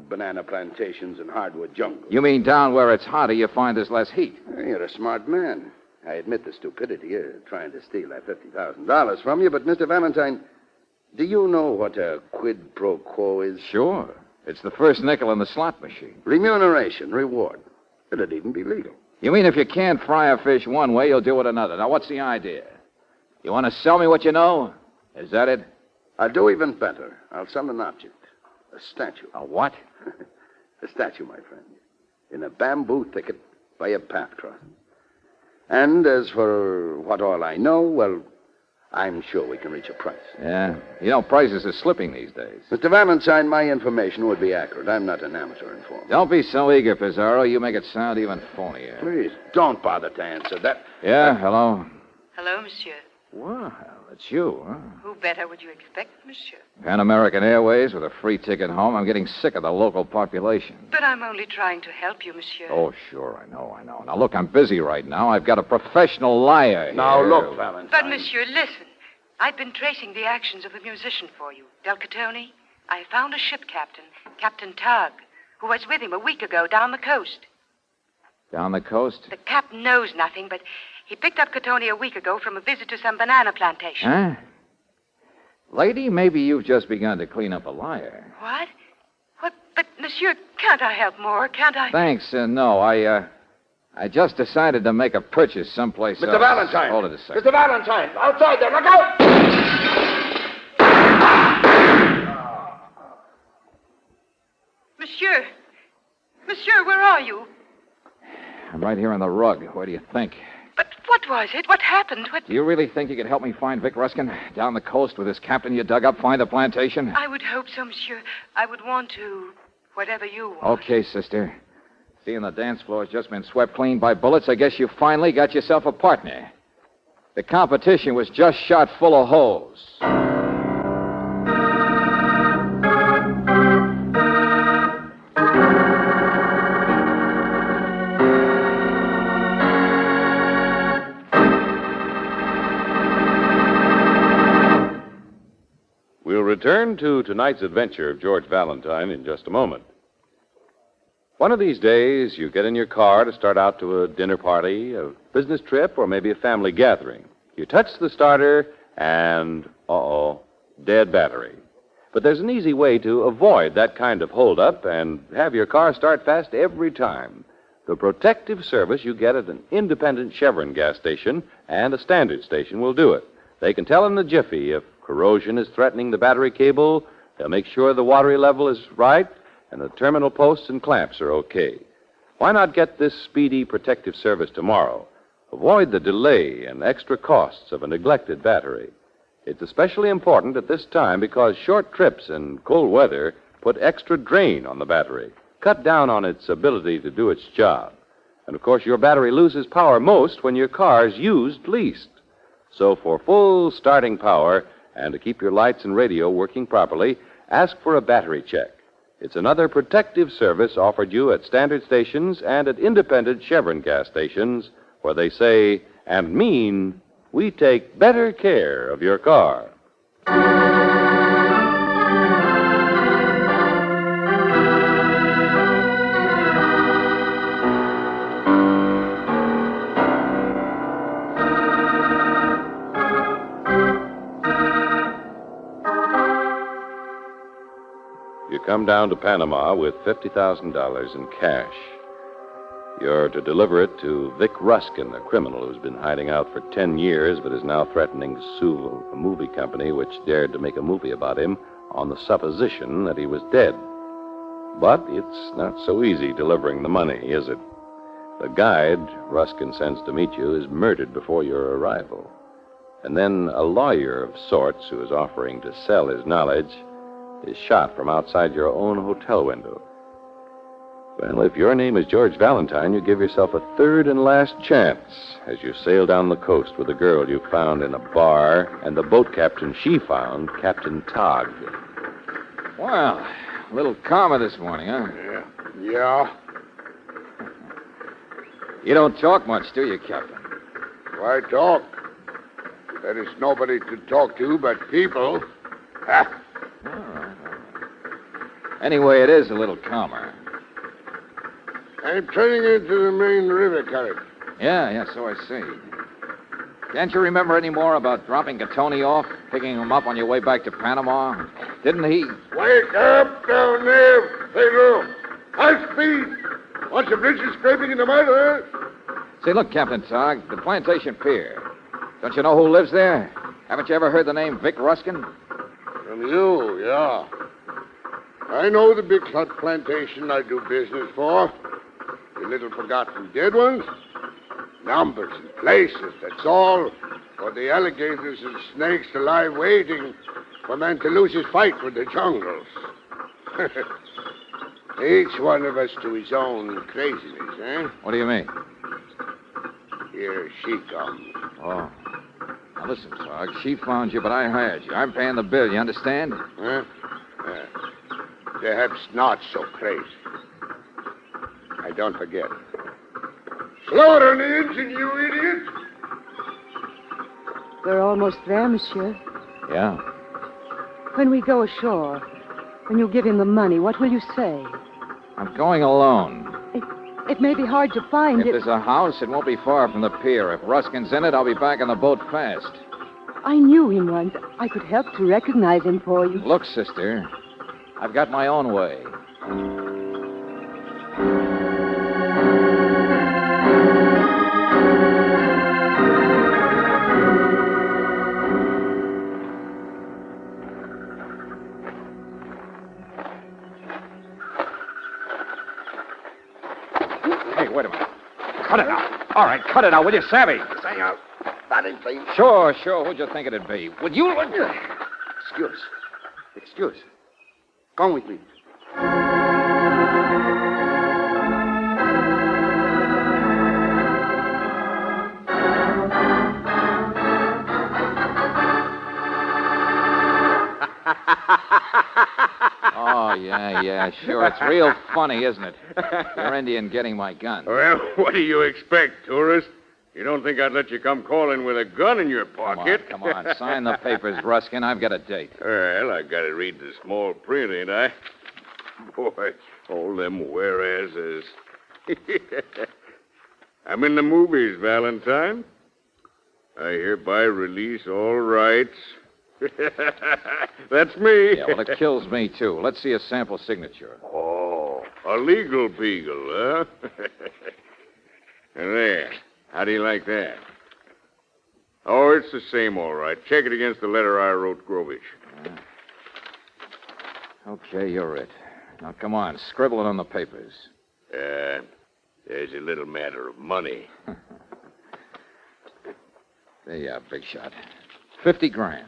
banana plantations and hardwood jungles. You mean down where it's hotter, you find there's less heat? You're a smart man. I admit the stupidity of trying to steal that $50,000 from you, but, Mr. Valentine, do you know what a quid pro quo is? Sure. It's the first nickel in the slot machine. Remuneration, reward. It'd even be legal. You mean if you can't fry a fish one way, you'll do it another. Now, what's the idea? You want to sell me what you know? Is that it? I'll do even better. I'll sell an object. A statue. A what? A statue, my friend. In a bamboo thicket by a path crossing. And as for what all I know, well, I'm sure we can reach a price. Yeah. Prices are slipping these days. Mr. Valentine, my information would be accurate. I'm not an amateur informer. Don't be so eager, Pizarro. You make it sound even phonier. Please, don't bother to answer that. Yeah, hello? Hello, monsieur. Well, it's you, huh? Who better would you expect, monsieur? Pan American Airways with a free ticket home. I'm getting sick of the local population. But I'm only trying to help you, monsieur. Oh, sure, I know. Now, look, I'm busy right now. I've got a professional liar here. Now, look, Valentine. But, monsieur, listen. I've been tracing the actions of the musician for you, Del Catone. I found a ship captain, Captain Tugg, who was with him a week ago down the coast. Down the coast? The captain knows nothing, but he picked up Catone a week ago from a visit to some banana plantation. Huh? Lady, maybe you've just begun to clean up a liar. What? But, monsieur, can't I help more? Can't I? Thanks, no. I just decided to make a purchase someplace else. Mr. Valentine. Hold it a second. Mr. Valentine, outside there, look out! Monsieur, where are you? I'm right here on the rug. Where do you think? But what was it? What happened? Do you really think you could help me find Vic Ruskin down the coast with this captain you dug up, find the plantation? I would hope so, monsieur. I would want to, whatever you want. Okay, sister. Seeing the dance floor's just been swept clean by bullets, I guess you finally got yourself a partner. The competition was just shot full of holes. We'll return to tonight's adventure of George Valentine in just a moment. One of these days, you get in your car to start out to a dinner party, a business trip, or maybe a family gathering. You touch the starter, and, dead battery. But there's an easy way to avoid that kind of holdup and have your car start fast every time. The protective service you get at an independent Chevron gas station and a standard station will do it. They can tell in a jiffy if corrosion is threatening the battery cable. They'll make sure the water level is right and the terminal posts and clamps are okay. Why not get this speedy protective service tomorrow? Avoid the delay and extra costs of a neglected battery. It's especially important at this time because short trips in cold weather put extra drain on the battery, cut down on its ability to do its job. And, of course, your battery loses power most when your car's used least. So for full starting power and to keep your lights and radio working properly, ask for a battery check. It's another protective service offered you at standard stations and at independent Chevron gas stations where they say and mean we take better care of your car. You come down to Panama with $50,000 in cash. You're to deliver it to Vic Ruskin, a criminal who's been hiding out for 10 years but is now threatening to sue a movie company which dared to make a movie about him on the supposition that he was dead. But it's not so easy delivering the money, is it? The guide Ruskin sends to meet you is murdered before your arrival. And then a lawyer of sorts who is offering to sell his knowledge is shot from outside your own hotel window. Well, if your name is George Valentine, you give yourself a third and last chance as you sail down the coast with the girl you found in a bar and the boat captain she found, Captain Togg. Well, a little calmer this morning, huh? Yeah. You don't talk much, do you, Captain? Why talk? There is nobody to talk to but people. Ha! All right. Anyway, it is a little calmer. I'm turning into the main river current. Yeah, so I see. Can't you remember any more about dropping Catoni off, picking him up on your way back to Panama? Didn't he? Wake up down there, Pedro. High speed. Watch the bridges scraping in the mud, huh? Say, look, Captain Togg, the Plantation Pier. Don't you know who lives there? Haven't you ever heard the name Vic Ruskin? From you, yeah. I know the big hut plantation I do business for. The little forgotten dead ones. Numbers and places, that's all. For the alligators and snakes to lie waiting for man to lose his fight with the jungles. Each one of us to his own craziness, eh? What do you mean? Here she comes. Oh. Now listen, Togg, she found you, but I hired you. I'm paying the bill, you understand? Huh? Perhaps not so crazy. I don't forget. Slower on the engine, you idiot! We're almost there, monsieur. Yeah. When we go ashore, when you give him the money, what will you say? I'm going alone. It may be hard to find If there's a house, it won't be far from the pier. If Ruskin's in it, I'll be back on the boat fast. I knew him once. I could help to recognize him for you. Look, sister, I've got my own way. Hey, wait a minute. Cut it out. All right, cut it out, will you, Savvy? Hang out. Batting, please. Sure. Who'd you think it'd be? Would you... Excuse. Come with me. Oh, yeah, sure. It's real funny, isn't it? Your Indian getting my gun. Well, what do you expect, tourist? You don't think I'd let you come calling with a gun in your pocket? Come on. Sign the papers, Ruskin. I've got a date. Well, I gotta read the small print, ain't I? Boy, all them whereases. I'm in the movies, Valentine. I hereby release all rights. That's me. Yeah, well, it kills me, too. Let's see a sample signature. Oh, a legal beagle, huh? And there. How do you like that? Oh, it's the same, all right. Check it against the letter I wrote Grovich. Okay, you're it. Now, come on, scribble it on the papers. There's a little matter of money. There you are, big shot. 50 grand.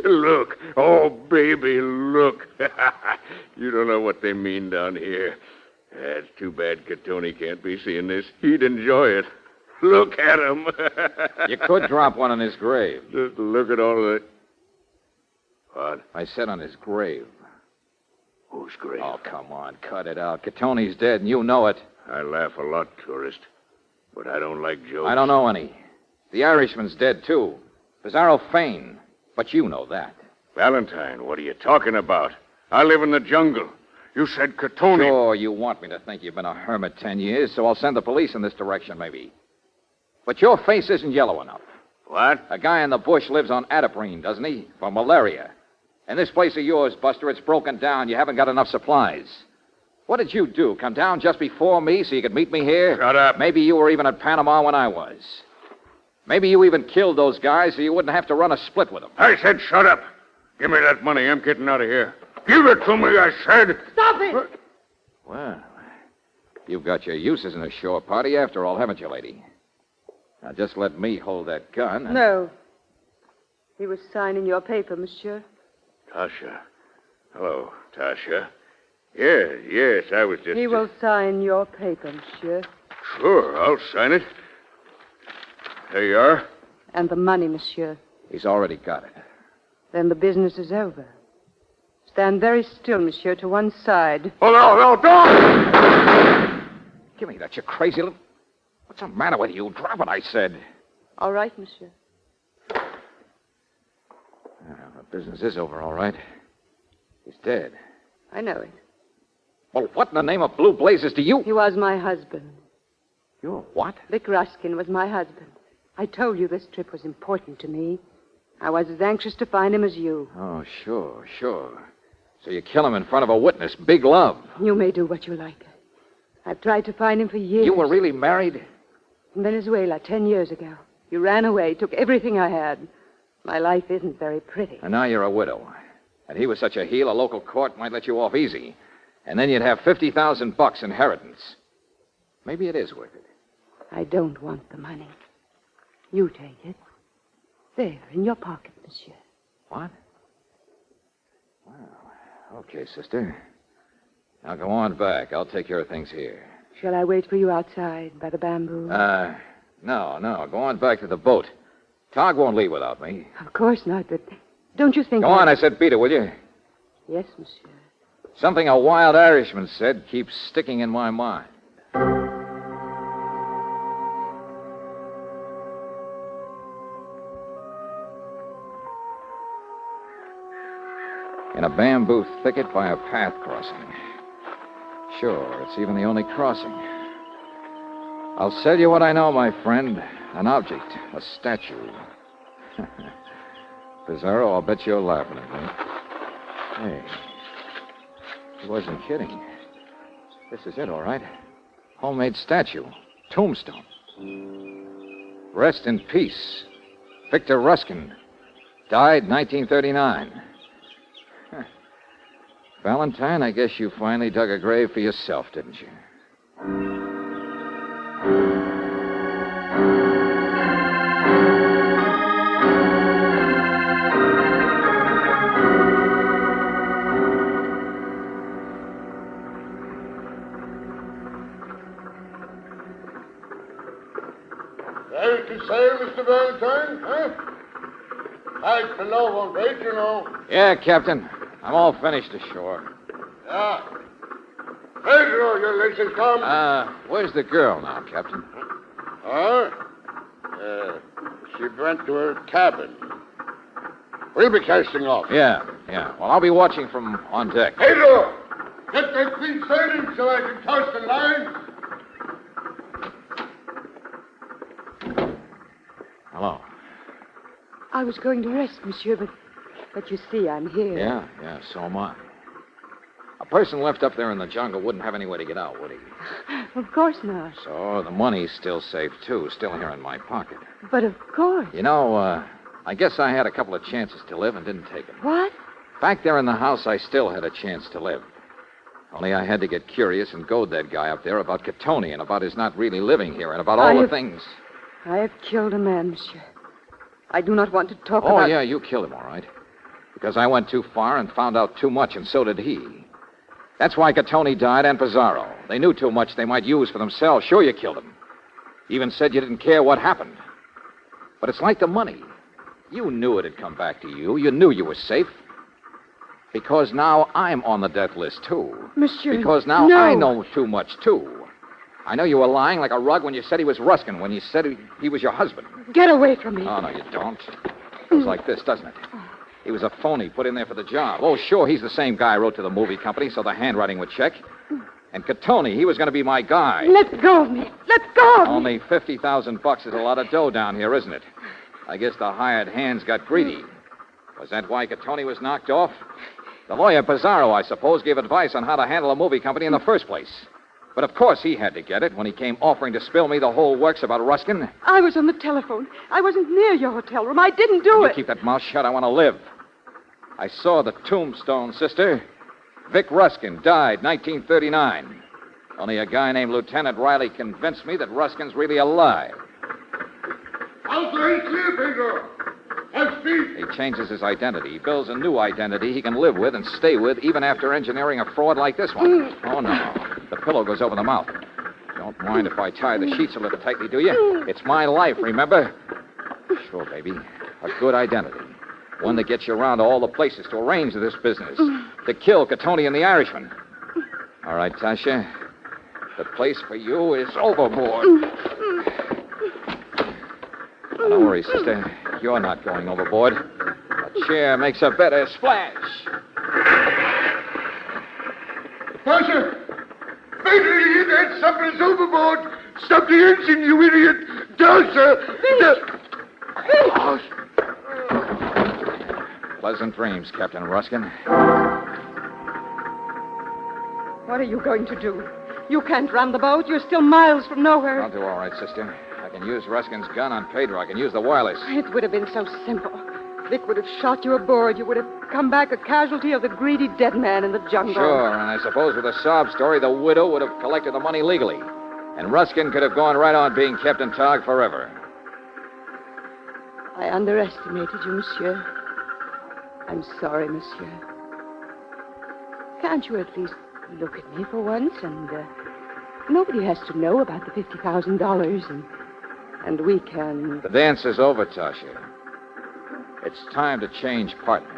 Look. Oh, baby, look. You don't know what they mean down here. It's too bad Catoni can't be seeing this. He'd enjoy it. Look at him. You could drop one on his grave. Just look at all of it. What? I said on his grave. Whose grave? Oh, come on, cut it out. Catoni's dead, and you know it. I laugh a lot, tourist. But I don't like jokes. I don't know any. The Irishman's dead, too. Pizarro Fane. But you know that. Valentine, what are you talking about? I live in the jungle. You said Catoni. Sure, you want me to think you've been a hermit 10 years, so I'll send the police in this direction, maybe. But your face isn't yellow enough. What? A guy in the bush lives on Ataprine, doesn't he? For malaria. And this place of yours, Buster, it's broken down. You haven't got enough supplies. What did you do? Come down just before me so you could meet me here? Shut up. Maybe you were even at Panama when I was. Maybe you even killed those guys so you wouldn't have to run a split with them. I said shut up. Give me that money. I'm getting out of here. Give it to me, I said. Stop it! Well, you've got your uses in a shore party after all, haven't you, lady? Now, just let me hold that gun. No. He was signing your paper, monsieur. Tasha. Hello, Tasha. Yes, I was just... He will sign your paper, monsieur. Sure, I'll sign it. There you are. And the money, monsieur. He's already got it. Then the business is over. Stand very still, monsieur, to one side. Oh, no, don't! Give me that, you crazy little... What's the matter with you? Drop it, I said. All right, monsieur. The business is over, all right. He's dead. I know it. Well, what in the name of blue blazes do you... He was my husband. You're what? Vic Ruskin was my husband. I told you this trip was important to me. I was as anxious to find him as you. Oh, sure. So you kill him in front of a witness. Big love. You may do what you like. I've tried to find him for years. You were really married? In Venezuela 10 years ago. You ran away, took everything I had. My life isn't very pretty. And now you're a widow. And he was such a heel, a local court might let you off easy. And then you'd have $50,000 inheritance. Maybe it is worth it. I don't want the money. You take it. There, in your pocket, monsieur. What? Well, okay, sister. Now go on back. I'll take care of things here. Shall I wait for you outside by the bamboo? No. Go on back to the boat. Tog won't leave without me. Of course not, but don't you think... Go on, I said beat it, will you? Yes, monsieur. Something a wild Irishman said keeps sticking in my mind. In a bamboo thicket by a path crossing. Sure, it's even the only crossing. I'll sell you what I know, my friend. An object, a statue. Pizarro, I'll bet you're laughing at me. Hey, he wasn't kidding. This is it, all right. Homemade statue. Tombstone. Rest in peace. Victor Ruskin. Died 1939. Valentine, I guess you finally dug a grave for yourself, didn't you? Anything to say, Mr. Valentine, huh? Tight below won't wait, you know. Yeah, Captain. I'm all finished ashore. Yeah. Pedro, your legs have come. Where's the girl now, Captain? Huh? She went to her cabin. We'll be casting off. Yeah. Well, I'll be watching from on deck. Pedro! Get that thing sailing so I can toss the line. Hello. I was going to rest, monsieur, but you see, I'm here. Yeah, so am I. A person left up there in the jungle wouldn't have any way to get out, would he? Of course not. So the money's still safe, too, still here in my pocket. But of course. You know, I guess I had a couple of chances to live and didn't take them. What? Back there in the house, I still had a chance to live. Only I had to get curious and goad that guy up there about Catoni and about his not really living here and about all the things. I have killed a man, monsieur. I do not want to talk about... Oh, yeah, you killed him, all right. Because I went too far and found out too much, and so did he. That's why Catoni died and Pizarro. They knew too much they might use for themselves. Sure, you killed him. Even said you didn't care what happened. But it's like the money. You knew it had come back to you. You knew you were safe. Because now I'm on the death list, too. Monsieur, Because now no. I know too much, too. I know you were lying like a rug when you said he was Ruskin, when you said he was your husband. Get away from me. Oh, no, you don't. It goes like this, doesn't it? He was a phony put in there for the job. Oh, sure, he's the same guy I wrote to the movie company, so the handwriting would check. And Catoni, he was going to be my guy. Let go of me. Let go of me. Only $50,000 is a lot of dough down here, isn't it? I guess the hired hands got greedy. Was that why Catoni was knocked off? The lawyer, Pizarro, I suppose, gave advice on how to handle a movie company in the first place. But of course he had to get it when he came offering to spill me the whole works about Ruskin. I was on the telephone. I wasn't near your hotel room. I didn't do it. Keep that mouth shut. I want to live. I saw the tombstone, sister. Vic Ruskin died 1939. Only a guy named Lieutenant Riley convinced me that Ruskin's really alive. Out there, clear, Pedro. I've feet. He changes his identity. He builds a new identity he can live with and stay with even after engineering a fraud like this one. Oh, no. The pillow goes over the mouth. Don't mind if I tie the sheets a little tightly, do you? It's my life, remember? Sure, baby. A good identity. One that gets you around to all the places to arrange this business. To kill Catoni and the Irishman. All right, Tasha. The place for you is overboard. Now, don't worry, sister. You're not going overboard. A chair makes a better splash. Tasha! Finally, that sucker's overboard. Stop the engine, you idiot. Tasha! Pleasant dreams, Captain Ruskin. What are you going to do? You can't ram the boat. You're still miles from nowhere. I'll do all right, sister. I can use Ruskin's gun on Pedro. I can use the wireless. It would have been so simple. Vic would have shot you aboard. You would have come back a casualty of the greedy dead man in the jungle. Sure, and I suppose with a sob story, the widow would have collected the money legally. And Ruskin could have gone right on being Captain Tog forever. I underestimated you, monsieur. I'm sorry, monsieur. Can't you at least look at me for once and nobody has to know about the $50,000 and we can... The dance is over, Tasha. It's time to change partners.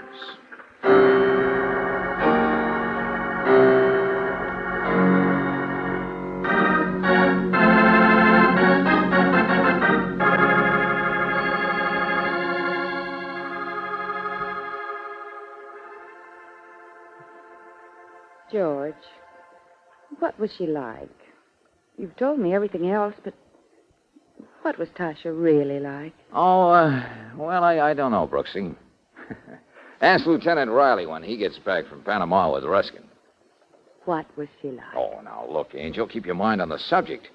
George, what was she like? You've told me everything else, but what was Tasha really like? Oh, well, I don't know, Brooksy. Ask Lieutenant Riley when he gets back from Panama with Ruskin. What was she like? Oh, now, look, Angel, keep your mind on the subject.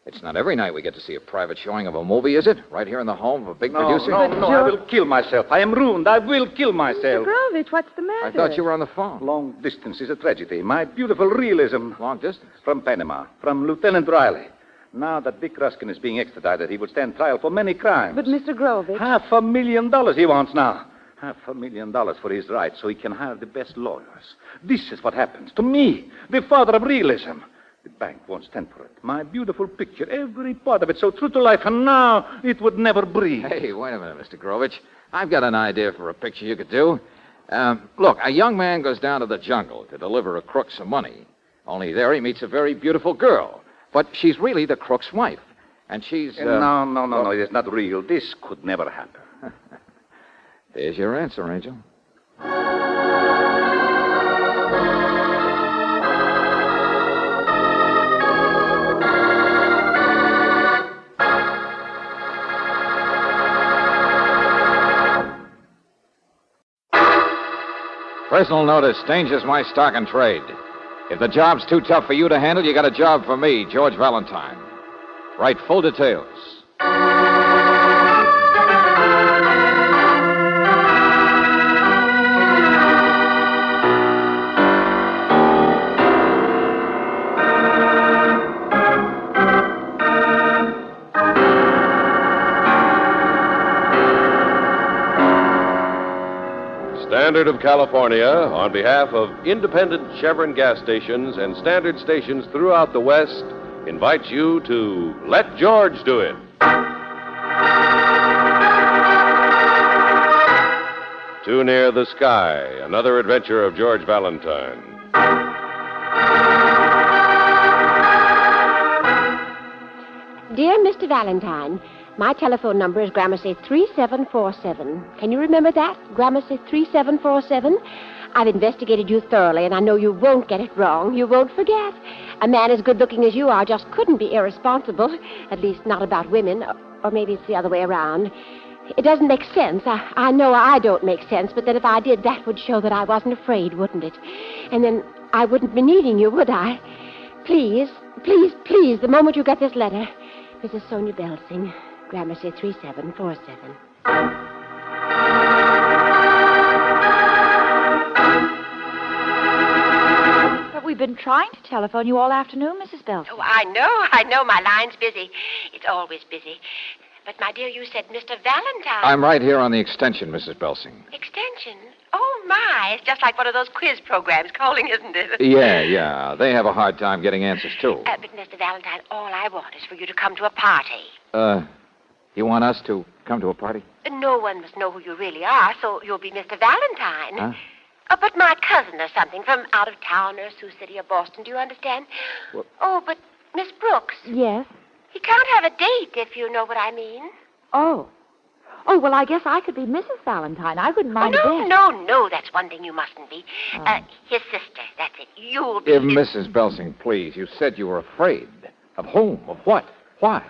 It's not every night we get to see a private showing of a movie, is it? Right here in the home of a big producer? No, I will kill myself. I am ruined. I will kill myself. Mr. Grovich, what's the matter? I thought you were on the phone. Long distance is a tragedy. My beautiful realism. Long distance? From Panama, from Lieutenant Riley. Now that Vic Ruskin is being extradited, he will stand trial for many crimes. But, Mr. Grovich... $500,000 he wants now. $500,000 for his rights so he can hire the best lawyers. This is what happens to me, the father of realism. The bank won't stand for it. My beautiful picture, every part of it so true to life, and now it would never breathe. Hey, wait a minute, Mr. Grovich. I've got an idea for a picture you could do. Look, a young man goes down to the jungle to deliver a crook some money. Only there he meets a very beautiful girl. But she's really the crook's wife. And she's... No, it is not real. This could never happen. There's your answer, Angel. Personal notice, danger's my stock and trade. If the job's too tough for you to handle, you got a job for me, George Valentine. Write full details. Standard of California, on behalf of independent Chevron gas stations and standard stations throughout the West, invites you to Let George Do It. Too Near the Sky, another adventure of George Valentine. Dear Mr. Valentine, my telephone number is Gramercy 3747. Can you remember that? Gramercy 3747? I've investigated you thoroughly, and I know you won't get it wrong. You won't forget. A man as good-looking as you are just couldn't be irresponsible, at least not about women, or maybe it's the other way around. It doesn't make sense. I know I don't make sense, but then if I did, that would show that I wasn't afraid, wouldn't it? And then I wouldn't be needing you, would I? Please, please, please, the moment you get this letter. Mrs. Sonia Belsing, Gramercy 3747. But we've been trying to telephone you all afternoon, Mrs. Belsing. Oh, I know. My line's busy. It's always busy. But, my dear, you said Mr. Valentine. I'm right here on the extension, Mrs. Belsing. Extension? Oh, my. It's just like one of those quiz programs calling, isn't it? Yeah. They have a hard time getting answers, too. But, Mr. Valentine, all I want is for you to come to a party. You want us to come to a party? No one must know who you really are, so you'll be Mr. Valentine. Huh? But my cousin or something from out of town or Sioux City or Boston, do you understand? What? Oh, but Miss Brooks. Yes? He can't have a date, if you know what I mean. Oh. Oh, well, I guess I could be Mrs. Valentine. I wouldn't mind a bit. No, that's one thing you mustn't be. His sister, that's it. You'll be Mrs. Belsing, please. You said you were afraid. Of whom? Of what? Why?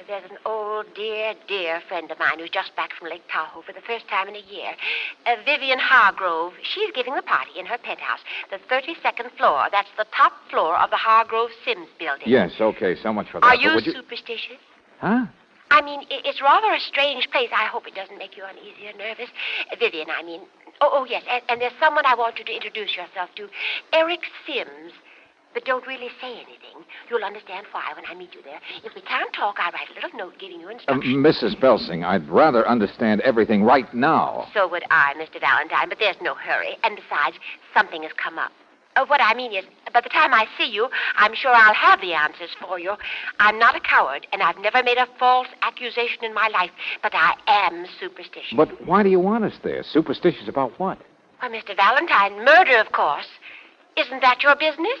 There's an old, dear friend of mine who's just back from Lake Tahoe for the first time in a year. Vivian Hargrove. She's giving the party in her penthouse, the 32nd floor. That's the top floor of the Hargrove Sims building. Yes, okay, so much for that. Are you superstitious? Huh? I mean, it's rather a strange place. I hope it doesn't make you uneasy or nervous. Vivian, I mean. Oh, yes, and there's someone I want you to introduce yourself to. Eric Sims. But don't really say anything. You'll understand why when I meet you there. If we can't talk, I'll write a little note giving you instructions. Mrs. Belsing, I'd rather understand everything right now. So would I, Mr. Valentine, but there's no hurry. And besides, something has come up. What I mean is, by the time I see you, I'm sure I'll have the answers for you. I'm not a coward, and I've never made a false accusation in my life, but I am superstitious. But why do you want us there? Superstitious about what? Well, Mr. Valentine, murder, of course. Isn't that your business?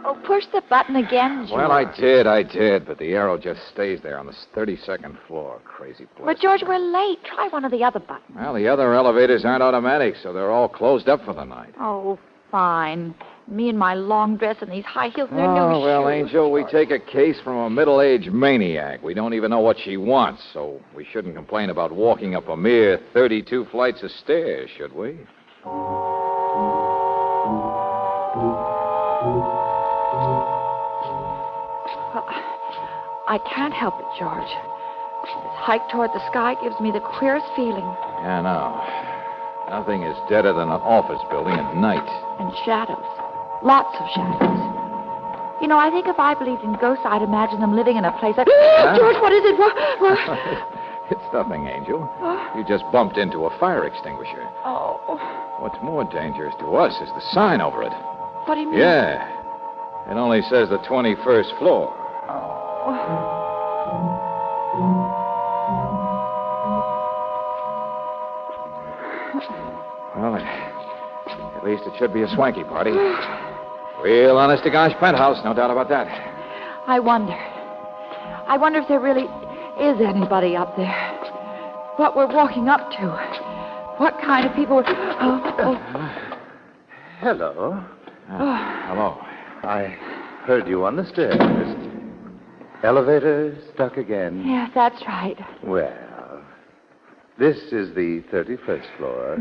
Oh, push the button again, George. Well, I did, but the arrow just stays there on the 32nd floor. Crazy place. But, George, we're late. Try one of the other buttons. Well, the other elevators aren't automatic, so they're all closed up for the night. Oh, fine. Me and my long dress and these high heels, they're Oh, no well, shoes. Angel, we take a case from a middle-aged maniac. We don't even know what she wants, so we shouldn't complain about walking up a mere 32 flights of stairs, should we? Well, I can't help it, George. This hike toward the sky gives me the queerest feeling. Yeah, no. Nothing is deader than an office building at night. And shadows. Lots of shadows. You know, I think if I believed in ghosts, I'd imagine them living in a place that... George, what is it? What? It's nothing, Angel. You just bumped into a fire extinguisher. Oh. What's more dangerous to us is the sign over it. What do you mean? Yeah. It only says the 21st floor. Well, at least it should be a swanky party. Real honest-to-gosh penthouse, no doubt about that. I wonder if there really is anybody up there. What we're walking up to. What kind of people... Hello. Hello. I heard you on the stairs. Elevator stuck again. Yes, that's right. Well, this is the 31st floor.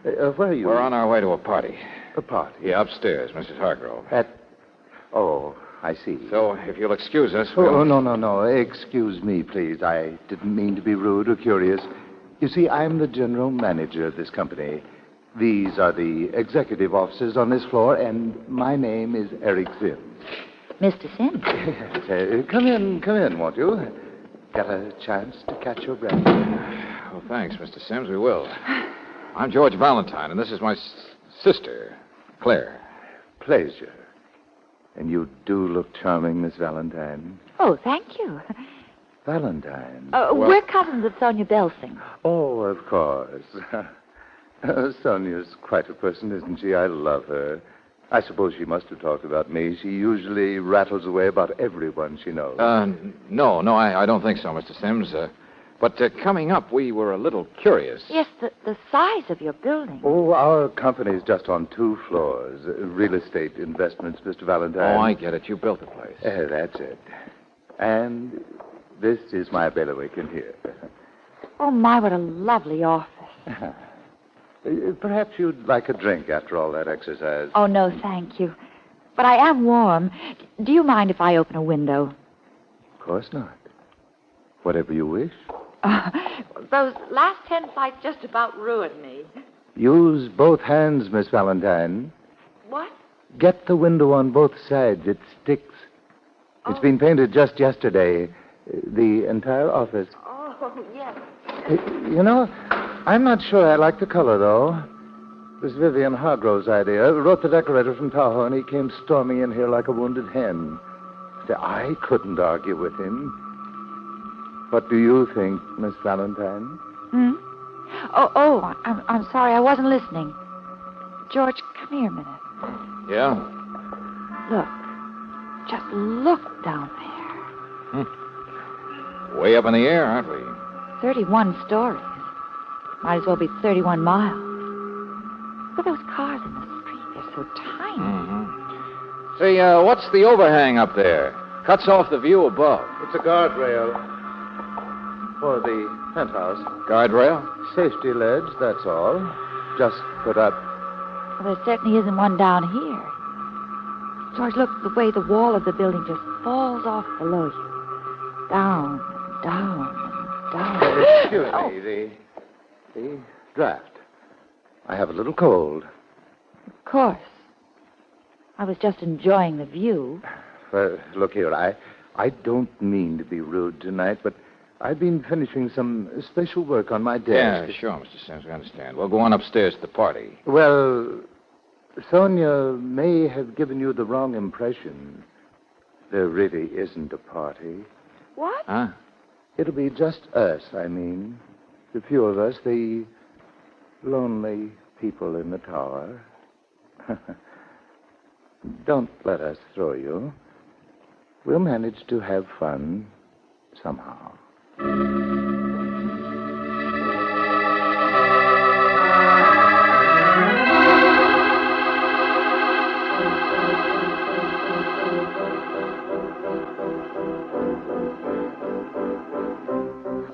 Where are you? We're on our way to a party. A party? Yeah, upstairs, Mrs. Hargrove. Oh, I see. So, if you'll excuse us... Oh, no. Excuse me, please. I didn't mean to be rude or curious. You see, I'm the general manager of this company. These are the executive offices on this floor, and my name is Eric Sims. Mr. Sims? Come in, won't you? Got a chance to catch your breath? Well, thanks, Mr. Sims. We will. I'm George Valentine, and this is my sister, Claire. Pleasure. And you do look charming, Miss Valentine. Oh, thank you. Valentine? We're cousins of Sonia Belsing. Oh, of course. Sonia's quite a person, isn't she? I love her. I suppose she must have talked about me. She usually rattles away about everyone she knows. No, I don't think so, Mr. Sims. But coming up, we were a little curious. Yes, the size of your building. Oh, our company's just on 2 floors. Real estate investments, Mr. Valentine. Oh, I get it. You built the place. That's it. And this is my bailiwick in here. Oh, my, what a lovely office. Perhaps you'd like a drink after all that exercise. Oh, no, thank you. But I am warm. Do you mind if I open a window? Of course not. Whatever you wish. Those last 10 flights just about ruined me. Use both hands, Miss Valentine. What? Get the window on both sides. It sticks. It's been painted just yesterday. The entire office. Oh, yes. You know, I'm not sure I like the color, though. It was Vivian Hargrove's idea. Wrote the decorator from Tahoe, and he came storming in here like a wounded hen. I couldn't argue with him. What do you think, Miss Valentine? Hmm? Oh, I'm sorry. I wasn't listening. George, come here a minute. Yeah? Look. Just look down there. Way up in the air, aren't we? 31 stories. Might as well be 31 miles. Look at those cars in the street. They're so tiny. Mm-hmm. Say, what's the overhang up there? Cuts off the view above. It's a guardrail for the penthouse. Guardrail? Safety ledge, that's all. Just put up. Well, there certainly isn't one down here. George, look, the way the wall of the building just falls off below you. Down, down, and down. Excuse me, the draft. I have a little cold. Of course. I was just enjoying the view. Look here, I don't mean to be rude tonight, but I've been finishing some special work on my desk. Yeah, sure, Mr. Sims, I understand. We'll go on upstairs to the party. Well, Sonia may have given you the wrong impression. There really isn't a party. What? Huh? It'll be just us, I mean. The few of us, the lonely people in the tower. Don't let us throw you. We'll manage to have fun somehow.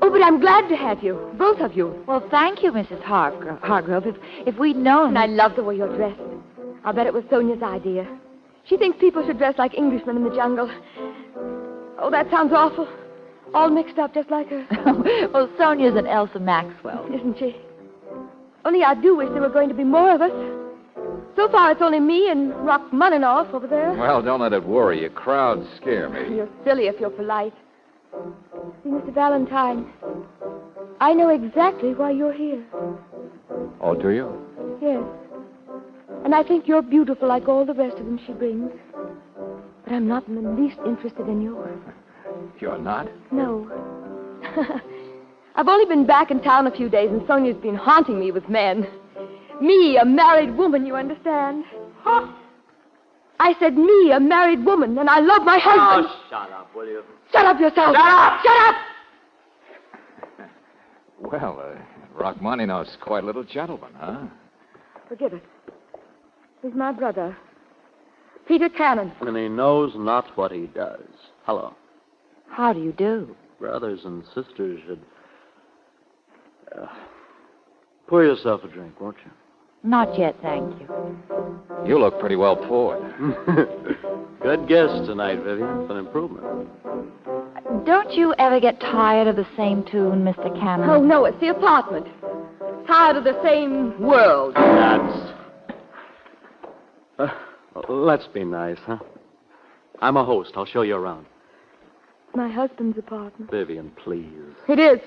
Oh, but I'm glad to have you, both of you. Well, thank you, Mrs. Hargrove. If we'd known... And I love the way you're dressed. I'll bet it was Sonia's idea. She thinks people should dress like Englishmen in the jungle. Oh, that sounds awful. All mixed up just like her. Well, Sonia's an Elsa Maxwell. Isn't she? Only I do wish there were going to be more of us. So far, it's only me and Rachmaninoff over there. Well, don't let it worry you. Crowds scare me. You're silly if you're polite. See, Mr. Valentine, I know exactly why you're here. Oh, do you? Yes. And I think you're beautiful like all the rest of them she brings. But I'm not in the least interested in you. You're not? No. I've only been back in town a few days, and Sonia's been haunting me with men. Me, a married woman, you understand? Huh? I said me, a married woman, and I love my husband. Oh, shut up, will you? Shut up yourself. Shut up! Shut up! Well, Rachmaninoff's quite a little gentleman, huh? Forgive it. He's my brother, Peter Cannon. And he knows not what he does. Hello. How do you do? Brothers and sisters should... pour yourself a drink, won't you? Not yet, thank you. You look pretty well poured. Good guess tonight, Vivian. It's an improvement. Don't you ever get tired of the same tune, Mr. Cannon? Oh, no, it's the apartment. Tired of the same world. That's... let's be nice, huh? I'm a host. I'll show you around. My husband's apartment. Vivian, please. It is.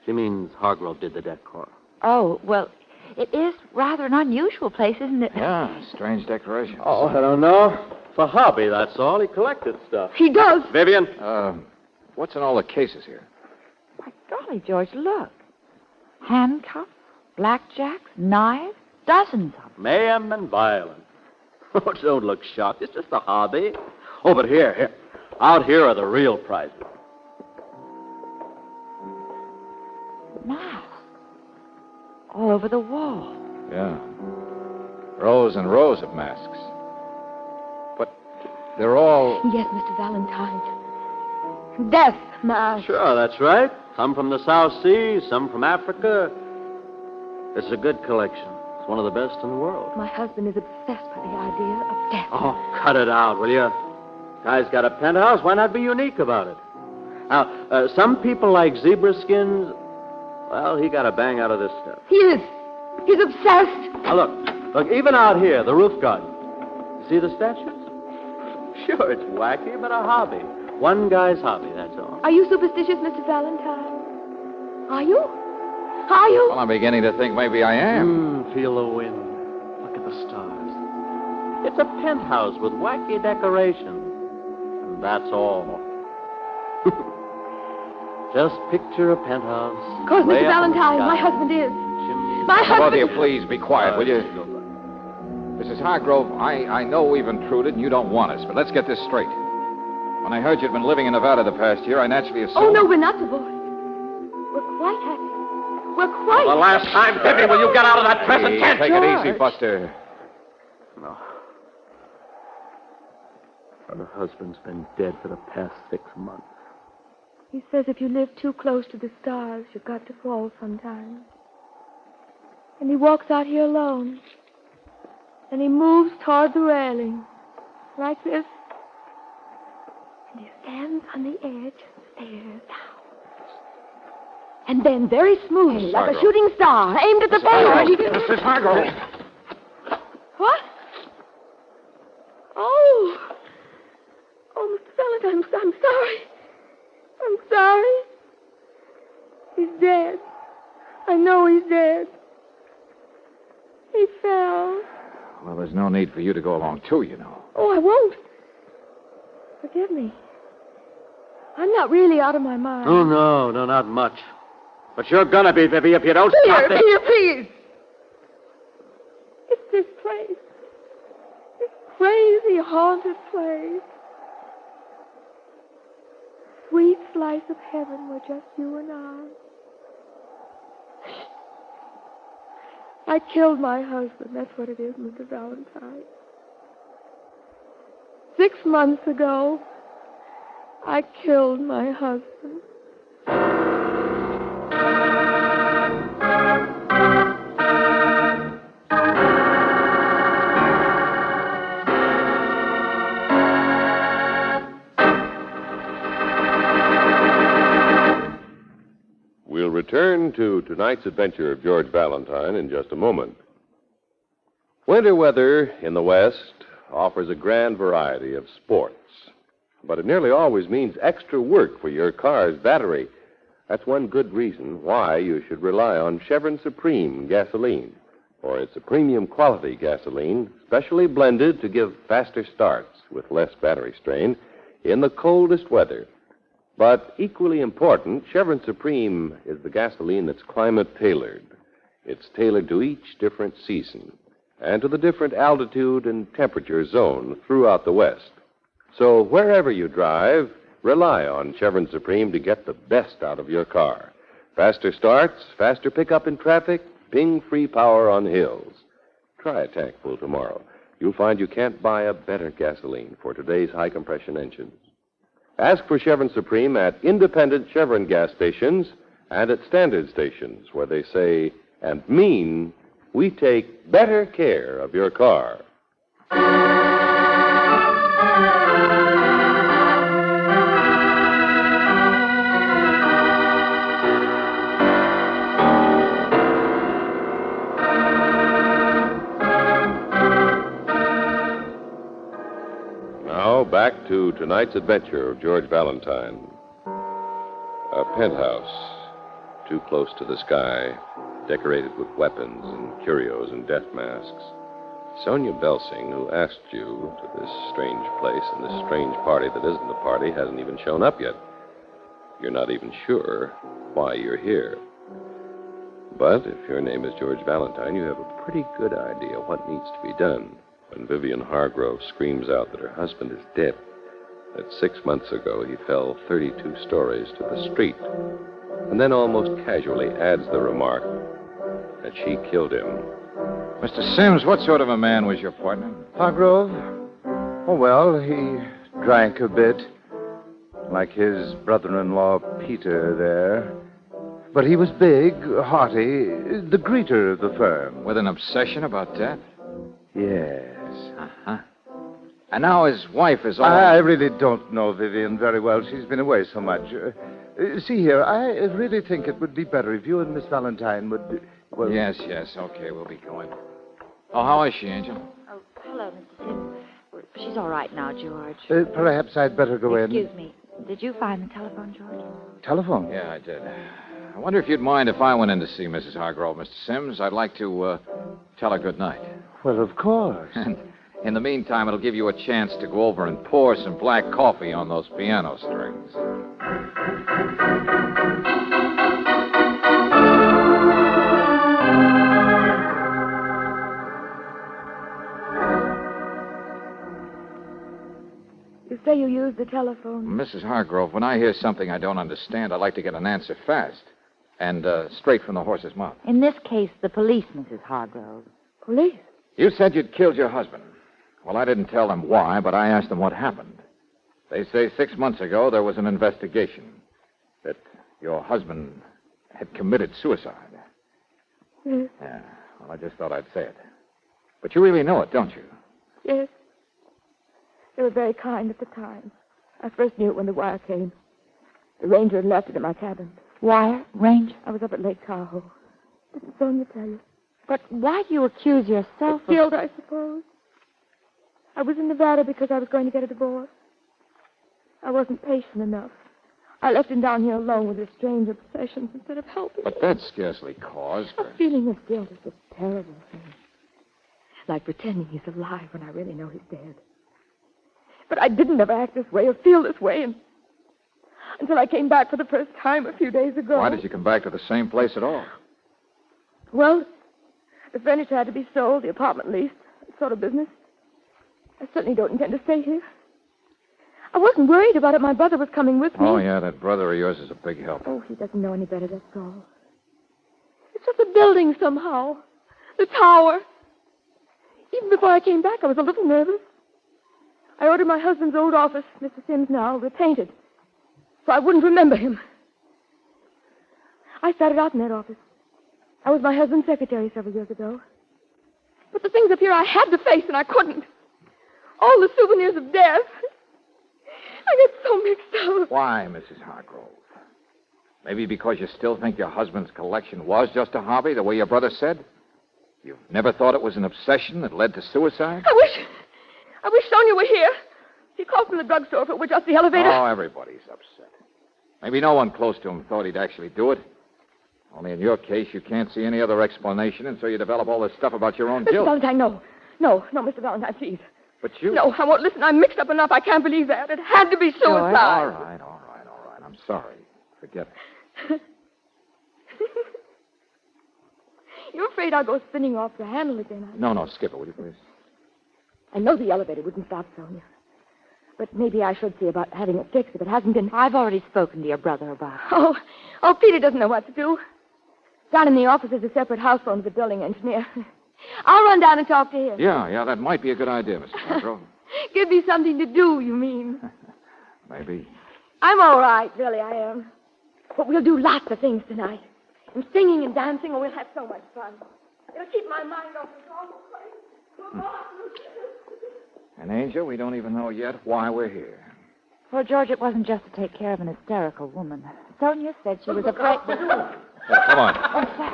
She means Hargrove did the decor. Oh, well, it is rather an unusual place, isn't it? Yeah, strange decorations. Oh, I don't know. For hobby, that's all. He collected stuff. He does. Vivian? What's in all the cases here? My golly, George, look. Handcuffs, blackjacks, knives, dozens of them. Mayhem and violence. Oh, don't look shocked. It's just a hobby. Oh, but here. Out here are the real prizes. Masks. All over the wall. Yeah. Rows and rows of masks. But they're all... Yes, Mr. Valentine. Death masks. Sure, that's right. Some from the South Sea, some from Africa. It's a good collection. It's one of the best in the world. My husband is obsessed by the idea of death. Oh, cut it out, will you? Guy's got a penthouse. Why not be unique about it? Now, some people like zebra skins. Well, he got a bang out of this stuff. He is. He's obsessed. Now, look, even out here, the roof garden. You see the statues? Sure, it's wacky, but a hobby. One guy's hobby, that's all. Are you superstitious, Mr. Valentine? Are you? Are you? Well, I'm beginning to think maybe I am. Feel the wind. Look at the stars. It's a penthouse with wacky decorations. And that's all. Just picture a penthouse. Of course, Mr. Valentine, my husband is. My husband... Both of you, please, be quiet, will you? Mrs. Hargrove, I know we've intruded and you don't want us, but let's get this straight. When I heard you'd been living in Nevada the past year, I naturally assumed... Oh, no, we're not divorced. We're quite happy. We're quite... The last time, Bippy, will you get out of that present tense? Take it easy, Buster. No. Her husband's been dead for the past 6 months. He says if you live too close to the stars, you've got to fall sometimes. And he walks out here alone. And he moves toward the railing. Like this. And he stands on the edge and stares down. And then, very smoothly, like a shooting star, aimed at the boy. Mrs. Hargrove. What? Oh. Oh, Mr. Valentine, I'm sorry. I'm sorry. He's dead. I know he's dead. He fell. Well, there's no need for you to go along, too, you know. Oh, I won't. Forgive me. I'm not really out of my mind. Oh, no, not much. But you're gonna be, Vivi, if you don't stop this. Here, please. It's this place. This crazy, haunted place. Sweet slice of heaven where just you and I. I killed my husband. That's what it is, Mr. Valentine. 6 months ago, I killed my husband. We'll return to tonight's adventure of George Valentine in just a moment. Winter weather in the West offers a grand variety of sports, but it nearly always means extra work for your car's battery. That's one good reason why you should rely on Chevron Supreme gasoline, for it's a premium quality gasoline, specially blended to give faster starts with less battery strain in the coldest weather. But equally important, Chevron Supreme is the gasoline that's climate-tailored. It's tailored to each different season and to the different altitude and temperature zone throughout the West. So wherever you drive, rely on Chevron Supreme to get the best out of your car. Faster starts, faster pickup in traffic, ping-free power on hills. Try a tank full tomorrow. You'll find you can't buy a better gasoline for today's high-compression engines. Ask for Chevron Supreme at independent Chevron gas stations and at standard stations where they say and mean we take better care of your car. Now, back to tonight's adventure of George Valentine. A penthouse, too close to the sky, decorated with weapons and curios and death masks. Sonia Belsing, who asked you to this strange place and this strange party that isn't a party, hasn't even shown up yet. You're not even sure why you're here. But if your name is George Valentine, you have a pretty good idea what needs to be done when Vivian Hargrove screams out that her husband is dead, that 6 months ago he fell 32 stories to the street, and then almost casually adds the remark that she killed him. Mr. Sims, what sort of a man was your partner? Hargrove? Oh, well, he drank a bit, like his brother-in-law Peter there. But he was big, hearty, the greeter of the firm. With an obsession about death? Yes. Uh-huh. And now his wife is all... I really don't know Vivian very well. She's been away so much. See here, I really think it would be better if you and Miss Valentine would well... Yes, okay, we'll be going. Oh, how is she, Angel? Oh, hello, Mr. Sims. She's all right now, George. Perhaps I'd better go in. Excuse me. Did you find the telephone, George? Telephone? Yeah, I did. I wonder if you'd mind if I went in to see Mrs. Hargrove, Mr. Sims. I'd like to tell her good night. Well, of course. And in the meantime, it'll give you a chance to go over and pour some black coffee on those piano strings. You say you used the telephone? Mrs. Hargrove, when I hear something I don't understand, I like to get an answer fast. And straight from the horse's mouth. In this case, the police, Mrs. Hargrove. Police? You said you'd killed your husband. Well, I didn't tell them why, but I asked them what happened. They say 6 months ago there was an investigation that your husband had committed suicide. Yes. Yeah, well, I just thought I'd say it. But you really know it, don't you? Yes. They were very kind at the time. I first knew it when the wire came. The ranger had left it in my cabin. Wire? Ranger? I was up at Lake Tahoe. Didn't Sonia tell you? But why do you accuse yourself of... Guilt, I suppose. I was in Nevada because I was going to get a divorce. I wasn't patient enough. I left him down here alone with his strange obsessions instead of helping him. But that's scarcely cause for... A feeling of guilt is a terrible thing. Like pretending he's alive when I really know he's dead. But I didn't ever act this way or feel this way until I came back for the first time a few days ago. Why did you come back to the same place at all? Well, the furniture had to be sold, the apartment leased, that sort of business. I certainly don't intend to stay here. I wasn't worried about it. My brother was coming with me. Oh, yeah, that brother of yours is a big help. Oh, he doesn't know any better, that's all. It's just the building somehow. The tower. Even before I came back, I was a little nervous. I ordered my husband's old office, Mr. Sims now, repainted, so I wouldn't remember him. I started out in that office. I was my husband's secretary several years ago. But the things up here I had to face, and I couldn't. All the souvenirs of death. I get so mixed up. Why, Mrs. Hargrove? Maybe because you still think your husband's collection was just a hobby, the way your brother said? You've never thought it was an obsession that led to suicide? I wish Sonia were here. She called from the drugstore if it were just the elevator. Oh, everybody's upset. Maybe no one close to him thought he'd actually do it. Only in your case, you can't see any other explanation, and so you develop all this stuff about your own Mr. guilt. Valentine, no. No, Mr. Valentine, please. But you... No, I won't listen. I'm mixed up enough. I can't believe that. It had to be suicide. All right. I'm sorry. Forget it. You're afraid I'll go spinning off the handle again, aren't you? No, skip it, will you, please? I know the elevator wouldn't stop Sonia. But maybe I should see about having it fixed if it hasn't been... I've already spoken to your brother about it. Oh, Peter doesn't know what to do. Down in the office is a separate house phone to the building engineer. I'll run down and talk to him. Yeah, that might be a good idea, Mr. Hargrove. Give me something to do, you mean? Maybe. I'm all right, really, I am. But we'll do lots of things tonight. And singing and dancing, and we'll have so much fun. It'll keep my mind off the awful place. And, Angel, we don't even know yet why we're here. Well, George, it wasn't just to take care of an hysterical woman. Sonia said she was afraid... Hey, come on.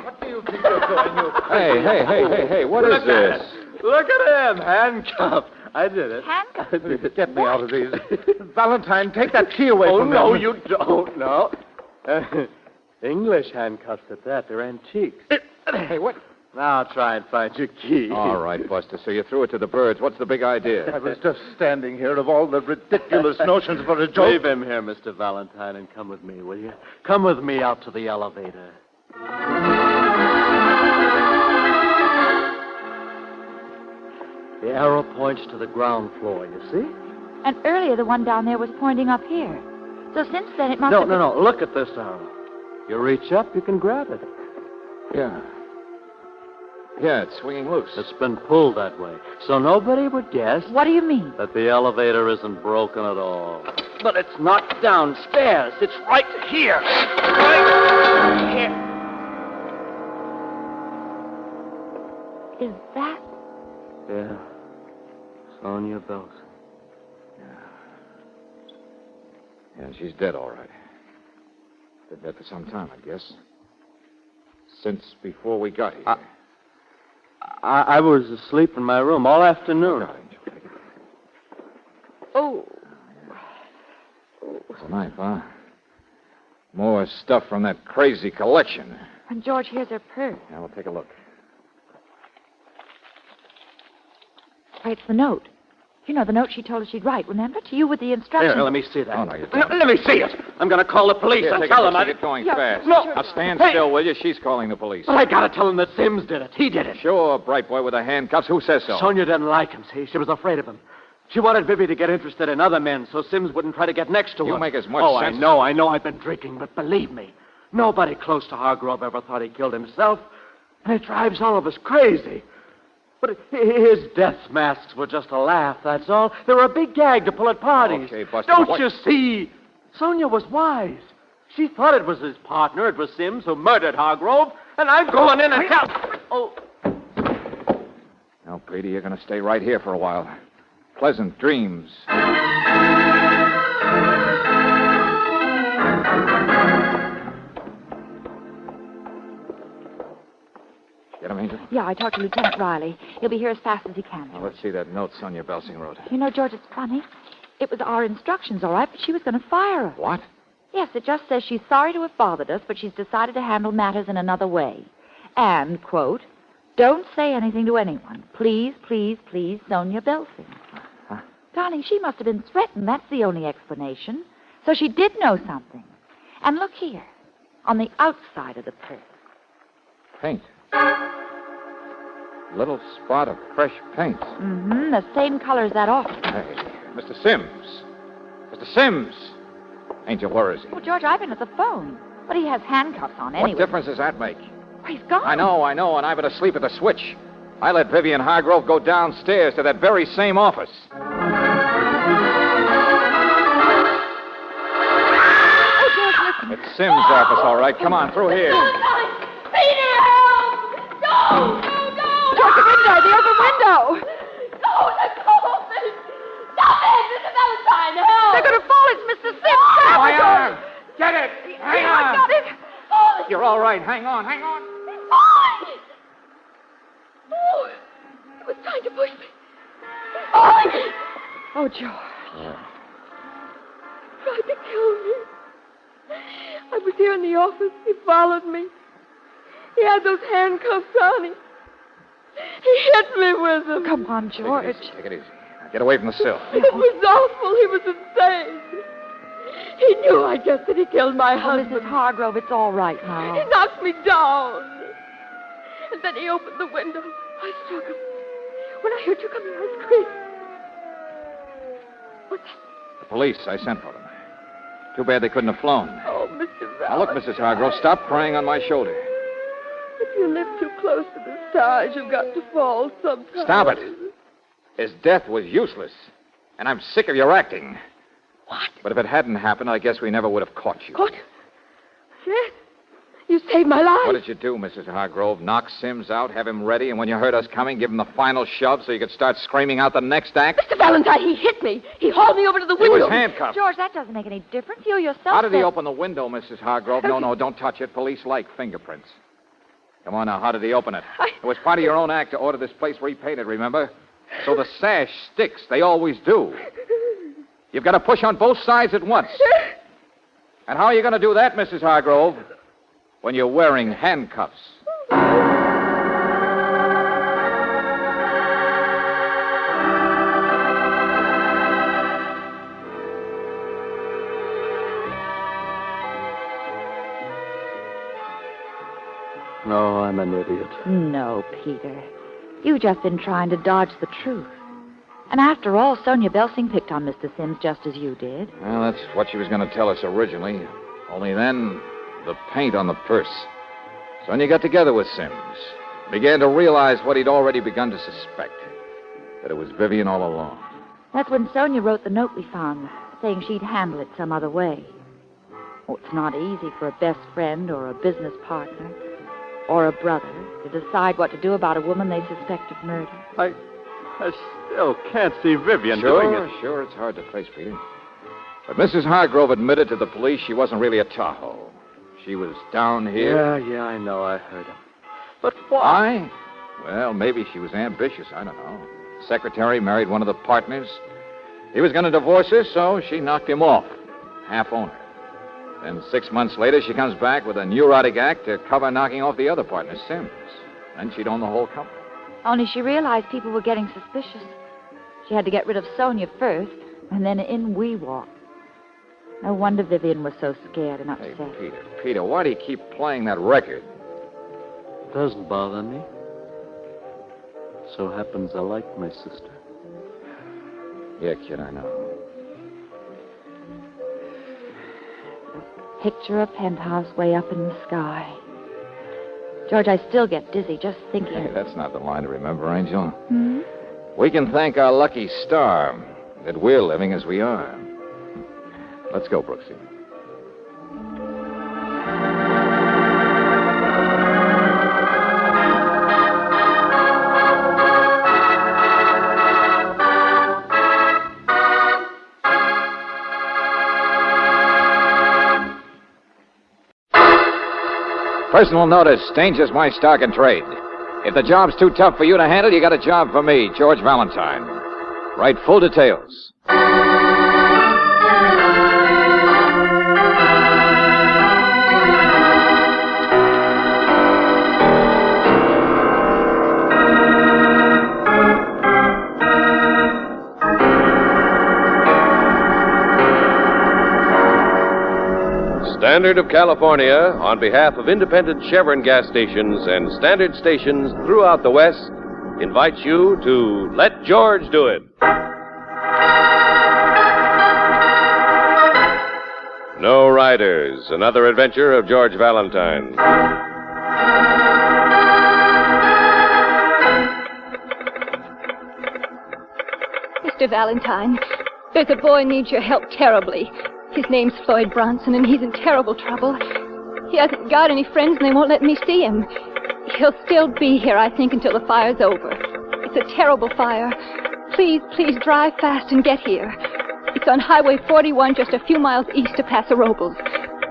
What do you think you're doing, you... Hey, what is this? Look at him, handcuffed. I did it. Handcuffed? Get me out of these. Valentine, take that key away from me. Oh, no, you don't. No. English handcuffs at that. They're antiques. Hey, what? Now try and find your key. All right, Buster, so you threw it to the birds. What's the big idea? I was just standing here of all the ridiculous notions for a joke. Leave him here, Mr. Valentine, and come with me, will you? Come with me out to the elevator. The arrow points to the ground floor, you see? And earlier the one down there was pointing up here. So since then it must have... No. Look at this arrow. You reach up, you can grab it. Yeah, it's swinging loose. It's been pulled that way, so nobody would guess... What do you mean? That the elevator isn't broken at all. But it's not downstairs. It's right here. Right here. Is that... Yeah. Sonia Belson. Yeah, she's dead, all right. Been dead for some time, I guess. Since before we got here. I was asleep in my room all afternoon. Oh. It's a knife, huh? More stuff from that crazy collection. And George, here's her purse. Now, we'll take a look. Why, it's the note. You know, the note she told us she'd write, remember? To you with the instructions. Here, let me see that. Oh, no, you No, don't. let me see it. I'm going to call the police Here, and take tell it, them I... Get going fast. No. Now, stand Hey. still, will you? She's calling the police. Well, I got to tell them that Sims did it. He did it. Sure, bright boy with the handcuffs. Who says so? Sonia didn't like him, see? She was afraid of him. She wanted Vivi to get interested in other men so Sims wouldn't try to get next to her. You make as much sense. I know I've been drinking, but believe me, nobody close to Hargrove ever thought he killed himself. And it drives all of us crazy. But his death masks were just a laugh, that's all. They were a big gag to pull at parties. Okay, Buster. Don't you see? Sonia was wise. She thought it was his partner, it was Sims, who murdered Hargrove, and I'm going in and tell... Oh. Now, Petey, you're going to stay right here for a while. Pleasant dreams. Get him, Angel? Yeah, I talked to Lieutenant Riley. He'll be here as fast as he can. Now, let's see that note Sonia Belsing wrote. You know, George, it's funny. It was our instructions, all right, but she was going to fire us. What? Yes, it just says she's sorry to have bothered us, but she's decided to handle matters in another way. And, quote, don't say anything to anyone. Please, please, please, Sonia Belsing. Huh? Darling, she must have been threatened. That's the only explanation. So she did know something. And look here, on the outside of the purse. Paint. Little spot of fresh paint. Mm-hmm, the same color as that office. Hey, Mr. Sims. Mr. Sims. Angel, where is he? Oh, George, I've been at the phone. But he has handcuffs on anyway. What difference does that make? Oh, he's gone. I know, and I've been asleep at the switch. I let Vivian Hargrove go downstairs to that very same office. Oh, George, listen. It's Sims' office, all right. Come on, through here. Peter, help! No! George, the window, the open window. No, they're closing! Stop it! Mr. Valentine, help! They're going to fall. It's Mr. Sims' My saboteur. arm! Get it! Hang I on! got it. Oh, You're all right. Hang on. oh, It was trying to push me. Oh, George. Tried to kill me. I was here in the office. He followed me. He had those handcuffs on him. He hit me with them. Come on, George. Take it easy. Now get away from the sill. It was awful. He was insane. He knew, I guess, that he killed my husband. Mrs. Hargrove, it's all right now. He knocked me down. And then he opened the window. I struck him. When I heard you coming, I screamed. What's that? The police, I sent for them. Too bad they couldn't have flown. Oh, Mr. Valentine. Now, look, Mrs. Hargrove, stop crying on my shoulder. If you live too close to the stars, you've got to fall sometime. Stop it. His death was useless, and I'm sick of your acting. What? But if it hadn't happened, I guess we never would have caught you. What? Yes. You saved my life. What did you do, Mrs. Hargrove? Knock Sims out, have him ready, and when you heard us coming, give him the final shove so you could start screaming out the next act? Mr. Valentine, he hit me. He hauled me over to the window. He was handcuffed. George, that doesn't make any difference. You yourself How did he said- open the window, Mrs. Hargrove? No, don't touch it. Police like fingerprints. Come on now, how did he open it? It was part of your own act to order this place repainted, remember? So the sash sticks. They always do. You've got to push on both sides at once. And how are you going to do that, Mrs. Hargrove, when you're wearing handcuffs? No, I'm an idiot. No, Peter. You've just been trying to dodge the truth. And after all, Sonia Belsing picked on Mr. Sims just as you did. Well, that's what she was going to tell us originally. Only then, the paint on the purse. Sonia got together with Sims. Began to realize what he'd already begun to suspect. That it was Vivian all along. That's when Sonia wrote the note we found, saying she'd handle it some other way. Oh, it's not easy for a best friend or a business partner or a brother to decide what to do about a woman they suspect of murder. I still can't see Vivian doing it. Sure, it's hard to face, Peter. But Mrs. Hargrove admitted to the police she wasn't really a Tahoe. She was down here. Yeah, I know. I heard him. But why? Well, maybe she was ambitious. I don't know. Secretary married one of the partners. He was going to divorce her, so she knocked him off. Half owner. Then 6 months later, she comes back with a neurotic act to cover knocking off the other partner, Sims. Then she'd own the whole company. Only she realized people were getting suspicious. She had to get rid of Sonia first, and then in we walked. No wonder Vivian was so scared and upset. Hey, Peter, why do you keep playing that record? Doesn't bother me. So happens I like my sister. Yeah, kid, I know. Picture a penthouse way up in the sky. George, I still get dizzy just thinking. Hey, that's not the line to remember, Angel. Hmm? We can thank our lucky star that we're living as we are. Let's go, Brooksy. Personal notice, Danger's my stock and trade. If the job's too tough for you to handle, you got a job for me, George Valentine. Write full details. Standard of California, on behalf of independent Chevron gas stations and standard stations throughout the West, invites you to Let George Do It. No Riders, another adventure of George Valentine. Mr. Valentine, there's a boy needs your help terribly. His name's Floyd Bronson, and he's in terrible trouble. He hasn't got any friends, and they won't let me see him. He'll still be here, I think, until the fire's over. It's a terrible fire. Please, please drive fast and get here. It's on Highway 41, just a few miles east of Paso Robles.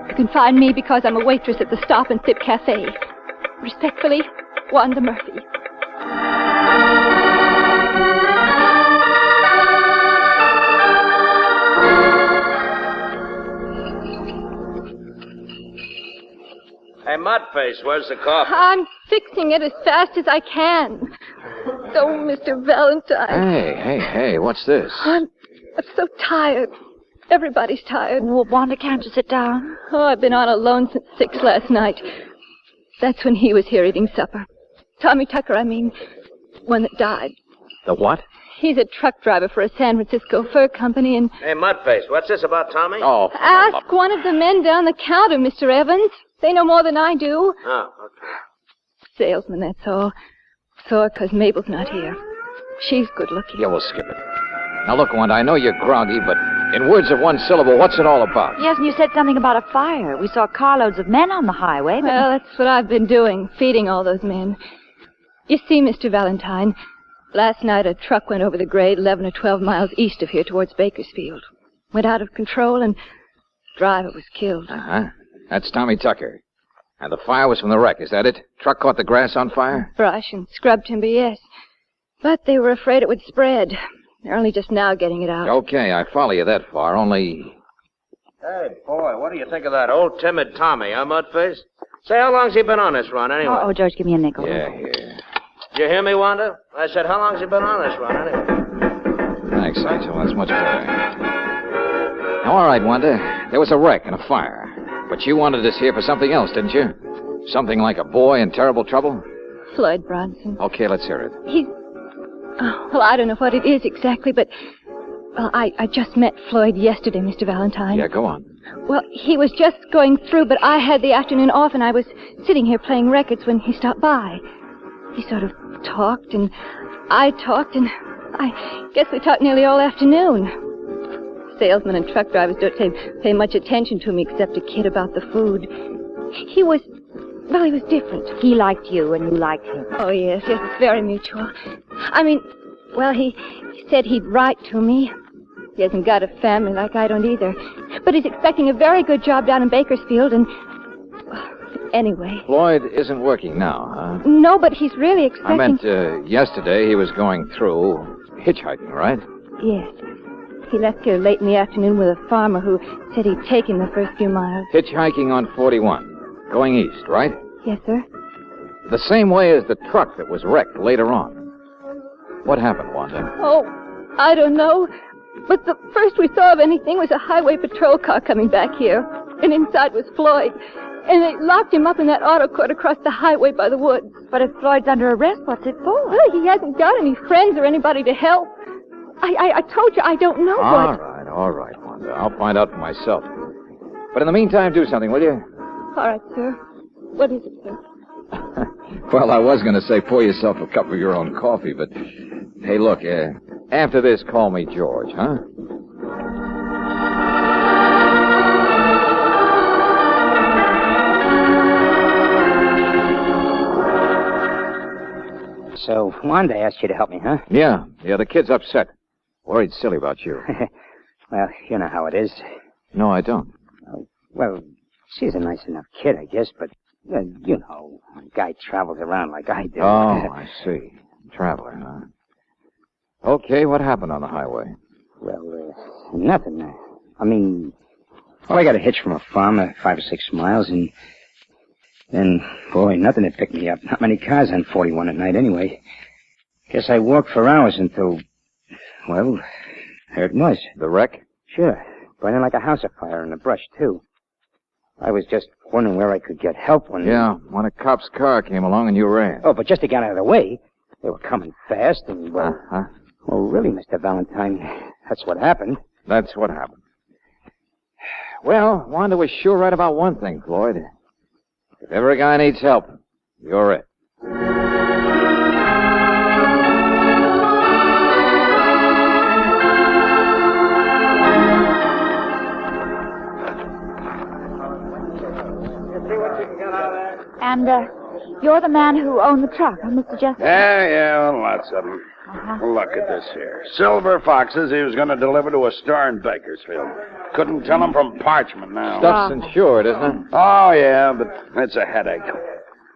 You can find me because I'm a waitress at the Stop and Sip Cafe. Respectfully, Wanda Murphy. Hey, Mudface, where's the coffee? I'm fixing it as fast as I can. So, Mr. Valentine. Hey, what's this? I'm so tired. Everybody's tired. Well, Wanda, can't you sit down? Oh, I've been on alone since 6 last night. That's when he was here eating supper. Tommy Tucker, I mean, one that died. The what? He's a truck driver for a San Francisco fur company, and... Hey, Mudface, what's this about Tommy? Oh, ask one of the men down the counter, Mr. Evans. They know more than I do. Oh, okay. Salesman, that's all. Sore because Mabel's not here. She's good looking. Yeah, we'll skip it. Now, look, Wanda, I know you're groggy, but in words of one syllable, what's it all about? Yes, and you said something about a fire. We saw carloads of men on the highway, but... Well, that's what I've been doing, feeding all those men. You see, Mr. Valentine, last night a truck went over the grade 11 or 12 miles east of here towards Bakersfield. Went out of control, and the driver was killed. Uh-huh. That's Tommy Tucker. And the fire was from the wreck, is that it? Truck caught the grass on fire? Brush and scrub timber, yes. But they were afraid it would spread. They're only just now getting it out. Okay, I follow you that far, only... Hey, boy, what do you think of that old timid Tommy, huh, Mudface? Say, how long's he been on this run, anyway? Oh, George, give me a nickel. Yeah, here. Did you hear me, Wanda? I said, how long's he been on this run, anyway? Thanks, Angel. That's much better. Now, all right, Wanda. There was a wreck and a fire. But you wanted us here for something else, didn't you? Something like a boy in terrible trouble? Floyd Bronson. Okay, let's hear it. He's... Oh, well, I don't know what it is exactly, but... Well, I just met Floyd yesterday, Mr. Valentine. Yeah, go on. Well, he was just going through, but I had the afternoon off, and I was sitting here playing records when he stopped by. He sort of talked, and I talked, and I guess we talked nearly all afternoon. Salesmen and truck drivers don't pay much attention to me except to kid about the food. He was different. He liked you, and you liked him. Oh, yes, it's very mutual. I mean, well, he said he'd write to me. He hasn't got a family like I don't either. But he's expecting a very good job down in Bakersfield, and anyway. Floyd isn't working now, huh? No, but he's really expecting... I meant yesterday he was going through hitchhiking, right? Yes. He left here late in the afternoon with a farmer who said he'd take him the first few miles. Hitchhiking on 41, going east, right? Yes, sir. The same way as the truck that was wrecked later on. What happened, Wanda? Oh, I don't know. But the first we saw of anything was a highway patrol car coming back here. And inside was Floyd. And they locked him up in that auto court across the highway by the woods. But if Floyd's under arrest, what's it for? Well, he hasn't got any friends or anybody to help. I told you I don't know what... All right, Wanda. I'll find out for myself. But in the meantime, do something, will you? All right, sir. What is it, sir? Well, I was going to say pour yourself a cup of your own coffee, but... Hey, look, after this, call me George, huh? So, Wanda asked you to help me, huh? Yeah, the kid's upset. Worried silly about you. Well, you know how it is. No, I don't. Well, she's a nice enough kid, I guess, but, you know, a guy travels around like I do. Oh, I see. Traveler, huh? Okay, what happened on the highway? Well, nothing. I mean, well, I got a hitch from a farm 5 or 6 miles, and then, boy, nothing had picked me up. Not many cars on 41 at night, anyway. Guess I walked for hours until, well, there it was. The wreck? Sure. Burning like a house afire in the brush, too. I was just wondering where I could get help when... Yeah, when a cop's car came along and you ran. Oh, but just to get out of the way, they were coming fast and, well... Uh-huh. Well, really, Mr. Valentine, that's what happened. That's what happened. Well, Wanda was sure right about one thing, Floyd. If ever a guy needs help, you're it. And, you're the man who owned the truck, huh, Mr. Jessup? Yeah, lots of them. Look at this here. Silver foxes he was going to deliver to a store in Bakersfield. Couldn't tell them from parchment now. Stuff's insured, isn't it? Oh, yeah, but it's a headache.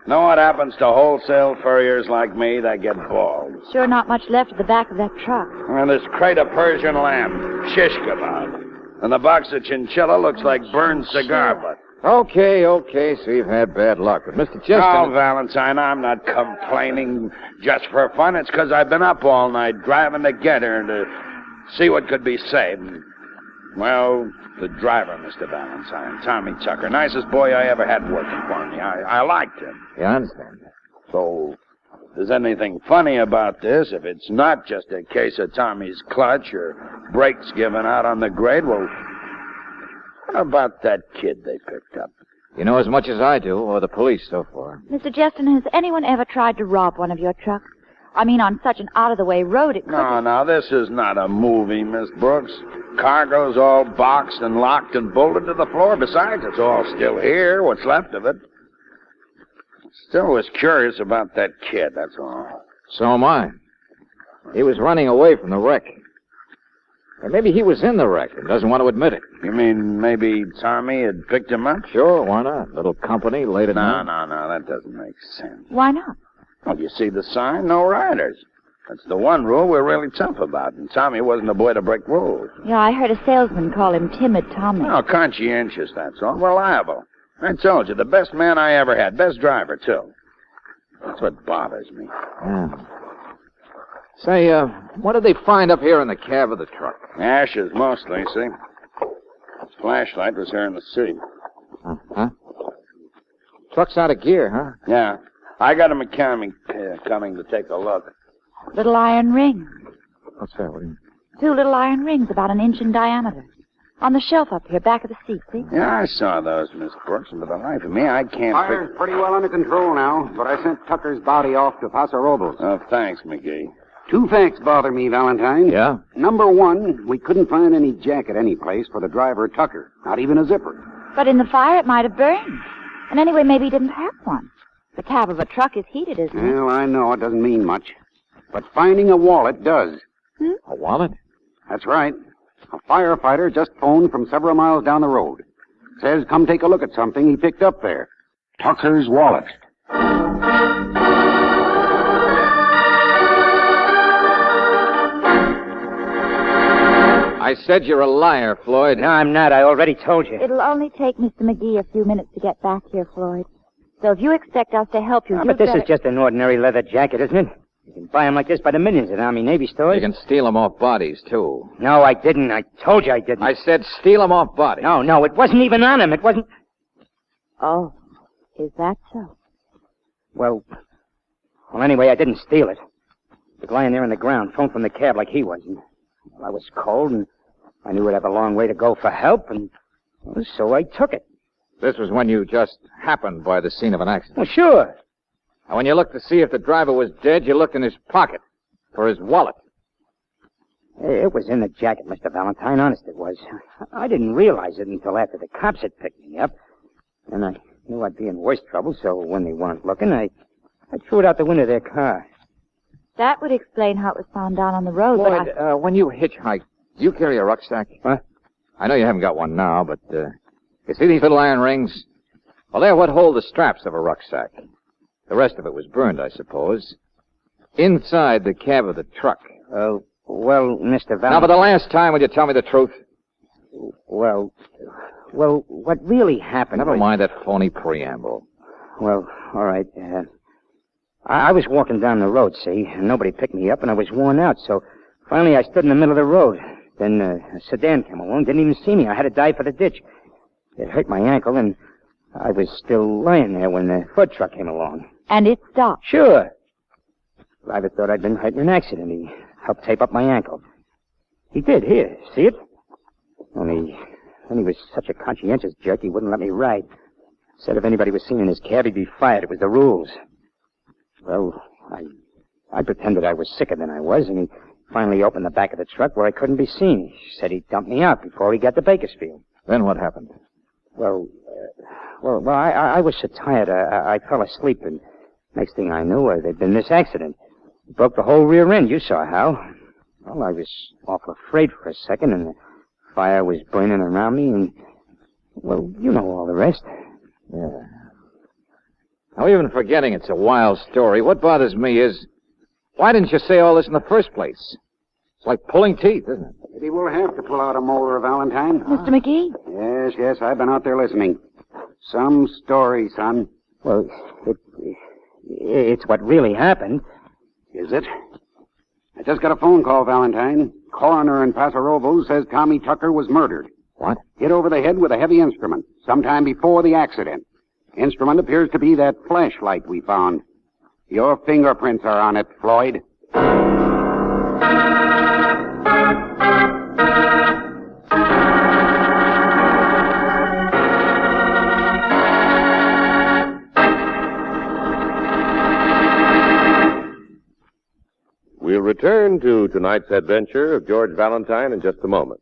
Know what happens to wholesale furriers like me? They get bald. Sure not much left at the back of that truck. And this crate of Persian lamb, shish kebab. And the box of chinchilla looks like burned cigar butt. Okay, so you've had bad luck. But Mr. Cheston... Oh, Valentine, I'm not complaining just for fun. It's because I've been up all night driving to get her and to see what could be saved. Well, the driver, Mr. Valentine, Tommy Tucker, nicest boy I ever had working for me. I liked him. Yeah, I understand. So, if there's anything funny about this, if it's not just a case of Tommy's clutch or brakes giving out on the grade, well... How about that kid they picked up? You know as much as I do, or the police so far. Mr. Justin, has anyone ever tried to rob one of your trucks? I mean, on such an out-of-the-way road, it could... No, this is not a movie, Miss Brooks. Cargo's all boxed and locked and bolted to the floor. Besides, it's all still here, what's left of it. Still was curious about that kid, that's all. So am I. He was running away from the wreck. Or maybe he was in the wreck and doesn't want to admit it. You mean maybe Tommy had picked him up? Sure, why not? Little company late at night. No, that doesn't make sense. Why not? Well, you see the sign, no riders. That's the one rule we're really tough about, and Tommy wasn't a boy to break rules. Yeah, I heard a salesman call him Timid Tommy. No, conscientious, that's all. Reliable. I told you, the best man I ever had. Best driver, too. That's what bothers me. Yeah. Say, what did they find up here in the cab of the truck? Ashes, mostly, see? His flashlight was here in the seat. Huh? Truck's out of gear, huh? Yeah. I got a mechanic coming to take a look. Little iron rings. What's that? What do you mean? 2 little iron rings about 1 inch in diameter. On the shelf up here, back of the seat, see? Yeah, I saw those, Miss Brooks, and for the life of me, I can't Fire's pretty well under control now, but I sent Tucker's body off to Paso Robles. Oh, thanks, McGee. 2 facts bother me, Valentine. Yeah? Number 1, we couldn't find any jacket any place for the driver, Tucker. Not even a zipper. But in the fire, it might have burned. And anyway, maybe he didn't have one. The cab of a truck is heated, isn't it? Well, I know it doesn't mean much. But finding a wallet does. A wallet? That's right. A firefighter just phoned from several miles down the road. Says come take a look at something he picked up there. Tucker's wallet. I said you're a liar, Floyd. No, I'm not. I already told you. It'll only take Mr. McGee a few minutes to get back here, Floyd. So if you expect us to help you, But this is just an ordinary leather jacket, isn't it? You can buy them like this by the millions at Army Navy stores. You can steal them off bodies, too. No, I didn't. I told you I didn't. I said steal them off bodies. No, it wasn't even on him. It wasn't... Oh, is that so? Well, anyway, I didn't steal it. I was lying there on the ground, phoned from the cab like he was. And, well, I was cold, and I knew I'd have a long way to go for help, and well, so I took it. This was when you just happened by the scene of an accident. Well, sure. And when you looked to see if the driver was dead, you looked in his pocket for his wallet. It was in the jacket, Mr. Valentine. Honest, it was. I didn't realize it until after the cops had picked me up. And I knew I'd be in worse trouble, so when they weren't looking, I threw it out the window of their car. That would explain how it was found down on the road, Floyd, but when you hitchhike, do you carry a rucksack? What? I know you haven't got one now, but you see these little iron rings? Well, they're what hold the straps of a rucksack. The rest of it was burned, I suppose. Inside the cab of the truck. Well, Mr. Valentine... Now, for the last time, will you tell me the truth? Well, what really happened... Never mind that phony preamble. Well, all right. I was walking down the road, see, and nobody picked me up, and I was worn out, so finally I stood in the middle of the road. Then a sedan came along, didn't even see me. I had to dive for the ditch. It hurt my ankle, and I was still lying there when the food truck came along. And it stopped? Sure. The driver thought I'd been hurt in an accident. He helped tape up my ankle. He did, here, see it? Only he was such a conscientious jerk, he wouldn't let me ride. Said if anybody was seen in his cab, he'd be fired. It was the rules. Well, I pretended I was sicker than I was, and he finally opened the back of the truck where I couldn't be seen. He said he'd dump me out before he got to Bakersfield. Then what happened? Well, I was so tired, I fell asleep, and next thing I knew, there'd been this accident. It broke the whole rear end. You saw how. Well, I was awful afraid for a second, and the fire was burning around me, and, well, you know all the rest. Yeah. Now, even forgetting it's a wild story, what bothers me is, why didn't you say all this in the first place? It's like pulling teeth, isn't it? He will have to pull out a molar, Valentine. Mr. McGee? Yes, I've been out there listening. Some story, son. Well, it's what really happened. Is it? I just got a phone call, Valentine. Coroner in Paso Robles says Tommy Tucker was murdered. What? Hit over the head with a heavy instrument sometime before the accident. Instrument appears to be that flashlight we found. Your fingerprints are on it, Floyd. We'll return to tonight's adventure of George Valentine in just a moment.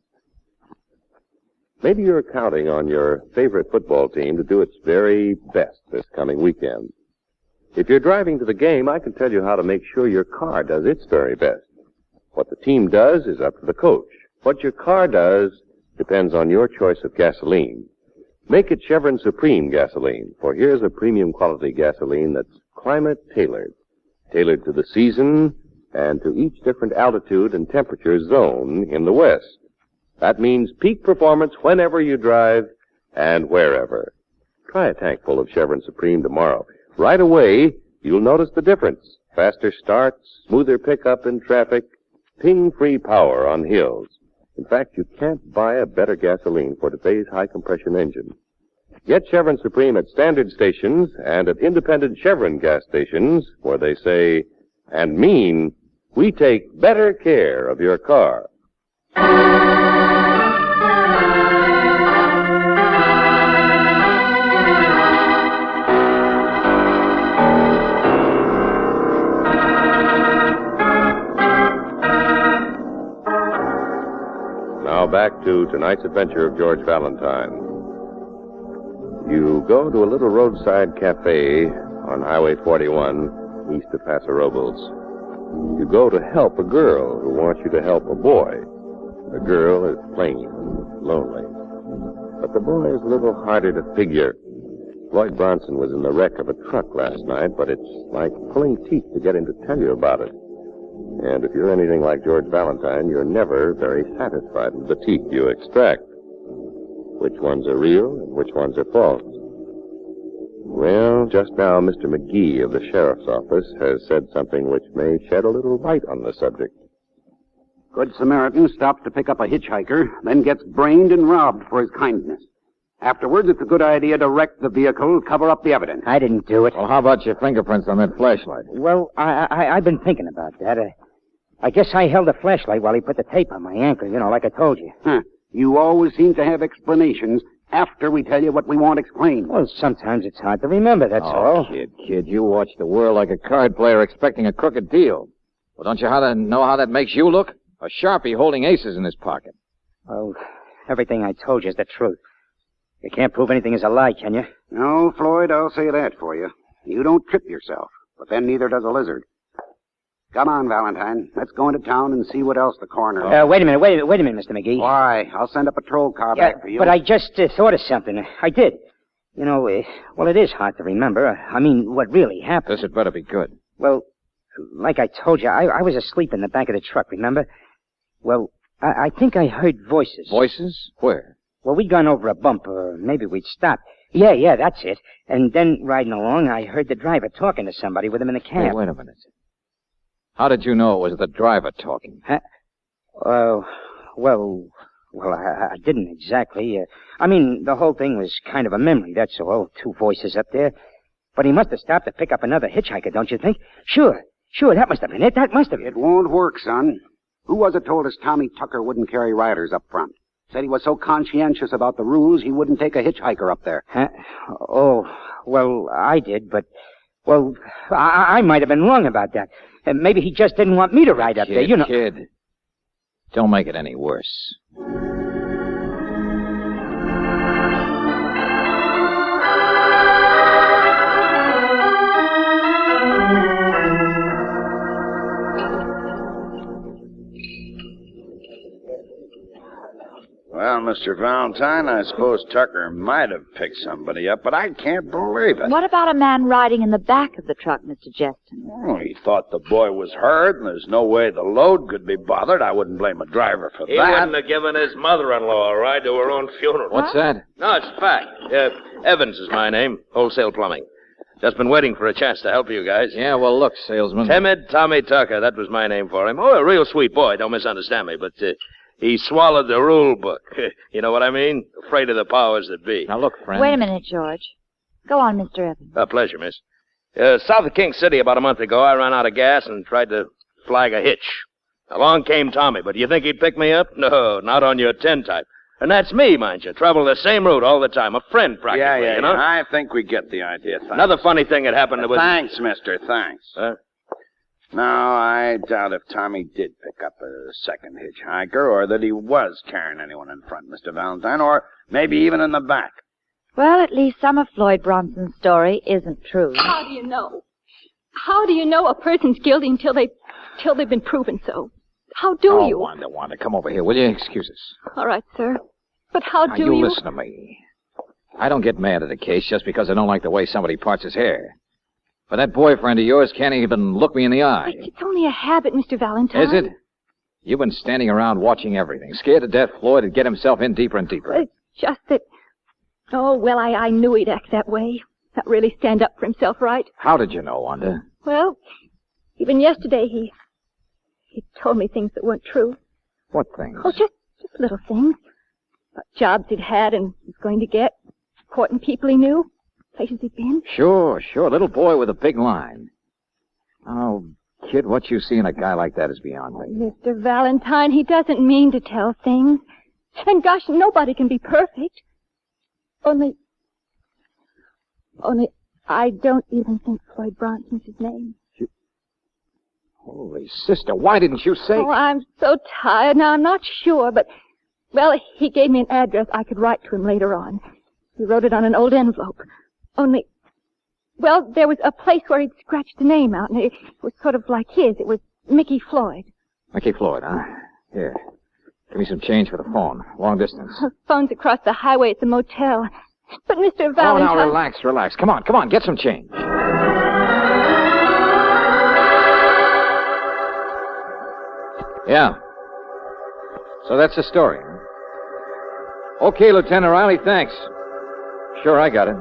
Maybe you're counting on your favorite football team to do its very best this coming weekend. If you're driving to the game, I can tell you how to make sure your car does its very best. What the team does is up to the coach. What your car does depends on your choice of gasoline. Make it Chevron Supreme gasoline, for here's a premium quality gasoline that's climate tailored. Tailored to the season and to each different altitude and temperature zone in the West. That means peak performance whenever you drive and wherever. Try a tank full of Chevron Supreme tomorrow. Right away, you'll notice the difference. Faster starts, smoother pickup in traffic, ping-free power on hills. In fact, you can't buy a better gasoline for today's high-compression engine. Get Chevron Supreme at standard stations and at independent Chevron gas stations where they say and mean, we take better care of your car. Now back to tonight's adventure of George Valentine. You go to a little roadside cafe on Highway 41 east of Paso Robles. You go to help a girl who wants you to help a boy. The girl is plain and lonely. But the boy is a little harder to figure. Floyd Bronson was in the wreck of a truck last night, but it's like pulling teeth to get him to tell you about it. And if you're anything like George Valentine, you're never very satisfied with the teeth you extract. Which ones are real and which ones are false? Well, just now, Mr. McGee of the sheriff's office has said something which may shed a little light on the subject. Good Samaritan stops to pick up a hitchhiker, then gets brained and robbed for his kindness. Afterwards, it's a good idea to wreck the vehicle, cover up the evidence. I didn't do it. Well, how about your fingerprints on that flashlight? Well, I've been thinking about that. I guess I held the flashlight while he put the tape on my ankle, like I told you. Huh. You always seem to have explanations after we tell you what we want explained. Well, sometimes it's hard to remember, that's all. Kid, you watch the world like a card player expecting a crooked deal. Well, don't you know how that makes you look? A Sharpie holding aces in his pocket. Well, everything I told you is the truth. You can't prove anything is a lie, can you? No, Floyd, I'll say that for you. You don't trip yourself, but then neither does a lizard. Come on, Valentine. Let's go into town and see what else the coroner... Wait a minute, Mr. McGee. Why? I'll send a patrol car back for you. But I just thought of something. I did. Well, it is hard to remember. I mean, what really happened. This had better be good. Well, like I told you, I was asleep in the back of the truck, remember? Well, I think I heard voices. Voices? Where? Well, we'd gone over a bump, or maybe we'd stopped. Yeah, that's it. And then, riding along, I heard the driver talking to somebody with him in the cab. Hey, wait a minute. How did you know it was the driver talking? Huh? Well, I didn't exactly. I mean, the whole thing was kind of a memory, that's all. Two voices up there. But he must have stopped to pick up another hitchhiker, don't you think? Sure, that must have been it. That must have been. It won't work, son. Who was it told us Tommy Tucker wouldn't carry riders up front? Said he was so conscientious about the rules he wouldn't take a hitchhiker up there. Huh? Oh, well, I did, but... Well, I might have been wrong about that. Maybe he just didn't want me to ride up there, Kid, don't make it any worse. Well, Mr. Valentine, I suppose Tucker might have picked somebody up, but I can't believe it. What about a man riding in the back of the truck, Mr. Jeston? Well, he thought the boy was hurt, and there's no way the load could be bothered. I wouldn't blame a driver for He that. wouldn't have given his mother-in-law a ride to her own funeral. What's that? No, it's a fact. Evans is my name. Wholesale plumbing. Just been waiting for a chance to help you guys. Yeah, well, look, salesman. Timid Tommy Tucker. That was my name for him. Oh, a real sweet boy. Don't misunderstand me, but... he swallowed the rule book. You know what I mean? Afraid of the powers that be. Now, look, friend. Wait a minute, George. Go on, Mr. Evans. A pleasure, miss. South of King City about a month ago, I ran out of gas and tried to flag a hitch. Along came Tommy, but do you think he'd pick me up? No, not on your tintype. And that's me, mind you. Travel the same route all the time. A friend, practically, you know? I think we get the idea. Thanks. Another funny thing that happened was... Thanks, mister, thanks. Huh? No, I doubt if Tommy did pick up a second hitchhiker, or that he was carrying anyone in front, Mr. Valentine, or maybe even in the back. Well, at least some of Floyd Bronson's story isn't true. How do you know? How do you know a person's guilty until they've been proven so? How do you? Wanda, come over here, will you? Excuse us. All right, sir. But how now, do you... listen to me. I don't get mad at a case just because I don't like the way somebody parts his hair. But that boyfriend of yours can't even look me in the eye. It's only a habit, Mr. Valentine. Is it? You've been standing around watching everything, scared to death Floyd would get himself in deeper and deeper. It's just that... Oh, well, I knew he'd act that way. Not really stand up for himself right. How did you know, Wanda? Well, even yesterday he told me things that weren't true. What things? Oh, just little things. About jobs he'd had and was going to get. Important people he knew. Places he'd been. Sure. Little boy with a big line. Oh, kid, what you see in a guy like that is beyond me. Mr. Valentine, he doesn't mean to tell things. And gosh, nobody can be perfect. Only I don't even think Floyd Bronson's his name. Holy sister, why didn't you say... Oh, I'm so tired now. I'm not sure, but... Well, he gave me an address I could write to him later on. He wrote it on an old envelope. Only... Well, there was a place where he'd scratched a name out, and it was sort of like his. It was Mickey Floyd. Mickey Floyd, huh? Here. Give me some change for the phone. Long distance. The phone's across the highway at the motel. But, Mr. Oh, Valentine... now relax. Come on, get some change. Yeah. So that's the story, huh? Okay, Lieutenant Riley, thanks. Sure, I got it.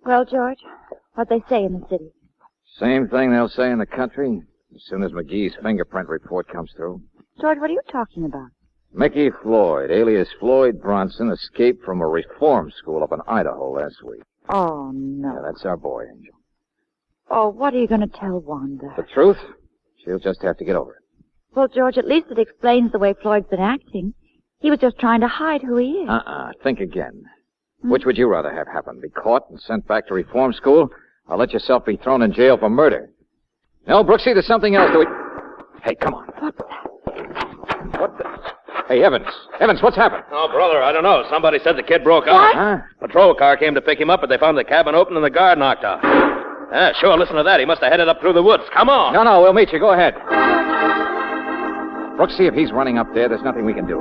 Well, George, what'd they say in the city? Same thing they'll say in the country as soon as McGee's fingerprint report comes through. George, what are you talking about? Mickey Floyd, alias Floyd Bronson, escaped from a reform school up in Idaho last week. Oh, no. Yeah, that's our boy, Angel. Oh, what are you going to tell Wanda? The truth? She'll just have to get over it. Well, George, at least it explains the way Floyd's been acting. He was just trying to hide who he is. Think again. Which would you rather have happen? Be caught and sent back to reform school, or let yourself be thrown in jail for murder? No, Brooksy, there's something else to it. Hey, come on. What's that? What the... Hey, Evans, what's happened? Oh, brother, I don't know. Somebody said the kid broke out. Huh? Patrol car came to pick him up, but they found the cabin open and the guard knocked out. Yeah, sure, listen to that. He must have headed up through the woods. Come on. No, we'll meet you. Go ahead. Brooksy, if he's running up there, there's nothing we can do.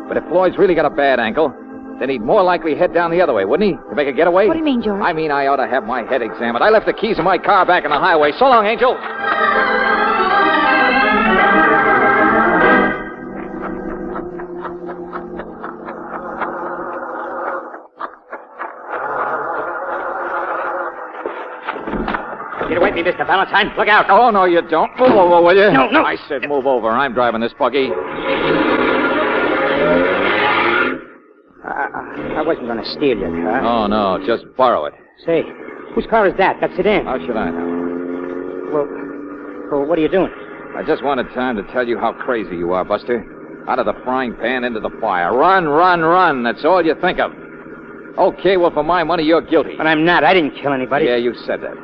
But if Floyd's really got a bad ankle, then he'd more likely head down the other way, wouldn't he? To make a getaway? What do you mean, George? I mean, I ought to have my head examined. I left the keys of my car back in the highway. So long, Angel. Get away from me, Mr. Valentine. Look out. Oh, no, you don't. Move over, will you? No. I said move over. I'm driving this buggy. I wasn't going to steal your car. Oh, no, just borrow it. Say, whose car is that? That sedan? How should I know? Well, what are you doing? I just wanted time to tell you how crazy you are, Buster. Out of the frying pan into the fire. Run. That's all you think of. Okay, well, for my money, you're guilty. But I'm not. I didn't kill anybody. Yeah, you said that.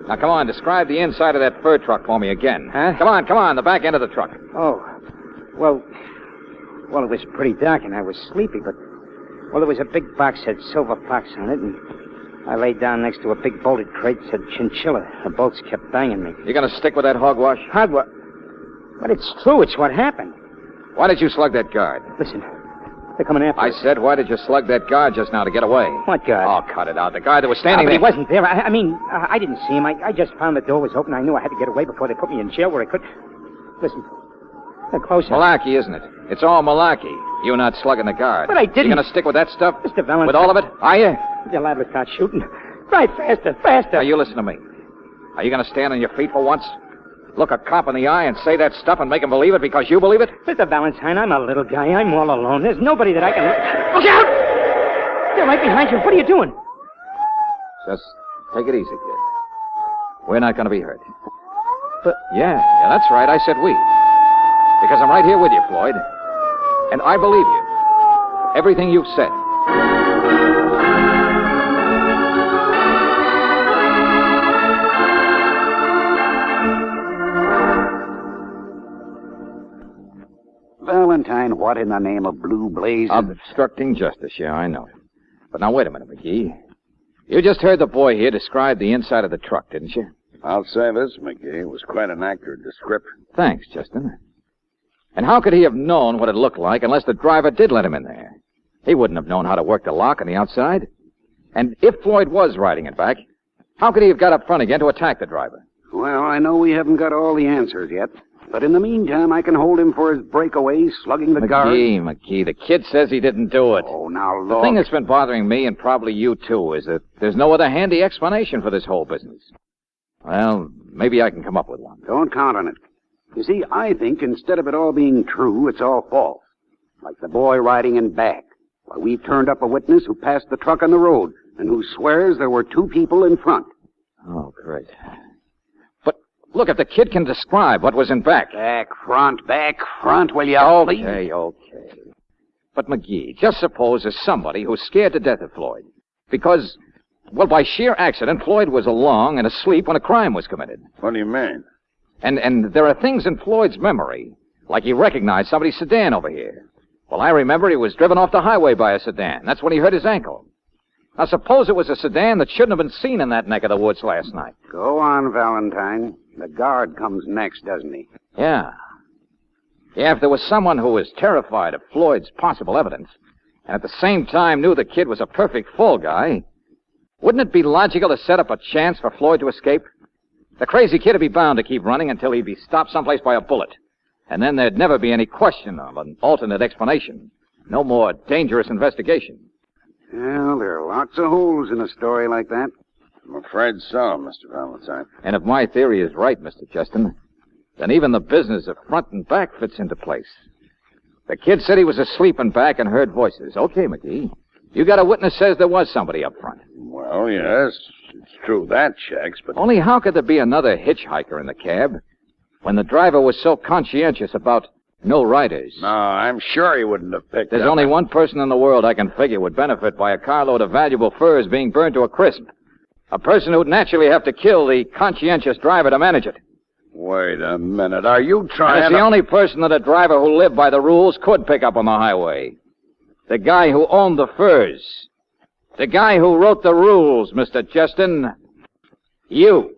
Now, come on, describe the inside of that fur truck for me again. Huh? Come on, the back end of the truck. Oh, well, it was pretty dark and I was sleepy, but, there was a big box that had Silver Fox on it, and I laid down next to a big bolted crate that said Chinchilla. The bolts kept banging me. You gonna stick with that hogwash? Hogwash? But it's true. It's what happened. Why did you slug that guard? Listen, they're coming after us. I said, why did you slug that guard just now to get away? What guard? Oh, cut it out. The guy that was standing but there. He wasn't there. I mean, I didn't see him. I just found the door was open. I knew I had to get away before they put me in jail where I could... Listen, they're closer. Malarkey, isn't it? It's all malarkey. You not slugging the guard. But I didn't. You gonna stick with that stuff? Mr. Valentine. With all of it? Are you? You're liable to start shooting. Right, faster. Now, you listen to me. Are you gonna stand on your feet for once? Look a cop in the eye and say that stuff and make him believe it because you believe it? Mr. Valentine, I'm a little guy. I'm all alone. There's nobody that I can... Look out! They're right behind you. What are you doing? Just take it easy, kid. We're not gonna be hurt. But... Yeah, that's right. I said we. Because I'm right here with you, Floyd. And I believe you. Everything you've said. Valentine, what in the name of blue blazes? Obstructing justice, yeah, I know. But now, wait a minute, McGee. You just heard the boy here describe the inside of the truck, didn't you? I'll say this, McGee. It was quite an accurate description. Thanks, Justin. And how could he have known what it looked like unless the driver did let him in there? He wouldn't have known how to work the lock on the outside. And if Floyd was riding it back, how could he have got up front again to attack the driver? Well, I know we haven't got all the answers yet. But in the meantime, I can hold him for his breakaway, slugging the guard. McGee, the kid says he didn't do it. Oh, now look. The thing that's been bothering me, and probably you too, is that there's no other handy explanation for this whole business. Well, maybe I can come up with one. Don't count on it. You see, I think instead of it all being true, it's all false. Like the boy riding in back. Why, we turned up a witness who passed the truck on the road and who swears there were two people in front. Oh, great. But look, if the kid can describe what was in back. Back, front, will you? Okay. But, McGee, just suppose there's somebody who's scared to death of Floyd. Because, well, by sheer accident, Floyd was along and asleep when a crime was committed. What do you mean? And there are things in Floyd's memory, like he recognized somebody's sedan over here. Well, I remember he was driven off the highway by a sedan. That's when he hurt his ankle. Now, suppose it was a sedan that shouldn't have been seen in that neck of the woods last night. Go on, Valentine. The guard comes next, doesn't he? Yeah. Yeah, if there was someone who was terrified of Floyd's possible evidence, and at the same time knew the kid was a perfect fall guy, wouldn't it be logical to set up a chance for Floyd to escape? The crazy kid would be bound to keep running until he'd be stopped someplace by a bullet. And then there'd never be any question of an alternate explanation. No more dangerous investigation. Well, there are lots of holes in a story like that. I'm afraid so, Mr. Valentine. And if my theory is right, Mr. Justin, then even the business of front and back fits into place. The kid said he was asleep in back and heard voices. Okay, McGee. You got a witness says there was somebody up front. Well, yes, it's true that checks, but... Only how could there be another hitchhiker in the cab when the driver was so conscientious about no riders? No, I'm sure he wouldn't have picked There's up... only one person in the world I can figure would benefit by a carload of valuable furs being burned to a crisp. A person who'd naturally have to kill the conscientious driver to manage it. Wait a minute. Are you trying And it's the only person that a driver who lived by the rules could pick up on the highway. The guy who owned the furs. The guy who wrote the rules, Mr. Justin. You.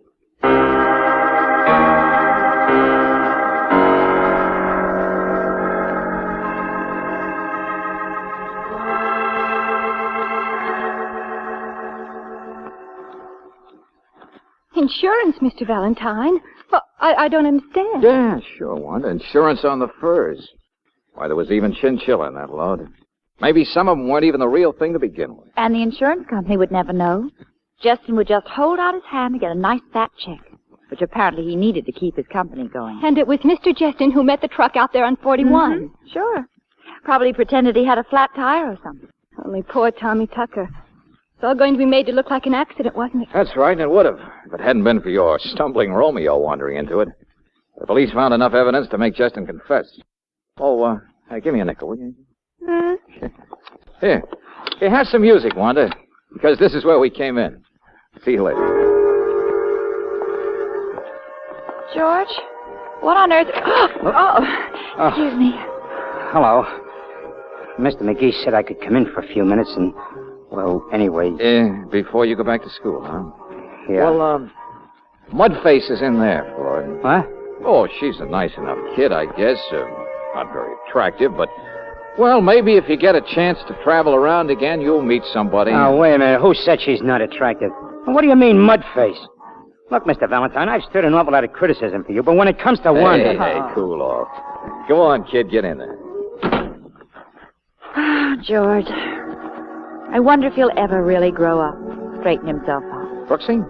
Insurance, Mr. Valentine? Well, I don't understand. Yeah, sure, Wanda. Insurance on the furs. Why, there was even chinchilla in that load. Maybe some of them weren't even the real thing to begin with. And the insurance company would never know. Justin would just hold out his hand to get a nice fat check, which apparently he needed to keep his company going. And it was Mr. Justin who met the truck out there on 41. Mm-hmm. Sure. Probably pretended he had a flat tire or something. Only poor Tommy Tucker. It's all going to be made to look like an accident, wasn't it? That's right, and it would have, if it hadn't been for your stumbling Romeo wandering into it. The police found enough evidence to make Justin confess. Oh, give me a nickel, will you? Here, have some music, Wanda, because this is where we came in. See you later. George? What on earth... Oh, excuse me. Hello. Mr. McGee said I could come in for a few minutes and, well, anyway... Before you go back to school, huh? Yeah. Well, Mudface is in there, Floyd. What? Oh, she's a nice enough kid, I guess. Not very attractive, but... Well, maybe if you get a chance to travel around again, you'll meet somebody. Oh, wait a minute. Who said she's not attractive? What do you mean, mudface? Look, Mr. Valentine, I've stood an awful lot of criticism for you, but when it comes to one... Hey, cool off. Go on, kid, get in there. Oh, George. I wonder if he'll ever really grow up, straighten himself out. Brooksy?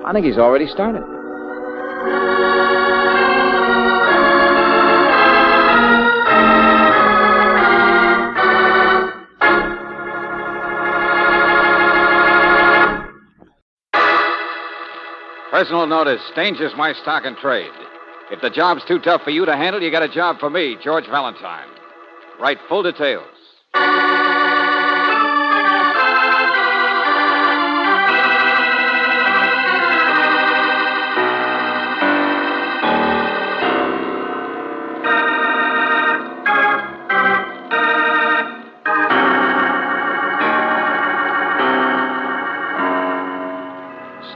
I think he's already started. Personal notice, Danger's my stock and trade. If the job's too tough for you to handle, you got a job for me, George Valentine. Write full details.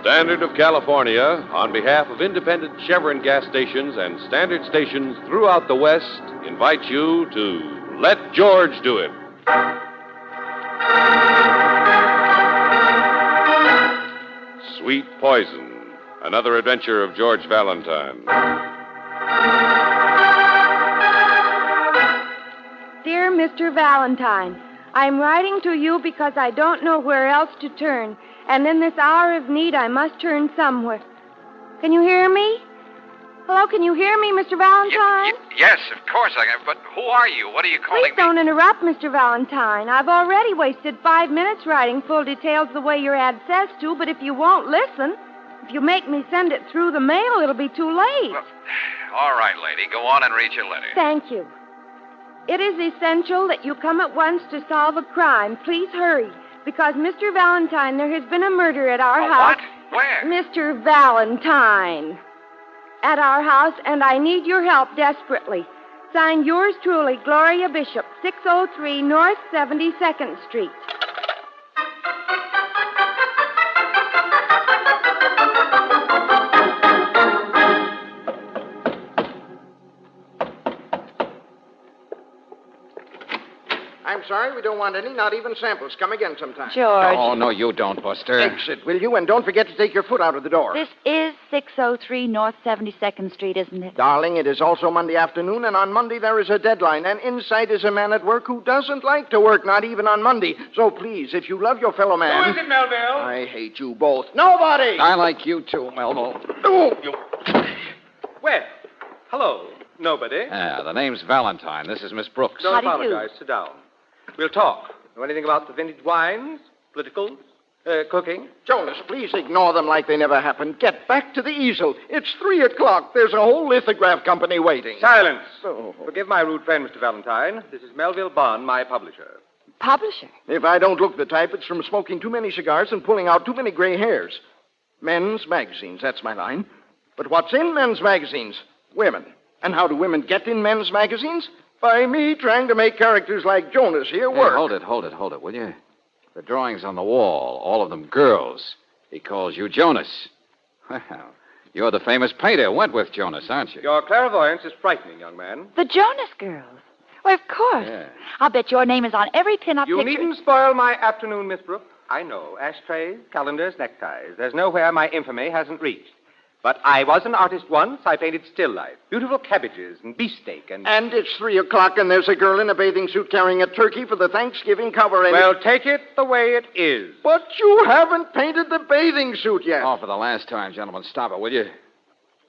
Standard of California, on behalf of independent Chevron gas stations and standard stations throughout the West, invites you to Let George Do It. Sweet Poison, another adventure of George Valentine. Dear Mr. Valentine, I'm writing to you because I don't know where else to turn. And in this hour of need, I must turn somewhere. Can you hear me? Hello, can you hear me, Mr. Valentine? Yes, of course I can. But who are you? What are you calling Please don't interrupt, Mr. Valentine. I've already wasted 5 minutes writing full details the way your ad says to, but if you won't listen, if you make me send it through the mail, it'll be too late. Well, all right, lady. Go on and read your letter. Thank you. It is essential that you come at once to solve a crime. Please hurry. Because, Mr. Valentine, there has been a murder at our house. What? Where? Mr. Valentine. At our house, and I need your help desperately. Signed, yours truly, Gloria Bishop, 603 North 72nd Street. I'm I'm sorry. We don't want any, not even samples. Come again sometime. George. Oh, no, you don't, Buster. Exit, will you? And don't forget to take your foot out of the door. This is 603 North 72nd Street, isn't it? Darling, it is also Monday afternoon, and on Monday there is a deadline. And inside is a man at work who doesn't like to work, not even on Monday. So please, if you love your fellow man... Who is it, Melville? I hate you both. Nobody! I like you too, Melville. Oh, you... Well, hello. Nobody. Yeah, the name's Valentine. This is Miss Brooks. Don't apologize. Sit down. We'll talk. Know anything about the vintage wines, politicals, cooking? Jonas, please ignore them like they never happened. Get back to the easel. It's 3 o'clock. There's a whole lithograph company waiting. Silence. Oh. Forgive my rude friend, Mr. Valentine. This is Melville Bond, my publisher. Publisher? If I don't look the type, it's from smoking too many cigars and pulling out too many gray hairs. Men's magazines, that's my line. But what's in men's magazines? Women. And how do women get in men's magazines? By me trying to make characters like Jonas here work. Hey, hold it, will you? The drawings on the wall, all of them girls. He calls you Jonas. Well, you're the famous painter Wentworth Jonas, aren't you? Your clairvoyance is frightening, young man. The Jonas girls. Why, of course. Yeah. I'll bet your name is on every pin-up You picture. needn't spoil my afternoon, Miss Brooke. I know. Ashtrays, calendars, neckties. There's nowhere my infamy hasn't reached. But I was an artist once. I painted still life. Beautiful cabbages and beefsteak and... And it's 3 o'clock and there's a girl in a bathing suit carrying a turkey for the Thanksgiving cover. And... Well, take it the way it is. But you haven't painted the bathing suit yet. Oh, for the last time, gentlemen, stop it, will you?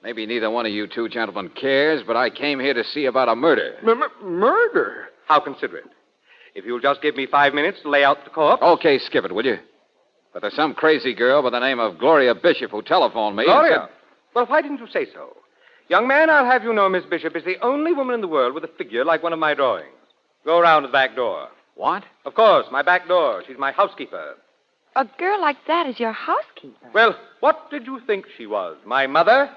Maybe neither one of you two gentlemen cares, but I came here to see about a murder. Murder? How considerate. If you'll just give me 5 minutes to lay out the corpse... Okay, skip it, will you? But there's some crazy girl by the name of Gloria Bishop who telephoned me Gloria? and said... Well, why didn't you say so? Young man, I'll have you know Miss Bishop is the only woman in the world with a figure like one of my drawings. Go around to the back door. What? Of course, my back door. She's my housekeeper. A girl like that is your housekeeper. Well, what did you think she was? My mother?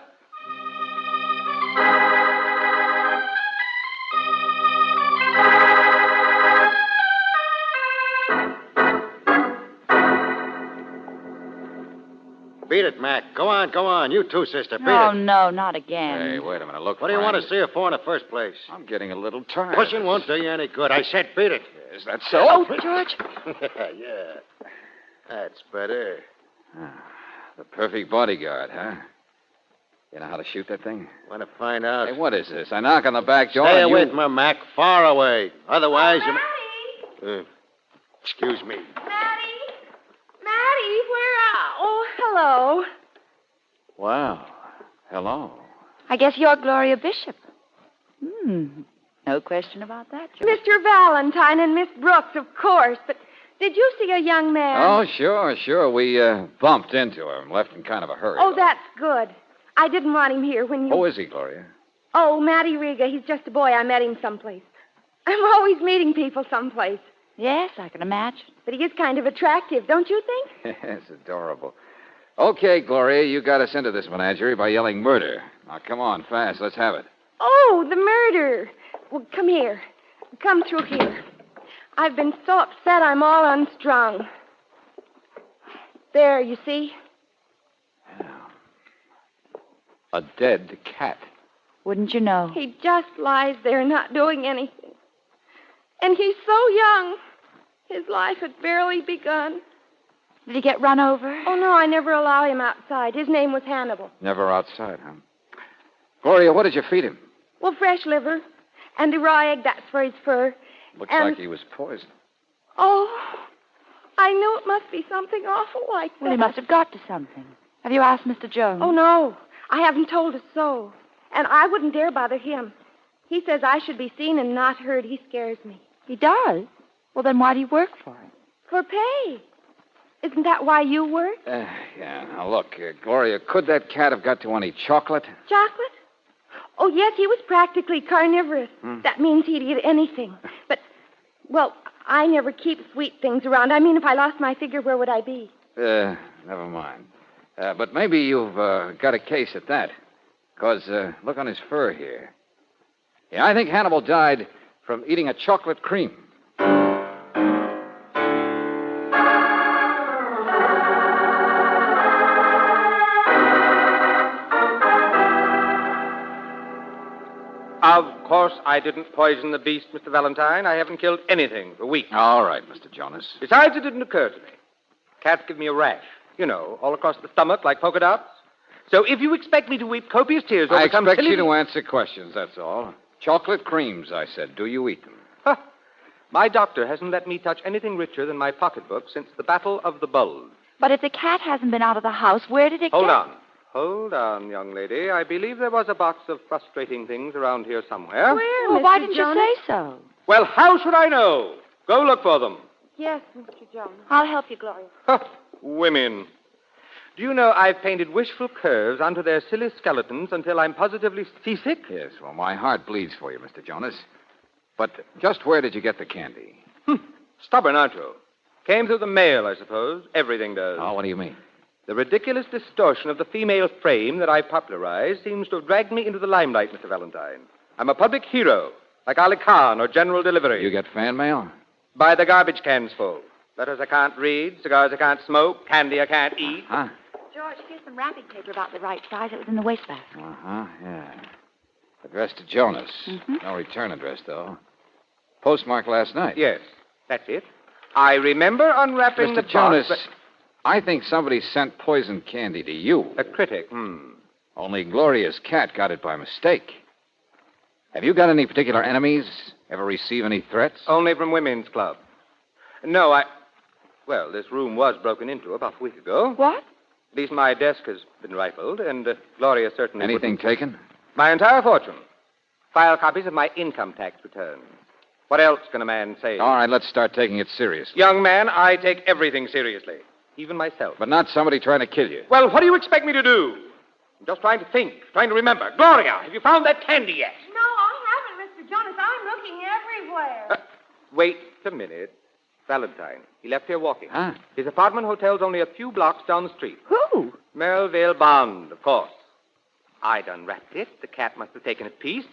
Beat it, Mac. Go on. You too, sister. Beat Oh, it. no, not again. Hey, wait a minute. Look, What do you want to Frank, see her for in the first place? I'm getting a little tired. Pushing won't do you any good. I said beat it. Is that so? Oh, George. Yeah. That's better. The perfect bodyguard, huh? You know how to shoot that thing? Want to find out? Hey, what is this? I knock on the back door Stay and away you... from her, Mac. Far away. Otherwise, Maddie! Excuse me. Maddie, where are... Oh, hello. Wow. Hello. I guess you're Gloria Bishop. No question about that, George. Mr. Valentine and Miss Brooks, of course. But did you see a young man? Oh, sure. We bumped into him, left in kind of a hurry. Oh, that's good. I didn't want him here when you... Who is he, Gloria? Oh, Matty Riga. He's just a boy. I met him someplace. I'm always meeting people someplace. Yes, I can imagine. But he is kind of attractive, don't you think? It's adorable. Okay, Gloria, you got us into this menagerie by yelling murder. Now, come on, fast. Let's have it. Oh, the murder. Well, come here. Come through here. I've been so upset I'm all unstrung. There, you see? A dead cat. Wouldn't you know? He just lies there not doing anything. And he's so young. His life had barely begun. Did he get run over? Oh, no, I never allow him outside. His name was Hannibal. Never outside, huh? Gloria, what did you feed him? Well, fresh liver. And the raw egg, that's for his fur. Looks And- like he was poisoned. Oh, I knew it must be something awful like that. Well, he must have got to something. Have you asked Mr. Jones? Oh, no. I haven't told a soul. And I wouldn't dare bother him. He says I should be seen and not heard. He scares me. He does? Well, then why do you work for him? For pay. Isn't that why you work? Yeah. Now, look, Gloria, could that cat have got to any chocolate? Chocolate? Oh, yes, he was practically carnivorous. That means he'd eat anything. But, well, I never keep sweet things around. I mean, if I lost my figure, where would I be? Never mind. But maybe you've got a case at that. Because, look on his fur here. Yeah, I think Hannibal died from eating a chocolate cream. Of course I didn't poison the beast, Mr. Valentine. I haven't killed anything for weeks. All right, Mr. Jonas. Besides, it didn't occur to me. Cats give me a rash. You know, all across the stomach like polka dots. So if you expect me to weep copious tears over I some expect silly... you to answer questions, that's all. Chocolate creams, I said. Do you eat them? Huh. My doctor hasn't let me touch anything richer than my pocketbook since the Battle of the Bulge. But if the cat hasn't been out of the house, where did it Hold get... on. Hold on, young lady. I believe there was a box of frustrating things around here somewhere. Where, well, why didn't Jonas? you say so? Well, how should I know? Go look for them. Yes, Mr. Jonas. I'll help you, Gloria. Huh. Women. Do you know I've painted wishful curves onto their silly skeletons until I'm positively seasick? Yes, well, my heart bleeds for you, Mr. Jonas. But just where did you get the candy? Stubborn, aren't you? Came through the mail, I suppose. Everything does. Oh, what do you mean? The ridiculous distortion of the female frame that I popularized seems to have dragged me into the limelight, Mr. Valentine. I'm a public hero, like Ali Khan or General Delivery. You get fan mail? By the garbage cans full. Letters I can't read, cigars I can't smoke, candy I can't eat. Huh? George, here's some wrapping paper about the right size. It was in the wastebasket. Uh-huh, yeah. Addressed to Jonas. Mm-hmm. No return address, though. Postmarked last night. Yes, that's it. I remember unwrapping the Mr. Jonas, box, I think somebody sent poison candy to you. A critic, Only Gloria's cat got it by mistake. Have you got any particular enemies? Ever receive any threats? Only from women's club. No, Well, this room was broken into about a week ago. What? At least my desk has been rifled, and Gloria certainly Anything wouldn't... taken? My entire fortune. File copies of my income tax return. What else can a man say? All right, let's start taking it seriously. Young man, I take everything seriously. Even myself. But not somebody trying to kill you. Well, what do you expect me to do? I'm just trying to think, trying to remember. Gloria, have you found that candy yet? No, I haven't, Mr. Jonas. I'm looking everywhere. Wait a minute. Valentine. He left here walking. Huh? His apartment hotel's only a few blocks down the street. Who? Melville Bond, of course. I'd unwrapped it. The cat must have taken a piece.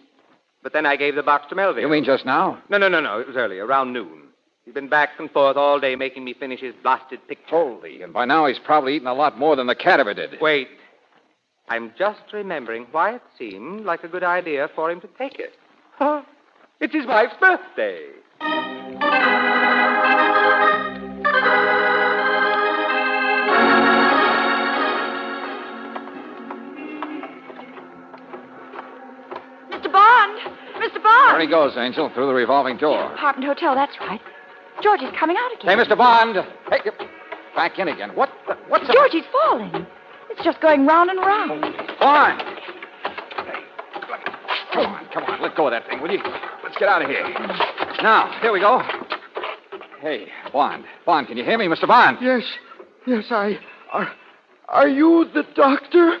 But then I gave the box to Melville. You mean just now? No. It was earlier, around noon. He's been back and forth all day making me finish his blasted picture. Holy, and by now he's probably eaten a lot more than the cat ever did. Wait. I'm just remembering why it seemed like a good idea for him to take it. It's his wife's birthday. Mr. Bond! There he goes, Angel, through the revolving door. Apartment hotel, that's right. George, he's coming out again. Hey, Mr. Bond! Hey, back in again. What's George, he's falling. It's just going round and round. Bond! Come on, let go of that thing, will you? Let's get out of here. Now, here we go. Hey, Bond, can you hear me, Mr. Bond? Yes, Are you the doctor?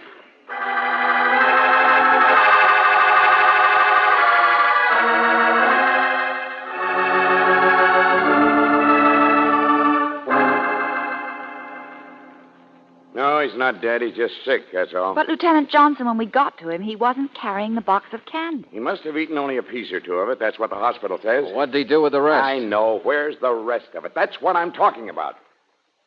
No, he's not dead. He's just sick, that's all. But, Lieutenant Johnson, when we got to him, he wasn't carrying the box of candy. He must have eaten only a piece or two of it. That's what the hospital says. Well, what'd he do with the rest? I know. Where's the rest of it? That's what I'm talking about.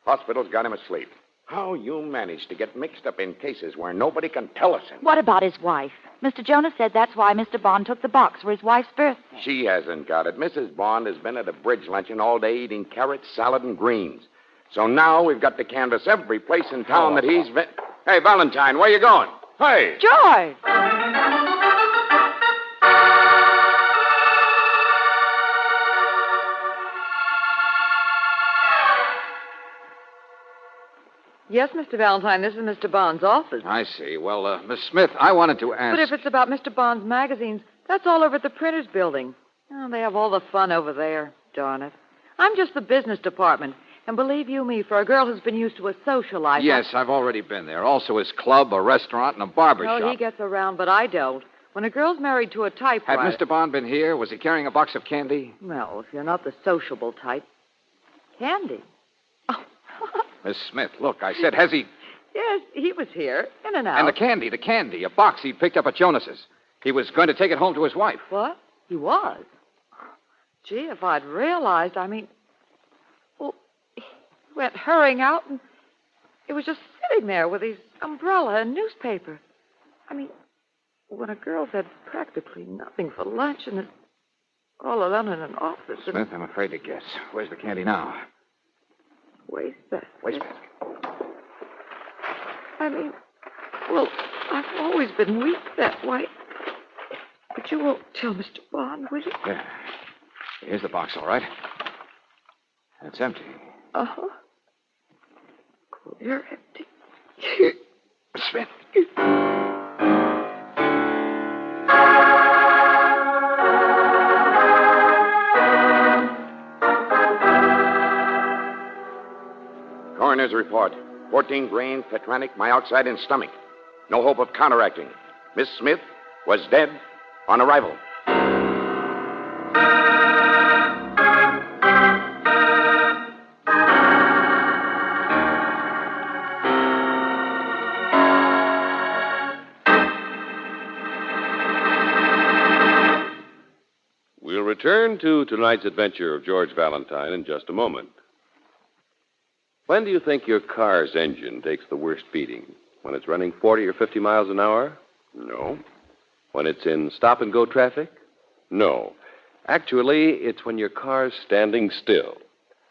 Hospital's got him asleep. How you managed to get mixed up in cases where nobody can tell us anything. What about his wife? Mr. Jonas said that's why Mr. Bond took the box for his wife's birthday. She hasn't got it. Mrs. Bond has been at a bridge luncheon all day eating carrots, salad, and greens. So now we've got to canvass every place in town that he's been... Hey, Valentine, where you going? Hey! George! Yes, Mr. Valentine, this is Mr. Bond's office. I see. Well, Miss Smith, I wanted to ask... But if it's about Mr. Bond's magazines, that's all over at the printer's building. Oh, they have all the fun over there. Darn it. I'm just the business department. And believe you me, for a girl who's been used to a social life... Yes, I've already been there. Also his club, a restaurant, and a barber shop. Oh, he gets around, but I don't. When a girl's married to a typewriter... Had Mr. Bond been here? Was he carrying a box of candy? Well, if you're not the sociable type... Candy? Miss Smith, look, I said, has he... Yes, he was here, in and out. And the candy, a box he picked up at Jonas's. He was going to take it home to his wife. What? He was? Gee, if I'd realized, Well, he went hurrying out, and it was just sitting there with his umbrella and newspaper. when a girl's had practically nothing for lunch and is all alone in an office. Smith, I'm afraid to guess. Where's the candy now? Wastebasket. Wastebasket. I mean, well, I've always been weak that way. But you won't tell Mr. Bond, will you? Yeah. Here's the box, all right. It's empty. Uh-huh. You're empty. Smith. Coroner's report. 14 grain, tetranic, myoxide in stomach. No hope of counteracting. Miss Smith was dead on arrival. We'll return to tonight's adventure of George Valentine in just a moment. When do you think your car's engine takes the worst beating? When it's running 40 or 50 miles an hour? No. When it's in stop-and-go traffic? No. Actually, it's when your car's standing still.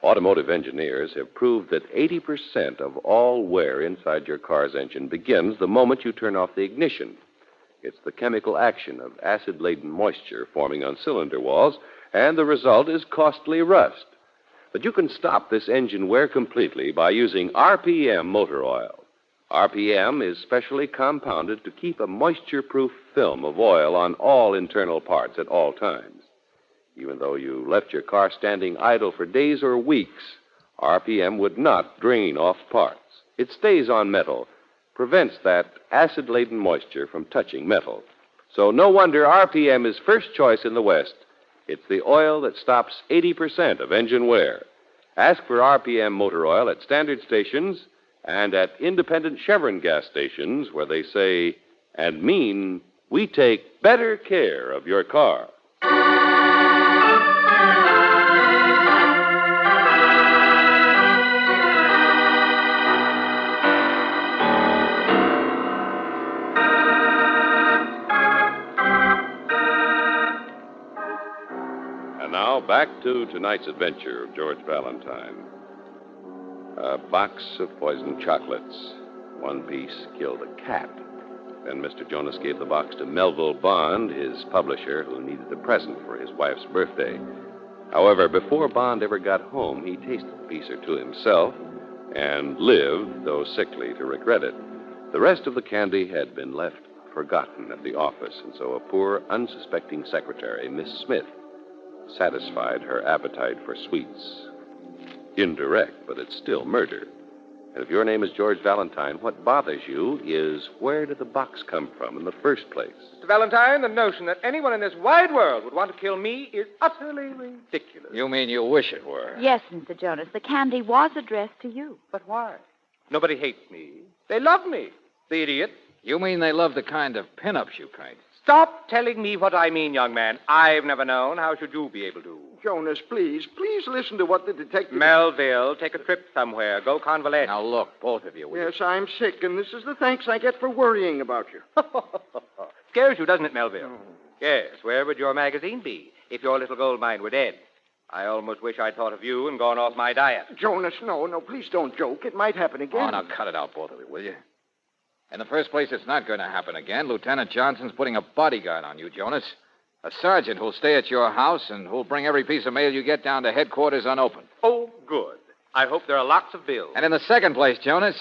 Automotive engineers have proved that 80% of all wear inside your car's engine begins the moment you turn off the ignition. It's the chemical action of acid-laden moisture forming on cylinder walls, and the result is costly rust. But you can stop this engine wear completely by using RPM motor oil. RPM is specially compounded to keep a moisture-proof film of oil on all internal parts at all times. Even though you left your car standing idle for days or weeks, RPM would not drain off parts. It stays on metal, prevents that acid-laden moisture from touching metal. So no wonder RPM is first choice in the West. It's the oil that stops 80% of engine wear. Ask for RPM motor oil at standard stations and at independent Chevron gas stations where they say and mean we take better care of your car. Now, back to tonight's adventure of George Valentine. A box of poisoned chocolates. One piece killed a cat. Then Mr. Jonas gave the box to Melville Bond, his publisher, who needed a present for his wife's birthday. However, before Bond ever got home, he tasted a piece or two himself and lived, though sickly, to regret it. The rest of the candy had been left forgotten at the office, and so a poor, unsuspecting secretary, Miss Smith, satisfied her appetite for sweets. Indirect, but it's still murder. And if your name is George Valentine, what bothers you is where did the box come from in the first place? Mr. Valentine, the notion that anyone in this wide world would want to kill me is utterly ridiculous. You mean you wish it were? Yes, Mr. Jonas. The candy was addressed to you. But why? Nobody hates me. They love me. The idiot. You mean they love the kind of pin-ups you paint? Stop telling me what I mean, young man. I've never known. How should you be able to? Jonas, please listen to what the detective... Melville, take a trip somewhere. Go convalesce. Now, look, both of you. Yes, I'm sick, and this is the thanks I get for worrying about you. Scares you, doesn't it, Melville? Oh. Yes, where would your magazine be if your little gold mine were dead? I almost wish I'd thought of you and gone off my diet. Jonas, no, please don't joke. It might happen again. Oh, now cut it out, both of you, will you? In the first place, it's not going to happen again. Lieutenant Johnson's putting a bodyguard on you, Jonas. A sergeant who'll stay at your house and who'll bring every piece of mail you get down to headquarters unopened. Oh, good. I hope there are lots of bills. And in the second place, Jonas,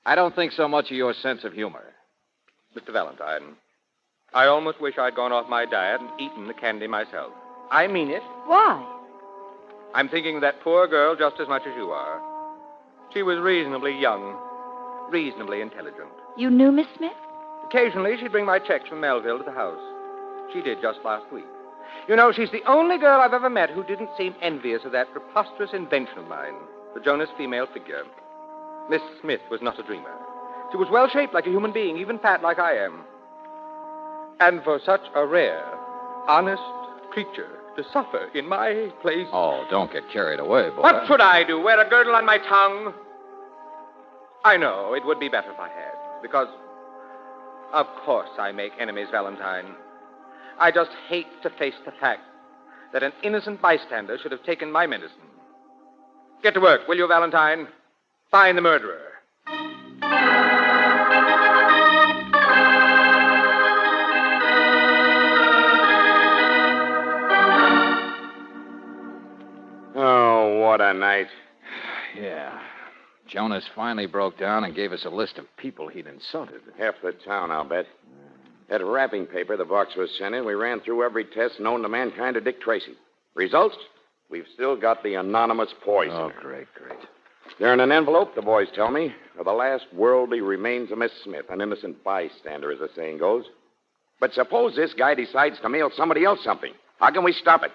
I don't think so much of your sense of humor. Mr. Valentine, I almost wish I'd gone off my diet and eaten the candy myself. I mean it. Why? I'm thinking of that poor girl just as much as you are. She was reasonably young, reasonably intelligent. You knew Miss Smith? Occasionally, she'd bring my checks from Melville to the house. She did just last week. You know, she's the only girl I've ever met who didn't seem envious of that preposterous invention of mine, the Jonas female figure. Miss Smith was not a dreamer. She was well-shaped like a human being, even fat like I am. And for such a rare, honest creature to suffer in my place... Oh, don't get carried away, boy. What should I do, wear a girdle on my tongue? I know, it would be better if I had. Because Of course I make enemies, Valentine. I just hate to face the fact that an innocent bystander should have taken my medicine. Get to work, will you, Valentine? Find the murderer. Oh, what a night. Yeah. Jonas finally broke down and gave us a list of people he'd insulted. Half the town, I'll bet. That wrapping paper the box was sent in, we ran through every test known to mankind to Dick Tracy. Results? We've still got the anonymous poison. Oh, great. They're in an envelope, the boys tell me, are the last worldly remains of Miss Smith, an innocent bystander, as the saying goes. But suppose this guy decides to mail somebody else something. How can we stop it?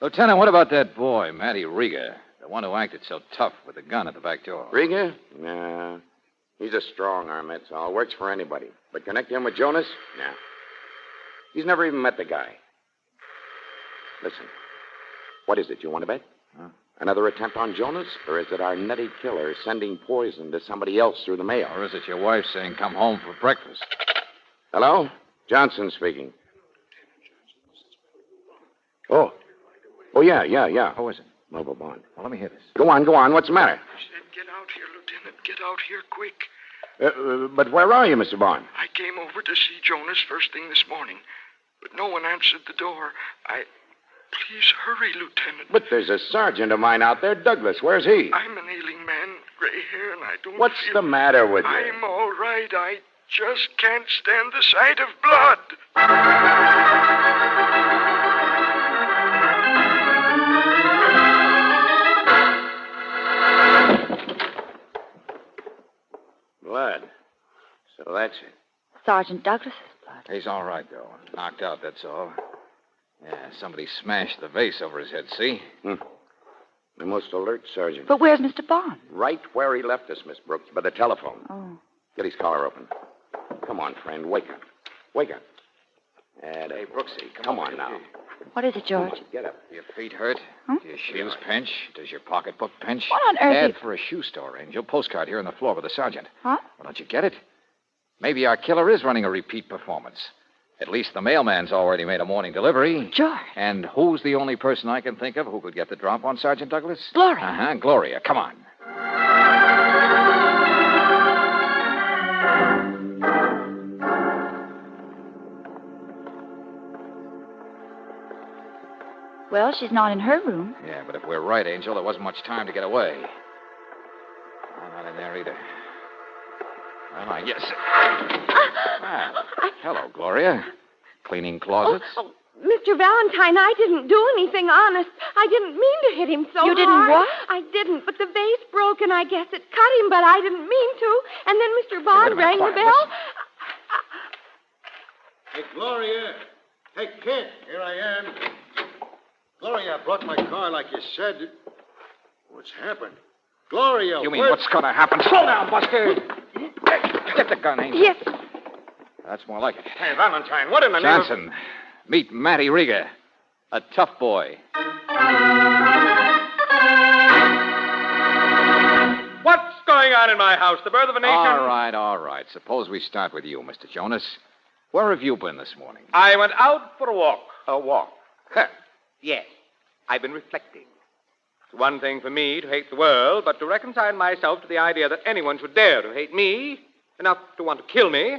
Lieutenant, what about that boy, Matty Riga? The one who acted so tough with the gun at the back door. Riga? Nah. He's a strong arm, that's all. Works for anybody. But connect him with Jonas? Nah. He's never even met the guy. Listen. What is it, you want to bet? Huh? Another attempt on Jonas? Or is it our nutty killer sending poison to somebody else through the mail? Or is it your wife saying, come home for breakfast? Hello? Johnson speaking. Oh, yeah. Who is it? Mobile Bond. Well, let me hear this. Go on. What's the matter? I said, get out here, Lieutenant. Get out here quick. But where are you, Mr. Bond? I came over to see Jonas first thing this morning, but no one answered the door. Please hurry, Lieutenant. But there's a sergeant of mine out there, Douglas. Where's he? I'm an ailing man, gray hair, and I don't What's the matter with you? I'm all right. I just can't stand the sight of blood. Blood. So that's it. Sergeant Douglas's blood. He's all right, though. Knocked out, that's all. Yeah, somebody smashed the vase over his head, see? The most alert sergeant. But where's Mr. Bond? Right where he left us, Miss Brooks, by the telephone. Oh. Get his collar open. Come on, friend. Wake up. Hey, Brooksy, come on now. What is it, George? Come on, get up. Your feet hurt? Huh? Do your shoes pinch? Does your pocketbook pinch? What on earth Ad for a shoe store, Angel. Postcard here on the floor with the sergeant. Huh? Well, don't you get it? Maybe our killer is running a repeat performance. At least the mailman's already made a morning delivery. George. And who's the only person I can think of who could get the drop on Sergeant Douglas? Gloria. Uh-huh, Gloria. Come on. Well, she's not in her room. Yeah, but if we're right, Angel, there wasn't much time to get away. I'm not in there either. Well, I guess. Hello, Gloria. Cleaning closets? Oh, Mr. Valentine, I didn't do anything, honest. I didn't mean to hit him so hard. You didn't what? I didn't, but the vase broke, and I guess it cut him, but I didn't mean to. And then Mr. Bond rang the bell. Hey, Gloria. Hey, kid, here I am. Gloria, I brought my car like you said. What's happened? Gloria, You mean what's going to happen? Slow down, Buster. Get the gun, Angel. Yes. That's more like it. Hey, Valentine, what in the name of... Johnson, meet Matty Riga, a tough boy. What's going on in my house? The birth of a nation? All right. Suppose we start with you, Mr. Jonas. Where have you been this morning? I went out for a walk. A walk? Yes. I've been reflecting. It's one thing for me to hate the world, but to reconcile myself to the idea that anyone should dare to hate me, enough to want to kill me,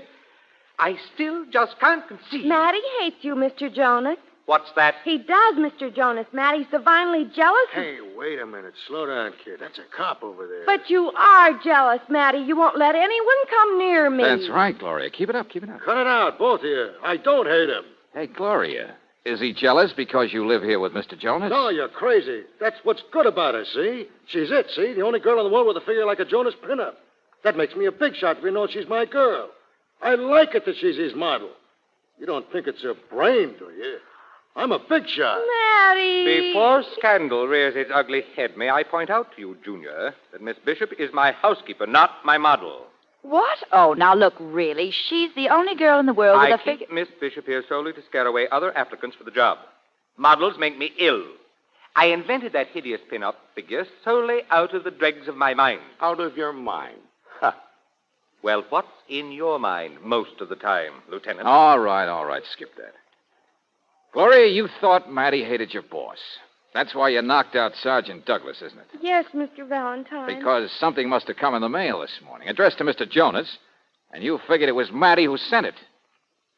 I still just can't conceive. Matty hates you, Mr. Jonas. What's that? He does, Mr. Jonas. Matty's divinely jealous. Hey, wait a minute. Slow down, kid. That's a cop over there. But you are jealous, Matty. You won't let anyone come near me. That's right, Gloria. Keep it up. Cut it out, both of you. I don't hate him. Hey, Gloria, is he jealous because you live here with Mr. Jonas? No, you're crazy. That's what's good about her, see? She's it, see? The only girl in the world with a figure like a Jonas pinup. That makes me a big shot if you know she's my girl. I like it that she's his model. You don't think it's her brain, do you? I'm a big shot. Matty! Before scandal rears its ugly head, may I point out to you, Junior, that Miss Bishop is my housekeeper, not my model. What? Oh, now look, really, she's the only girl in the world with I a figure... keep Miss Bishop here solely to scare away other applicants for the job. Models make me ill. I invented that hideous pin-up figure solely out of the dregs of my mind. Out of your mind? Huh. Well, what's in your mind most of the time, Lieutenant? All right. Skip that. Gloria, you thought Mattie hated your boss. That's why you knocked out Sergeant Douglas, isn't it? Yes, Mr. Valentine. Because something must have come in the mail this morning, addressed to Mr. Jonas, and you figured it was Mattie who sent it.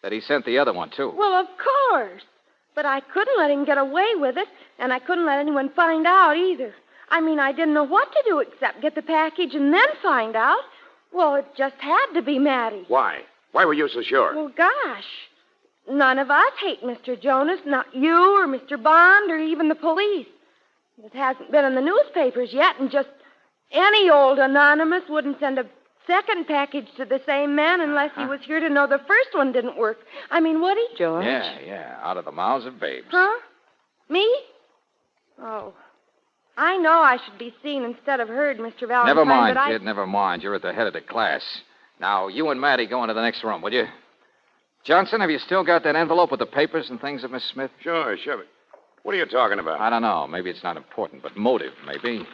That he sent the other one, too. Well, of course. But I couldn't let him get away with it, and I couldn't let anyone find out either. I mean, I didn't know what to do except get the package and then find out. Well, it just had to be Mattie. Why? Why were you so sure? Well, gosh. None of us hate Mr. Jonas, not you or Mr. Bond or even the police. It hasn't been in the newspapers yet, and just any old anonymous wouldn't send a second package to the same man unless he was here to know the first one didn't work. I mean, would he? George? Yeah, out of the mouths of babes. Huh? Me? Oh. I know I should be seen instead of heard, Mr. Valentine. Never mind, but kid, never mind. You're at the head of the class. Now, you and Mattie go into the next room, will you? Johnson, have you still got that envelope with the papers and things of Miss Smith? Sure. What are you talking about? I don't know. Maybe it's not important, but motive, maybe.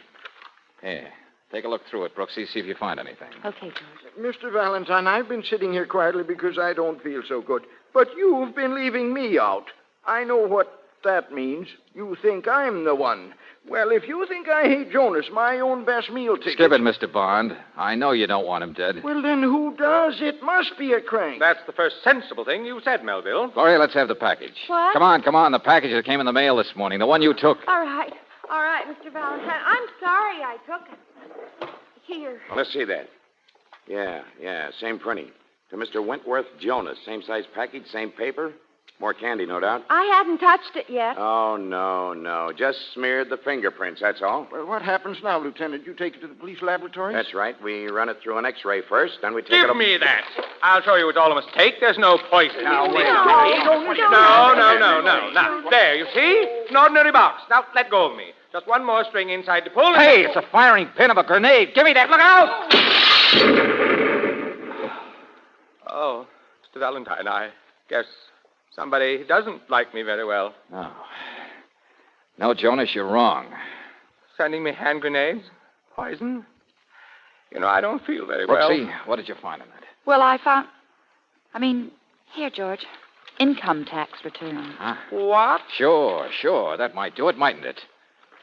Here, take a look through it, Brooksy. See if you find anything. Okay, George. Mr. Valentine, I've been sitting here quietly because I don't feel so good. But you've been leaving me out. I know what that means. You think I'm the one. Well, if you think I hate Jonas, my own best meal ticket... Skip it, Mr. Bond. I know you don't want him dead. Well, then who does? It must be a crank. That's the first sensible thing you said, Melville. Gloria, let's have the package. What? Come on. The package that came in the mail this morning. The one you took. All right, Mr. Valentine. I'm sorry I took it. Here. Well, let's see that. Yeah, same printing. To Mr. Wentworth Jonas. Same size package, same paper. More candy, no doubt. I hadn't touched it yet. Oh, no. Just smeared the fingerprints, that's all. Well, what happens now, Lieutenant? You take it to the police laboratory? That's right. We run it through an X-ray first, then we take it... Give me that. I'll show you it's all a mistake. There's no poison. Now, wait No. There, you see? An ordinary box. Now, let go of me. Just one more string inside to pull. Hey, it's a firing pin of a grenade. Give me that. Look out! Oh, Mr. Valentine, I guess somebody doesn't like me very well. No, Jonas, you're wrong. Sending me hand grenades? Poison? You know, I don't feel very well. Brooksy, what did you find in it? Well, here, George. Income tax return. What? Sure. That might do it, mightn't it?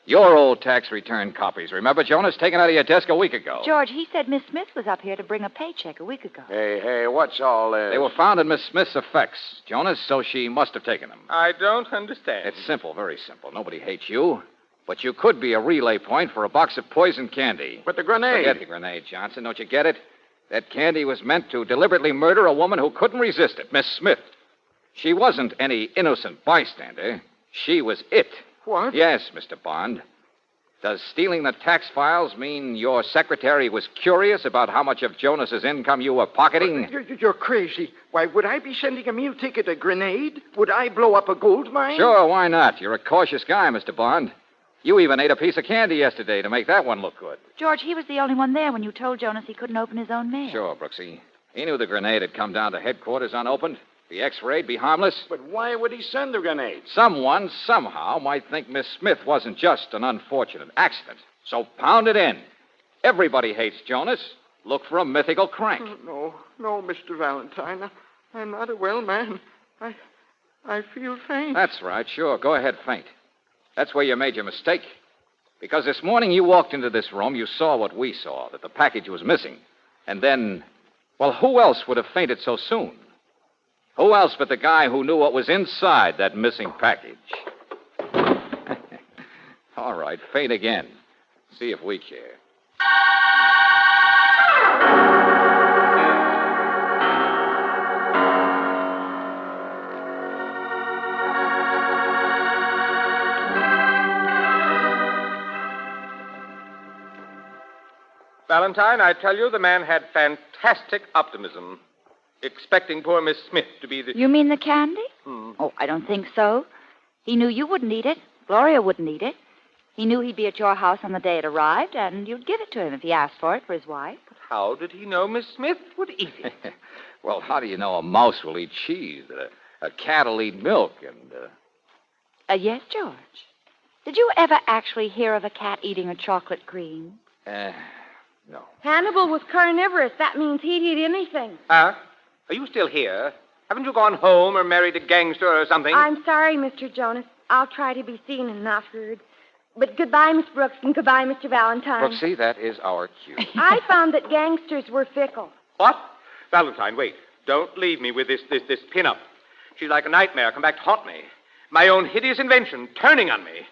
Your old tax return copies. Remember, Jonas, taken out of your desk a week ago. George, he said Miss Smith was up here to bring a paycheck a week ago. Hey, what's all this? They were found in Miss Smith's effects, Jonas, so she must have taken them. I don't understand. It's simple, very simple. Nobody hates you. But you could be a relay point for a box of poison candy. But the grenade. Forget the grenade, Johnson. Don't you get it? That candy was meant to deliberately murder a woman who couldn't resist it, Miss Smith. She wasn't any innocent bystander. She was it. What? Yes, Mr. Bond. Does stealing the tax files mean your secretary was curious about how much of Jonas's income you were pocketing? You're crazy. Why, would I be sending a meal ticket a grenade? Would I blow up a gold mine? Sure, why not? You're a cautious guy, Mr. Bond. You even ate a piece of candy yesterday to make that one look good. George, he was the only one there when you told Jonas he couldn't open his own mail. Sure, Brooksy. He knew the grenade had come down to headquarters unopened. Be X-rayed, be harmless. But why would he send the grenade? Someone, somehow, might think Miss Smith wasn't just an unfortunate accident. So pound it in. Everybody hates Jonas. Look for a mythical crank. No, Mr. Valentine. I'm not a well man. I feel faint. That's right, sure. Go ahead, faint. That's where you made your mistake. Because this morning you walked into this room, you saw what we saw, that the package was missing. And then, well, who else would have fainted so soon? Who else but the guy who knew what was inside that missing package? All right, faint again. See if we care. Valentine, I tell you, the man had fantastic optimism. Expecting poor Miss Smith to be the... You mean the candy? Oh, I don't think so. He knew you wouldn't eat it. Gloria wouldn't eat it. He knew he'd be at your house on the day it arrived, and you'd give it to him if he asked for it for his wife. But how did he know Miss Smith would eat it? Well, how do you know a mouse will eat cheese, that a cat will eat milk, and... Yes, George. Did you ever actually hear of a cat eating a chocolate cream? No. Hannibal was carnivorous. That means he'd eat anything. Are you still here? Haven't you gone home or married a gangster or something? I'm sorry, Mr. Jonas. I'll try to be seen and not heard. But goodbye, Miss Brooks, and goodbye, Mr. Valentine. Brooksy, that is our cue. I found that gangsters were fickle. What? Valentine, wait. Don't leave me with this pin-up. She's like a nightmare come back to haunt me. My own hideous invention turning on me.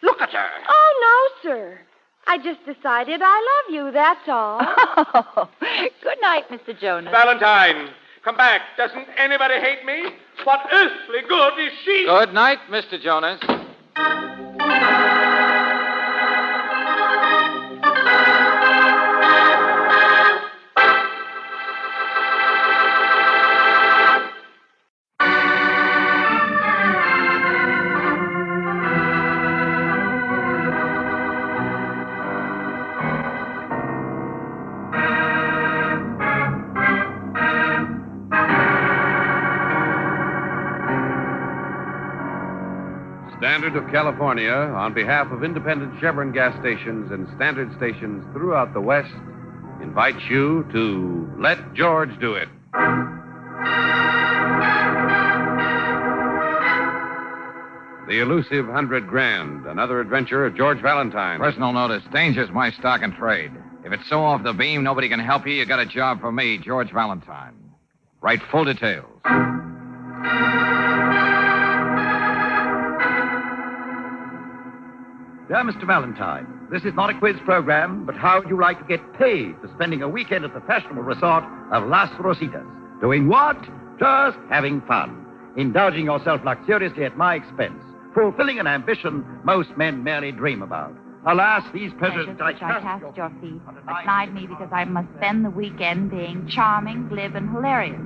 Look at her. Oh, no, sir. I just decided I love you, that's all. Oh, good night, Mr. Jonas. Valentine, come back. Doesn't anybody hate me? What earthly good is she? Good night, Mr. Jonas. Standard of California, on behalf of independent Chevron gas stations and standard stations throughout the West, invites you to Let George Do It. The Elusive 100 Grand, another adventure of George Valentine. Personal notice. Danger's my stock and trade. If it's so off the beam, nobody can help you, you got a job for me, George Valentine. Write full details. Dear Mr. Valentine, this is not a quiz program, but how would you like to get paid for spending a weekend at the fashionable resort of Las Rositas? Doing what? Just having fun. Indulging yourself luxuriously at my expense. Fulfilling an ambition most men merely dream about. Alas, these pleasures Which I cast at your feet denied me because I must spend the weekend being charming, glib, and hilarious,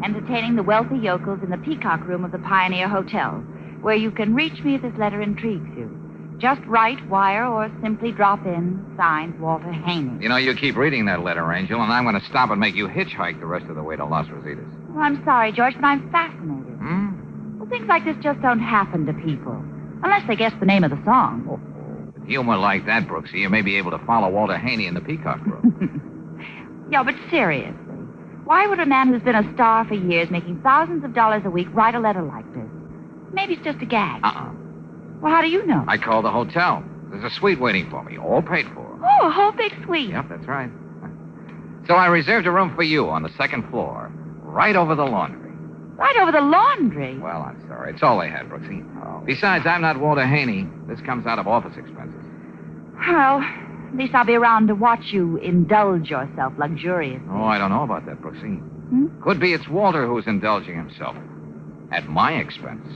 entertaining the wealthy yokels in the Peacock Room of the Pioneer Hotel, where you can reach me if this letter intrigues you. Just write, wire, or simply drop in. Signed, Walter Haney. You know, you keep reading that letter, Angel, and I'm going to stop and make you hitchhike the rest of the way to Las Rositas. Well, I'm sorry, George, but I'm fascinated. Well, things like this just don't happen to people. Unless they guess the name of the song. With humor like that, Brooksy, you may be able to follow Walter Haney in the Peacock Room. Yeah, but seriously, why would a man who's been a star for years, making thousands of dollars a week, write a letter like this? Maybe it's just a gag. Well, how do you know? I called the hotel. There's a suite waiting for me, all paid for. Oh, a whole big suite. Yep, that's right. So I reserved a room for you on the second floor, right over the laundry. Right over the laundry? Well, I'm sorry. It's all they had, Brooksy. Besides, I'm not Walter Haney. This comes out of office expenses. Well, at least I'll be around to watch you indulge yourself luxuriously. Oh, I don't know about that, Brooksy. Could be it's Walter who's indulging himself. At my expense.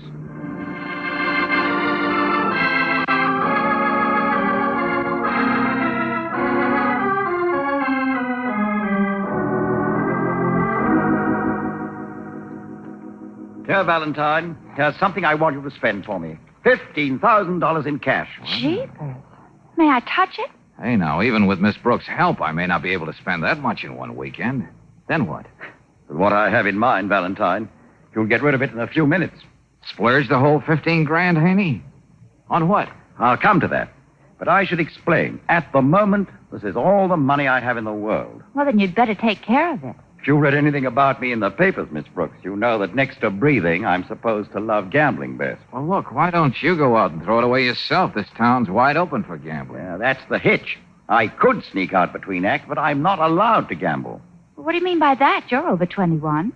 Dear Valentine, here's something I want you to spend for me. $15,000 in cash. Jeepers. May I touch it? Hey, now, even with Miss Brooks' help, I may not be able to spend that much in one weekend. Then what? What I have in mind, Valentine, you'll get rid of it in a few minutes. Splurge the whole 15 grand, Haney? On what? I'll come to that. But I should explain. At the moment, this is all the money I have in the world. Well, then you'd better take care of it. If you read anything about me in the papers, Miss Brooks, you know that next to breathing, I'm supposed to love gambling best. Well, look, why don't you go out and throw it away yourself? This town's wide open for gambling. Yeah, that's the hitch. I could sneak out between acts, but I'm not allowed to gamble. What do you mean by that? You're over 21.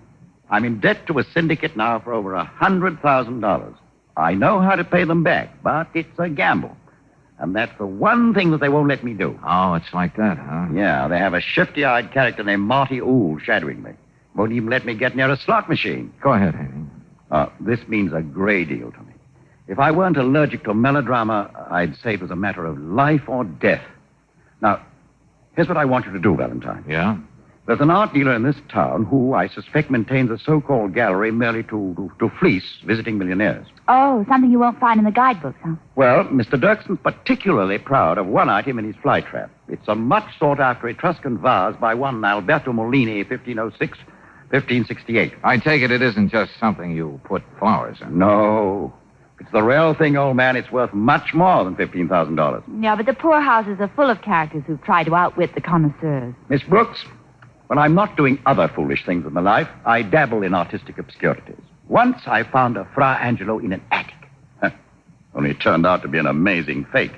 I'm in debt to a syndicate now for over $100,000. I know how to pay them back, but it's a gamble. And that's the one thing that they won't let me do. Oh, it's like that, huh? Yeah, they have a shifty-eyed character named Marty Ould shadowing me. Won't even let me get near a slot machine. Go ahead, Haney. This means a great deal to me. If I weren't allergic to melodrama, I'd say it was a matter of life or death. Now, here's what I want you to do, Valentine. Yeah? There's an art dealer in this town who, I suspect, maintains a so-called gallery merely to fleece visiting millionaires. Oh, something you won't find in the guidebooks, huh? Well, Mr. Dirkson's particularly proud of one item in his fly trap. It's a much sought-after Etruscan vase by one Alberto Molini, 1506, 1568. I take it isn't just something you put flowers in. No. It's the real thing, old man. It's worth much more than $15,000. Yeah, but the poorhouses are full of characters who've tried to outwit the connoisseurs. Miss Brooks, when I'm not doing other foolish things in my life, I dabble in artistic obscurities. Once I found a Fra Angelo in an attic. Only it turned out to be an amazing fake.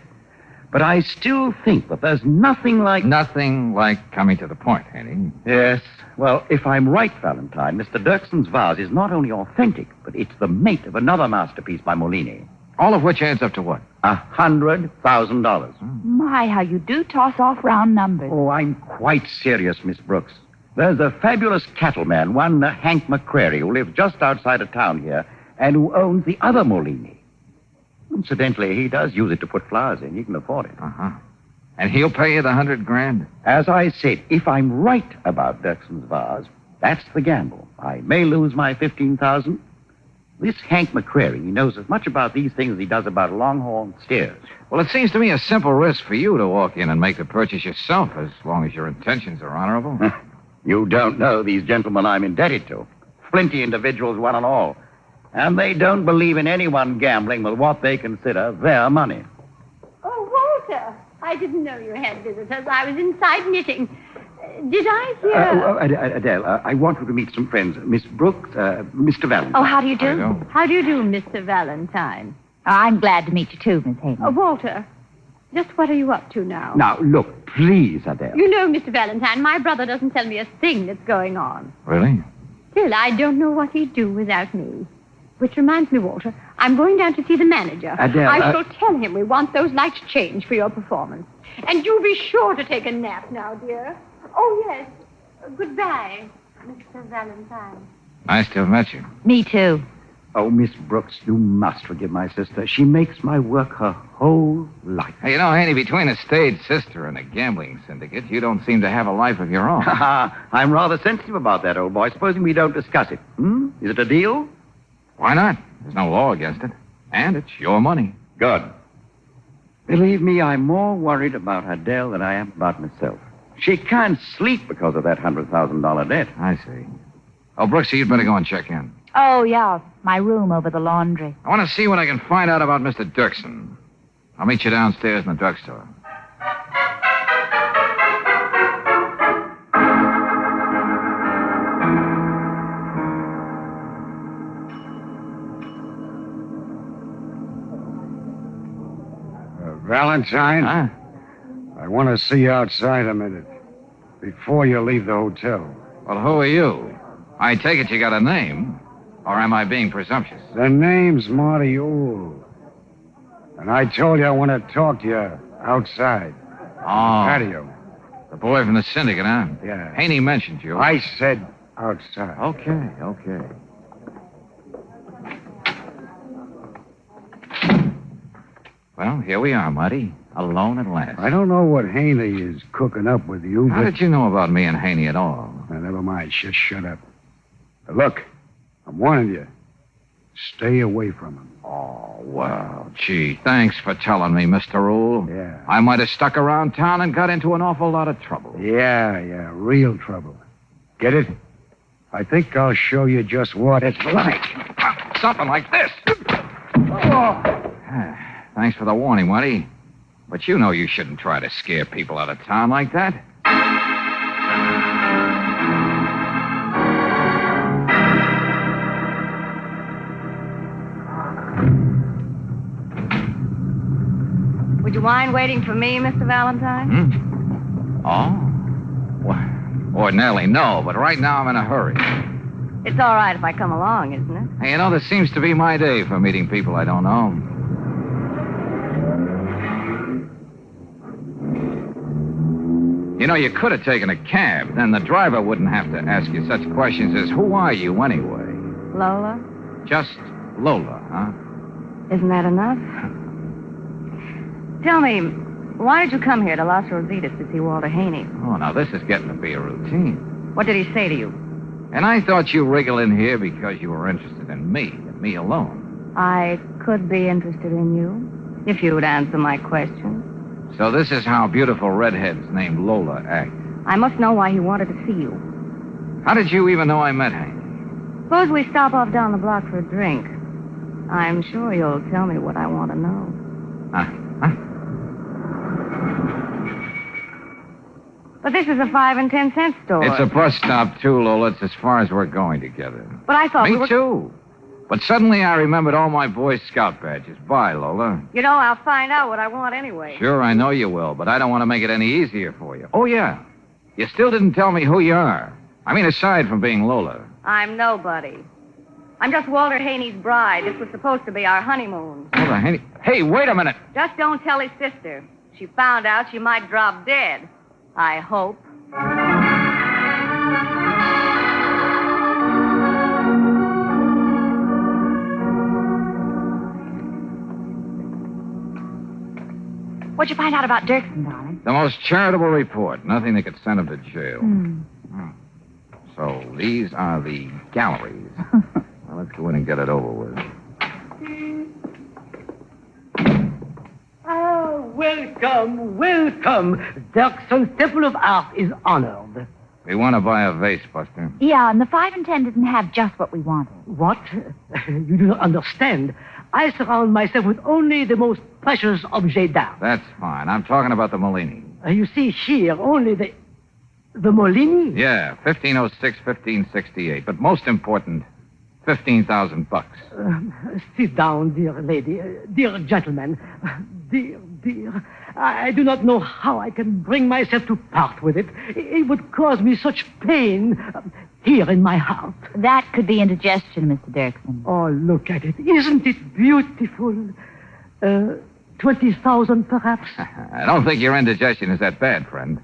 But I still think that there's nothing like... Nothing like coming to the point, Haney. Yes. Well, if I'm right, Valentine, Mr. Dirkson's vase is not only authentic, but it's the mate of another masterpiece by Molini. All of which adds up to what? $100,000. My, how you do toss off round numbers. Oh, I'm quite serious, Miss Brooks. There's a fabulous cattleman, one Hank McCrary, who lives just outside of town here, and who owns the other Molini. Incidentally, he does use it to put flowers in. He can afford it. Uh-huh. And he'll pay you the $100,000? As I said, if I'm right about Dirkson's vase, that's the gamble. I may lose my $15,000. This Hank McCrary knows as much about these things as he does about longhorn steers. Well, it seems to me a simple risk for you to walk in and make the purchase yourself, as long as your intentions are honorable. You don't know these gentlemen I'm indebted to. Flinty individuals, one and all. And they don't believe in anyone gambling with what they consider their money. Oh, Walter, I didn't know you had visitors. I was inside knitting. Did I hear... Adele, I want you to meet some friends. Miss Brooks, Mr. Valentine. Oh, how do you do? How do you do, Mr. Valentine? Oh, I'm glad to meet you, too, Miss Hayden. Oh, Walter, just what are you up to now? Now, look, please, Adele. You know, Mr. Valentine, my brother doesn't tell me a thing that's going on. Really? Still, I don't know what he'd do without me. Which reminds me, Walter, I'm going down to see the manager. Adele, I shall tell him we want those lights changed for your performance. And you be sure to take a nap now, dear. Oh, yes. Goodbye, Mr. Valentine. Nice to have met you. Me, too. Oh, Miss Brooks, you must forgive my sister. She makes my work her whole life. Hey, you know, Haney, between a stage sister and a gambling syndicate, you don't seem to have a life of your own. I'm rather sensitive about that, old boy. Supposing we don't discuss it. Is it a deal? Why not? There's no law against it. And it's your money. Good. Believe me, I'm more worried about Adele than I am about myself. She can't sleep because of that $100,000 debt. I see. Oh, Brooksy, you'd better go and check in. Oh, yeah, my room over the laundry. I want to see what I can find out about Mr. Dirksen. I'll meet you downstairs in the drugstore. Valentine? Huh? I want to see you outside a minute. Before you leave the hotel. Well, who are you? I take it you got a name. Or am I being presumptuous? The name's Marty Ool. And I told you I want to talk to you outside. Oh. Patio. The boy from the syndicate, huh? Yeah. Haney mentioned you. I said outside. Okay. Well, here we are, Marty. Alone at last. I don't know what Haney is cooking up with you, How but... did you know about me and Haney at all? Now, never mind. Just shut up. Now, look, I'm warning you. Stay away from him. Oh, well, gee, thanks for telling me, Mr. Rule. Yeah. I might have stuck around town and got into an awful lot of trouble. Yeah, real trouble. Get it? I think I'll show you just what it's like. Something like this. Oh. Thanks for the warning, Marty. But you know you shouldn't try to scare people out of town like that. Would you mind waiting for me, Mr. Valentine? Oh? Well, ordinarily, no, but right now I'm in a hurry. It's all right if I come along, isn't it? Hey, you know, this seems to be my day for meeting people I don't know. You know, you could have taken a cab. Then the driver wouldn't have to ask you such questions as, who are you anyway? Lola? Just Lola, huh? Isn't that enough? Tell me, why did you come here to Las Rositas to see Walter Haney? Oh, now this is getting to be a routine. What did he say to you? And I thought you wriggled in here because you were interested in me, and me alone. I could be interested in you, if you would answer my question. So this is how beautiful redheads named Lola act. I must know why he wanted to see you. How did you even know I met Hank? Suppose we stop off down the block for a drink. I'm sure you'll tell me what I want to know. But this is a 5 and 10 cent store. It's a bus stop, too, Lola. It's as far as we're going together. But I thought Me we were... too. But suddenly I remembered all my Boy Scout badges. Bye, Lola. You know, I'll find out what I want anyway. Sure, I know you will, but I don't want to make it any easier for you. Oh, yeah. You still didn't tell me who you are. I mean, aside from being Lola. I'm nobody. I'm just Walter Haney's bride. This was supposed to be our honeymoon. Walter Haney. Hey, wait a minute. Just don't tell his sister. If she found out, she might drop dead. I hope. What'd you find out about Dirksen, darling? The most charitable report. Nothing that could send him to jail. So these are the galleries. Well, let's go in and get it over with. Welcome, welcome. Dirksen's Temple of Art is honored. We want to buy a vase, Buster. Yeah, and the 5 and 10 didn't have just what we wanted. What? You do not understand. I surround myself with only the most precious objets d'art. That's fine. I'm talking about the Molini. You see here only the Molini? Yeah, 1506, 1568. But most important, $15,000. Sit down, dear lady. Dear gentleman. Dear. I do not know how I can bring myself to part with it. It would cause me such pain here in my heart. That could be indigestion, Mr. Dirksen. Oh, look at it. Isn't it beautiful? 20,000, perhaps? I don't think your indigestion is that bad, friend.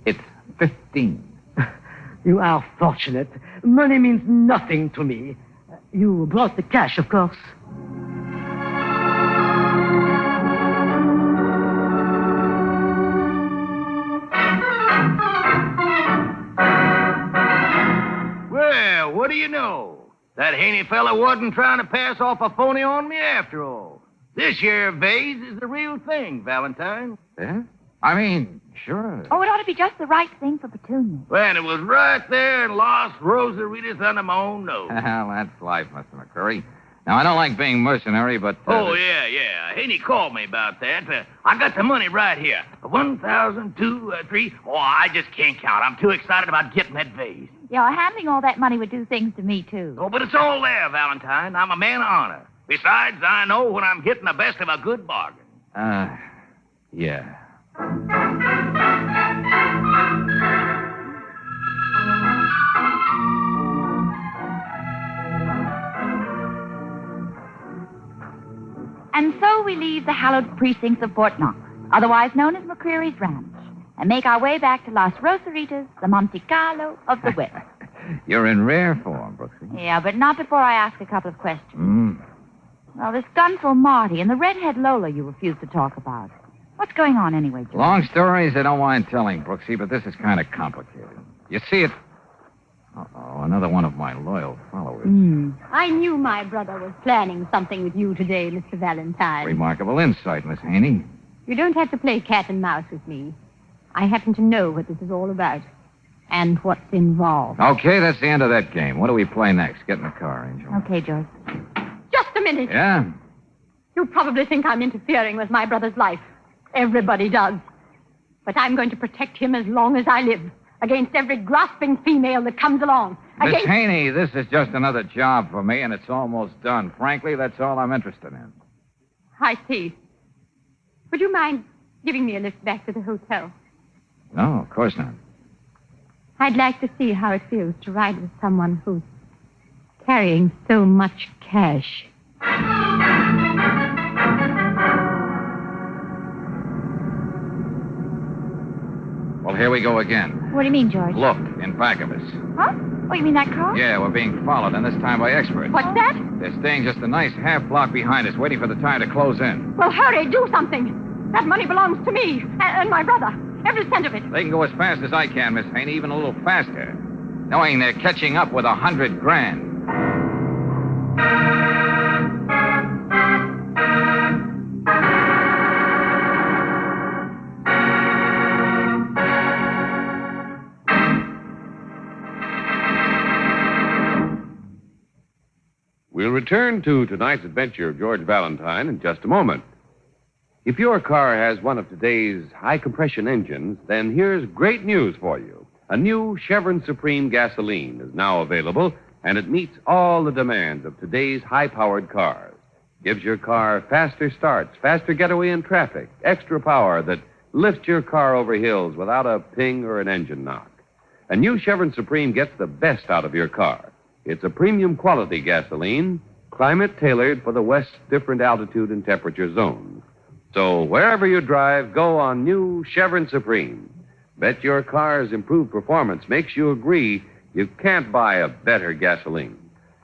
It's 15. You are fortunate. Money means nothing to me. You brought the cash, of course. Well, what do you know? That Haney fella wasn't trying to pass off a phony on me after all. This here vase is the real thing, Valentine. Yeah? I mean, sure. Oh, it ought to be just the right thing for Petunia. Well, it was right there in Los Rosaritas under my own nose. Well, that's life, Mr. McCurry. Now, I don't like being mercenary, but... Yeah. Haney called me about that. I got the money right here. 1,000, 2, 3. Oh, I just can't count. I'm too excited about getting that vase. Yeah, handling all that money would do things to me, too. Oh, but it's all there, Valentine. I'm a man of honor. Besides, I know when I'm getting the best of a good bargain. Yeah. And so we leave the hallowed precincts of Fort Knox, otherwise known as McCreary's Ranch, and make our way back to Los Rosaritas, the Monte Carlo of the West. You're in rare form, Brooksy. Yeah, but not before I ask a couple of questions. Well, this gunful Marty and the redhead Lola you refuse to talk about. What's going on anyway, George? Long stories I don't mind telling, Brooksy, but this is kind of complicated. You see it... Uh-oh, another one of my loyal followers. I knew my brother was planning something with you today, Mr. Valentine. Remarkable insight, Miss Haney. You don't have to play cat and mouse with me. I happen to know what this is all about and what's involved. Okay, that's the end of that game. What do we play next? Get in the car, Angel. Okay, George. Just a minute. Yeah? You probably think I'm interfering with my brother's life. Everybody does. But I'm going to protect him as long as I live. Against every grasping female that comes along. Miss Haney, this is just another job for me, and it's almost done. Frankly, that's all I'm interested in. I see. Would you mind giving me a lift back to the hotel? No, of course not. I'd like to see how it feels to ride with someone who's carrying so much cash. Well, here we go again. What do you mean, George? Look, in back of us. Huh? Oh, you mean that car? Yeah, we're being followed, and this time by experts. What's that? They're staying just a nice half block behind us, waiting for the time to close in. Well, hurry, do something. That money belongs to me and my brother. Every cent of it. They can go as fast as I can, Miss Haney, even a little faster. Knowing they're catching up with $100,000. We'll return to tonight's adventure of George Valentine in just a moment. If your car has one of today's high-compression engines, then here's great news for you. A new Chevron Supreme gasoline is now available, and it meets all the demands of today's high-powered cars. Gives your car faster starts, faster getaway in traffic, extra power that lifts your car over hills without a ping or an engine knock. A new Chevron Supreme gets the best out of your car. It's a premium quality gasoline, climate-tailored for the West's different altitude and temperature zones. So wherever you drive, go on new Chevron Supreme. Bet your car's improved performance makes you agree you can't buy a better gasoline.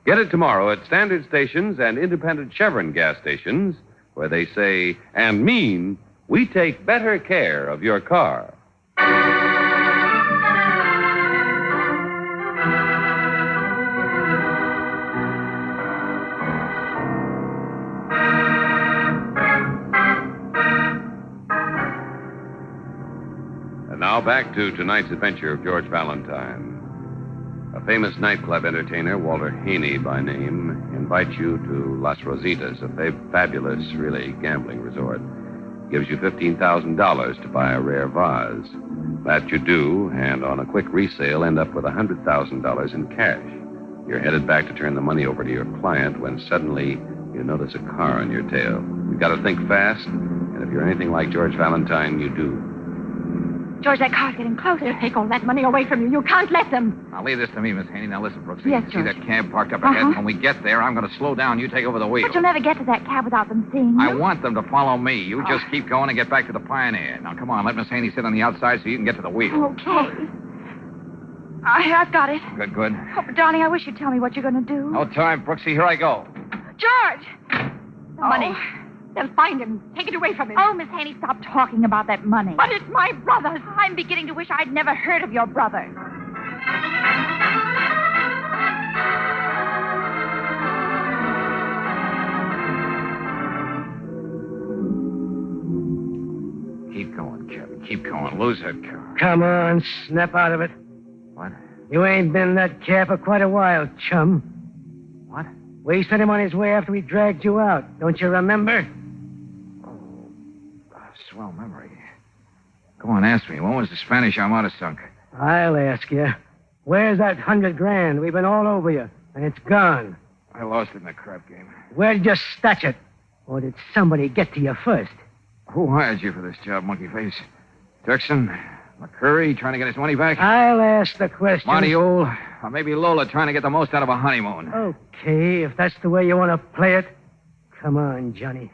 Get it tomorrow at standard stations and independent Chevron gas stations, where they say and mean, we take better care of your car. And now back to tonight's adventure of George Valentine. A famous nightclub entertainer, Walter Haney by name, invites you to Las Rositas, a fabulous, really, gambling resort. Gives you $15,000 to buy a rare vase. That you do, and on a quick resale, end up with $100,000 in cash. You're headed back to turn the money over to your client when suddenly you notice a car on your tail. You've got to think fast, and if you're anything like George Valentine, you do. George, that car's getting closer. They'll take all that money away from you. You can't let them. Now, leave this to me, Miss Haney. Now, listen, Brooksy. Yes, See George. that cab parked up ahead? When we get there, I'm going to slow down. You take over the wheel. But you'll never get to that cab without them seeing you. I want them to follow me. You just keep going and get back to the Pioneer. Now, come on. Let Miss Haney sit on the outside so you can get to the wheel. Okay. I've got it. Good, good. Oh, but darling, I wish you'd tell me what you're going to do. No time, Brooksy. Here I go. George! The money. They'll find him. Take it away from him. Oh, Miss Haney, stop talking about that money. But it's my brother's. I'm beginning to wish I'd never heard of your brother. Keep going, Kevin. Keep going. Lose that car. Come on, snap out of it. What? You ain't been in that cab for quite a while, chum. What? We sent him on his way after we dragged you out. Don't you remember? Swell memory. Go on, ask me. When was the Spanish Armada sunk? I'll ask you. Where's that $100,000? We've been all over you, and it's gone. I lost it in the crap game. Where did you stash it? Or did somebody get to you first? Who hired you for this job, monkey face? Dirksen? McCurry trying to get his money back? I'll ask the question. Monteole? Or maybe Lola trying to get the most out of a honeymoon? Okay, if that's the way you want to play it. Come on, Johnny.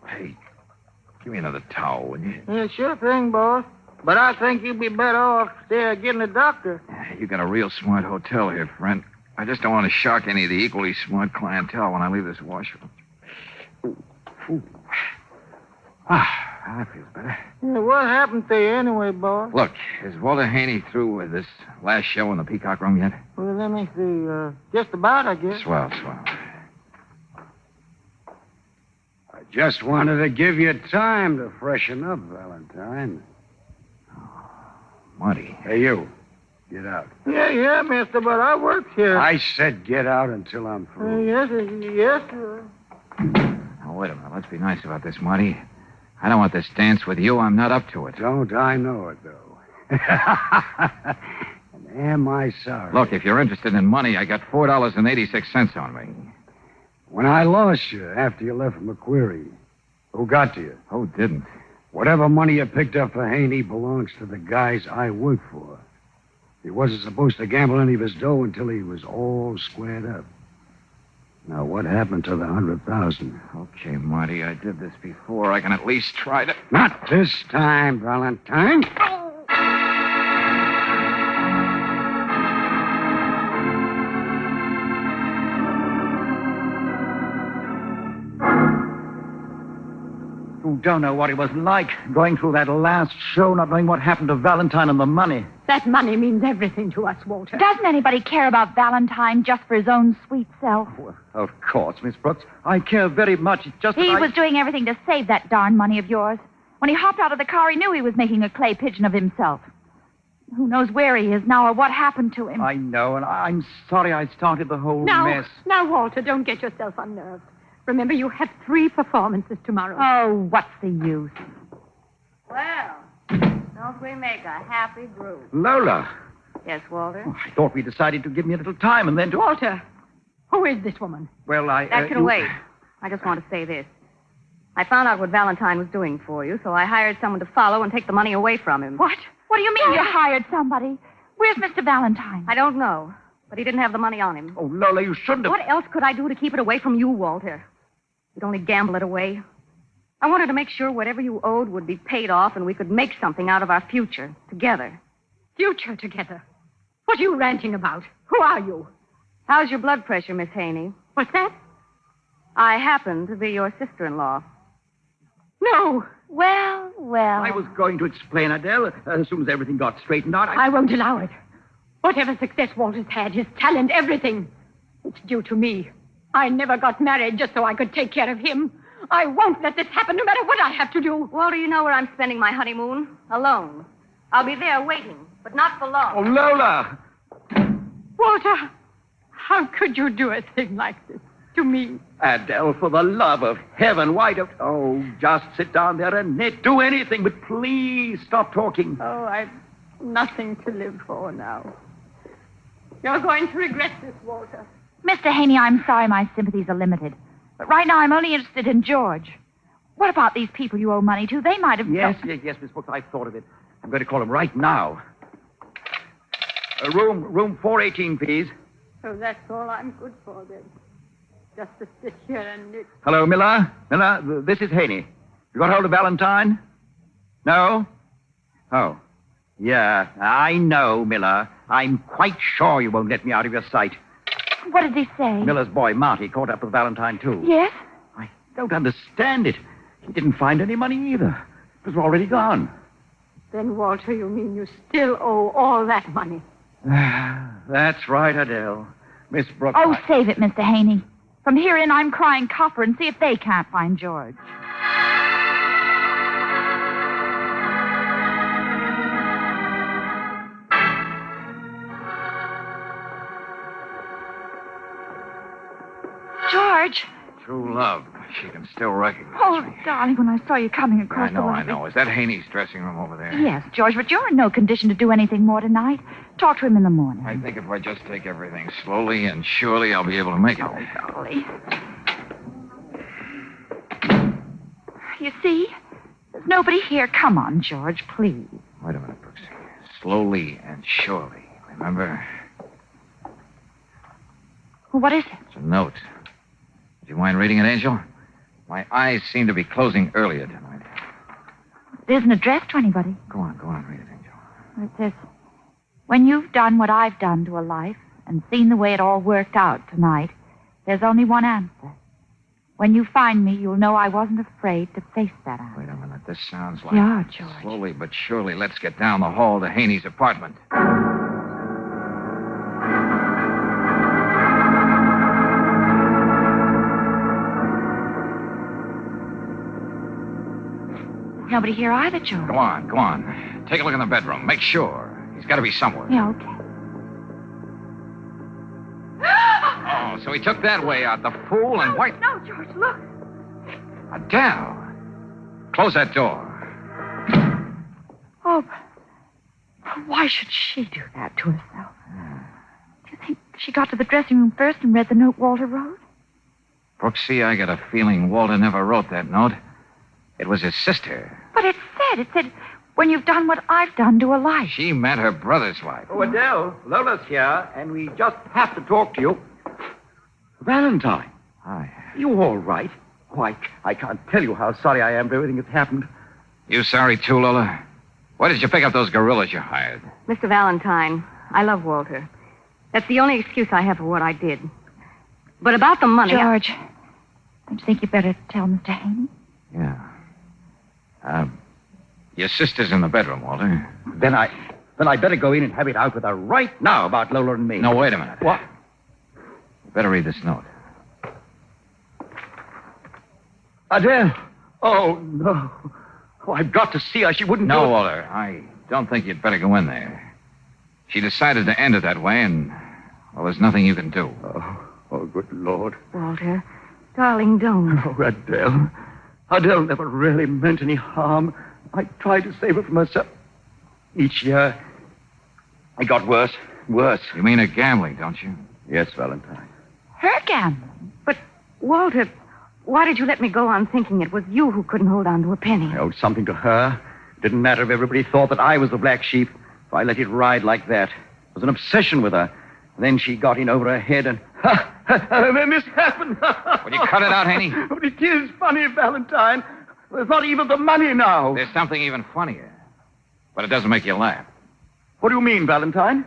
Hey, give me another towel, would you? Yeah, sure thing, boss. But I think you'd be better off there getting a doctor. You got a real smart hotel here, friend. I just don't want to shock any of the equally smart clientele when I leave this washroom. Ooh. That feels better. Yeah, what happened to you anyway, boss? Look, is Walter Haney through with this last show in the Peacock Room yet? Well, let me see. Just about, I guess. Swell. I just wanted to give you time to freshen up, Valentine. Money. Hey, you. Get out. Yeah, mister, but I work here. I said get out until I'm through. Yes, sir. Now, wait a minute. Let's be nice about this, Marty. I don't want this dance with you. I'm not up to it. Don't I know it, though? And am I sorry? Look, if you're interested in money, I got $4.86 on me. When I lost you after you left McQuarrie, who got to you? Who didn't? Whatever money you picked up for Haney belongs to the guys I work for. He wasn't supposed to gamble any of his dough until he was all squared up. Now, what happened to the $100,000? Okay, Marty, I did this before. I can at least try to... Not this time, Valentine. You don't know what it was like, going through that last show, not knowing what happened to Valentine and the money. That money means everything to us, Walter. Doesn't anybody care about Valentine just for his own sweet self? Well, of course, Miss Brooks. I care very much. It's just that He was doing everything to save that darn money of yours. When he hopped out of the car, he knew he was making a clay pigeon of himself. Who knows where he is now or what happened to him? I know, and I'm sorry I started the whole mess. Now, Walter, don't get yourself unnerved. Remember, you have 3 performances tomorrow. Oh, what's the use? Well, don't we make a happy group? Lola. Yes, Walter? I thought we decided to give me a little time and then to... Walter, who is this woman? Well, That can wait. I just want to say this. I found out what Valentine was doing for you, so I hired someone to follow and take the money away from him. What? What do you mean you hired somebody? Where's Mr. Valentine? I don't know, but he didn't have the money on him. Oh, Lola, you shouldn't have... What else could I do to keep it away from you, Walter? You'd only gamble it away. I wanted to make sure whatever you owed would be paid off and we could make something out of our future together. Future together? What are you ranting about? Who are you? How's your blood pressure, Miss Haney? What's that? I happen to be your sister-in-law. No. Well. I was going to explain, Adele, as soon as everything got straightened out. I won't allow it. Whatever success Walter's had, his talent, everything, it's due to me. I never got married just so I could take care of him. I won't let this happen no matter what I have to do. Walter, you know where I'm spending my honeymoon? Alone. I'll be there waiting, but not for long. Oh, Lola! Walter, how could you do a thing like this to me? Adele, for the love of heaven, why don't... Oh, just sit down there and knit. Do anything, but please stop talking. Oh, I've nothing to live for now. You're going to regret this, Walter. Mr. Haney, I'm sorry my sympathies are limited. But right now I'm only interested in George. What about these people you owe money to? They might have... Yes, Miss Brooks, I've thought of it. I'm going to call them right now. Room 418, please. So that's all I'm good for, then. Just to sit here and knit. Hello, Miller. Miller, this is Haney. You got hold of Valentine? No? Oh. Yeah, I know, Miller. I'm quite sure you won't let me out of your sight. What did he say? Miller's boy, Marty, caught up with Valentine, too. Yes? I don't understand it. He didn't find any money either. It was already gone. Then, Walter, you mean you still owe all that money? That's right, Adele. Miss Brooks... Oh, save it, Mr. Haney. From here in, I'm crying copper and see if they can't find George. George. True love. She can still recognize Oh, me. darling, when I saw you coming across the I lobby. know. Is that Haney's dressing room over there? Yes, George, but you're in no condition to do anything more tonight. Talk to him in the morning. I think if I just take everything slowly and surely, I'll be able to make it. Oh, golly. You see? There's nobody here. Come on, George, please. Wait a minute, Brooks. Slowly and surely. Remember? Well, what is it? It's a note. Do you mind reading it, Angel? My eyes seem to be closing earlier tonight. It isn't addressed to anybody. Go on, read it, Angel. It says, when you've done what I've done to a life and seen the way it all worked out tonight, there's only one answer. When you find me, you'll know I wasn't afraid to face that answer. Wait a minute. This sounds like... Yeah, George. Slowly but surely, let's get down the hall to Haney's apartment. Nobody here either, George. Go on. Take a look in the bedroom. Make sure. He's got to be somewhere. Yeah, okay. Oh, so he took that way out, the fool, and why... No, George, look. Adele. Close that door. Oh, but why should she do that to herself? Do you think she got to the dressing room first and read the note Walter wrote? Brooksy, I got a feeling Walter never wrote that note. It was his sister. But it said, when you've done what I've done to a life. She met her brother's wife. Oh, Adele, Lola's here, and we just have to talk to you. Valentine. Hi. You all right? Oh, I can't tell you how sorry I am for everything that's happened. You sorry too, Lola? Why did you pick up those gorillas you hired? Mr. Valentine, I love Walter. That's the only excuse I have for what I did. But about the money... George, don't you think you better tell Mr. Haney? Yeah. Your sister's in the bedroom, Walter. Then then I'd better go in and have it out with her right now about Lola and me. No, wait a minute. What? You better read this note. Adele! Oh, no. Oh, I've got to see her. She wouldn't do No, it. Walter. I don't think you'd better go in there. She decided to end it that way, and, well, there's nothing you can do. Oh, good Lord. Walter, darling, don't. Oh, Adele. Adele never really meant any harm. I tried to save her from herself. Each year, it got worse, worse. You mean her gambling, don't you? Yes, Valentine. Her gambling? But, Walter, why did you let me go on thinking it was you who couldn't hold on to a penny? I owed something to her. It didn't matter if everybody thought that I was the black sheep. If I let it ride like that. It was an obsession with her. Then she got in over her head and... and then this happened. Will you cut it out, Haney? But it is funny, Valentine. There's not even the money now. There's something even funnier. But it doesn't make you laugh. What do you mean, Valentine?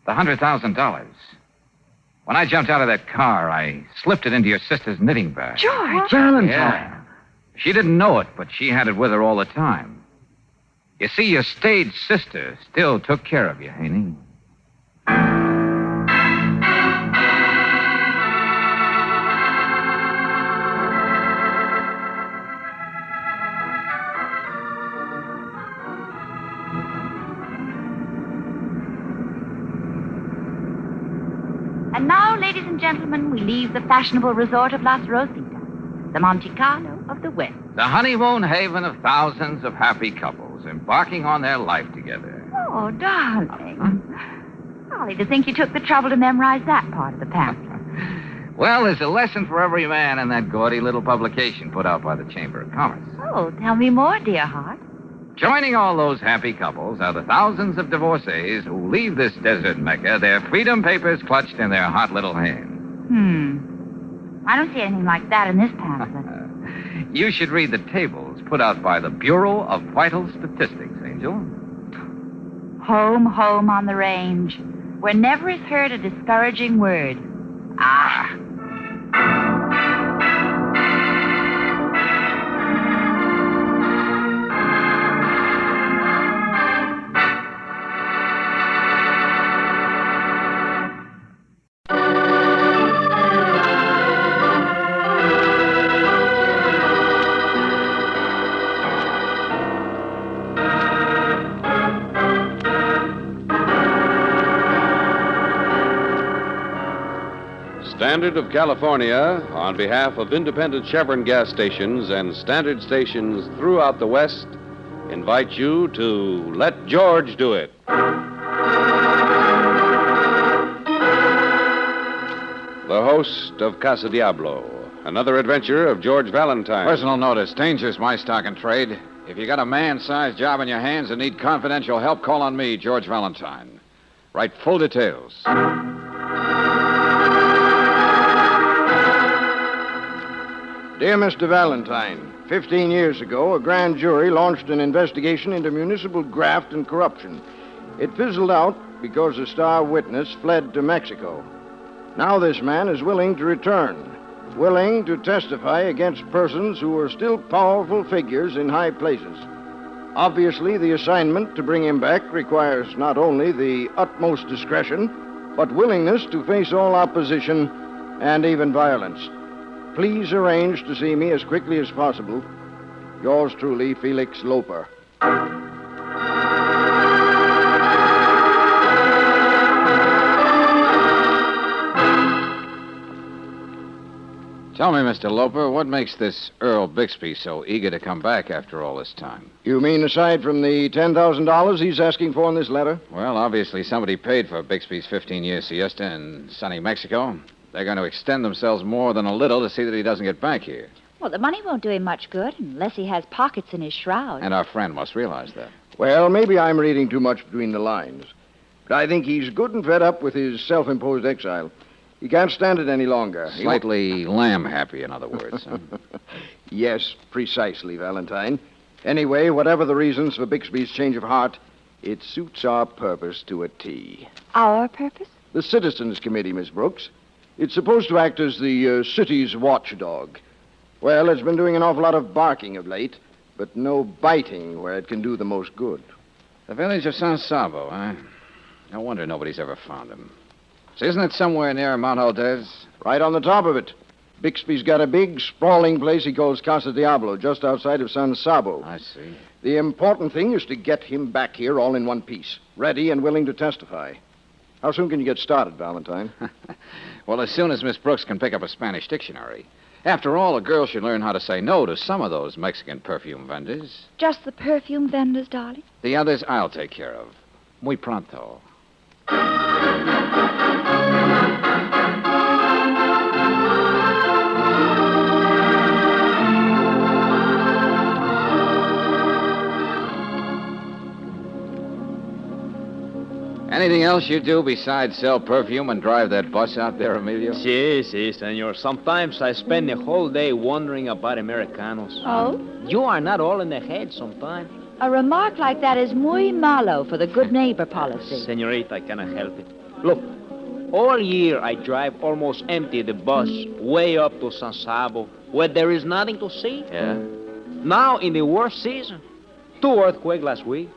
The $100,000. When I jumped out of that car, I slipped it into your sister's knitting bag. George! Valentine. Yeah. She didn't know it, but she had it with her all the time. You see, your stage sister still took care of you, Haney. And now, ladies and gentlemen, we leave the fashionable resort of Las Rositas, the Monte Carlo of the West. The honeymoon haven of thousands of happy couples embarking on their life together. Oh, darling. Golly, to think you took the trouble to memorize that part of the pamphlet. Well, there's a lesson for every man in that gaudy little publication put out by the Chamber of Commerce. Oh, tell me more, dear heart. Joining all those happy couples are the thousands of divorcees who leave this desert Mecca, their freedom papers clutched in their hot little hands. I don't see anything like that in this pamphlet. You should read the tables put out by the Bureau of Vital Statistics, Angel. Home, home on the range, where never is heard a discouraging word. Ah. Standard of California, on behalf of independent Chevron gas stations and standard stations throughout the West, invite you to Let George Do It. The host of Casa Diablo, another adventure of George Valentine. Personal notice, danger's my stock and trade. If you got a man-sized job in your hands and need confidential help, call on me, George Valentine. Write full details. Dear Mr. Valentine, 15 years ago, a grand jury launched an investigation into municipal graft and corruption. It fizzled out because a star witness fled to Mexico. Now this man is willing to return, willing to testify against persons who are still powerful figures in high places. Obviously, the assignment to bring him back requires not only the utmost discretion, but willingness to face all opposition and even violence. Please arrange to see me as quickly as possible. Yours truly, Felix Loper. Tell me, Mr. Loper, what makes this Earl Bixby so eager to come back after all this time? You mean aside from the $10,000 he's asking for in this letter? Well, obviously somebody paid for Bixby's 15-year siesta in sunny Mexico. They're going to extend themselves more than a little to see that he doesn't get back here. Well, the money won't do him much good unless he has pockets in his shroud. And our friend must realize that. Well, maybe I'm reading too much between the lines. But I think he's good and fed up with his self-imposed exile. He can't stand it any longer. Slightly lamb-happy, in other words. Huh? Yes, precisely, Valentine. Anyway, whatever the reasons for Bixby's change of heart, it suits our purpose to a T. Our purpose? The Citizens Committee, Miss Brooks. It's supposed to act as the city's watchdog. Well, it's been doing an awful lot of barking of late, but no biting where it can do the most good. The village of San Sabo, huh? No wonder nobody's ever found him. So isn't it somewhere near Mount Aldez? Right on the top of it. Bixby's got a big, sprawling place he calls Casa Diablo, just outside of San Sabo. I see. The important thing is to get him back here all in one piece, ready and willing to testify. How soon can you get started, Valentine? Well, as soon as Miss Brooks can pick up a Spanish dictionary. After all, a girl should learn how to say no to some of those Mexican perfume vendors. Just the perfume vendors, darling? The others I'll take care of. Muy pronto. Anything else you do besides sell perfume and drive that bus out there, Emilio? Si, senor. Sometimes I spend the whole day wondering about Americanos. Oh? You are not all in the head sometimes. A remark like that is muy malo for the good neighbor policy. Senorita, I cannot help it. Look, all year I drive almost empty the bus way up to San Sabo, where there is nothing to see. Yeah? Now, in the worst season, 2 earthquakes last week,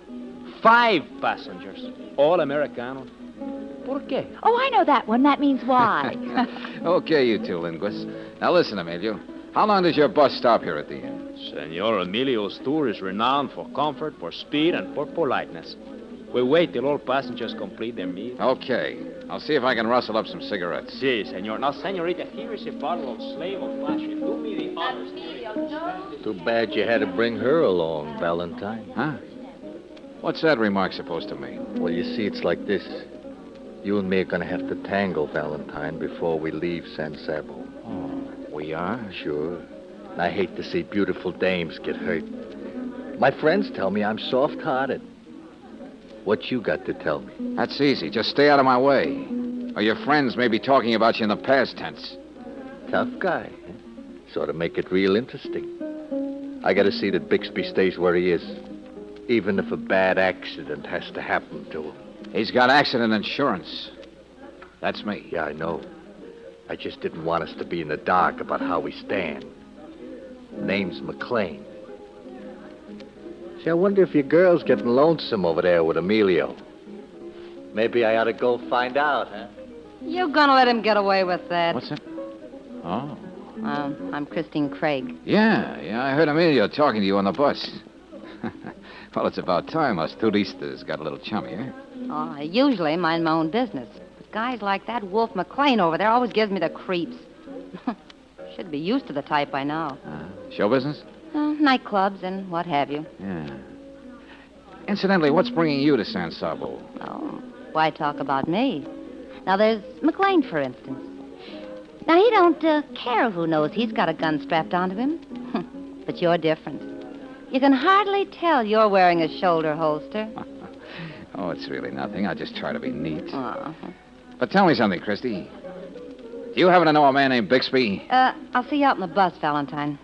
5 passengers, all Americanos. ¿Por qué? Oh, I know that one. That means why. Okay, you two linguists. Now listen, Emilio. How long does your bus stop here at the inn? Senor Emilio's tour is renowned for comfort, for speed, and for politeness. We wait till all passengers complete their meal. Okay. I'll see if I can rustle up some cigarettes. Si, senor. Now, senorita, here is a bottle of Slave of Flashy. Do me the honors. Too bad you had to bring her along, Valentine. Huh? What's that remark supposed to mean? Well, you see, it's like this. You and me are going to have to tangle, Valentine, before we leave San Sabo. Oh, we are? Sure. And I hate to see beautiful dames get hurt. My friends tell me I'm soft-hearted. What you got to tell me? That's easy. Just stay out of my way. Or your friends may be talking about you in the past tense. Tough guy. Sort of make it real interesting. I got to see that Bixby stays where he is. Even if a bad accident has to happen to him. He's got accident insurance. That's me. Yeah, I know. I just didn't want us to be in the dark about how we stand. Name's McLean. See, I wonder if your girl's getting lonesome over there with Emilio. Maybe I ought to go find out, huh? You're gonna let him get away with that. What's that? Oh. I'm Christine Craig. Yeah, I heard Emilio talking to you on the bus. Well, it's about time us turistas got a little chummy, eh? Oh, I usually mind my own business. But guys like that Wolf McLean over there always gives me the creeps. Should be used to the type by now. Show business? Nightclubs and what have you. Yeah. Incidentally, what's bringing you to San Sabo? Oh, why talk about me? Now, there's McLean, for instance. Now, he don't care who knows he's got a gun strapped onto him. But you're different. You can hardly tell you're wearing a shoulder holster. Oh, it's really nothing. I just try to be neat. Oh. But tell me something, Christy. Do you happen to know a man named Bixby? I'll see you out in the bus, Valentine.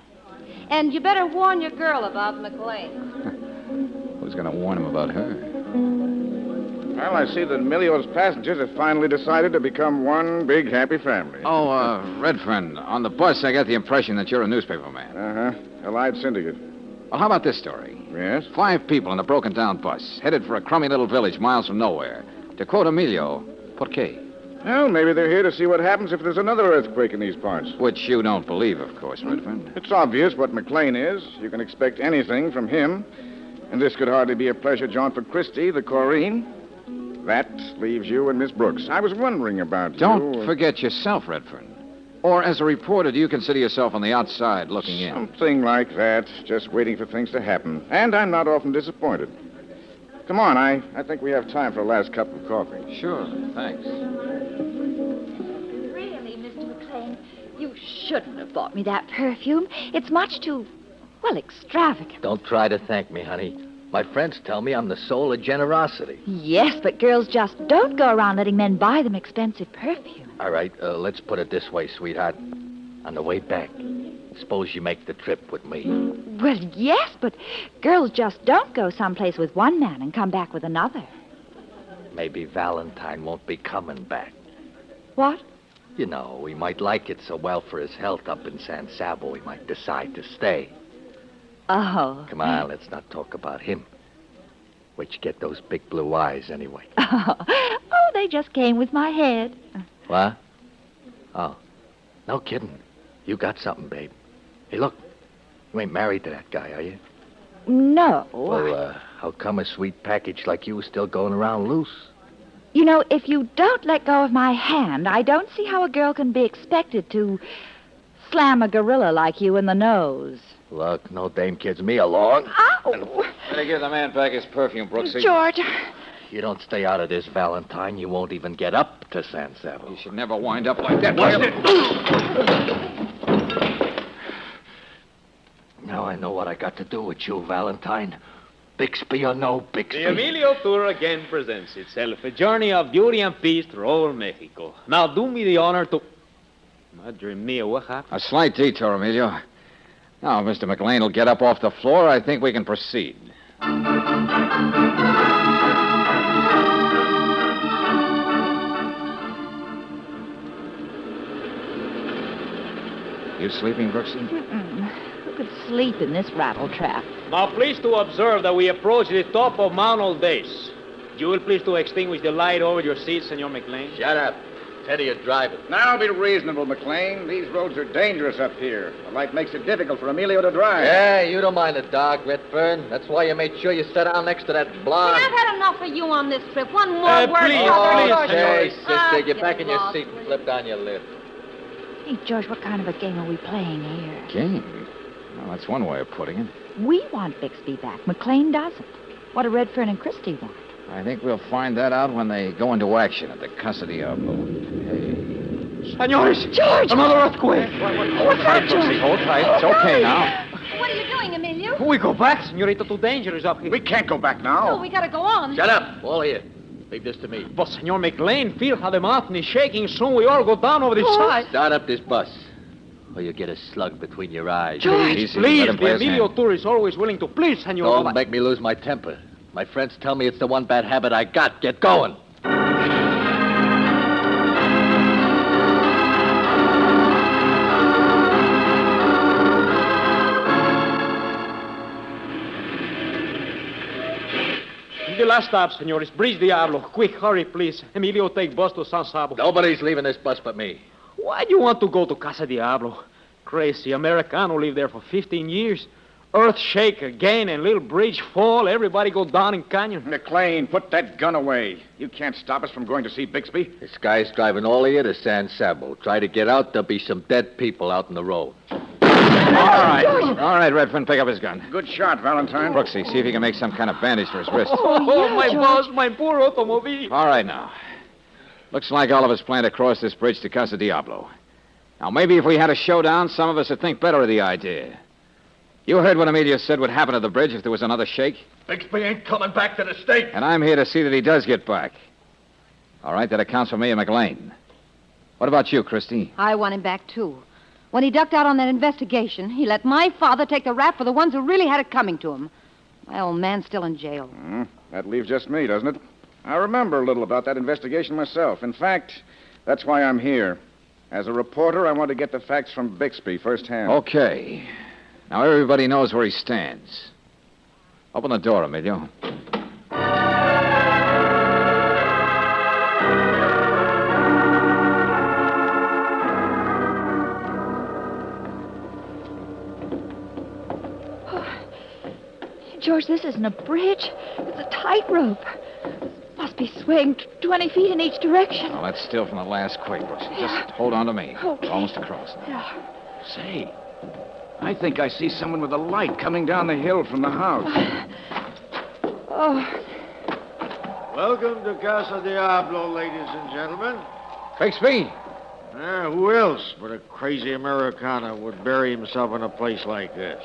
And you better warn your girl about McLean. Who's going to warn him about her? Well, I see that Emilio's passengers have finally decided to become one big happy family. Oh, Red Friend, on the bus I got the impression that you're a newspaper man. Uh-huh. Allied Syndicate. Well, how about this story? Yes? 5 people in a broken-down bus, headed for a crummy little village miles from nowhere. To quote Emilio, ¿por qué? Well, maybe they're here to see what happens if there's another earthquake in these parts. Which you don't believe, of course, Red Friend. It's obvious what McLean is. You can expect anything from him. And this could hardly be a pleasure jaunt for Christie, the Corrine. That leaves you and Miss Brooks. I was wondering about you. Don't forget yourself, Redfern. Or as a reporter, do you consider yourself on the outside looking in? Something like that, just waiting for things to happen. And I'm not often disappointed. Come on, I think we have time for a last cup of coffee. Sure, thanks. Really, Mr. McLean, you shouldn't have bought me that perfume. It's much too, well, extravagant. Don't try to thank me, honey. My friends tell me I'm the soul of generosity. Yes, but girls just don't go around letting men buy them expensive perfume. All right, let's put it this way, sweetheart. On the way back, suppose you make the trip with me. Well, yes, but girls just don't go someplace with one man and come back with another. Maybe Valentine won't be coming back. What? You know, we might like it so well for his health up in San Sabo, he might decide to stay. Oh. Come on, let's not talk about him. Where'd you get those big blue eyes, anyway? Oh, they just came with my head. What? Oh, no kidding. You got something, babe. Hey, look. You ain't married to that guy, are you? No. Well, how come a sweet package like you is still going around loose? You know, if you don't let go of my hand, I don't see how a girl can be expected to slam a gorilla like you in the nose. Look, no dame kids me along. Ow! Better give the man back his perfume, Brooksy. George. You don't stay out of this, Valentine. You won't even get up to San Sabo. You should never wind up like that. Now I know what I got to do with you, Valentine. Bixby or no Bixby. The Emilio Tour again presents itself. A journey of beauty and peace through all Mexico. Now do me the honor to... Madre mia, what happened? A slight detour, Emilio. Now, Mr. McLean will get up off the floor. I think we can proceed. You sleeping, Brooksy? Who could sleep in this rattletrap? Now please to observe that we approach the top of Mount Aldez. You will please to extinguish the light over your seat, Senor McLean. Shut up. Teddy, you're driving. Now be reasonable, McLean. These roads are dangerous up here. The light makes it difficult for Emilio to drive. Yeah, you don't mind the dark, Redfern. That's why you made sure you sat down next to that blonde. I've had enough of you on this trip. One more word. Okay, sister, get back in your seat and flip down your lid. Hey, George, what kind of a game are we playing here? Game? Well, that's one way of putting it. We want Bixby back. McLean doesn't. What do Redfern and Christie want? I think we'll find that out when they go into action at the Casa Diablo. Hey. Senores! George! Another earthquake! What's that, George? Hold tight. It's okay now. What are you doing, Emilio? We go back, Senorita. Too dangerous up here. We can't go back now. Oh, we gotta go on. Shut up. All here. Leave this to me. But, Senor McLean, feel how the mountain is shaking. Soon we all go down over the side. Start up this bus, or you get a slug between your eyes. George, Easy, please. let him play The his Emilio hand. Tour is always willing to please, Senor. Don't make me lose my temper. My friends tell me it's the one bad habit I got. Get going. The last stop, senores. Bridge Diablo. Quick, hurry, please. Emilio, take bus to San Sabo. Nobody's leaving this bus but me. Why do you want to go to Casa Diablo? Crazy Americano live there for 15 years. Earth shake again and little bridge fall. Everybody go down in canyon. McLean, put that gun away. You can't stop us from going to see Bixby. This guy's driving all of you to San Sabo. Try to get out, there'll be some dead people out in the road. All right, Redfern, pick up his gun. Good shot, Valentine. Brooksy, see if he can make some kind of bandage for his wrist. Oh, my boss, my poor automobile. All right, now. Looks like all of us plan to cross this bridge to Casa Diablo. Now, maybe if we had a showdown, some of us would think better of the idea. You heard what Emilio said would happen to the bridge if there was another shake? Bixby ain't coming back to the state. And I'm here to see that he does get back. All right, that accounts for me and McLean. What about you, Christy? I want him back, too. When he ducked out on that investigation, he let my father take the rap for the ones who really had it coming to him. My old man's still in jail. That leaves just me, doesn't it? I remember a little about that investigation myself. In fact, that's why I'm here. As a reporter, I want to get the facts from Bixby firsthand. Okay. Now everybody knows where he stands. Open the door, Emilio. George, this isn't a bridge. It's a tightrope. Must be swaying 20 feet in each direction. Well, that's still from the last quake, Brooksy. Just hold on to me. Okay. We're almost across now. Yeah. Say, I think I see someone with a light coming down the hill from the house. Oh. Welcome to Casa Diablo, ladies and gentlemen. Bixby. Who else but a crazy Americana would bury himself in a place like this?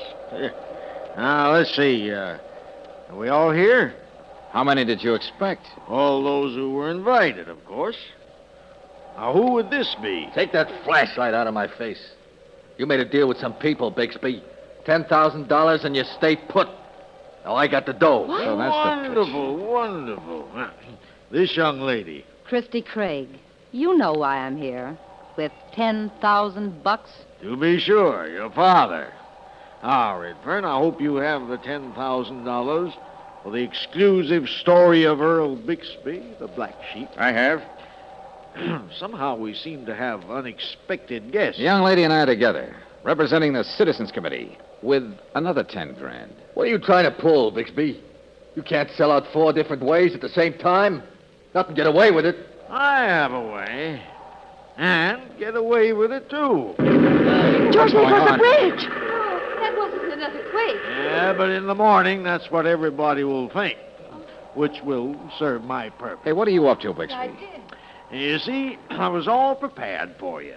Now, let's see. Are we all here? How many did you expect? All those who were invited, of course. Now, who would this be? Take that flashlight out of my face. You made a deal with some people, Bixby. $10,000 and you stay put. Now I got the dough. What? So that's wonderful, wonderful. This young lady. Christy Craig. You know why I'm here. With $10,000. To be sure, your father. Now, Redfern, I hope you have the $10,000. for the exclusive story of Earl Bixby, the Black Sheep? I have. Somehow we seem to have unexpected guests. The young lady and I are together, representing the Citizens Committee, with another 10 grand. What are you trying to pull, Bixby? You can't sell out 4 different ways at the same time. Nothing get away with it. I have a way. And get away with it, too. George, there goes the bridge. That wasn't another quake. Yeah, but in the morning, that's what everybody will think, which will serve my purpose. Hey, what are you up to, Bixby? I did. You see, I was all prepared for you.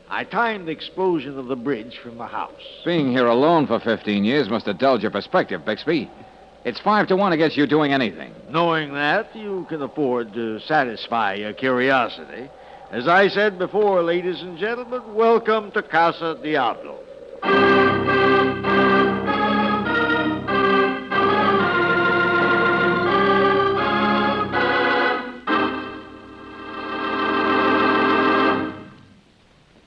I timed the explosion of the bridge from the house. Being here alone for 15 years must have dulled your perspective, Bixby. It's 5 to 1 against you doing anything. Knowing that, you can afford to satisfy your curiosity. As I said before, ladies and gentlemen, welcome to Casa Diablo.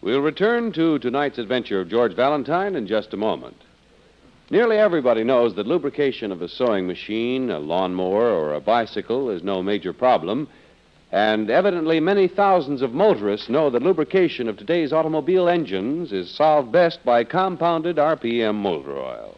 We'll return to tonight's adventure of George Valentine in just a moment. Nearly everybody knows that lubrication of a sewing machine, a lawnmower, or a bicycle is no major problem, and evidently many thousands of motorists know that lubrication of today's automobile engines is solved best by compounded RPM motor oil.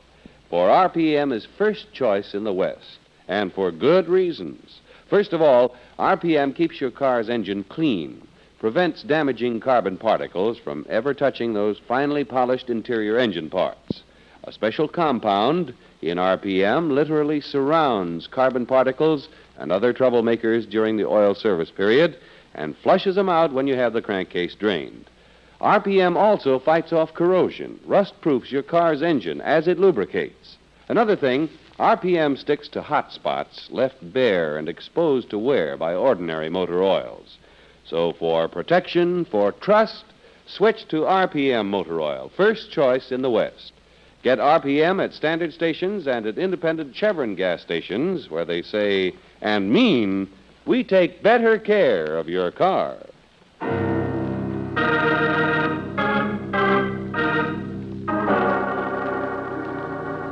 For RPM is first choice in the West, and for good reasons. First of all, RPM keeps your car's engine clean, prevents damaging carbon particles from ever touching those finely polished interior engine parts. A special compound in RPM literally surrounds carbon particles and other troublemakers during the oil service period and flushes them out when you have the crankcase drained. RPM also fights off corrosion, rust-proofs your car's engine as it lubricates. Another thing, RPM sticks to hot spots left bare and exposed to wear by ordinary motor oils. So for protection, for trust, switch to RPM motor oil, first choice in the West. Get RPM at standard stations and at independent Chevron gas stations where they say and mean, we take better care of your car.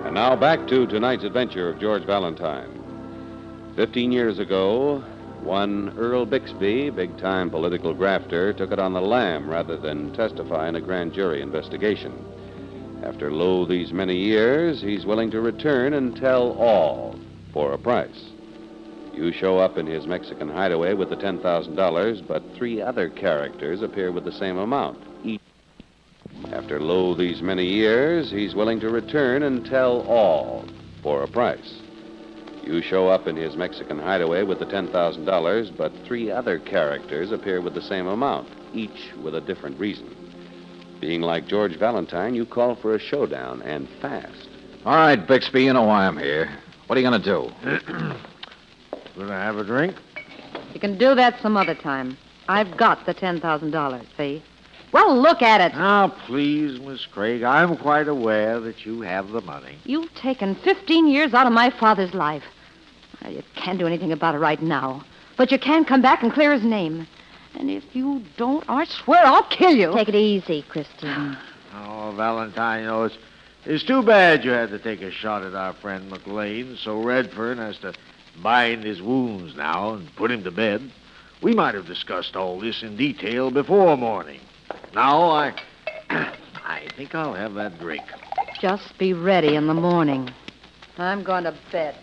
And now back to tonight's adventure of George Valentine. 15 years ago, one Earl Bixby, big-time political grafter, took it on the lam rather than testify in a grand jury investigation. After these many years, he's willing to return and tell all for a price. You show up in his Mexican hideaway with the $10,000, but 3 other characters appear with the same amount, each. After these many years, he's willing to return and tell all for a price. You show up in his Mexican hideaway with the $10,000, but 3 other characters appear with the same amount, each with a different reason. Being like George Valentine, you call for a showdown, and fast. All right, Bixby, you know why I'm here. What are you going to do? Gonna have a drink? You can do that some other time. I've got the $10,000, see? Well, look at it. Now, please, Miss Craig, I'm quite aware that you have the money. You've taken 15 years out of my father's life. You can't do anything about it right now. But you can come back and clear his name. And if you don't, I swear I'll kill you. Take it easy, Christine. Oh, Valentine, it's too bad you had to take a shot at our friend McLean, so Redfern has to bind his wounds now and put him to bed. We might have discussed all this in detail before morning. Now, I think I'll have that drink. Just be ready in the morning. I'm going to bed.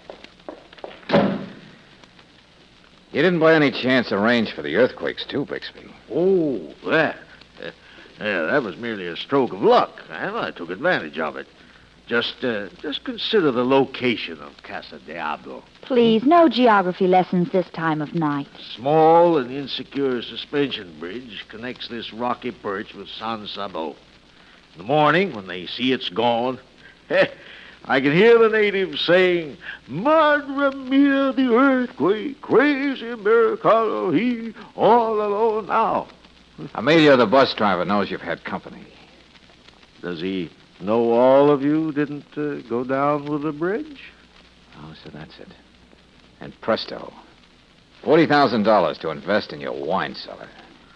You didn't by any chance arrange for the earthquakes, too, Bixby? Oh, that. Yeah, that was merely a stroke of luck, and I took advantage of it. Just consider the location of Casa Diablo. Please, no geography lessons this time of night. Small and insecure suspension bridge connects this rocky perch with San Sabo. In the morning, when they see it's gone, I can hear the natives saying, Madre mia, the earthquake, crazy Americano, he all alone now. Emilio, the bus driver, knows you've had company. Does he know all of you didn't go down with the bridge? Oh, so that's it. And presto, $40,000 to invest in your wine cellar.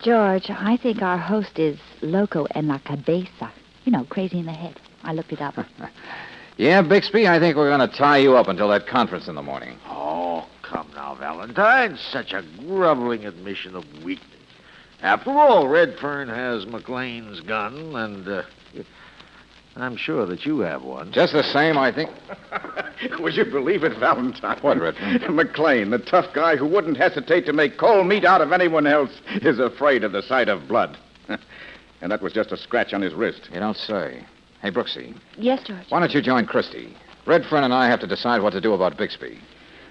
George, I think our host is loco en la cabeza. You know, crazy in the head. I looked it up. Yeah, Bixby, I think we're going to tie you up until that conference in the morning. Oh, come now, Valentine. Such a groveling admission of weakness. After all, Redfern has McLean's gun, and I'm sure that you have one. Just the same, I think. Would you believe it, Valentine? What, Redfern? McLean, the tough guy who wouldn't hesitate to make cold meat out of anyone else, is afraid of the sight of blood. And that was just a scratch on his wrist. You don't say. Hey, Brooksy, Yes, George. why don't you join Christie? Redfern and I have to decide what to do about Bixby.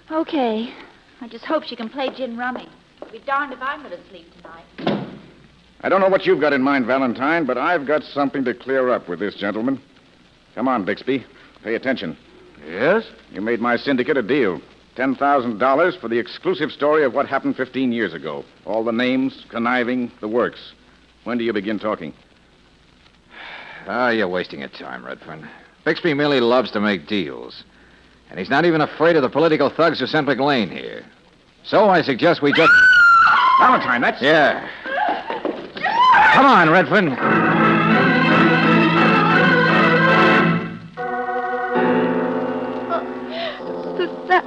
Okay. I just hope she can play gin rummy. I'll be darned if I'm going to sleep tonight. I don't know what you've got in mind, Valentine, but I've got something to clear up with this gentleman. Come on, Bixby. Pay attention. Yes? You made my syndicate a deal. $10,000 for the exclusive story of what happened 15 years ago. All the names, conniving, the works. When do you begin talking? You're wasting your time, Redfern. Bixby merely loves to make deals. And he's not even afraid of the political thugs who sent McLean here. So I suggest we just... Valentine, that's... Yeah. Come on, Redfern.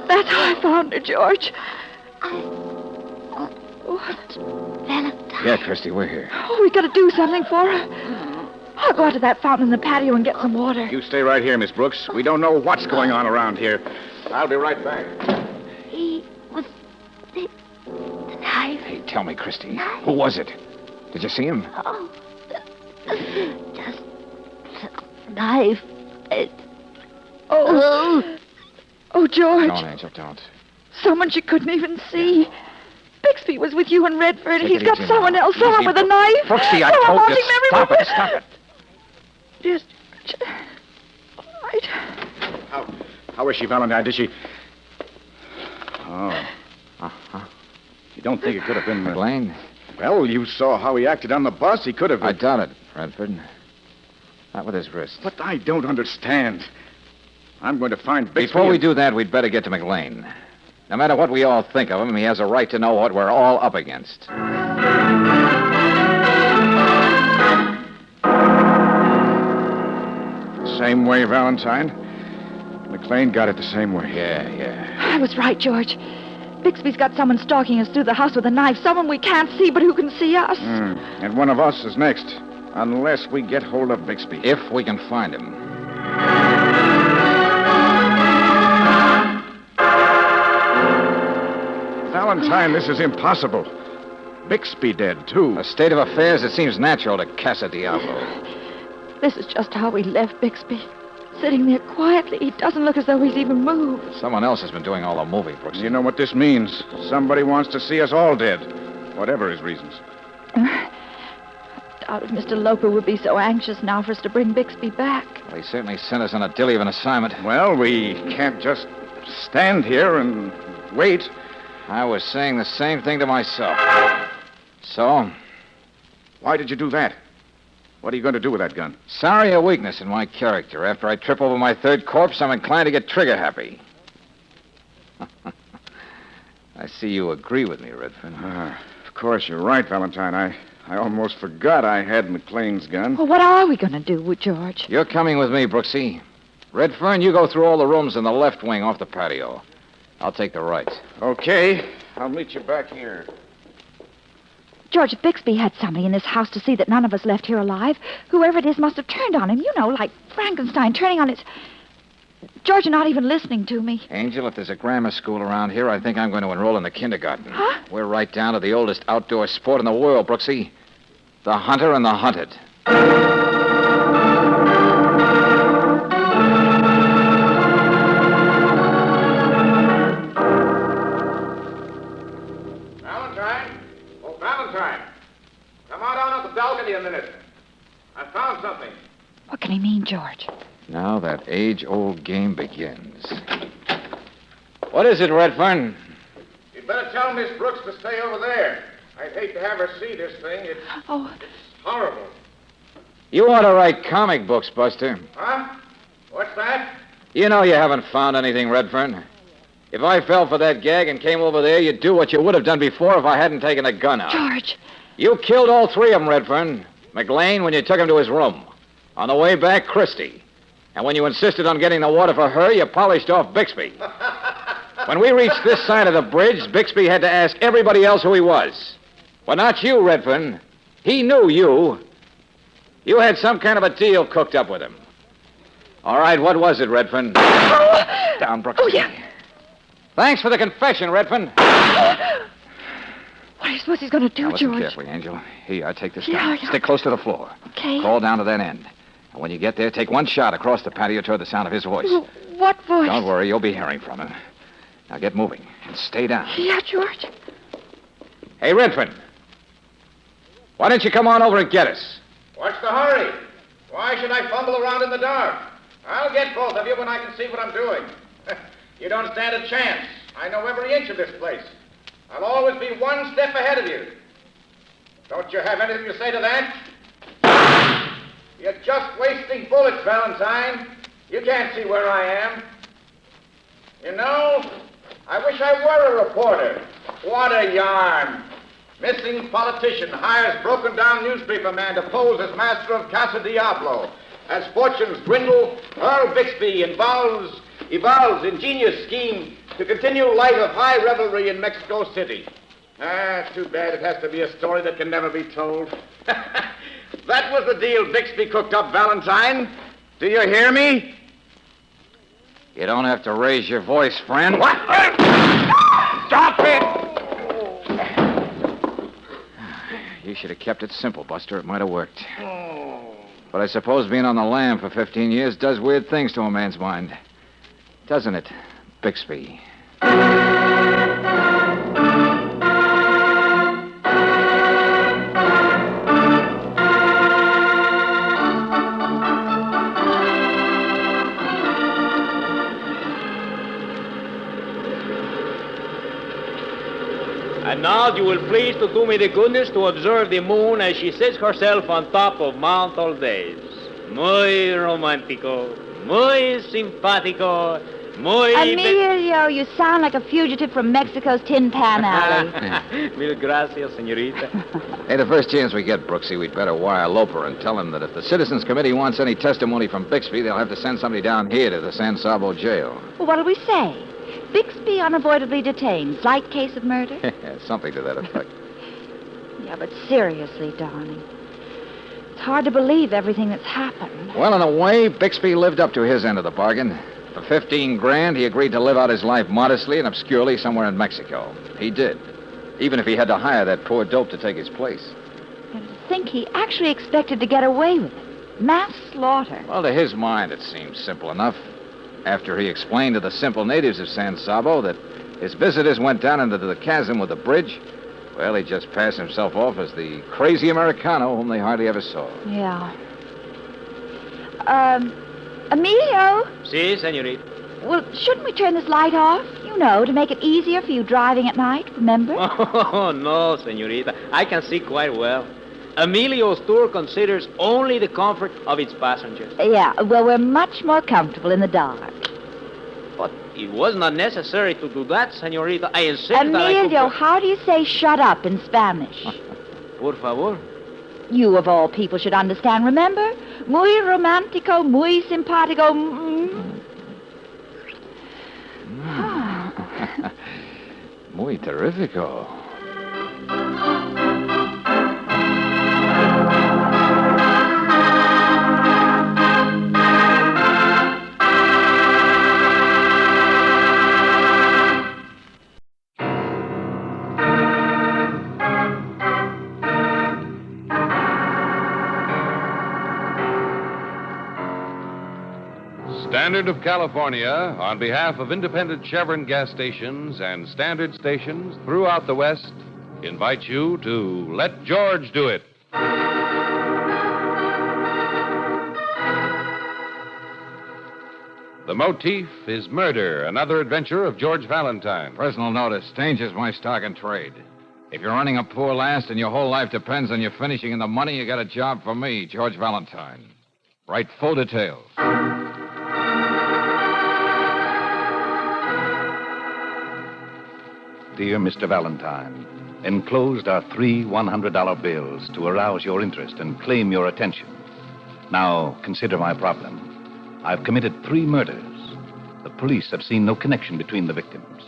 That's how I found her, George. What? Valentine. Yeah, Christy, we're here. Oh, we got to do something for her. I'll go out to that fountain in the patio and get some water. You stay right here, Miss Brooks. We don't know what's going on around here. I'll be right back. He was the knife. Hey, tell me, Christy, who was it? Did you see him? Oh, just the knife. Oh, George. Don't, Angel, don't. Someone she couldn't even see. Bixby was with you and Redford. Take He's it got easy someone now. else, someone Easy, with a knife. Brooksy, I Someone told watching you. them Stop everywhere. it, stop it. Yes, George. Right. How is she, Valentine? Did she... Oh. Uh-huh. You don't think it could have been... McLean? Well, you saw how he acted on the bus. He could have... I doubt it, Redford. Not with his wrist. But I don't understand. I'm going to find Bixby... Before we do that, we'd better get to McLean. No matter what we all think of him, he has a right to know what we're all up against. Same way, Valentine. McLean got it the same way. Yeah. I was right, George. Bixby's got someone stalking us through the house with a knife. Someone we can't see, but who can see us. And one of us is next. Unless we get hold of Bixby. If we can find him. Valentine, this is impossible. Bixby dead, too. A state of affairs that seems natural to Casa Diablo. This is just how we left Bixby. Sitting there quietly. He doesn't look as though he's even moved. Someone else has been doing all the moving, Brooks. You know what this means. Somebody wants to see us all dead. Whatever his reasons. I doubt if Mr. Loper would be so anxious now for us to bring Bixby back. Well, he certainly sent us on a dilly of an assignment. Well, we can't just stand here and wait. I was saying the same thing to myself. So? Why did you do that? What are you going to do with that gun? Sorry, a weakness in my character. After I trip over my third corpse, I'm inclined to get trigger happy. I see you agree with me, Redford. Of course, you're right, Valentine. I almost forgot I had McLean's gun. Well, what are we going to do with George? You're coming with me, Brooksy. Redfern, you go through all the rooms in the left wing off the patio. I'll take the right. Okay. I'll meet you back here. George, Bixby had somebody in this house to see that none of us left here alive. Whoever it is must have turned on him. You know, like Frankenstein turning on his... George, you're not even listening to me. Angel, if there's a grammar school around here, I think I'm going to enroll in the kindergarten. Huh? We're right down to the oldest outdoor sport in the world, Brooksy. The hunter and the hunted. Valentine? Oh, Valentine. Come on down off the balcony a minute. I found something. What can he mean, George? Now that age-old game begins. What is it, Redfern? You'd better tell Miss Brooks to stay over there. I'd hate to have her see this thing. It's horrible. You ought to write comic books, Buster. Huh? What's that? You know you haven't found anything, Redfern. If I fell for that gag and came over there, you'd do what you would have done before if I hadn't taken the gun out. George. You killed all three of them, Redfern. McLean when you took him to his room. On the way back, Christie. And when you insisted on getting the water for her, you polished off Bixby. When we reached this side of the bridge, Bixby had to ask everybody else who he was. But not you, Redfern. He knew you. You had some kind of a deal cooked up with him. All right, what was it, Redfern? Down, Brooks. Oh, yeah. Thanks for the confession, Redfern. What do you suppose he's going to do, Now, listen George? carefully, Angel. Here, take this Yeah, down. yeah. Stick close to the floor. Okay. Crawl down to that end. And when you get there, take one shot across the patio toward the sound of his voice. What voice? Don't worry, you'll be hearing from him. Now get moving and stay down. Yeah, George. Hey, Redfern. Why don't you come on over and get us? What's the hurry? Why should I fumble around in the dark? I'll get both of you when I can see what I'm doing. You don't stand a chance. I know every inch of this place. I'll always be one step ahead of you. Don't you have anything to say to that? You're just wasting bullets, Valentine. You can't see where I am. You know, I wish I were a reporter. What a yarn. Missing politician hires broken-down newspaper man to pose as master of Casa Diablo. As fortunes dwindle, Earl Bixby evolves ingenious scheme to continue life of high revelry in Mexico City. Too bad it has to be a story that can never be told. That was the deal Bixby cooked up, Valentine. Do you hear me? You don't have to raise your voice, friend. What? Stop it! You should have kept it simple, Buster. It might have worked. But I suppose being on the lam for 15 years does weird things to a man's mind. Doesn't it, Bixby? And now you will please to do me the goodness to observe the moon as she sits herself on top of Mount Aldez. Muy romántico, muy simpático, muy... Emilio, you sound like a fugitive from Mexico's Tin Pan Alley. Mil gracias, señorita. Hey, the first chance we get, Brooksy, we'd better wire Loper and tell him that if the Citizens Committee wants any testimony from Bixby, they'll have to send somebody down here to the San Sabo jail. Well, what'll we say? Bixby unavoidably detained. Slight case of murder? Something to that effect. Yeah, but seriously, darling. It's hard to believe everything that's happened. Well, in a way, Bixby lived up to his end of the bargain. For 15 grand, he agreed to live out his life modestly and obscurely somewhere in Mexico. He did. Even if he had to hire that poor dope to take his place. And to think he actually expected to get away with it. Mass slaughter. Well, to his mind, it seemed simple enough. After he explained to the simple natives of San Sabo that his visitors went down into the chasm with the bridge, well, he just passed himself off as the crazy Americano whom they hardly ever saw. Yeah. Emilio? Si, señorita. Well, shouldn't we turn this light off? You know, to make it easier for you driving at night, remember? Oh, no, señorita. I can see quite well. Emilio's tour considers only the comfort of its passengers. Yeah, well, we're much more comfortable in the dark. But it was not necessary to do that, señorita. I insist that I Emilio, how do you say shut up in Spanish? Por favor. You, of all people, should understand, remember? Muy romántico, muy simpático. Muy terrifico. Standard of California, on behalf of independent Chevron gas stations and standard stations throughout the West, invites you to Let George Do It. The motif is murder, another adventure of George Valentine. Personal notice, danger's my stock and trade. If you're running a poor last and your whole life depends on you finishing in the money, you got a job for me, George Valentine. Write full details. Dear Mr. Valentine, enclosed are 3 $100 bills to arouse your interest and claim your attention. Now, consider my problem. I've committed 3 murders. The police have seen no connection between the victims.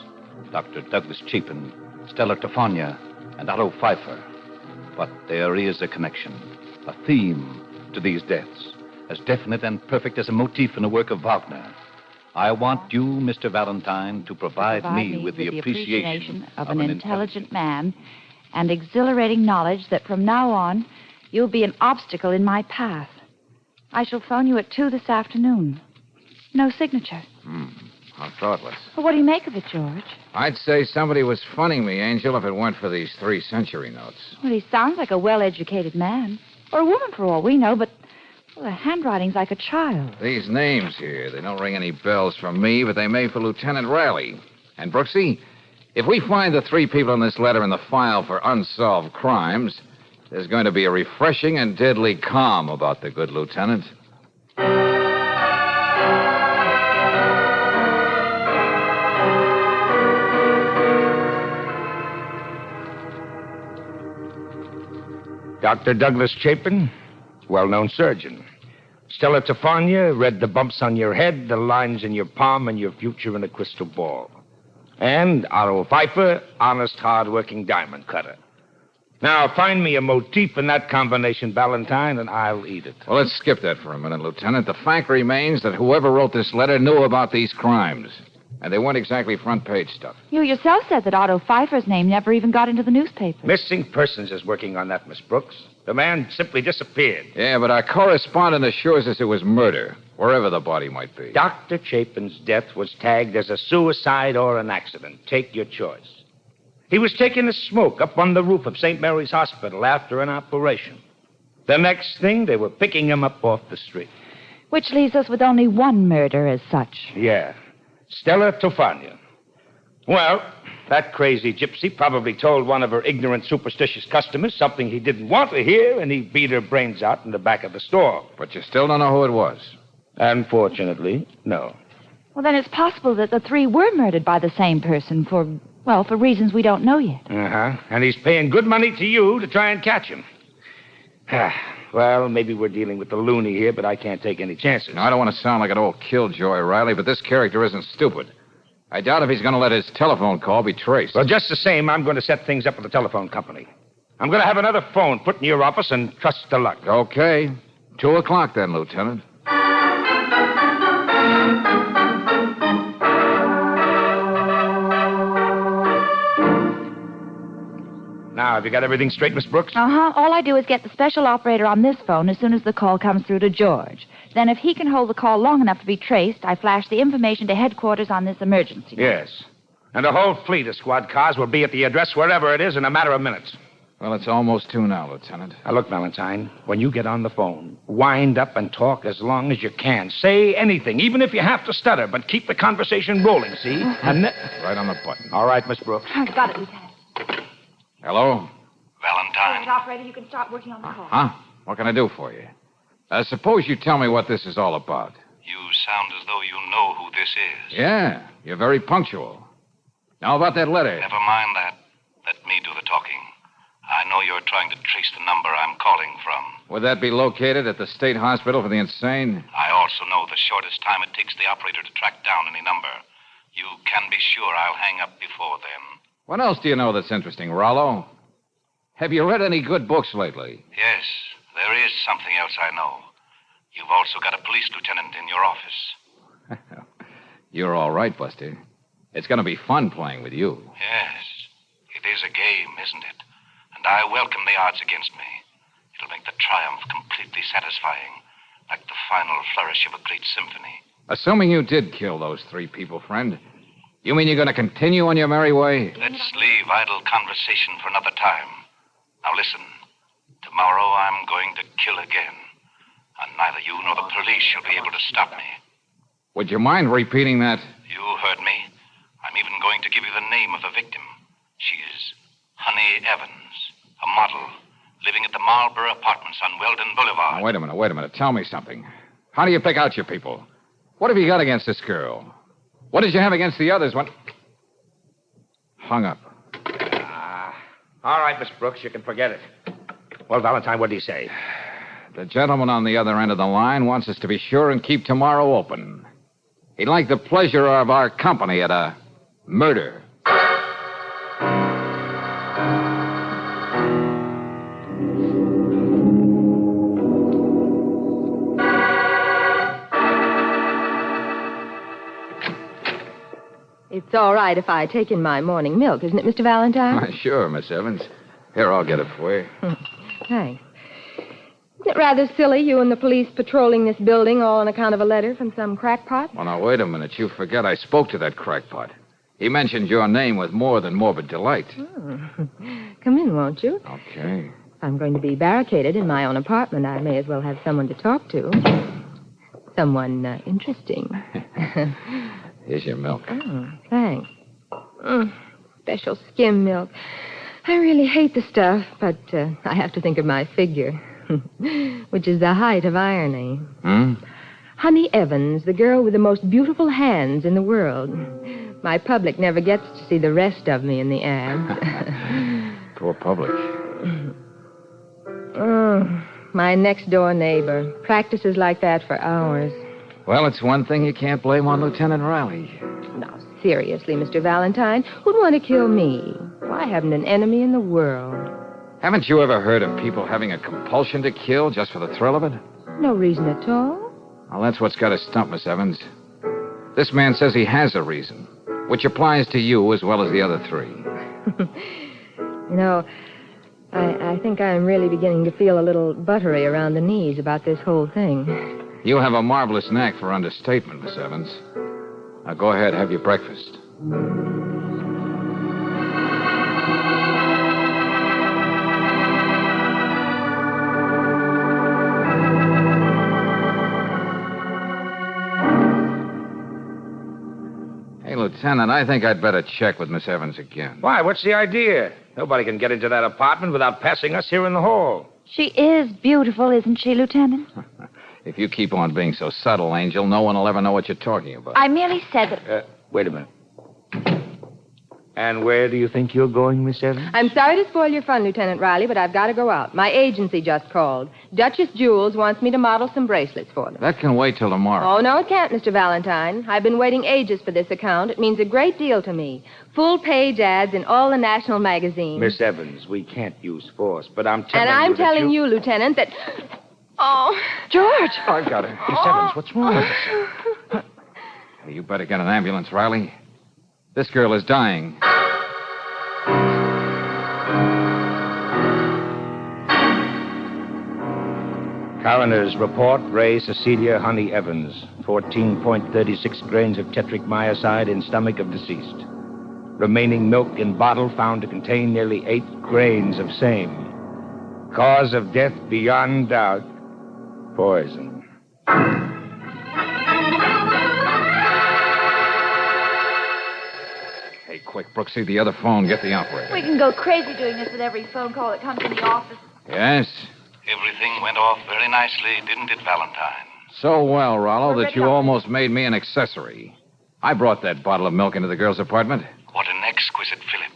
Dr. Douglas Chapin, Stella Tefania, and Otto Pfeiffer. But there is a connection, a theme to these deaths, as definite and perfect as a motif in a work of Wagner. I want you, Mr. Valentine, to provide me with the appreciation of an intelligent man and exhilarating knowledge that from now on you'll be an obstacle in my path. I shall phone you at 2 this afternoon. No signature. How thoughtless. Well, what do you make of it, George? I'd say somebody was funning me, Angel, if it weren't for these 3-century notes. Well, he sounds like a well-educated man. Or a woman, for all we know, but the handwriting's like a child. These names here, they don't ring any bells for me, but they may for Lieutenant Riley. And, Brooksy, if we find the 3 people in this letter in the file for unsolved crimes, there's going to be a refreshing and deadly calm about the good lieutenant. Dr. Douglas Chapin, well-known surgeon. Stella Tefania read the bumps on your head, the lines in your palm, and your future in a crystal ball. And Otto Pfeiffer, honest, hard-working diamond cutter. Now, find me a motif in that combination, Valentine, and I'll eat it. Well, let's skip that for a minute, Lieutenant. The fact remains that whoever wrote this letter knew about these crimes. And they weren't exactly front-page stuff. You yourself said that Otto Pfeiffer's name never even got into the newspaper. Missing Persons is working on that, Miss Brooks. The man simply disappeared. Yeah, but our correspondent assures us it was murder, wherever the body might be. Dr. Chapin's death was tagged as a suicide or an accident. Take your choice. He was taking a smoke up on the roof of St. Mary's Hospital after an operation. The next thing, they were picking him up off the street. Which leaves us with only one murder as such. Yeah. Stella Tefania. Well, that crazy gypsy probably told one of her ignorant, superstitious customers something he didn't want to hear, and he beat her brains out in the back of the store. But you still don't know who it was? Unfortunately, no. Well, then it's possible that the 3 were murdered by the same person for reasons we don't know yet. Uh-huh. And he's paying good money to you to try and catch him. Well, maybe we're dealing with the loony here, but I can't take any chances. Now, I don't want to sound like an old killjoy, Riley, but this character isn't stupid. I doubt if he's going to let his telephone call be traced. Well, just the same, I'm going to set things up with the telephone company. I'm going to have another phone put in your office and trust to luck. Okay. 2 o'clock then, Lieutenant. Now, have you got everything straight, Miss Brooks? Uh-huh. All I do is get the special operator on this phone as soon as the call comes through to George. Then if he can hold the call long enough to be traced, I flash the information to headquarters on this emergency. Yes. And a whole fleet of squad cars will be at the address wherever it is in a matter of minutes. Well, it's almost 2 now, Lieutenant. Now, look, Valentine, when you get on the phone, wind up and talk as long as you can. Say anything, even if you have to stutter, but keep the conversation rolling, see? And right on the button. All right, Miss Brooks. I got it, Lieutenant. Hello? Valentine. Operator, you can start working on the call. Huh? What can I do for you? Suppose you tell me what this is all about. You sound as though you know who this is. Yeah, you're very punctual. Now about that letter. Never mind that. Let me do the talking. I know you're trying to trace the number I'm calling from. Would that be located at the State Hospital for the Insane? I also know the shortest time it takes the operator to track down any number. You can be sure I'll hang up before then. What else do you know that's interesting, Rollo? Have you read any good books lately? Yes, there is something else I know. You've also got a police lieutenant in your office. You're all right, Buster. It's going to be fun playing with you. Yes, it is a game, isn't it? And I welcome the odds against me. It'll make the triumph completely satisfying, like the final flourish of a great symphony. Assuming you did kill those 3 people, friend, you mean you're going to continue on your merry way? Let's leave idle conversation for another time. Now listen, tomorrow I'm going to kill again, and neither you nor the police shall be able to stop me. Would you mind repeating that? You heard me. I'm even going to give you the name of the victim. She is Honey Evans, a model, living at the Marlborough Apartments on Weldon Boulevard. Now, wait a minute. Tell me something. How do you pick out your people? What have you got against this girl? What did you have against the others when... Hung up. All right, Miss Brooks, you can forget it. Well, Valentine, what do you say? The gentleman on the other end of the line wants us to be sure and keep tomorrow open. He'd like the pleasure of our company at a murder. It's all right if I take in my morning milk, isn't it, Mr. Valentine? Sure, Miss Evans. Here, I'll get it for you. Thanks. Isn't it rather silly, you and the police patrolling this building all on account of a letter from some crackpot? Well, now, wait a minute. You forget I spoke to that crackpot. He mentioned your name with more than morbid delight. Come in, won't you? Okay. If I'm going to be barricaded in my own apartment, I may as well have someone to talk to. Someone interesting. Here's your milk. Oh, thanks. Special skim milk. I really hate the stuff, but I have to think of my figure, which is the height of irony. Honey Evans, the girl with the most beautiful hands in the world. My public never gets to see the rest of me in the ads. Poor public. My next-door neighbor practices like that for hours. Well, it's one thing you can't blame on Lieutenant Riley. Now, seriously, Mr. Valentine, who'd want to kill me? Well, I haven't an enemy in the world. Haven't you ever heard of people having a compulsion to kill just for the thrill of it? No reason at all. Well, that's what's got us stumped, Miss Evans. This man says he has a reason, which applies to you as well as the other three. You know, I think I'm really beginning to feel a little buttery around the knees about this whole thing. You have a marvelous knack for understatement, Miss Evans. Now go ahead, have your breakfast. Hey, Lieutenant, I think I'd better check with Miss Evans again. Why? What's the idea? Nobody can get into that apartment without passing us here in the hall. She is beautiful, isn't she, Lieutenant? If you keep on being so subtle, Angel, no one will ever know what you're talking about. I merely said that... Wait a minute. And where do you think you're going, Miss Evans? I'm sorry to spoil your fun, Lieutenant Riley, but I've got to go out. My agency just called. Duchess Jules wants me to model some bracelets for them. That can wait till tomorrow. Oh, no, it can't, Mr. Valentine. I've been waiting ages for this account. It means a great deal to me. Full-page ads in all the national magazines. Miss Evans, we can't use force, but I'm telling you. And I'm telling you, Lieutenant, that... Oh, George! Oh, I've got her. Miss Evans, what's wrong with her? Hey, you better get an ambulance, Riley. This girl is dying. Coroner's report, Ray Cecilia Honey Evans, 14.36 grains of tetric myoside in stomach of deceased. Remaining milk in bottle found to contain nearly 8 grains of same. Cause of death beyond doubt, poison. Hey, quick, Brooksy, the other phone. Get the operator. We can go crazy doing this with every phone call that comes in the office. Yes? Everything went off very nicely, didn't it, Valentine? So well, Rollo, that you almost made me an accessory. I brought that bottle of milk into the girl's apartment. What an exquisite fillip.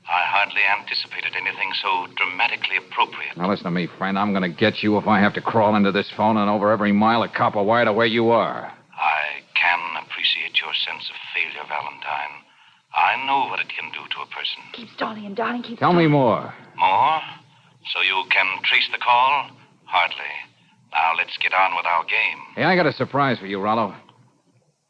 I hardly anticipated anything so dramatically appropriate. Now, listen to me, friend. I'm going to get you if I have to crawl into this phone and over every mile of copper wire to where you are. I can appreciate your sense of failure, Valentine. I know what it can do to a person. Keep stalling him, darling. Keep Tell me more. More? So you can trace the call? Hardly. Now, let's get on with our game. Hey, I got a surprise for you, Rollo.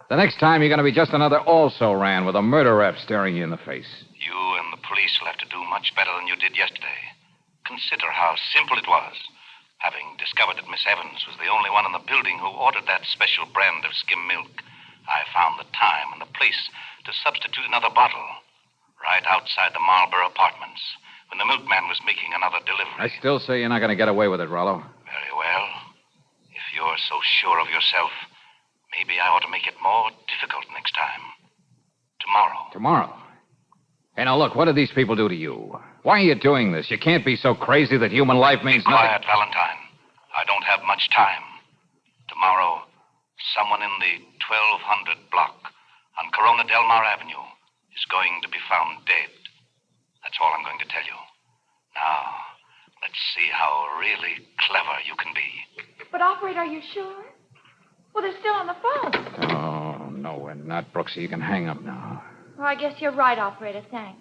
The next time, you're going to be just another also-ran with a murder rap staring you in the face. You and the police will have to do much better than you did yesterday. Consider how simple it was. Having discovered that Miss Evans was the only one in the building who ordered that special brand of skim milk, I found the time and the place to substitute another bottle right outside the Marlborough apartments when the milkman was making another delivery. I still say you're not going to get away with it, Rollo. Very well. If you're so sure of yourself, maybe I ought to make it more difficult next time. Tomorrow. Tomorrow? Hey, now look, what did these people do to you? Why are you doing this? You can't be so crazy that human life means nothing. Quiet, Valentine. I don't have much time. Tomorrow, someone in the 1200 block on Corona Del Mar Avenue is going to be found dead. That's all I'm going to tell you. Now, let's Let's see how really clever you can be. But, operator, are you sure? Well, they're still on the phone. Oh, no, we're not, Brooksy. You can hang up now. Well, I guess you're right, operator. Thanks.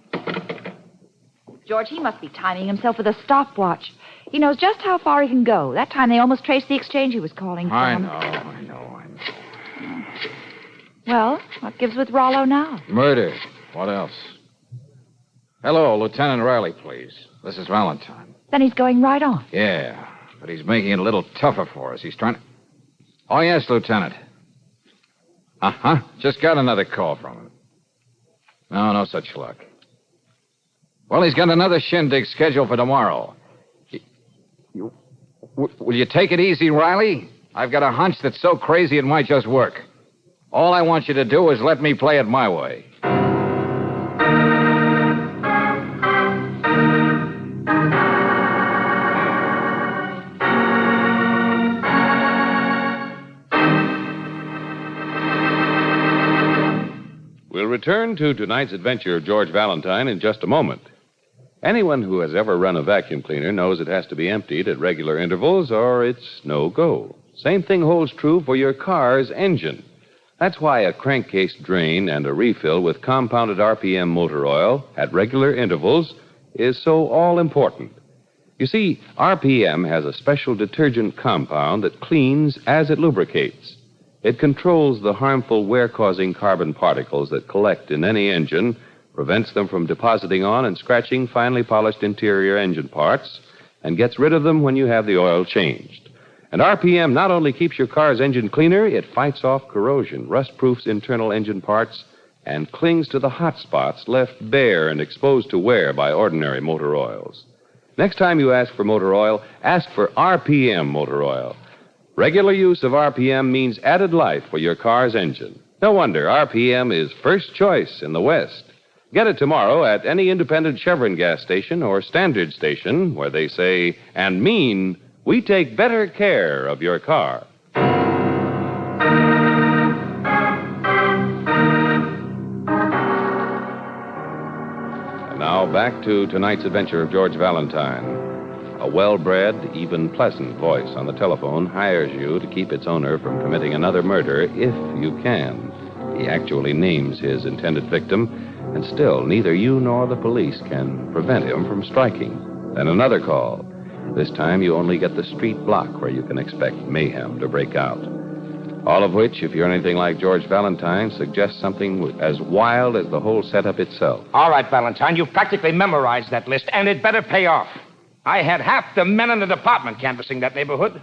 George, he must be timing himself with a stopwatch. He knows just how far he can go. That time they almost traced the exchange he was calling from. I know. Well, what gives with Rollo now? Murder. What else? Hello, Lieutenant Riley, please. This is Valentine. Then he's going right on. Yeah, but he's making it a little tougher for us. He's trying to... Oh, yes, Lieutenant. Uh-huh. Just got another call from him. No such luck. Well, he's got another shindig scheduled for tomorrow. Will you take it easy, Riley? I've got a hunch that's so crazy it might just work. All I want you to do is let me play it my way. We'll return to tonight's adventure of George Valentine in just a moment. Anyone who has ever run a vacuum cleaner knows it has to be emptied at regular intervals or it's no go. Same thing holds true for your car's engine. That's why a crankcase drain and a refill with compounded RPM motor oil at regular intervals is so all-important. You see, RPM has a special detergent compound that cleans as it lubricates. It controls the harmful wear-causing carbon particles that collect in any engine, prevents them from depositing on and scratching finely polished interior engine parts, and gets rid of them when you have the oil changed. And RPM not only keeps your car's engine cleaner, it fights off corrosion, rust-proofs internal engine parts, and clings to the hot spots left bare and exposed to wear by ordinary motor oils. Next time you ask for motor oil, ask for RPM motor oil. Regular use of RPM means added life for your car's engine. No wonder RPM is first choice in the West. Get it tomorrow at any independent Chevron gas station or standard station where they say and mean, we take better care of your car. And now back to tonight's adventure of George Valentine. A well-bred, even pleasant voice on the telephone hires you to keep its owner from committing another murder if you can. He actually names his intended victim, and still neither you nor the police can prevent him from striking. Then another call. This time you only get the street block where you can expect mayhem to break out. All of which, if you're anything like George Valentine, suggests something as wild as the whole setup itself. All right, Valentine, you've practically memorized that list, and it better pay off. I had half the men in the department canvassing that neighborhood.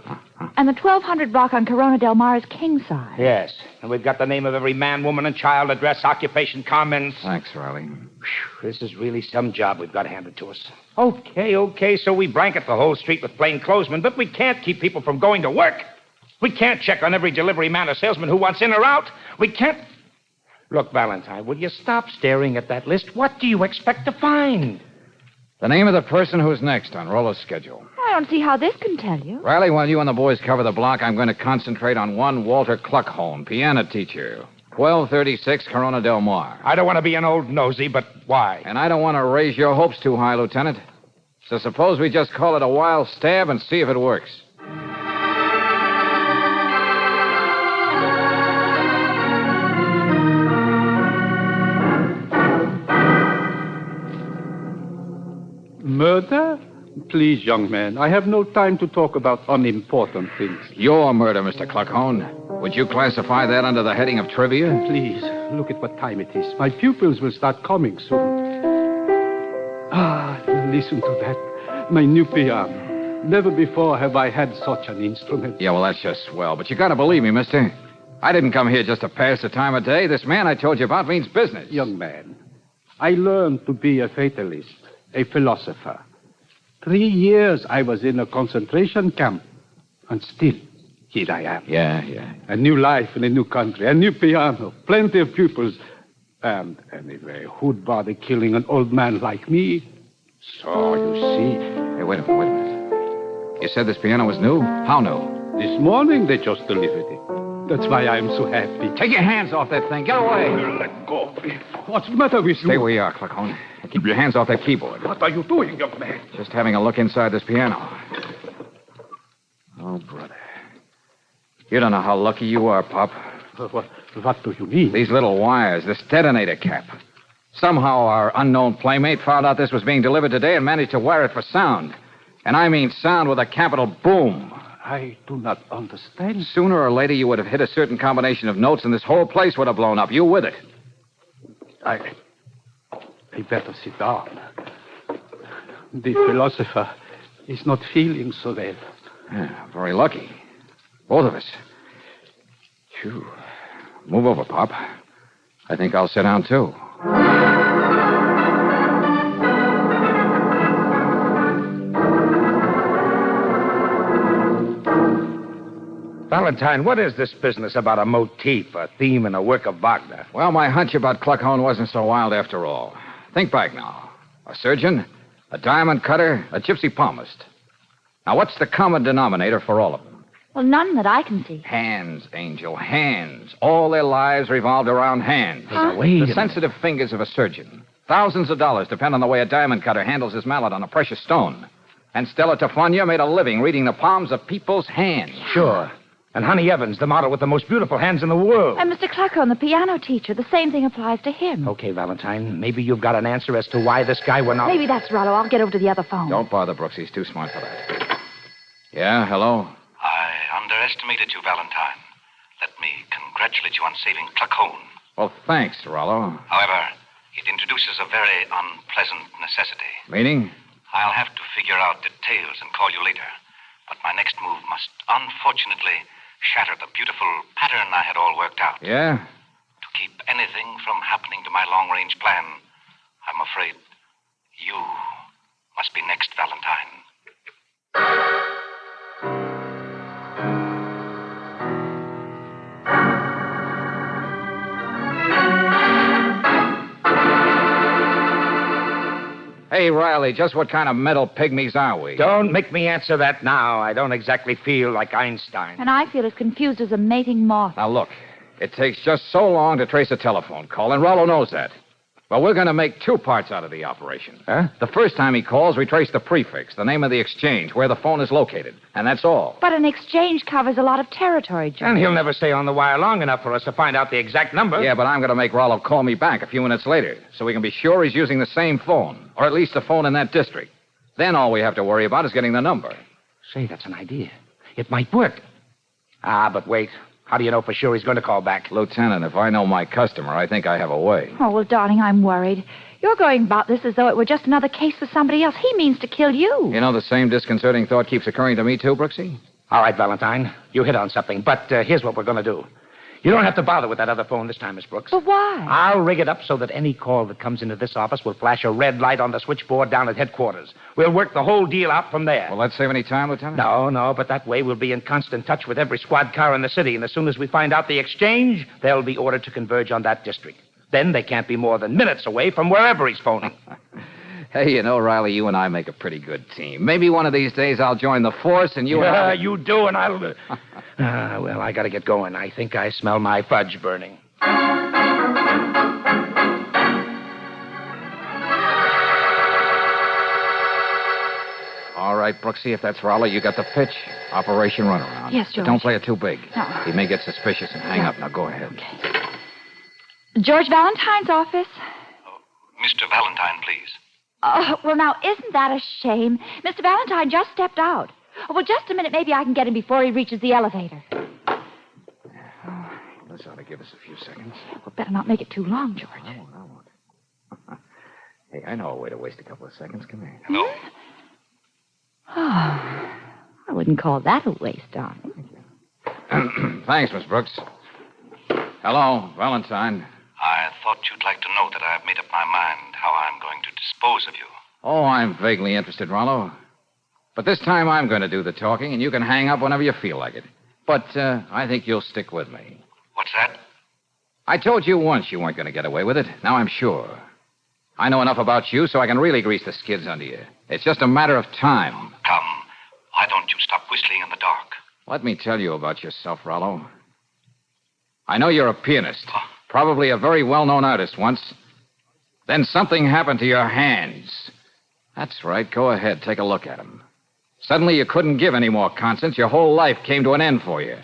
And the 1200 block on Corona Del Mar is king size. Yes, and we've got the name of every man, woman, and child, address, occupation, comments. Thanks, Riley. Whew, this is really some job we've got handed to us. Okay, so we blanket the whole street with plainclothesmen, but we can't keep people from going to work. We can't check on every delivery man or salesman who wants in or out. We can't... Look, Valentine, will you stop staring at that list? What do you expect to find? The name of the person who's next on Rollo's schedule. I don't see how this can tell you. Riley, while you and the boys cover the block, I'm going to concentrate on one Walter Cluckholm, piano teacher. 1236 Corona Del Mar. I don't want to be an old nosy, but why? And I don't want to raise your hopes too high, Lieutenant. So suppose we just call it a wild stab and see if it works. Murder? Please, young man, I have no time to talk about unimportant things. Your murder, Mr. Cluckhorn. Would you classify that under the heading of trivia? Please, look at what time it is. My pupils will start coming soon. Ah, listen to that. My new piano. Never before have I had such an instrument. Yeah, well, that's just swell. But you gotta believe me, mister. I didn't come here just to pass the time of day. This man I told you about means business. Young man, I learned to be a fatalist. A philosopher. 3 years I was in a concentration camp. And still, here I am. Yeah. A new life in a new country, a new piano, plenty of pupils. And anyway, who'd bother killing an old man like me? So, you see... Hey, wait a minute. You said this piano was new? How new? This morning they just delivered it. That's why I'm so happy. Take your hands off that thing. Get away. Let go. What's the matter with you? Stay where you are, Clacone. Keep your hands off that keyboard. What are you doing, young man? Just having a look inside this piano. Oh, brother. You don't know how lucky you are, Pop. What do you mean? These little wires, this detonator cap. Somehow our unknown playmate found out this was being delivered today and managed to wire it for sound. And I mean sound with a capital boom. I do not understand. Sooner or later, you would have hit a certain combination of notes and this whole place would have blown up. You with it. I better sit down. The philosopher is not feeling so well. Yeah, very lucky. Both of us. Phew. Move over, Pop. I think I'll sit down, too. Valentine, what is this business about a motif, a theme, and a work of Wagner? Well, my hunch about Cluckhorn wasn't so wild after all. Think back now. A surgeon, a diamond cutter, a gypsy palmist. Now, what's the common denominator for all of them? Well, none that I can see. Hands, Angel, hands. All their lives revolved around hands. Huh? The sensitive fingers of a surgeon. Thousands of dollars depend on the way a diamond cutter handles his mallet on a precious stone. And Stella Tafania made a living reading the palms of people's hands. Sure. And Honey Evans, the model with the most beautiful hands in the world. And Mr. Cluckhorn, the piano teacher, the same thing applies to him. Okay, Valentine, maybe you've got an answer as to why this guy went off. Maybe that's Rollo. I'll get over to the other phone. Don't bother, Brooks. He's too smart for that. Yeah, hello? I underestimated you, Valentine. Let me congratulate you on saving Cluckhorn. Well, thanks, Rollo. However, it introduces a very unpleasant necessity. Meaning? I'll have to figure out details and call you later. But my next move must unfortunately shatter the beautiful pattern I had all worked out. Yeah? To keep anything from happening to my long-range plan, I'm afraid you must be next, Valentine. Hey, Riley, just what kind of metal pygmies are we? Don't make me answer that now. I don't exactly feel like Einstein. And I feel as confused as a mating moth. Now, look, it takes just so long to trace a telephone call, and Rollo knows that. Well, we're going to make two parts out of the operation. Huh? The first time he calls, we trace the prefix, the name of the exchange, where the phone is located, and that's all. But an exchange covers a lot of territory, George. And he'll never stay on the wire long enough for us to find out the exact number. Yeah, but I'm going to make Rollo call me back a few minutes later, so we can be sure he's using the same phone, or at least the phone in that district. Then all we have to worry about is getting the number. Say, that's an idea. It might work. Ah, but wait. How do you know for sure he's going to call back? Lieutenant, if I know my customer, I think I have a way. Oh, well, darling, I'm worried. You're going about this as though it were just another case for somebody else. He means to kill you. You know, the same disconcerting thought keeps occurring to me, too, Brooksy? All right, Valentine. You hit on something. But here's what we're going to do. You don't have to bother with that other phone this time, Miss Brooks. But why? I'll rig it up so that any call that comes into this office will flash a red light on the switchboard down at headquarters. We'll work the whole deal out from there. Will that save any time, Lieutenant? No, but that way we'll be in constant touch with every squad car in the city, and as soon as we find out the exchange, they'll be ordered to converge on that district. Then they can't be more than minutes away from wherever he's phoning. Hey, you know, Riley, you and I make a pretty good team. Maybe one of these days I'll join the force and you and I... you do, and I'll... well, I gotta get going. I think I smell my fudge burning. All right, Brooksy, if that's Riley, you got the pitch. Operation Runaround. Yes, George. But don't play it too big. No. He may get suspicious and hang up. Now, go ahead. Okay. George Valentine's office. Mr. Valentine, please. Oh, well, now, isn't that a shame? Mr. Valentine just stepped out. Oh, well, just a minute. Maybe I can get him before he reaches the elevator. This ought to give us a few seconds. Well, better not make it too long, George. I won't. Hey, I know a way to waste a couple of seconds. Come here. Hello? Oh, I wouldn't call that a waste, darling. Thanks, Miss Brooks. Hello, Valentine. I thought you'd like to know that I've made up my mind how I'm going to dispose of you. Oh, I'm vaguely interested, Rollo. But this time I'm going to do the talking, and you can hang up whenever you feel like it. But I think you'll stick with me. What's that? I told you once you weren't going to get away with it. Now I'm sure. I know enough about you so I can really grease the skids under you. It's just a matter of time. Come, why don't you stop whistling in the dark? Let me tell you about yourself, Rollo. I know you're a pianist. Probably a very well-known artist once. Then something happened to your hands. That's right. Go ahead. Take a look at them. Suddenly you couldn't give any more concerts. Your whole life came to an end for you.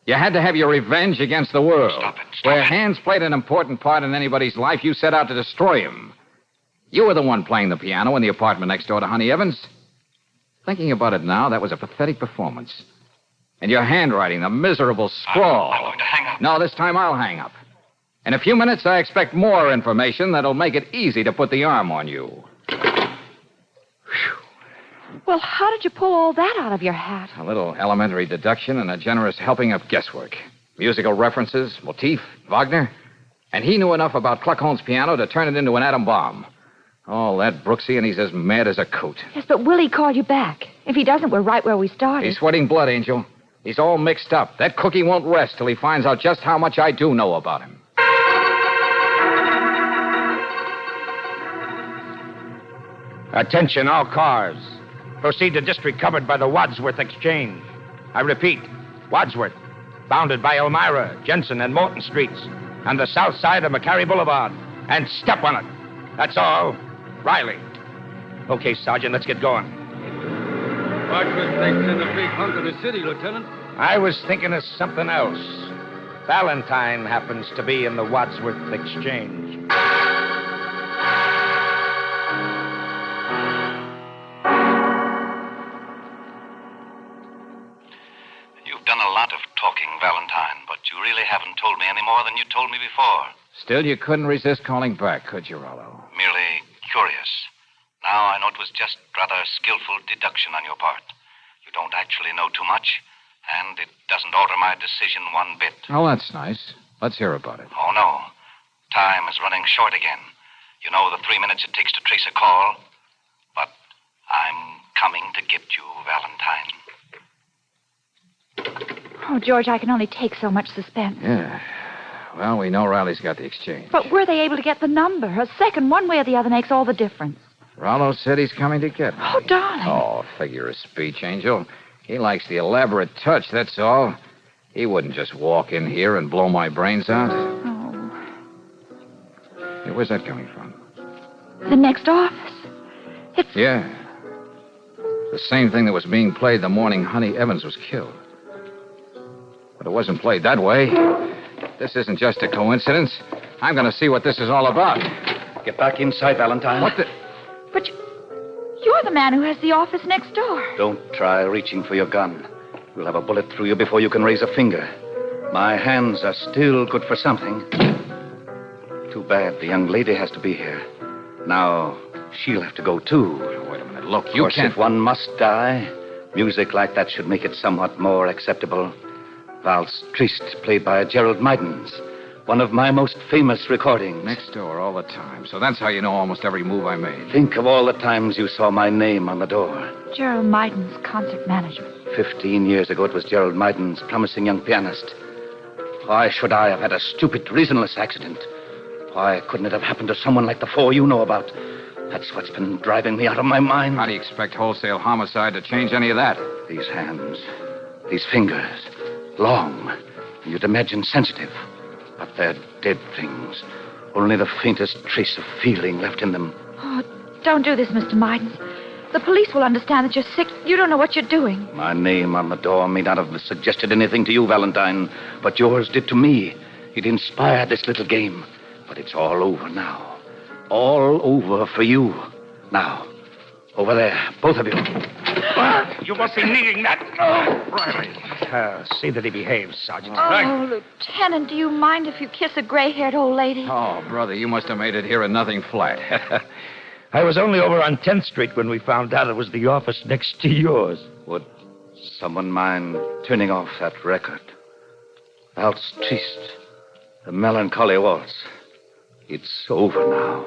You had to have your revenge against the world. Stop it. Where hands played an important part in anybody's life, you set out to destroy him. You were the one playing the piano in the apartment next door to Honey Evans. Thinking about it now, that was a pathetic performance. And your handwriting, the miserable scrawl. I'm going to hang up. No, this time I'll hang up. In a few minutes, I expect more information that'll make it easy to put the arm on you. Well, how did you pull all that out of your hat? A little elementary deduction and a generous helping of guesswork. Musical references, Motif, Wagner. And he knew enough about Cluckhone's piano to turn it into an atom bomb. All that Brooksy, and he's as mad as a coot. Yes, but will he call you back? If he doesn't, we're right where we started. He's sweating blood, Angel. He's all mixed up. That cookie won't rest till he finds out just how much I do know about him. Attention, all cars. Proceed to district covered by the Wadsworth Exchange. I repeat, Wadsworth, bounded by Elmira, Jensen, and Morton Streets, and the south side of McCary Boulevard. And step on it. That's all. Riley. Okay, Sergeant, let's get going. Wadsworth thinks in a big hunk of the city, Lieutenant. I was thinking of something else. Valentine happens to be in the Wadsworth Exchange. You've done a lot of talking, Valentine, but you really haven't told me any more than you told me before. Still, you couldn't resist calling back, could you, Rollo? Merely curious. Now I know it was just rather skillful deduction on your part. You don't actually know too much, and it doesn't alter my decision one bit. Oh, that's nice. Let's hear about it. Oh, no. Time is running short again. You know the 3 minutes it takes to trace a call. But I'm coming to get you, Valentine. Oh, George, I can only take so much suspense. Yeah. Well, we know Riley's got the exchange. But were they able to get the number? A second one way or the other makes all the difference. Rollo said he's coming to get me. Oh, darling. Oh, figure of speech, Angel. He likes the elaborate touch, that's all. He wouldn't just walk in here and blow my brains out. Oh. Hey, where's that coming from? The next office. Yeah. The same thing that was being played the morning Honey Evans was killed. But it wasn't played that way. This isn't just a coincidence. I'm going to see what this is all about. Get back inside, Valentine. What the... But you're the man who has the office next door. Don't try reaching for your gun. You'll have a bullet through you before you can raise a finger. My hands are still good for something. Too bad the young lady has to be here. Now, she'll have to go, too. Wait a minute. Look, Of course, can't... if one must die, music like that should make it somewhat more acceptable. Valse Triste, played by Gerald Mydens. One of my most famous recordings. Next door all the time. So that's how you know almost every move I made. Think of all the times you saw my name on the door. Gerald Mydens, concert management. 15 years ago, it was Gerald Mydens, promising young pianist. Why should I have had a stupid, reasonless accident? Why couldn't it have happened to someone like the four you know about? That's what's been driving me out of my mind. How do you expect wholesale homicide to change any of that? These hands, these fingers, long, you'd imagine sensitive. But they're dead things. Only the faintest trace of feeling left in them. Oh, don't do this, Mr. Mydens. The police will understand that you're sick. You don't know what you're doing. My name on the door may not have suggested anything to you, Valentine, but yours did to me. It inspired this little game. But it's all over now. All over for you. Now, over there, both of you. You must be needing that. Oh, Riley. See that he behaves, Sergeant. Oh, Lieutenant, do you mind if you kiss a gray-haired old lady? Oh, brother, you must have made it here in nothing flat. I was only over on 10th Street when we found out it was the office next to yours. Would someone mind turning off that record? Waltz Triste, the melancholy waltz. It's over now.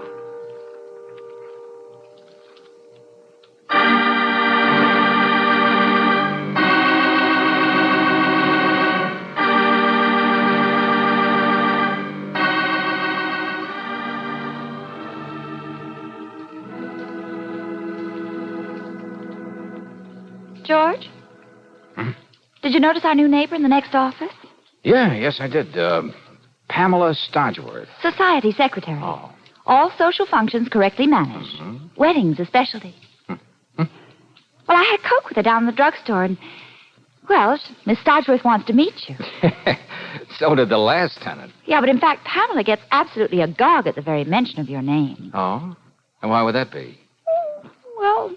George? Did you notice our new neighbor in the next office? Yes, I did. Pamela Stodgeworth. Society secretary. Oh. All social functions correctly managed. Mm-hmm. Weddings especially. Well, I had Coke with her down in the drugstore, and, well, Miss Stodgeworth wants to meet you. So did the last tenant. Yeah, but in fact, Pamela gets absolutely agog at the very mention of your name. Oh? And why would that be? Well,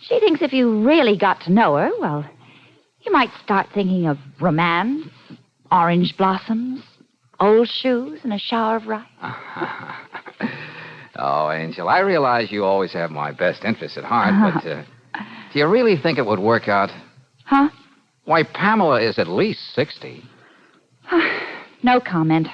she thinks if you really got to know her, well, you might start thinking of romance, orange blossoms, old shoes, and a shower of rice. Oh, Angel, I realize you always have my best interests at heart, but do you really think it would work out? Huh? Why, Pamela is at least 60. No comment.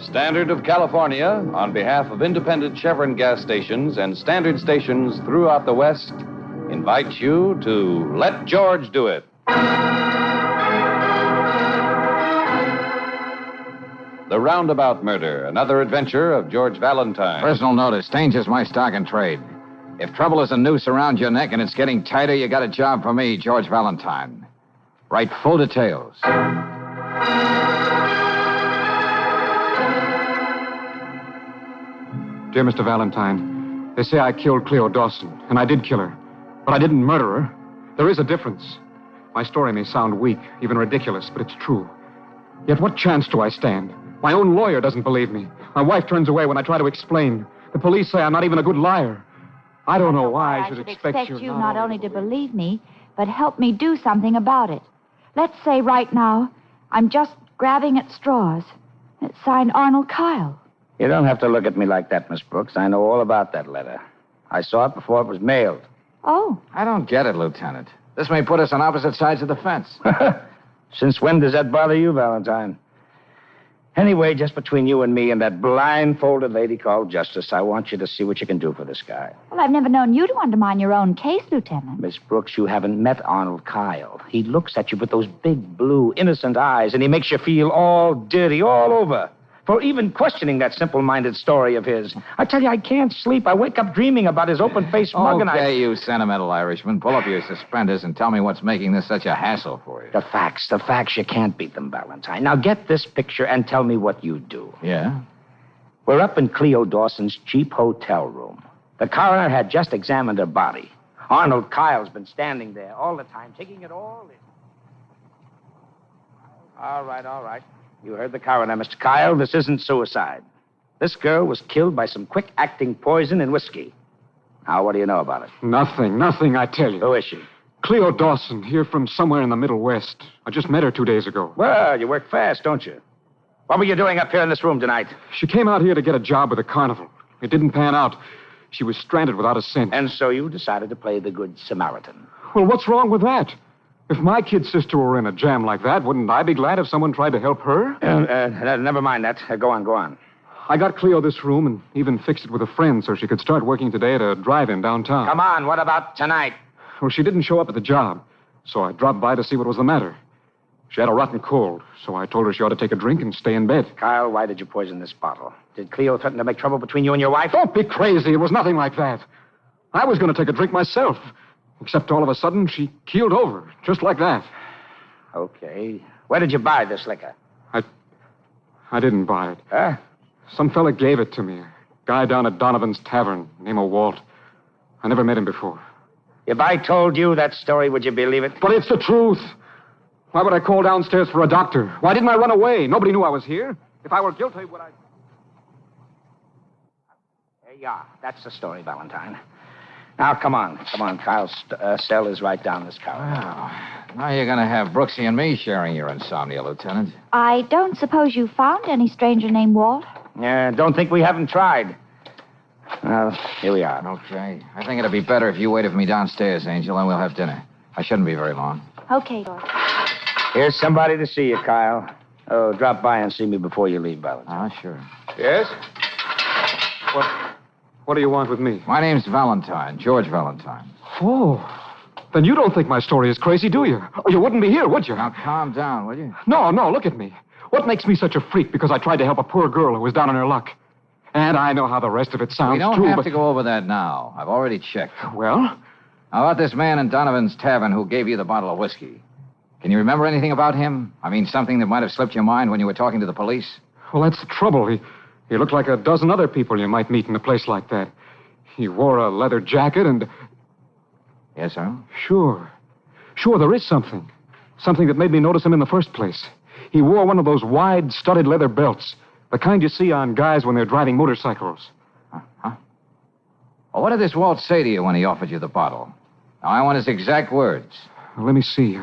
Standard of California, on behalf of independent Chevron gas stations and standard stations throughout the West, invites you to Let George Do It. The Roundabout Murder, another adventure of George Valentine. Personal notice, changes my stock and trade. If trouble is a noose around your neck and it's getting tighter, you got a job for me, George Valentine. Write full details. Dear Mr. Valentine, they say I killed Cleo Dawson, and I did kill her. But I didn't murder her. There is a difference. My story may sound weak, even ridiculous, but it's true. Yet what chance do I stand? My own lawyer doesn't believe me. My wife turns away when I try to explain. The police say I'm not even a good liar. I don't know why I should expect you not only to believe me, but help me do something about it. Let's say right now, I'm just grabbing at straws. It's signed Arnold Kyle. You don't have to look at me like that, Miss Brooks. I know all about that letter. I saw it before it was mailed. Oh. I don't get it, Lieutenant. This may put us on opposite sides of the fence. Since when does that bother you, Valentine? Anyway, just between you and me and that blindfolded lady called Justice, I want you to see what you can do for this guy. Well, I've never known you to undermine your own case, Lieutenant. Miss Brooks, you haven't met Arnold Kyle. He looks at you with those big, blue, innocent eyes, and he makes you feel all dirty all over for even questioning that simple-minded story of his. I tell you, I can't sleep. I wake up dreaming about his open-faced mug, and Okay, you sentimental Irishman. Pull up your suspenders and tell me what's making this such a hassle for you. The facts, you can't beat them, Valentine. Now get this picture and tell me what you do. Yeah? We're up in Cleo Dawson's cheap hotel room. The coroner had just examined her body. Arnold Kyle's been standing there all the time, taking it all in. All right. You heard the coroner, Mr. Kyle. This isn't suicide. This girl was killed by some quick-acting poison in whiskey. Now, what do you know about it? Nothing, I tell you. Who is she? Cleo Dawson, here from somewhere in the Middle West. I just met her 2 days ago. Well, you work fast, don't you? What were you doing up here in this room tonight? She came out here to get a job with a carnival. It didn't pan out. She was stranded without a cent. And so you decided to play the Good Samaritan. Well, what's wrong with that? If my kid sister were in a jam like that, wouldn't I be glad if someone tried to help her? Never mind that. Go on. I got Cleo this room and even fixed it with a friend so she could start working today at a drive-in downtown. Come on, what about tonight? Well, she didn't show up at the job, so I dropped by to see what was the matter. She had a rotten cold, so I told her she ought to take a drink and stay in bed. Kyle, why did you poison this bottle? Did Cleo threaten to make trouble between you and your wife? Don't be crazy. It was nothing like that. I was going to take a drink myself. Except all of a sudden, she keeled over, just like that. Okay. Where did you buy this liquor? I didn't buy it. Huh? Some fella gave it to me. A guy down at Donovan's Tavern, name of Walt. I never met him before. If I told you that story, would you believe it? But it's the truth. Why would I call downstairs for a doctor? Why didn't I run away? Nobody knew I was here. If I were guilty, would I... There you are. That's the story, Valentine. Now, come on, Kyle's cell is right down this corridor. Well, now you're going to have Brooksy and me sharing your insomnia, Lieutenant. I don't suppose you found any stranger named Walt? Yeah, don't think we haven't tried. Well, here we are. Okay. I think it'd be better if you waited for me downstairs, Angel, and we'll have dinner. I shouldn't be very long. Okay, George. Here's somebody to see you, Kyle. Oh, drop by and see me before you leave, Valentine. Sure. Yes? What do you want with me? My name's Valentine, George Valentine. Oh, then you don't think my story is crazy, do you? Or you wouldn't be here, would you? Now, calm down, will you? No, look at me. What makes me such a freak because I tried to help a poor girl who was down on her luck? And I know how the rest of it sounds, We don't too, have but... to go over that now. I've already checked. Well? How about this man in Donovan's Tavern who gave you the bottle of whiskey? Can you remember anything about him? I mean, something that might have slipped your mind when you were talking to the police? Well, that's the trouble. He looked like a dozen other people you might meet in a place like that. He wore a leather jacket and... Yes, sir? Sure, there is something. Something that made me notice him in the first place. He wore one of those wide, studded leather belts. The kind you see on guys when they're driving motorcycles. Huh? Well, what did this Walt say to you when he offered you the bottle? Now, I want his exact words. Well, let me see.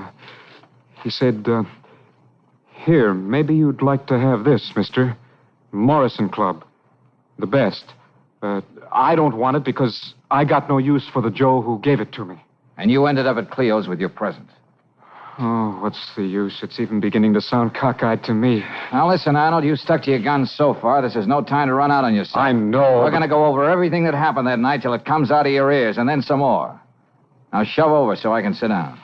He said, here, maybe you'd like to have this, mister. Morrison Club. The best. I don't want it because I got no use for the Joe who gave it to me. And you ended up at Cleo's with your present. Oh, what's the use? It's even beginning to sound cockeyed to me. Now, listen, Arnold, you stuck to your guns so far. This is no time to run out on yourself. I know. We're going to go over everything that happened that night till it comes out of your ears, and then some more. Now, shove over so I can sit down.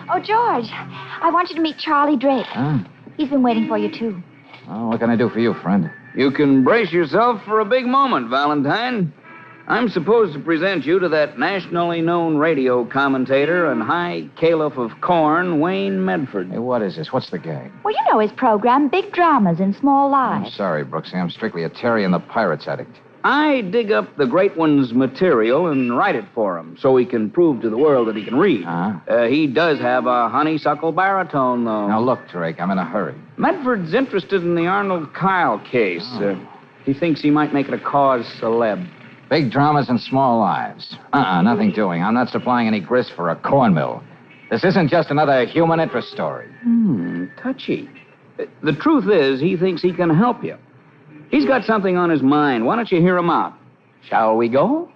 Oh, George, I want you to meet Charlie Drake. Huh? He's been waiting for you, too. Well, what can I do for you, friend? You can brace yourself for a big moment, Valentine. I'm supposed to present you to that nationally known radio commentator and high caliph of corn, Wayne Medford. Hey, what is this? What's the gag? Well, you know his program, Big Dramas in Small I'm Lives. sorry, Brooksy. I'm strictly a Terry and the Pirates addict. I dig up the great one's material and write it for him so he can prove to the world that he can read. He does have a honeysuckle baritone, though. Now, look, Drake, I'm in a hurry. Medford's interested in the Arnold Kyle case. He thinks he might make it a cause celeb. Big dramas and small lives. Nothing doing. I'm not supplying any grist for a corn mill. This isn't just another human interest story. Touchy. The truth is, he thinks he can help you. He's got something on his mind. Why don't you hear him out? Shall we go?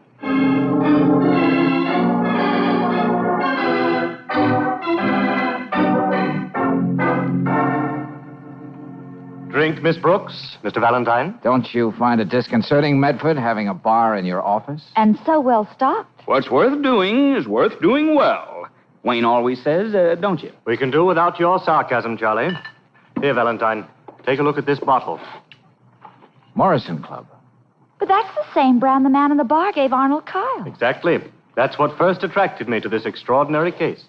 Drink, Miss Brooks, Mr. Valentine. Don't you find it disconcerting, Medford, having a bar in your office? And so well stocked. What's worth doing is worth doing well. Wayne always says, don't you? We can do without your sarcasm, Charlie. Here, Valentine, take a look at this bottle. Morrison Club. But that's the same brand the man in the bar gave Arnold Kyle. Exactly. That's what first attracted me to this extraordinary case.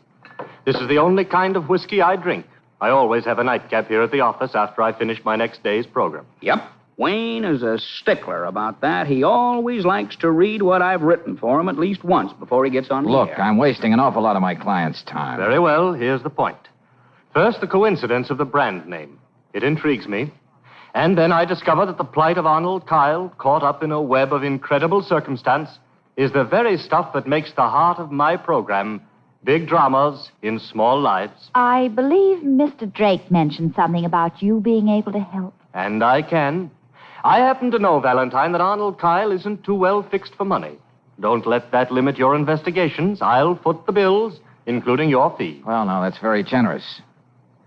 This is the only kind of whiskey I drink. I always have a nightcap here at the office after I finish my next day's program. Yep. Wayne is a stickler about that. He always likes to read what I've written for him at least once before he gets on the Look, air. I'm wasting an awful lot of my clients' time. Very well, here's the point. First, the coincidence of the brand name. It intrigues me. And then I discover that the plight of Arnold Kyle, caught up in a web of incredible circumstance, is the very stuff that makes the heart of my program, Big Dramas in Small Lives. I believe Mr. Drake mentioned something about you being able to help. And I can. I happen to know, Valentine, that Arnold Kyle isn't too well fixed for money. Don't let that limit your investigations. I'll foot the bills, including your fee. Well, now, that's very generous.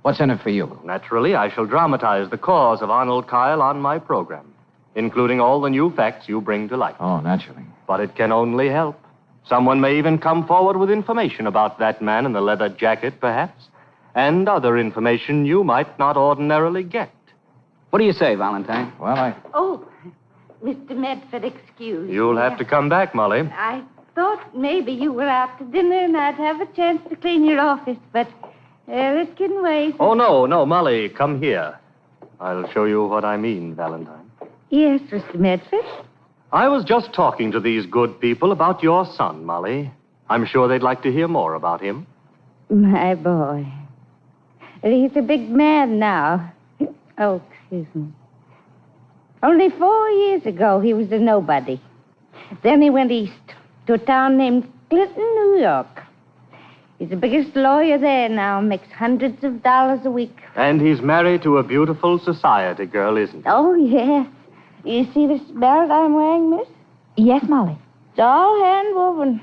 What's in it for you? Naturally, I shall dramatize the cause of Arnold Kyle on my program, including all the new facts you bring to light. Oh, naturally. But it can only help. Someone may even come forward with information about that man in the leather jacket, perhaps, and other information you might not ordinarily get. What do you say, Valentine? Well, Oh, Mr. Medford, excuse me. You'll have to come back, Molly. I thought maybe you were out to dinner and I'd have a chance to clean your office, but it can wait. Oh, no, Molly, come here. I'll show you what I mean, Valentine. Yes, Mr. Medford. I was just talking to these good people about your son, Molly. I'm sure they'd like to hear more about him. My boy. He's a big man now. Oh, excuse me. Only 4 years ago, he was a nobody. Then he went east to a town named Clinton, New York. He's the biggest lawyer there now, makes hundreds of dollars a week. And he's married to a beautiful society girl, isn't he? Oh, yeah. You see this belt I'm wearing, miss? Yes, Molly. It's all hand-woven.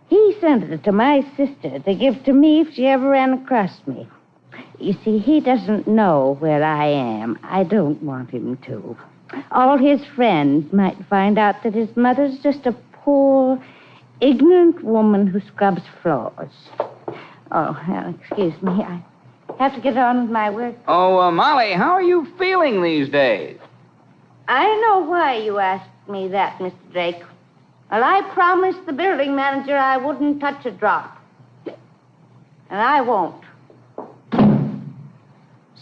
He sent it to my sister to give to me if she ever ran across me. You see, he doesn't know where I am. I don't want him to. All his friends might find out that his mother's just a poor, ignorant woman who scrubs floors. Oh, well, excuse me. I have to get on with my work. Oh, Molly, how are you feeling these days? I know why you asked me that, Mr. Drake. Well, I promised the building manager I wouldn't touch a drop. And I won't.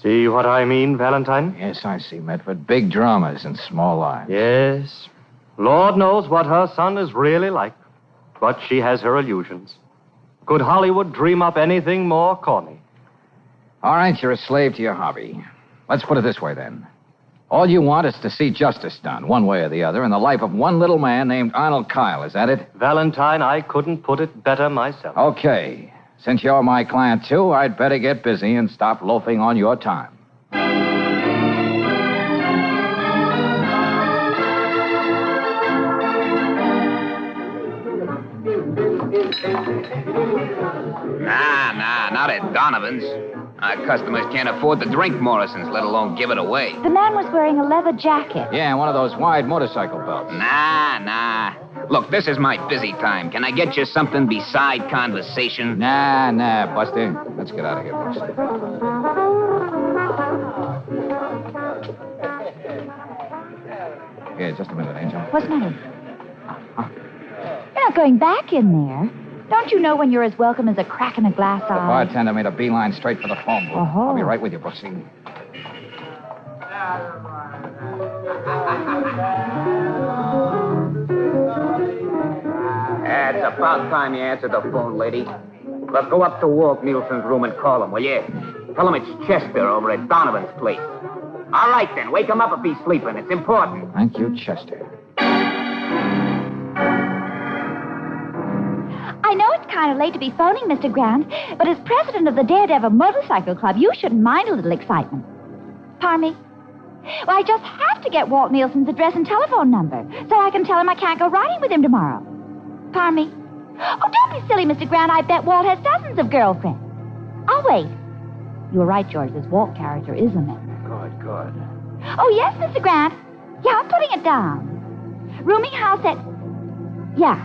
See what I mean, Valentine? Yes, I see, Medford. Big dramas in small lives. Yes. Lord knows what her son is really like. But she has her illusions. Could Hollywood dream up anything more corny? All right, you're a slave to your hobby. Let's put it this way, then. All you want is to see justice done, one way or the other, in the life of one little man named Arnold Kyle. Is that it? Valentine, I couldn't put it better myself. Okay. Since you're my client, too, I'd better get busy and stop loafing on your time. Nah, not at Donovan's. Our customers can't afford to drink Morrison's, let alone give it away. The man was wearing a leather jacket. Yeah, one of those wide motorcycle belts. Nah. Look, this is my busy time. Can I get you something beside conversation? Nah, Buster. Let's get out of here, Buster. Here, just a minute, Angel. What's the matter? You're not going back in there. Don't you know when you're as welcome as a crack in a glass eye? The bartender made a beeline straight for the phone booth. Oh. I'll be right with you, Brooksy. It's about time you answered the phone, lady. Look, go up to Walt Nielsen's room and call him, will you? Tell him it's Chester over at Donovan's place. All right, then. Wake him up if he's sleeping. It's important. Thank you, Chester. I know it's kind of late to be phoning, Mr. Grant, but as president of the Daredevil Motorcycle Club, you shouldn't mind a little excitement. Pardon me? Well, I just have to get Walt Nielsen's address and telephone number so I can tell him I can't go riding with him tomorrow. Pardon me? Oh, don't be silly, Mr. Grant. I bet Walt has dozens of girlfriends. I'll wait. You were right, George. This Walt character is a man. Good. Oh, yes, Mr. Grant. Yeah, I'm putting it down. Rooming house at... Yeah.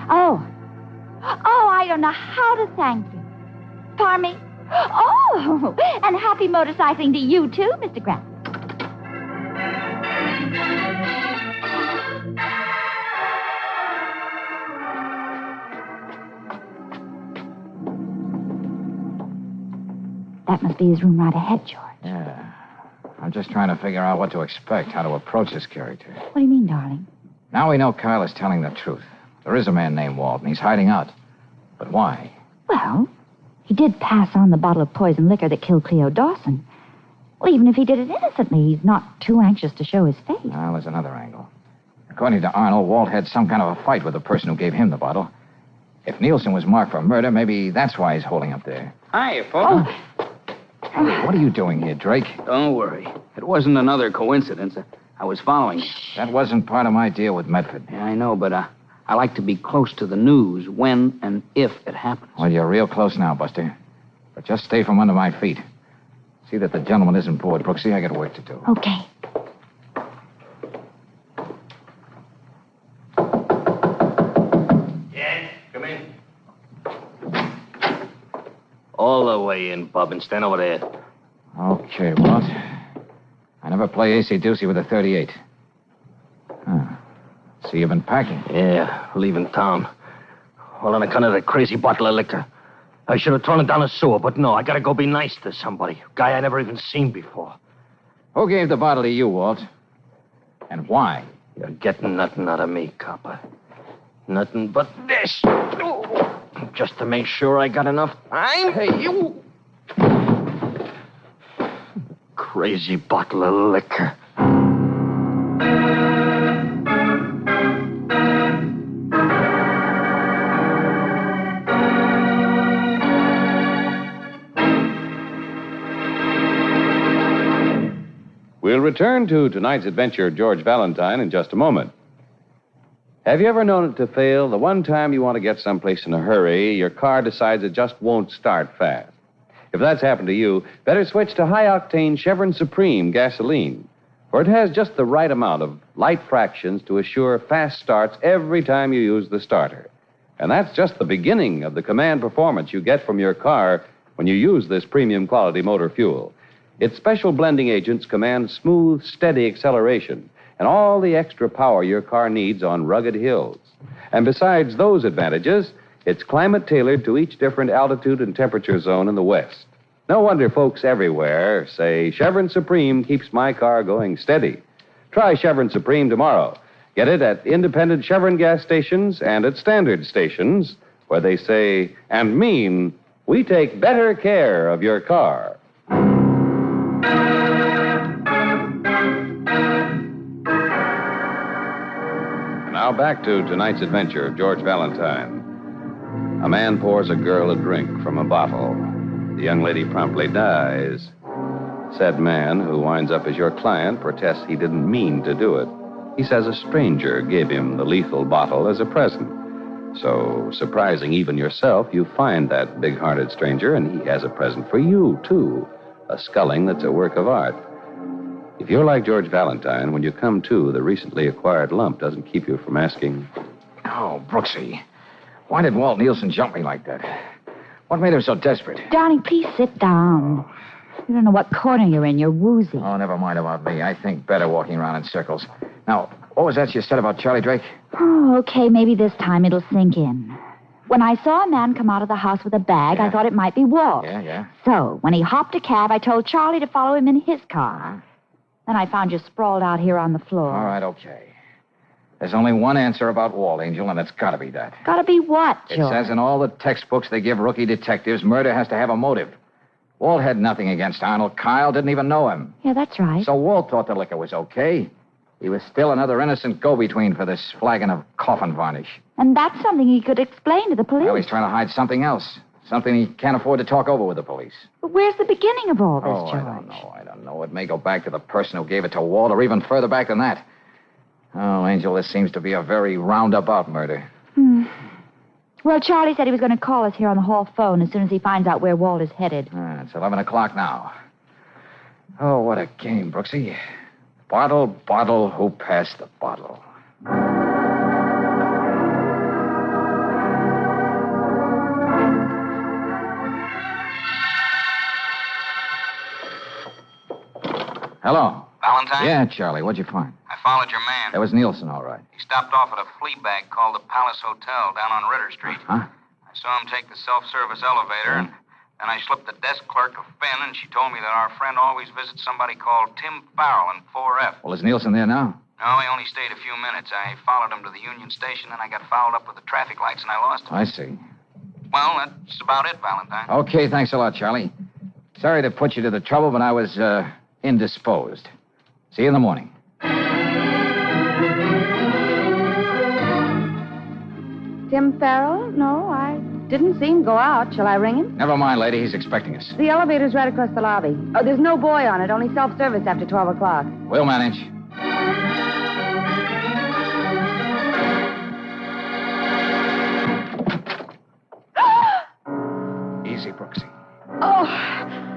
Oh, I don't know how to thank you. Pardon me? Oh, and happy motorcycling to you, too, Mr. Grant. That must be his room right ahead, George. Yeah. I'm just trying to figure out what to expect, how to approach this character. What do you mean, darling? Now we know Kyle is telling the truth. There is a man named Walt, and he's hiding out. But why? Well, he did pass on the bottle of poison liquor that killed Cleo Dawson. Well, even if he did it innocently, he's not too anxious to show his face. Well, there's another angle. According to Arnold, Walt had some kind of a fight with the person who gave him the bottle. If Nielsen was marked for murder, maybe that's why he's holding up there. Hi, folks. Hey, what are you doing here, Drake? Don't worry. It wasn't another coincidence. I was following you. That wasn't part of my deal with Medford. Yeah, I know, but I like to be close to the news when and if it happens. Well, you're real close now, Buster. But just stay from under my feet. See that the gentleman isn't bored, Brooksy. I got work to do. Okay. Yes, come in. All the way in, Bub, and stand over there. Okay, Walt. I never play AC-doocy with a .38. See, you've been packing. Yeah, leaving town. All on account of that crazy bottle of liquor. I should have thrown it down the sewer, but no, I gotta go be nice to somebody. A guy I never even seen before. Who gave the bottle to you, Walt? And why? You're getting nothing out of me, copper. Nothing but this. Just to make sure I got enough time. Hey, you. Crazy bottle of liquor. return to tonight's adventure of George Valentine in just a moment. Have you ever known it to fail? The one time you want to get someplace in a hurry, your car decides it just won't start fast. If that's happened to you, better switch to high-octane Chevron Supreme gasoline, for it has just the right amount of light fractions to assure fast starts every time you use the starter. And that's just the beginning of the command performance you get from your car when you use this premium quality motor fuel. Its special blending agents command smooth, steady acceleration and all the extra power your car needs on rugged hills. And besides those advantages, it's climate-tailored to each different altitude and temperature zone in the West. No wonder folks everywhere say Chevron Supreme keeps my car going steady. Try Chevron Supreme tomorrow. Get it at independent Chevron gas stations and at standard stations where they say and mean, we take better care of your car. Now back to tonight's adventure of George Valentine. A man pours a girl a drink from a bottle. The young lady promptly dies. Said man, who winds up as your client, protests he didn't mean to do it. He says a stranger gave him the lethal bottle as a present. So, surprising even yourself, you find that big-hearted stranger, and he has a present for you, too. A sculling that's a work of art. If you're like George Valentine, when you come to, the recently acquired lump doesn't keep you from asking... Oh, Brooksy, why did Walt Nielsen jump me like that? What made him so desperate? Darling, please sit down. You don't know what corner you're in. You're woozy. Oh, never mind about me. I think better walking around in circles. Now, what was that you said about Charlie Drake? Oh, okay, maybe this time it'll sink in. When I saw a man come out of the house with a bag, I thought it might be Walt. Yeah. So, when he hopped a cab, I told Charlie to follow him in his car. Then I found you sprawled out here on the floor. All right, okay. There's only one answer about Walt, Angel, and it's got to be that. Got to be what, It George? says in all the textbooks they give rookie detectives, murder has to have a motive. Walt had nothing against Arnold. Kyle didn't even know him. Yeah, that's right. So Walt thought the liquor was okay. He was still another innocent go-between for this flagon of coffin varnish. And that's something he could explain to the police. Well, he's trying to hide something else. Something he can't afford to talk over with the police. But where's the beginning of all this, George? I don't know. It may go back to the person who gave it to Walt, or even further back than that. Oh, Angel, this seems to be a very roundabout murder. Well, Charlie said he was going to call us here on the hall phone as soon as he finds out where Walt is headed. It's 11 o'clock now. Oh, what a game, Brooksy. Bottle, who passed the bottle? Hello. Valentine? Yeah, Charlie. What'd you find? I followed your man. That was Nielsen, all right. He stopped off at a flea bag called the Palace Hotel down on Ritter Street. Huh? I saw him take the self-service elevator, and then I slipped the desk clerk a fin, and she told me that our friend always visits somebody called Tim Farrell in 4F. Well, is Nielsen there now? No, he only stayed a few minutes. I followed him to the Union Station, and I got fouled up with the traffic lights, and I lost him. I see. Well, that's about it, Valentine. Okay, thanks a lot, Charlie. Sorry to put you to the trouble, but I was, indisposed. See you in the morning. Tim Farrell? No, I didn't see him go out. Shall I ring him? Never mind, lady. He's expecting us. The elevator's right across the lobby. Oh, there's no boy on it. Only self-service after 12 o'clock. We'll manage. Easy, Brooksy. Oh!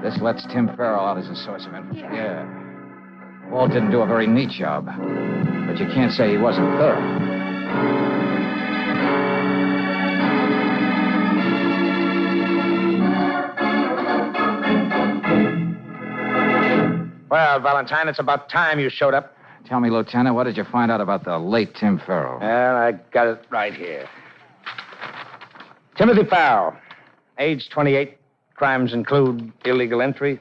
This lets Tim Farrell out as a source of information. Yeah. Walt didn't do a very neat job, but you can't say he wasn't thorough. Well, Valentine, it's about time you showed up. Tell me, Lieutenant, what did you find out about the late Tim Farrell? Well, I got it right here. Timothy Farrell, age 28. Crimes include illegal entry,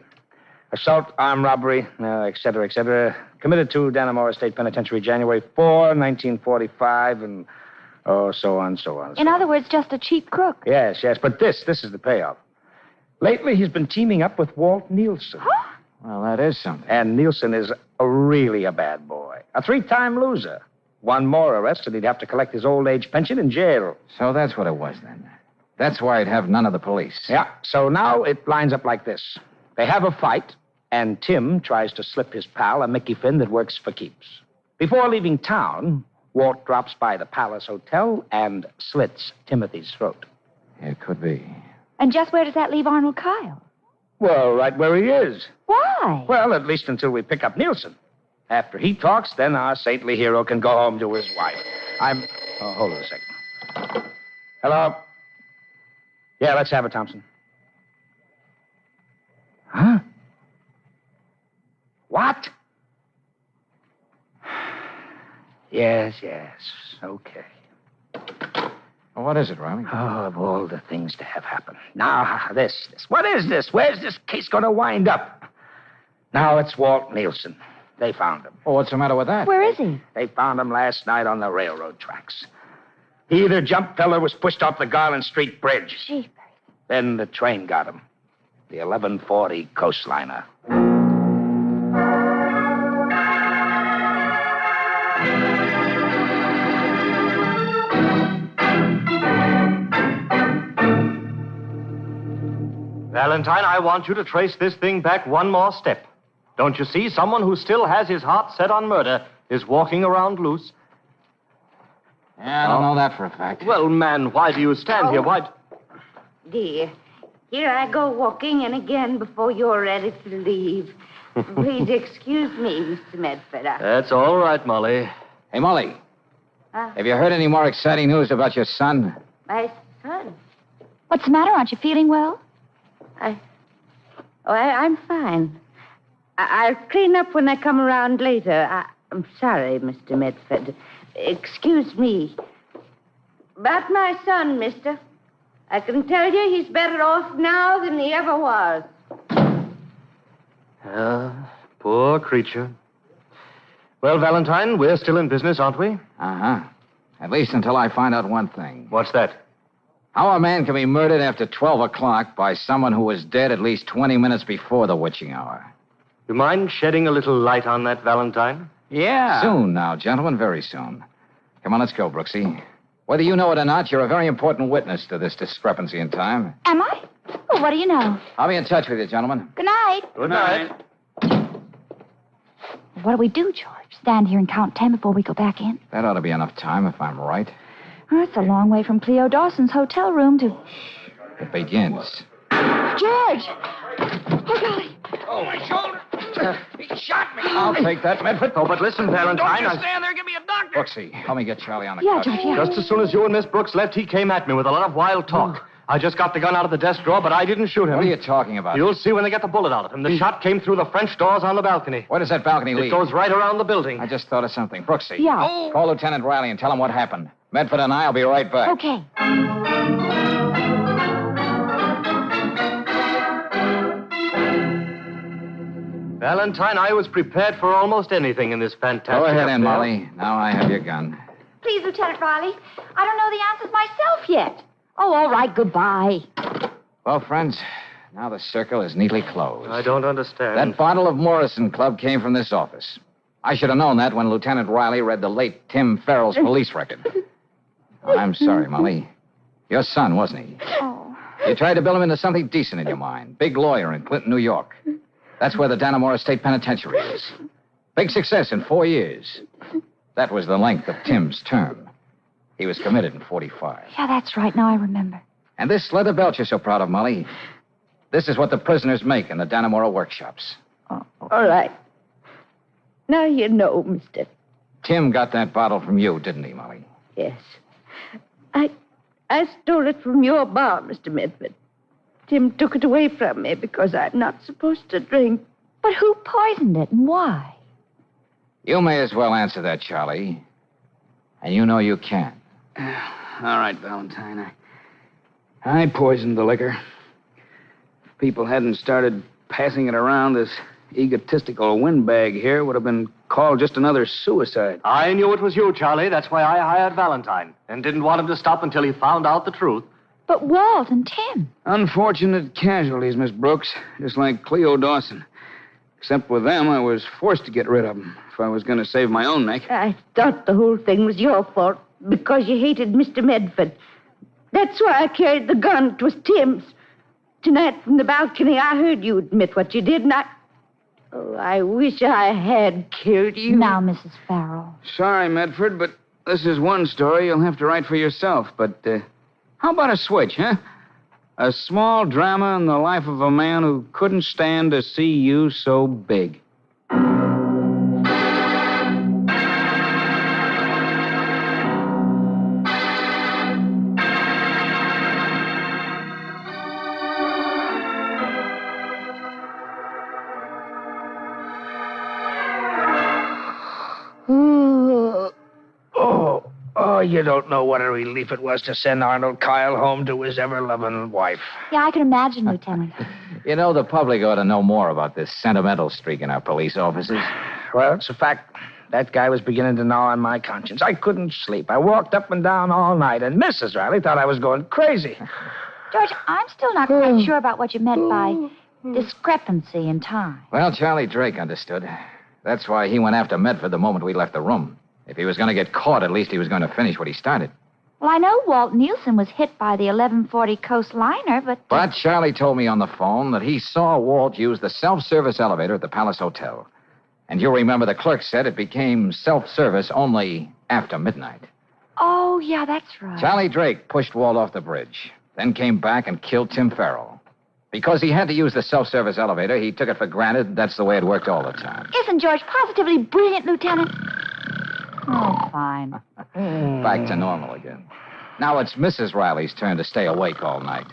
assault, armed robbery, et cetera, et cetera. Committed to Dannemora State Penitentiary January 4, 1945, and so on. In other words, just a cheap crook. Yes, but this is the payoff. Lately, he's been teaming up with Walt Nielsen. Well, that is something. And Nielsen is really a bad boy. A 3-time loser. One more arrest, and he'd have to collect his old age pension in jail. So that's what it was, then. That's why he'd have none of the police. Yeah, so now it lines up like this. They have a fight. and Tim tries to slip his pal a Mickey Finn that works for keeps. Before leaving town, Walt drops by the Palace Hotel and slits Timothy's throat. It could be. And just where does that leave Arnold Kyle? Well, right where he is. Why? Well, at least until we pick up Nielsen. After he talks, then our saintly hero can go home to his wife. Oh, hold on a second. Hello? Yeah, let's have it, Thompson. Huh? What? Yes, okay. Well, what is it, Riley? Oh, of all the things to have happen. Now, this. What is this? Where's this case going to wind up? Now it's Walt Nielsen. They found him. Well, what's the matter with that? Where is he? They found him last night on the railroad tracks. He either jumped or was pushed off the Garland Street Bridge. Jeepers. Then the train got him. The 1140 coastliner. Valentine, I want you to trace this thing back one more step. Don't you see? Someone who still has his heart set on murder is walking around loose. Yeah, I don't know that for a fact. Well, man, why do you stand here? Why... Dear, here I go walking in again before you're ready to leave. Please excuse me, Mr. Medford. That's all right, Molly. Hey, Molly, have you heard any more exciting news about your son? My son? What's the matter? Aren't you feeling well? I'm fine. I'll clean up when I come around later. I'm sorry, Mr. Medford. Excuse me. About my son, mister. I can tell you he's better off now than he ever was. Poor creature. Well, Valentine, we're still in business, aren't we? Uh-huh. At least until I find out one thing. What's that? How a man can be murdered after 12 o'clock by someone who was dead at least 20 minutes before the witching hour. You mind shedding a little light on that, Valentine? Yeah. Soon now, gentlemen, very soon. Come on, let's go, Brooksy. Whether you know it or not, you're a very important witness to this discrepancy in time. Am I? Well, what do you know? I'll be in touch with you, gentlemen. Good night. Good night. What do we do, George? Stand here and count 10 before we go back in? That ought to be enough time, if I'm right. Well, it's a long way from Cleo Dawson's hotel room to... It begins. George! Oh, golly. Oh, my shoulder. He shot me. I'll take that, Medford. Oh, but listen, Valentine. Don't you stand there. Give me a doctor. Brooksy, help me get Charlie on the Yeah, couch. George, yeah. Just as soon as you and Miss Brooks left, he came at me with a lot of wild talk. I just got the gun out of the desk drawer, but I didn't shoot him. What are you talking about? You'll see when they get the bullet out of him. The shot came through the French doors on the balcony. Where does that balcony lead? It goes right around the building. I just thought of something. Brooksy. Yeah. Oh. Call Lieutenant Riley and tell him what happened. Medford and I'll be right back. Okay. Valentine, I was prepared for almost anything in this fantastic Go ahead, affair. Molly. Now I have your gun. Please, Lieutenant Riley. I don't know the answers myself yet. Oh, all right. Goodbye. Well, friends, now the circle is neatly closed. I don't understand. That bottle of Morrison Club came from this office. I should have known that when Lieutenant Riley read the late Tim Farrell's police record. I'm sorry, Molly. Your son, wasn't he? Oh. You tried to build him into something decent in your mind. Big lawyer in Clinton, New York. That's where the Dannemora State Penitentiary is. Big success in 4 years. That was the length of Tim's term. He was committed in 45. Yeah, that's right. Now I remember. And this leather belt you're so proud of, Molly, this is what the prisoners make in the Dannemora workshops. All right. Now you know, mister. Tim got that bottle from you, didn't he, Molly? Yes. I stole it from your bar, Mr. Medford. Tim took it away from me because I'm not supposed to drink. But who poisoned it and why? You may as well answer that, Charlie. And you know you can. All right, Valentine. I poisoned the liquor. If people hadn't started passing it around, this egotistical windbag here would have been called just another suicide. I knew it was you, Charlie. That's why I hired Valentine. And didn't want him to stop until he found out the truth. But Walt and Tim. Unfortunate casualties, Miss Brooks. Just like Cleo Dawson. Except with them, I was forced to get rid of them if I was going to save my own neck. I thought the whole thing was your fault because you hated Mr. Medford. That's why I carried the gun. It was Tim's. Tonight from the balcony, I heard you admit what you did, and Oh, I wish I had killed you. Now, Mrs. Farrell. Sorry, Medford, but this is one story you'll have to write for yourself. But how about a switch, huh? A small drama in the life of a man who couldn't stand to see you so big. Oh, you don't know what a relief it was to send Arnold Kyle home to his ever-loving wife. Yeah, I can imagine, Lieutenant. You know, the public ought to know more about this sentimental streak in our police officers. Well, it's a fact. That guy was beginning to gnaw on my conscience. I couldn't sleep. I walked up and down all night, and Mrs. Riley thought I was going crazy. George, I'm still not quite sure about what you meant by discrepancy in time. Well, Charlie Drake understood. That's why he went after Medford the moment we left the room. If he was going to get caught, at least he was going to finish what he started. Well, I know Walt Nielsen was hit by the 1140 Coast liner, but... But Charlie told me on the phone that he saw Walt use the self-service elevator at the Palace Hotel. And you'll remember the clerk said it became self-service only after midnight. Oh, yeah, that's right. Charlie Drake pushed Walt off the bridge, then came back and killed Tim Farrell. Because he had to use the self-service elevator, he took it for granted that's the way it worked all the time. Isn't George positively brilliant, Lieutenant? Oh, fine. Back to normal again. Now it's Mrs. Riley's turn to stay awake all night.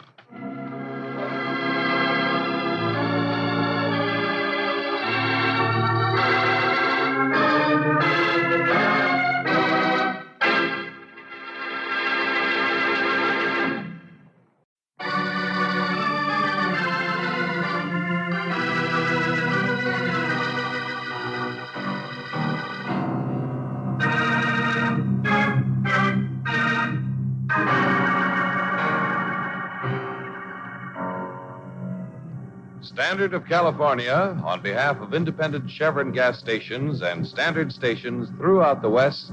Standard of California, on behalf of independent Chevron gas stations and standard stations throughout the West,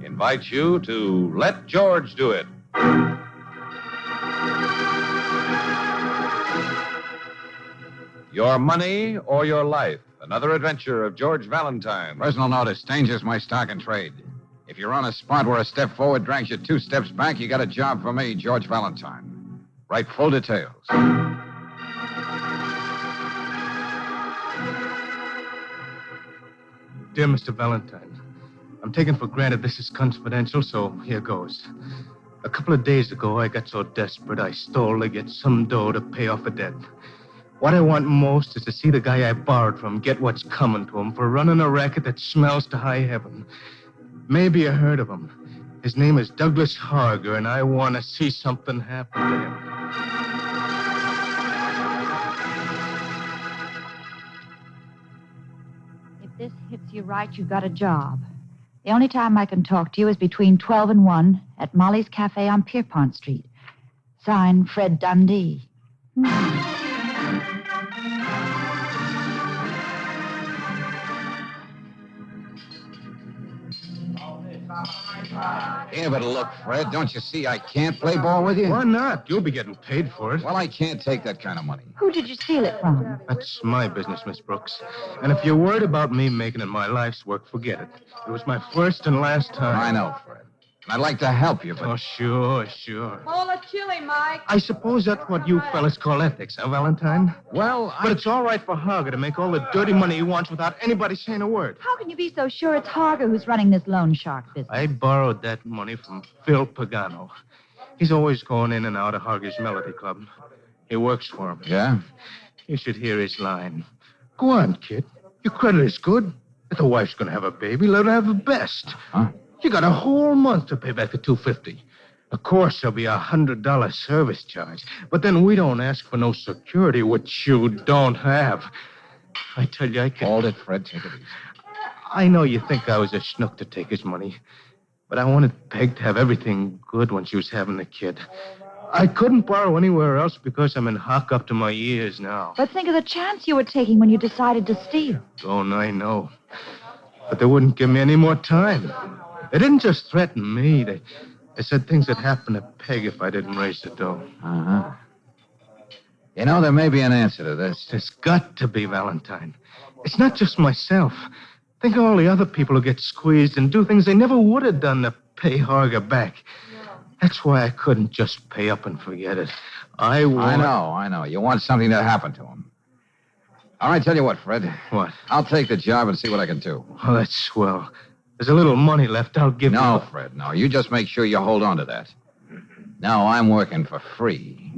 invites you to Let George Do It. Your money or your life. Another adventure of George Valentine. Personal notice. Danger's my stock and trade. If you're on a spot where a step forward drags you 2 steps back, you got a job for me, George Valentine. Write full details. Dear Mr. Valentine, I'm taking for granted this is confidential, so here goes. A couple of days ago, I got so desperate I stole to get some dough to pay off a debt. What I want most is to see the guy I borrowed from get what's coming to him for running a racket that smells to high heaven. Maybe you heard of him. His name is Douglas Harger, and I want to see something happen to him. If this hits you right, you got a job. The only time I can talk to you is between 12 and 1 at Molly's Cafe on Pierpont Street. Signed, Fred Dundee. Here, but look, Fred, don't you see I can't play ball with you? Why not? You'll be getting paid for it. Well, I can't take that kind of money. Who did you steal it from? That's my business, Miss Brooks. And if you're worried about me making it my life's work, forget it. It was my first and last time. I know, Fred. And I'd like to help you, but... Oh, sure. Hold a chili, Mike. I suppose that's what you fellas call ethics, huh, Valentine? Well, But it's all right for Harger to make all the dirty money he wants without anybody saying a word. How can you be so sure it's Harger who's running this loan shark business? I borrowed that money from Phil Pagano. He's always going in and out of Harger's Melody Club. He works for him. Yeah? You should hear his line. Go on, kid. Your credit is good. If the wife's going to have a baby, let her have the best. Huh? You got a whole month to pay back the $250. Of course, there'll be a $100 service charge. But then we don't ask for no security, which you don't have. I tell you, I can... Hold it, Fred. Take it easy. I know you think I was a schnook to take his money. But I wanted Peg to have everything good when she was having the kid. I couldn't borrow anywhere else because I'm in hock up to my ears now. But think of the chance you were taking when you decided to steal. Don't I know? But they wouldn't give me any more time. They didn't just threaten me. They said things would happen to Peg if I didn't raise the dough. Uh-huh. You know, there may be an answer to this. There's got to be, Valentine. It's not just myself. Think of all the other people who get squeezed and do things they never would have done to pay Harger back. That's why I couldn't just pay up and forget it. I know. You want something to happen to him. All right, tell you what, Fred. What? I'll take the job and see what I can do. Oh, that's swell. There's a little money left. I'll give you... No, Fred, no. You just make sure you hold on to that. No, I'm working for free.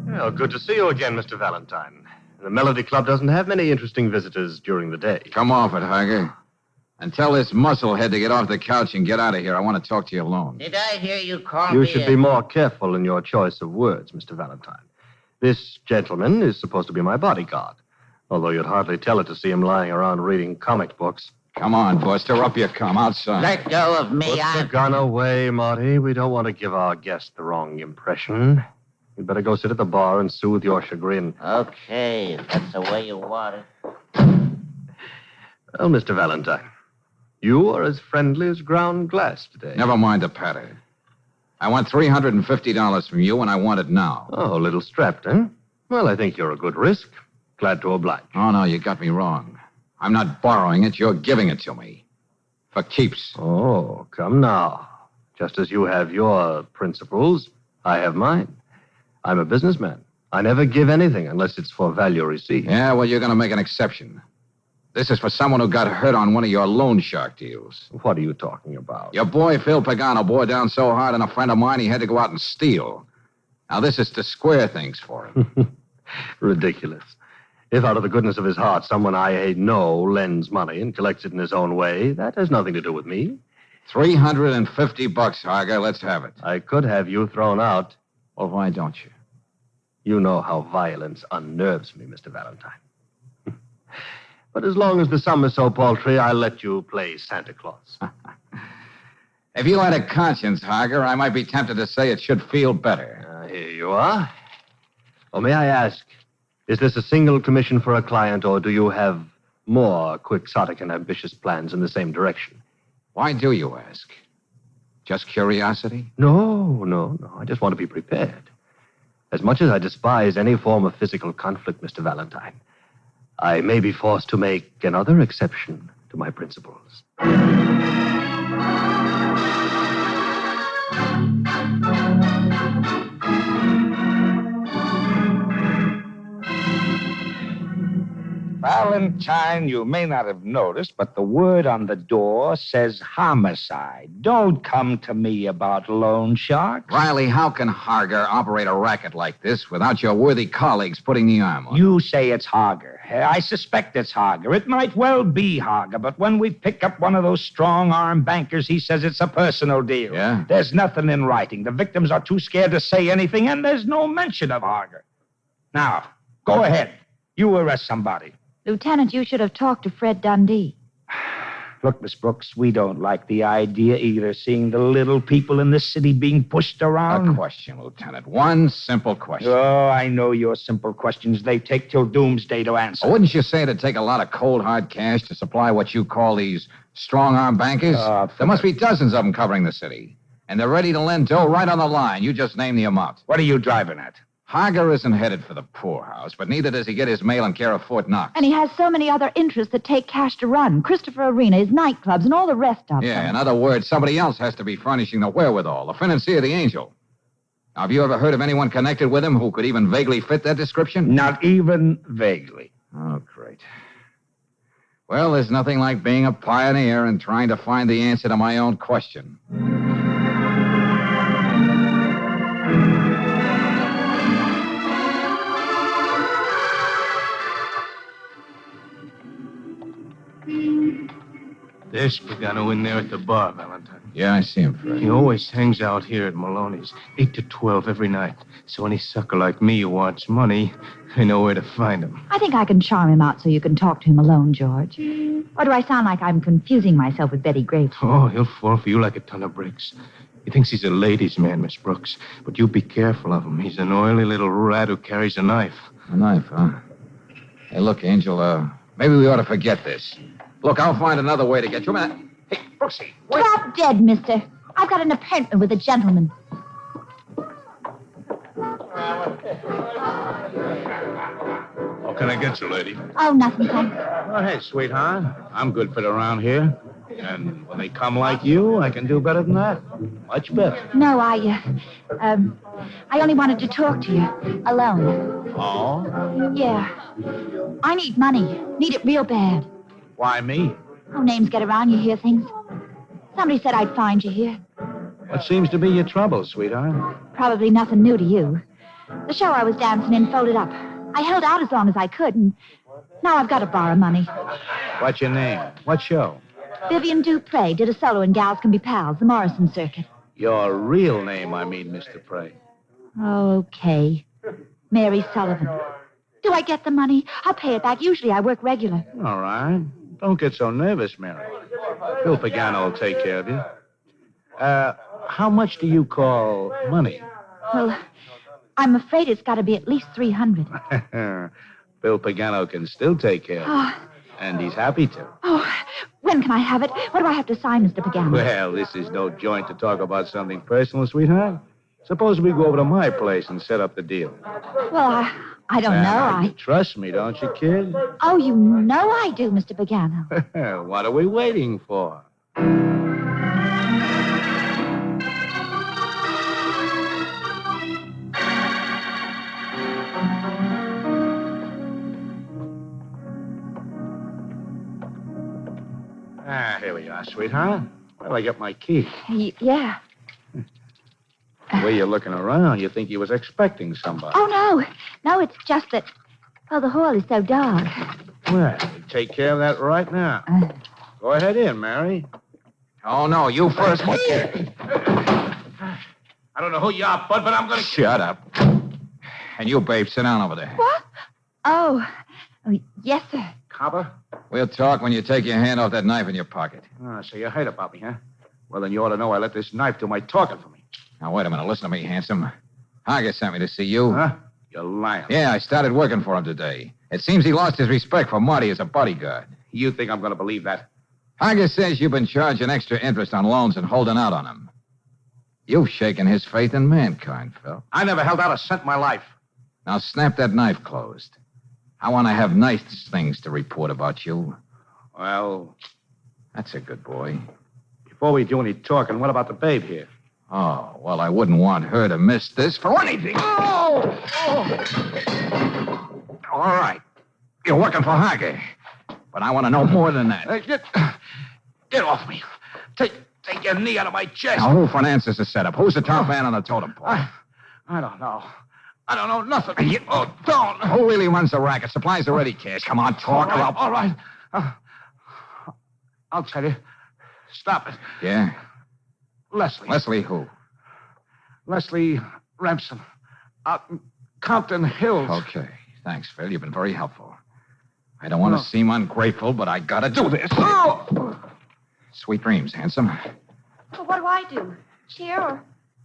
Well, good to see you again, Mr. Valentine. The Melody Club doesn't have many interesting visitors during the day. Come off it, Harger. And tell this musclehead to get off the couch and get out of here. I want to talk to you alone. Did I hear you call You me should be more careful in your choice of words, Mr. Valentine. This gentleman is supposed to be my bodyguard, although you'd hardly tell it to see him lying around reading comic books. Come on, boy, stir up your cum outside. Let go of me. Put the gun away, Marty. We don't want to give our guest the wrong impression. You'd better go sit at the bar and soothe your chagrin. Okay, if that's the way you want it. Well, Mr. Valentine, you are as friendly as ground glass today. Never mind the patter. I want $350 from you, and I want it now. Oh, a little strapped, eh? Well, I think you're a good risk. Glad to oblige. Oh, no, you got me wrong. I'm not borrowing it. You're giving it to me. For keeps. Oh, come now. Just as you have your principles, I have mine. I'm a businessman. I never give anything unless it's for value received. Yeah, well, you're going to make an exception. This is for someone who got hurt on one of your loan shark deals. What are you talking about? Your boy, Phil Pagano, bore down so hard on a friend of mine he had to go out and steal. Now, this is to square things for him. Ridiculous. If out of the goodness of his heart someone I know lends money and collects it in his own way, that has nothing to do with me. $350, Harger. Let's have it. I could have you thrown out. Well, why don't you? You know how violence unnerves me, Mr. Valentine. But as long as the sum is so paltry, I'll let you play Santa Claus. If you had a conscience, Harger, I might be tempted to say it should feel better. Here you are. Oh, may I ask, is this a single commission for a client, or do you have more quixotic and ambitious plans in the same direction? Why do you ask? Just curiosity? No. I just want to be prepared. As much as I despise any form of physical conflict, Mr. Valentine, I may be forced to make another exception to my principles. Valentine, you may not have noticed, but the word on the door says homicide. Don't come to me about loan sharks. Riley, how can Harger operate a racket like this without your worthy colleagues putting the arm on him? You say it's Harger. I suspect it's Harger. It might well be Harger, but when we pick up one of those strong-arm bankers, he says it's a personal deal. Yeah? There's nothing in writing. The victims are too scared to say anything, and there's no mention of Harger. Now, go ahead. You arrest somebody. Lieutenant, you should have talked to Fred Dundee. Look, Miss Brooks, we don't like the idea either, seeing the little people in this city being pushed around. A question, Lieutenant. One simple question. Oh, I know your simple questions. They take till doomsday to answer. Oh, wouldn't you say it'd take a lot of cold, hard cash to supply what you call these strong-arm bankers? There must be dozens of them covering the city. And they're ready to lend dough right on the line. You just name the amount. What are you driving at? Harger isn't headed for the poorhouse, but neither does he get his mail in care of Fort Knox. And he has so many other interests that take cash to run. Christopher Arena, his nightclubs, and all the rest of them. Yeah, in other words, somebody else has to be furnishing the wherewithal, the financier, the angel. Now, have you ever heard of anyone connected with him who could even vaguely fit that description? Not even vaguely. Oh, great. Well, there's nothing like being a pioneer and trying to find the answer to my own question. There's Pagano in there at the bar, Valentine. Yeah, I see him, Fred. He always hangs out here at Maloney's, 8 to 12 every night. So any sucker like me who wants money, I know where to find him. I think I can charm him out so you can talk to him alone, George. Or do I sound like I'm confusing myself with Betty Grape? Oh, he'll fall for you like a ton of bricks. He thinks he's a ladies' man, Miss Brooks. But you be careful of him. He's an oily little rat who carries a knife. A knife, huh? Hey, look, Angel, maybe we ought to forget this. Look, I'll find another way to get you. Hey, Brooksy. Drop dead, mister. I've got an appointment with a gentleman. What can I get you, lady? Oh, nothing, thanks. Go ahead, sweetheart. I'm good for around here. And when they come like you, I can do better than that. Much better. No, I only wanted to talk to you. Alone. Oh? Yeah. I need money. Need it real bad. Why me? Oh, names get around. You hear things. Somebody said I'd find you here. What seems to be your trouble, sweetheart? Probably nothing new to you. The show I was dancing in folded up. I held out as long as I could, and now I've got to borrow money. What's your name? What show? Vivian Dupre did a solo in Gals Can Be Pals, the Morrison circuit. Your real name, I mean, Mr. Prey. Oh, okay. Mary Sullivan. Do I get the money? I'll pay it back. Usually I work regular. All right. Don't get so nervous, Mary. Bill Pagano will take care of you. How much do you call money? Well, I'm afraid it's got to be at least $300. Bill Pagano can still take care of you. Oh. And he's happy to. Oh, when can I have it? What do I have to sign, Mr. Pagano? Well, this is no joint to talk about something personal, sweetheart. Suppose we go over to my place and set up the deal. Well, I don't know. You trust me, don't you, kid? Oh, you know I do, Mr. Pagano. What are we waiting for? Here we are, sweetheart. Well, I got my key. Yeah. The way you're looking around, you think you was expecting somebody. Oh, no. No, it's just that, well, the hall is so dark. Well, we'll take care of that right now. Go ahead in, Mary. Oh, no, you first. I don't know who you are, Bud, but I'm going to... Shut up. And you, babe, sit down over there. What? Oh, yes, sir. Copper? We'll talk when you take your hand off that knife in your pocket. Oh, so you heard about me, huh? Well, then you ought to know I let this knife do my talking for me. Now, wait a minute. Listen to me, handsome. Hager sent me to see you. Huh? You're lying. Yeah, I started working for him today. It seems he lost his respect for Marty as a bodyguard. You think I'm going to believe that? Hager says you've been charging extra interest on loans and holding out on him. You've shaken his faith in mankind, Phil. I never held out a cent in my life. Now, snap that knife closed. I want to have nice things to report about you. Well... That's a good boy. Before we do any talking, what about the babe here? Oh, well, I wouldn't want her to miss this for anything. Oh! All right. You're working for Hager. But I want to know more than that. Hey, get off me. Take your knee out of my chest. Now, who finances the setup? Who's the top man on the totem pole? I don't know. I don't know nothing. Oh, don't. Who really runs the racket? Supplies are ready, cash. Come on, talk. All right. I'll tell you. Stop it. Yeah? Leslie. Leslie who? Leslie Remsen. Out in Compton Hills. Okay. Thanks, Phil. You've been very helpful. I don't want to seem ungrateful, but I gotta do this. Oh! Sweet dreams, handsome. Well, what do I do? Cheer or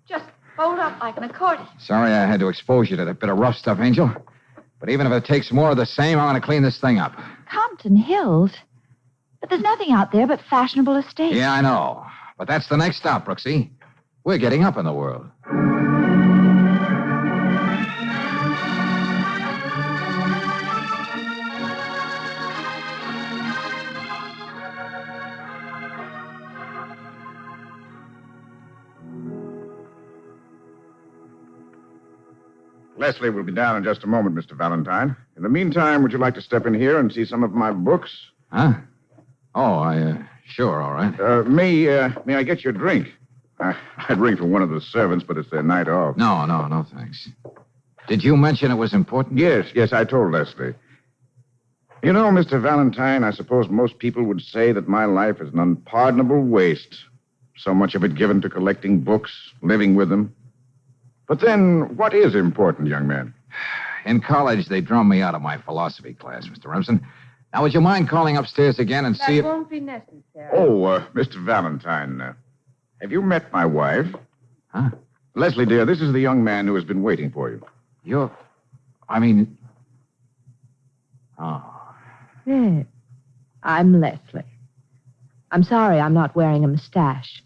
just fold up like an accordion? Sorry I had to expose you to that bit of rough stuff, Angel. But even if it takes more of the same, I'm going to clean this thing up. Compton Hills? But there's nothing out there but fashionable estates. Yeah, I know. But that's the next stop, Brooksy. We're getting up in the world. Leslie will be down in just a moment, Mr. Valentine. In the meantime, would you like to step in here and see some of my books? Huh? Oh, sure, all right. May I get your drink? I'd ring for one of the servants, but it's their night off. No, thanks. Did you mention it was important? Yes, I told Leslie. You know, Mr. Valentine, I suppose most people would say that my life is an unpardonable waste. So much of it given to collecting books, living with them. But then, what is important, young man? In college, they drummed me out of my philosophy class, Mr. Remsen. Now, would you mind calling upstairs again and see if... That won't be necessary. Oh, Mr. Valentine, have you met my wife? Huh? Leslie, dear, this is the young man who has been waiting for you. Oh. Yes. I'm Leslie. I'm sorry I'm not wearing a mustache.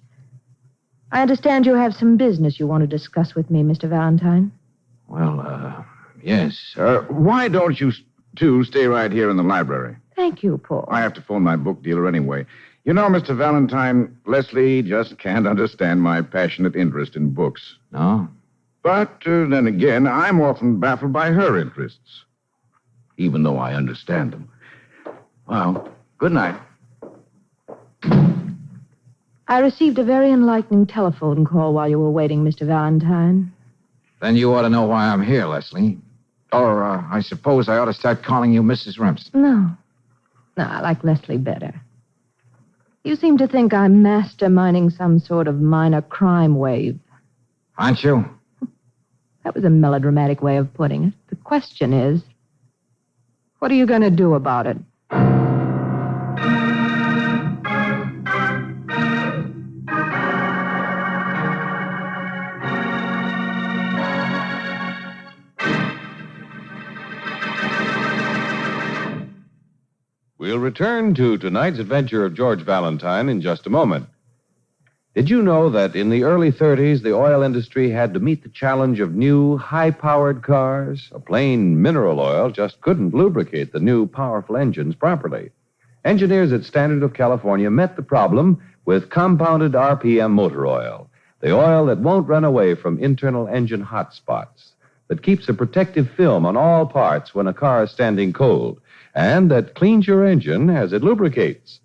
I understand you have some business you want to discuss with me, Mr. Valentine. Well, yes. Why don't you two stay right here in the library? Thank you, Paul. I have to phone my book dealer anyway. You know, Mr. Valentine, Leslie just can't understand my passionate interest in books. No? But then again, I'm often baffled by her interests, even though I understand them. Well, good night. I received a very enlightening telephone call while you were waiting, Mr. Valentine. Then you ought to know why I'm here, Leslie. Or I suppose I ought to start calling you Mrs. Remsen. No. No, I like Leslie better. You seem to think I'm masterminding some sort of minor crime wave. Aren't you? That was a melodramatic way of putting it. The question is, what are you going to do about it? We'll return to tonight's adventure of George Valentine in just a moment. Did you know that in the early 30s, the oil industry had to meet the challenge of new, high-powered cars? A plain mineral oil just couldn't lubricate the new, powerful engines properly. Engineers at Standard of California met the problem with compounded RPM motor oil, the oil that won't run away from internal engine hot spots, that keeps a protective film on all parts when a car is standing cold, and that cleans your engine as it lubricates.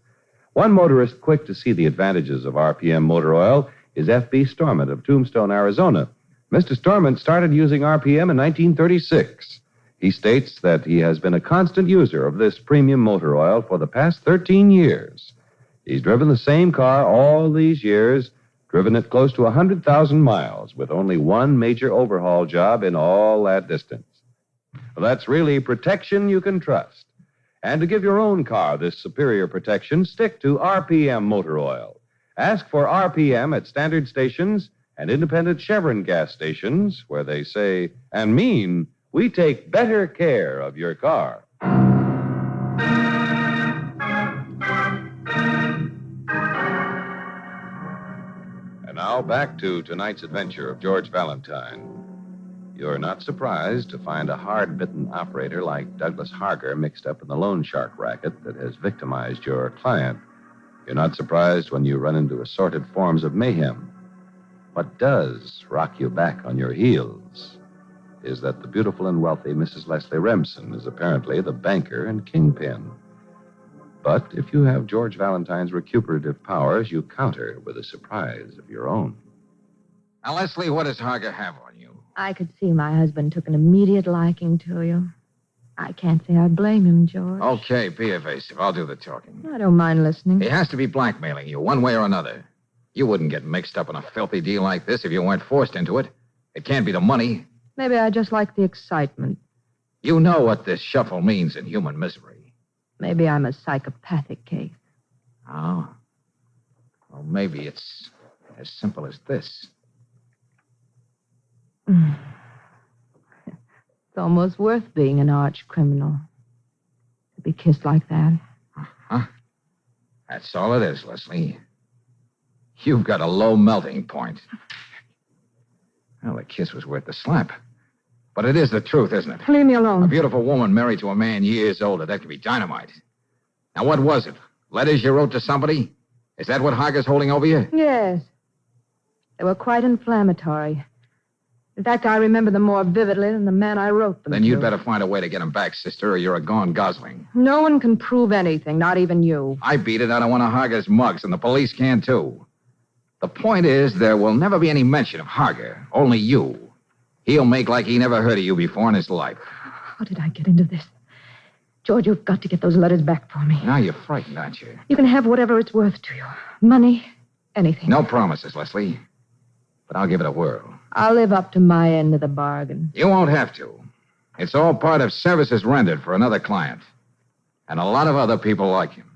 One motorist quick to see the advantages of RPM motor oil is F.B. Stormont of Tombstone, Arizona. Mr. Stormont started using RPM in 1936. He states that he has been a constant user of this premium motor oil for the past 13 years. He's driven the same car all these years, driven it close to 100,000 miles with only one major overhaul job in all that distance. Well, that's really protection you can trust. And to give your own car this superior protection, stick to RPM motor oil. Ask for RPM at standard stations and independent Chevron gas stations where they say and mean, we take better care of your car. And now back to tonight's adventure of George Valentine. You're not surprised to find a hard-bitten operator like Douglas Harger mixed up in the loan shark racket that has victimized your client. You're not surprised when you run into assorted forms of mayhem. What does rock you back on your heels is that the beautiful and wealthy Mrs. Leslie Remsen is apparently the banker and kingpin. But if you have George Valentine's recuperative powers, you counter with a surprise of your own. Now, Leslie, what does Harger have on you? I could see my husband took an immediate liking to you. I can't say I blame him, George. Okay, be evasive. I'll do the talking. I don't mind listening. He has to be blackmailing you one way or another. You wouldn't get mixed up in a filthy deal like this if you weren't forced into it. It can't be the money. Maybe I just like the excitement. You know what this shuffle means in human misery. Maybe I'm a psychopathic case. Oh? Well, maybe it's as simple as this. It's almost worth being an arch criminal. To be kissed like that. Huh? That's all it is, Leslie. You've got a low melting point. Well, the kiss was worth the slap. But it is the truth, isn't it? Leave me alone. A beautiful woman married to a man years older. That could be dynamite. Now, what was it? Letters you wrote to somebody? Is that what Harger's holding over you? Yes. They were quite inflammatory. In fact, I remember them more vividly than the man I wrote them Then to. you'd better find a way to get them back, sister, or you're a gone gosling. No one can prove anything, not even you. I beat it out of one of Harger's mugs, and the police can, too. The point is, there will never be any mention of Harger, only you. He'll make like he never heard of you before in his life. How did I get into this? George, you've got to get those letters back for me. Now you're frightened, aren't you? You can have whatever it's worth to you. Money, anything. No promises, Leslie. But I'll give it a whirl. I'll live up to my end of the bargain. You won't have to. It's all part of services rendered for another client. And a lot of other people like him.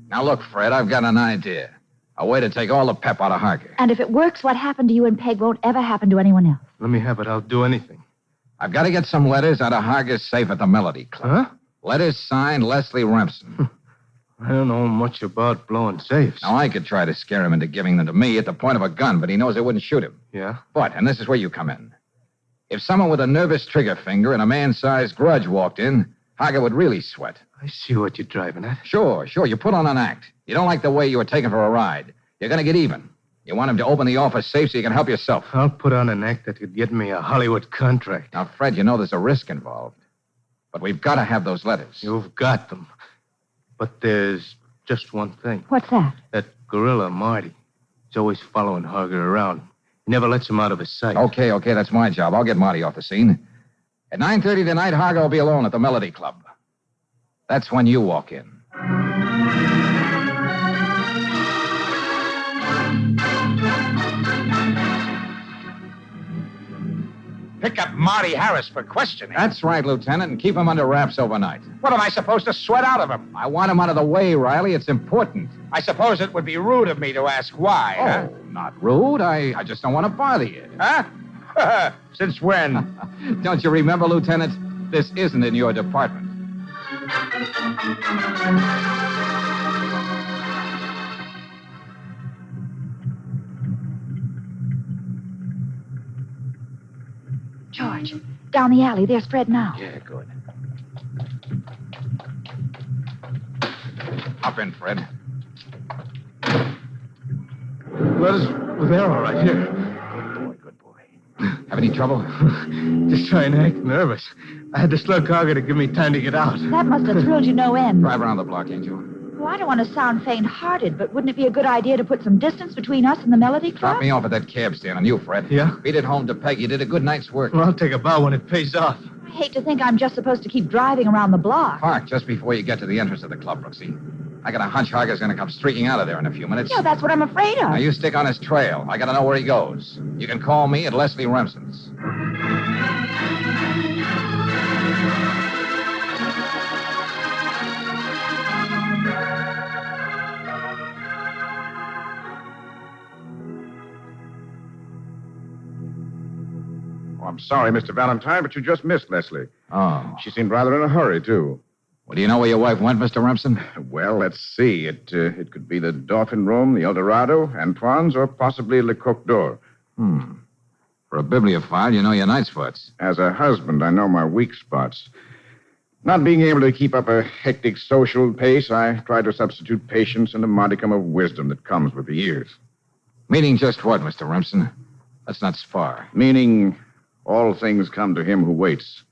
Now, look, Fred, I've got an idea. A way to take all the pep out of Harker. And if it works, what happened to you and Peg won't ever happen to anyone else. Let me have it. I'll do anything. I've got to get some letters out of Harker's safe at the Melody Club. Huh? Letters signed Leslie Remsen. I don't know much about blowing safes. Now, I could try to scare him into giving them to me at the point of a gun, but he knows I wouldn't shoot him. Yeah? But, and this is where you come in, if someone with a nervous trigger finger and a man-sized grudge walked in, Harker would really sweat. I see what you're driving at. Sure. You put on an act. You don't like the way you were taken for a ride. You're going to get even. You want him to open the office safe so you can help yourself. I'll put on an act that could get me a Hollywood contract. Now, Fred, you know there's a risk involved. But we've got to have those letters. You've got them. But there's just one thing. What's that? That gorilla, Marty. He's always following Harker around. He never lets him out of his sight. Okay, that's my job. I'll get Marty off the scene. At 9:30 tonight, Harker will be alone at the Melody Club. That's when you walk in. Pick up Marty Harris for questioning. That's right, Lieutenant, and keep him under wraps overnight. What am I supposed to sweat out of him? I want him out of the way, Riley. It's important. I suppose it would be rude of me to ask why, huh? Not rude. I just don't want to bother you. Huh? Since when? Don't you remember, Lieutenant? This isn't in your department. George, down the alley. There's Fred now. Yeah, good. Hop in, Fred. They're all right here. Good boy. Have any trouble? Just trying to act nervous. I had to slug Harker to give me time to get out. That must have thrilled you no end. Drive around the block, Angel. Well, I don't want to sound faint-hearted, but wouldn't it be a good idea to put some distance between us and the Melody Club? Drop me off at that cab stand on you, Fred. Yeah? Beat it home to Peg. You did a good night's work. Well, I'll take a bow when it pays off. I hate to think I'm just supposed to keep driving around the block. Park just before you get to the entrance of the club, Brooksy. I got a hunch Harker's going to come streaking out of there in a few minutes. Yeah, that's what I'm afraid of. Now, you stick on his trail. I got to know where he goes. You can call me at Leslie Remsen's. Oh, I'm sorry, Mr. Valentine, but you just missed Leslie. Oh. She seemed rather in a hurry, too. Well, do you know where your wife went, Mr. Remsen? Well, let's see. It could be the Dolphin Room, the El Dorado, Antoine's, or possibly Le Coq d'Or. For a bibliophile, you know your night spots. As a husband, I know my weak spots. Not being able to keep up a hectic social pace, I try to substitute patience and a modicum of wisdom that comes with the years. Meaning just what, Mr. Remsen? Let's not spar. Meaning all things come to him who waits.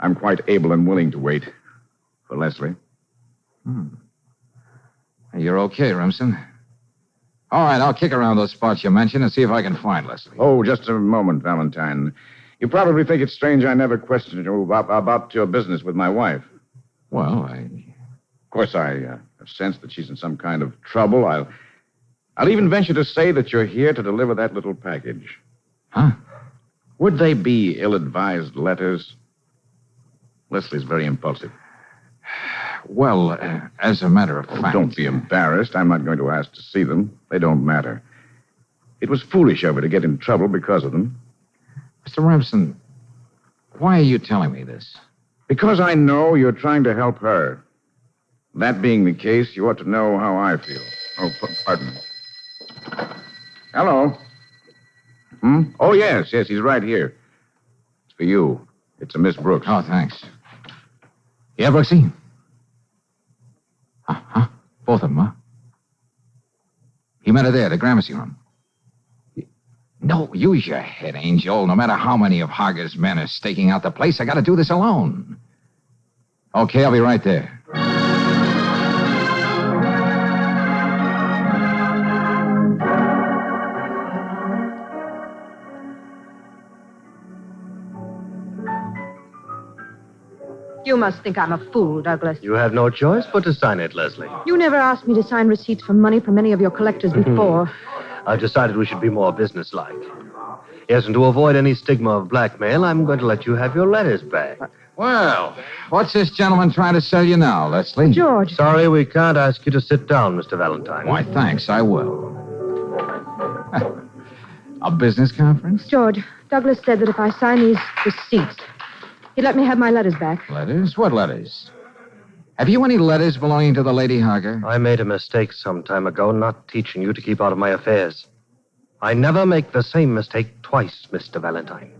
I'm quite able and willing to wait for Leslie. You're okay, Remsen. All right, I'll kick around those spots you mentioned and see if I can find Leslie. Oh, just a moment, Valentine. You probably think it's strange I never questioned you about your business with my wife. Well, Of course, I have sensed that she's in some kind of trouble. I'll even venture to say that you're here to deliver that little package. Huh? Would they be ill-advised letters? Leslie's very impulsive. Well, as a matter of fact... Don't be embarrassed. I'm not going to ask to see them. They don't matter. It was foolish of her to get in trouble because of them. Mr. Remsen, why are you telling me this? Because I know you're trying to help her. That being the case, you ought to know how I feel. Oh, pardon me. Hello. Oh, yes, he's right here. It's for you. It's a Miss Brooks. Oh, thanks. Yeah, Brooksy? Both of them, huh? He met her there, the Gramercy room. No, use your head, Angel. No matter how many of Harker's men are staking out the place, I got to do this alone. Okay, I'll be right there. You must think I'm a fool, Douglas. You have no choice but to sign it, Leslie. You never asked me to sign receipts for money from any of your collectors before. I've decided we should be more businesslike. Yes, and to avoid any stigma of blackmail, I'm going to let you have your letters back. Well, what's this gentleman trying to sell you now, Leslie? George. Sorry, we can't ask you to sit down, Mr. Valentine. Why, thanks, I will. A business conference? George, Douglas said that if I sign these receipts, he'd let me have my letters back. Letters? What letters? Have you any letters belonging to the Lady Harger? I made a mistake some time ago not teaching you to keep out of my affairs. I never make the same mistake twice, Mr. Valentine.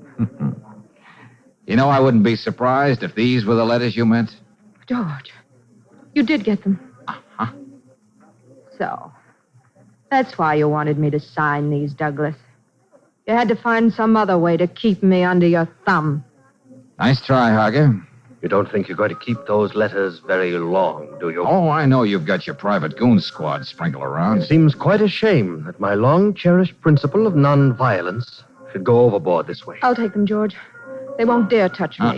You know, I wouldn't be surprised if these were the letters you meant. George, you did get them. Uh-huh. So, that's why you wanted me to sign these, Douglas. You had to find some other way to keep me under your thumb. Nice try, Harger. You don't think you're going to keep those letters very long, do you? Oh, I know you've got your private goon squad sprinkled around. It seems quite a shame that my long-cherished principle of nonviolence should go overboard this way. I'll take them, George. They won't dare touch me.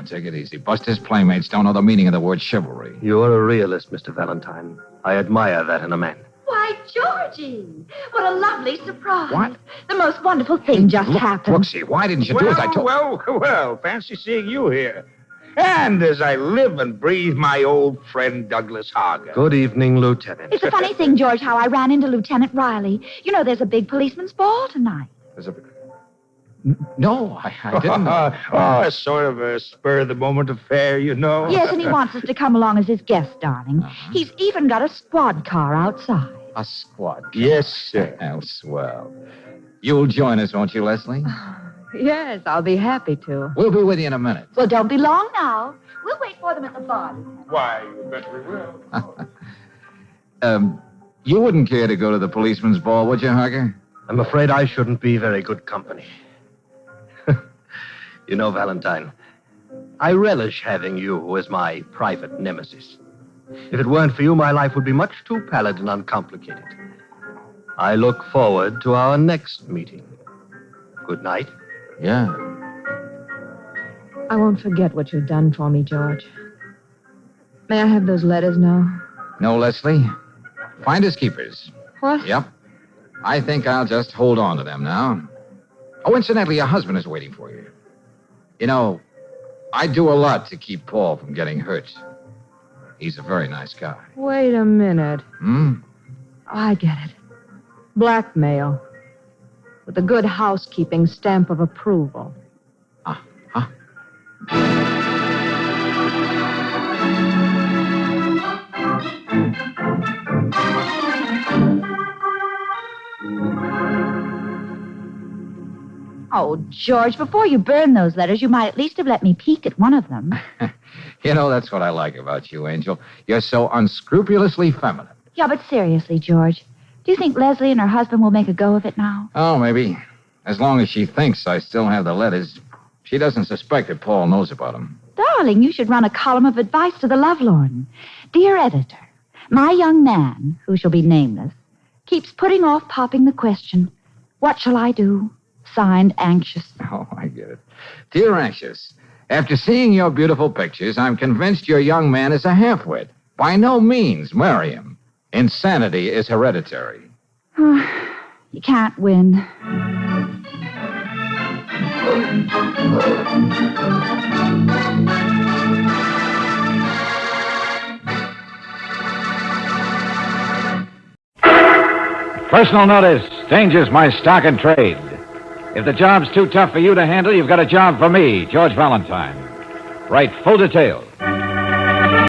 Take it easy. Buster's playmates don't know the meaning of the word chivalry. You're a realist, Mr. Valentine. I admire that in a man. Why, Georgie, what a lovely surprise. What? The most wonderful thing just happened. Brooksy, why didn't you do as I told you? Well, fancy seeing you here. And as I live and breathe, my old friend Douglas Harger. Good evening, Lieutenant. It's a funny thing, George, how I ran into Lieutenant Riley. You know, there's a big policeman's ball tonight. No, I didn't know. A sort of a spur-of-the-moment affair, you know. Yes, and he wants us to come along as his guest, darling. He's even got a squad car outside. A squad? Yes, sir. Oh, swell. You'll join us, won't you, Leslie? Yes, I'll be happy to. We'll be with you in a minute. Well, don't be long now. We'll wait for them at the bar. Why, you bet we will. You wouldn't care to go to the policeman's ball, would you, Harger? I'm afraid I shouldn't be very good company. You know, Valentine, I relish having you as my private nemesis. If it weren't for you, my life would be much too pallid and uncomplicated. I look forward to our next meeting. Good night. Yeah. I won't forget what you've done for me, George. May I have those letters now? No, Leslie. Finders keepers. What? Yep. I think I'll just hold on to them now. Oh, incidentally, your husband is waiting for you. You know, I do a lot to keep Paul from getting hurt. He's a very nice guy. Wait a minute. Hmm? Oh, I get it. Blackmail. With a good housekeeping stamp of approval. Oh, George, before you burn those letters, you might at least have let me peek at one of them. You know, that's what I like about you, Angel. You're so unscrupulously feminine. Yeah, but seriously, George, do you think Leslie and her husband will make a go of it now? Oh, maybe. As long as she thinks I still have the letters. She doesn't suspect that Paul knows about them. Darling, you should run a column of advice to the Lovelorn. Dear editor, my young man, who shall be nameless, keeps putting off popping the question, what shall I do? Signed, Anxious. Oh, I get it. Dear Anxious, after seeing your beautiful pictures, I'm convinced your young man is a half-wit. By no means marry him. Insanity is hereditary. You can't win. Personal notice. Danger's my stock and trade. If the job's too tough for you to handle, you've got a job for me, George Valentine. Write full details.